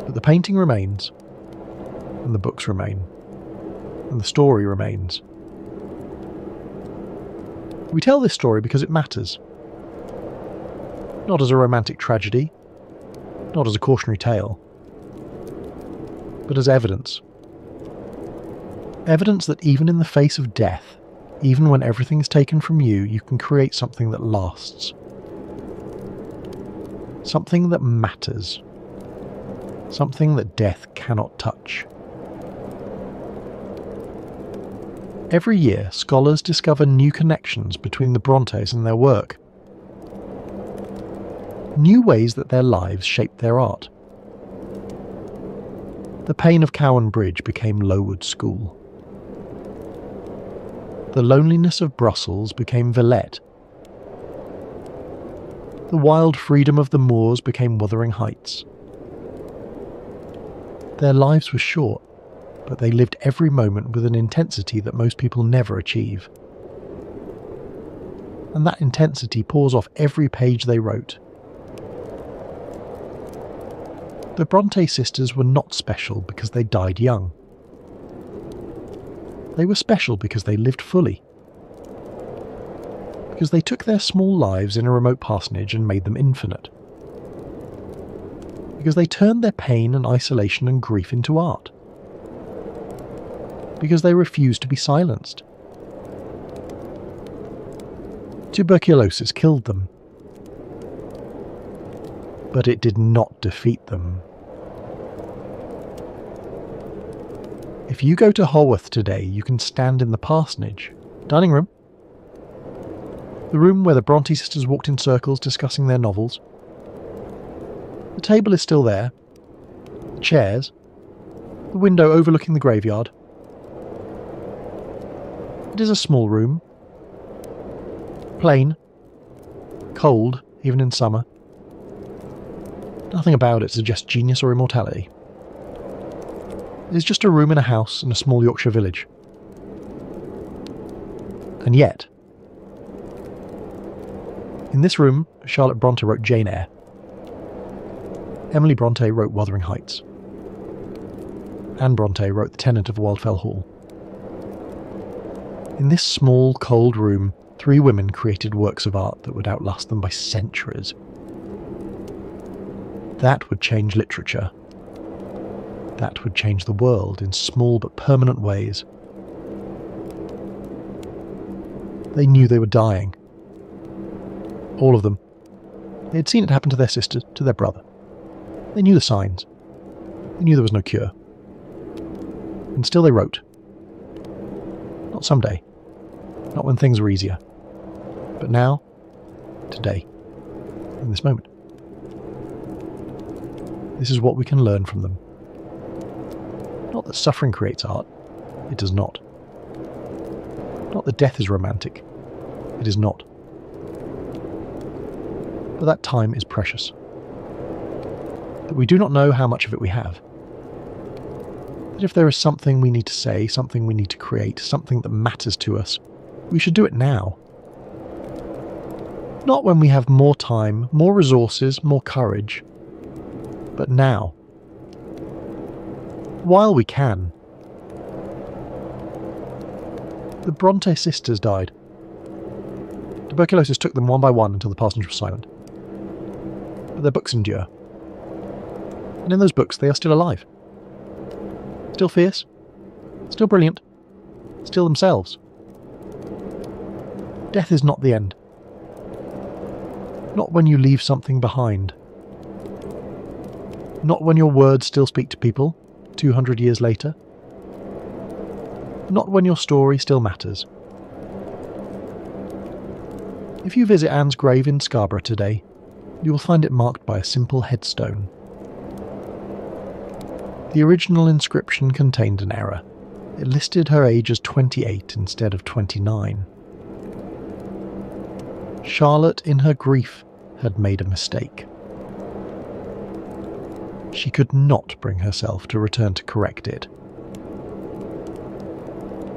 But the painting remains, and the books remain, and the story remains. We tell this story because it matters. Not as a romantic tragedy, not as a cautionary tale, but as evidence. Evidence that even in the face of death, even when everything is taken from you, you can create something that lasts. Something that matters. Something that death cannot touch. Every year, scholars discover new connections between the Brontes and their work. New ways that their lives shaped their art. The pain of Cowan Bridge became Lowood School. The loneliness of Brussels became Villette. The wild freedom of the moors became Wuthering Heights. Their lives were short, but they lived every moment with an intensity that most people never achieve. And that intensity pours off every page they wrote. The Bronte sisters were not special because they died young. They were special because they lived fully. Because they took their small lives in a remote parsonage and made them infinite. Because they turned their pain and isolation and grief into art. Because they refused to be silenced. Tuberculosis killed them. But it did not defeat them. If you go to Haworth today, you can stand in the parsonage, dining room, the room where the Bronte sisters walked in circles discussing their novels. The table is still there, the chairs, the window overlooking the graveyard. It is a small room, plain, cold, even in summer. Nothing about it suggests genius or immortality. It is just a room in a house in a small Yorkshire village. And yet, in this room, Charlotte Bronte wrote Jane Eyre. Emily Bronte wrote Wuthering Heights. Anne Bronte wrote The Tenant of Wildfell Hall. In this small, cold room, 3 women created works of art that would outlast them by centuries. That would change literature. That would change the world in small but permanent ways. They knew they were dying. All of them. They had seen it happen to their sister, to their brother. They knew the signs. They knew there was no cure. And still they wrote. Not someday. Not when things were easier. But now, today, in this moment. This is what we can learn from them. Not that suffering creates art. It does not. Not that death is romantic. It is not. But that time is precious. That we do not know how much of it we have. That if there is something we need to say, something we need to create, something that matters to us, we should do it now. Not when we have more time, more resources, more courage, but now. While we can. The Bronte sisters died. Tuberculosis took them one by one until the parsonage was silent. But their books endure. And in those books they are still alive. Still fierce. Still brilliant. Still themselves. Death is not the end. Not when you leave something behind. Not when your words still speak to people 200 years later. Not when your story still matters. If you visit Anne's grave in Scarborough today, you will find it marked by a simple headstone. The original inscription contained an error. It listed her age as 28 instead of 29. Charlotte, in her grief, had made a mistake. She could not bring herself to return to correct it.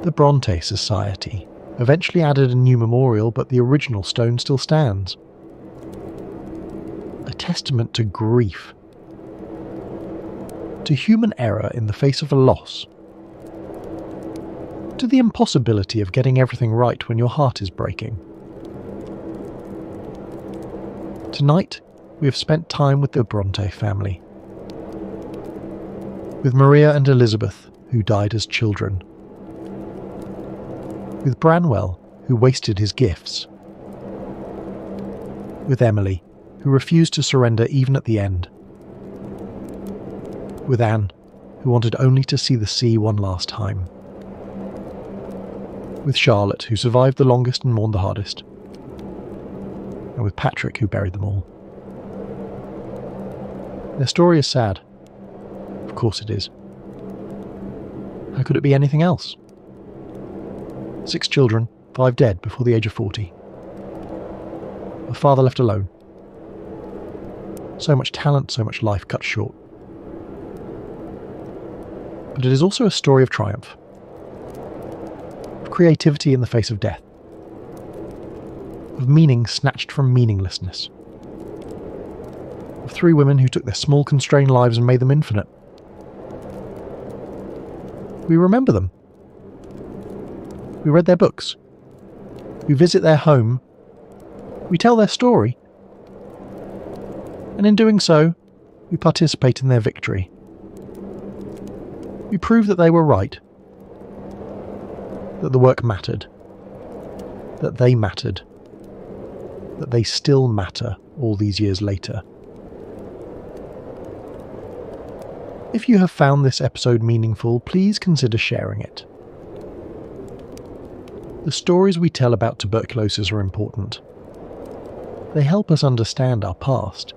The Bronte Society eventually added a new memorial, but the original stone still stands. A testament to grief. To human error in the face of a loss. To the impossibility of getting everything right when your heart is breaking. Tonight, we have spent time with the Bronte family. With Maria and Elizabeth, who died as children. With Branwell, who wasted his gifts. With Emily, who refused to surrender even at the end. With Anne, who wanted only to see the sea one last time. With Charlotte, who survived the longest and mourned the hardest. And with Patrick, who buried them all. Their story is sad. Of course it is. How could it be anything else? 6 children, 5 dead before the age of 40. A father left alone. So much talent, so much life cut short. But it is also a story of triumph. Of creativity in the face of death. Of meaning snatched from meaninglessness. Of 3 women who took their small constrained lives and made them infinite. We remember them. We read their books. We visit their home. We tell their story. And in doing so, we participate in their victory. We prove that they were right. That the work mattered. That they mattered. That they still matter all these years later. If you have found this episode meaningful, please consider sharing it. The stories we tell about tuberculosis are important. They help us understand our past.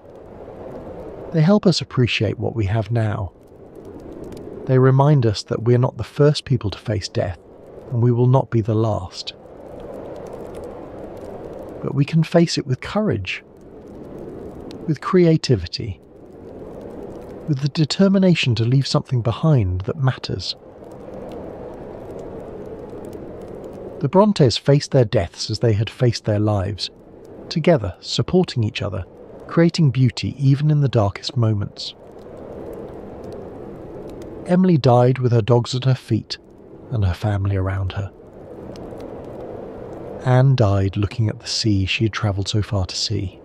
They help us appreciate what we have now. They remind us that we are not the first people to face death, and we will not be the last. But we can face it with courage, with creativity, with the determination to leave something behind that matters. The Brontes faced their deaths as they had faced their lives, together, supporting each other, creating beauty even in the darkest moments. Emily died with her dogs at her feet and her family around her. Anne died looking at the sea she had travelled so far to see.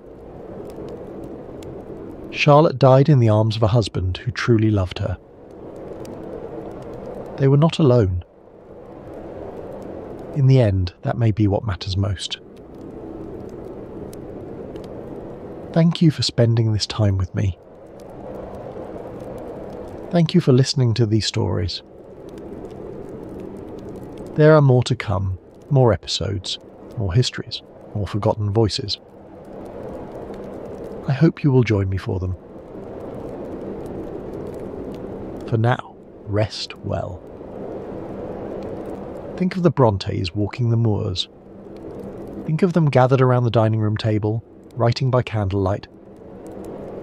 Charlotte died in the arms of a husband who truly loved her. They were not alone. In the end, that may be what matters most. Thank you for spending this time with me. Thank you for listening to these stories. There are more to come, more episodes, more histories, more forgotten voices. I hope you will join me for them. For now, rest well. Think of the Brontes walking the moors. Think of them gathered around the dining room table, writing by candlelight.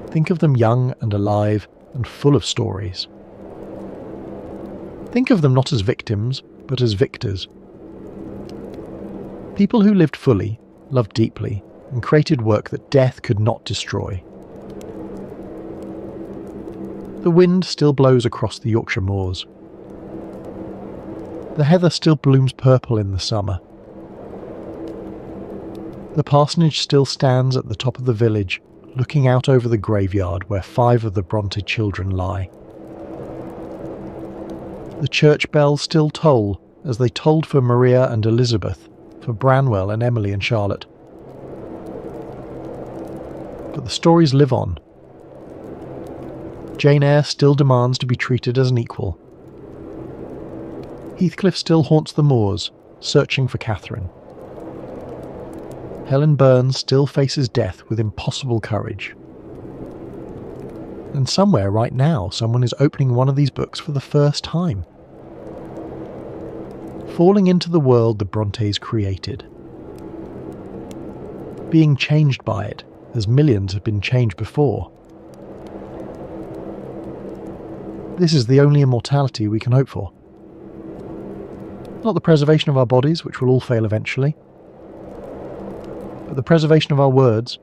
Think of them young and alive and full of stories. Think of them not as victims, but as victors. People who lived fully, loved deeply, and created work that death could not destroy. The wind still blows across the Yorkshire moors. The heather still blooms purple in the summer. The parsonage still stands at the top of the village, looking out over the graveyard where 5 of the Bronte children lie. The church bells still toll as they tolled for Maria and Elizabeth, for Branwell and Emily and Charlotte. But the stories live on. Jane Eyre still demands to be treated as an equal. Heathcliff still haunts the moors, searching for Catherine. Helen Burns still faces death with impossible courage. And somewhere right now, someone is opening one of these books for the first time. Falling into the world the Brontes created. Being changed by it, as millions have been changed before. This is the only immortality we can hope for. Not the preservation of our bodies, which will all fail eventually, but the preservation of our words,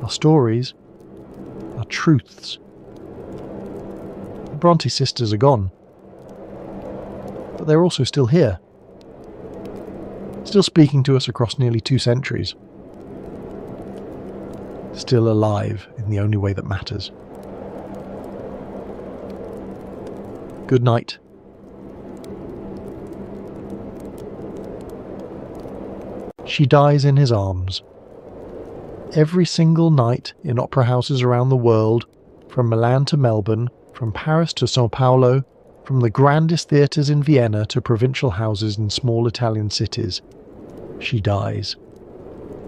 our stories, our truths. The Bronte sisters are gone, but they're also still here, still speaking to us across nearly 2 centuries, still alive in the only way that matters. Good night. She dies in his arms. Every single night in opera houses around the world, from Milan to Melbourne, from Paris to Sao Paulo, from the grandest theatres in Vienna to provincial houses in small Italian cities, she dies.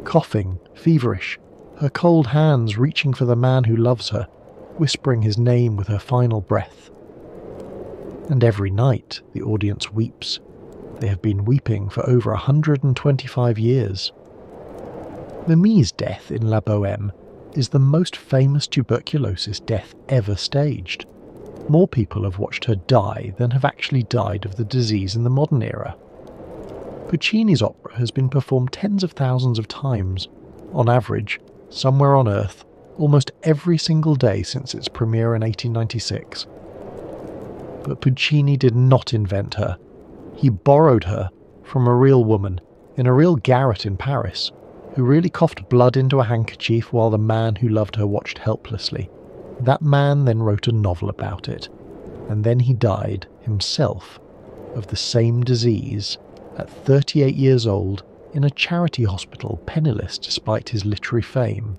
Coughing, feverish, her cold hands reaching for the man who loves her, whispering his name with her final breath. And every night the audience weeps. They have been weeping for over 125 years. Mimi's death in La Bohème is the most famous tuberculosis death ever staged. More people have watched her die than have actually died of the disease in the modern era. Puccini's opera has been performed tens of thousands of times, on average, somewhere on Earth, almost every single day since its premiere in 1896. But Puccini did not invent her. He borrowed her from a real woman in a real garret in Paris, who really coughed blood into a handkerchief while the man who loved her watched helplessly. That man then wrote a novel about it, and then he died himself of the same disease at 38 years old in a charity hospital, penniless despite his literary fame.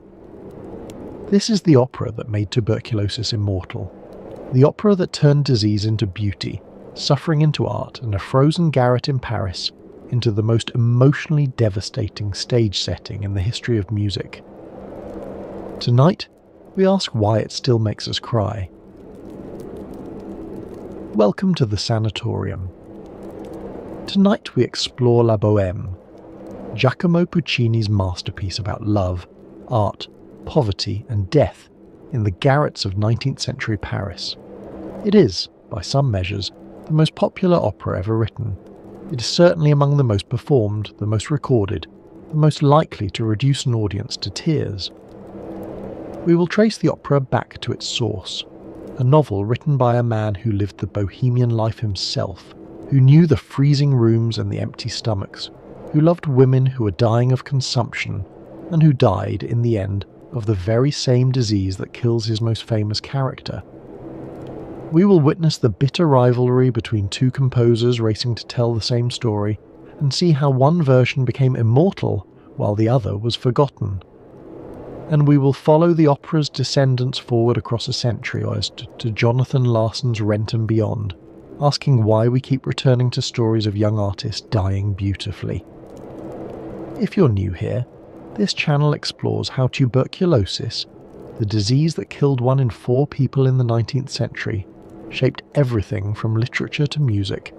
This is the opera that made tuberculosis immortal. The opera that turned disease into beauty, suffering into art, and a frozen garret in Paris into the most emotionally devastating stage setting in the history of music. Tonight, we ask why it still makes us cry. Welcome to the Sanatorium. Tonight we explore La Bohème, Giacomo Puccini's masterpiece about love, art, poverty and death in the garrets of 19th century Paris. It is, by some measures, the most popular opera ever written. It is certainly among the most performed, the most recorded, the most likely to reduce an audience to tears. We will trace the opera back to its source, a novel written by a man who lived the bohemian life himself, who knew the freezing rooms and the empty stomachs, who loved women who were dying of consumption, and who died, in the end, of the very same disease that kills his most famous character. We will witness the bitter rivalry between two composers racing to tell the same story, and see how one version became immortal while the other was forgotten. And we will follow the opera's descendants forward across a century as to Jonathan Larson's Rent and Beyond, asking why we keep returning to stories of young artists dying beautifully. If you're new here, this channel explores how tuberculosis, the disease that killed 1 in 4 people in the 19th century, shaped everything from literature to music,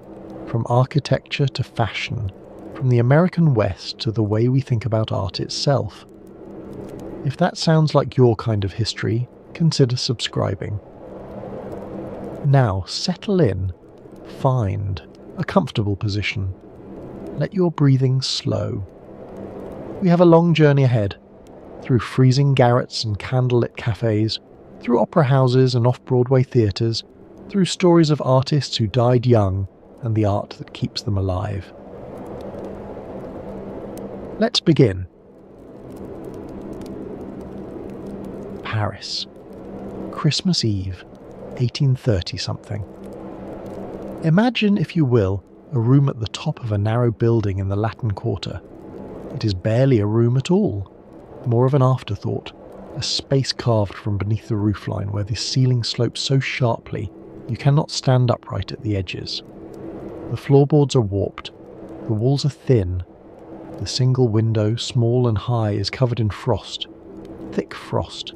from architecture to fashion, from the American West to the way we think about art itself. If that sounds like your kind of history, consider subscribing. Now settle in, find a comfortable position. Let your breathing slow. We have a long journey ahead, through freezing garrets and candlelit cafes, through opera houses and off-Broadway theatres, through stories of artists who died young and the art that keeps them alive. Let's begin. Paris. Christmas Eve, 1830-something. Imagine, if you will, a room at the top of a narrow building in the Latin Quarter. It is barely a room at all, more of an afterthought, a space carved from beneath the roofline where the ceiling slopes so sharply you cannot stand upright at the edges. The floorboards are warped, the walls are thin, the single window, small and high, is covered in frost, thick frost,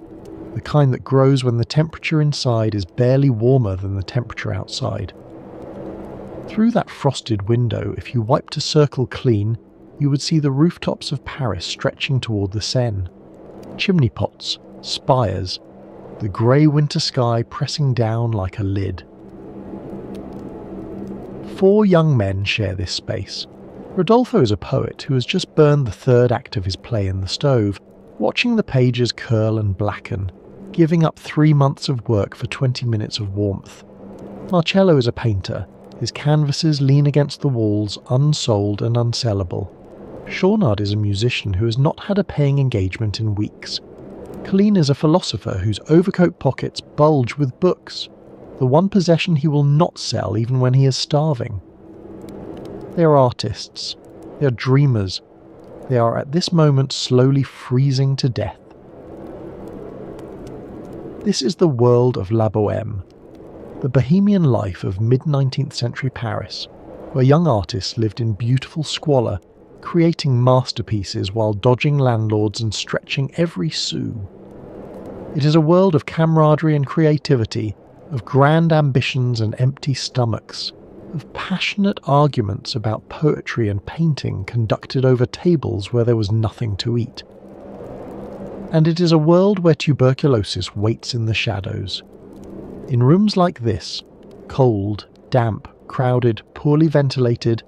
the kind that grows when the temperature inside is barely warmer than the temperature outside. Through that frosted window, if you wiped a circle clean, you would see the rooftops of Paris stretching toward the Seine. Chimney pots, spires, the grey winter sky pressing down like a lid. 4 young men share this space. Rodolfo is a poet who has just burned the 3rd act of his play in the stove, watching the pages curl and blacken, giving up 3 months of work for 20 minutes of warmth. Marcello is a painter. His canvases lean against the walls, unsold and unsellable. Chaunard is a musician who has not had a paying engagement in weeks. Colline is a philosopher whose overcoat pockets bulge with books, the one possession he will not sell even when he is starving. They are artists. They are dreamers. They are at this moment slowly freezing to death. This is the world of La Bohème, the bohemian life of mid-19th century Paris, where young artists lived in beautiful squalor, creating masterpieces while dodging landlords and stretching every sou. It is a world of camaraderie and creativity, of grand ambitions and empty stomachs, of passionate arguments about poetry and painting conducted over tables where there was nothing to eat. And it is a world where tuberculosis waits in the shadows. In rooms like this, cold, damp, crowded, poorly ventilated,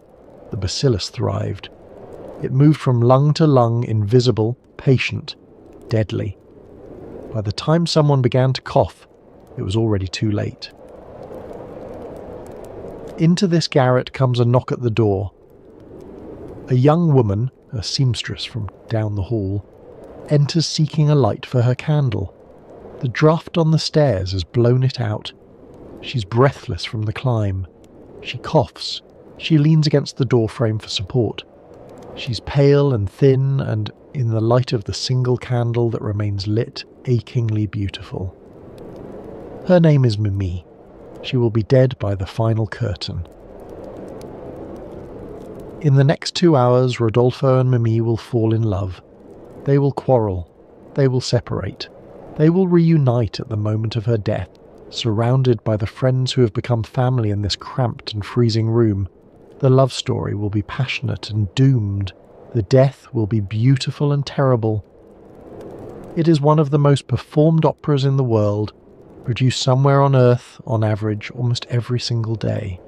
the bacillus thrived. It moved from lung to lung, invisible, patient, deadly. By the time someone began to cough, it was already too late. Into this garret comes a knock at the door. A young woman, a seamstress from down the hall, enters seeking a light for her candle. The draught on the stairs has blown it out. She's breathless from the climb. She coughs. She leans against the door frame for support. She's pale and thin and, in the light of the single candle that remains lit, achingly beautiful. Her name is Mimi. She will be dead by the final curtain. In the next 2 hours, Rodolfo and Mimi will fall in love. They will quarrel. They will separate. They will reunite at the moment of her death, surrounded by the friends who have become family in this cramped and freezing room. The love story will be passionate and doomed. The death will be beautiful and terrible. It is one of the most performed operas in the world, produced somewhere on Earth, on average, almost every single day.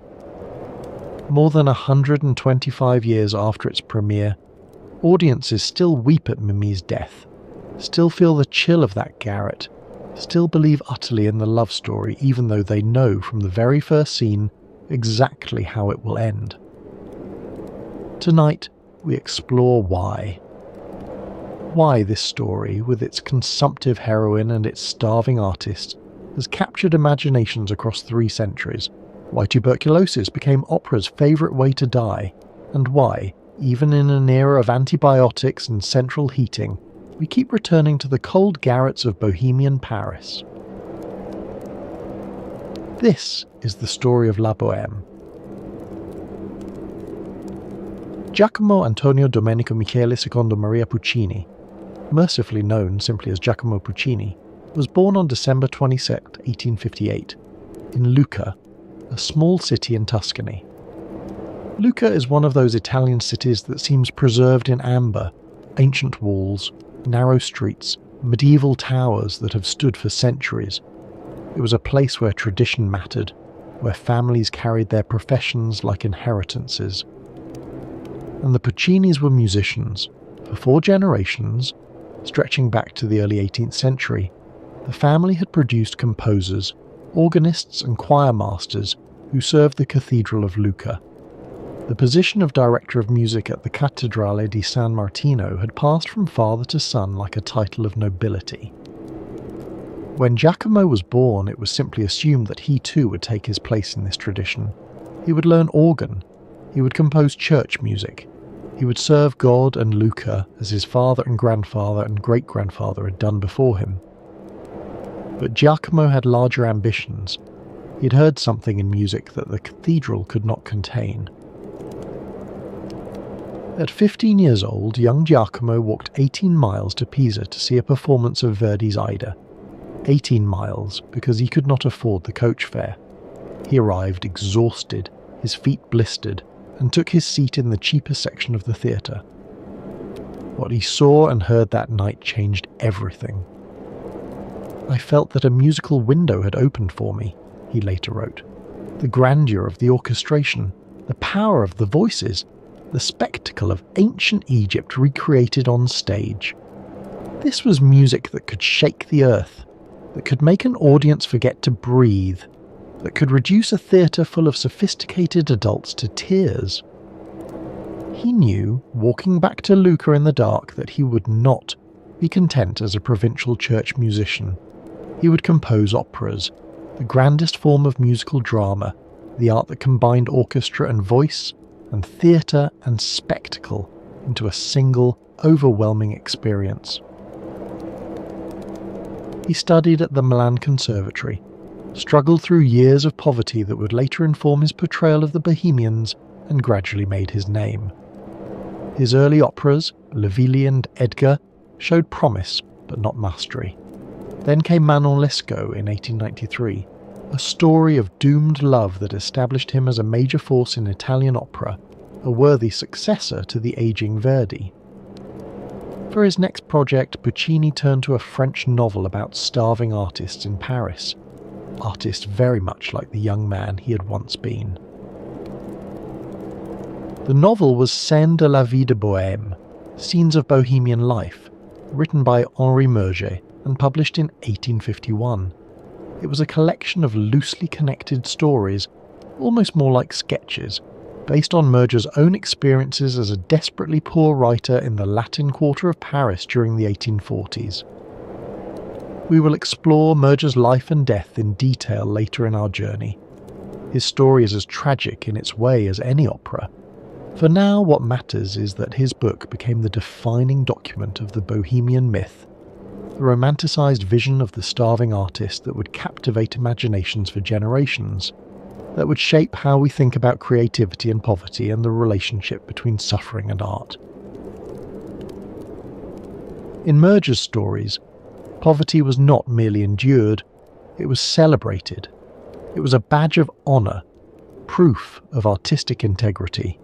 More than 125 years after its premiere, audiences still weep at Mimi's death, still feel the chill of that garret, still believe utterly in the love story even though they know from the very first scene exactly how it will end. Tonight, we explore why. Why this story, with its consumptive heroine and its starving artist, has captured imaginations across 3 centuries, why tuberculosis became opera's favourite way to die, and why, even in an era of antibiotics and central heating, we keep returning to the cold garrets of Bohemian Paris. This is the story of La Bohème. Giacomo Antonio Domenico Michele Secondo Maria Puccini, mercifully known simply as Giacomo Puccini, was born on December 22, 1858, in Lucca, a small city in Tuscany. Lucca is one of those Italian cities that seems preserved in amber, ancient walls, narrow streets, medieval towers that have stood for centuries. It was a place where tradition mattered, where families carried their professions like inheritances. And the Puccinis were musicians. For 4 generations, stretching back to the early 18th century, the family had produced composers, organists and choir masters who served the Cathedral of Lucca. The position of director of music at the Cattedrale di San Martino had passed from father to son like a title of nobility. When Giacomo was born, it was simply assumed that he too would take his place in this tradition. He would learn organ, he would compose church music, he would serve God and Lucca as his father and grandfather and great-grandfather had done before him. But Giacomo had larger ambitions. He'd heard something in music that the cathedral could not contain. At 15 years old, young Giacomo walked 18 miles to Pisa to see a performance of Verdi's Aida. 18 miles, because he could not afford the coach fare. He arrived exhausted, his feet blistered, and took his seat in the cheaper section of the theatre. What he saw and heard that night changed everything. "I felt that a musical window had opened for me," he later wrote. "The grandeur of the orchestration, the power of the voices, the spectacle of ancient Egypt recreated on stage. This was music that could shake the earth, that could make an audience forget to breathe, that could reduce a theatre full of sophisticated adults to tears." He knew, walking back to Lucca in the dark, that he would not be content as a provincial church musician. He would compose operas, the grandest form of musical drama, the art that combined orchestra and voice, and theatre and spectacle into a single, overwhelming experience. He studied at the Milan Conservatory, struggled through years of poverty that would later inform his portrayal of the Bohemians, and gradually made his name. His early operas, Le Villi and Edgar, showed promise but not mastery. Then came Manon Lescaut in 1893, a story of doomed love that established him as a major force in Italian opera, a worthy successor to the aging Verdi. For his next project, Puccini turned to a French novel about starving artists in Paris, artists very much like the young man he had once been. The novel was Scènes de la vie de Bohème, Scenes of Bohemian Life, written by Henri Murger and published in 1851. It was a collection of loosely connected stories, almost more like sketches, based on Murger's own experiences as a desperately poor writer in the Latin Quarter of Paris during the 1840s. We will explore Murger's life and death in detail later in our journey. His story is as tragic in its way as any opera. For now, what matters is that his book became the defining document of the Bohemian myth, the romanticised vision of the starving artist that would captivate imaginations for generations, that would shape how we think about creativity and poverty and the relationship between suffering and art. In Murger's stories, poverty was not merely endured, it was celebrated. It was a badge of honour, proof of artistic integrity.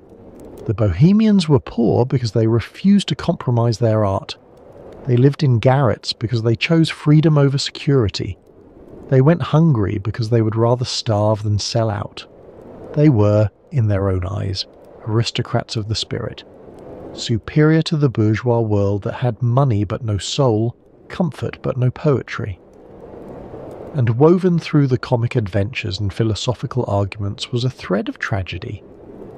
The Bohemians were poor because they refused to compromise their art. They lived in garrets because they chose freedom over security. They went hungry because they would rather starve than sell out. They were, in their own eyes, aristocrats of the spirit, superior to the bourgeois world that had money but no soul, comfort but no poetry. And woven through the comic adventures and philosophical arguments was a thread of tragedy.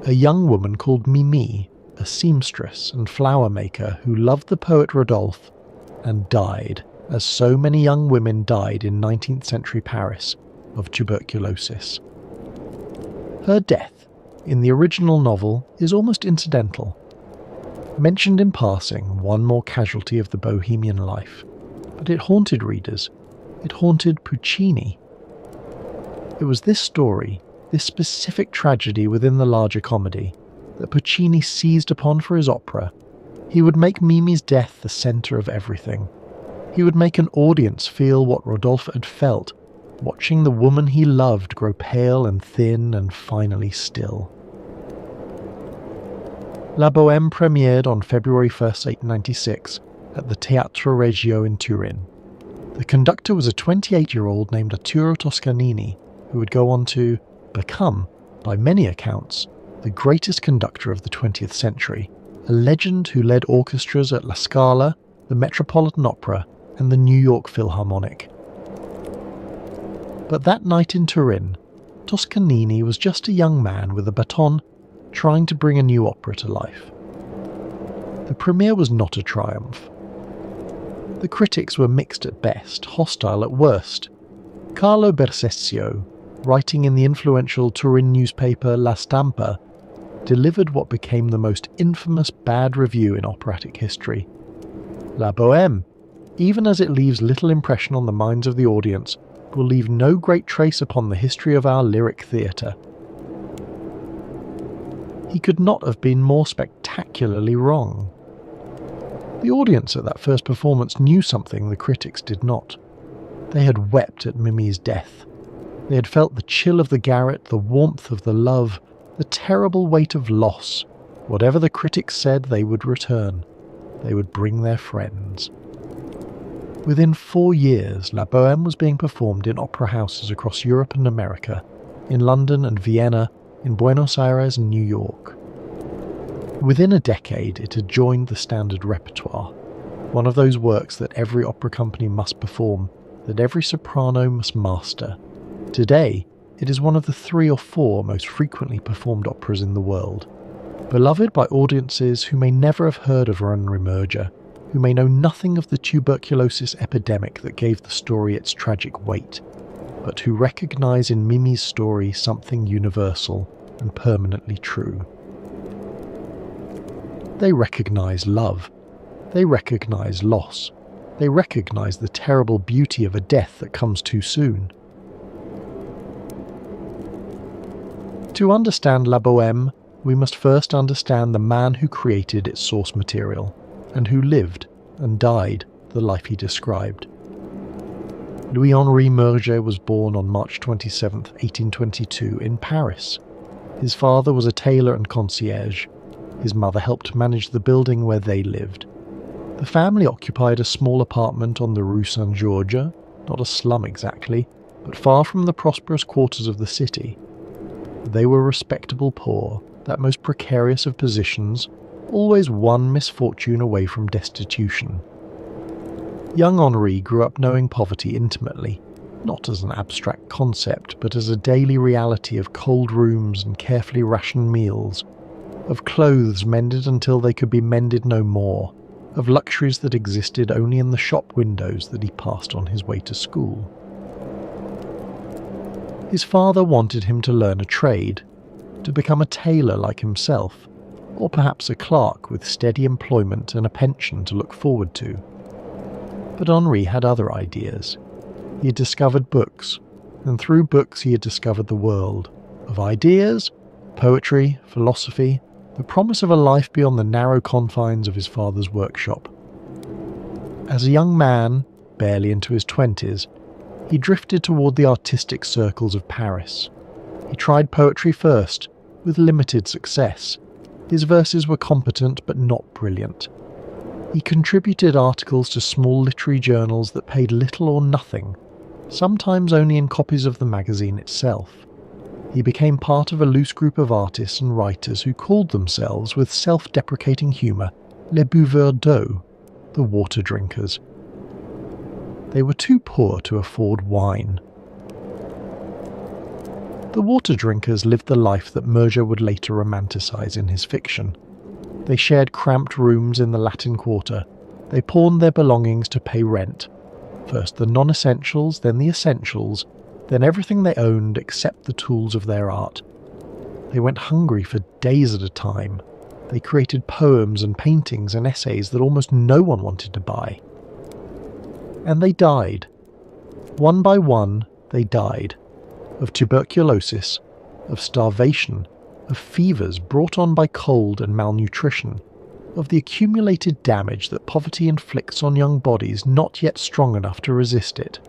A young woman called Mimi, a seamstress and flower maker who loved the poet Rodolphe and died, as so many young women died in 19th century Paris, of tuberculosis. Her death, in the original novel, is almost incidental. Mentioned in passing, one more casualty of the bohemian life, but it haunted readers. It haunted Puccini. It was this story, this specific tragedy within the larger comedy, that Puccini seized upon for his opera. He would make Mimi's death the centre of everything. He would make an audience feel what Rodolphe had felt, watching the woman he loved grow pale and thin and finally still. La Bohème premiered on February 1st, 1896, at the Teatro Regio in Turin. The conductor was a 28-year-old named Arturo Toscanini, who would go on to become, by many accounts, the greatest conductor of the 20th century, a legend who led orchestras at La Scala, the Metropolitan Opera, and the New York Philharmonic. But that night in Turin, Toscanini was just a young man with a baton trying to bring a new opera to life. The premiere was not a triumph. The critics were mixed at best, hostile at worst. Carlo Berseccio, writing in the influential Turin newspaper La Stampa, delivered what became the most infamous bad review in operatic history. La Bohème, even as it leaves little impression on the minds of the audience, will leave no great trace upon the history of our lyric theatre. He could not have been more spectacularly wrong. The audience at that first performance knew something the critics did not. They had wept at Mimi's death. They had felt the chill of the garret, the warmth of the love, the terrible weight of loss. Whatever the critics said, they would return. They would bring their friends. Within 4 years, La Bohème was being performed in opera houses across Europe and America, in London and Vienna, in Buenos Aires and New York. Within a decade, it had joined the standard repertoire, one of those works that every opera company must perform, that every soprano must master. Today, it is one of the 3 or 4 most frequently performed operas in the world, beloved by audiences who may never have heard of Runnery Merger, who may know nothing of the tuberculosis epidemic that gave the story its tragic weight, but who recognise in Mimi's story something universal and permanently true. They recognise love. They recognise loss. They recognise the terrible beauty of a death that comes too soon. To understand La Bohème, we must first understand the man who created its source material, and who lived and died the life he described. Louis-Henri Merger was born on March 27, 1822, in Paris. His father was a tailor and concierge. His mother helped manage the building where they lived. The family occupied a small apartment on the Rue Saint-Georges, not a slum exactly, but far from the prosperous quarters of the city. They were respectable poor, that most precarious of positions, always one misfortune away from destitution. Young Henri grew up knowing poverty intimately, not as an abstract concept, but as a daily reality of cold rooms and carefully rationed meals, of clothes mended until they could be mended no more, of luxuries that existed only in the shop windows that he passed on his way to school. His father wanted him to learn a trade, to become a tailor like himself, or perhaps a clerk with steady employment and a pension to look forward to. But Henri had other ideas. He had discovered books, and through books he had discovered the world of ideas, poetry, philosophy, the promise of a life beyond the narrow confines of his father's workshop. As a young man, barely into his 20s, he drifted toward the artistic circles of Paris. He tried poetry first, with limited success. His verses were competent but not brilliant. He contributed articles to small literary journals that paid little or nothing, sometimes only in copies of the magazine itself. He became part of a loose group of artists and writers who called themselves, with self-deprecating humour, les buveurs d'eau, the water drinkers. They were too poor to afford wine. The water drinkers lived the life that Merger would later romanticize in his fiction. They shared cramped rooms in the Latin Quarter. They pawned their belongings to pay rent. First the non-essentials, then the essentials, then everything they owned except the tools of their art. They went hungry for days at a time. They created poems and paintings and essays that almost no one wanted to buy. And they died. One by one, they died. Of tuberculosis, of starvation, of fevers brought on by cold and malnutrition, of the accumulated damage that poverty inflicts on young bodies not yet strong enough to resist it.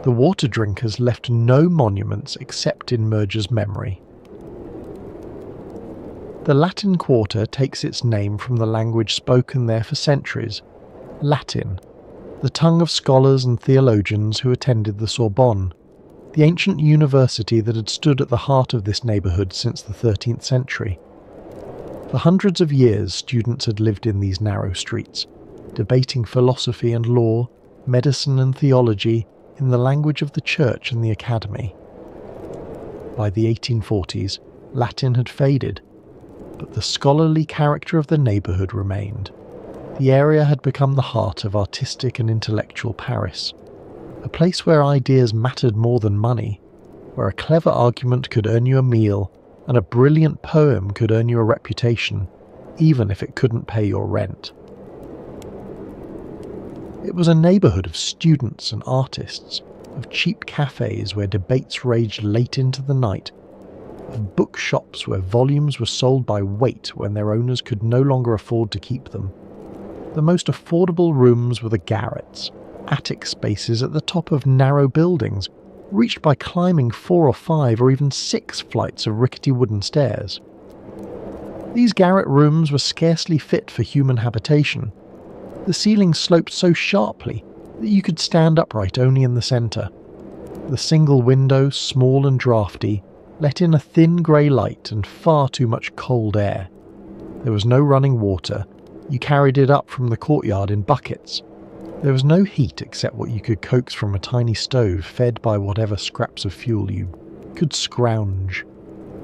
The water drinkers left no monuments except in Murger's memory. The Latin Quarter takes its name from the language spoken there for centuries, Latin, the tongue of scholars and theologians who attended the Sorbonne, the ancient university that had stood at the heart of this neighbourhood since the 13th century. For hundreds of years students had lived in these narrow streets, debating philosophy and law, medicine and theology in the language of the church and the academy. By the 1840s, Latin had faded, but the scholarly character of the neighbourhood remained. The area had become the heart of artistic and intellectual Paris, a place where ideas mattered more than money, where a clever argument could earn you a meal and a brilliant poem could earn you a reputation, even if it couldn't pay your rent. It was a neighbourhood of students and artists, of cheap cafes where debates raged late into the night, of bookshops where volumes were sold by weight when their owners could no longer afford to keep them. The most affordable rooms were the garrets, attic spaces at the top of narrow buildings, reached by climbing 4 or 5 or even 6 flights of rickety wooden stairs. These garret rooms were scarcely fit for human habitation. The ceilings sloped so sharply that you could stand upright only in the centre. The single window, small and draughty, let in a thin grey light and far too much cold air. There was no running water. You carried it up from the courtyard in buckets. There was no heat except what you could coax from a tiny stove fed by whatever scraps of fuel you could scrounge.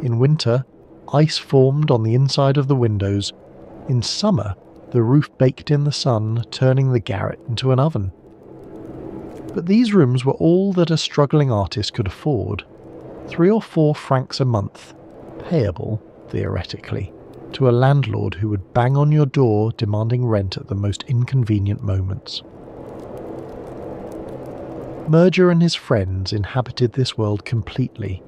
In winter, ice formed on the inside of the windows. In summer, the roof baked in the sun, turning the garret into an oven. But these rooms were all that a struggling artist could afford. 3 or 4 francs a month, payable, theoretically, to a landlord who would bang on your door demanding rent at the most inconvenient moments. Murger and his friends inhabited this world completely.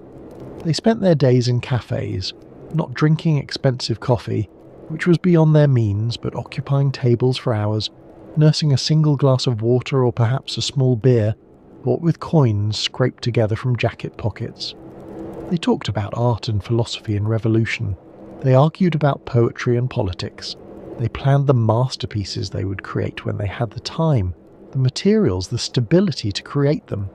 They spent their days in cafes, not drinking expensive coffee, which was beyond their means, but occupying tables for hours, nursing a single glass of water or perhaps a small beer, bought with coins scraped together from jacket pockets. They talked about art and philosophy and revolution. They argued about poetry and politics. They planned the masterpieces they would create when they had the time, the materials, the stability to create them.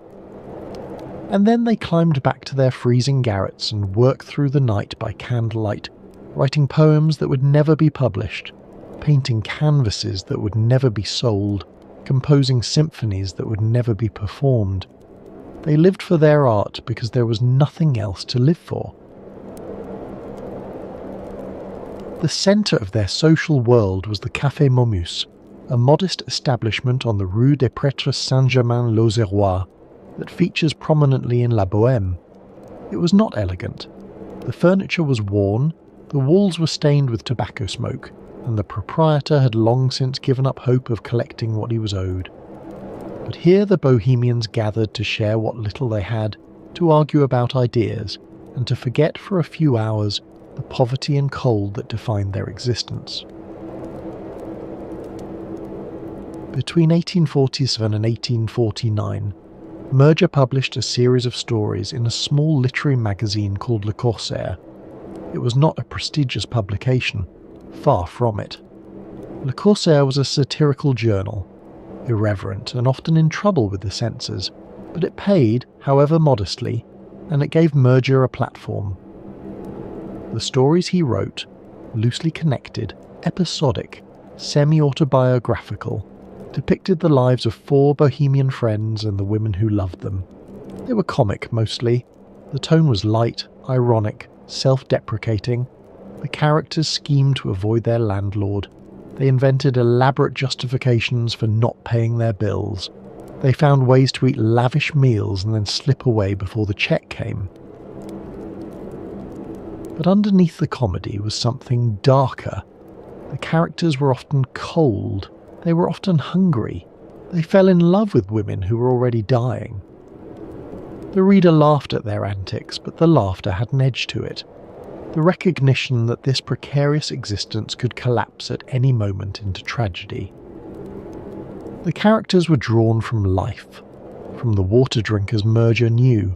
And then they climbed back to their freezing garrets and worked through the night by candlelight, writing poems that would never be published, painting canvases that would never be sold, composing symphonies that would never be performed. They lived for their art because there was nothing else to live for. The centre of their social world was the Café Momus, a modest establishment on the Rue des Prêtres Saint-Germain-l'Auxerrois that features prominently in La Bohème. It was not elegant. The furniture was worn, the walls were stained with tobacco smoke, and the proprietor had long since given up hope of collecting what he was owed. But here the bohemians gathered to share what little they had, to argue about ideas, and to forget for a few hours the poverty and cold that defined their existence. Between 1847 and 1849, Murger published a series of stories in a small literary magazine called Le Corsaire. It was not a prestigious publication, far from it. Le Corsaire was a satirical journal, irreverent and often in trouble with the censors, but it paid, however modestly, and it gave Murger a platform. The stories he wrote, loosely connected, episodic, semi-autobiographical, depicted the lives of 4 bohemian friends and the women who loved them. They were comic mostly. The tone was light, ironic, self-deprecating, The characters schemed to avoid their landlord. They invented elaborate justifications for not paying their bills. They found ways to eat lavish meals and then slip away before the check came. But underneath the comedy was something darker. The characters were often cold. They were often hungry. They fell in love with women who were already dying. The reader laughed at their antics, but the laughter had an edge to it. The recognition that this precarious existence could collapse at any moment into tragedy. The characters were drawn from life, from the water drinkers Merger knew.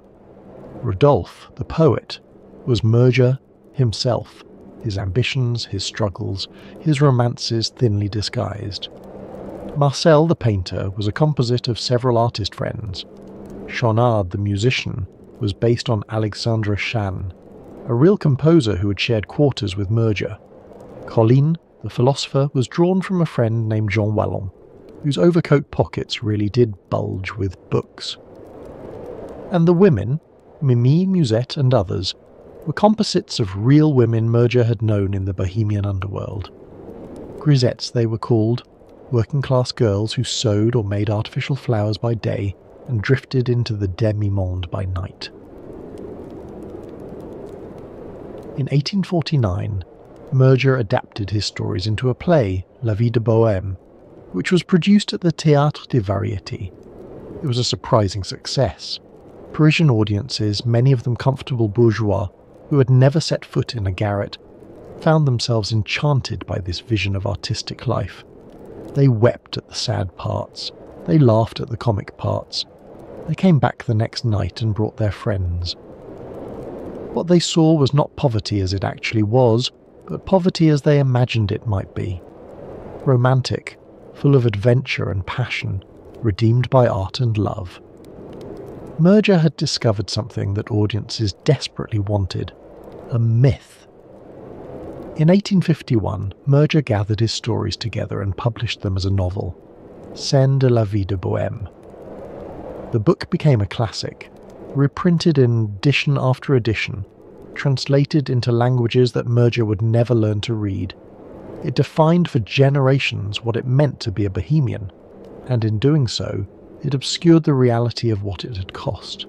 Rodolphe, the poet, was Merger himself, his ambitions, his struggles, his romances thinly disguised. Marcel, the painter, was a composite of several artist friends. Chaunard, the musician, was based on Alexandre Chan, a real composer who had shared quarters with Merger. Colline, the philosopher, was drawn from a friend named Jean Wallon, whose overcoat pockets really did bulge with books. And the women, Mimi, Musette and others, were composites of real women Merger had known in the Bohemian underworld. Grisettes they were called, working-class girls who sewed or made artificial flowers by day and drifted into the demi-monde by night. In 1849, Merger adapted his stories into a play, La Vie de Bohème, which was produced at the Théâtre des Variétés. It was a surprising success. Parisian audiences, many of them comfortable bourgeois, who had never set foot in a garret, found themselves enchanted by this vision of artistic life. They wept at the sad parts. They laughed at the comic parts. They came back the next night and brought their friends. What they saw was not poverty as it actually was, but poverty as they imagined it might be. Romantic, full of adventure and passion, redeemed by art and love. Merger had discovered something that audiences desperately wanted, a myth. In 1851, Merger gathered his stories together and published them as a novel, Scènes de la vie de Bohème. The book became a classic, reprinted in edition after edition, translated into languages that Merger would never learn to read. It defined for generations what it meant to be a bohemian, and in doing so, it obscured the reality of what it had cost.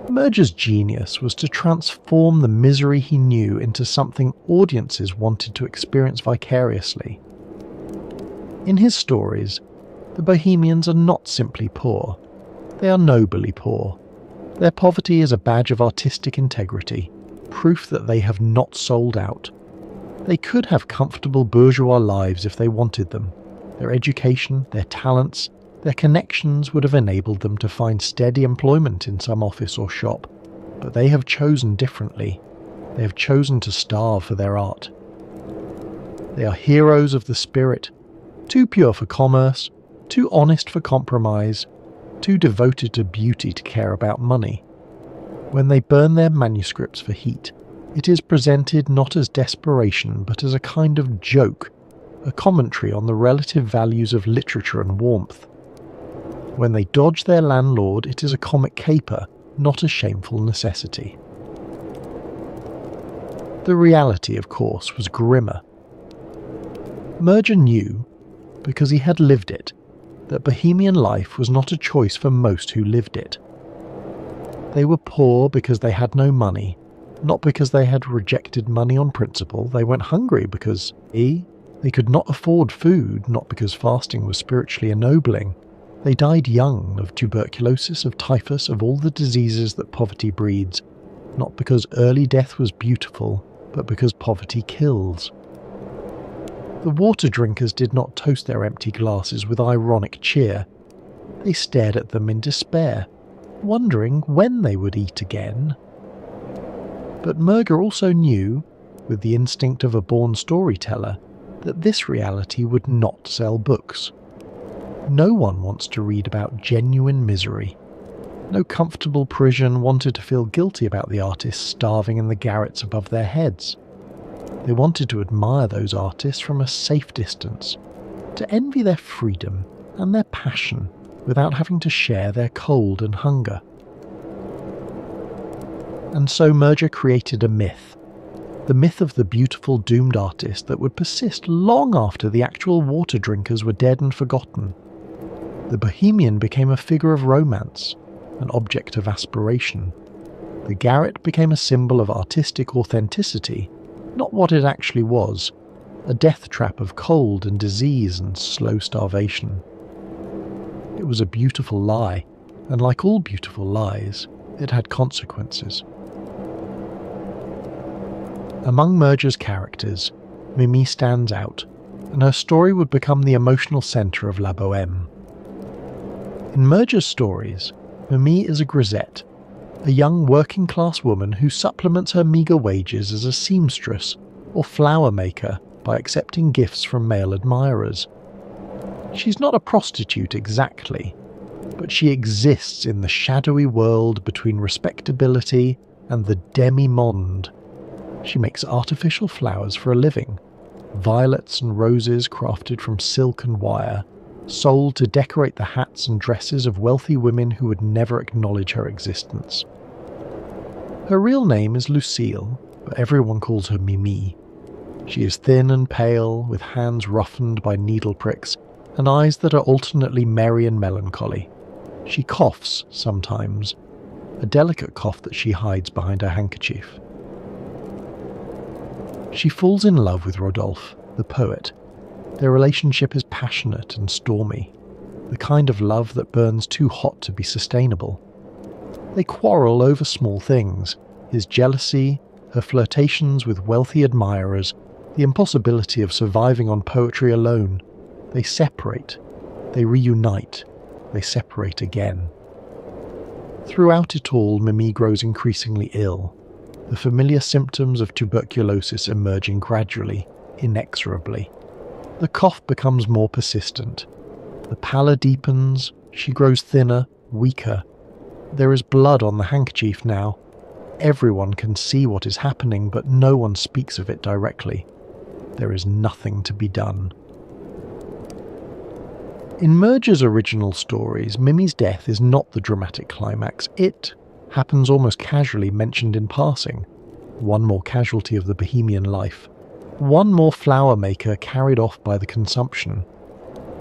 Merger's genius was to transform the misery he knew into something audiences wanted to experience vicariously. In his stories, the Bohemians are not simply poor. They are nobly poor. Their poverty is a badge of artistic integrity, proof that they have not sold out. They could have comfortable bourgeois lives if they wanted them. Their education, their talents, their connections would have enabled them to find steady employment in some office or shop, but they have chosen differently. They have chosen to starve for their art. They are heroes of the spirit, too pure for commerce, too honest for compromise, too devoted to beauty to care about money. When they burn their manuscripts for heat, it is presented not as desperation but as a kind of joke, a commentary on the relative values of literature and warmth. When they dodge their landlord, it is a comic caper, not a shameful necessity. The reality, of course, was grimmer. Merger knew, because he had lived it, that bohemian life was not a choice for most who lived it. They were poor because they had no money, not because they had rejected money on principle. They went hungry because they could not afford food, not because fasting was spiritually ennobling. They died young of tuberculosis, of typhus, of all the diseases that poverty breeds, not because early death was beautiful, but because poverty kills. The water drinkers did not toast their empty glasses with ironic cheer. They stared at them in despair, wondering when they would eat again. But Merger also knew, with the instinct of a born storyteller, that this reality would not sell books. No one wants to read about genuine misery. No comfortable Parisian wanted to feel guilty about the artists starving in the garrets above their heads. They wanted to admire those artists from a safe distance, to envy their freedom and their passion without having to share their cold and hunger. And so Merger created a myth. The myth of the beautiful doomed artist that would persist long after the actual water drinkers were dead and forgotten. The Bohemian became a figure of romance, an object of aspiration. The garret became a symbol of artistic authenticity, not what it actually was, a death trap of cold and disease and slow starvation. It was a beautiful lie, and like all beautiful lies, it had consequences. Among Merger's characters, Mimi stands out, and her story would become the emotional centre of La Bohème. In Merger's stories, Mimi is a grisette, a young working-class woman who supplements her meagre wages as a seamstress or flower maker by accepting gifts from male admirers. She's not a prostitute exactly, but she exists in the shadowy world between respectability and the demi-monde. She makes artificial flowers for a living, violets and roses crafted from silk and wire, sold to decorate the hats and dresses of wealthy women who would never acknowledge her existence. Her real name is Lucille, but everyone calls her Mimi. She is thin and pale, with hands roughened by needle pricks, and eyes that are alternately merry and melancholy. She coughs sometimes, a delicate cough that she hides behind her handkerchief. She falls in love with Rodolphe, the poet. Their relationship is passionate and stormy, the kind of love that burns too hot to be sustainable. They quarrel over small things, his jealousy, her flirtations with wealthy admirers, the impossibility of surviving on poetry alone. They separate, they reunite, they separate again. Throughout it all, Mimi grows increasingly ill, the familiar symptoms of tuberculosis emerging gradually, inexorably. The cough becomes more persistent. The pallor deepens, she grows thinner, weaker. There is blood on the handkerchief now. Everyone can see what is happening, but no one speaks of it directly. There is nothing to be done. In Merger's original stories, Mimi's death is not the dramatic climax. It happens almost casually, mentioned in passing. One more casualty of the Bohemian life. One more flower maker carried off by the consumption.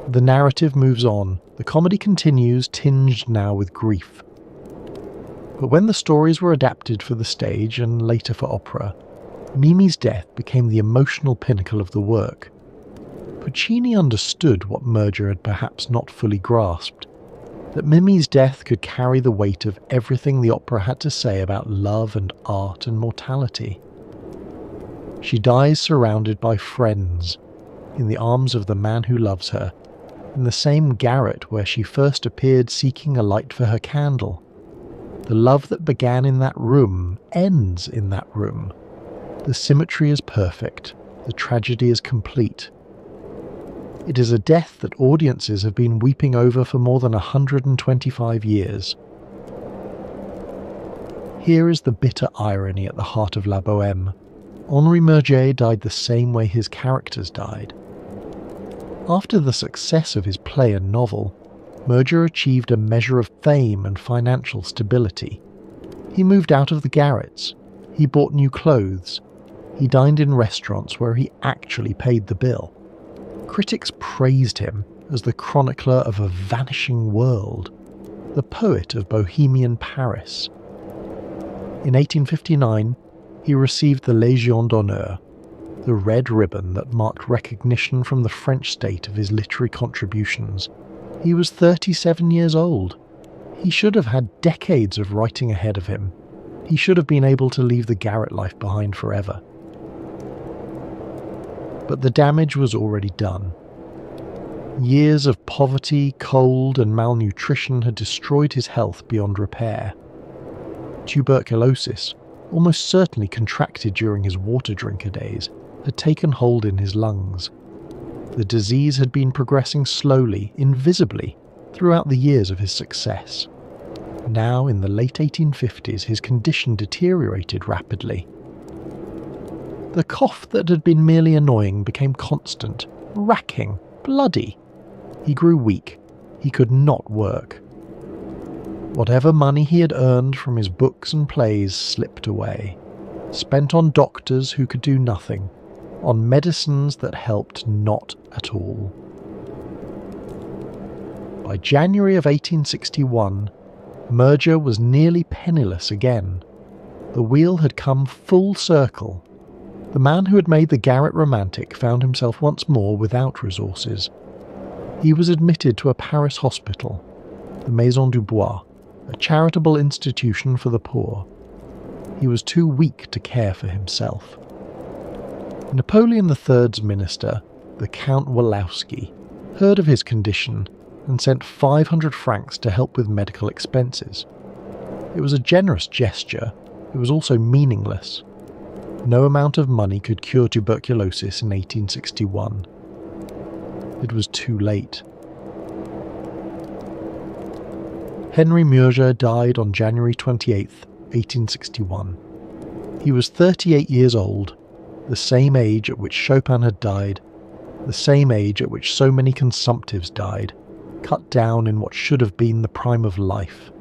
The narrative moves on. The comedy continues, tinged now with grief. But when the stories were adapted for the stage and later for opera, Mimi's death became the emotional pinnacle of the work. Puccini understood what Merger had perhaps not fully grasped, that Mimi's death could carry the weight of everything the opera had to say about love and art and mortality. She dies surrounded by friends, in the arms of the man who loves her, in the same garret where she first appeared seeking a light for her candle. The love that began in that room ends in that room. The symmetry is perfect, the tragedy is complete. It is a death that audiences have been weeping over for more than 125 years. Here is the bitter irony at the heart of La Bohème. Henri Merger died the same way his characters died. After the success of his play and novel, Merger achieved a measure of fame and financial stability. He moved out of the garrets. He bought new clothes. He dined in restaurants where he actually paid the bill. Critics praised him as the chronicler of a vanishing world, the poet of Bohemian Paris. In 1859, he received the Légion d'honneur, the red ribbon that marked recognition from the French state of his literary contributions. He was 37 years old. He should have had decades of writing ahead of him. He should have been able to leave the garret life behind forever. But the damage was already done. Years of poverty, cold, and malnutrition had destroyed his health beyond repair. Tuberculosis, almost certainly contracted during his water drinker days, had taken hold in his lungs. The disease had been progressing slowly, invisibly, throughout the years of his success. Now, in the late 1850s, his condition deteriorated rapidly. The cough that had been merely annoying became constant, racking, bloody. He grew weak. He could not work. Whatever money he had earned from his books and plays slipped away, spent on doctors who could do nothing, on medicines that helped not at all. By January of 1861, Murger was nearly penniless again. The wheel had come full circle. The man who had made the garret romantic found himself once more without resources. He was admitted to a Paris hospital, the Maison du Bois, a charitable institution for the poor. He was too weak to care for himself. Napoleon III's minister, the Count Walowski, heard of his condition and sent 500 francs to help with medical expenses. It was a generous gesture. It was also meaningless. No amount of money could cure tuberculosis in 1861. It was too late. Henry Murger died on January 28, 1861. He was 38 years old, the same age at which Chopin had died, the same age at which so many consumptives died, cut down in what should have been the prime of life.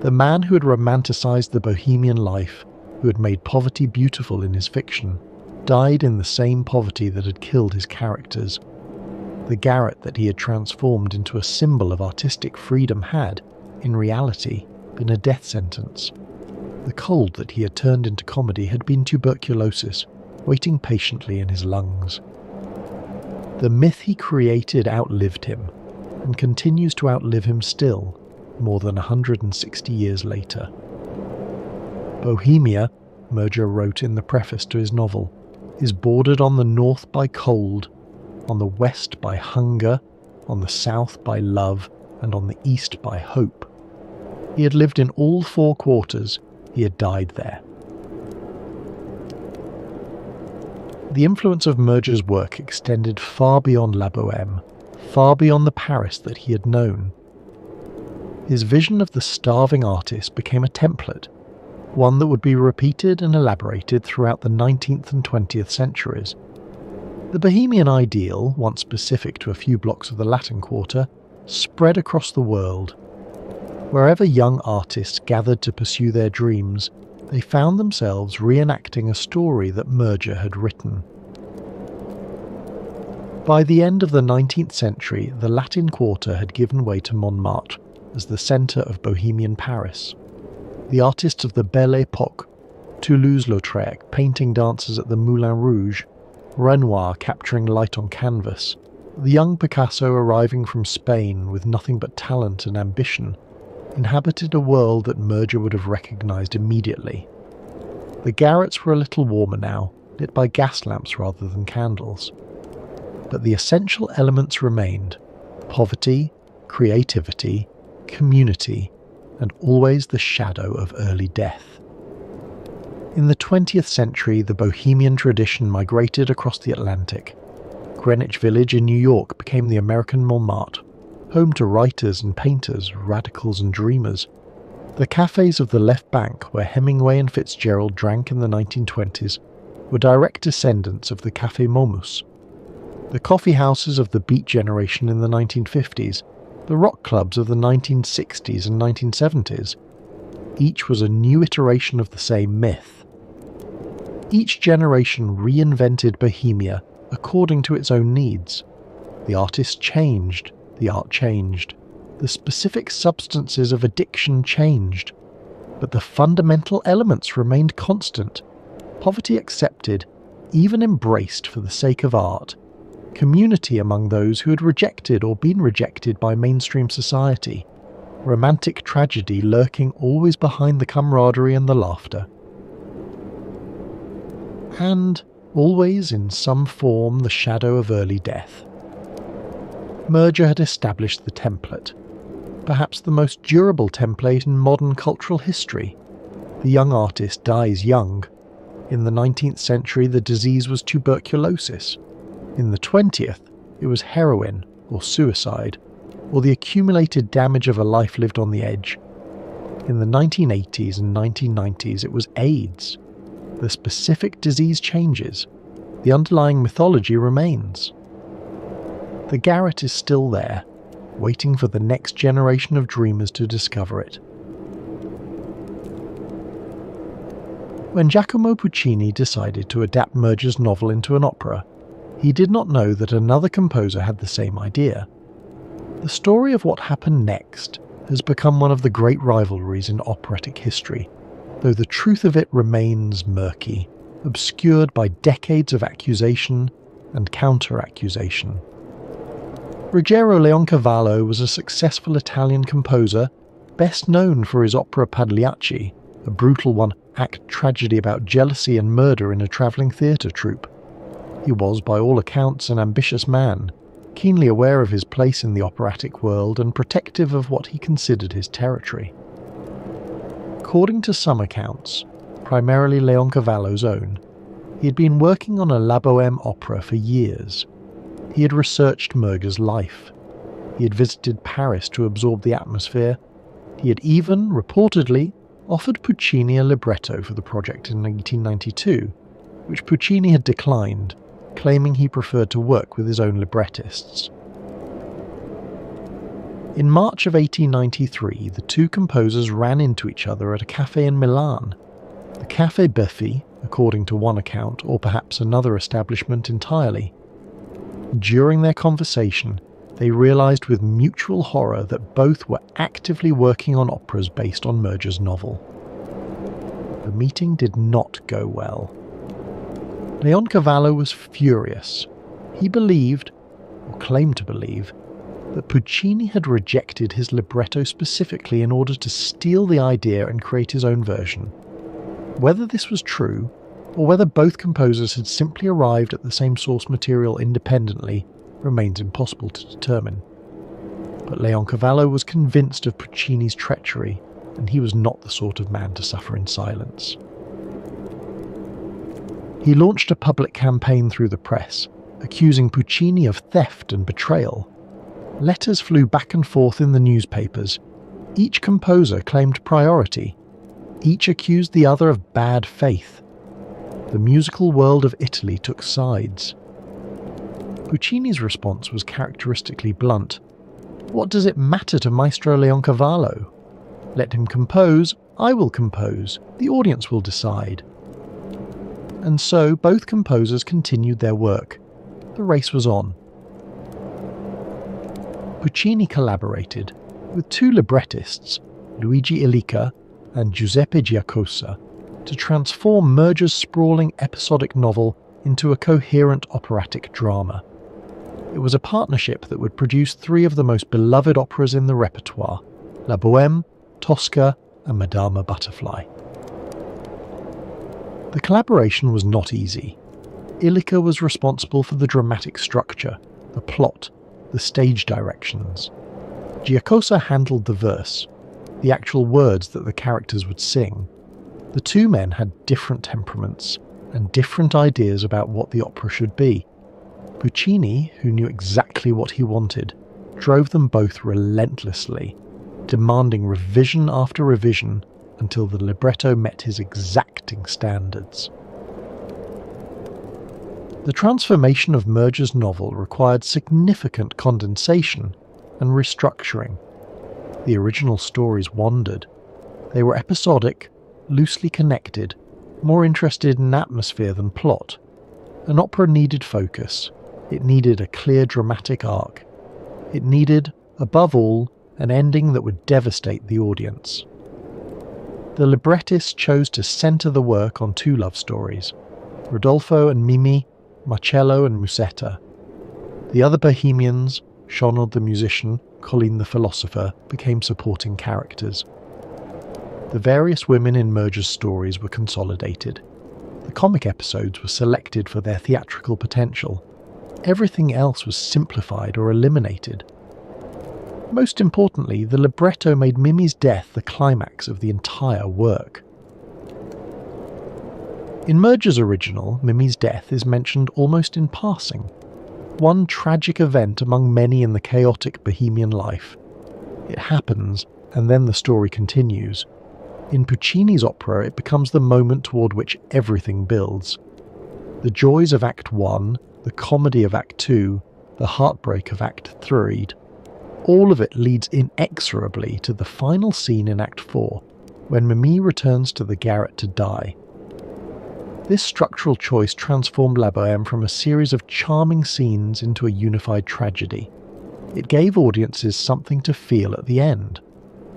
The man who had romanticised the bohemian life, who had made poverty beautiful in his fiction, died in the same poverty that had killed his characters. The garret that he had transformed into a symbol of artistic freedom had, in reality, been a death sentence. The cold that he had turned into comedy had been tuberculosis, waiting patiently in his lungs. The myth he created outlived him, and continues to outlive him still, more than 160 years later. Bohemia, Murger wrote in the preface to his novel, is bordered on the north by cold, on the west by hunger, on the south by love, and on the east by hope. He had lived in all four quarters, he had died there. The influence of Murger's work extended far beyond La Bohème, far beyond the Paris that he had known. His vision of the starving artist became a template, one that would be repeated and elaborated throughout the 19th and 20th centuries. The Bohemian ideal, once specific to a few blocks of the Latin Quarter, spread across the world. Wherever young artists gathered to pursue their dreams, they found themselves reenacting a story that Murger had written. By the end of the 19th century, the Latin Quarter had given way to Montmartre as the centre of Bohemian Paris. The artists of the Belle Époque, Toulouse-Lautrec painting dancers at the Moulin Rouge, Renoir capturing light on canvas, the young Picasso arriving from Spain with nothing but talent and ambition, inhabited a world that Murger would have recognised immediately. The garrets were a little warmer now, lit by gas lamps rather than candles. But the essential elements remained: poverty, creativity, community, and always the shadow of early death. In the 20th century, the Bohemian tradition migrated across the Atlantic. Greenwich Village in New York became the American Montmartre, home to writers and painters, radicals and dreamers. The cafes of the left bank, where Hemingway and Fitzgerald drank in the 1920s, were direct descendants of the Café Momus. The coffee houses of the Beat generation in the 1950s, the rock clubs of the 1960s and 1970s, each was a new iteration of the same myth. Each generation reinvented Bohemia according to its own needs. The artist changed, the art changed, the specific substances of addiction changed, but the fundamental elements remained constant: poverty accepted, even embraced for the sake of art, community among those who had rejected or been rejected by mainstream society, romantic tragedy lurking always behind the camaraderie and the laughter. And, always in some form, the shadow of early death. Murger had established the template, perhaps the most durable template in modern cultural history. The young artist dies young. In the 19th century, the disease was tuberculosis. In the 20th, it was heroin or suicide, or the accumulated damage of a life lived on the edge. In the 1980s and 1990s, it was AIDS. The specific disease changes. The underlying mythology remains. The garret is still there. waiting for the next generation of dreamers to discover it. When Giacomo Puccini decided to adapt Murger's novel into an opera, he did not know that another composer had the same idea. The story of what happened next has become one of the great rivalries in operatic history, though the truth of it remains murky, obscured by decades of accusation and counter-accusation. Ruggero Leoncavallo was a successful Italian composer, best known for his opera Pagliacci, a brutal one-act tragedy about jealousy and murder in a travelling theatre troupe. He was, by all accounts, an ambitious man, keenly aware of his place in the operatic world and protective of what he considered his territory. According to some accounts, primarily Leoncavallo's own, he had been working on a La Bohème opera for years. He had researched Murger's life. He had visited Paris to absorb the atmosphere. He had even, reportedly, offered Puccini a libretto for the project in 1892, which Puccini had declined, claiming he preferred to work with his own librettists. In March of 1893, the two composers ran into each other at a cafe in Milan. The Café Buffy, according to one account, or perhaps another establishment entirely. During their conversation, they realised with mutual horror that both were actively working on operas based on Murger's novel. The meeting did not go well. Leoncavallo was furious. He believed, or claimed to believe, that Puccini had rejected his libretto specifically in order to steal the idea and create his own version. Whether this was true, or whether both composers had simply arrived at the same source material independently, remains impossible to determine. But Leoncavallo was convinced of Puccini's treachery, and he was not the sort of man to suffer in silence. He launched a public campaign through the press, accusing Puccini of theft and betrayal. Letters flew back and forth in the newspapers. Each composer claimed priority. Each accused the other of bad faith. The musical world of Italy took sides. Puccini's response was characteristically blunt. What does it matter to Maestro Leoncavallo? Let him compose, I will compose, the audience will decide. And so both composers continued their work. The race was on. Puccini collaborated with two librettists, Luigi Illica and Giuseppe Giacosa, to transform Murger's sprawling episodic novel into a coherent operatic drama. It was a partnership that would produce three of the most beloved operas in the repertoire, La Bohème, Tosca, and Madama Butterfly. The collaboration was not easy. Illica was responsible for the dramatic structure, the plot, the stage directions. Giacosa handled the verse, the actual words that the characters would sing. The two men had different temperaments and different ideas about what the opera should be. Puccini, who knew exactly what he wanted, drove them both relentlessly, demanding revision after revision until the libretto met his exacting standards. The transformation of Murger's novel required significant condensation and restructuring. The original stories wandered. They were episodic, loosely connected, more interested in atmosphere than plot. An opera needed focus. It needed a clear dramatic arc. It needed, above all, an ending that would devastate the audience. The librettist chose to centre the work on two love stories, Rodolfo and Mimi, Marcello and Musetta. The other Bohemians, Shonald the musician, Colleen the philosopher, became supporting characters. The various women in Murger's stories were consolidated. The comic episodes were selected for their theatrical potential. Everything else was simplified or eliminated. Most importantly, the libretto made Mimi's death the climax of the entire work. In Murger's original, Mimi's death is mentioned almost in passing. One tragic event among many in the chaotic Bohemian life. It happens, and then the story continues. In Puccini's opera, it becomes the moment toward which everything builds. The joys of Act 1, the comedy of Act 2, the heartbreak of Act 3. All of it leads inexorably to the final scene in Act 4, when Mimi returns to the garret to die. This structural choice transformed La Bohème from a series of charming scenes into a unified tragedy. It gave audiences something to feel at the end.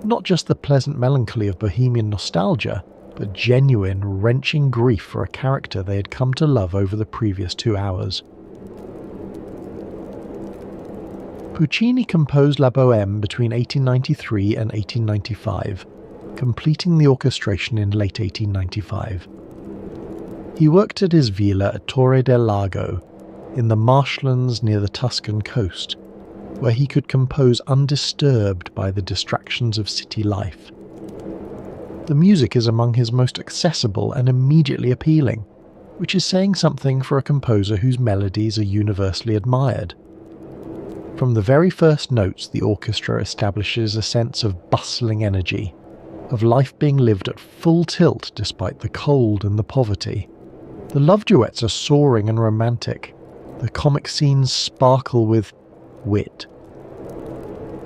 Not just the pleasant melancholy of bohemian nostalgia, but genuine, wrenching grief for a character they had come to love over the previous 2 hours. Puccini composed La Bohème between 1893 and 1895, completing the orchestration in late 1895. He worked at his villa at Torre del Lago, in the marshlands near the Tuscan coast, where he could compose undisturbed by the distractions of city life. The music is among his most accessible and immediately appealing, which is saying something for a composer whose melodies are universally admired. From the very first notes, the orchestra establishes a sense of bustling energy, of life being lived at full tilt despite the cold and the poverty. The love duets are soaring and romantic. The comic scenes sparkle with wit.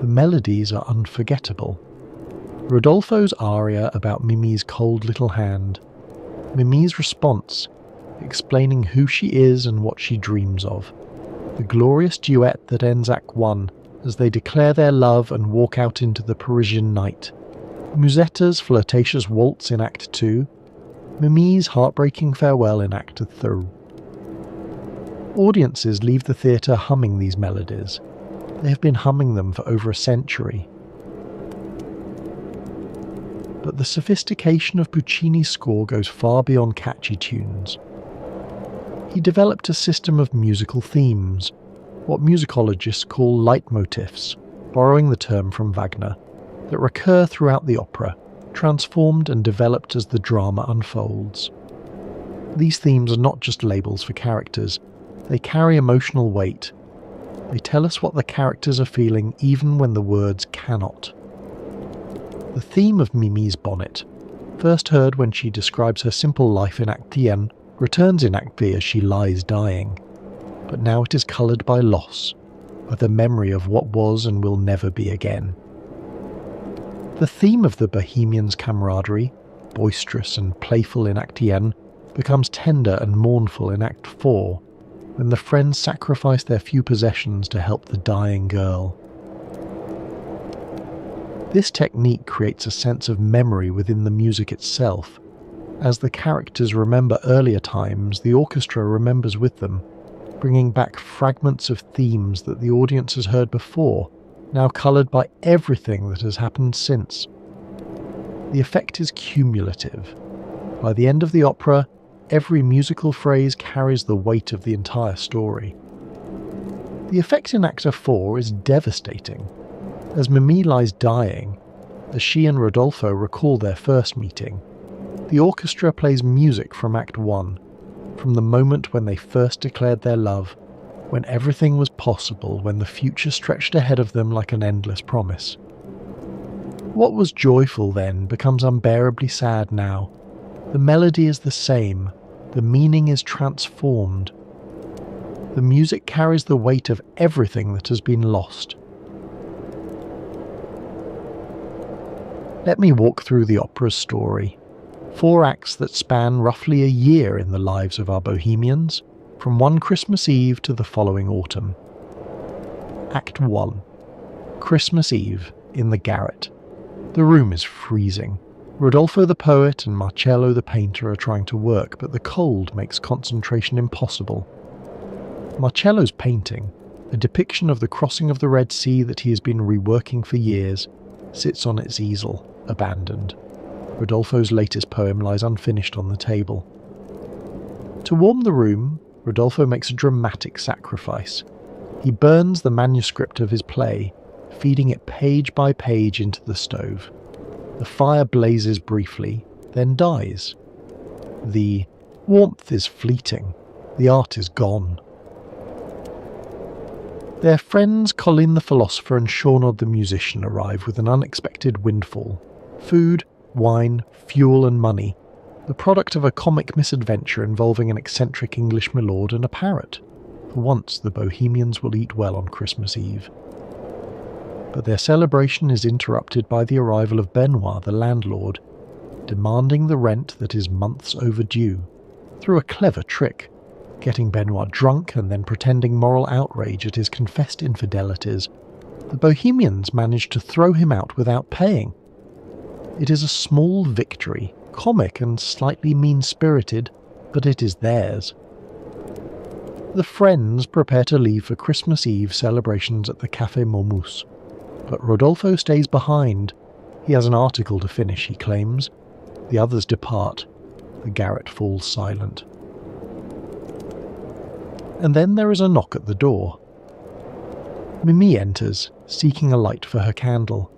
The melodies are unforgettable. Rodolfo's aria about Mimi's cold little hand, Mimi's response, explaining who she is and what she dreams of, the glorious duet that ends Act 1 as they declare their love and walk out into the Parisian night, Musetta's flirtatious waltz in Act 2, Mimi's heartbreaking farewell in Act 3. Audiences leave the theatre humming these melodies. They have been humming them for over a century. But the sophistication of Puccini's score goes far beyond catchy tunes. He developed a system of musical themes, what musicologists call leitmotifs, borrowing the term from Wagner, that recur throughout the opera, transformed and developed as the drama unfolds. These themes are not just labels for characters, they carry emotional weight. They tell us what the characters are feeling even when the words cannot. The theme of Mimi's bonnet, first heard when she describes her simple life in Act 1, returns in Act B as she lies dying, but now it is coloured by loss, by the memory of what was and will never be again. The theme of the Bohemians' camaraderie, boisterous and playful in Act 1, becomes tender and mournful in Act 4, when the friends sacrifice their few possessions to help the dying girl. This technique creates a sense of memory within the music itself. As the characters remember earlier times, the orchestra remembers with them, bringing back fragments of themes that the audience has heard before, now coloured by everything that has happened since. The effect is cumulative. By the end of the opera, every musical phrase carries the weight of the entire story. The effect in Act 4 is devastating. As Mimi lies dying, as she and Rodolfo recall their first meeting, the orchestra plays music from Act 1, from the moment when they first declared their love, when everything was possible, when the future stretched ahead of them like an endless promise. What was joyful then becomes unbearably sad now. The melody is the same, the meaning is transformed. The music carries the weight of everything that has been lost. Let me walk through the opera's story. 4 acts that span roughly a year in the lives of our bohemians, from one Christmas Eve to the following autumn. Act 1. Christmas Eve, in the garret. The room is freezing. Rodolfo the poet and Marcello the painter are trying to work, but the cold makes concentration impossible. Marcello's painting, a depiction of the crossing of the Red Sea that he has been reworking for years, sits on its easel, abandoned. Rodolfo's latest poem lies unfinished on the table. To warm the room, Rodolfo makes a dramatic sacrifice. He burns the manuscript of his play, feeding it page by page into the stove. The fire blazes briefly, then dies. The warmth is fleeting. The art is gone. Their friends Colin the philosopher and Shaunard the musician arrive with an unexpected windfall. Food, wine, fuel and money. The product of a comic misadventure involving an eccentric English milord and a parrot. For once the Bohemians will eat well on Christmas Eve. But their celebration is interrupted by the arrival of Benoit, the landlord, demanding the rent that is months overdue, through a clever trick, getting Benoit drunk and then pretending moral outrage at his confessed infidelities. The Bohemians manage to throw him out without paying. It is a small victory, comic and slightly mean-spirited, but it is theirs. The friends prepare to leave for Christmas Eve celebrations at the Café Momus, but Rodolfo stays behind. He has an article to finish, he claims. The others depart. The garret falls silent. And then there is a knock at the door. Mimi enters, seeking a light for her candle.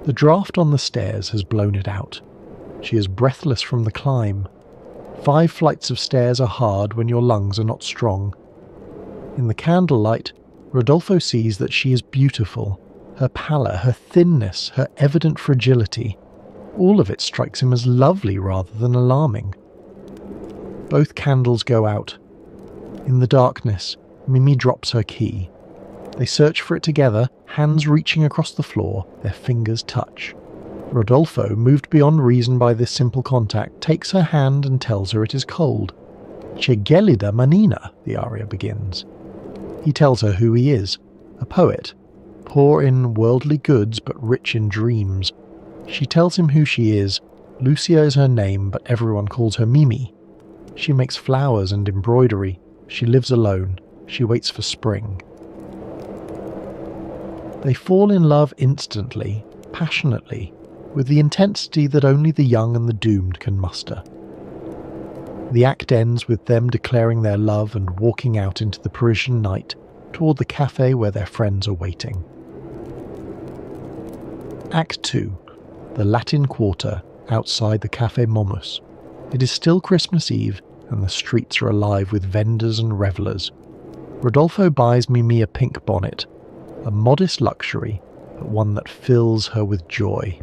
The draught on the stairs has blown it out. She is breathless from the climb. 5 flights of stairs are hard when your lungs are not strong. In the candlelight, Rodolfo sees that she is beautiful. Her pallor, her thinness, her evident fragility, all of it strikes him as lovely rather than alarming. Both candles go out. In the darkness, Mimi drops her key. They search for it together, hands reaching across the floor, their fingers touch. Rodolfo, moved beyond reason by this simple contact, takes her hand and tells her it is cold. "Che gelida manina," the aria begins. He tells her who he is, a poet, poor in worldly goods but rich in dreams. She tells him who she is. Lucia is her name, but everyone calls her Mimi. She makes flowers and embroidery. She lives alone. She waits for spring. They fall in love instantly, passionately, with the intensity that only the young and the doomed can muster. The act ends with them declaring their love and walking out into the Parisian night toward the cafe where their friends are waiting. Act 2. The Latin Quarter, outside the Café Momus. It is still Christmas Eve, and the streets are alive with vendors and revellers. Rodolfo buys Mimi a pink bonnet, a modest luxury, but one that fills her with joy.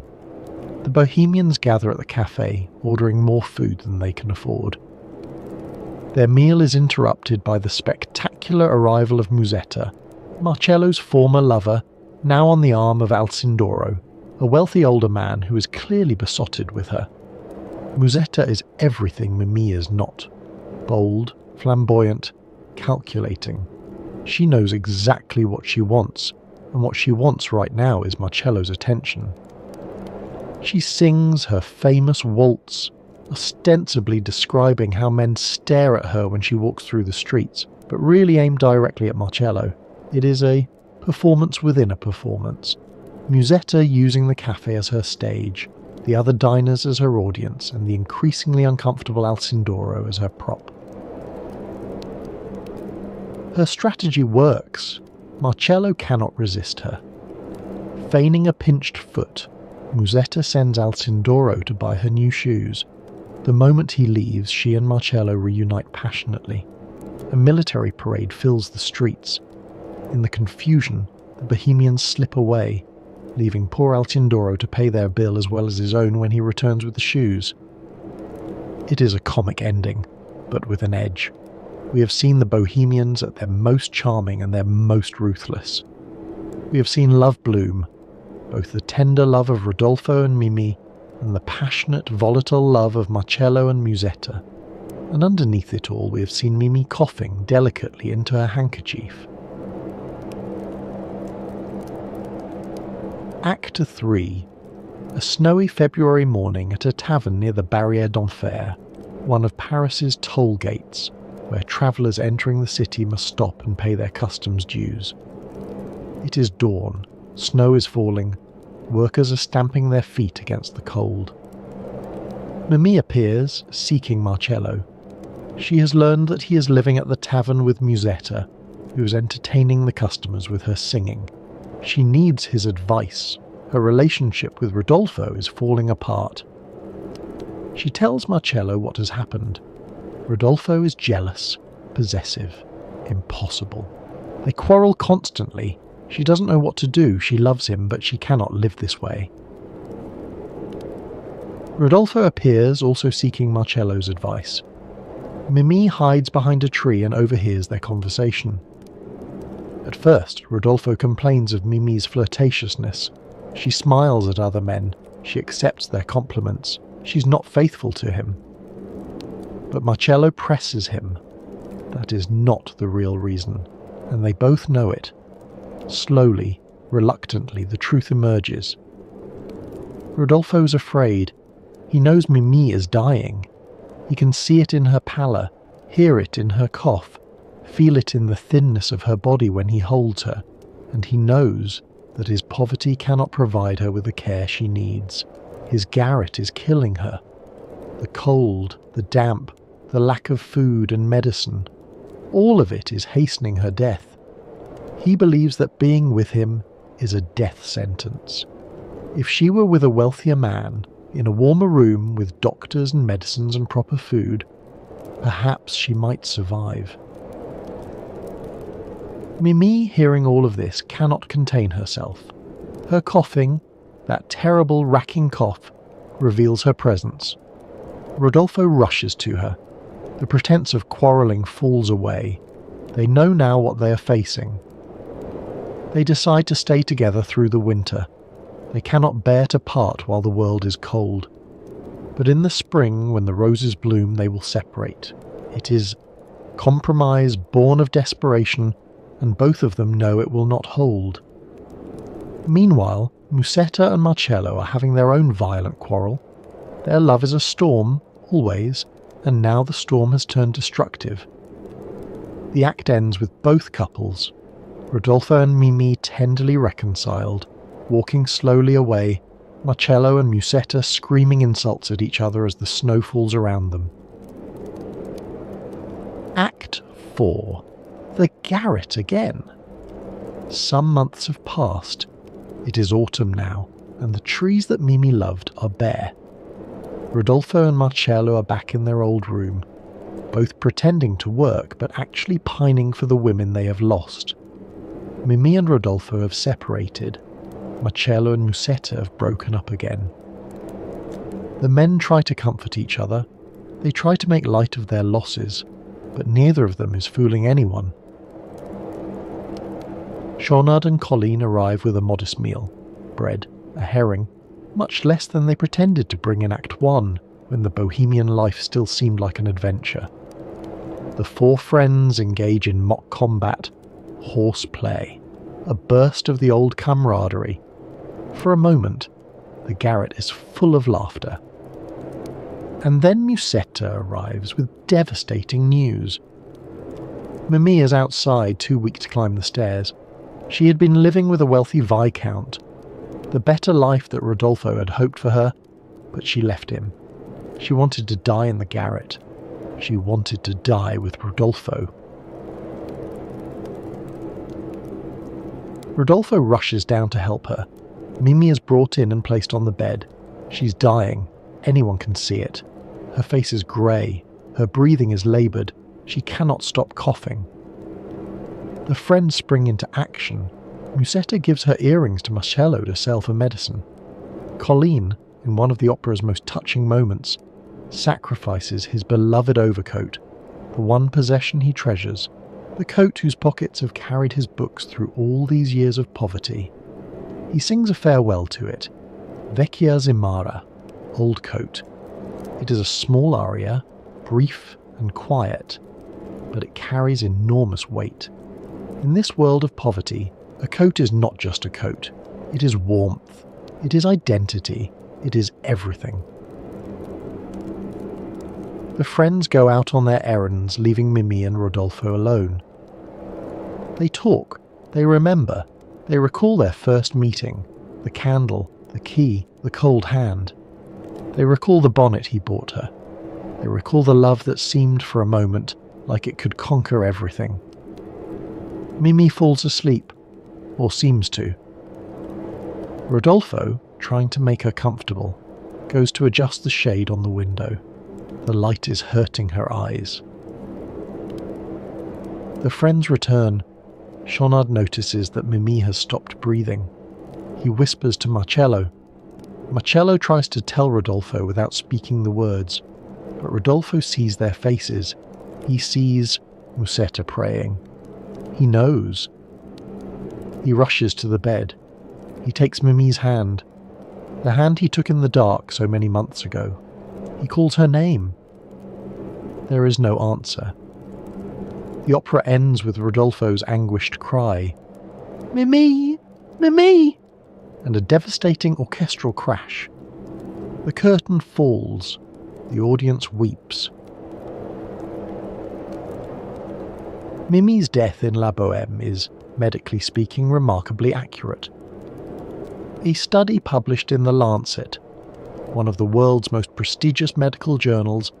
The Bohemians gather at the cafe, ordering more food than they can afford. Their meal is interrupted by the spectacular arrival of Musetta, Marcello's former lover, now on the arm of Alcindoro, a wealthy older man who is clearly besotted with her. Musetta is everything Mimi is not. Bold, flamboyant, calculating. She knows exactly what she wants, and what she wants right now is Marcello's attention. She sings her famous waltz, ostensibly describing how men stare at her when she walks through the streets, but really aimed directly at Marcello. It is a performance within a performance. Musetta using the cafe as her stage, the other diners as her audience, and the increasingly uncomfortable Alcindoro as her prop. Her strategy works. Marcello cannot resist her. Feigning a pinched foot, Musetta sends Alcindoro to buy her new shoes. The moment he leaves, she and Marcello reunite passionately. A military parade fills the streets. In the confusion, the Bohemians slip away, leaving poor Alcindoro to pay their bill as well as his own when he returns with the shoes. It is a comic ending, but with an edge. We have seen the Bohemians at their most charming and their most ruthless. We have seen love bloom, both the tender love of Rodolfo and Mimi, and the passionate, volatile love of Marcello and Musetta. And underneath it all, we have seen Mimi coughing delicately into her handkerchief. Act 3. A snowy February morning at a tavern near the Barrière d'Enfer, one of Paris's toll gates, where travellers entering the city must stop and pay their customs dues. It is dawn, snow is falling, workers are stamping their feet against the cold. Mimi appears, seeking Marcello. She has learned that he is living at the tavern with Musetta, who is entertaining the customers with her singing. She needs his advice. Her relationship with Rodolfo is falling apart. She tells Marcello what has happened. Rodolfo is jealous, possessive, impossible. They quarrel constantly. She doesn't know what to do. She loves him, but she cannot live this way. Rodolfo appears, also seeking Marcello's advice. Mimi hides behind a tree and overhears their conversation. At first, Rodolfo complains of Mimi's flirtatiousness. She smiles at other men, she accepts their compliments, she's not faithful to him. But Marcello presses him. That is not the real reason, and they both know it. Slowly, reluctantly, the truth emerges. Rodolfo's afraid. He knows Mimi is dying. He can see it in her pallor, hear it in her cough, feel it in the thinness of her body when he holds her, and he knows that his poverty cannot provide her with the care she needs. His garret is killing her. The cold, the damp, the lack of food and medicine, all of it is hastening her death. He believes that being with him is a death sentence. If she were with a wealthier man, in a warmer room with doctors and medicines and proper food, perhaps she might survive. Mimi, hearing all of this, cannot contain herself. Her coughing, that terrible racking cough, reveals her presence. Rodolfo rushes to her. The pretense of quarrelling falls away. They know now what they are facing. They decide to stay together through the winter. They cannot bear to part while the world is cold. But in the spring, when the roses bloom, they will separate. It is compromise born of desperation, and both of them know it will not hold. Meanwhile, Musetta and Marcello are having their own violent quarrel. Their love is a storm, always, and now the storm has turned destructive. The act ends with both couples, Rodolfo and Mimi tenderly reconciled, walking slowly away, Marcello and Musetta screaming insults at each other as the snow falls around them. Act 4. The garret again. Some months have passed. It is autumn now, and the trees that Mimi loved are bare. Rodolfo and Marcello are back in their old room, both pretending to work but actually pining for the women they have lost. Mimi and Rodolfo have separated. Marcello and Musetta have broken up again. The men try to comfort each other. They try to make light of their losses, but neither of them is fooling anyone. Schaunard and Colleen arrive with a modest meal, bread, a herring, much less than they pretended to bring in Act 1, when the bohemian life still seemed like an adventure. The four friends engage in mock combat, horseplay, a burst of the old camaraderie. For a moment, the garret is full of laughter. And then Musetta arrives with devastating news. Mimi is outside, too weak to climb the stairs. She had been living with a wealthy viscount, the better life that Rodolfo had hoped for her, but she left him. She wanted to die in the garret. She wanted to die with Rodolfo. Rodolfo rushes down to help her. Mimi is brought in and placed on the bed. She's dying. Anyone can see it. Her face is grey. Her breathing is laboured. She cannot stop coughing. The friends spring into action. Musetta gives her earrings to Marcello to sell for medicine. Colleen, in one of the opera's most touching moments, sacrifices his beloved overcoat, the one possession he treasures, the coat whose pockets have carried his books through all these years of poverty. He sings a farewell to it, Vecchia Zimara, Old Coat. It is a small aria, brief and quiet, but it carries enormous weight. In this world of poverty, a coat is not just a coat. It is warmth. It is identity. It is everything. The friends go out on their errands, leaving Mimi and Rodolfo alone. They talk. They remember. They recall their first meeting, the candle, the key, the cold hand. They recall the bonnet he bought her. They recall the love that seemed for a moment like it could conquer everything. Mimi falls asleep, or seems to. Rodolfo, trying to make her comfortable, goes to adjust the shade on the window. The light is hurting her eyes. The friends return. Schaunard notices that Mimi has stopped breathing. He whispers to Marcello. Marcello tries to tell Rodolfo without speaking the words, but Rodolfo sees their faces. He sees Musetta praying. He knows. He rushes to the bed. He takes Mimi's hand, the hand he took in the dark so many months ago. He calls her name. There is no answer. The opera ends with Rodolfo's anguished cry, "Mimi! Mimi!" and a devastating orchestral crash. The curtain falls. The audience weeps. Mimi's death in La Bohème is, medically speaking, remarkably accurate. A study published in The Lancet, one of the world's most prestigious medical journals,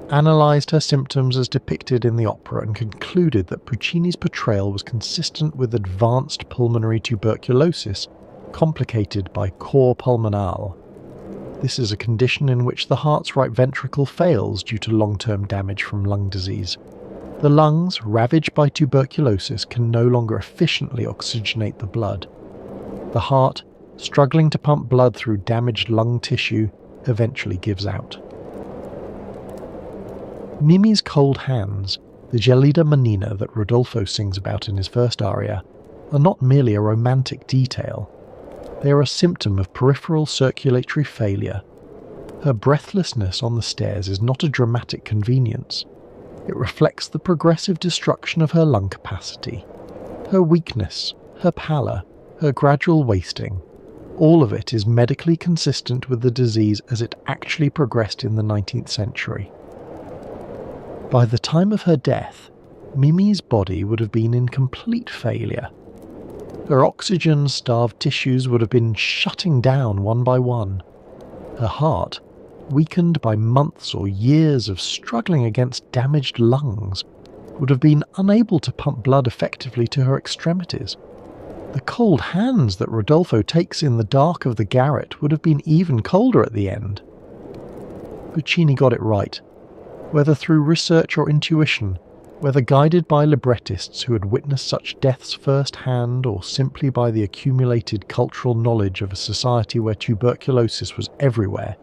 analysed her symptoms as depicted in the opera and concluded that Puccini's portrayal was consistent with advanced pulmonary tuberculosis, complicated by cor pulmonale. This is a condition in which the heart's right ventricle fails due to long-term damage from lung disease. The lungs, ravaged by tuberculosis, can no longer efficiently oxygenate the blood. The heart, struggling to pump blood through damaged lung tissue, eventually gives out. Mimi's cold hands, the gelida manina that Rodolfo sings about in his first aria, are not merely a romantic detail. They are a symptom of peripheral circulatory failure. Her breathlessness on the stairs is not a dramatic convenience. It reflects the progressive destruction of her lung capacity. Her weakness, her pallor, her gradual wasting, all of it is medically consistent with the disease as it actually progressed in the 19th century. By the time of her death, Mimi's body would have been in complete failure. Her oxygen-starved tissues would have been shutting down one by one. Her heart, weakened by months or years of struggling against damaged lungs, would have been unable to pump blood effectively to her extremities. The cold hands that Rodolfo takes in the dark of the garret would have been even colder at the end. Puccini got it right. Whether through research or intuition, whether guided by librettists who had witnessed such deaths firsthand or simply by the accumulated cultural knowledge of a society where tuberculosis was everywhere,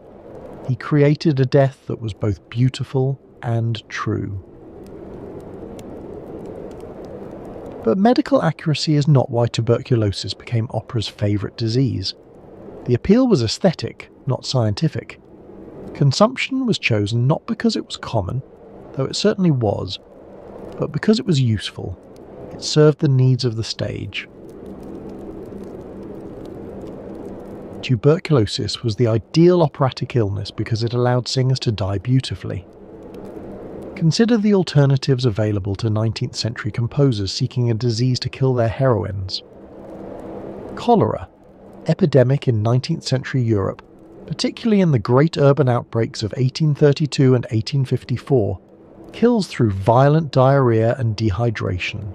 he created a death that was both beautiful and true. But medical accuracy is not why tuberculosis became opera's favourite disease. The appeal was aesthetic, not scientific. Consumption was chosen not because it was common, though it certainly was, but because it was useful. It served the needs of the stage. Tuberculosis was the ideal operatic illness because it allowed singers to die beautifully. Consider the alternatives available to 19th century composers seeking a disease to kill their heroines. Cholera, epidemic in 19th century Europe, particularly in the great urban outbreaks of 1832 and 1854, kills through violent diarrhea and dehydration.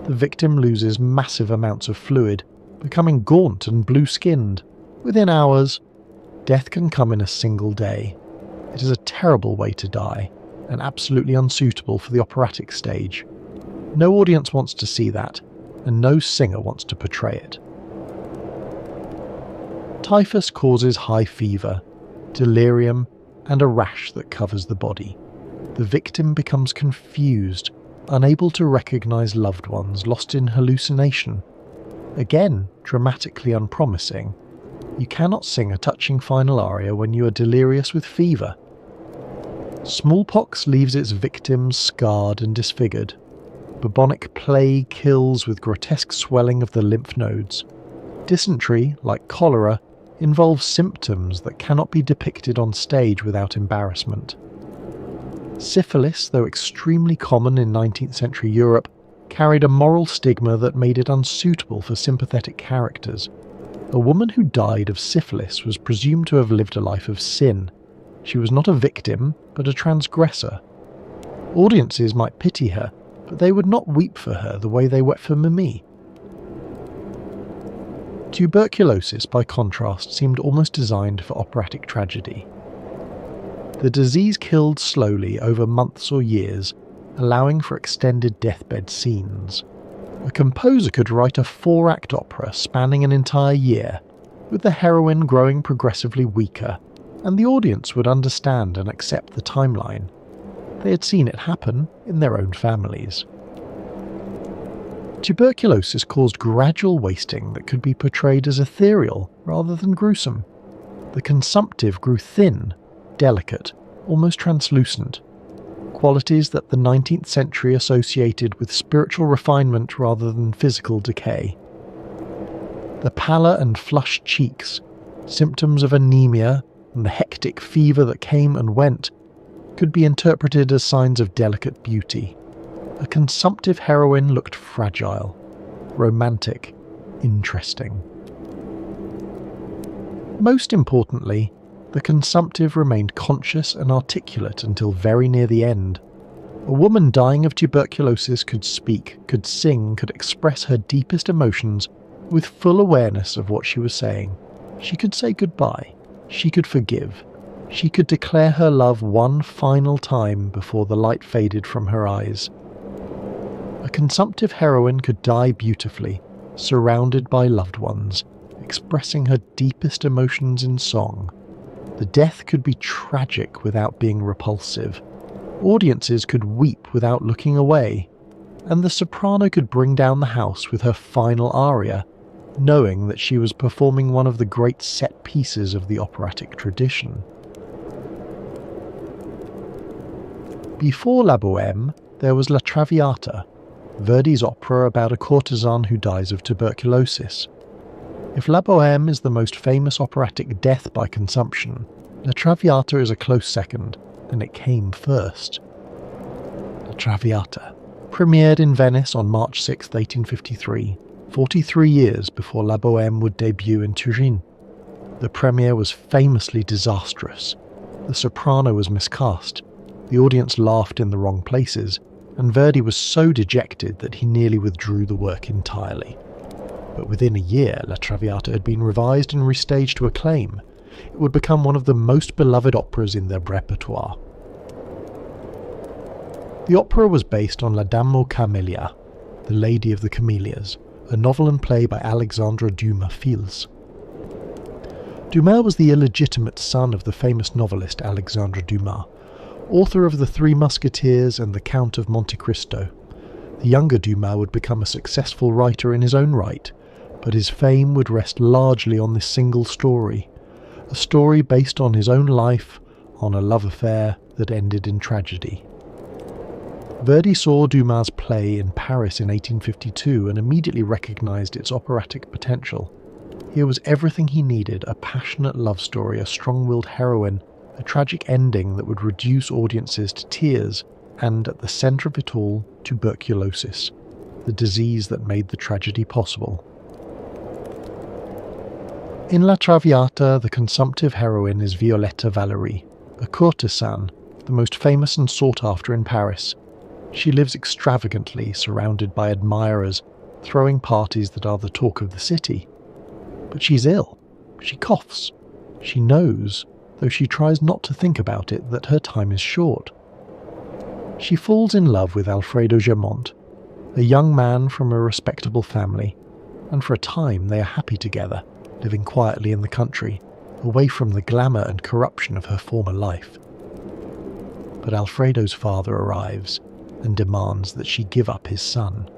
The victim loses massive amounts of fluid, becoming gaunt and blue-skinned. Within hours, death can come in a single day. It is a terrible way to die, and absolutely unsuitable for the operatic stage. No audience wants to see that, and no singer wants to portray it. Typhus causes high fever, delirium, and a rash that covers the body. The victim becomes confused, unable to recognize loved ones, lost in hallucination. Again, dramatically unpromising. You cannot sing a touching final aria when you are delirious with fever. Smallpox leaves its victims scarred and disfigured. Bubonic plague kills with grotesque swelling of the lymph nodes. Dysentery, like cholera, involves symptoms that cannot be depicted on stage without embarrassment. Syphilis, though extremely common in 19th century Europe, carried a moral stigma that made it unsuitable for sympathetic characters. A woman who died of syphilis was presumed to have lived a life of sin. She was not a victim, but a transgressor. Audiences might pity her, but they would not weep for her the way they wept for Mimi. Tuberculosis, by contrast, seemed almost designed for operatic tragedy. The disease killed slowly over months or years, allowing for extended deathbed scenes. A composer could write a 4-act opera spanning an entire year, with the heroine growing progressively weaker, and the audience would understand and accept the timeline. They had seen it happen in their own families. Tuberculosis caused gradual wasting that could be portrayed as ethereal rather than gruesome. The consumptive grew thin, delicate, almost translucent, qualities that the 19th century associated with spiritual refinement rather than physical decay. The pallor and flushed cheeks, symptoms of anemia, and the hectic fever that came and went, could be interpreted as signs of delicate beauty. A consumptive heroine looked fragile, romantic, interesting. Most importantly, the consumptive remained conscious and articulate until very near the end. A woman dying of tuberculosis could speak, could sing, could express her deepest emotions with full awareness of what she was saying. She could say goodbye. She could forgive. She could declare her love one final time before the light faded from her eyes. A consumptive heroine could die beautifully, surrounded by loved ones, expressing her deepest emotions in song. The death could be tragic without being repulsive. Audiences could weep without looking away, and the soprano could bring down the house with her final aria, knowing that she was performing one of the great set pieces of the operatic tradition. Before La Bohème, there was La Traviata, Verdi's opera about a courtesan who dies of tuberculosis. If La Bohème is the most famous operatic death by consumption, La Traviata is a close second, and it came first. La Traviata premiered in Venice on March 6, 1853, 43 years before La Bohème would debut in Turin. The premiere was famously disastrous. The soprano was miscast, the audience laughed in the wrong places, and Verdi was so dejected that he nearly withdrew the work entirely. But within a year, La Traviata had been revised and restaged to acclaim. It would become one of the most beloved operas in their repertoire. The opera was based on La Dame aux Camélias, The Lady of the Camellias, a novel and play by Alexandre Dumas Fils. Dumas was the illegitimate son of the famous novelist Alexandre Dumas, author of The Three Musketeers and The Count of Monte Cristo. The younger Dumas would become a successful writer in his own right, but his fame would rest largely on this single story, a story based on his own life, on a love affair that ended in tragedy. Verdi saw Dumas' play in Paris in 1852 and immediately recognised its operatic potential. Here was everything he needed: a passionate love story, a strong-willed heroine, a tragic ending that would reduce audiences to tears, and at the centre of it all, tuberculosis, the disease that made the tragedy possible. In La Traviata, the consumptive heroine is Violetta Valery, a courtesan, the most famous and sought after in Paris. She lives extravagantly, surrounded by admirers, throwing parties that are the talk of the city. But she's ill. She coughs. She knows, though she tries not to think about it, that her time is short. She falls in love with Alfredo Germont, a young man from a respectable family, and for a time they are happy together, living quietly in the country, away from the glamour and corruption of her former life. But Alfredo's father arrives and demands that she give up his son.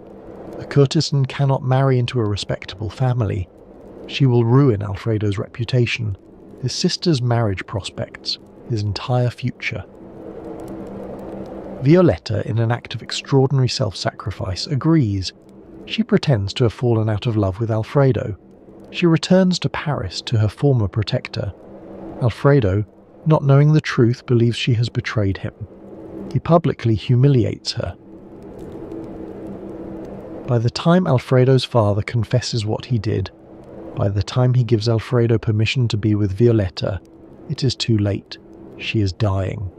A courtesan cannot marry into a respectable family. She will ruin Alfredo's reputation, his sister's marriage prospects, his entire future. Violetta, in an act of extraordinary self-sacrifice, agrees. She pretends to have fallen out of love with Alfredo. She returns to Paris to her former protector. Alfredo, not knowing the truth, believes she has betrayed him. He publicly humiliates her. By the time Alfredo's father confesses what he did, by the time he gives Alfredo permission to be with Violetta, it is too late. She is dying.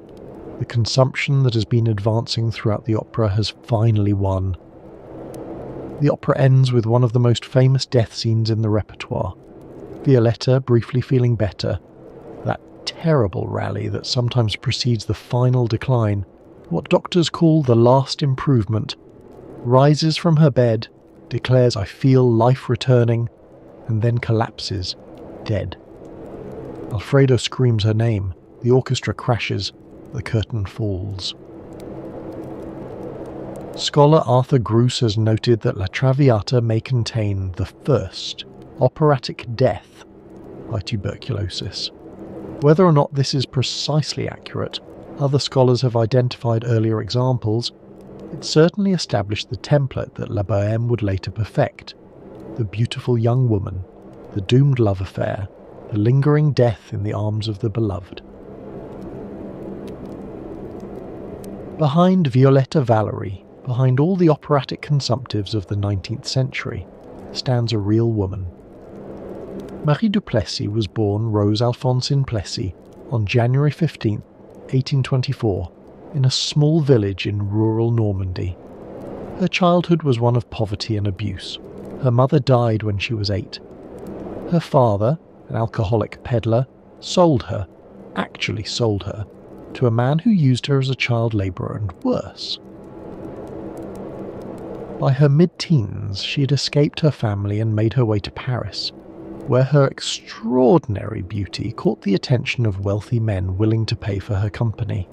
The consumption that has been advancing throughout the opera has finally won. The opera ends with one of the most famous death scenes in the repertoire. Violetta, briefly feeling better, that terrible rally that sometimes precedes the final decline, what doctors call the last improvement, rises from her bed, declares "I feel life returning," and then collapses, dead. Alfredo screams her name, the orchestra crashes, the curtain falls. Scholar Arthur Gruss has noted that La Traviata may contain the first operatic death by tuberculosis. Whether or not this is precisely accurate, other scholars have identified earlier examples. It certainly established the template that La Bohème would later perfect: the beautiful young woman, the doomed love affair, the lingering death in the arms of the beloved. Behind Violetta Valery, behind all the operatic consumptives of the 19th century, stands a real woman. Marie du Plessis was born Rose Alphonsine Plessis on January 15, 1824, in a small village in rural Normandy. Her childhood was one of poverty and abuse. Her mother died when she was 8. Her father, an alcoholic peddler, actually sold her, to a man who used her as a child labourer and worse. By her mid-teens, she had escaped her family and made her way to Paris, where her extraordinary beauty caught the attention of wealthy men willing to pay for her company.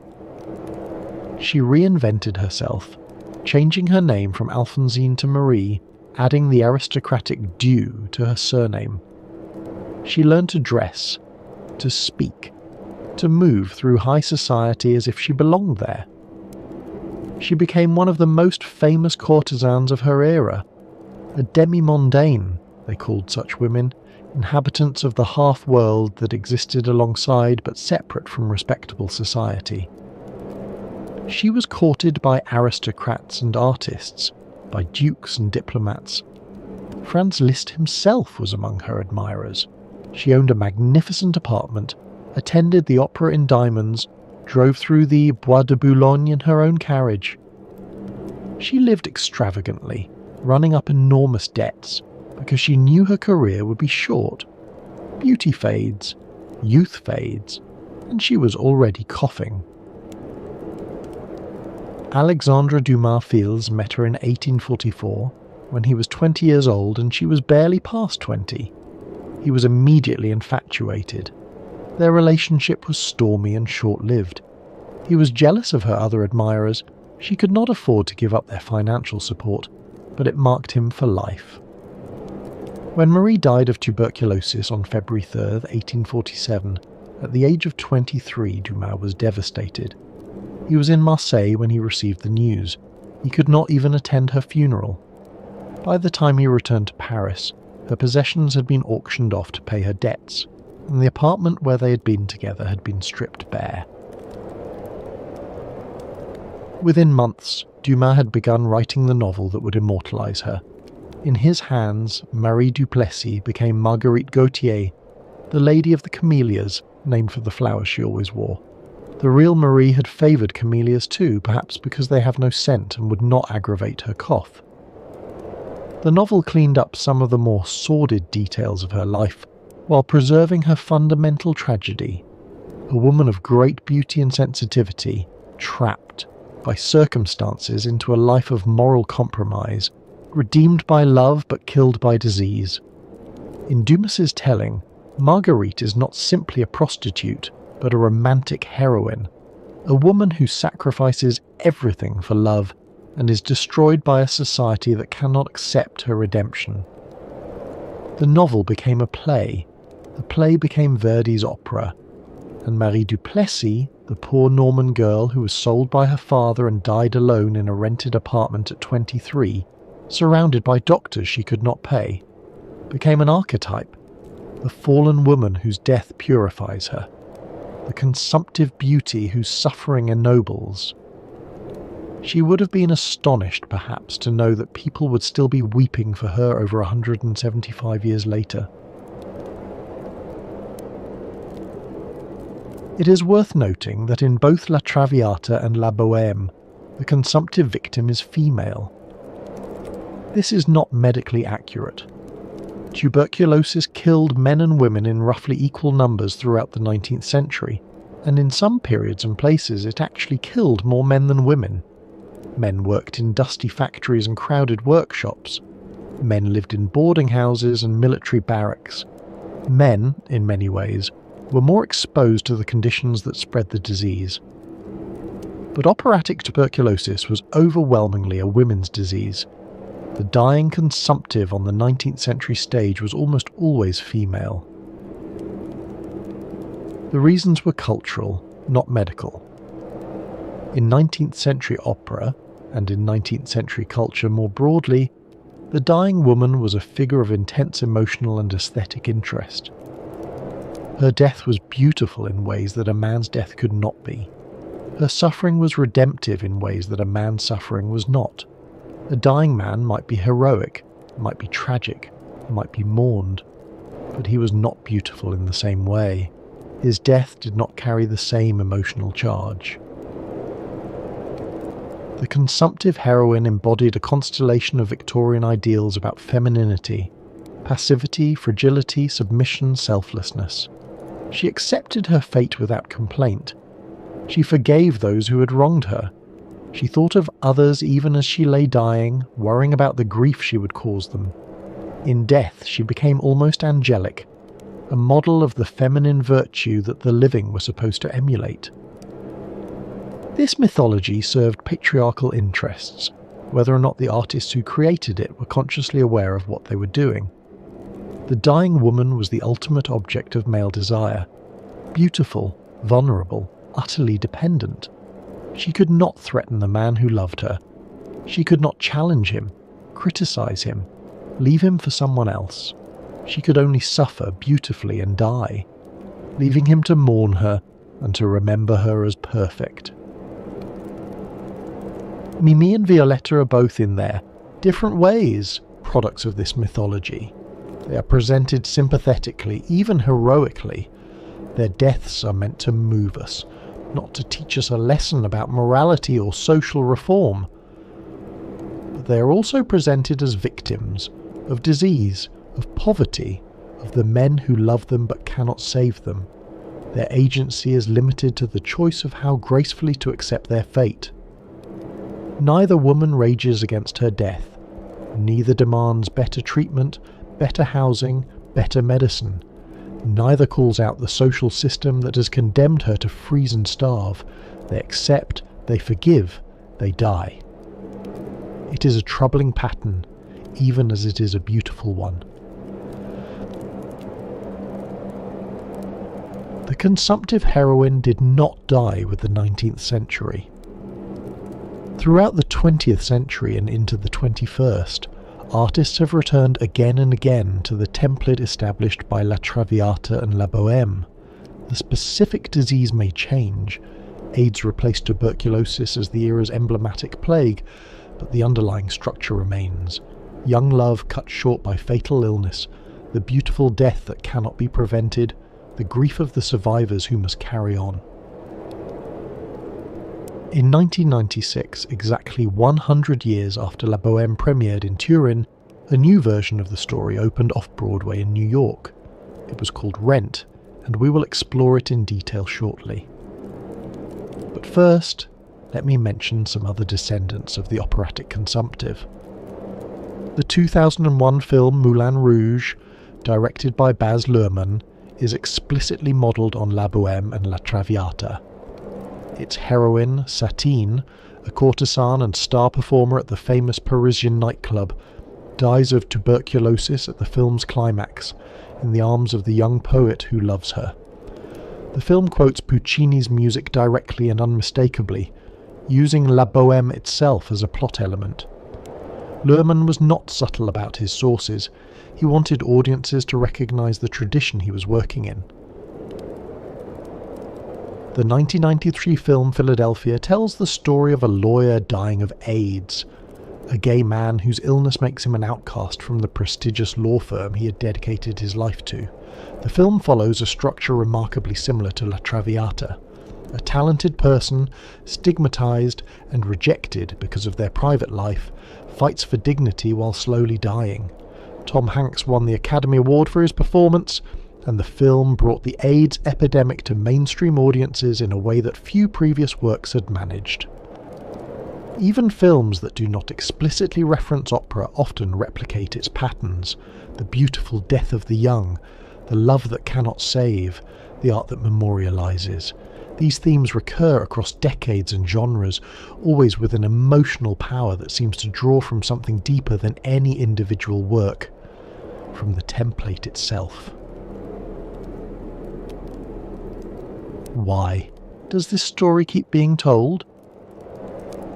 She reinvented herself, changing her name from Alphonsine to Marie, adding the aristocratic du to her surname. She learned to dress, to speak, to move through high society as if she belonged there. She became one of the most famous courtesans of her era, a demi-mondaine, they called such women, inhabitants of the half-world that existed alongside but separate from respectable society. She was courted by aristocrats and artists, by dukes and diplomats. Franz Liszt himself was among her admirers. She owned a magnificent apartment, attended the opera in diamonds, drove through the Bois de Boulogne in her own carriage. She lived extravagantly, running up enormous debts, because she knew her career would be short. Beauty fades, youth fades, and she was already coughing. Alexandre Dumas Fils met her in 1844, when he was 20 years old and she was barely past 20. He was immediately infatuated. Their relationship was stormy and short-lived. He was jealous of her other admirers. She could not afford to give up their financial support, but it marked him for life. When Marie died of tuberculosis on February 3, 1847, at the age of 23, Dumas was devastated. He was in Marseille when he received the news. He could not even attend her funeral. By the time he returned to Paris, her possessions had been auctioned off to pay her debts, and the apartment where they had been together had been stripped bare. Within months, Dumas had begun writing the novel that would immortalise her. In his hands, Marie du Plessis became Marguerite Gautier, the Lady of the Camellias, named for the flowers she always wore. The real Marie had favoured camellias too, perhaps because they have no scent and would not aggravate her cough. The novel cleaned up some of the more sordid details of her life, while preserving her fundamental tragedy. A woman of great beauty and sensitivity, trapped by circumstances into a life of moral compromise, redeemed by love but killed by disease. In Dumas's telling, Marguerite is not simply a prostitute, but a romantic heroine, a woman who sacrifices everything for love and is destroyed by a society that cannot accept her redemption. The novel became a play, the play became Verdi's opera, and Marie du Plessis, the poor Norman girl who was sold by her father and died alone in a rented apartment at 23, surrounded by doctors she could not pay, became an archetype, the fallen woman whose death purifies her, the consumptive beauty whose suffering ennobles. She would have been astonished, perhaps, to know that people would still be weeping for her over 175 years later. It is worth noting that in both La Traviata and La Bohème, the consumptive victim is female. This is not medically accurate. Tuberculosis killed men and women in roughly equal numbers throughout the 19th century, and in some periods and places it actually killed more men than women. Men worked in dusty factories and crowded workshops. Men lived in boarding houses and military barracks. Men, in many ways, were more exposed to the conditions that spread the disease. But operatic tuberculosis was overwhelmingly a women's disease. The dying consumptive on the 19th century stage was almost always female. The reasons were cultural, not medical. In 19th century opera, and in 19th century culture more broadly, the dying woman was a figure of intense emotional and aesthetic interest. Her death was beautiful in ways that a man's death could not be. Her suffering was redemptive in ways that a man's suffering was not. A dying man might be heroic, might be tragic, might be mourned, but he was not beautiful in the same way. His death did not carry the same emotional charge. The consumptive heroine embodied a constellation of Victorian ideals about femininity, passivity, fragility, submission, selflessness. She accepted her fate without complaint. She forgave those who had wronged her. She thought of others even as she lay dying, worrying about the grief she would cause them. In death, she became almost angelic, a model of the feminine virtue that the living were supposed to emulate. This mythology served patriarchal interests, whether or not the artists who created it were consciously aware of what they were doing. The dying woman was the ultimate object of male desire. Beautiful, vulnerable, utterly dependent. She could not threaten the man who loved her. She could not challenge him, criticize him, leave him for someone else. She could only suffer beautifully and die, leaving him to mourn her and to remember her as perfect. Mimi and Violetta are both in their different ways products of this mythology. They are presented sympathetically, even heroically. Their deaths are meant to move us, not to teach us a lesson about morality or social reform. But they are also presented as victims of disease, of poverty, of the men who love them but cannot save them. Their agency is limited to the choice of how gracefully to accept their fate. Neither woman rages against her death. Neither demands better treatment, better housing, better medicine. Neither calls out the social system that has condemned her to freeze and starve. They accept, they forgive, they die. It is a troubling pattern, even as it is a beautiful one. The consumptive heroine did not die with the 19th century. Throughout the 20th century and into the 21st, artists have returned again and again to the template established by La Traviata and La Bohème. The specific disease may change. AIDS replaced tuberculosis as the era's emblematic plague, but the underlying structure remains. Young love cut short by fatal illness, the beautiful death that cannot be prevented, the grief of the survivors who must carry on. In 1996, exactly 100 years after La Bohème premiered in Turin, a new version of the story opened off-Broadway in New York. It was called Rent, and we will explore it in detail shortly. But first, let me mention some other descendants of the operatic consumptive. The 2001 film Moulin Rouge, directed by Baz Luhrmann, is explicitly modelled on La Bohème and La Traviata. Its heroine, Satine, a courtesan and star performer at the famous Parisian nightclub, dies of tuberculosis at the film's climax, in the arms of the young poet who loves her. The film quotes Puccini's music directly and unmistakably, using La Bohème itself as a plot element. Luhrmann was not subtle about his sources. He wanted audiences to recognise the tradition he was working in. The 1993 film Philadelphia tells the story of a lawyer dying of AIDS, a gay man whose illness makes him an outcast from the prestigious law firm he had dedicated his life to. The film follows a structure remarkably similar to La Traviata. A talented person, stigmatized and rejected because of their private life, fights for dignity while slowly dying. Tom Hanks won the Academy Award for his performance, and the film brought the AIDS epidemic to mainstream audiences in a way that few previous works had managed. Even films that do not explicitly reference opera often replicate its patterns: the beautiful death of the young, the love that cannot save, the art that memorializes. These themes recur across decades and genres, always with an emotional power that seems to draw from something deeper than any individual work, from the template itself. Why does this story keep being told?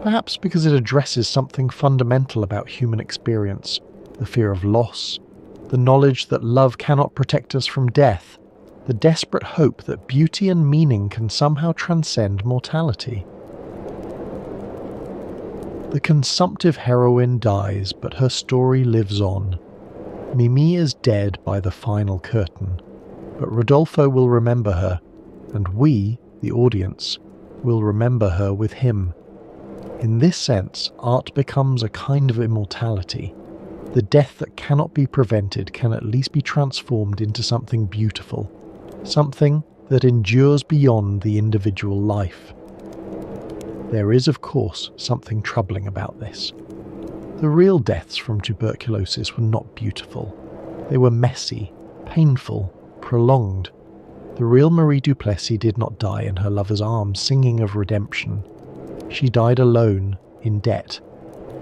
Perhaps because it addresses something fundamental about human experience, the fear of loss, the knowledge that love cannot protect us from death, the desperate hope that beauty and meaning can somehow transcend mortality. The consumptive heroine dies, but her story lives on. Mimi is dead by the final curtain, but Rodolfo will remember her, and we, the audience, will remember her with him. In this sense, art becomes a kind of immortality. The death that cannot be prevented can at least be transformed into something beautiful, something that endures beyond the individual life. There is, of course, something troubling about this. The real deaths from tuberculosis were not beautiful. They were messy, painful, prolonged. The real Marie Duplessis did not die in her lover's arms singing of redemption. She died alone, in debt,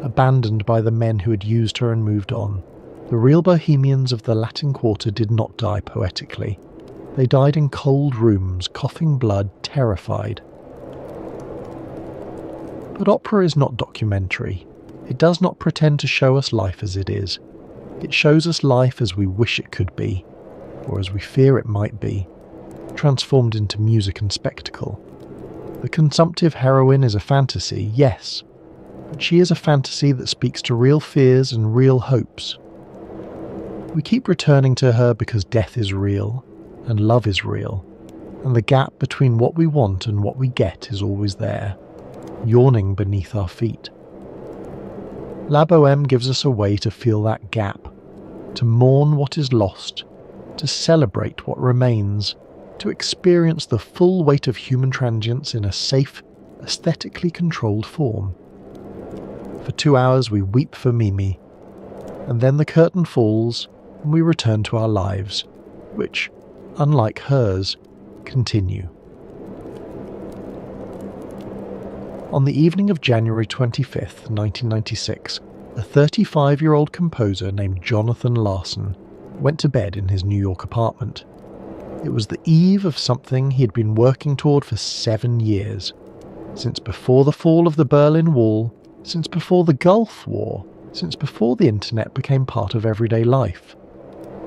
abandoned by the men who had used her and moved on. The real bohemians of the Latin Quarter did not die poetically. They died in cold rooms, coughing blood, terrified. But opera is not documentary. It does not pretend to show us life as it is. It shows us life as we wish it could be, or as we fear it might be, transformed into music and spectacle. The consumptive heroine is a fantasy, yes, but she is a fantasy that speaks to real fears and real hopes. We keep returning to her because death is real, and love is real, and the gap between what we want and what we get is always there, yawning beneath our feet. La Bohème gives us a way to feel that gap, to mourn what is lost, to celebrate what remains, to experience the full weight of human transience in a safe, aesthetically controlled form. For 2 hours we weep for Mimi, and then the curtain falls and we return to our lives, which, unlike hers, continue. On the evening of January 25th, 1996, a 35-year-old composer named Jonathan Larson went to bed in his New York apartment. It was the eve of something he had been working toward for 7 years, since before the fall of the Berlin Wall, since before the Gulf War, since before the internet became part of everyday life.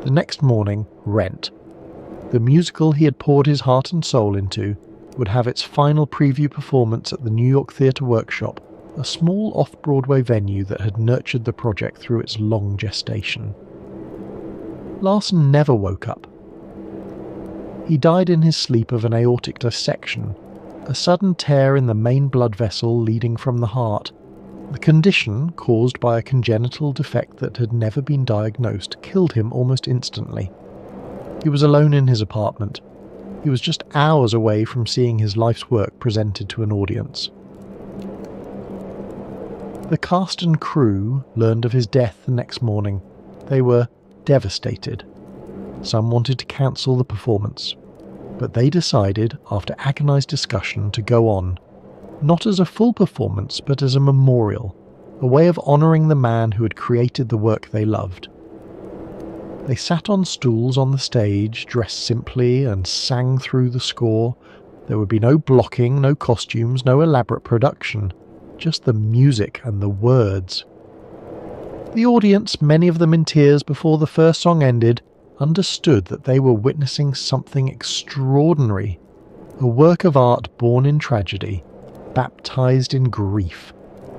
The next morning, Rent, the musical he had poured his heart and soul into, would have its final preview performance at the New York Theatre Workshop, a small off-Broadway venue that had nurtured the project through its long gestation. Larson never woke up. He died in his sleep of an aortic dissection, a sudden tear in the main blood vessel leading from the heart. The condition, caused by a congenital defect that had never been diagnosed, killed him almost instantly. He was alone in his apartment. He was just hours away from seeing his life's work presented to an audience. The cast and crew learned of his death the next morning. They were devastated. Some wanted to cancel the performance, but they decided, after agonised discussion, to go on, not as a full performance but as a memorial, a way of honouring the man who had created the work they loved. They sat on stools on the stage, dressed simply, and sang through the score. There would be no blocking, no costumes, no elaborate production, just the music and the words. The audience, many of them in tears before the first song ended, understood that they were witnessing something extraordinary, a work of art born in tragedy, baptized in grief.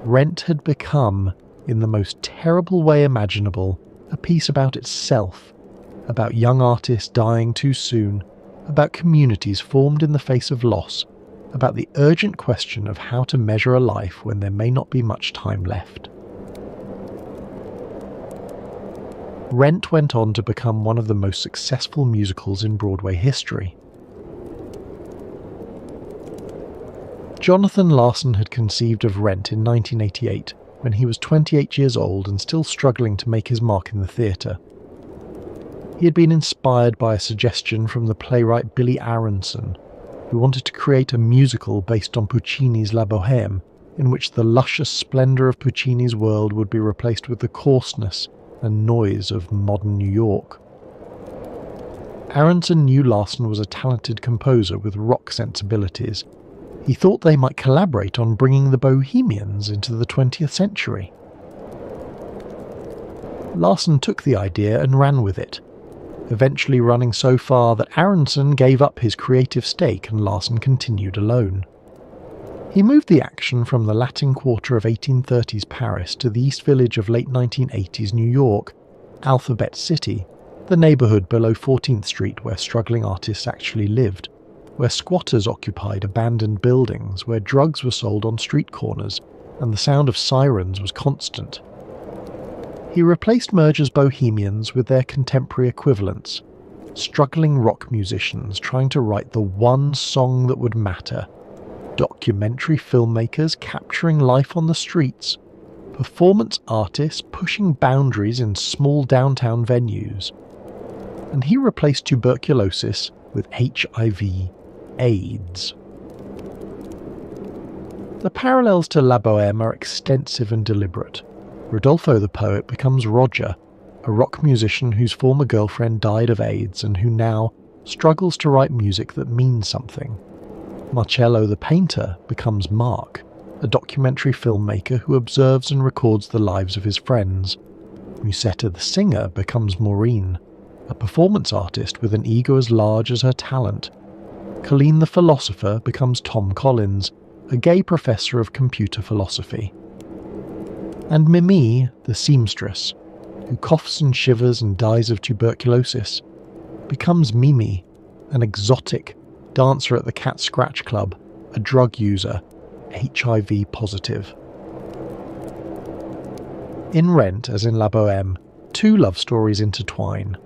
Rent had become, in the most terrible way imaginable, a piece about itself, about young artists dying too soon, about communities formed in the face of loss, about the urgent question of how to measure a life when there may not be much time left. Rent went on to become one of the most successful musicals in Broadway history. Jonathan Larson had conceived of Rent in 1988, when he was 28 years old and still struggling to make his mark in the theatre. He had been inspired by a suggestion from the playwright Billy Aronson, who wanted to create a musical based on Puccini's La Bohème, in which the luscious splendour of Puccini's world would be replaced with the coarseness and noise of modern New York. Aronson knew Larson was a talented composer with rock sensibilities. He thought they might collaborate on bringing the Bohemians into the 20th century. Larson took the idea and ran with it, eventually running so far that Aronson gave up his creative stake and Larson continued alone. He moved the action from the Latin Quarter of 1830s Paris to the East Village of late 1980s New York, Alphabet City, the neighbourhood below 14th Street where struggling artists actually lived, where squatters occupied abandoned buildings, where drugs were sold on street corners, and the sound of sirens was constant. He replaced Merger's bohemians with their contemporary equivalents, struggling rock musicians trying to write the one song that would matter, documentary filmmakers capturing life on the streets, performance artists pushing boundaries in small downtown venues. And he replaced tuberculosis with HIV/AIDS. The parallels to La Bohème are extensive and deliberate. Rodolfo the poet becomes Roger, a rock musician whose former girlfriend died of AIDS and who now struggles to write music that means something. Marcello the painter becomes Mark, a documentary filmmaker who observes and records the lives of his friends. Musetta the singer becomes Maureen, a performance artist with an ego as large as her talent. Colleen the philosopher becomes Tom Collins, a gay professor of computer philosophy. And Mimi, the seamstress, who coughs and shivers and dies of tuberculosis, becomes Mimi, an exotic dancer at the Cat Scratch Club, a drug user, HIV positive. In Rent, as in La Bohème, two love stories intertwine.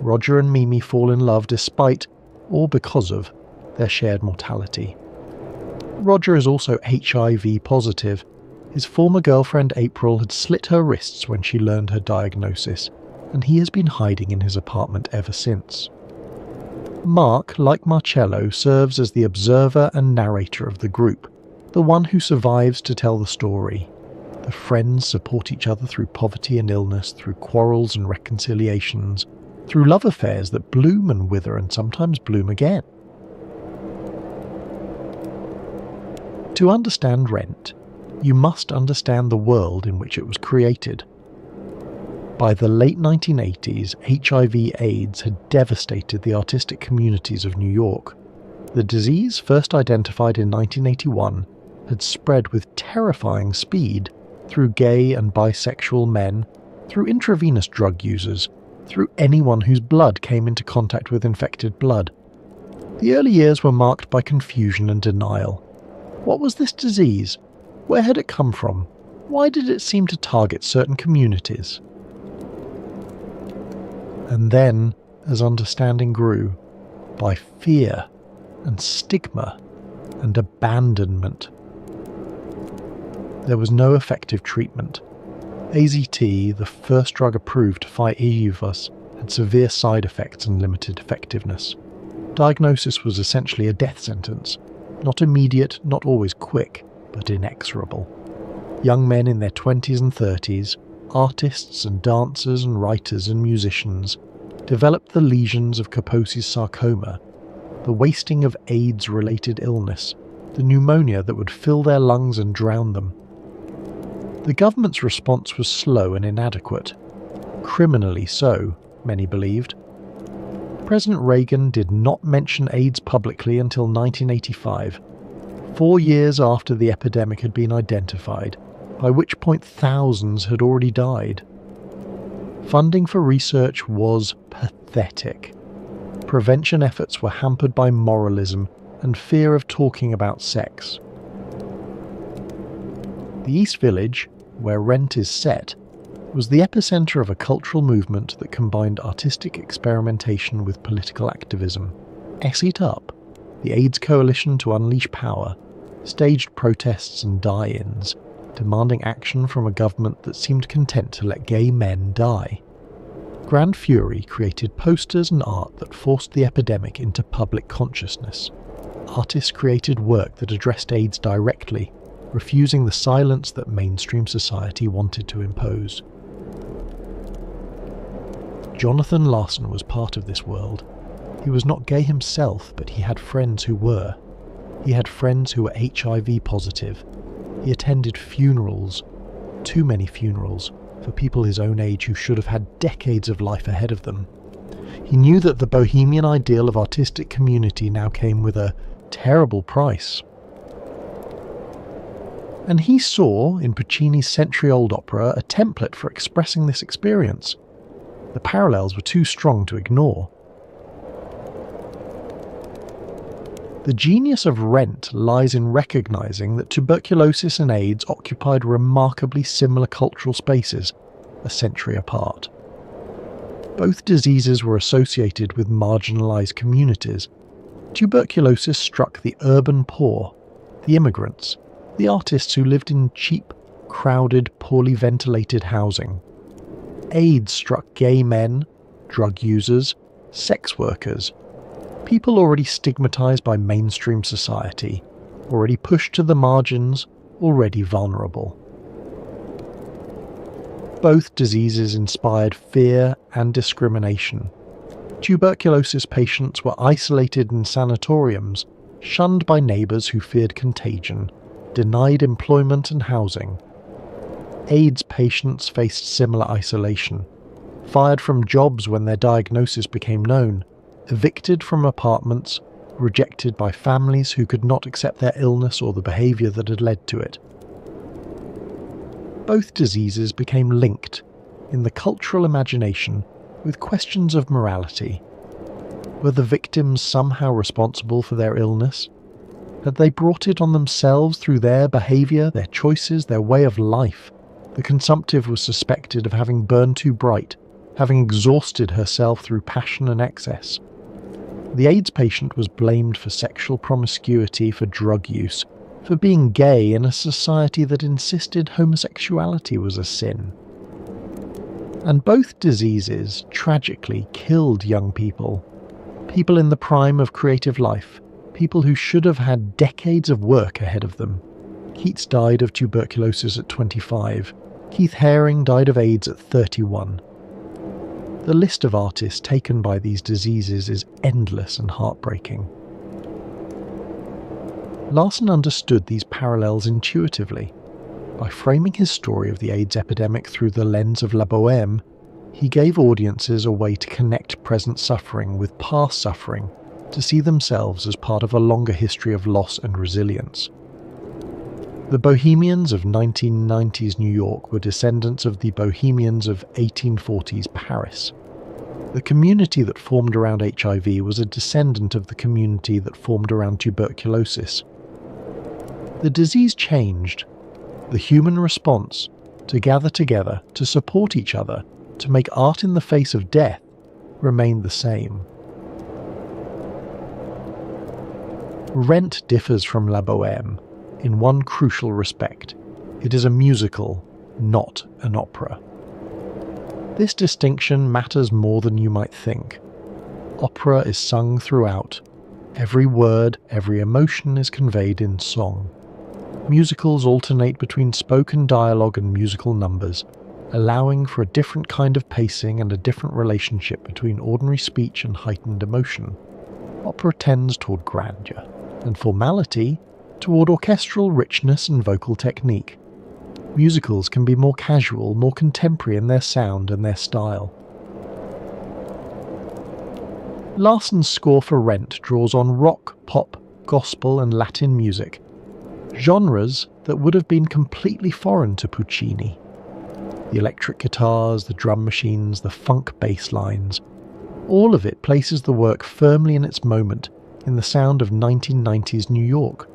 Roger and Mimi fall in love despite, or because of, their shared mortality. Roger is also HIV positive. His former girlfriend April had slit her wrists when she learned her diagnosis, and he has been hiding in his apartment ever since. Mark, like Marcello, serves as the observer and narrator of the group, the one who survives to tell the story. The friends support each other through poverty and illness, through quarrels and reconciliations, through love affairs that bloom and wither and sometimes bloom again. To understand Rent, you must understand the world in which it was created. By the late 1980s, HIV/AIDS had devastated the artistic communities of New York. The disease, first identified in 1981, had spread with terrifying speed through gay and bisexual men, through intravenous drug users, through anyone whose blood came into contact with infected blood. The early years were marked by confusion and denial. What was this disease? Where had it come from? Why did it seem to target certain communities? And then, as understanding grew, by fear and stigma and abandonment. There was no effective treatment. AZT, the first drug approved to fight EUVUS, had severe side effects and limited effectiveness. Diagnosis was essentially a death sentence, not immediate, not always quick, but inexorable. Young men in their 20s and 30s, artists and dancers and writers and musicians, developed the lesions of Kaposi's sarcoma, the wasting of AIDS-related illness, the pneumonia that would fill their lungs and drown them. The government's response was slow and inadequate. Criminally so, many believed. President Reagan did not mention AIDS publicly until 1985, 4 years after the epidemic had been identified, by which point thousands had already died. Funding for research was pathetic. Prevention efforts were hampered by moralism and fear of talking about sex. The East Village, where Rent is set, was the epicenter of a cultural movement that combined artistic experimentation with political activism. S It Up, the AIDS Coalition to Unleash Power, staged protests and die-ins, demanding action from a government that seemed content to let gay men die. Grand Fury created posters and art that forced the epidemic into public consciousness. artists created work that addressed AIDS directly, refusing the silence that mainstream society wanted to impose. Jonathan Larson was part of this world. He was not gay himself, but he had friends who were. He had friends who were HIV positive. He attended funerals, too many funerals, for people his own age who should have had decades of life ahead of them. He knew that the bohemian ideal of artistic community now came with a terrible price. And he saw, in Puccini's century-old opera, a template for expressing this experience. The parallels were too strong to ignore. The genius of Rent lies in recognizing that tuberculosis and AIDS occupied remarkably similar cultural spaces, a century apart. Both diseases were associated with marginalized communities. Tuberculosis struck the urban poor, the immigrants, the artists who lived in cheap, crowded, poorly ventilated housing. AIDS struck gay men, drug users, sex workers, people already stigmatized by mainstream society, already pushed to the margins, already vulnerable. Both diseases inspired fear and discrimination. Tuberculosis patients were isolated in sanatoriums, shunned by neighbours who feared contagion, denied employment and housing. AIDS patients faced similar isolation, fired from jobs when their diagnosis became known, evicted from apartments, rejected by families who could not accept their illness or the behaviour that had led to it. Both diseases became linked, in the cultural imagination, with questions of morality. Were the victims somehow responsible for their illness? Had they brought it on themselves through their behaviour, their choices, their way of life? The consumptive was suspected of having burned too bright, having exhausted herself through passion and excess. The AIDS patient was blamed for sexual promiscuity, for drug use, for being gay in a society that insisted homosexuality was a sin. And both diseases tragically killed young people, people in the prime of creative life, people who should have had decades of work ahead of them. Keats died of tuberculosis at 25. Keith Haring died of AIDS at 31. The list of artists taken by these diseases is endless and heartbreaking. Larson understood these parallels intuitively. By framing his story of the AIDS epidemic through the lens of La Bohème, he gave audiences a way to connect present suffering with past suffering, to see themselves as part of a longer history of loss and resilience. The Bohemians of 1990s New York were descendants of the Bohemians of 1840s Paris. The community that formed around HIV was a descendant of the community that formed around tuberculosis. The disease changed. The human response, to gather together, to support each other, to make art in the face of death, remained the same. Rent differs from La Bohème in one crucial respect. It is a musical, not an opera. This distinction matters more than you might think. Opera is sung throughout. Every word, every emotion is conveyed in song. Musicals alternate between spoken dialogue and musical numbers, allowing for a different kind of pacing and a different relationship between ordinary speech and heightened emotion. Opera tends toward grandeur, and formality toward orchestral richness and vocal technique. Musicals can be more casual, more contemporary in their sound and their style. Larson's score for Rent draws on rock, pop, gospel and Latin music, genres that would have been completely foreign to Puccini. The electric guitars, the drum machines, the funk bass lines, all of it places the work firmly in its moment, in the sound of 1990s New York.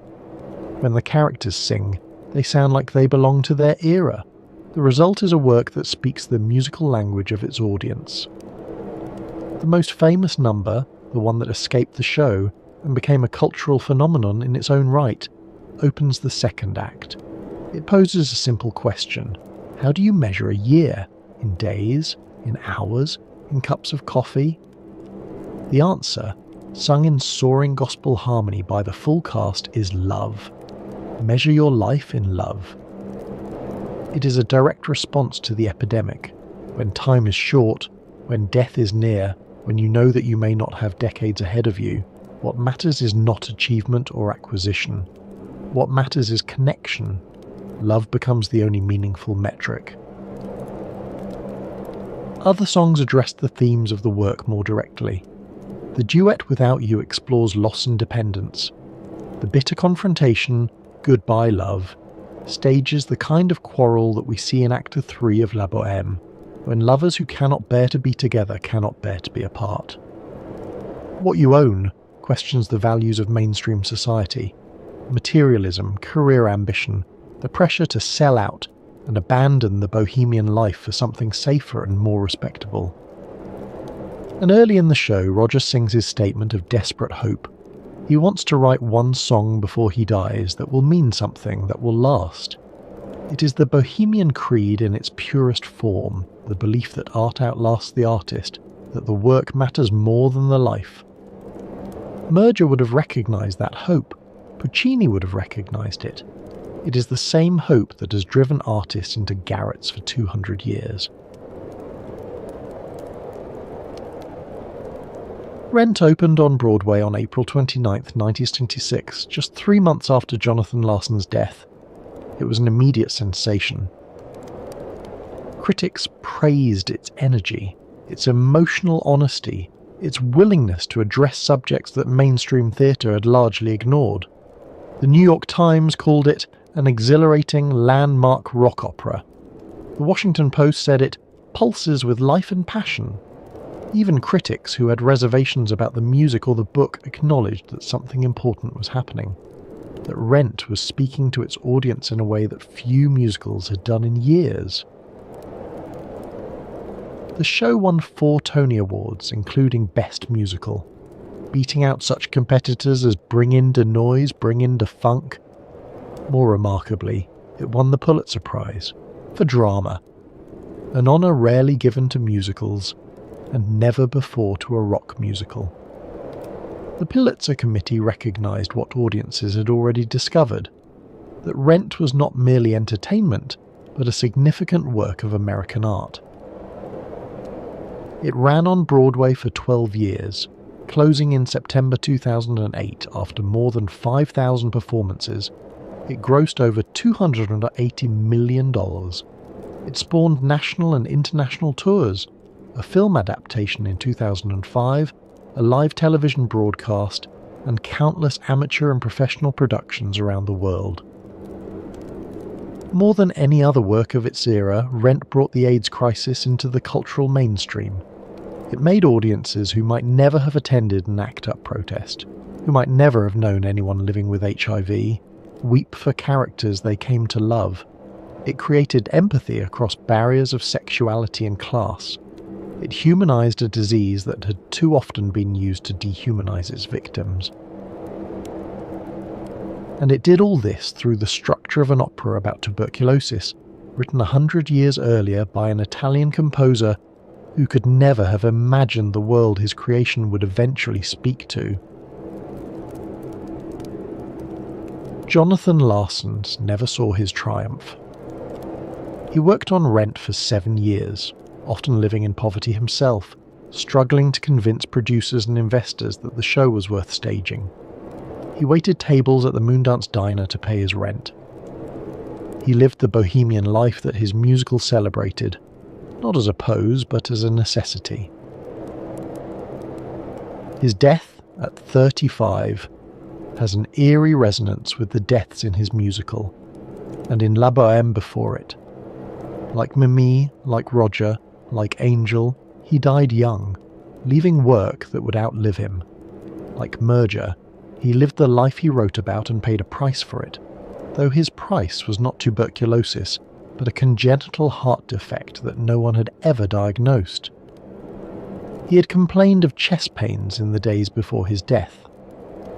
When the characters sing, they sound like they belong to their era. The result is a work that speaks the musical language of its audience. The most famous number, the one that escaped the show and became a cultural phenomenon in its own right, opens the second act. It poses a simple question. How do you measure a year? In days? In hours? In cups of coffee? The answer sung in soaring gospel harmony by the full cast, is love. Measure your life in love. It is a direct response to the epidemic. When time is short, when death is near, when you know that you may not have decades ahead of you, what matters is not achievement or acquisition. What matters is connection. Love becomes the only meaningful metric. Other songs address the themes of the work more directly. The duet Without You explores loss and dependence. The bitter confrontation, Goodbye Love, stages the kind of quarrel that we see in Act 3 of La Bohème, when lovers who cannot bear to be together cannot bear to be apart. What You Own questions the values of mainstream society, materialism, career ambition, the pressure to sell out and abandon the bohemian life for something safer and more respectable. And early in the show, Roger sings his statement of desperate hope. He wants to write one song before he dies that will mean something, that will last. It is the Bohemian creed in its purest form, the belief that art outlasts the artist, that the work matters more than the life. Murger would have recognised that hope. Puccini would have recognised it. It is the same hope that has driven artists into garrets for 200 years. Rent opened on Broadway on April 29, 1976, just 3 months after Jonathan Larson's death. It was an immediate sensation. Critics praised its energy, its emotional honesty, its willingness to address subjects that mainstream theatre had largely ignored. The New York Times called it an exhilarating landmark rock opera. The Washington Post said it pulses with life and passion. Even critics who had reservations about the music or the book acknowledged that something important was happening, that Rent was speaking to its audience in a way that few musicals had done in years. The show won 4 Tony Awards, including Best Musical, beating out such competitors as Bring In Da Noise, Bring In Da Funk. More remarkably, it won the Pulitzer Prize for drama, an honour rarely given to musicals, and never before to a rock musical. The Pulitzer Committee recognised what audiences had already discovered, that Rent was not merely entertainment, but a significant work of American art. It ran on Broadway for 12 years, closing in September 2008 after more than 5,000 performances. It grossed over $280 million. It spawned national and international tours, a film adaptation in 2005, a live television broadcast, and countless amateur and professional productions around the world. More than any other work of its era, Rent brought the AIDS crisis into the cultural mainstream. It made audiences who might never have attended an ACT UP protest, who might never have known anyone living with HIV, weep for characters they came to love. It created empathy across barriers of sexuality and class. It humanised a disease that had too often been used to dehumanise its victims. And it did all this through the structure of an opera about tuberculosis, written 100 years earlier by an Italian composer who could never have imagined the world his creation would eventually speak to. Jonathan Larson never saw his triumph. He worked on Rent for 7 years, often living in poverty himself, struggling to convince producers and investors that the show was worth staging. He waited tables at the Moondance Diner to pay his rent. He lived the bohemian life that his musical celebrated, not as a pose, but as a necessity. His death, at 35, has an eerie resonance with the deaths in his musical, and in La Bohème before it. Like Mimi, like Roger, like Angel, he died young, leaving work that would outlive him. Like Murger, he lived the life he wrote about and paid a price for it, though his price was not tuberculosis, but a congenital heart defect that no one had ever diagnosed. He had complained of chest pains in the days before his death.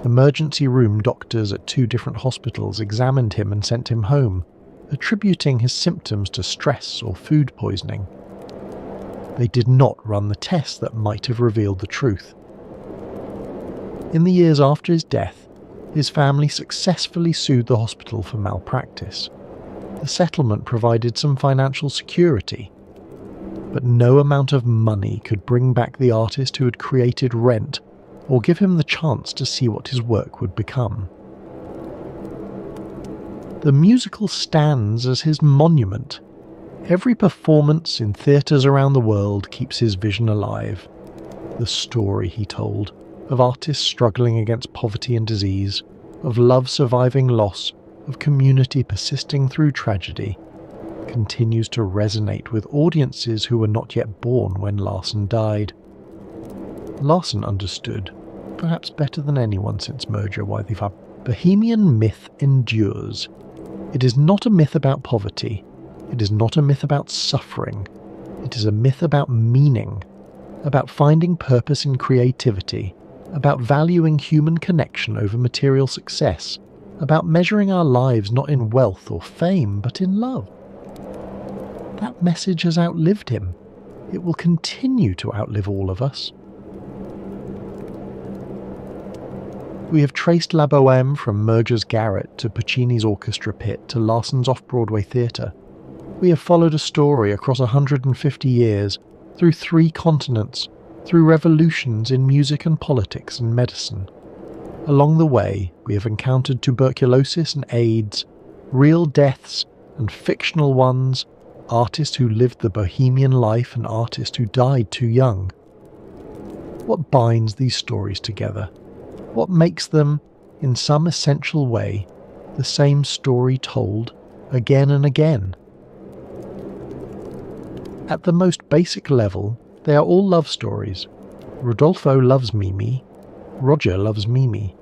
Emergency room doctors at 2 different hospitals examined him and sent him home, attributing his symptoms to stress or food poisoning. They did not run the tests that might have revealed the truth. In the years after his death, his family successfully sued the hospital for malpractice. The settlement provided some financial security, but no amount of money could bring back the artist who had created Rent or give him the chance to see what his work would become. The musical stands as his monument. Every performance in theatres around the world keeps his vision alive. The story he told, of artists struggling against poverty and disease, of love surviving loss, of community persisting through tragedy, continues to resonate with audiences who were not yet born when Larsen died. Larsen understood, perhaps better than anyone since merger, why the Bohemian myth endures. It is not a myth about poverty. It is not a myth about suffering. It is a myth about meaning, about finding purpose in creativity, about valuing human connection over material success, about measuring our lives not in wealth or fame, but in love. That message has outlived him. It will continue to outlive all of us. We have traced La Bohème from Murger's garret to Puccini's orchestra pit to Larsen's off-Broadway theatre. We have followed a story across 150 years, through 3 continents, through revolutions in music and politics and medicine. Along the way, we have encountered tuberculosis and AIDS, real deaths and fictional ones, artists who lived the bohemian life and artists who died too young. What binds these stories together? What makes them, in some essential way, the same story told again and again? At the most basic level, they are all love stories. Rodolfo loves Mimi. Roger loves Mimi.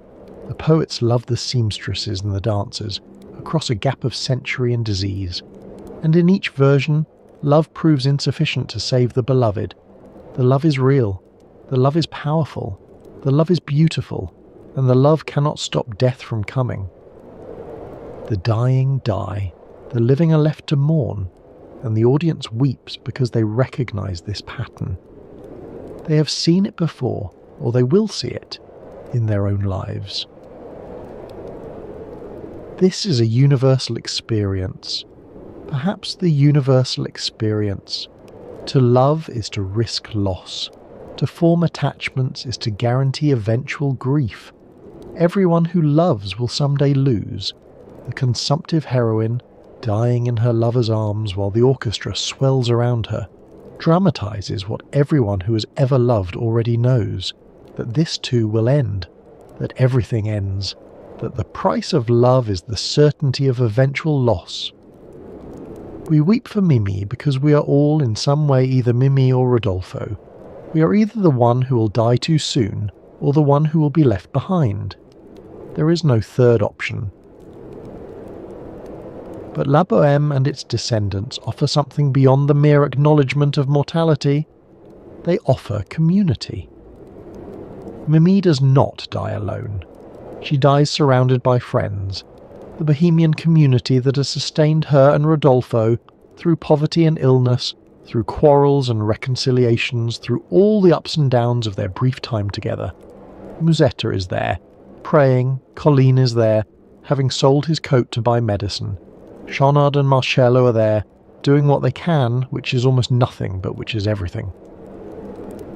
The poets love the seamstresses and the dancers, across a gap of century and disease. And in each version, love proves insufficient to save the beloved. The love is real. The love is powerful. The love is beautiful. And the love cannot stop death from coming. The dying die. The living are left to mourn. And the audience weeps because they recognize this pattern. They have seen it before, or they will see it, in their own lives. This is a universal experience, perhaps the universal experience. To love is to risk loss. To form attachments is to guarantee eventual grief. Everyone who loves will someday lose. The consumptive heroine, dying in her lover's arms while the orchestra swells around her, dramatizes what everyone who has ever loved already knows, that this too will end, that everything ends, that the price of love is the certainty of eventual loss. We weep for Mimi because we are all in some way either Mimi or Rodolfo. We are either the one who will die too soon, or the one who will be left behind. There is no third option. But La Bohème and its descendants offer something beyond the mere acknowledgement of mortality. They offer community. Mimi does not die alone. She dies surrounded by friends, the bohemian community that has sustained her and Rodolfo through poverty and illness, through quarrels and reconciliations, through all the ups and downs of their brief time together. Musetta is there, praying. Colleen is there, having sold his coat to buy medicine. Schaunard and Marcello are there, doing what they can, which is almost nothing, but which is everything.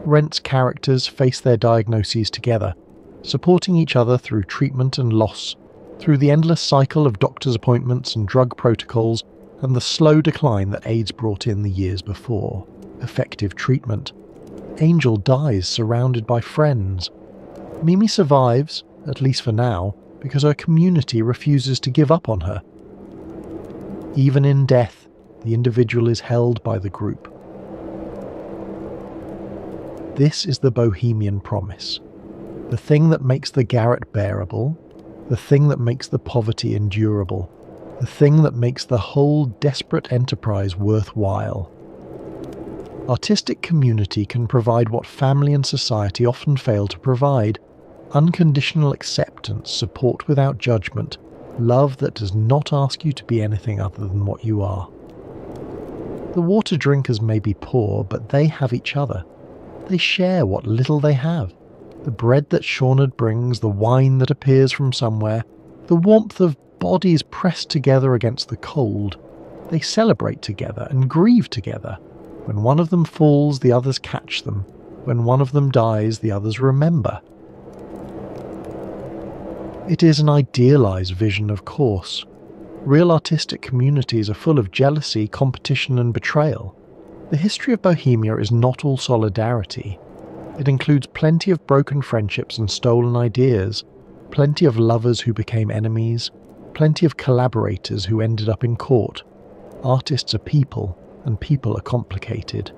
Rent's characters face their diagnoses together, supporting each other through treatment and loss, through the endless cycle of doctor's appointments and drug protocols, and the slow decline that AIDS brought in the years before. Effective treatment. Angel dies surrounded by friends. Mimi survives, at least for now, because her community refuses to give up on her. Even in death, the individual is held by the group. This is the bohemian promise. The thing that makes the garret bearable, the thing that makes the poverty endurable, the thing that makes the whole desperate enterprise worthwhile. Artistic community can provide what family and society often fail to provide: unconditional acceptance, support without judgment, love that does not ask you to be anything other than what you are. The water drinkers may be poor, but they have each other. They share what little they have. The bread that Shaunard brings, the wine that appears from somewhere, the warmth of bodies pressed together against the cold. They celebrate together and grieve together. When one of them falls, the others catch them. When one of them dies, the others remember. It is an idealized vision, of course. Real artistic communities are full of jealousy, competition, and betrayal. The history of Bohemia is not all solidarity. It includes plenty of broken friendships and stolen ideas, plenty of lovers who became enemies, plenty of collaborators who ended up in court. Artists are people, and people are complicated.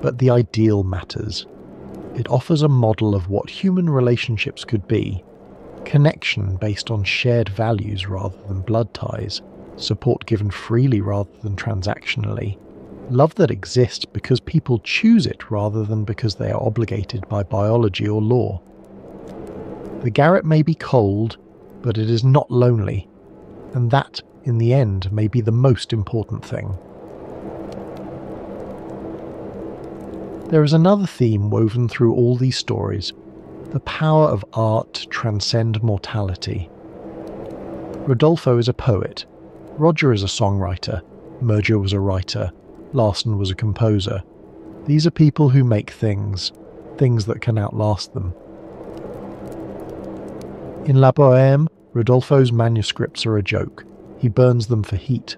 But the ideal matters. It offers a model of what human relationships could be. Connection based on shared values rather than blood ties, support given freely rather than transactionally, love that exists because people choose it rather than because they are obligated by biology or law. The garret may be cold, but it is not lonely, and that, in the end, may be the most important thing. There is another theme woven through all these stories: the power of art to transcend mortality. Rodolfo is a poet, Roger is a songwriter, Merger was a writer, Larsen was a composer. These are people who make things that can outlast them. In La Bohème, Rodolfo's manuscripts are a joke. He burns them for heat.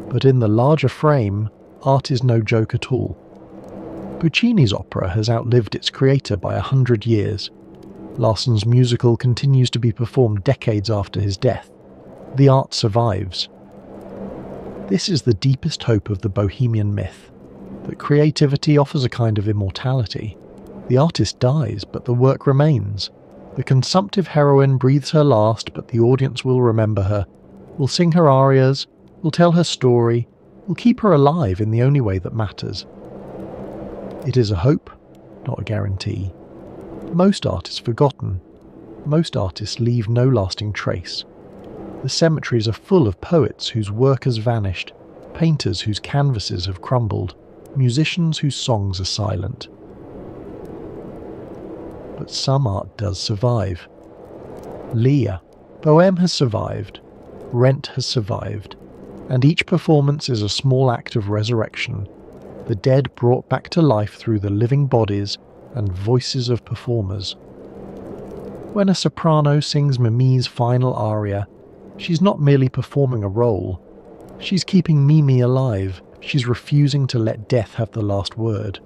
But in the larger frame, art is no joke at all. Puccini's opera has outlived its creator by 100 years. Larsen's musical continues to be performed decades after his death. The art survives. This is the deepest hope of the Bohemian myth, that creativity offers a kind of immortality. The artist dies, but the work remains. The consumptive heroine breathes her last, but the audience will remember her, will sing her arias, will tell her story, will keep her alive in the only way that matters. It is a hope, not a guarantee. Most art is forgotten. Most artists leave no lasting trace. The cemeteries are full of poets whose work has vanished, painters whose canvases have crumbled, musicians whose songs are silent. But some art does survive. Lear, Bohème has survived, Rent has survived, and each performance is a small act of resurrection, the dead brought back to life through the living bodies and voices of performers. When a soprano sings Mimi's final aria, she's not merely performing a role. She's keeping Mimi alive. She's refusing to let death have the last word.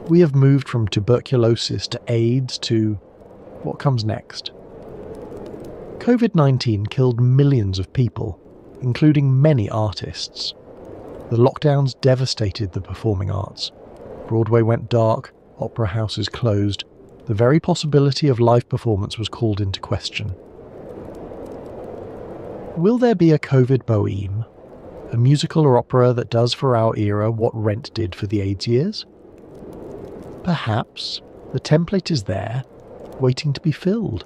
We have moved from tuberculosis to AIDS to what comes next. COVID-19 killed millions of people, including many artists. The lockdowns devastated the performing arts. Broadway went dark, opera houses closed. The very possibility of live performance was called into question. Will there be a COVID Bohème? A musical or opera that does for our era what Rent did for the AIDS years? Perhaps. The template is there, waiting to be filled.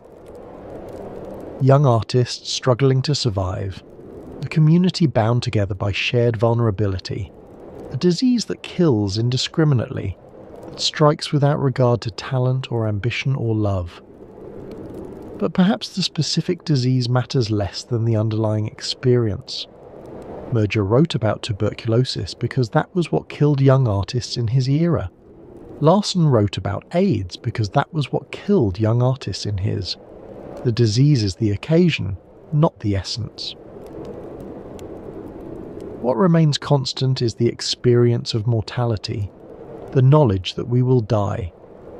Young artists struggling to survive. A community bound together by shared vulnerability. A disease that kills indiscriminately, that strikes without regard to talent or ambition or love. But perhaps the specific disease matters less than the underlying experience. Merger wrote about tuberculosis because that was what killed young artists in his era. Larsen wrote about AIDS because that was what killed young artists in his. The disease is the occasion, not the essence. What remains constant is the experience of mortality, the knowledge that we will die,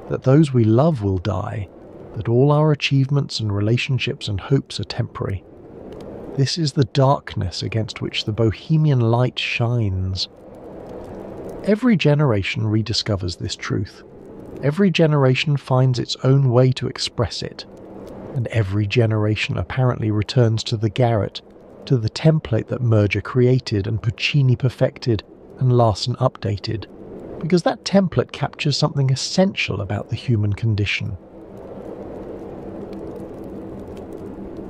that those we love will die, that all our achievements and relationships and hopes are temporary. This is the darkness against which the Bohemian light shines. Every generation rediscovers this truth. Every generation finds its own way to express it. And every generation apparently returns to the garret, to the template that Merger created and Puccini perfected and Larsen updated, because that template captures something essential about the human condition.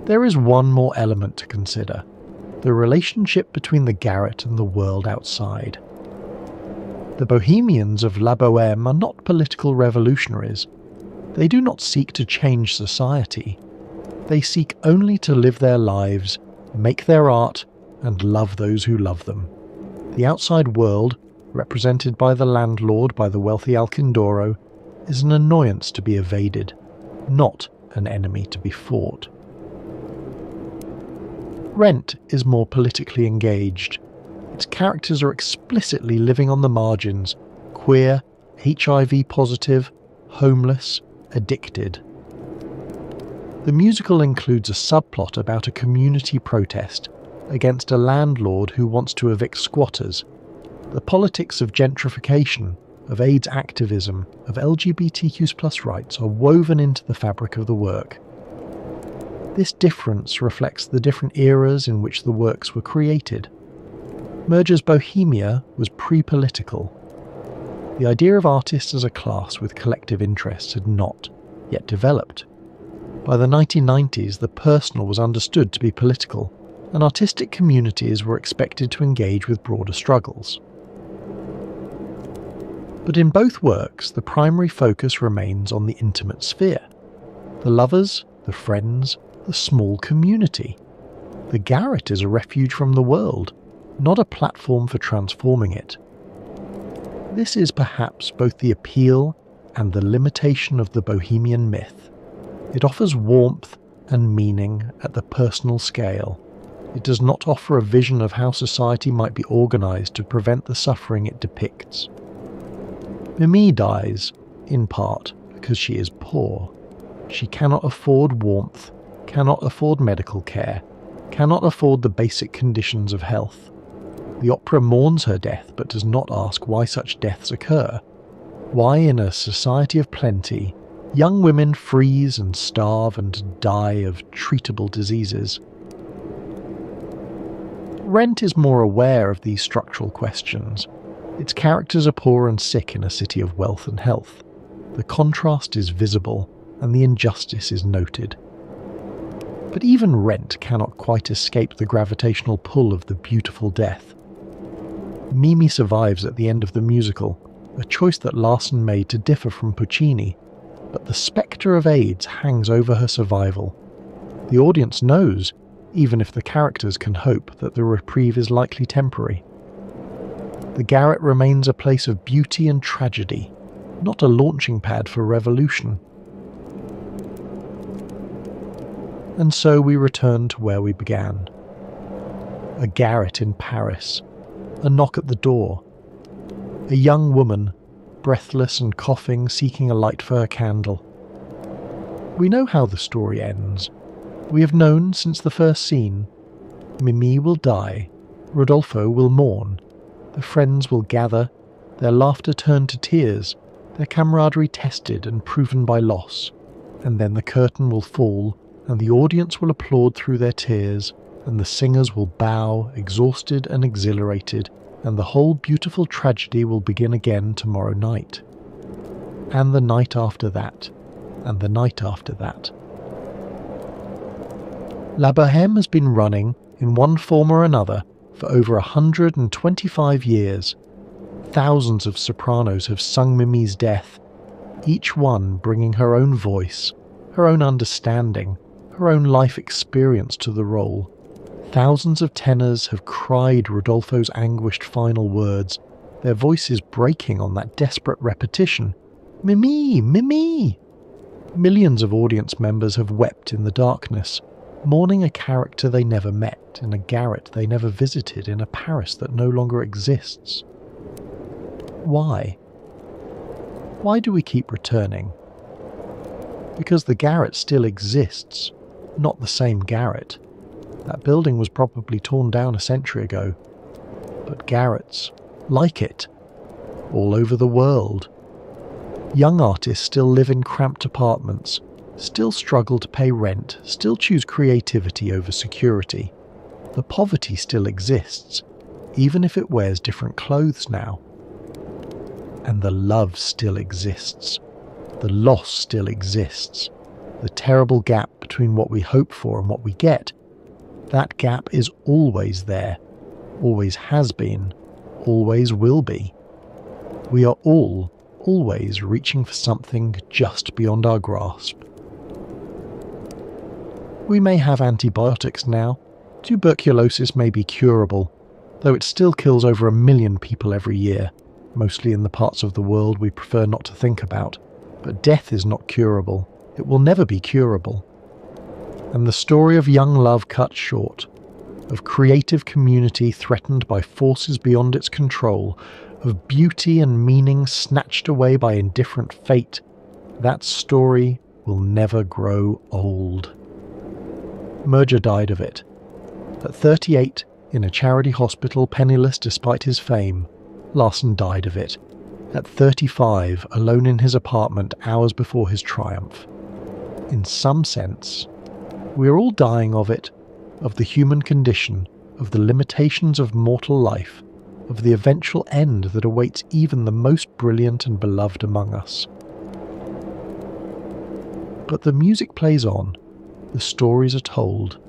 There is one more element to consider: the relationship between the garret and the world outside. The Bohemians of La Bohème are not political revolutionaries. They do not seek to change society. They seek only to live their lives, make their art, and love those who love them. The outside world, represented by the landlord, by the wealthy Alcindoro, is an annoyance to be evaded, not an enemy to be fought. Rent is more politically engaged. Its characters are explicitly living on the margins, queer, HIV positive, homeless, addicted. The musical includes a subplot about a community protest against a landlord who wants to evict squatters. The politics of gentrification, of AIDS activism, of LGBTQ+ rights are woven into the fabric of the work. This difference reflects the different eras in which the works were created. Murger's Bohemia was pre-political. The idea of artists as a class with collective interests had not yet developed. By the 1990s, the personal was understood to be political, and artistic communities were expected to engage with broader struggles. But in both works, the primary focus remains on the intimate sphere. The lovers, the friends, the small community. The garret is a refuge from the world, not a platform for transforming it. This is perhaps both the appeal and the limitation of the Bohemian myth. It offers warmth and meaning at the personal scale. It does not offer a vision of how society might be organised to prevent the suffering it depicts. Mimi dies, in part, because she is poor. She cannot afford warmth, cannot afford medical care, cannot afford the basic conditions of health. The opera mourns her death but does not ask why such deaths occur. Why, in a society of plenty, young women freeze and starve and die of treatable diseases. Rent is more aware of these structural questions. Its characters are poor and sick in a city of wealth and health. The contrast is visible, and the injustice is noted. But even Rent cannot quite escape the gravitational pull of the beautiful death. Mimi survives at the end of the musical, a choice that Larsen made to differ from Puccini, but the spectre of AIDS hangs over her survival. The audience knows, even if the characters can hope, that the reprieve is likely temporary. The garret remains a place of beauty and tragedy, not a launching pad for revolution. And so we return to where we began. A garret in Paris, a knock at the door, a young woman, breathless and coughing, seeking a light for her candle. We know how the story ends. We have known since the first scene. Mimi will die, Rodolfo will mourn, the friends will gather, their laughter turned to tears, their camaraderie tested and proven by loss, and then the curtain will fall, and the audience will applaud through their tears, and the singers will bow, exhausted and exhilarated, and the whole beautiful tragedy will begin again tomorrow night. And the night after that, and the night after that. La Bohème has been running, in one form or another, for over 125 years. Thousands of sopranos have sung Mimi's death, each one bringing her own voice, her own understanding, her own life experience to the role. Thousands of tenors have cried Rodolfo's anguished final words, their voices breaking on that desperate repetition. Mimi! Mimi! Millions of audience members have wept in the darkness, mourning a character they never met, in a garret they never visited, in a Paris that no longer exists. Why? Why do we keep returning? Because the garret still exists, not the same garret. That building was probably torn down a century ago, but garrets, like it, all over the world. Young artists still live in cramped apartments, still struggle to pay rent, still choose creativity over security. The poverty still exists, even if it wears different clothes now. And the love still exists. The loss still exists. The terrible gap between what we hope for and what we get, that gap is always there, always has been, always will be. We are all always reaching for something just beyond our grasp. We may have antibiotics now. Tuberculosis may be curable, though it still kills over 1 million people every year, mostly in the parts of the world we prefer not to think about. But death is not curable. It will never be curable. And the story of young love cut short, of creative community threatened by forces beyond its control, of beauty and meaning snatched away by indifferent fate, that story will never grow old. Merger died of it. At 38, in a charity hospital penniless despite his fame, Larsen died of it. At 35, alone in his apartment hours before his triumph. In some sense, we are all dying of it, of the human condition, of the limitations of mortal life, of the eventual end that awaits even the most brilliant and beloved among us. But the music plays on, the stories are told.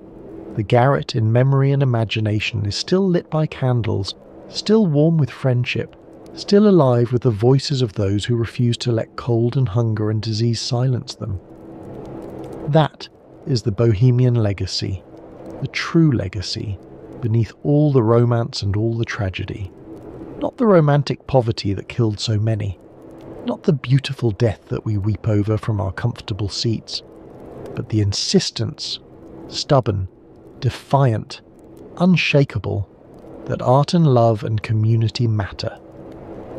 The garret in memory and imagination is still lit by candles, still warm with friendship, still alive with the voices of those who refuse to let cold and hunger and disease silence them. That is the Bohemian legacy, the true legacy, beneath all the romance and all the tragedy. Not the romantic poverty that killed so many, not the beautiful death that we weep over from our comfortable seats, but the insistence, stubborn, defiant, unshakable, that art and love and community matter,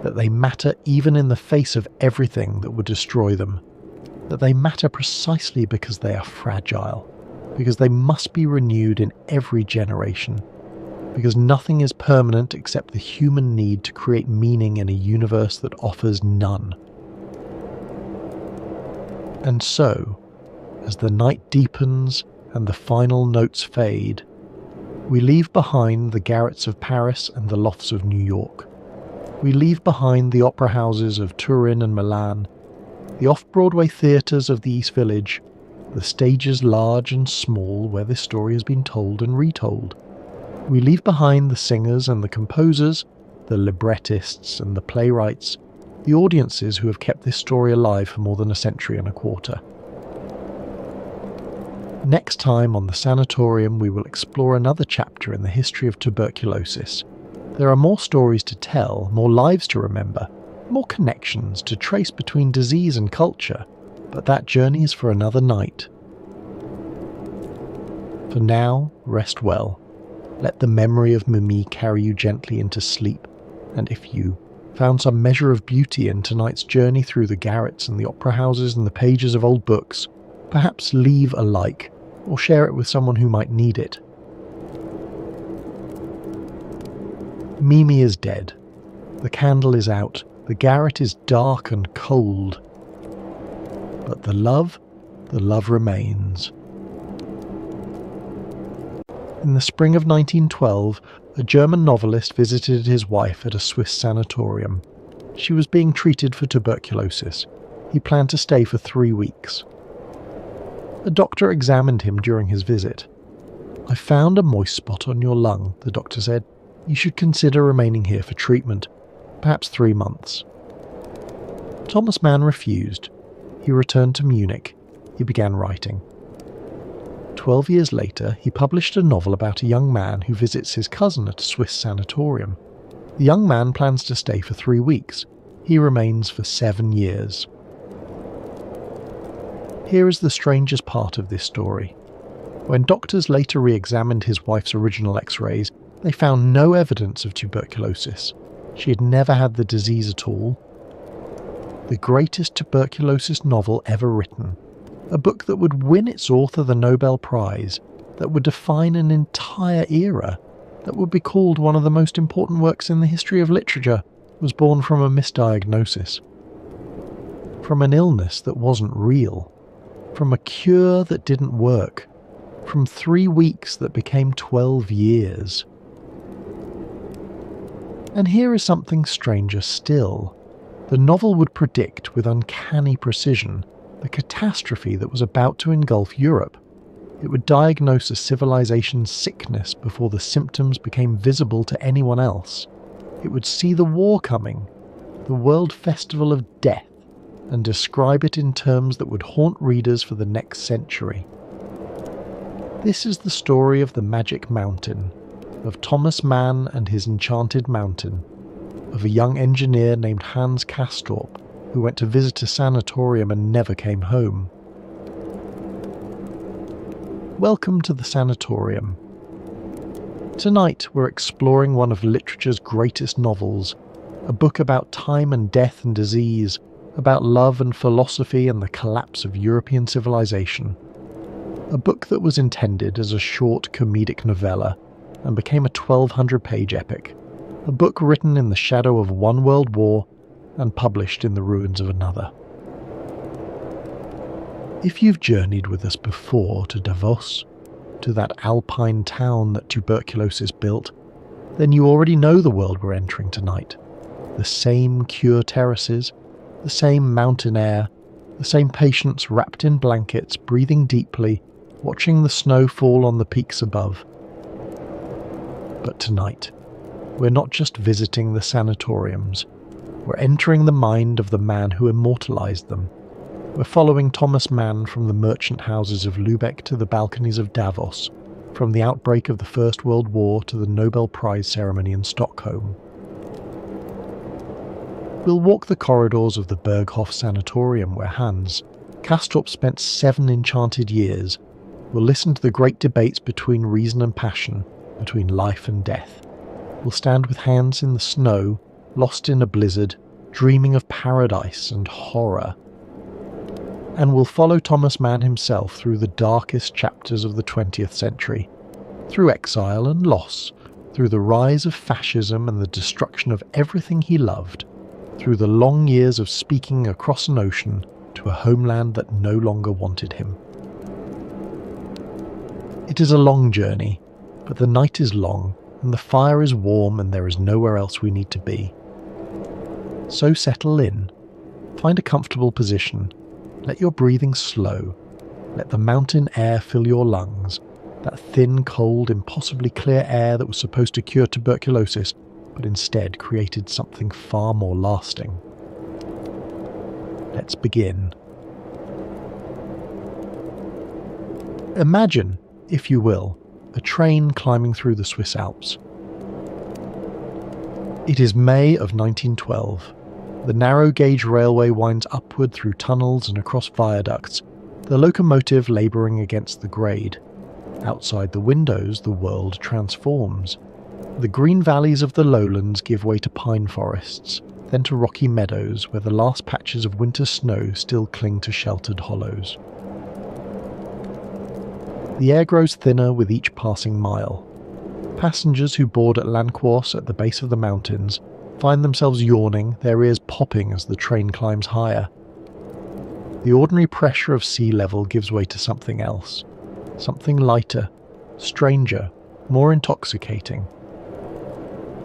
that they matter even in the face of everything that would destroy them, that they matter precisely because they are fragile, because they must be renewed in every generation, because nothing is permanent except the human need to create meaning in a universe that offers none. And so, as the night deepens and the final notes fade, we leave behind the garrets of Paris and the lofts of New York. We leave behind the opera houses of Turin and Milan, the off-Broadway theatres of the East Village, the stages large and small where this story has been told and retold. We leave behind the singers and the composers, the librettists and the playwrights, the audiences who have kept this story alive for more than a century and a quarter. Next time on the Sanatorium, we will explore another chapter in the history of tuberculosis. There are more stories to tell, more lives to remember, more connections to trace between disease and culture, but that journey is for another night. For now, rest well. Let the memory of Mimi carry you gently into sleep, and if you found some measure of beauty in tonight's journey through the garrets and the opera houses and the pages of old books, perhaps leave a like, or share it with someone who might need it. Mimi is dead. The candle is out. The garret is dark and cold. But the love remains. In the spring of 1912, a German novelist visited his wife at a Swiss sanatorium. She was being treated for tuberculosis. He planned to stay for 3 weeks. A doctor examined him during his visit. "I found a moist spot on your lung," the doctor said. "You should consider remaining here for treatment, perhaps 3 months." Thomas Mann refused. He returned to Munich. He began writing. 12 years later, he published a novel about a young man who visits his cousin at a Swiss sanatorium. The young man plans to stay for 3 weeks. He remains for 7 years. Here is the strangest part of this story. When doctors later re-examined his wife's original X-rays, they found no evidence of tuberculosis. She had never had the disease at all. The greatest tuberculosis novel ever written. A book that would win its author the Nobel Prize, that would define an entire era, that would be called one of the most important works in the history of literature, was born from a misdiagnosis. From an illness that wasn't real. From a cure that didn't work. From 3 weeks that became 12 years. And here is something stranger still. The novel would predict with uncanny precision the catastrophe that was about to engulf Europe. It would diagnose a civilization's sickness before the symptoms became visible to anyone else. It would see the war coming, the World Festival of Death, and describe it in terms that would haunt readers for the next century. This is the story of the Magic Mountain, of Thomas Mann and his enchanted mountain, of a young engineer named Hans Castorp who went to visit a sanatorium and never came home. Welcome to the Sanatorium. Tonight we're exploring one of literature's greatest novels, a book about time and death and disease, about love and philosophy and the collapse of European civilization. A book that was intended as a short comedic novella and became a 1,200-page epic. A book written in the shadow of one world war and published in the ruins of another. If you've journeyed with us before to Davos, to that alpine town that Tuberculosis built, then you already know the world we're entering tonight. The same cure terraces, the same mountain air, the same patients wrapped in blankets, breathing deeply, watching the snow fall on the peaks above. But tonight, we're not just visiting the sanatoriums, we're entering the mind of the man who immortalized them. We're following Thomas Mann from the merchant houses of Lübeck to the balconies of Davos, from the outbreak of the First World War to the Nobel Prize ceremony in Stockholm. We'll walk the corridors of the Berghof Sanatorium where Hans Castorp spent 7 enchanted years. We'll listen to the great debates between reason and passion, between life and death. We'll stand with hands in the snow, lost in a blizzard, dreaming of paradise and horror. And we'll follow Thomas Mann himself through the darkest chapters of the 20th century, through exile and loss, through the rise of fascism and the destruction of everything he loved, through the long years of speaking across an ocean to a homeland that no longer wanted him. It is a long journey, but the night is long, and the fire is warm, and there is nowhere else we need to be. So settle in, find a comfortable position, let your breathing slow, let the mountain air fill your lungs, that thin, cold, impossibly clear air that was supposed to cure tuberculosis, but instead created something far more lasting. Let's begin. Imagine, if you will, a train climbing through the Swiss Alps. It is May of 1912. The narrow-gauge railway winds upward through tunnels and across viaducts, the locomotive labouring against the grade. Outside the windows, the world transforms. The green valleys of the lowlands give way to pine forests, then to rocky meadows where the last patches of winter snow still cling to sheltered hollows. The air grows thinner with each passing mile. Passengers who board at Lanquos at the base of the mountains find themselves yawning, their ears popping as the train climbs higher. The ordinary pressure of sea level gives way to something else, something lighter, stranger, more intoxicating.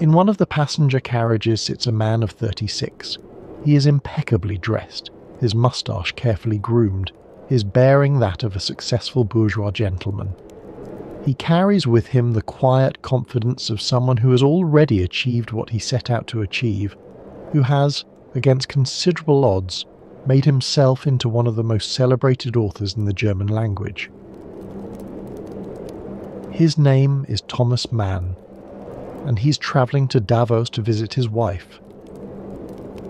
In one of the passenger carriages sits a man of 36. He is impeccably dressed, his moustache carefully groomed, his bearing that of a successful bourgeois gentleman. He carries with him the quiet confidence of someone who has already achieved what he set out to achieve, who has, against considerable odds, made himself into one of the most celebrated authors in the German language. His name is Thomas Mann, and he's travelling to Davos to visit his wife.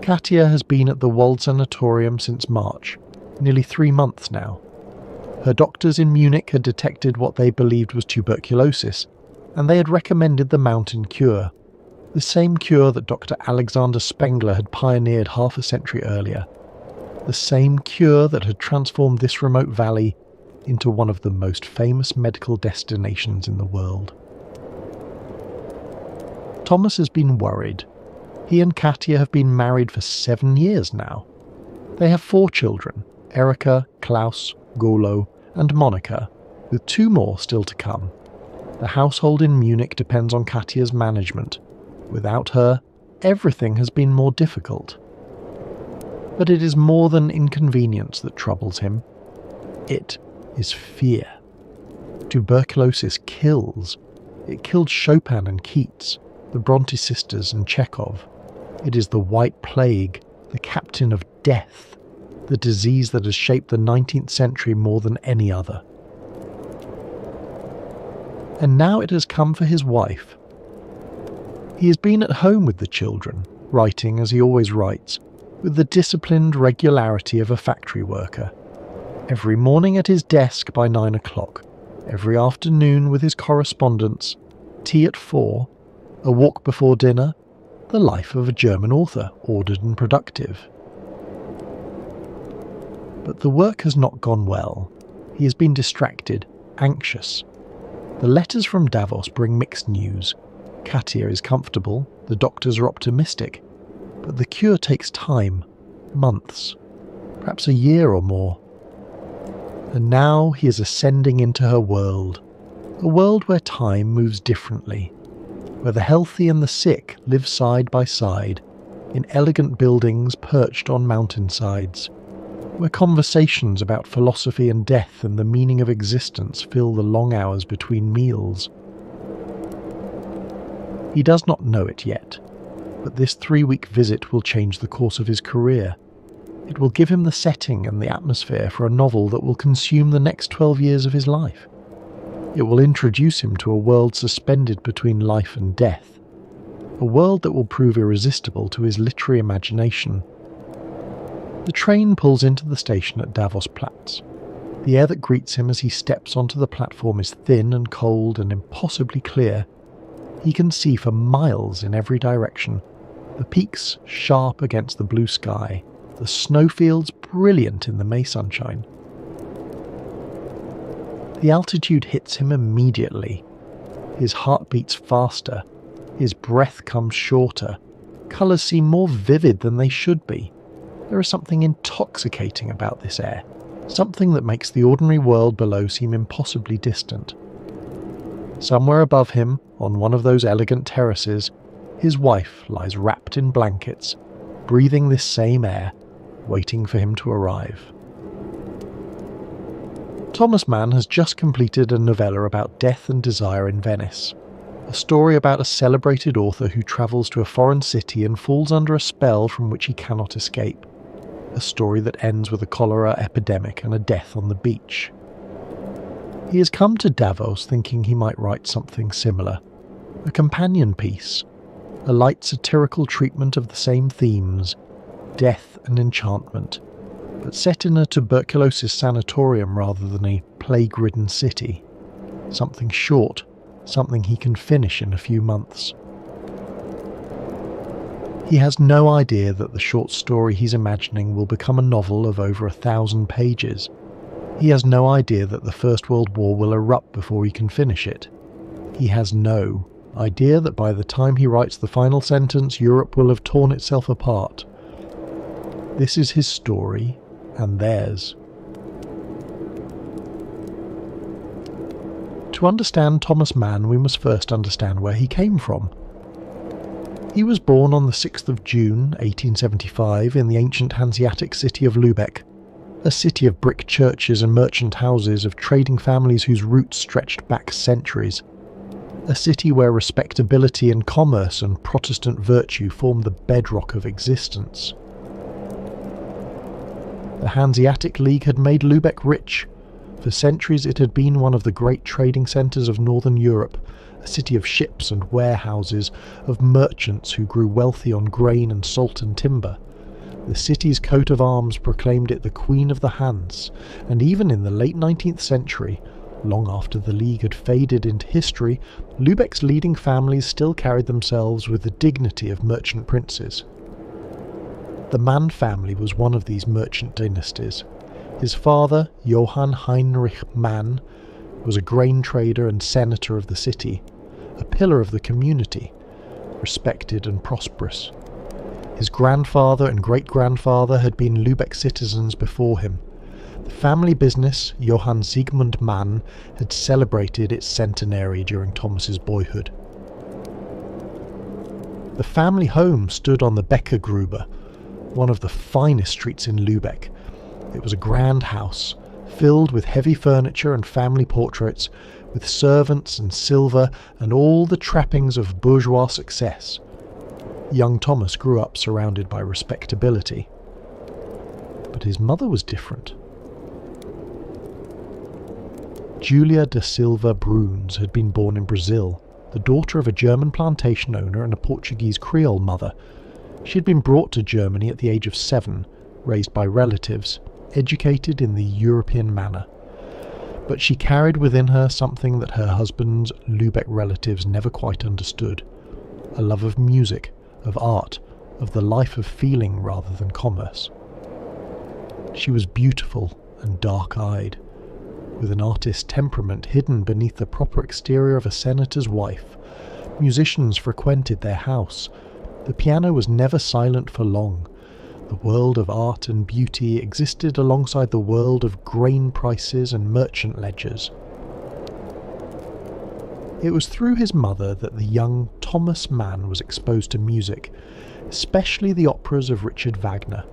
Katja has been at the Wald Sanatorium since March, nearly 3 months now. Her doctors in Munich had detected what they believed was tuberculosis, and they had recommended the mountain cure, the same cure that Dr. Alexander Spengler had pioneered half a century earlier, the same cure that had transformed this remote valley into one of the most famous medical destinations in the world. Thomas has been worried. He and Katja have been married for 7 years now. They have 4 children, Erika, Klaus, Golo, and Monica, with 2 more still to come. The household in Munich depends on Katja's management. Without her, everything has been more difficult. But it is more than inconvenience that troubles him. It is fear. Tuberculosis kills. It killed Chopin and Keats, the Bronte sisters and Chekhov. It is the White Plague, the captain of death, the disease that has shaped the 19th century more than any other. And now it has come for his wife. He has been at home with the children, writing as he always writes, with the disciplined regularity of a factory worker. Every morning at his desk by 9 o'clock, every afternoon with his correspondence, tea at 4, a walk before dinner, the life of a German author, ordered and productive. But the work has not gone well. He has been distracted, anxious. The letters from Davos bring mixed news. Katia is comfortable, the doctors are optimistic, but the cure takes time, months, perhaps a year or more. And now he is ascending into her world, a world where time moves differently, where the healthy and the sick live side by side, in elegant buildings perched on mountainsides, where conversations about philosophy and death and the meaning of existence fill the long hours between meals. He does not know it yet, but this 3-week visit will change the course of his career. It will give him the setting and the atmosphere for a novel that will consume the next 12 years of his life. It will introduce him to a world suspended between life and death, a world that will prove irresistible to his literary imagination. The train pulls into the station at Davos Platz. The air that greets him as he steps onto the platform is thin and cold and impossibly clear. He can see for miles in every direction, the peaks sharp against the blue sky, the snowfields brilliant in the May sunshine. The altitude hits him immediately. His heart beats faster, his breath comes shorter, colours seem more vivid than they should be. There is something intoxicating about this air, something that makes the ordinary world below seem impossibly distant. Somewhere above him, on one of those elegant terraces, his wife lies wrapped in blankets, breathing this same air, waiting for him to arrive. Thomas Mann has just completed a novella about death and desire in Venice, a story about a celebrated author who travels to a foreign city and falls under a spell from which he cannot escape, a story that ends with a cholera epidemic and a death on the beach. He has come to Davos thinking he might write something similar, a companion piece, a light satirical treatment of the same themes, death and enchantment, but set in a tuberculosis sanatorium rather than a plague-ridden city. Something short, something he can finish in a few months. He has no idea that the short story he's imagining will become a novel of over 1,000 pages. He has no idea that the First World War will erupt before he can finish it. He has no idea that by the time he writes the final sentence, Europe will have torn itself apart. This is his story, and theirs. To understand Thomas Mann, we must first understand where he came from. He was born on the 6th of June, 1875, in the ancient Hanseatic city of Lübeck, a city of brick churches and merchant houses of trading families whose roots stretched back centuries, a city where respectability and commerce and Protestant virtue formed the bedrock of existence. The Hanseatic League had made Lübeck rich. For centuries it had been one of the great trading centres of northern Europe, a city of ships and warehouses, of merchants who grew wealthy on grain and salt and timber. The city's coat of arms proclaimed it the Queen of the Hanse, and even in the late 19th century, long after the League had faded into history, Lübeck's leading families still carried themselves with the dignity of merchant princes. The Mann family was one of these merchant dynasties. His father, Johann Heinrich Mann, was a grain trader and senator of the city, a pillar of the community, respected and prosperous. His grandfather and great-grandfather had been Lübeck citizens before him. The family business, Johann Siegmund Mann, had celebrated its centenary during Thomas's boyhood. The family home stood on the Bäckergrube, one of the finest streets in Lübeck. It was a grand house, filled with heavy furniture and family portraits, with servants and silver and all the trappings of bourgeois success. Young Thomas grew up surrounded by respectability. But his mother was different. Julia da Silva Bruns had been born in Brazil, the daughter of a German plantation owner and a Portuguese Creole mother. She had been brought to Germany at the age of 7, raised by relatives, educated in the European manner. But she carried within her something that her husband's Lubeck relatives never quite understood: a love of music, of art, of the life of feeling rather than commerce. She was beautiful and dark-eyed, with an artist's temperament hidden beneath the proper exterior of a senator's wife. Musicians frequented their house. The piano was never silent for long. The world of art and beauty existed alongside the world of grain prices and merchant ledgers. It was through his mother that the young Thomas Mann was exposed to music, especially the operas of Richard Wagner.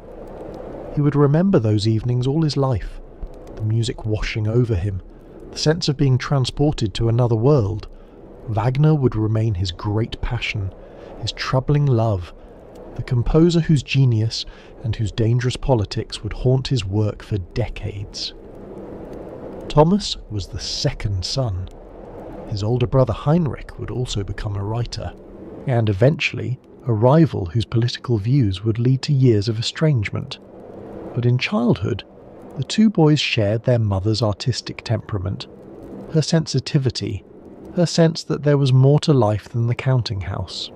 He would remember those evenings all his life, the music washing over him, the sense of being transported to another world. Wagner would remain his great passion, his troubling love, the composer whose genius and whose dangerous politics would haunt his work for decades. Thomas was the second son. His older brother Heinrich would also become a writer, and eventually a rival whose political views would lead to years of estrangement. But in childhood, the two boys shared their mother's artistic temperament, her sensitivity, her sense that there was more to life than the counting house.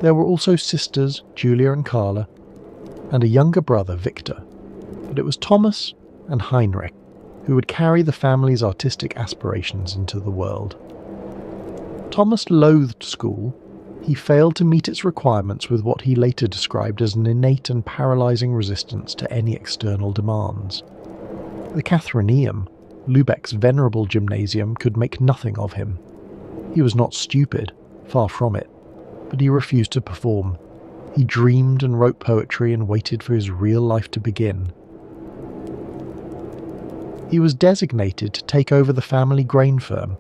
There were also sisters, Julia and Carla, and a younger brother, Victor, but it was Thomas and Heinrich who would carry the family's artistic aspirations into the world. Thomas loathed school. He failed to meet its requirements with what he later described as an innate and paralysing resistance to any external demands. The Catharineum, Lubeck's venerable gymnasium, could make nothing of him. He was not stupid, far from it, but he refused to perform. He dreamed and wrote poetry and waited for his real life to begin. He was designated to take over the family grain firm,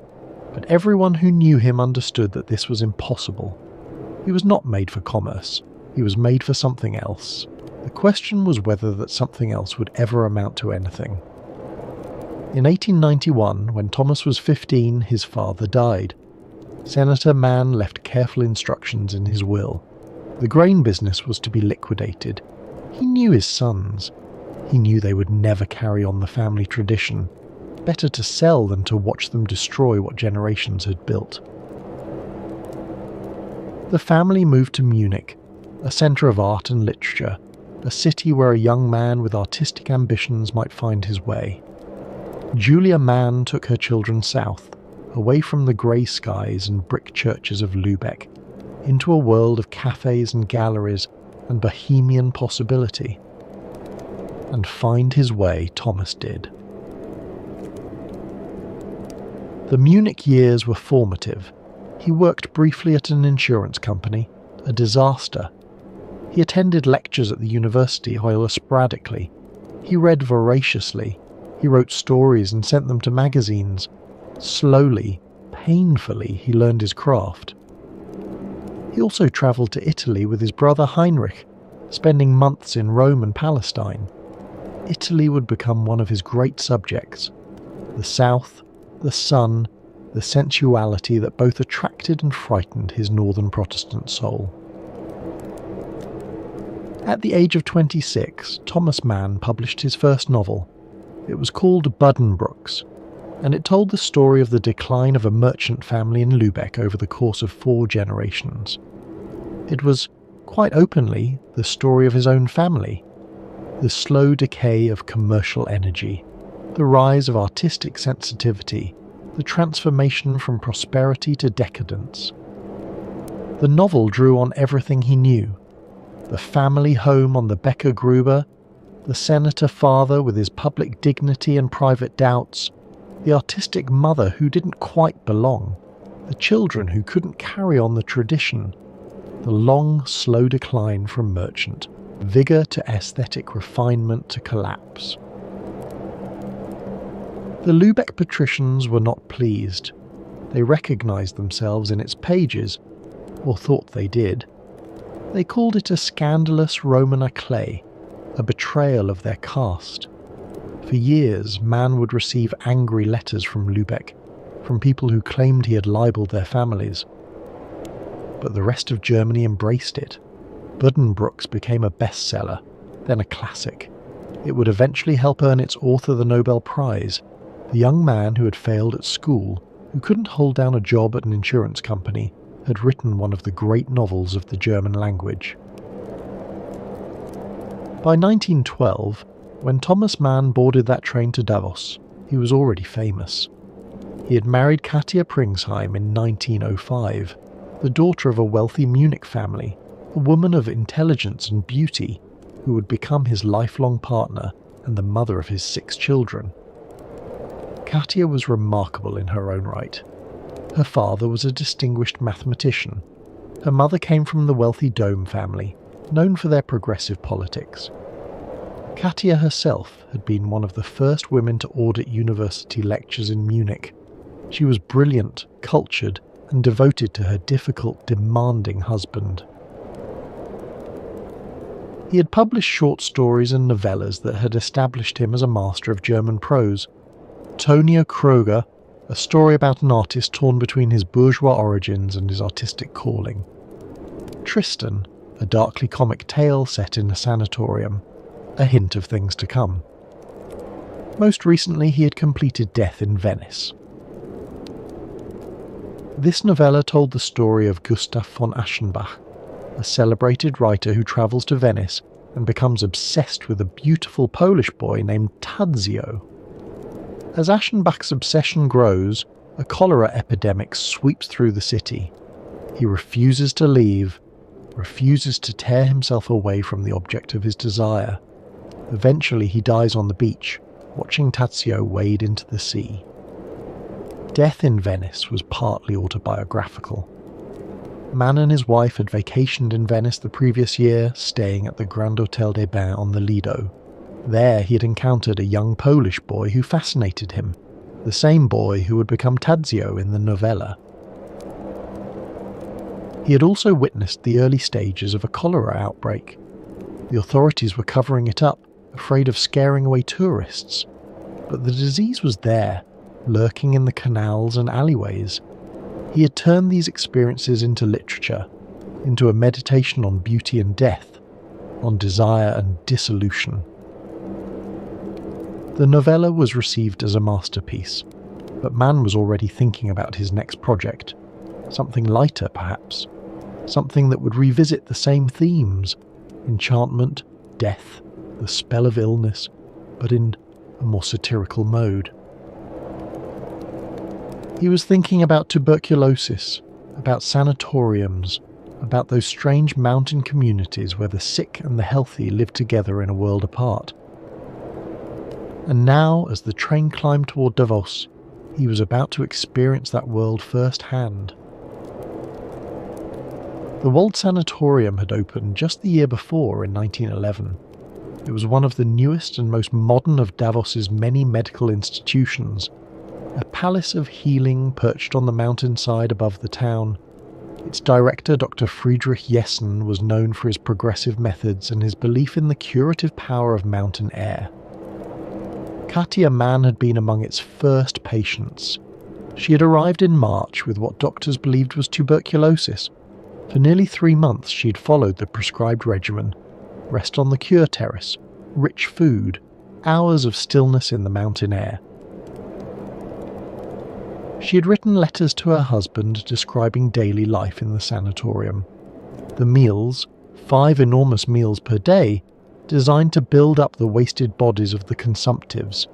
but everyone who knew him understood that this was impossible. He was not made for commerce. He was made for something else. The question was whether that something else would ever amount to anything. In 1891, when Thomas was 15, his father died. Senator Mann left careful instructions in his will. The grain business was to be liquidated. He knew his sons. He knew they would never carry on the family tradition. Better to sell than to watch them destroy what generations had built. The family moved to Munich, a centre of art and literature, a city where a young man with artistic ambitions might find his way. Julia Mann took her children south, away from the grey skies and brick churches of Lubeck, into a world of cafes and galleries and bohemian possibility. And find his way Thomas did. The Munich years were formative. He worked briefly at an insurance company, a disaster. He attended lectures at the university, however sporadically. He read voraciously. He wrote stories and sent them to magazines. Slowly, painfully, he learned his craft. He also travelled to Italy with his brother Heinrich, spending months in Rome and Palestine. Italy would become one of his great subjects. The South, the sun, the sensuality that both attracted and frightened his northern Protestant soul. At the age of 26, Thomas Mann published his first novel. It was called Buddenbrooks, and it told the story of the decline of a merchant family in Lubeck over the course of 4 generations. It was, quite openly, the story of his own family, the slow decay of commercial energy, the rise of artistic sensitivity, the transformation from prosperity to decadence. The novel drew on everything he knew: the family home on the Becker Gruber, the senator father with his public dignity and private doubts, the artistic mother who didn't quite belong, the children who couldn't carry on the tradition, the long, slow decline from merchant, vigour to aesthetic refinement to collapse. The Lubeck patricians were not pleased. They recognised themselves in its pages, or thought they did. They called it a scandalous Roman clay, a betrayal of their caste. For years, man would receive angry letters from Lübeck, from people who claimed he had libelled their families. But the rest of Germany embraced it. Buddenbrooks became a bestseller, then a classic. It would eventually help earn its author the Nobel Prize, the young man who had failed at school, who couldn't hold down a job at an insurance company, had written one of the great novels of the German language. By 1912, when Thomas Mann boarded that train to Davos, he was already famous. He had married Katia Pringsheim in 1905, the daughter of a wealthy Munich family, a woman of intelligence and beauty, who would become his lifelong partner and the mother of his 6 children. Katia was remarkable in her own right. Her father was a distinguished mathematician. Her mother came from the wealthy Dome family, known for their progressive politics. Katia herself had been one of the first women to audit university lectures in Munich. She was brilliant, cultured, and devoted to her difficult, demanding husband. He had published short stories and novellas that had established him as a master of German prose. Tonio Kröger, a story about an artist torn between his bourgeois origins and his artistic calling. Tristan, a darkly comic tale set in a sanatorium, a hint of things to come. Most recently, he had completed Death in Venice. This novella told the story of Gustav von Aschenbach, a celebrated writer who travels to Venice and becomes obsessed with a beautiful Polish boy named Tadzio. As Aschenbach's obsession grows, a cholera epidemic sweeps through the city. He refuses to leave, refuses to tear himself away from the object of his desire. Eventually he dies on the beach, watching Tadzio wade into the sea. Death in Venice was partly autobiographical. Mann and his wife had vacationed in Venice the previous year, staying at the Grand Hôtel des Bains on the Lido. There he had encountered a young Polish boy who fascinated him, the same boy who would become Tadzio in the novella. He had also witnessed the early stages of a cholera outbreak. The authorities were covering it up, afraid of scaring away tourists. But the disease was there, lurking in the canals and alleyways. He had turned these experiences into literature, into a meditation on beauty and death, on desire and dissolution. The novella was received as a masterpiece, but Mann was already thinking about his next project, something lighter perhaps, something that would revisit the same themes, enchantment, death, the spell of illness, but in a more satirical mode. He was thinking about tuberculosis, about sanatoriums, about those strange mountain communities where the sick and the healthy lived together in a world apart. And now, as the train climbed toward Davos, he was about to experience that world firsthand. The Wald Sanatorium had opened just the year before, in 1911. It was one of the newest and most modern of Davos's many medical institutions, a palace of healing perched on the mountainside above the town. Its director, Dr. Friedrich Jessen, was known for his progressive methods and his belief in the curative power of mountain air. Katia Mann had been among its first patients. She had arrived in March with what doctors believed was tuberculosis. For nearly 3 months she had followed the prescribed regimen: rest on the cure terrace, rich food, hours of stillness in the mountain air. She had written letters to her husband describing daily life in the sanatorium. The meals, 5 enormous meals per day, designed to build up the wasted bodies of the consumptives,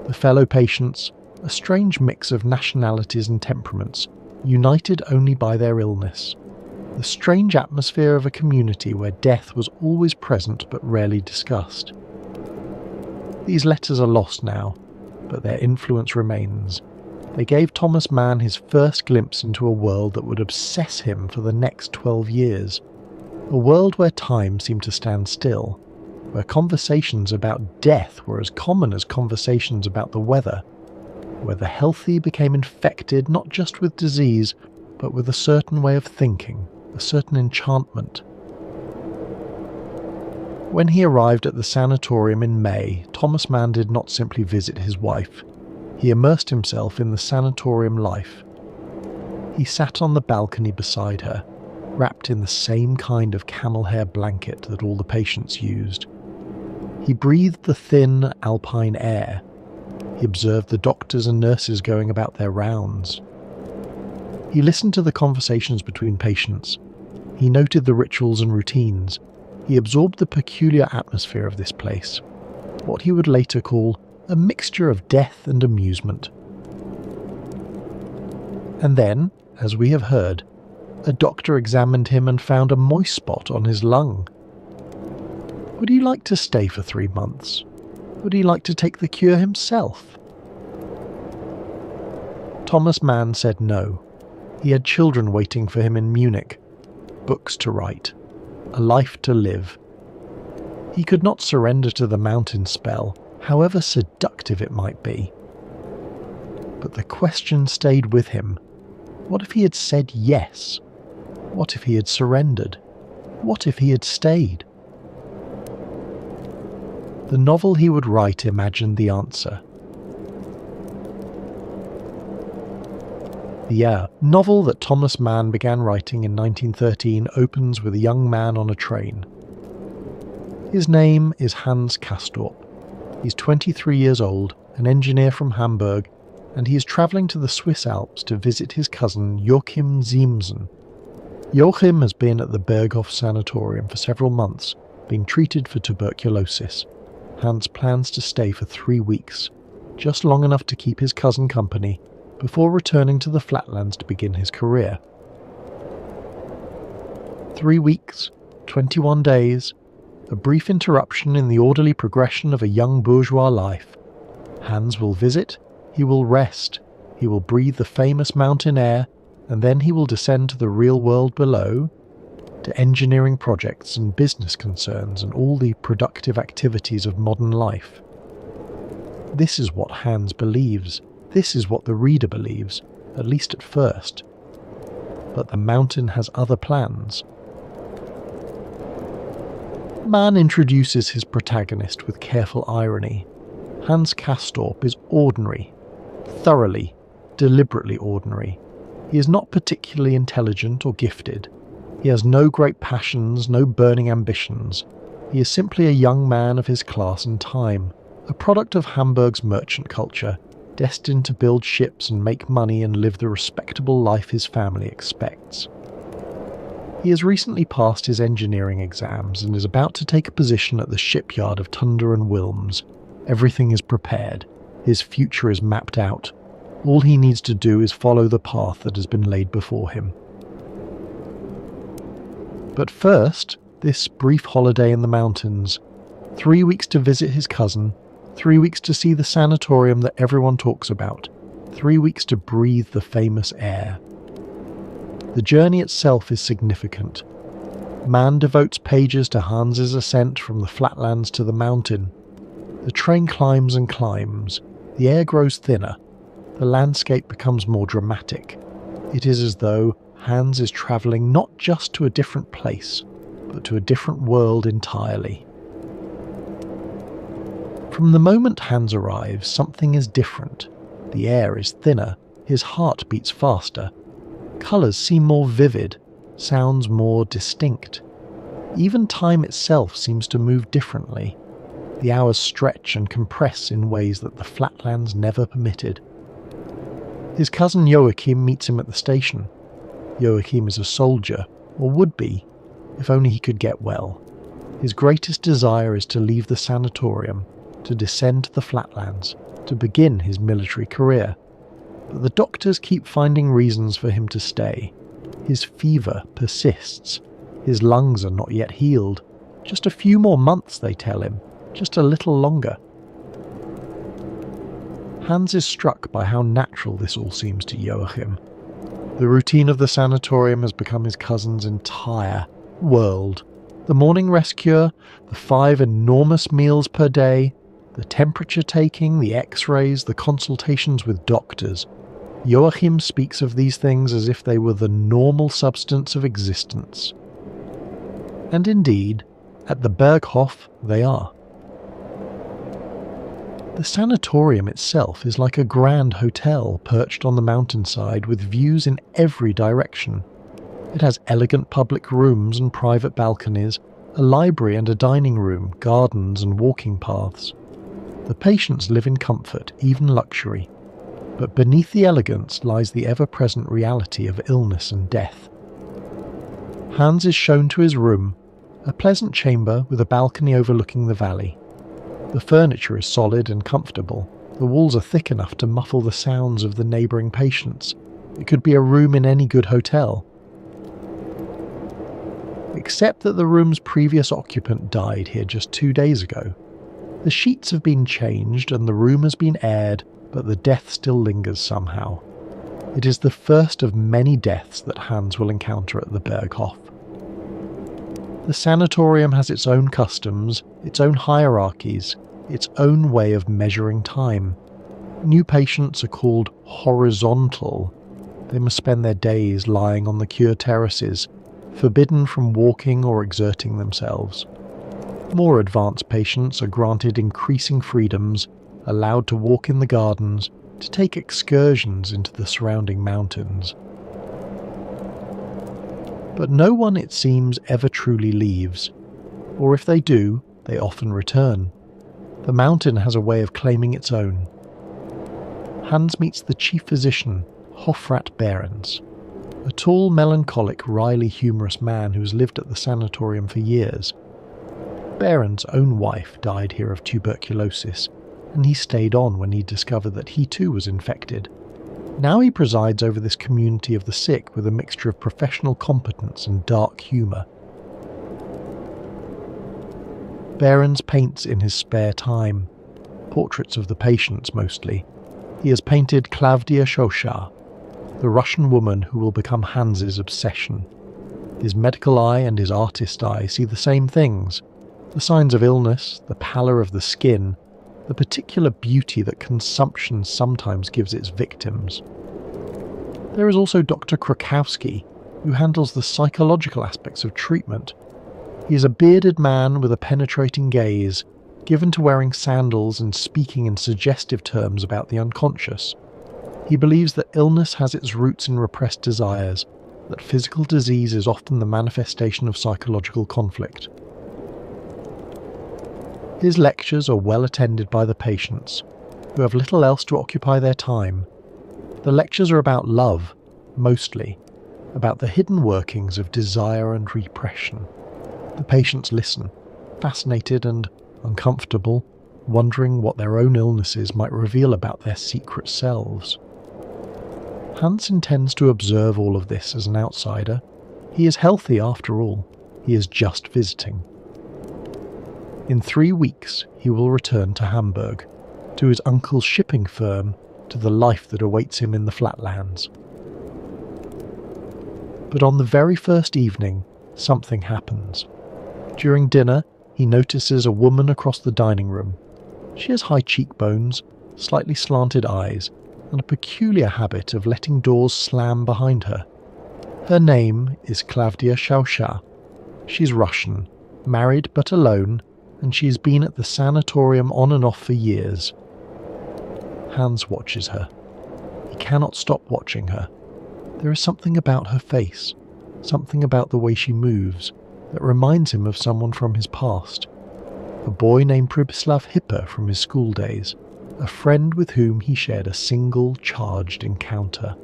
the fellow patients, a strange mix of nationalities and temperaments, united only by their illness. The strange atmosphere of a community where death was always present but rarely discussed. These letters are lost now, but their influence remains. They gave Thomas Mann his first glimpse into a world that would obsess him for the next 12 years. A world where time seemed to stand still, where conversations about death were as common as conversations about the weather, where the healthy became infected not just with disease, but with a certain way of thinking, a certain enchantment. When he arrived at the sanatorium in May, Thomas Mann did not simply visit his wife. He immersed himself in the sanatorium life. He sat on the balcony beside her, wrapped in the same kind of camel hair blanket that all the patients used. He breathed the thin, alpine air. He observed the doctors and nurses going about their rounds. He listened to the conversations between patients. He noted the rituals and routines. He absorbed the peculiar atmosphere of this place, what he would later call a mixture of death and amusement. And then, as we have heard, a doctor examined him and found a moist spot on his lung. Would he like to stay for 3 months? Would he like to take the cure himself? Thomas Mann said no. He had children waiting for him in Munich, books to write, a life to live. He could not surrender to the mountain spell, however seductive it might be. But the question stayed with him. What if he had said yes? What if he had surrendered? What if he had stayed? The novel he would write imagined the answer. The novel that Thomas Mann began writing in 1913 opens with a young man on a train. His name is Hans Castorp. He's 23 years old, an engineer from Hamburg, and he is travelling to the Swiss Alps to visit his cousin Joachim Siemsen. Joachim has been at the Berghof Sanatorium for several months, being treated for tuberculosis. Hans plans to stay for 3 weeks, just long enough to keep his cousin company, before returning to the flatlands to begin his career. 3 weeks, 21 days, a brief interruption in the orderly progression of a young bourgeois life. Hans will visit, he will rest, he will breathe the famous mountain air, and then he will descend to the real world below, to engineering projects and business concerns and all the productive activities of modern life. This is what Hans believes. This is what the reader believes, at least at first. But the mountain has other plans. Mann introduces his protagonist with careful irony. Hans Castorp is ordinary, thoroughly, deliberately ordinary. He is not particularly intelligent or gifted. He has no great passions, no burning ambitions. He is simply a young man of his class and time, a product of Hamburg's merchant culture, destined to build ships and make money and live the respectable life his family expects. He has recently passed his engineering exams and is about to take a position at the shipyard of Tunder and Wilms. Everything is prepared. His future is mapped out. All he needs to do is follow the path that has been laid before him. But first, this brief holiday in the mountains. 3 weeks to visit his cousin, 3 weeks to see the sanatorium that everyone talks about, 3 weeks to breathe the famous air. The journey itself is significant. Mann devotes pages to Hans's ascent from the flatlands to the mountain. The train climbs and climbs. The air grows thinner. The landscape becomes more dramatic. It is as though Hans is travelling not just to a different place, but to a different world entirely. From the moment Hans arrives, something is different. The air is thinner, his heart beats faster. Colours seem more vivid, sounds more distinct. Even time itself seems to move differently. The hours stretch and compress in ways that the flatlands never permitted. His cousin Joachim meets him at the station. Joachim is a soldier, or would be, if only he could get well. His greatest desire is to leave the sanatorium, to descend to the flatlands, to begin his military career. But the doctors keep finding reasons for him to stay. His fever persists. His lungs are not yet healed. Just a few more months, they tell him. Just a little longer. Hans is struck by how natural this all seems to Joachim. The routine of the sanatorium has become his cousin's entire world. The morning rest cure, the 5 enormous meals per day, the temperature taking, the x-rays, the consultations with doctors. Joachim speaks of these things as if they were the normal substance of existence. And indeed, at the Berghof they are. The sanatorium itself is like a grand hotel perched on the mountainside with views in every direction. It has elegant public rooms and private balconies, a library and a dining room, gardens and walking paths. The patients live in comfort, even luxury. But beneath the elegance lies the ever-present reality of illness and death. Hans is shown to his room, a pleasant chamber with a balcony overlooking the valley. The furniture is solid and comfortable. The walls are thick enough to muffle the sounds of the neighbouring patients. It could be a room in any good hotel. Except that the room's previous occupant died here just 2 days ago. The sheets have been changed and the room has been aired, but the death still lingers somehow. It is the first of many deaths that Hans will encounter at the Berghof. The sanatorium has its own customs, its own hierarchies, its own way of measuring time. New patients are called horizontal. They must spend their days lying on the cure terraces, forbidden from walking or exerting themselves. More advanced patients are granted increasing freedoms, allowed to walk in the gardens, to take excursions into the surrounding mountains. But no one, it seems, ever truly leaves, or if they do, they often return. The mountain has a way of claiming its own. Hans meets the chief physician, Hofrat Behrens, a tall, melancholic, wryly humorous man who has lived at the sanatorium for years. Behrens' own wife died here of tuberculosis, and he stayed on when he discovered that he too was infected. Now he presides over this community of the sick with a mixture of professional competence and dark humour. Behrens paints in his spare time, portraits of the patients mostly. He has painted Klavdia Shosha, the Russian woman who will become Hans's obsession. His medical eye and his artist eye see the same things: the signs of illness, the pallor of the skin, the particular beauty that consumption sometimes gives its victims. There is also Dr. Krakowski, who handles the psychological aspects of treatment. He is a bearded man with a penetrating gaze, given to wearing sandals and speaking in suggestive terms about the unconscious. He believes that illness has its roots in repressed desires, that physical disease is often the manifestation of psychological conflict. His lectures are well attended by the patients, who have little else to occupy their time. The lectures are about love, mostly, about the hidden workings of desire and repression. The patients listen, fascinated and uncomfortable, wondering what their own illnesses might reveal about their secret selves. Hans intends to observe all of this as an outsider. He is healthy after all. He is just visiting. In 3 weeks, he will return to Hamburg, to his uncle's shipping firm, to the life that awaits him in the flatlands. But on the very first evening, something happens. During dinner, he notices a woman across the dining room. She has high cheekbones, slightly slanted eyes, and a peculiar habit of letting doors slam behind her. Her name is Klavdia Shosha. She's Russian, married but alone, and she has been at the sanatorium on and off for years. Hans watches her. He cannot stop watching her. There is something about her face, something about the way she moves, that reminds him of someone from his past. A boy named Pribislav Hipper from his school days, a friend with whom he shared a single charged encounter.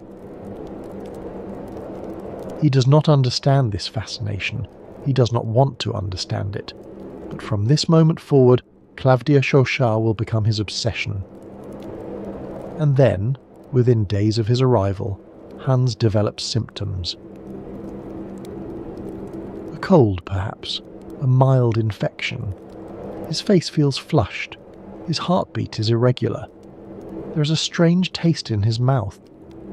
He does not understand this fascination. He does not want to understand it. But from this moment forward, Klavdia Shosha will become his obsession. And then, within days of his arrival, Hans develops symptoms. A cold, perhaps, a mild infection. His face feels flushed. His heartbeat is irregular. There is a strange taste in his mouth,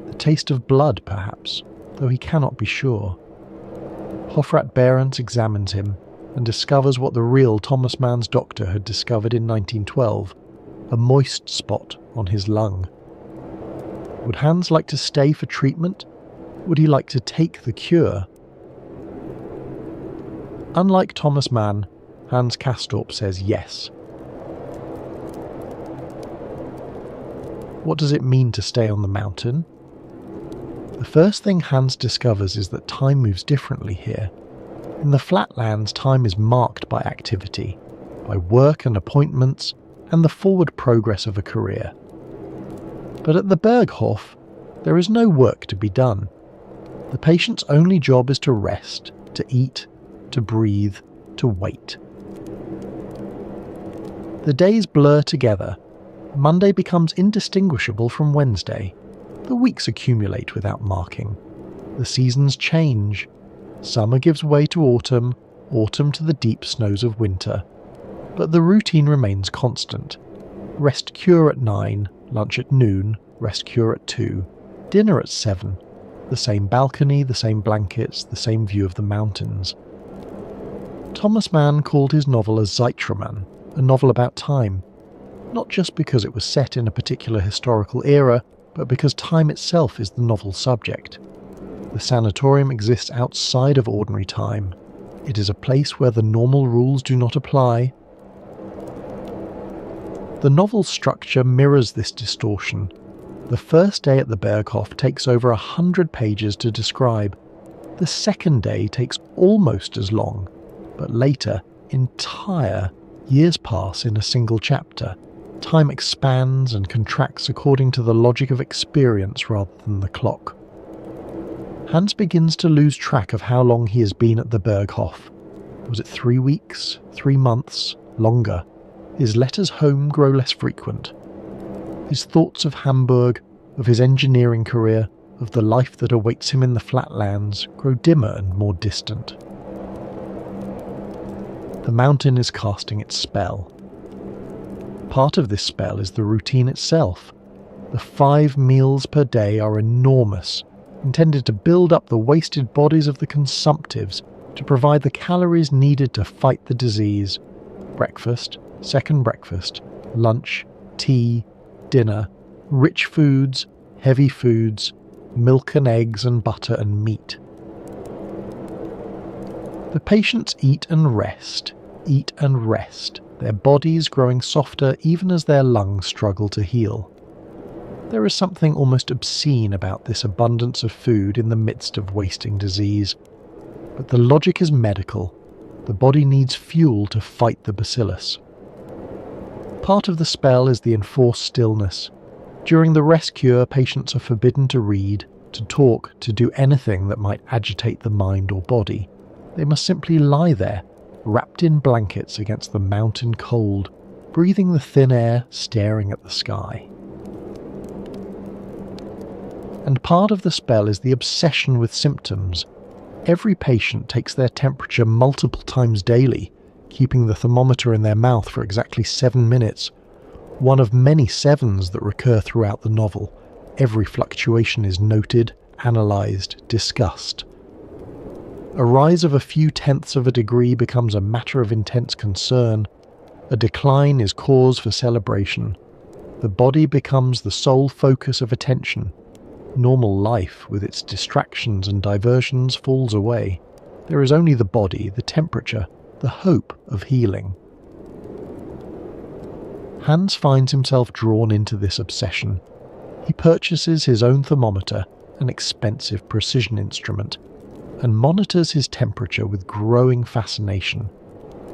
the taste of blood, perhaps, though he cannot be sure. Hofrat Behrens examines him and discovers what the real Thomas Mann's doctor had discovered in 1912, a moist spot on his lung. Would Hans like to stay for treatment? Would he like to take the cure? Unlike Thomas Mann, Hans Castorp says yes. What does it mean to stay on the mountain? The first thing Hans discovers is that time moves differently here. In the flatlands, time is marked by activity, by work and appointments, and the forward progress of a career. But at the Berghof, there is no work to be done. The patient's only job is to rest, to eat, to breathe, to wait. The days blur together. Monday becomes indistinguishable from Wednesday. The weeks accumulate without marking. The seasons change. Summer gives way to autumn, autumn to the deep snows of winter. But the routine remains constant. Rest cure at 9, lunch at noon, rest cure at 2, dinner at 7. The same balcony, the same blankets, the same view of the mountains. Thomas Mann called his novel a Zeitroman, a novel about time. Not just because it was set in a particular historical era, but because time itself is the novel's subject. The sanatorium exists outside of ordinary time. It is a place where the normal rules do not apply. The novel's structure mirrors this distortion. The first day at the Berghof takes over 100 pages to describe. The second day takes almost as long, but later, entire years pass in a single chapter. Time expands and contracts according to the logic of experience rather than the clock. Hans begins to lose track of how long he has been at the Berghof. Was it 3 weeks, 3 months, longer? His letters home grow less frequent. His thoughts of Hamburg, of his engineering career, of the life that awaits him in the flatlands, grow dimmer and more distant. The mountain is casting its spell. Part of this spell is the routine itself. The 5 meals per day are enormous, intended to build up the wasted bodies of the consumptives, to provide the calories needed to fight the disease. Breakfast, second breakfast, lunch, tea, dinner, rich foods, heavy foods, milk and eggs and butter and meat. The patients eat and rest, their bodies growing softer even as their lungs struggle to heal. There is something almost obscene about this abundance of food in the midst of wasting disease. But the logic is medical. The body needs fuel to fight the bacillus. Part of the spell is the enforced stillness. During the rest cure, patients are forbidden to read, to talk, to do anything that might agitate the mind or body. They must simply lie there, wrapped in blankets against the mountain cold, breathing the thin air, staring at the sky. And part of the spell is the obsession with symptoms. Every patient takes their temperature multiple times daily, keeping the thermometer in their mouth for exactly 7 minutes. One of many 7s that recur throughout the novel. Every fluctuation is noted, analysed, discussed. A rise of a few tenths of a degree becomes a matter of intense concern. A decline is cause for celebration. The body becomes the sole focus of attention. Normal life, with its distractions and diversions, falls away. There is only the body, the temperature, the hope of healing. Hans finds himself drawn into this obsession. He purchases his own thermometer, an expensive precision instrument, and monitors his temperature with growing fascination.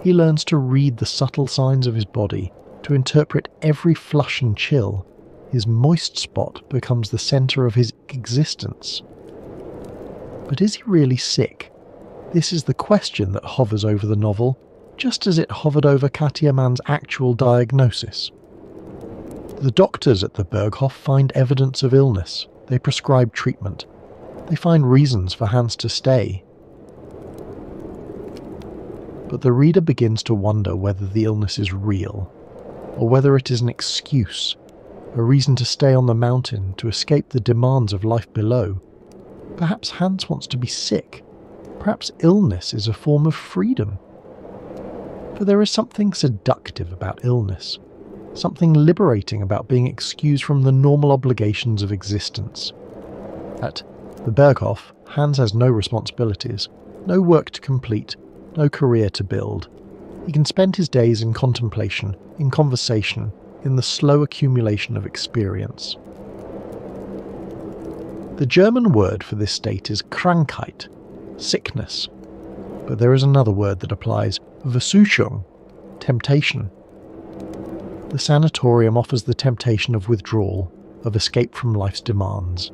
He learns to read the subtle signs of his body, to interpret every flush and chill. His moist spot becomes the centre of his existence. But is he really sick? This is the question that hovers over the novel, just as it hovered over Katja Mann's actual diagnosis. The doctors at the Berghof find evidence of illness. They prescribe treatment. They find reasons for Hans to stay. But the reader begins to wonder whether the illness is real, or whether it is an excuse, a reason to stay on the mountain, to escape the demands of life below. Perhaps Hans wants to be sick. Perhaps illness is a form of freedom. For there is something seductive about illness, something liberating about being excused from the normal obligations of existence. At the Berghof, Hans has no responsibilities, no work to complete, no career to build. He can spend his days in contemplation, in conversation, in the slow accumulation of experience. The German word for this state is Krankheit, sickness, but there is another word that applies, Versuchung, temptation. The sanatorium offers the temptation of withdrawal, of escape from life's demands.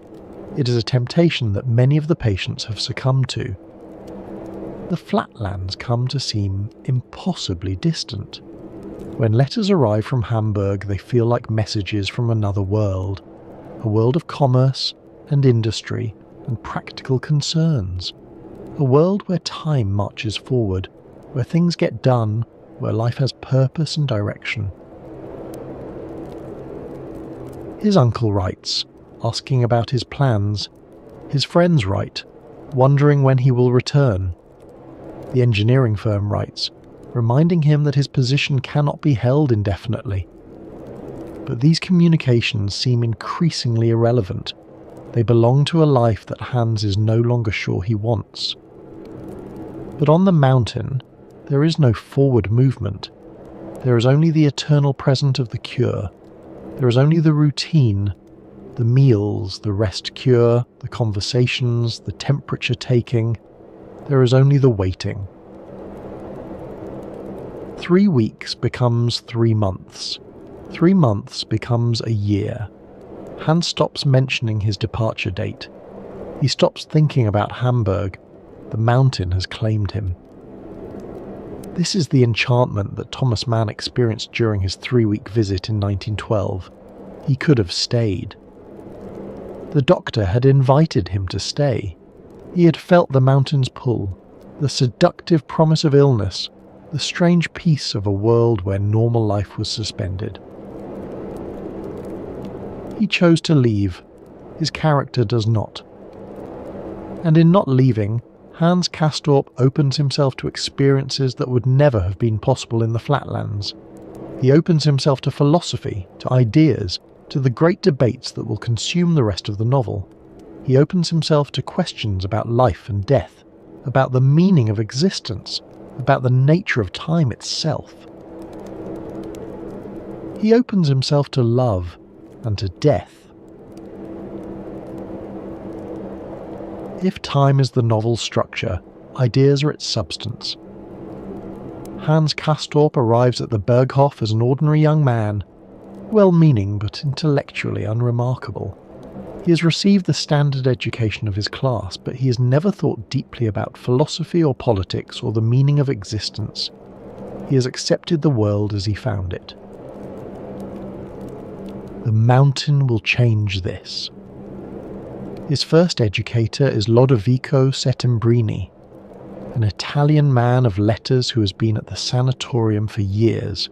It is a temptation that many of the patients have succumbed to. The flatlands come to seem impossibly distant. When letters arrive from Hamburg, they feel like messages from another world, a world of commerce and industry and practical concerns, a world where time marches forward, where things get done, where life has purpose and direction. His uncle writes, asking about his plans. His friends write, wondering when he will return. The engineering firm writes, reminding him that his position cannot be held indefinitely. But these communications seem increasingly irrelevant. They belong to a life that Hans is no longer sure he wants. But on the mountain, there is no forward movement. There is only the eternal present of the cure. There is only the routine, the meals, the rest cure, the conversations, the temperature taking. There is only the waiting. 3 weeks becomes 3 months. 3 months becomes a year. Hans stops mentioning his departure date. He stops thinking about Hamburg. The mountain has claimed him. This is the enchantment that Thomas Mann experienced during his 3-week visit in 1912. He could have stayed. The doctor had invited him to stay. He had felt the mountain's pull, the seductive promise of illness, the strange peace of a world where normal life was suspended. He chose to leave. His character does not. And in not leaving, Hans Castorp opens himself to experiences that would never have been possible in the flatlands. He opens himself to philosophy, to ideas, to the great debates that will consume the rest of the novel. He opens himself to questions about life and death, about the meaning of existence, about the nature of time itself. He opens himself to love and to death. If time is the novel's structure, ideas are its substance. Hans Castorp arrives at the Berghof as an ordinary young man, well-meaning but intellectually unremarkable. He has received the standard education of his class, but he has never thought deeply about philosophy or politics or the meaning of existence. He has accepted the world as he found it. The mountain will change this. His first educator is Lodovico Settembrini, an Italian man of letters who has been at the Sanatorium for years.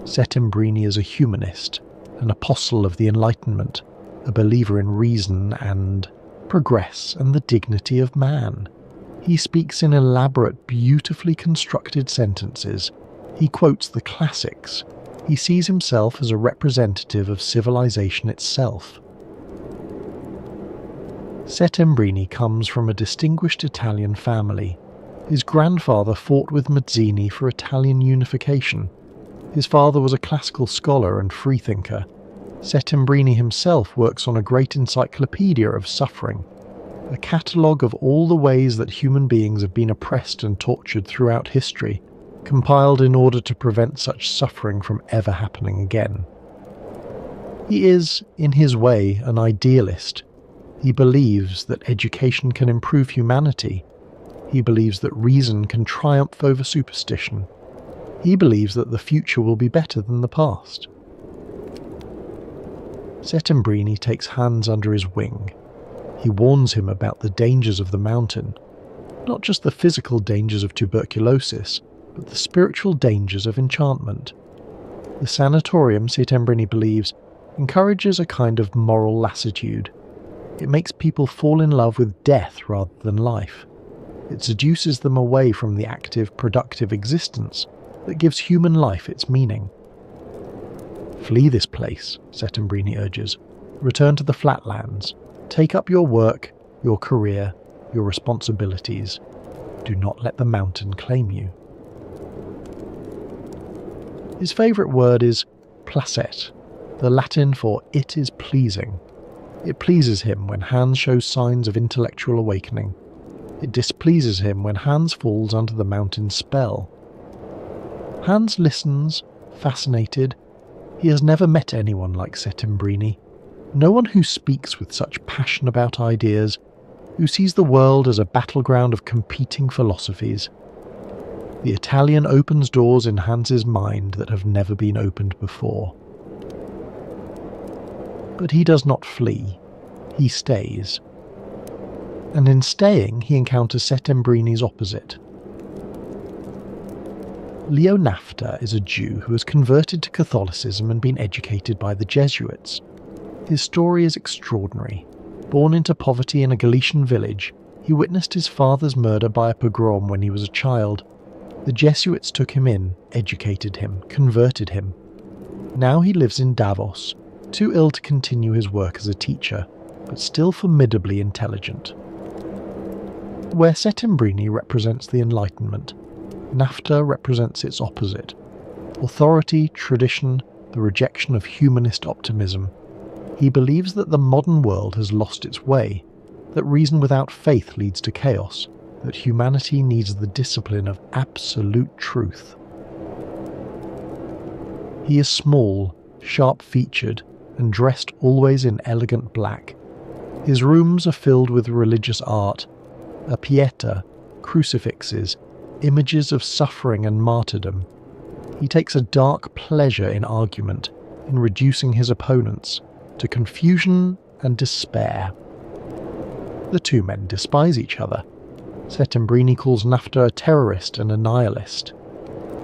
Settembrini is a humanist, an apostle of the Enlightenment, a believer in reason and progress and the dignity of man. He speaks in elaborate, beautifully constructed sentences. He quotes the classics. He sees himself as a representative of civilization itself. Settembrini comes from a distinguished Italian family. His grandfather fought with Mazzini for Italian unification. His father was a classical scholar and freethinker. Settembrini himself works on a great encyclopedia of suffering, a catalogue of all the ways that human beings have been oppressed and tortured throughout history, compiled in order to prevent such suffering from ever happening again. He is, in his way, an idealist. He believes that education can improve humanity. He believes that reason can triumph over superstition. He believes that the future will be better than the past. Settembrini takes Hans under his wing. He warns him about the dangers of the mountain, not just the physical dangers of tuberculosis, but the spiritual dangers of enchantment. The sanatorium, Settembrini believes, encourages a kind of moral lassitude. It makes people fall in love with death rather than life. It seduces them away from the active, productive existence that gives human life its meaning. Flee this place, Settembrini urges. Return to the flatlands. Take up your work, your career, your responsibilities. Do not let the mountain claim you. His favourite word is placet, the Latin for it is pleasing. It pleases him when Hans shows signs of intellectual awakening. It displeases him when Hans falls under the mountain's spell. Hans listens, fascinated. He has never met anyone like Settembrini. No one who speaks with such passion about ideas, who sees the world as a battleground of competing philosophies. The Italian opens doors in Hans's mind that have never been opened before. But he does not flee. He stays. And in staying, he encounters Settembrini's opposite. Leo Nafta is a Jew who has converted to Catholicism and been educated by the Jesuits. His story is extraordinary. Born into poverty in a Galician village, he witnessed his father's murder by a pogrom when he was a child. The Jesuits took him in, educated him, converted him. Now he lives in Davos, too ill to continue his work as a teacher, but still formidably intelligent. Where Settembrini represents the Enlightenment, Nafta represents its opposite: authority, tradition, the rejection of humanist optimism. He believes that the modern world has lost its way, that reason without faith leads to chaos, that humanity needs the discipline of absolute truth. He is small, sharp-featured, and dressed always in elegant black. His rooms are filled with religious art, a pieta, crucifixes, images of suffering and martyrdom. He takes a dark pleasure in argument, in reducing his opponents to confusion and despair. The two men despise each other. Settembrini calls Nafta a terrorist and a nihilist.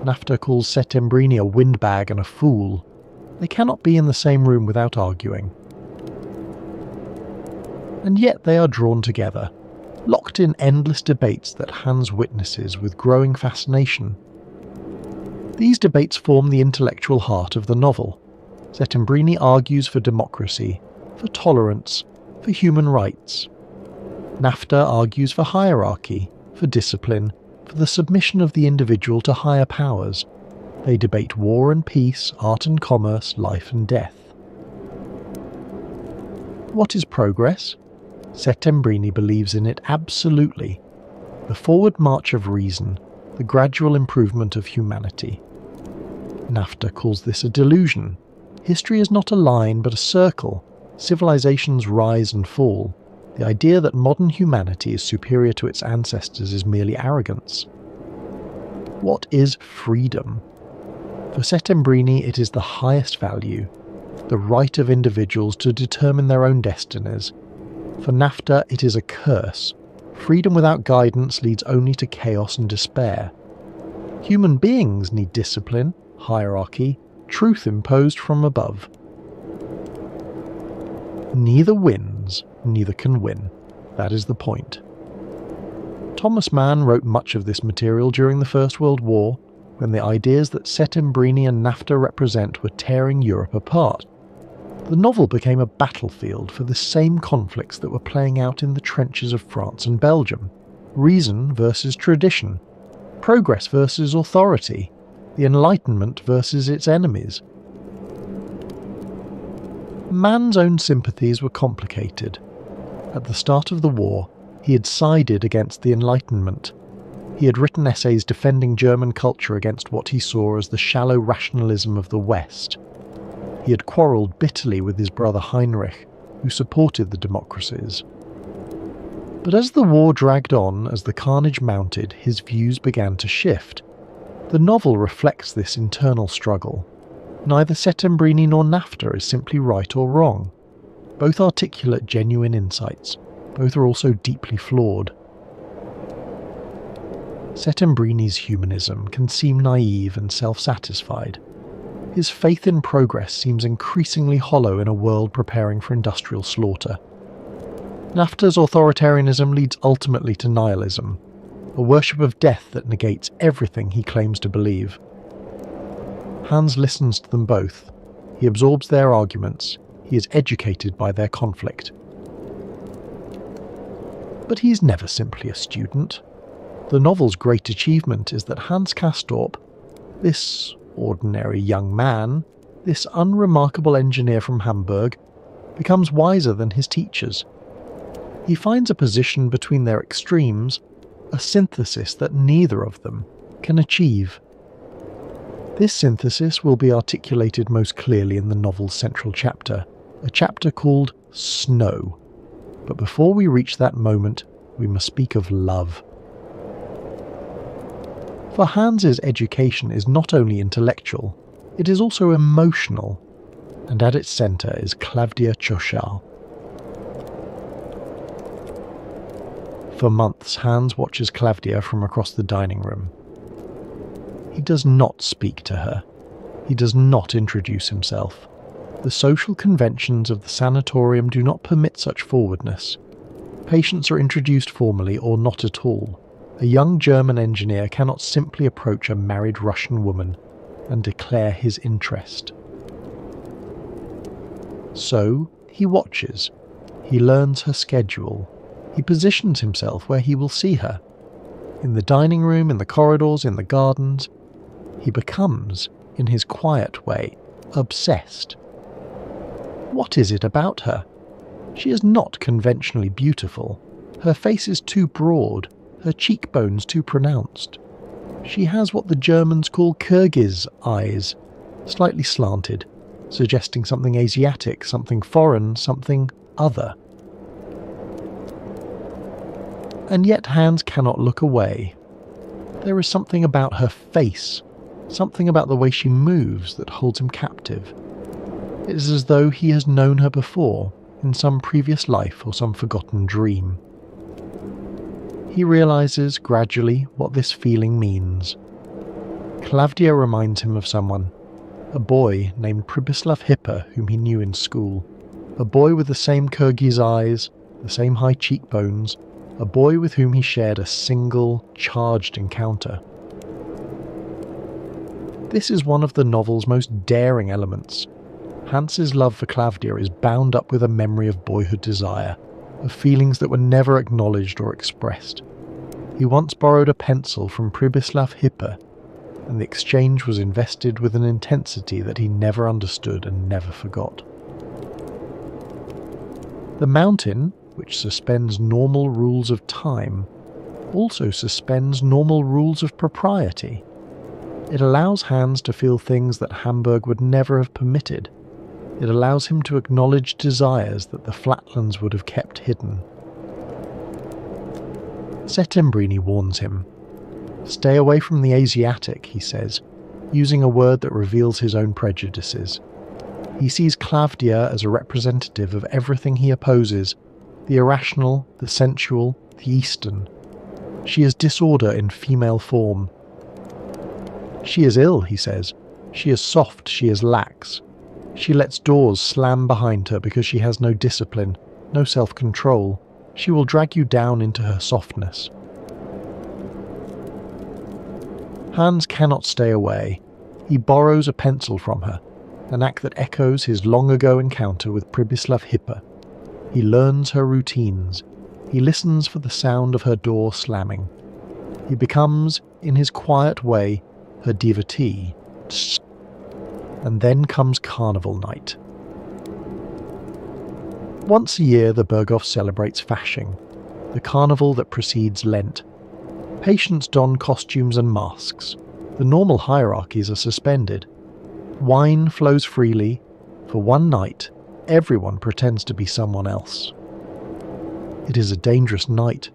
Nafta calls Settembrini a windbag and a fool. They cannot be in the same room without arguing. And yet they are drawn together, locked in endless debates that Hans witnesses with growing fascination. These debates form the intellectual heart of the novel. Settembrini argues for democracy, for tolerance, for human rights. Nafta argues for hierarchy, for discipline, for the submission of the individual to higher powers. They debate war and peace, art and commerce, life and death. What is progress? Settembrini believes in it absolutely. The forward march of reason, the gradual improvement of humanity. Nafta calls this a delusion. History is not a line but a circle. Civilizations rise and fall. The idea that modern humanity is superior to its ancestors is merely arrogance. What is freedom? For Settembrini, it is the highest value, the right of individuals to determine their own destinies. For Nafta, it is a curse. Freedom without guidance leads only to chaos and despair. Human beings need discipline, hierarchy, truth imposed from above. Neither wins, neither can win. That is the point. Thomas Mann wrote much of this material during the First World War, when the ideas that Settembrini and Nafta represent were tearing Europe apart. The novel became a battlefield for the same conflicts that were playing out in the trenches of France and Belgium. Reason versus tradition. Progress versus authority. The Enlightenment versus its enemies. Mann's own sympathies were complicated. At the start of the war, he had sided against the Enlightenment. He had written essays defending German culture against what he saw as the shallow rationalism of the West. He had quarrelled bitterly with his brother Heinrich, who supported the democracies. But as the war dragged on, as the carnage mounted, his views began to shift. The novel reflects this internal struggle. Neither Settembrini nor Nafta is simply right or wrong. Both articulate genuine insights. Both are also deeply flawed. Settembrini's humanism can seem naive and self-satisfied. His faith in progress seems increasingly hollow in a world preparing for industrial slaughter. Nafta's authoritarianism leads ultimately to nihilism, a worship of death that negates everything he claims to believe. Hans listens to them both. He absorbs their arguments. He is educated by their conflict. But he's never simply a student. The novel's great achievement is that Hans Castorp, this ordinary young man, this unremarkable engineer from Hamburg, becomes wiser than his teachers. He finds a position between their extremes, a synthesis that neither of them can achieve. This synthesis will be articulated most clearly in the novel's central chapter, a chapter called Snow. But before we reach that moment, we must speak of love. For Hans's education is not only intellectual, it is also emotional, and at its centre is Klavdia Choschal. For months, Hans watches Klavdia from across the dining room. He does not speak to her. He does not introduce himself. The social conventions of the sanatorium do not permit such forwardness. Patients are introduced formally or not at all. A young German engineer cannot simply approach a married Russian woman and declare his interest. So, he watches. He learns her schedule. He positions himself where he will see her. In the dining room, in the corridors, in the gardens. He becomes, in his quiet way, obsessed. What is it about her? She is not conventionally beautiful. Her face is too broad, her cheekbones too pronounced. She has what the Germans call Kyrgyz eyes, slightly slanted, suggesting something Asiatic, something foreign, something other. And yet Hans cannot look away. There is something about her face, something about the way she moves that holds him captive. It is as though he has known her before, in some previous life or some forgotten dream. He realizes gradually what this feeling means. Klavdia reminds him of someone, a boy named Pribislav Hipper whom he knew in school, a boy with the same Kyrgyz eyes, the same high cheekbones, a boy with whom he shared a single, charged encounter. This is one of the novel's most daring elements. Hans's love for Klavdia is bound up with a memory of boyhood desire, of feelings that were never acknowledged or expressed. He once borrowed a pencil from Pribislav Hipper, and the exchange was invested with an intensity that he never understood and never forgot. The mountain, which suspends normal rules of time, also suspends normal rules of propriety. It allows Hans to feel things that Hamburg would never have permitted. It allows him to acknowledge desires that the flatlands would have kept hidden. Settembrini warns him. Stay away from the Asiatic, he says, using a word that reveals his own prejudices. He sees Klavdia as a representative of everything he opposes, the irrational, the sensual, the Eastern. She is disorder in female form. She is ill, he says. She is soft, she is lax. She lets doors slam behind her because she has no discipline, no self-control. She will drag you down into her softness. Hans cannot stay away. He borrows a pencil from her, an act that echoes his long-ago encounter with Pribislav Hipper. He learns her routines. He listens for the sound of her door slamming. He becomes, in his quiet way, her devotee. And then comes Carnival Night. Once a year the Berghof celebrates Fasching, the carnival that precedes Lent. Patients don costumes and masks. The normal hierarchies are suspended. Wine flows freely. For one night, everyone pretends to be someone else. It is a dangerous night.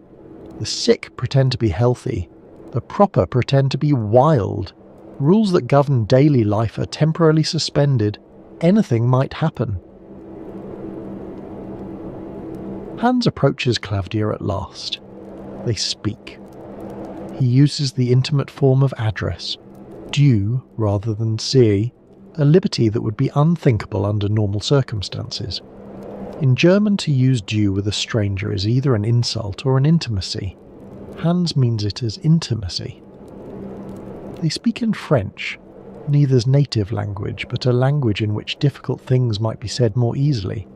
The sick pretend to be healthy. The proper pretend to be wild. Rules that govern daily life are temporarily suspended. Anything might happen. Hans approaches Klavdia at last. They speak. He uses the intimate form of address, du rather than sie, a liberty that would be unthinkable under normal circumstances. In German, to use du with a stranger is either an insult or an intimacy. Hans means it as intimacy. They speak in French. Neither's native language, but a language in which difficult things might be said more easily.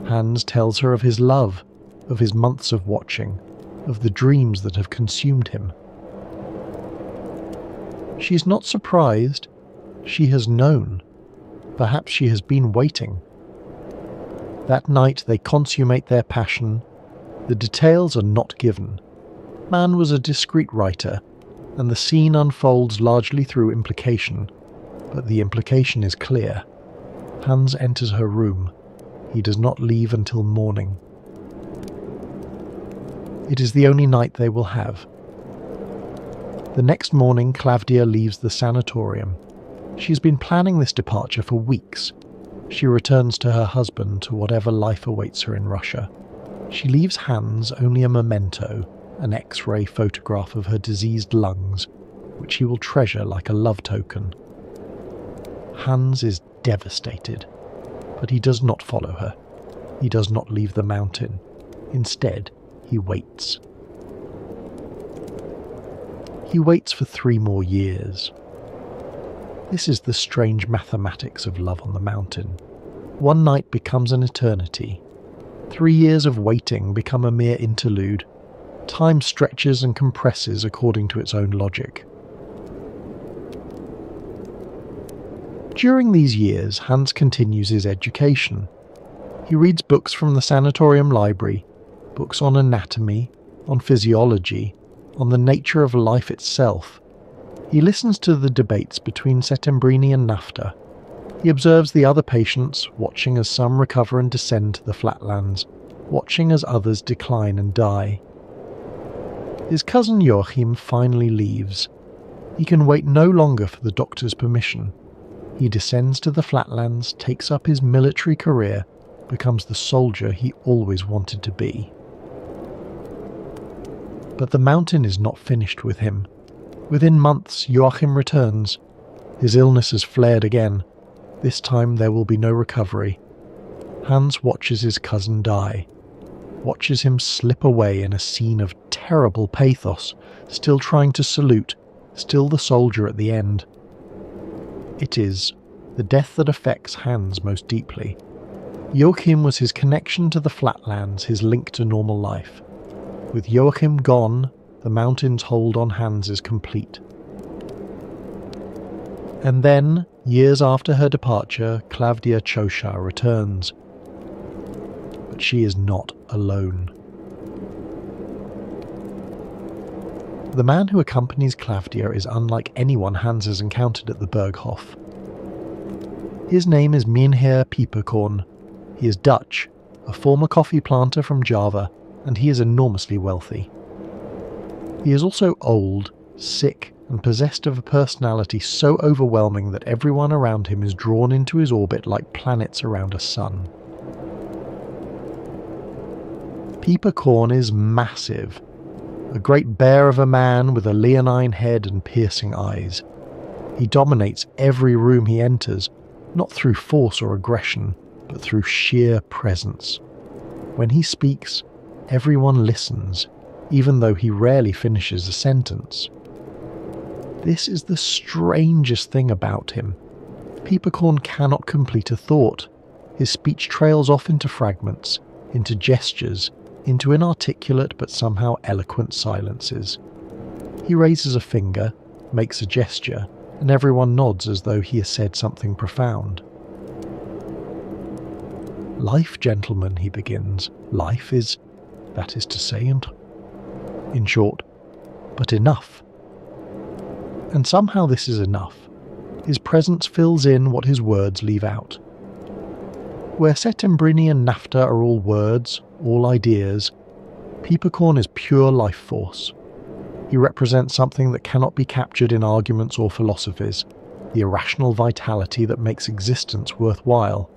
Hans tells her of his love, of his months of watching, of the dreams that have consumed him. She is not surprised. She has known. Perhaps she has been waiting. That night they consummate their passion. The details are not given. Mann was a discreet writer, and the scene unfolds largely through implication, but the implication is clear. Hans enters her room. He does not leave until morning. It is the only night they will have. The next morning, Klavdia leaves the sanatorium. She has been planning this departure for weeks. She returns to her husband, to whatever life awaits her in Russia. She leaves Hans only a memento, an X-ray photograph of her diseased lungs, which he will treasure like a love token. Hans is devastated, but he does not follow her. He does not leave the mountain. Instead, he waits. He waits for 3 more years. This is the strange mathematics of love on the mountain. One night becomes an eternity. 3 years of waiting become a mere interlude. Time stretches and compresses according to its own logic. During these years, Hans continues his education. He reads books from the sanatorium library, books on anatomy, on physiology, on the nature of life itself. He listens to the debates between Settembrini and Nafta. He observes the other patients, watching as some recover and descend to the flatlands, watching as others decline and die. His cousin Joachim finally leaves. He can wait no longer for the doctor's permission. He descends to the flatlands, takes up his military career, becomes the soldier he always wanted to be. But the mountain is not finished with him. Within months, Joachim returns. His illness has flared again. This time there will be no recovery. Hans watches his cousin die. Watches him slip away in a scene of terrible pathos, still trying to salute, still the soldier at the end. It is the death that affects Hans most deeply. Joachim was his connection to the flatlands, his link to normal life. With Joachim gone, the mountain's hold on Hans is complete. And then, years after her departure, Klavdia Chosha returns. But she is not alone. The man who accompanies Klavdia is unlike anyone Hans has encountered at the Berghof. His name is Mynheer Peperkorn. He is Dutch, a former coffee planter from Java, and he is enormously wealthy. He is also old, sick, and possessed of a personality so overwhelming that everyone around him is drawn into his orbit like planets around a sun. Peperkorn is massive, a great bear of a man with a leonine head and piercing eyes. He dominates every room he enters, not through force or aggression, but through sheer presence. When he speaks, everyone listens, even though he rarely finishes a sentence. This is the strangest thing about him. Peperkorn cannot complete a thought. His speech trails off into fragments, into gestures, into inarticulate but somehow eloquent silences. He raises a finger, makes a gesture, and everyone nods as though he has said something profound. Life, gentlemen, he begins. Life is, that is to say, in short, but enough. And somehow this is enough. His presence fills in what his words leave out. Where Settembrini and Nafta are all words, all ideas, Peperkorn is pure life force. He represents something that cannot be captured in arguments or philosophies, the irrational vitality that makes existence worthwhile.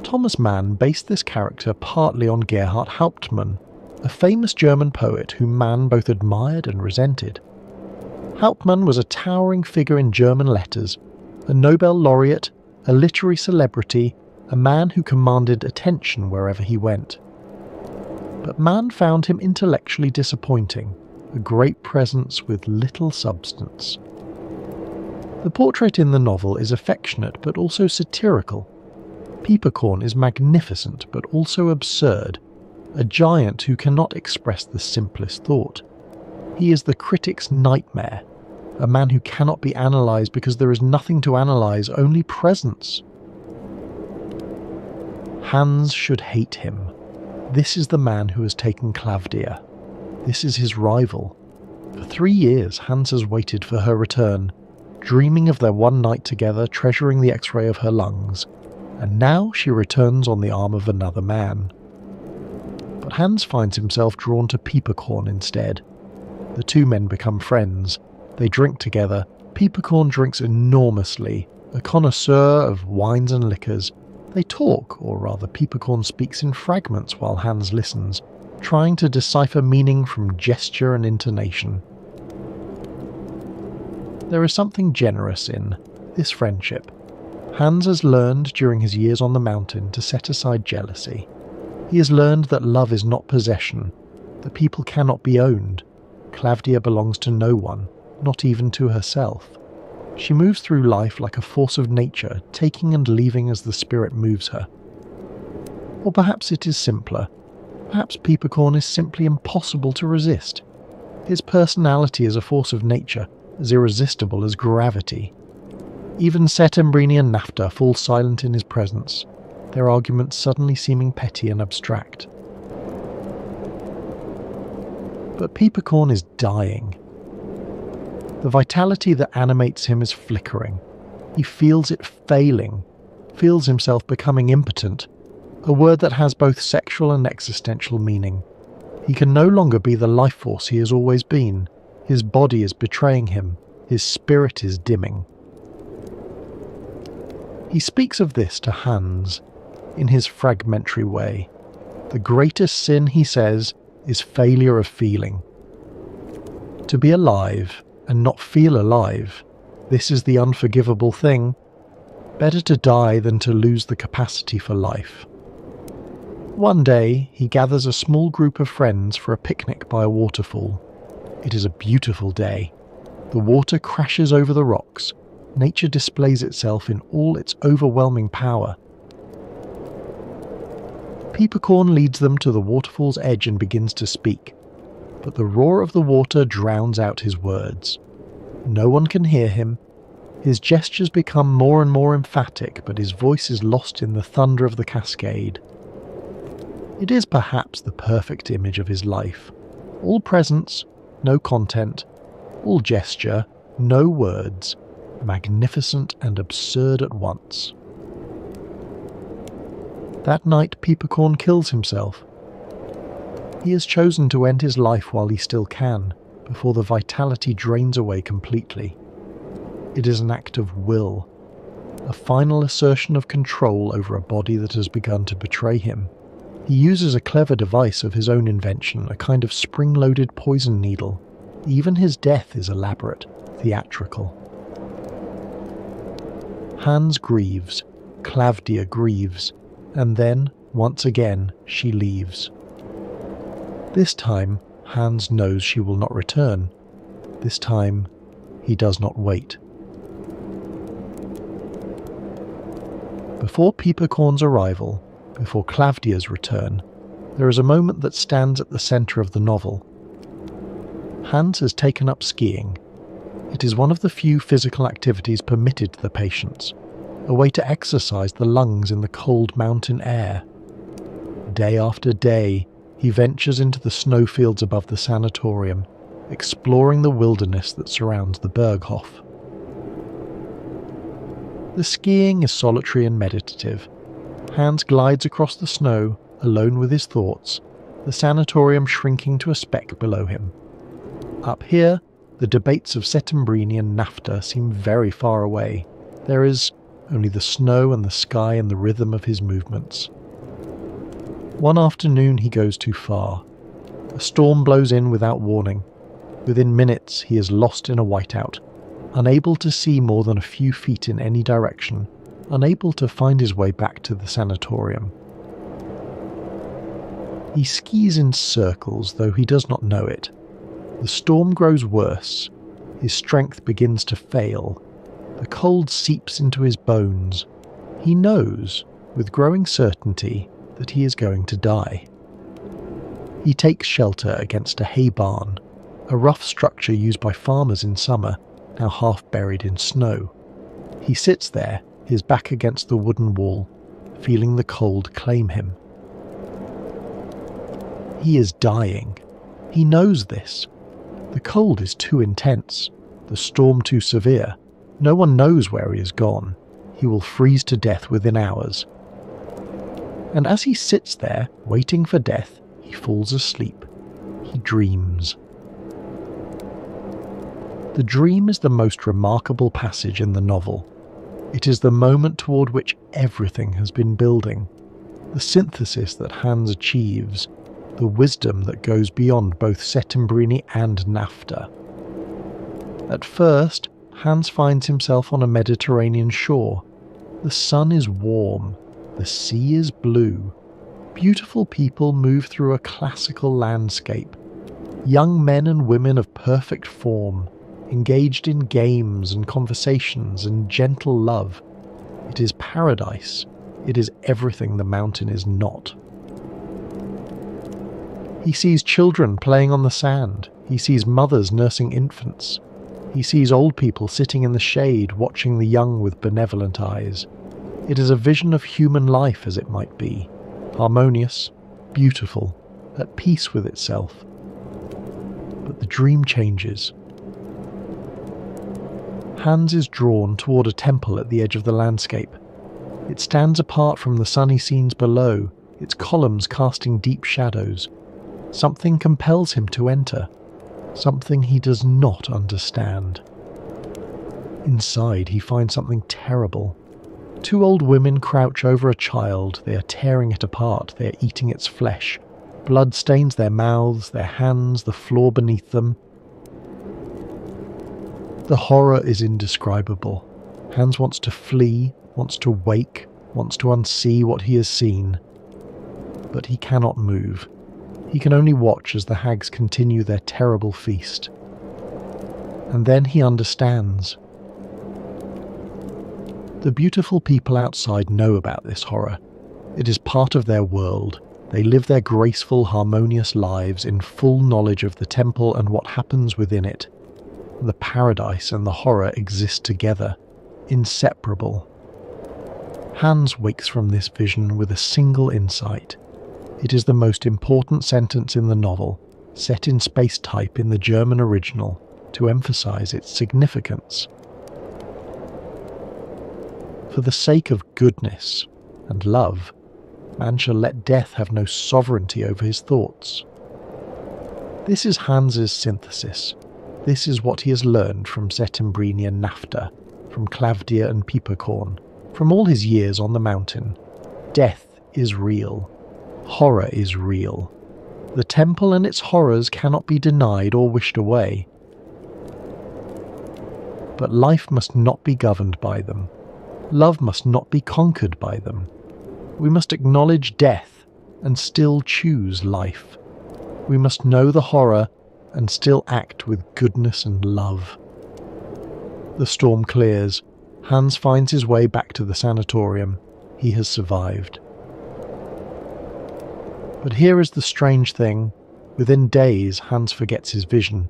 Thomas Mann based this character partly on Gerhard Hauptmann, a famous German poet whom Mann both admired and resented. Hauptmann was a towering figure in German letters, a Nobel laureate, a literary celebrity, a man who commanded attention wherever he went. But Mann found him intellectually disappointing, a great presence with little substance. The portrait in the novel is affectionate but also satirical. Peppercorn is magnificent but also absurd, a giant who cannot express the simplest thought. He is the critic's nightmare, a man who cannot be analysed because there is nothing to analyse, only presence. Hans should hate him. This is the man who has taken Klavdia. This is his rival. For 3 years Hans has waited for her return, dreaming of their one night together, treasuring the X-ray of her lungs, and now she returns on the arm of another man. But Hans finds himself drawn to Peppercorn instead. The two men become friends. They drink together. Peppercorn drinks enormously, a connoisseur of wines and liquors. They talk, or rather Peppercorn speaks in fragments while Hans listens, trying to decipher meaning from gesture and intonation. There is something generous in this friendship. Hans has learned during his years on the mountain to set aside jealousy. He has learned that love is not possession, that people cannot be owned. Klavdia belongs to no one, not even to herself. She moves through life like a force of nature, taking and leaving as the spirit moves her. Or perhaps it is simpler. Perhaps Peppercorn is simply impossible to resist. His personality is a force of nature, as irresistible as gravity. Even Settembrini and Nafta fall silent in his presence, their arguments suddenly seeming petty and abstract. But Peppercorn is dying. The vitality that animates him is flickering. He feels it failing, feels himself becoming impotent, a word that has both sexual and existential meaning. He can no longer be the life force he has always been. His body is betraying him, his spirit is dimming. He speaks of this to Hans, in his fragmentary way. The greatest sin, he says, is failure of feeling. To be alive and not feel alive, this is the unforgivable thing. Better to die than to lose the capacity for life. One day, he gathers a small group of friends for a picnic by a waterfall. It is a beautiful day. The water crashes over the rocks. Nature displays itself in all its overwhelming power. Peppercorn leads them to the waterfall's edge and begins to speak, but the roar of the water drowns out his words. No one can hear him. His gestures become more and more emphatic, but his voice is lost in the thunder of the cascade. It is perhaps the perfect image of his life. All presence, no content. All gesture, no words. Magnificent and absurd at once. That night Peppercorn kills himself. He has chosen to end his life while he still can, before the vitality drains away completely. It is an act of will, a final assertion of control over a body that has begun to betray him. He uses a clever device of his own invention, a kind of spring-loaded poison needle. Even his death is elaborate, theatrical. Hans grieves, Klavdia grieves, and then, once again, she leaves. This time, Hans knows she will not return. This time, he does not wait. Before Peppercorn's arrival, before Klavdia's return, there is a moment that stands at the centre of the novel. Hans has taken up skiing. It is one of the few physical activities permitted to the patients, a way to exercise the lungs in the cold mountain air. Day after day, he ventures into the snowfields above the sanatorium, exploring the wilderness that surrounds the Berghof. The skiing is solitary and meditative. Hans glides across the snow, alone with his thoughts, the sanatorium shrinking to a speck below him. Up here, the debates of Settembrini and Nafta seem very far away. There is only the snow and the sky and the rhythm of his movements. One afternoon he goes too far. A storm blows in without warning. Within minutes he is lost in a whiteout, unable to see more than a few feet in any direction, unable to find his way back to the sanatorium. He skis in circles, though he does not know it. The storm grows worse. His strength begins to fail. The cold seeps into his bones. He knows, with growing certainty, that he is going to die. He takes shelter against a hay barn, a rough structure used by farmers in summer, now half buried in snow. He sits there, his back against the wooden wall, feeling the cold claim him. He is dying. He knows this. The cold is too intense, the storm too severe. No one knows where he has gone. He will freeze to death within hours. And as he sits there, waiting for death, he falls asleep. He dreams. The dream is the most remarkable passage in the novel. It is the moment toward which everything has been building. The synthesis that Hans achieves, the wisdom that goes beyond both Settembrini and NAFTA. At first, Hans finds himself on a Mediterranean shore. The sun is warm, the sea is blue. Beautiful people move through a classical landscape. Young men and women of perfect form, engaged in games and conversations and gentle love. It is paradise. It is everything the mountain is not. He sees children playing on the sand. He sees mothers nursing infants. He sees old people sitting in the shade watching the young with benevolent eyes. It is a vision of human life as it might be, harmonious, beautiful, at peace with itself. But the dream changes. Hans is drawn toward a temple at the edge of the landscape. It stands apart from the sunny scenes below, its columns casting deep shadows. Something compels him to enter, something he does not understand. Inside he finds something terrible. Two old women crouch over a child. They are tearing it apart, they are eating its flesh. Blood stains their mouths, their hands, the floor beneath them. The horror is indescribable. Hans wants to flee, wants to wake, wants to unsee what he has seen. But he cannot move. He can only watch as the hags continue their terrible feast. And then he understands. The beautiful people outside know about this horror. It is part of their world. They live their graceful, harmonious lives in full knowledge of the temple and what happens within it. The paradise and the horror exist together, inseparable. Hans wakes from this vision with a single insight. It is the most important sentence in the novel, set in space type in the German original, to emphasize its significance. For the sake of goodness and love, man shall let death have no sovereignty over his thoughts. This is Hans's synthesis. This is what he has learned from Settembrini and NAFTA, from Klavdia and Pieperkorn, from all his years on the mountain. Death is real. Horror is real. The temple and its horrors cannot be denied or wished away. But life must not be governed by them. Love must not be conquered by them. We must acknowledge death and still choose life. We must know the horror and still act with goodness and love. The storm clears. Hans finds his way back to the sanatorium. He has survived. But here is the strange thing. Within days, Hans forgets his vision.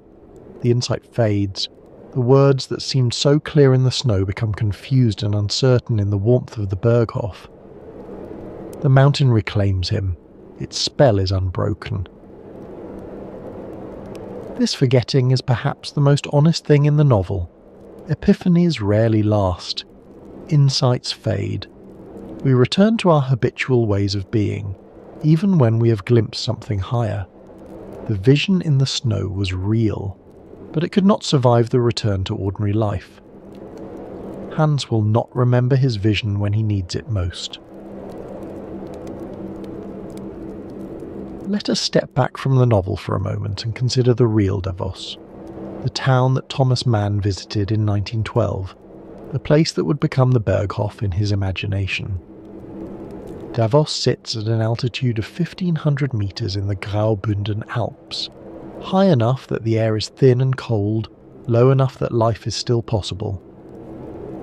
The insight fades. The words that seemed so clear in the snow become confused and uncertain in the warmth of the Berghof. The mountain reclaims him. Its spell is unbroken. This forgetting is perhaps the most honest thing in the novel. Epiphanies rarely last. Insights fade. We return to our habitual ways of being, even when we have glimpsed something higher. The vision in the snow was real, but it could not survive the return to ordinary life. Hans will not remember his vision when he needs it most. Let us step back from the novel for a moment and consider the real Davos, the town that Thomas Mann visited in 1912, the place that would become the Berghof in his imagination. Davos sits at an altitude of 1,500 metres in the Graubünden Alps, high enough that the air is thin and cold, low enough that life is still possible.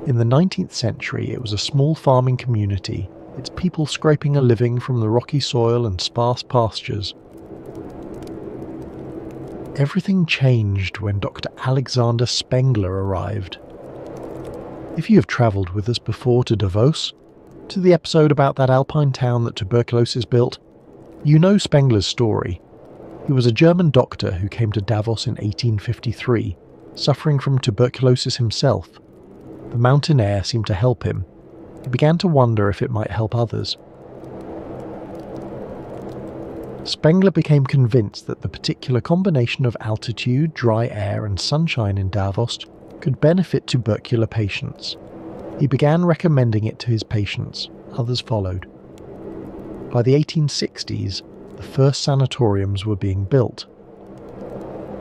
In the 19th century, it was a small farming community, its people scraping a living from the rocky soil and sparse pastures. Everything changed when Dr. Alexander Spengler arrived. If you have travelled with us before to Davos, to the episode about that alpine town that tuberculosis built, you know Spengler's story. He was a German doctor who came to Davos in 1853, suffering from tuberculosis himself. The mountain air seemed to help him. He began to wonder if it might help others. Spengler became convinced that the particular combination of altitude, dry air and sunshine in Davos could benefit tubercular patients. He began recommending it to his patients. Others followed. By the 1860s, the first sanatoriums were being built.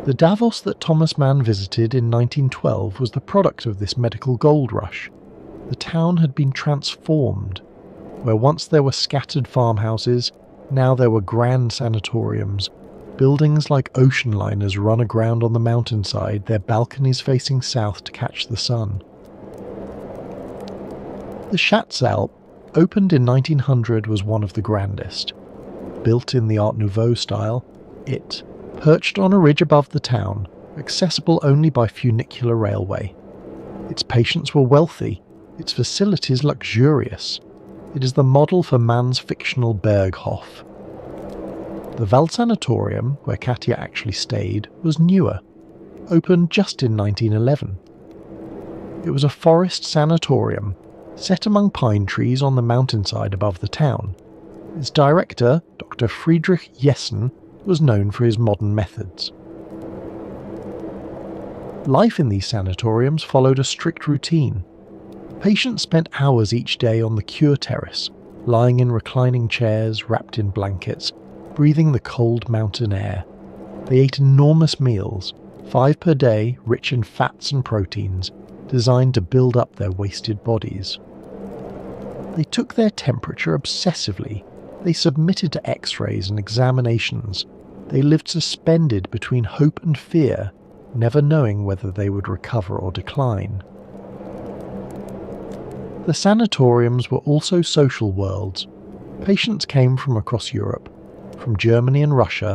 The Davos that Thomas Mann visited in 1912 was the product of this medical gold rush. The town had been transformed. Where once there were scattered farmhouses, now there were grand sanatoriums, buildings like ocean liners run aground on the mountainside, their balconies facing south to catch the sun. The Schatzalp, opened in 1900, was one of the grandest. Built in the Art Nouveau style, it, perched on a ridge above the town, accessible only by funicular railway. Its patients were wealthy, its facilities luxurious. It is the model for Mann's fictional Berghof. The Wald-Sanatorium, where Katja actually stayed, was newer, opened just in 1911. It was a forest sanatorium, set among pine trees on the mountainside above the town. Its director, Dr. Friedrich Jessen, was known for his modern methods. Life in these sanatoriums followed a strict routine. Patients spent hours each day on the cure terrace, lying in reclining chairs, wrapped in blankets, breathing the cold mountain air. They ate enormous meals, 5 per day, rich in fats and proteins, designed to build up their wasted bodies. They took their temperature obsessively. They submitted to X-rays and examinations. They lived suspended between hope and fear, never knowing whether they would recover or decline. The sanatoriums were also social worlds. Patients came from across Europe, from Germany and Russia,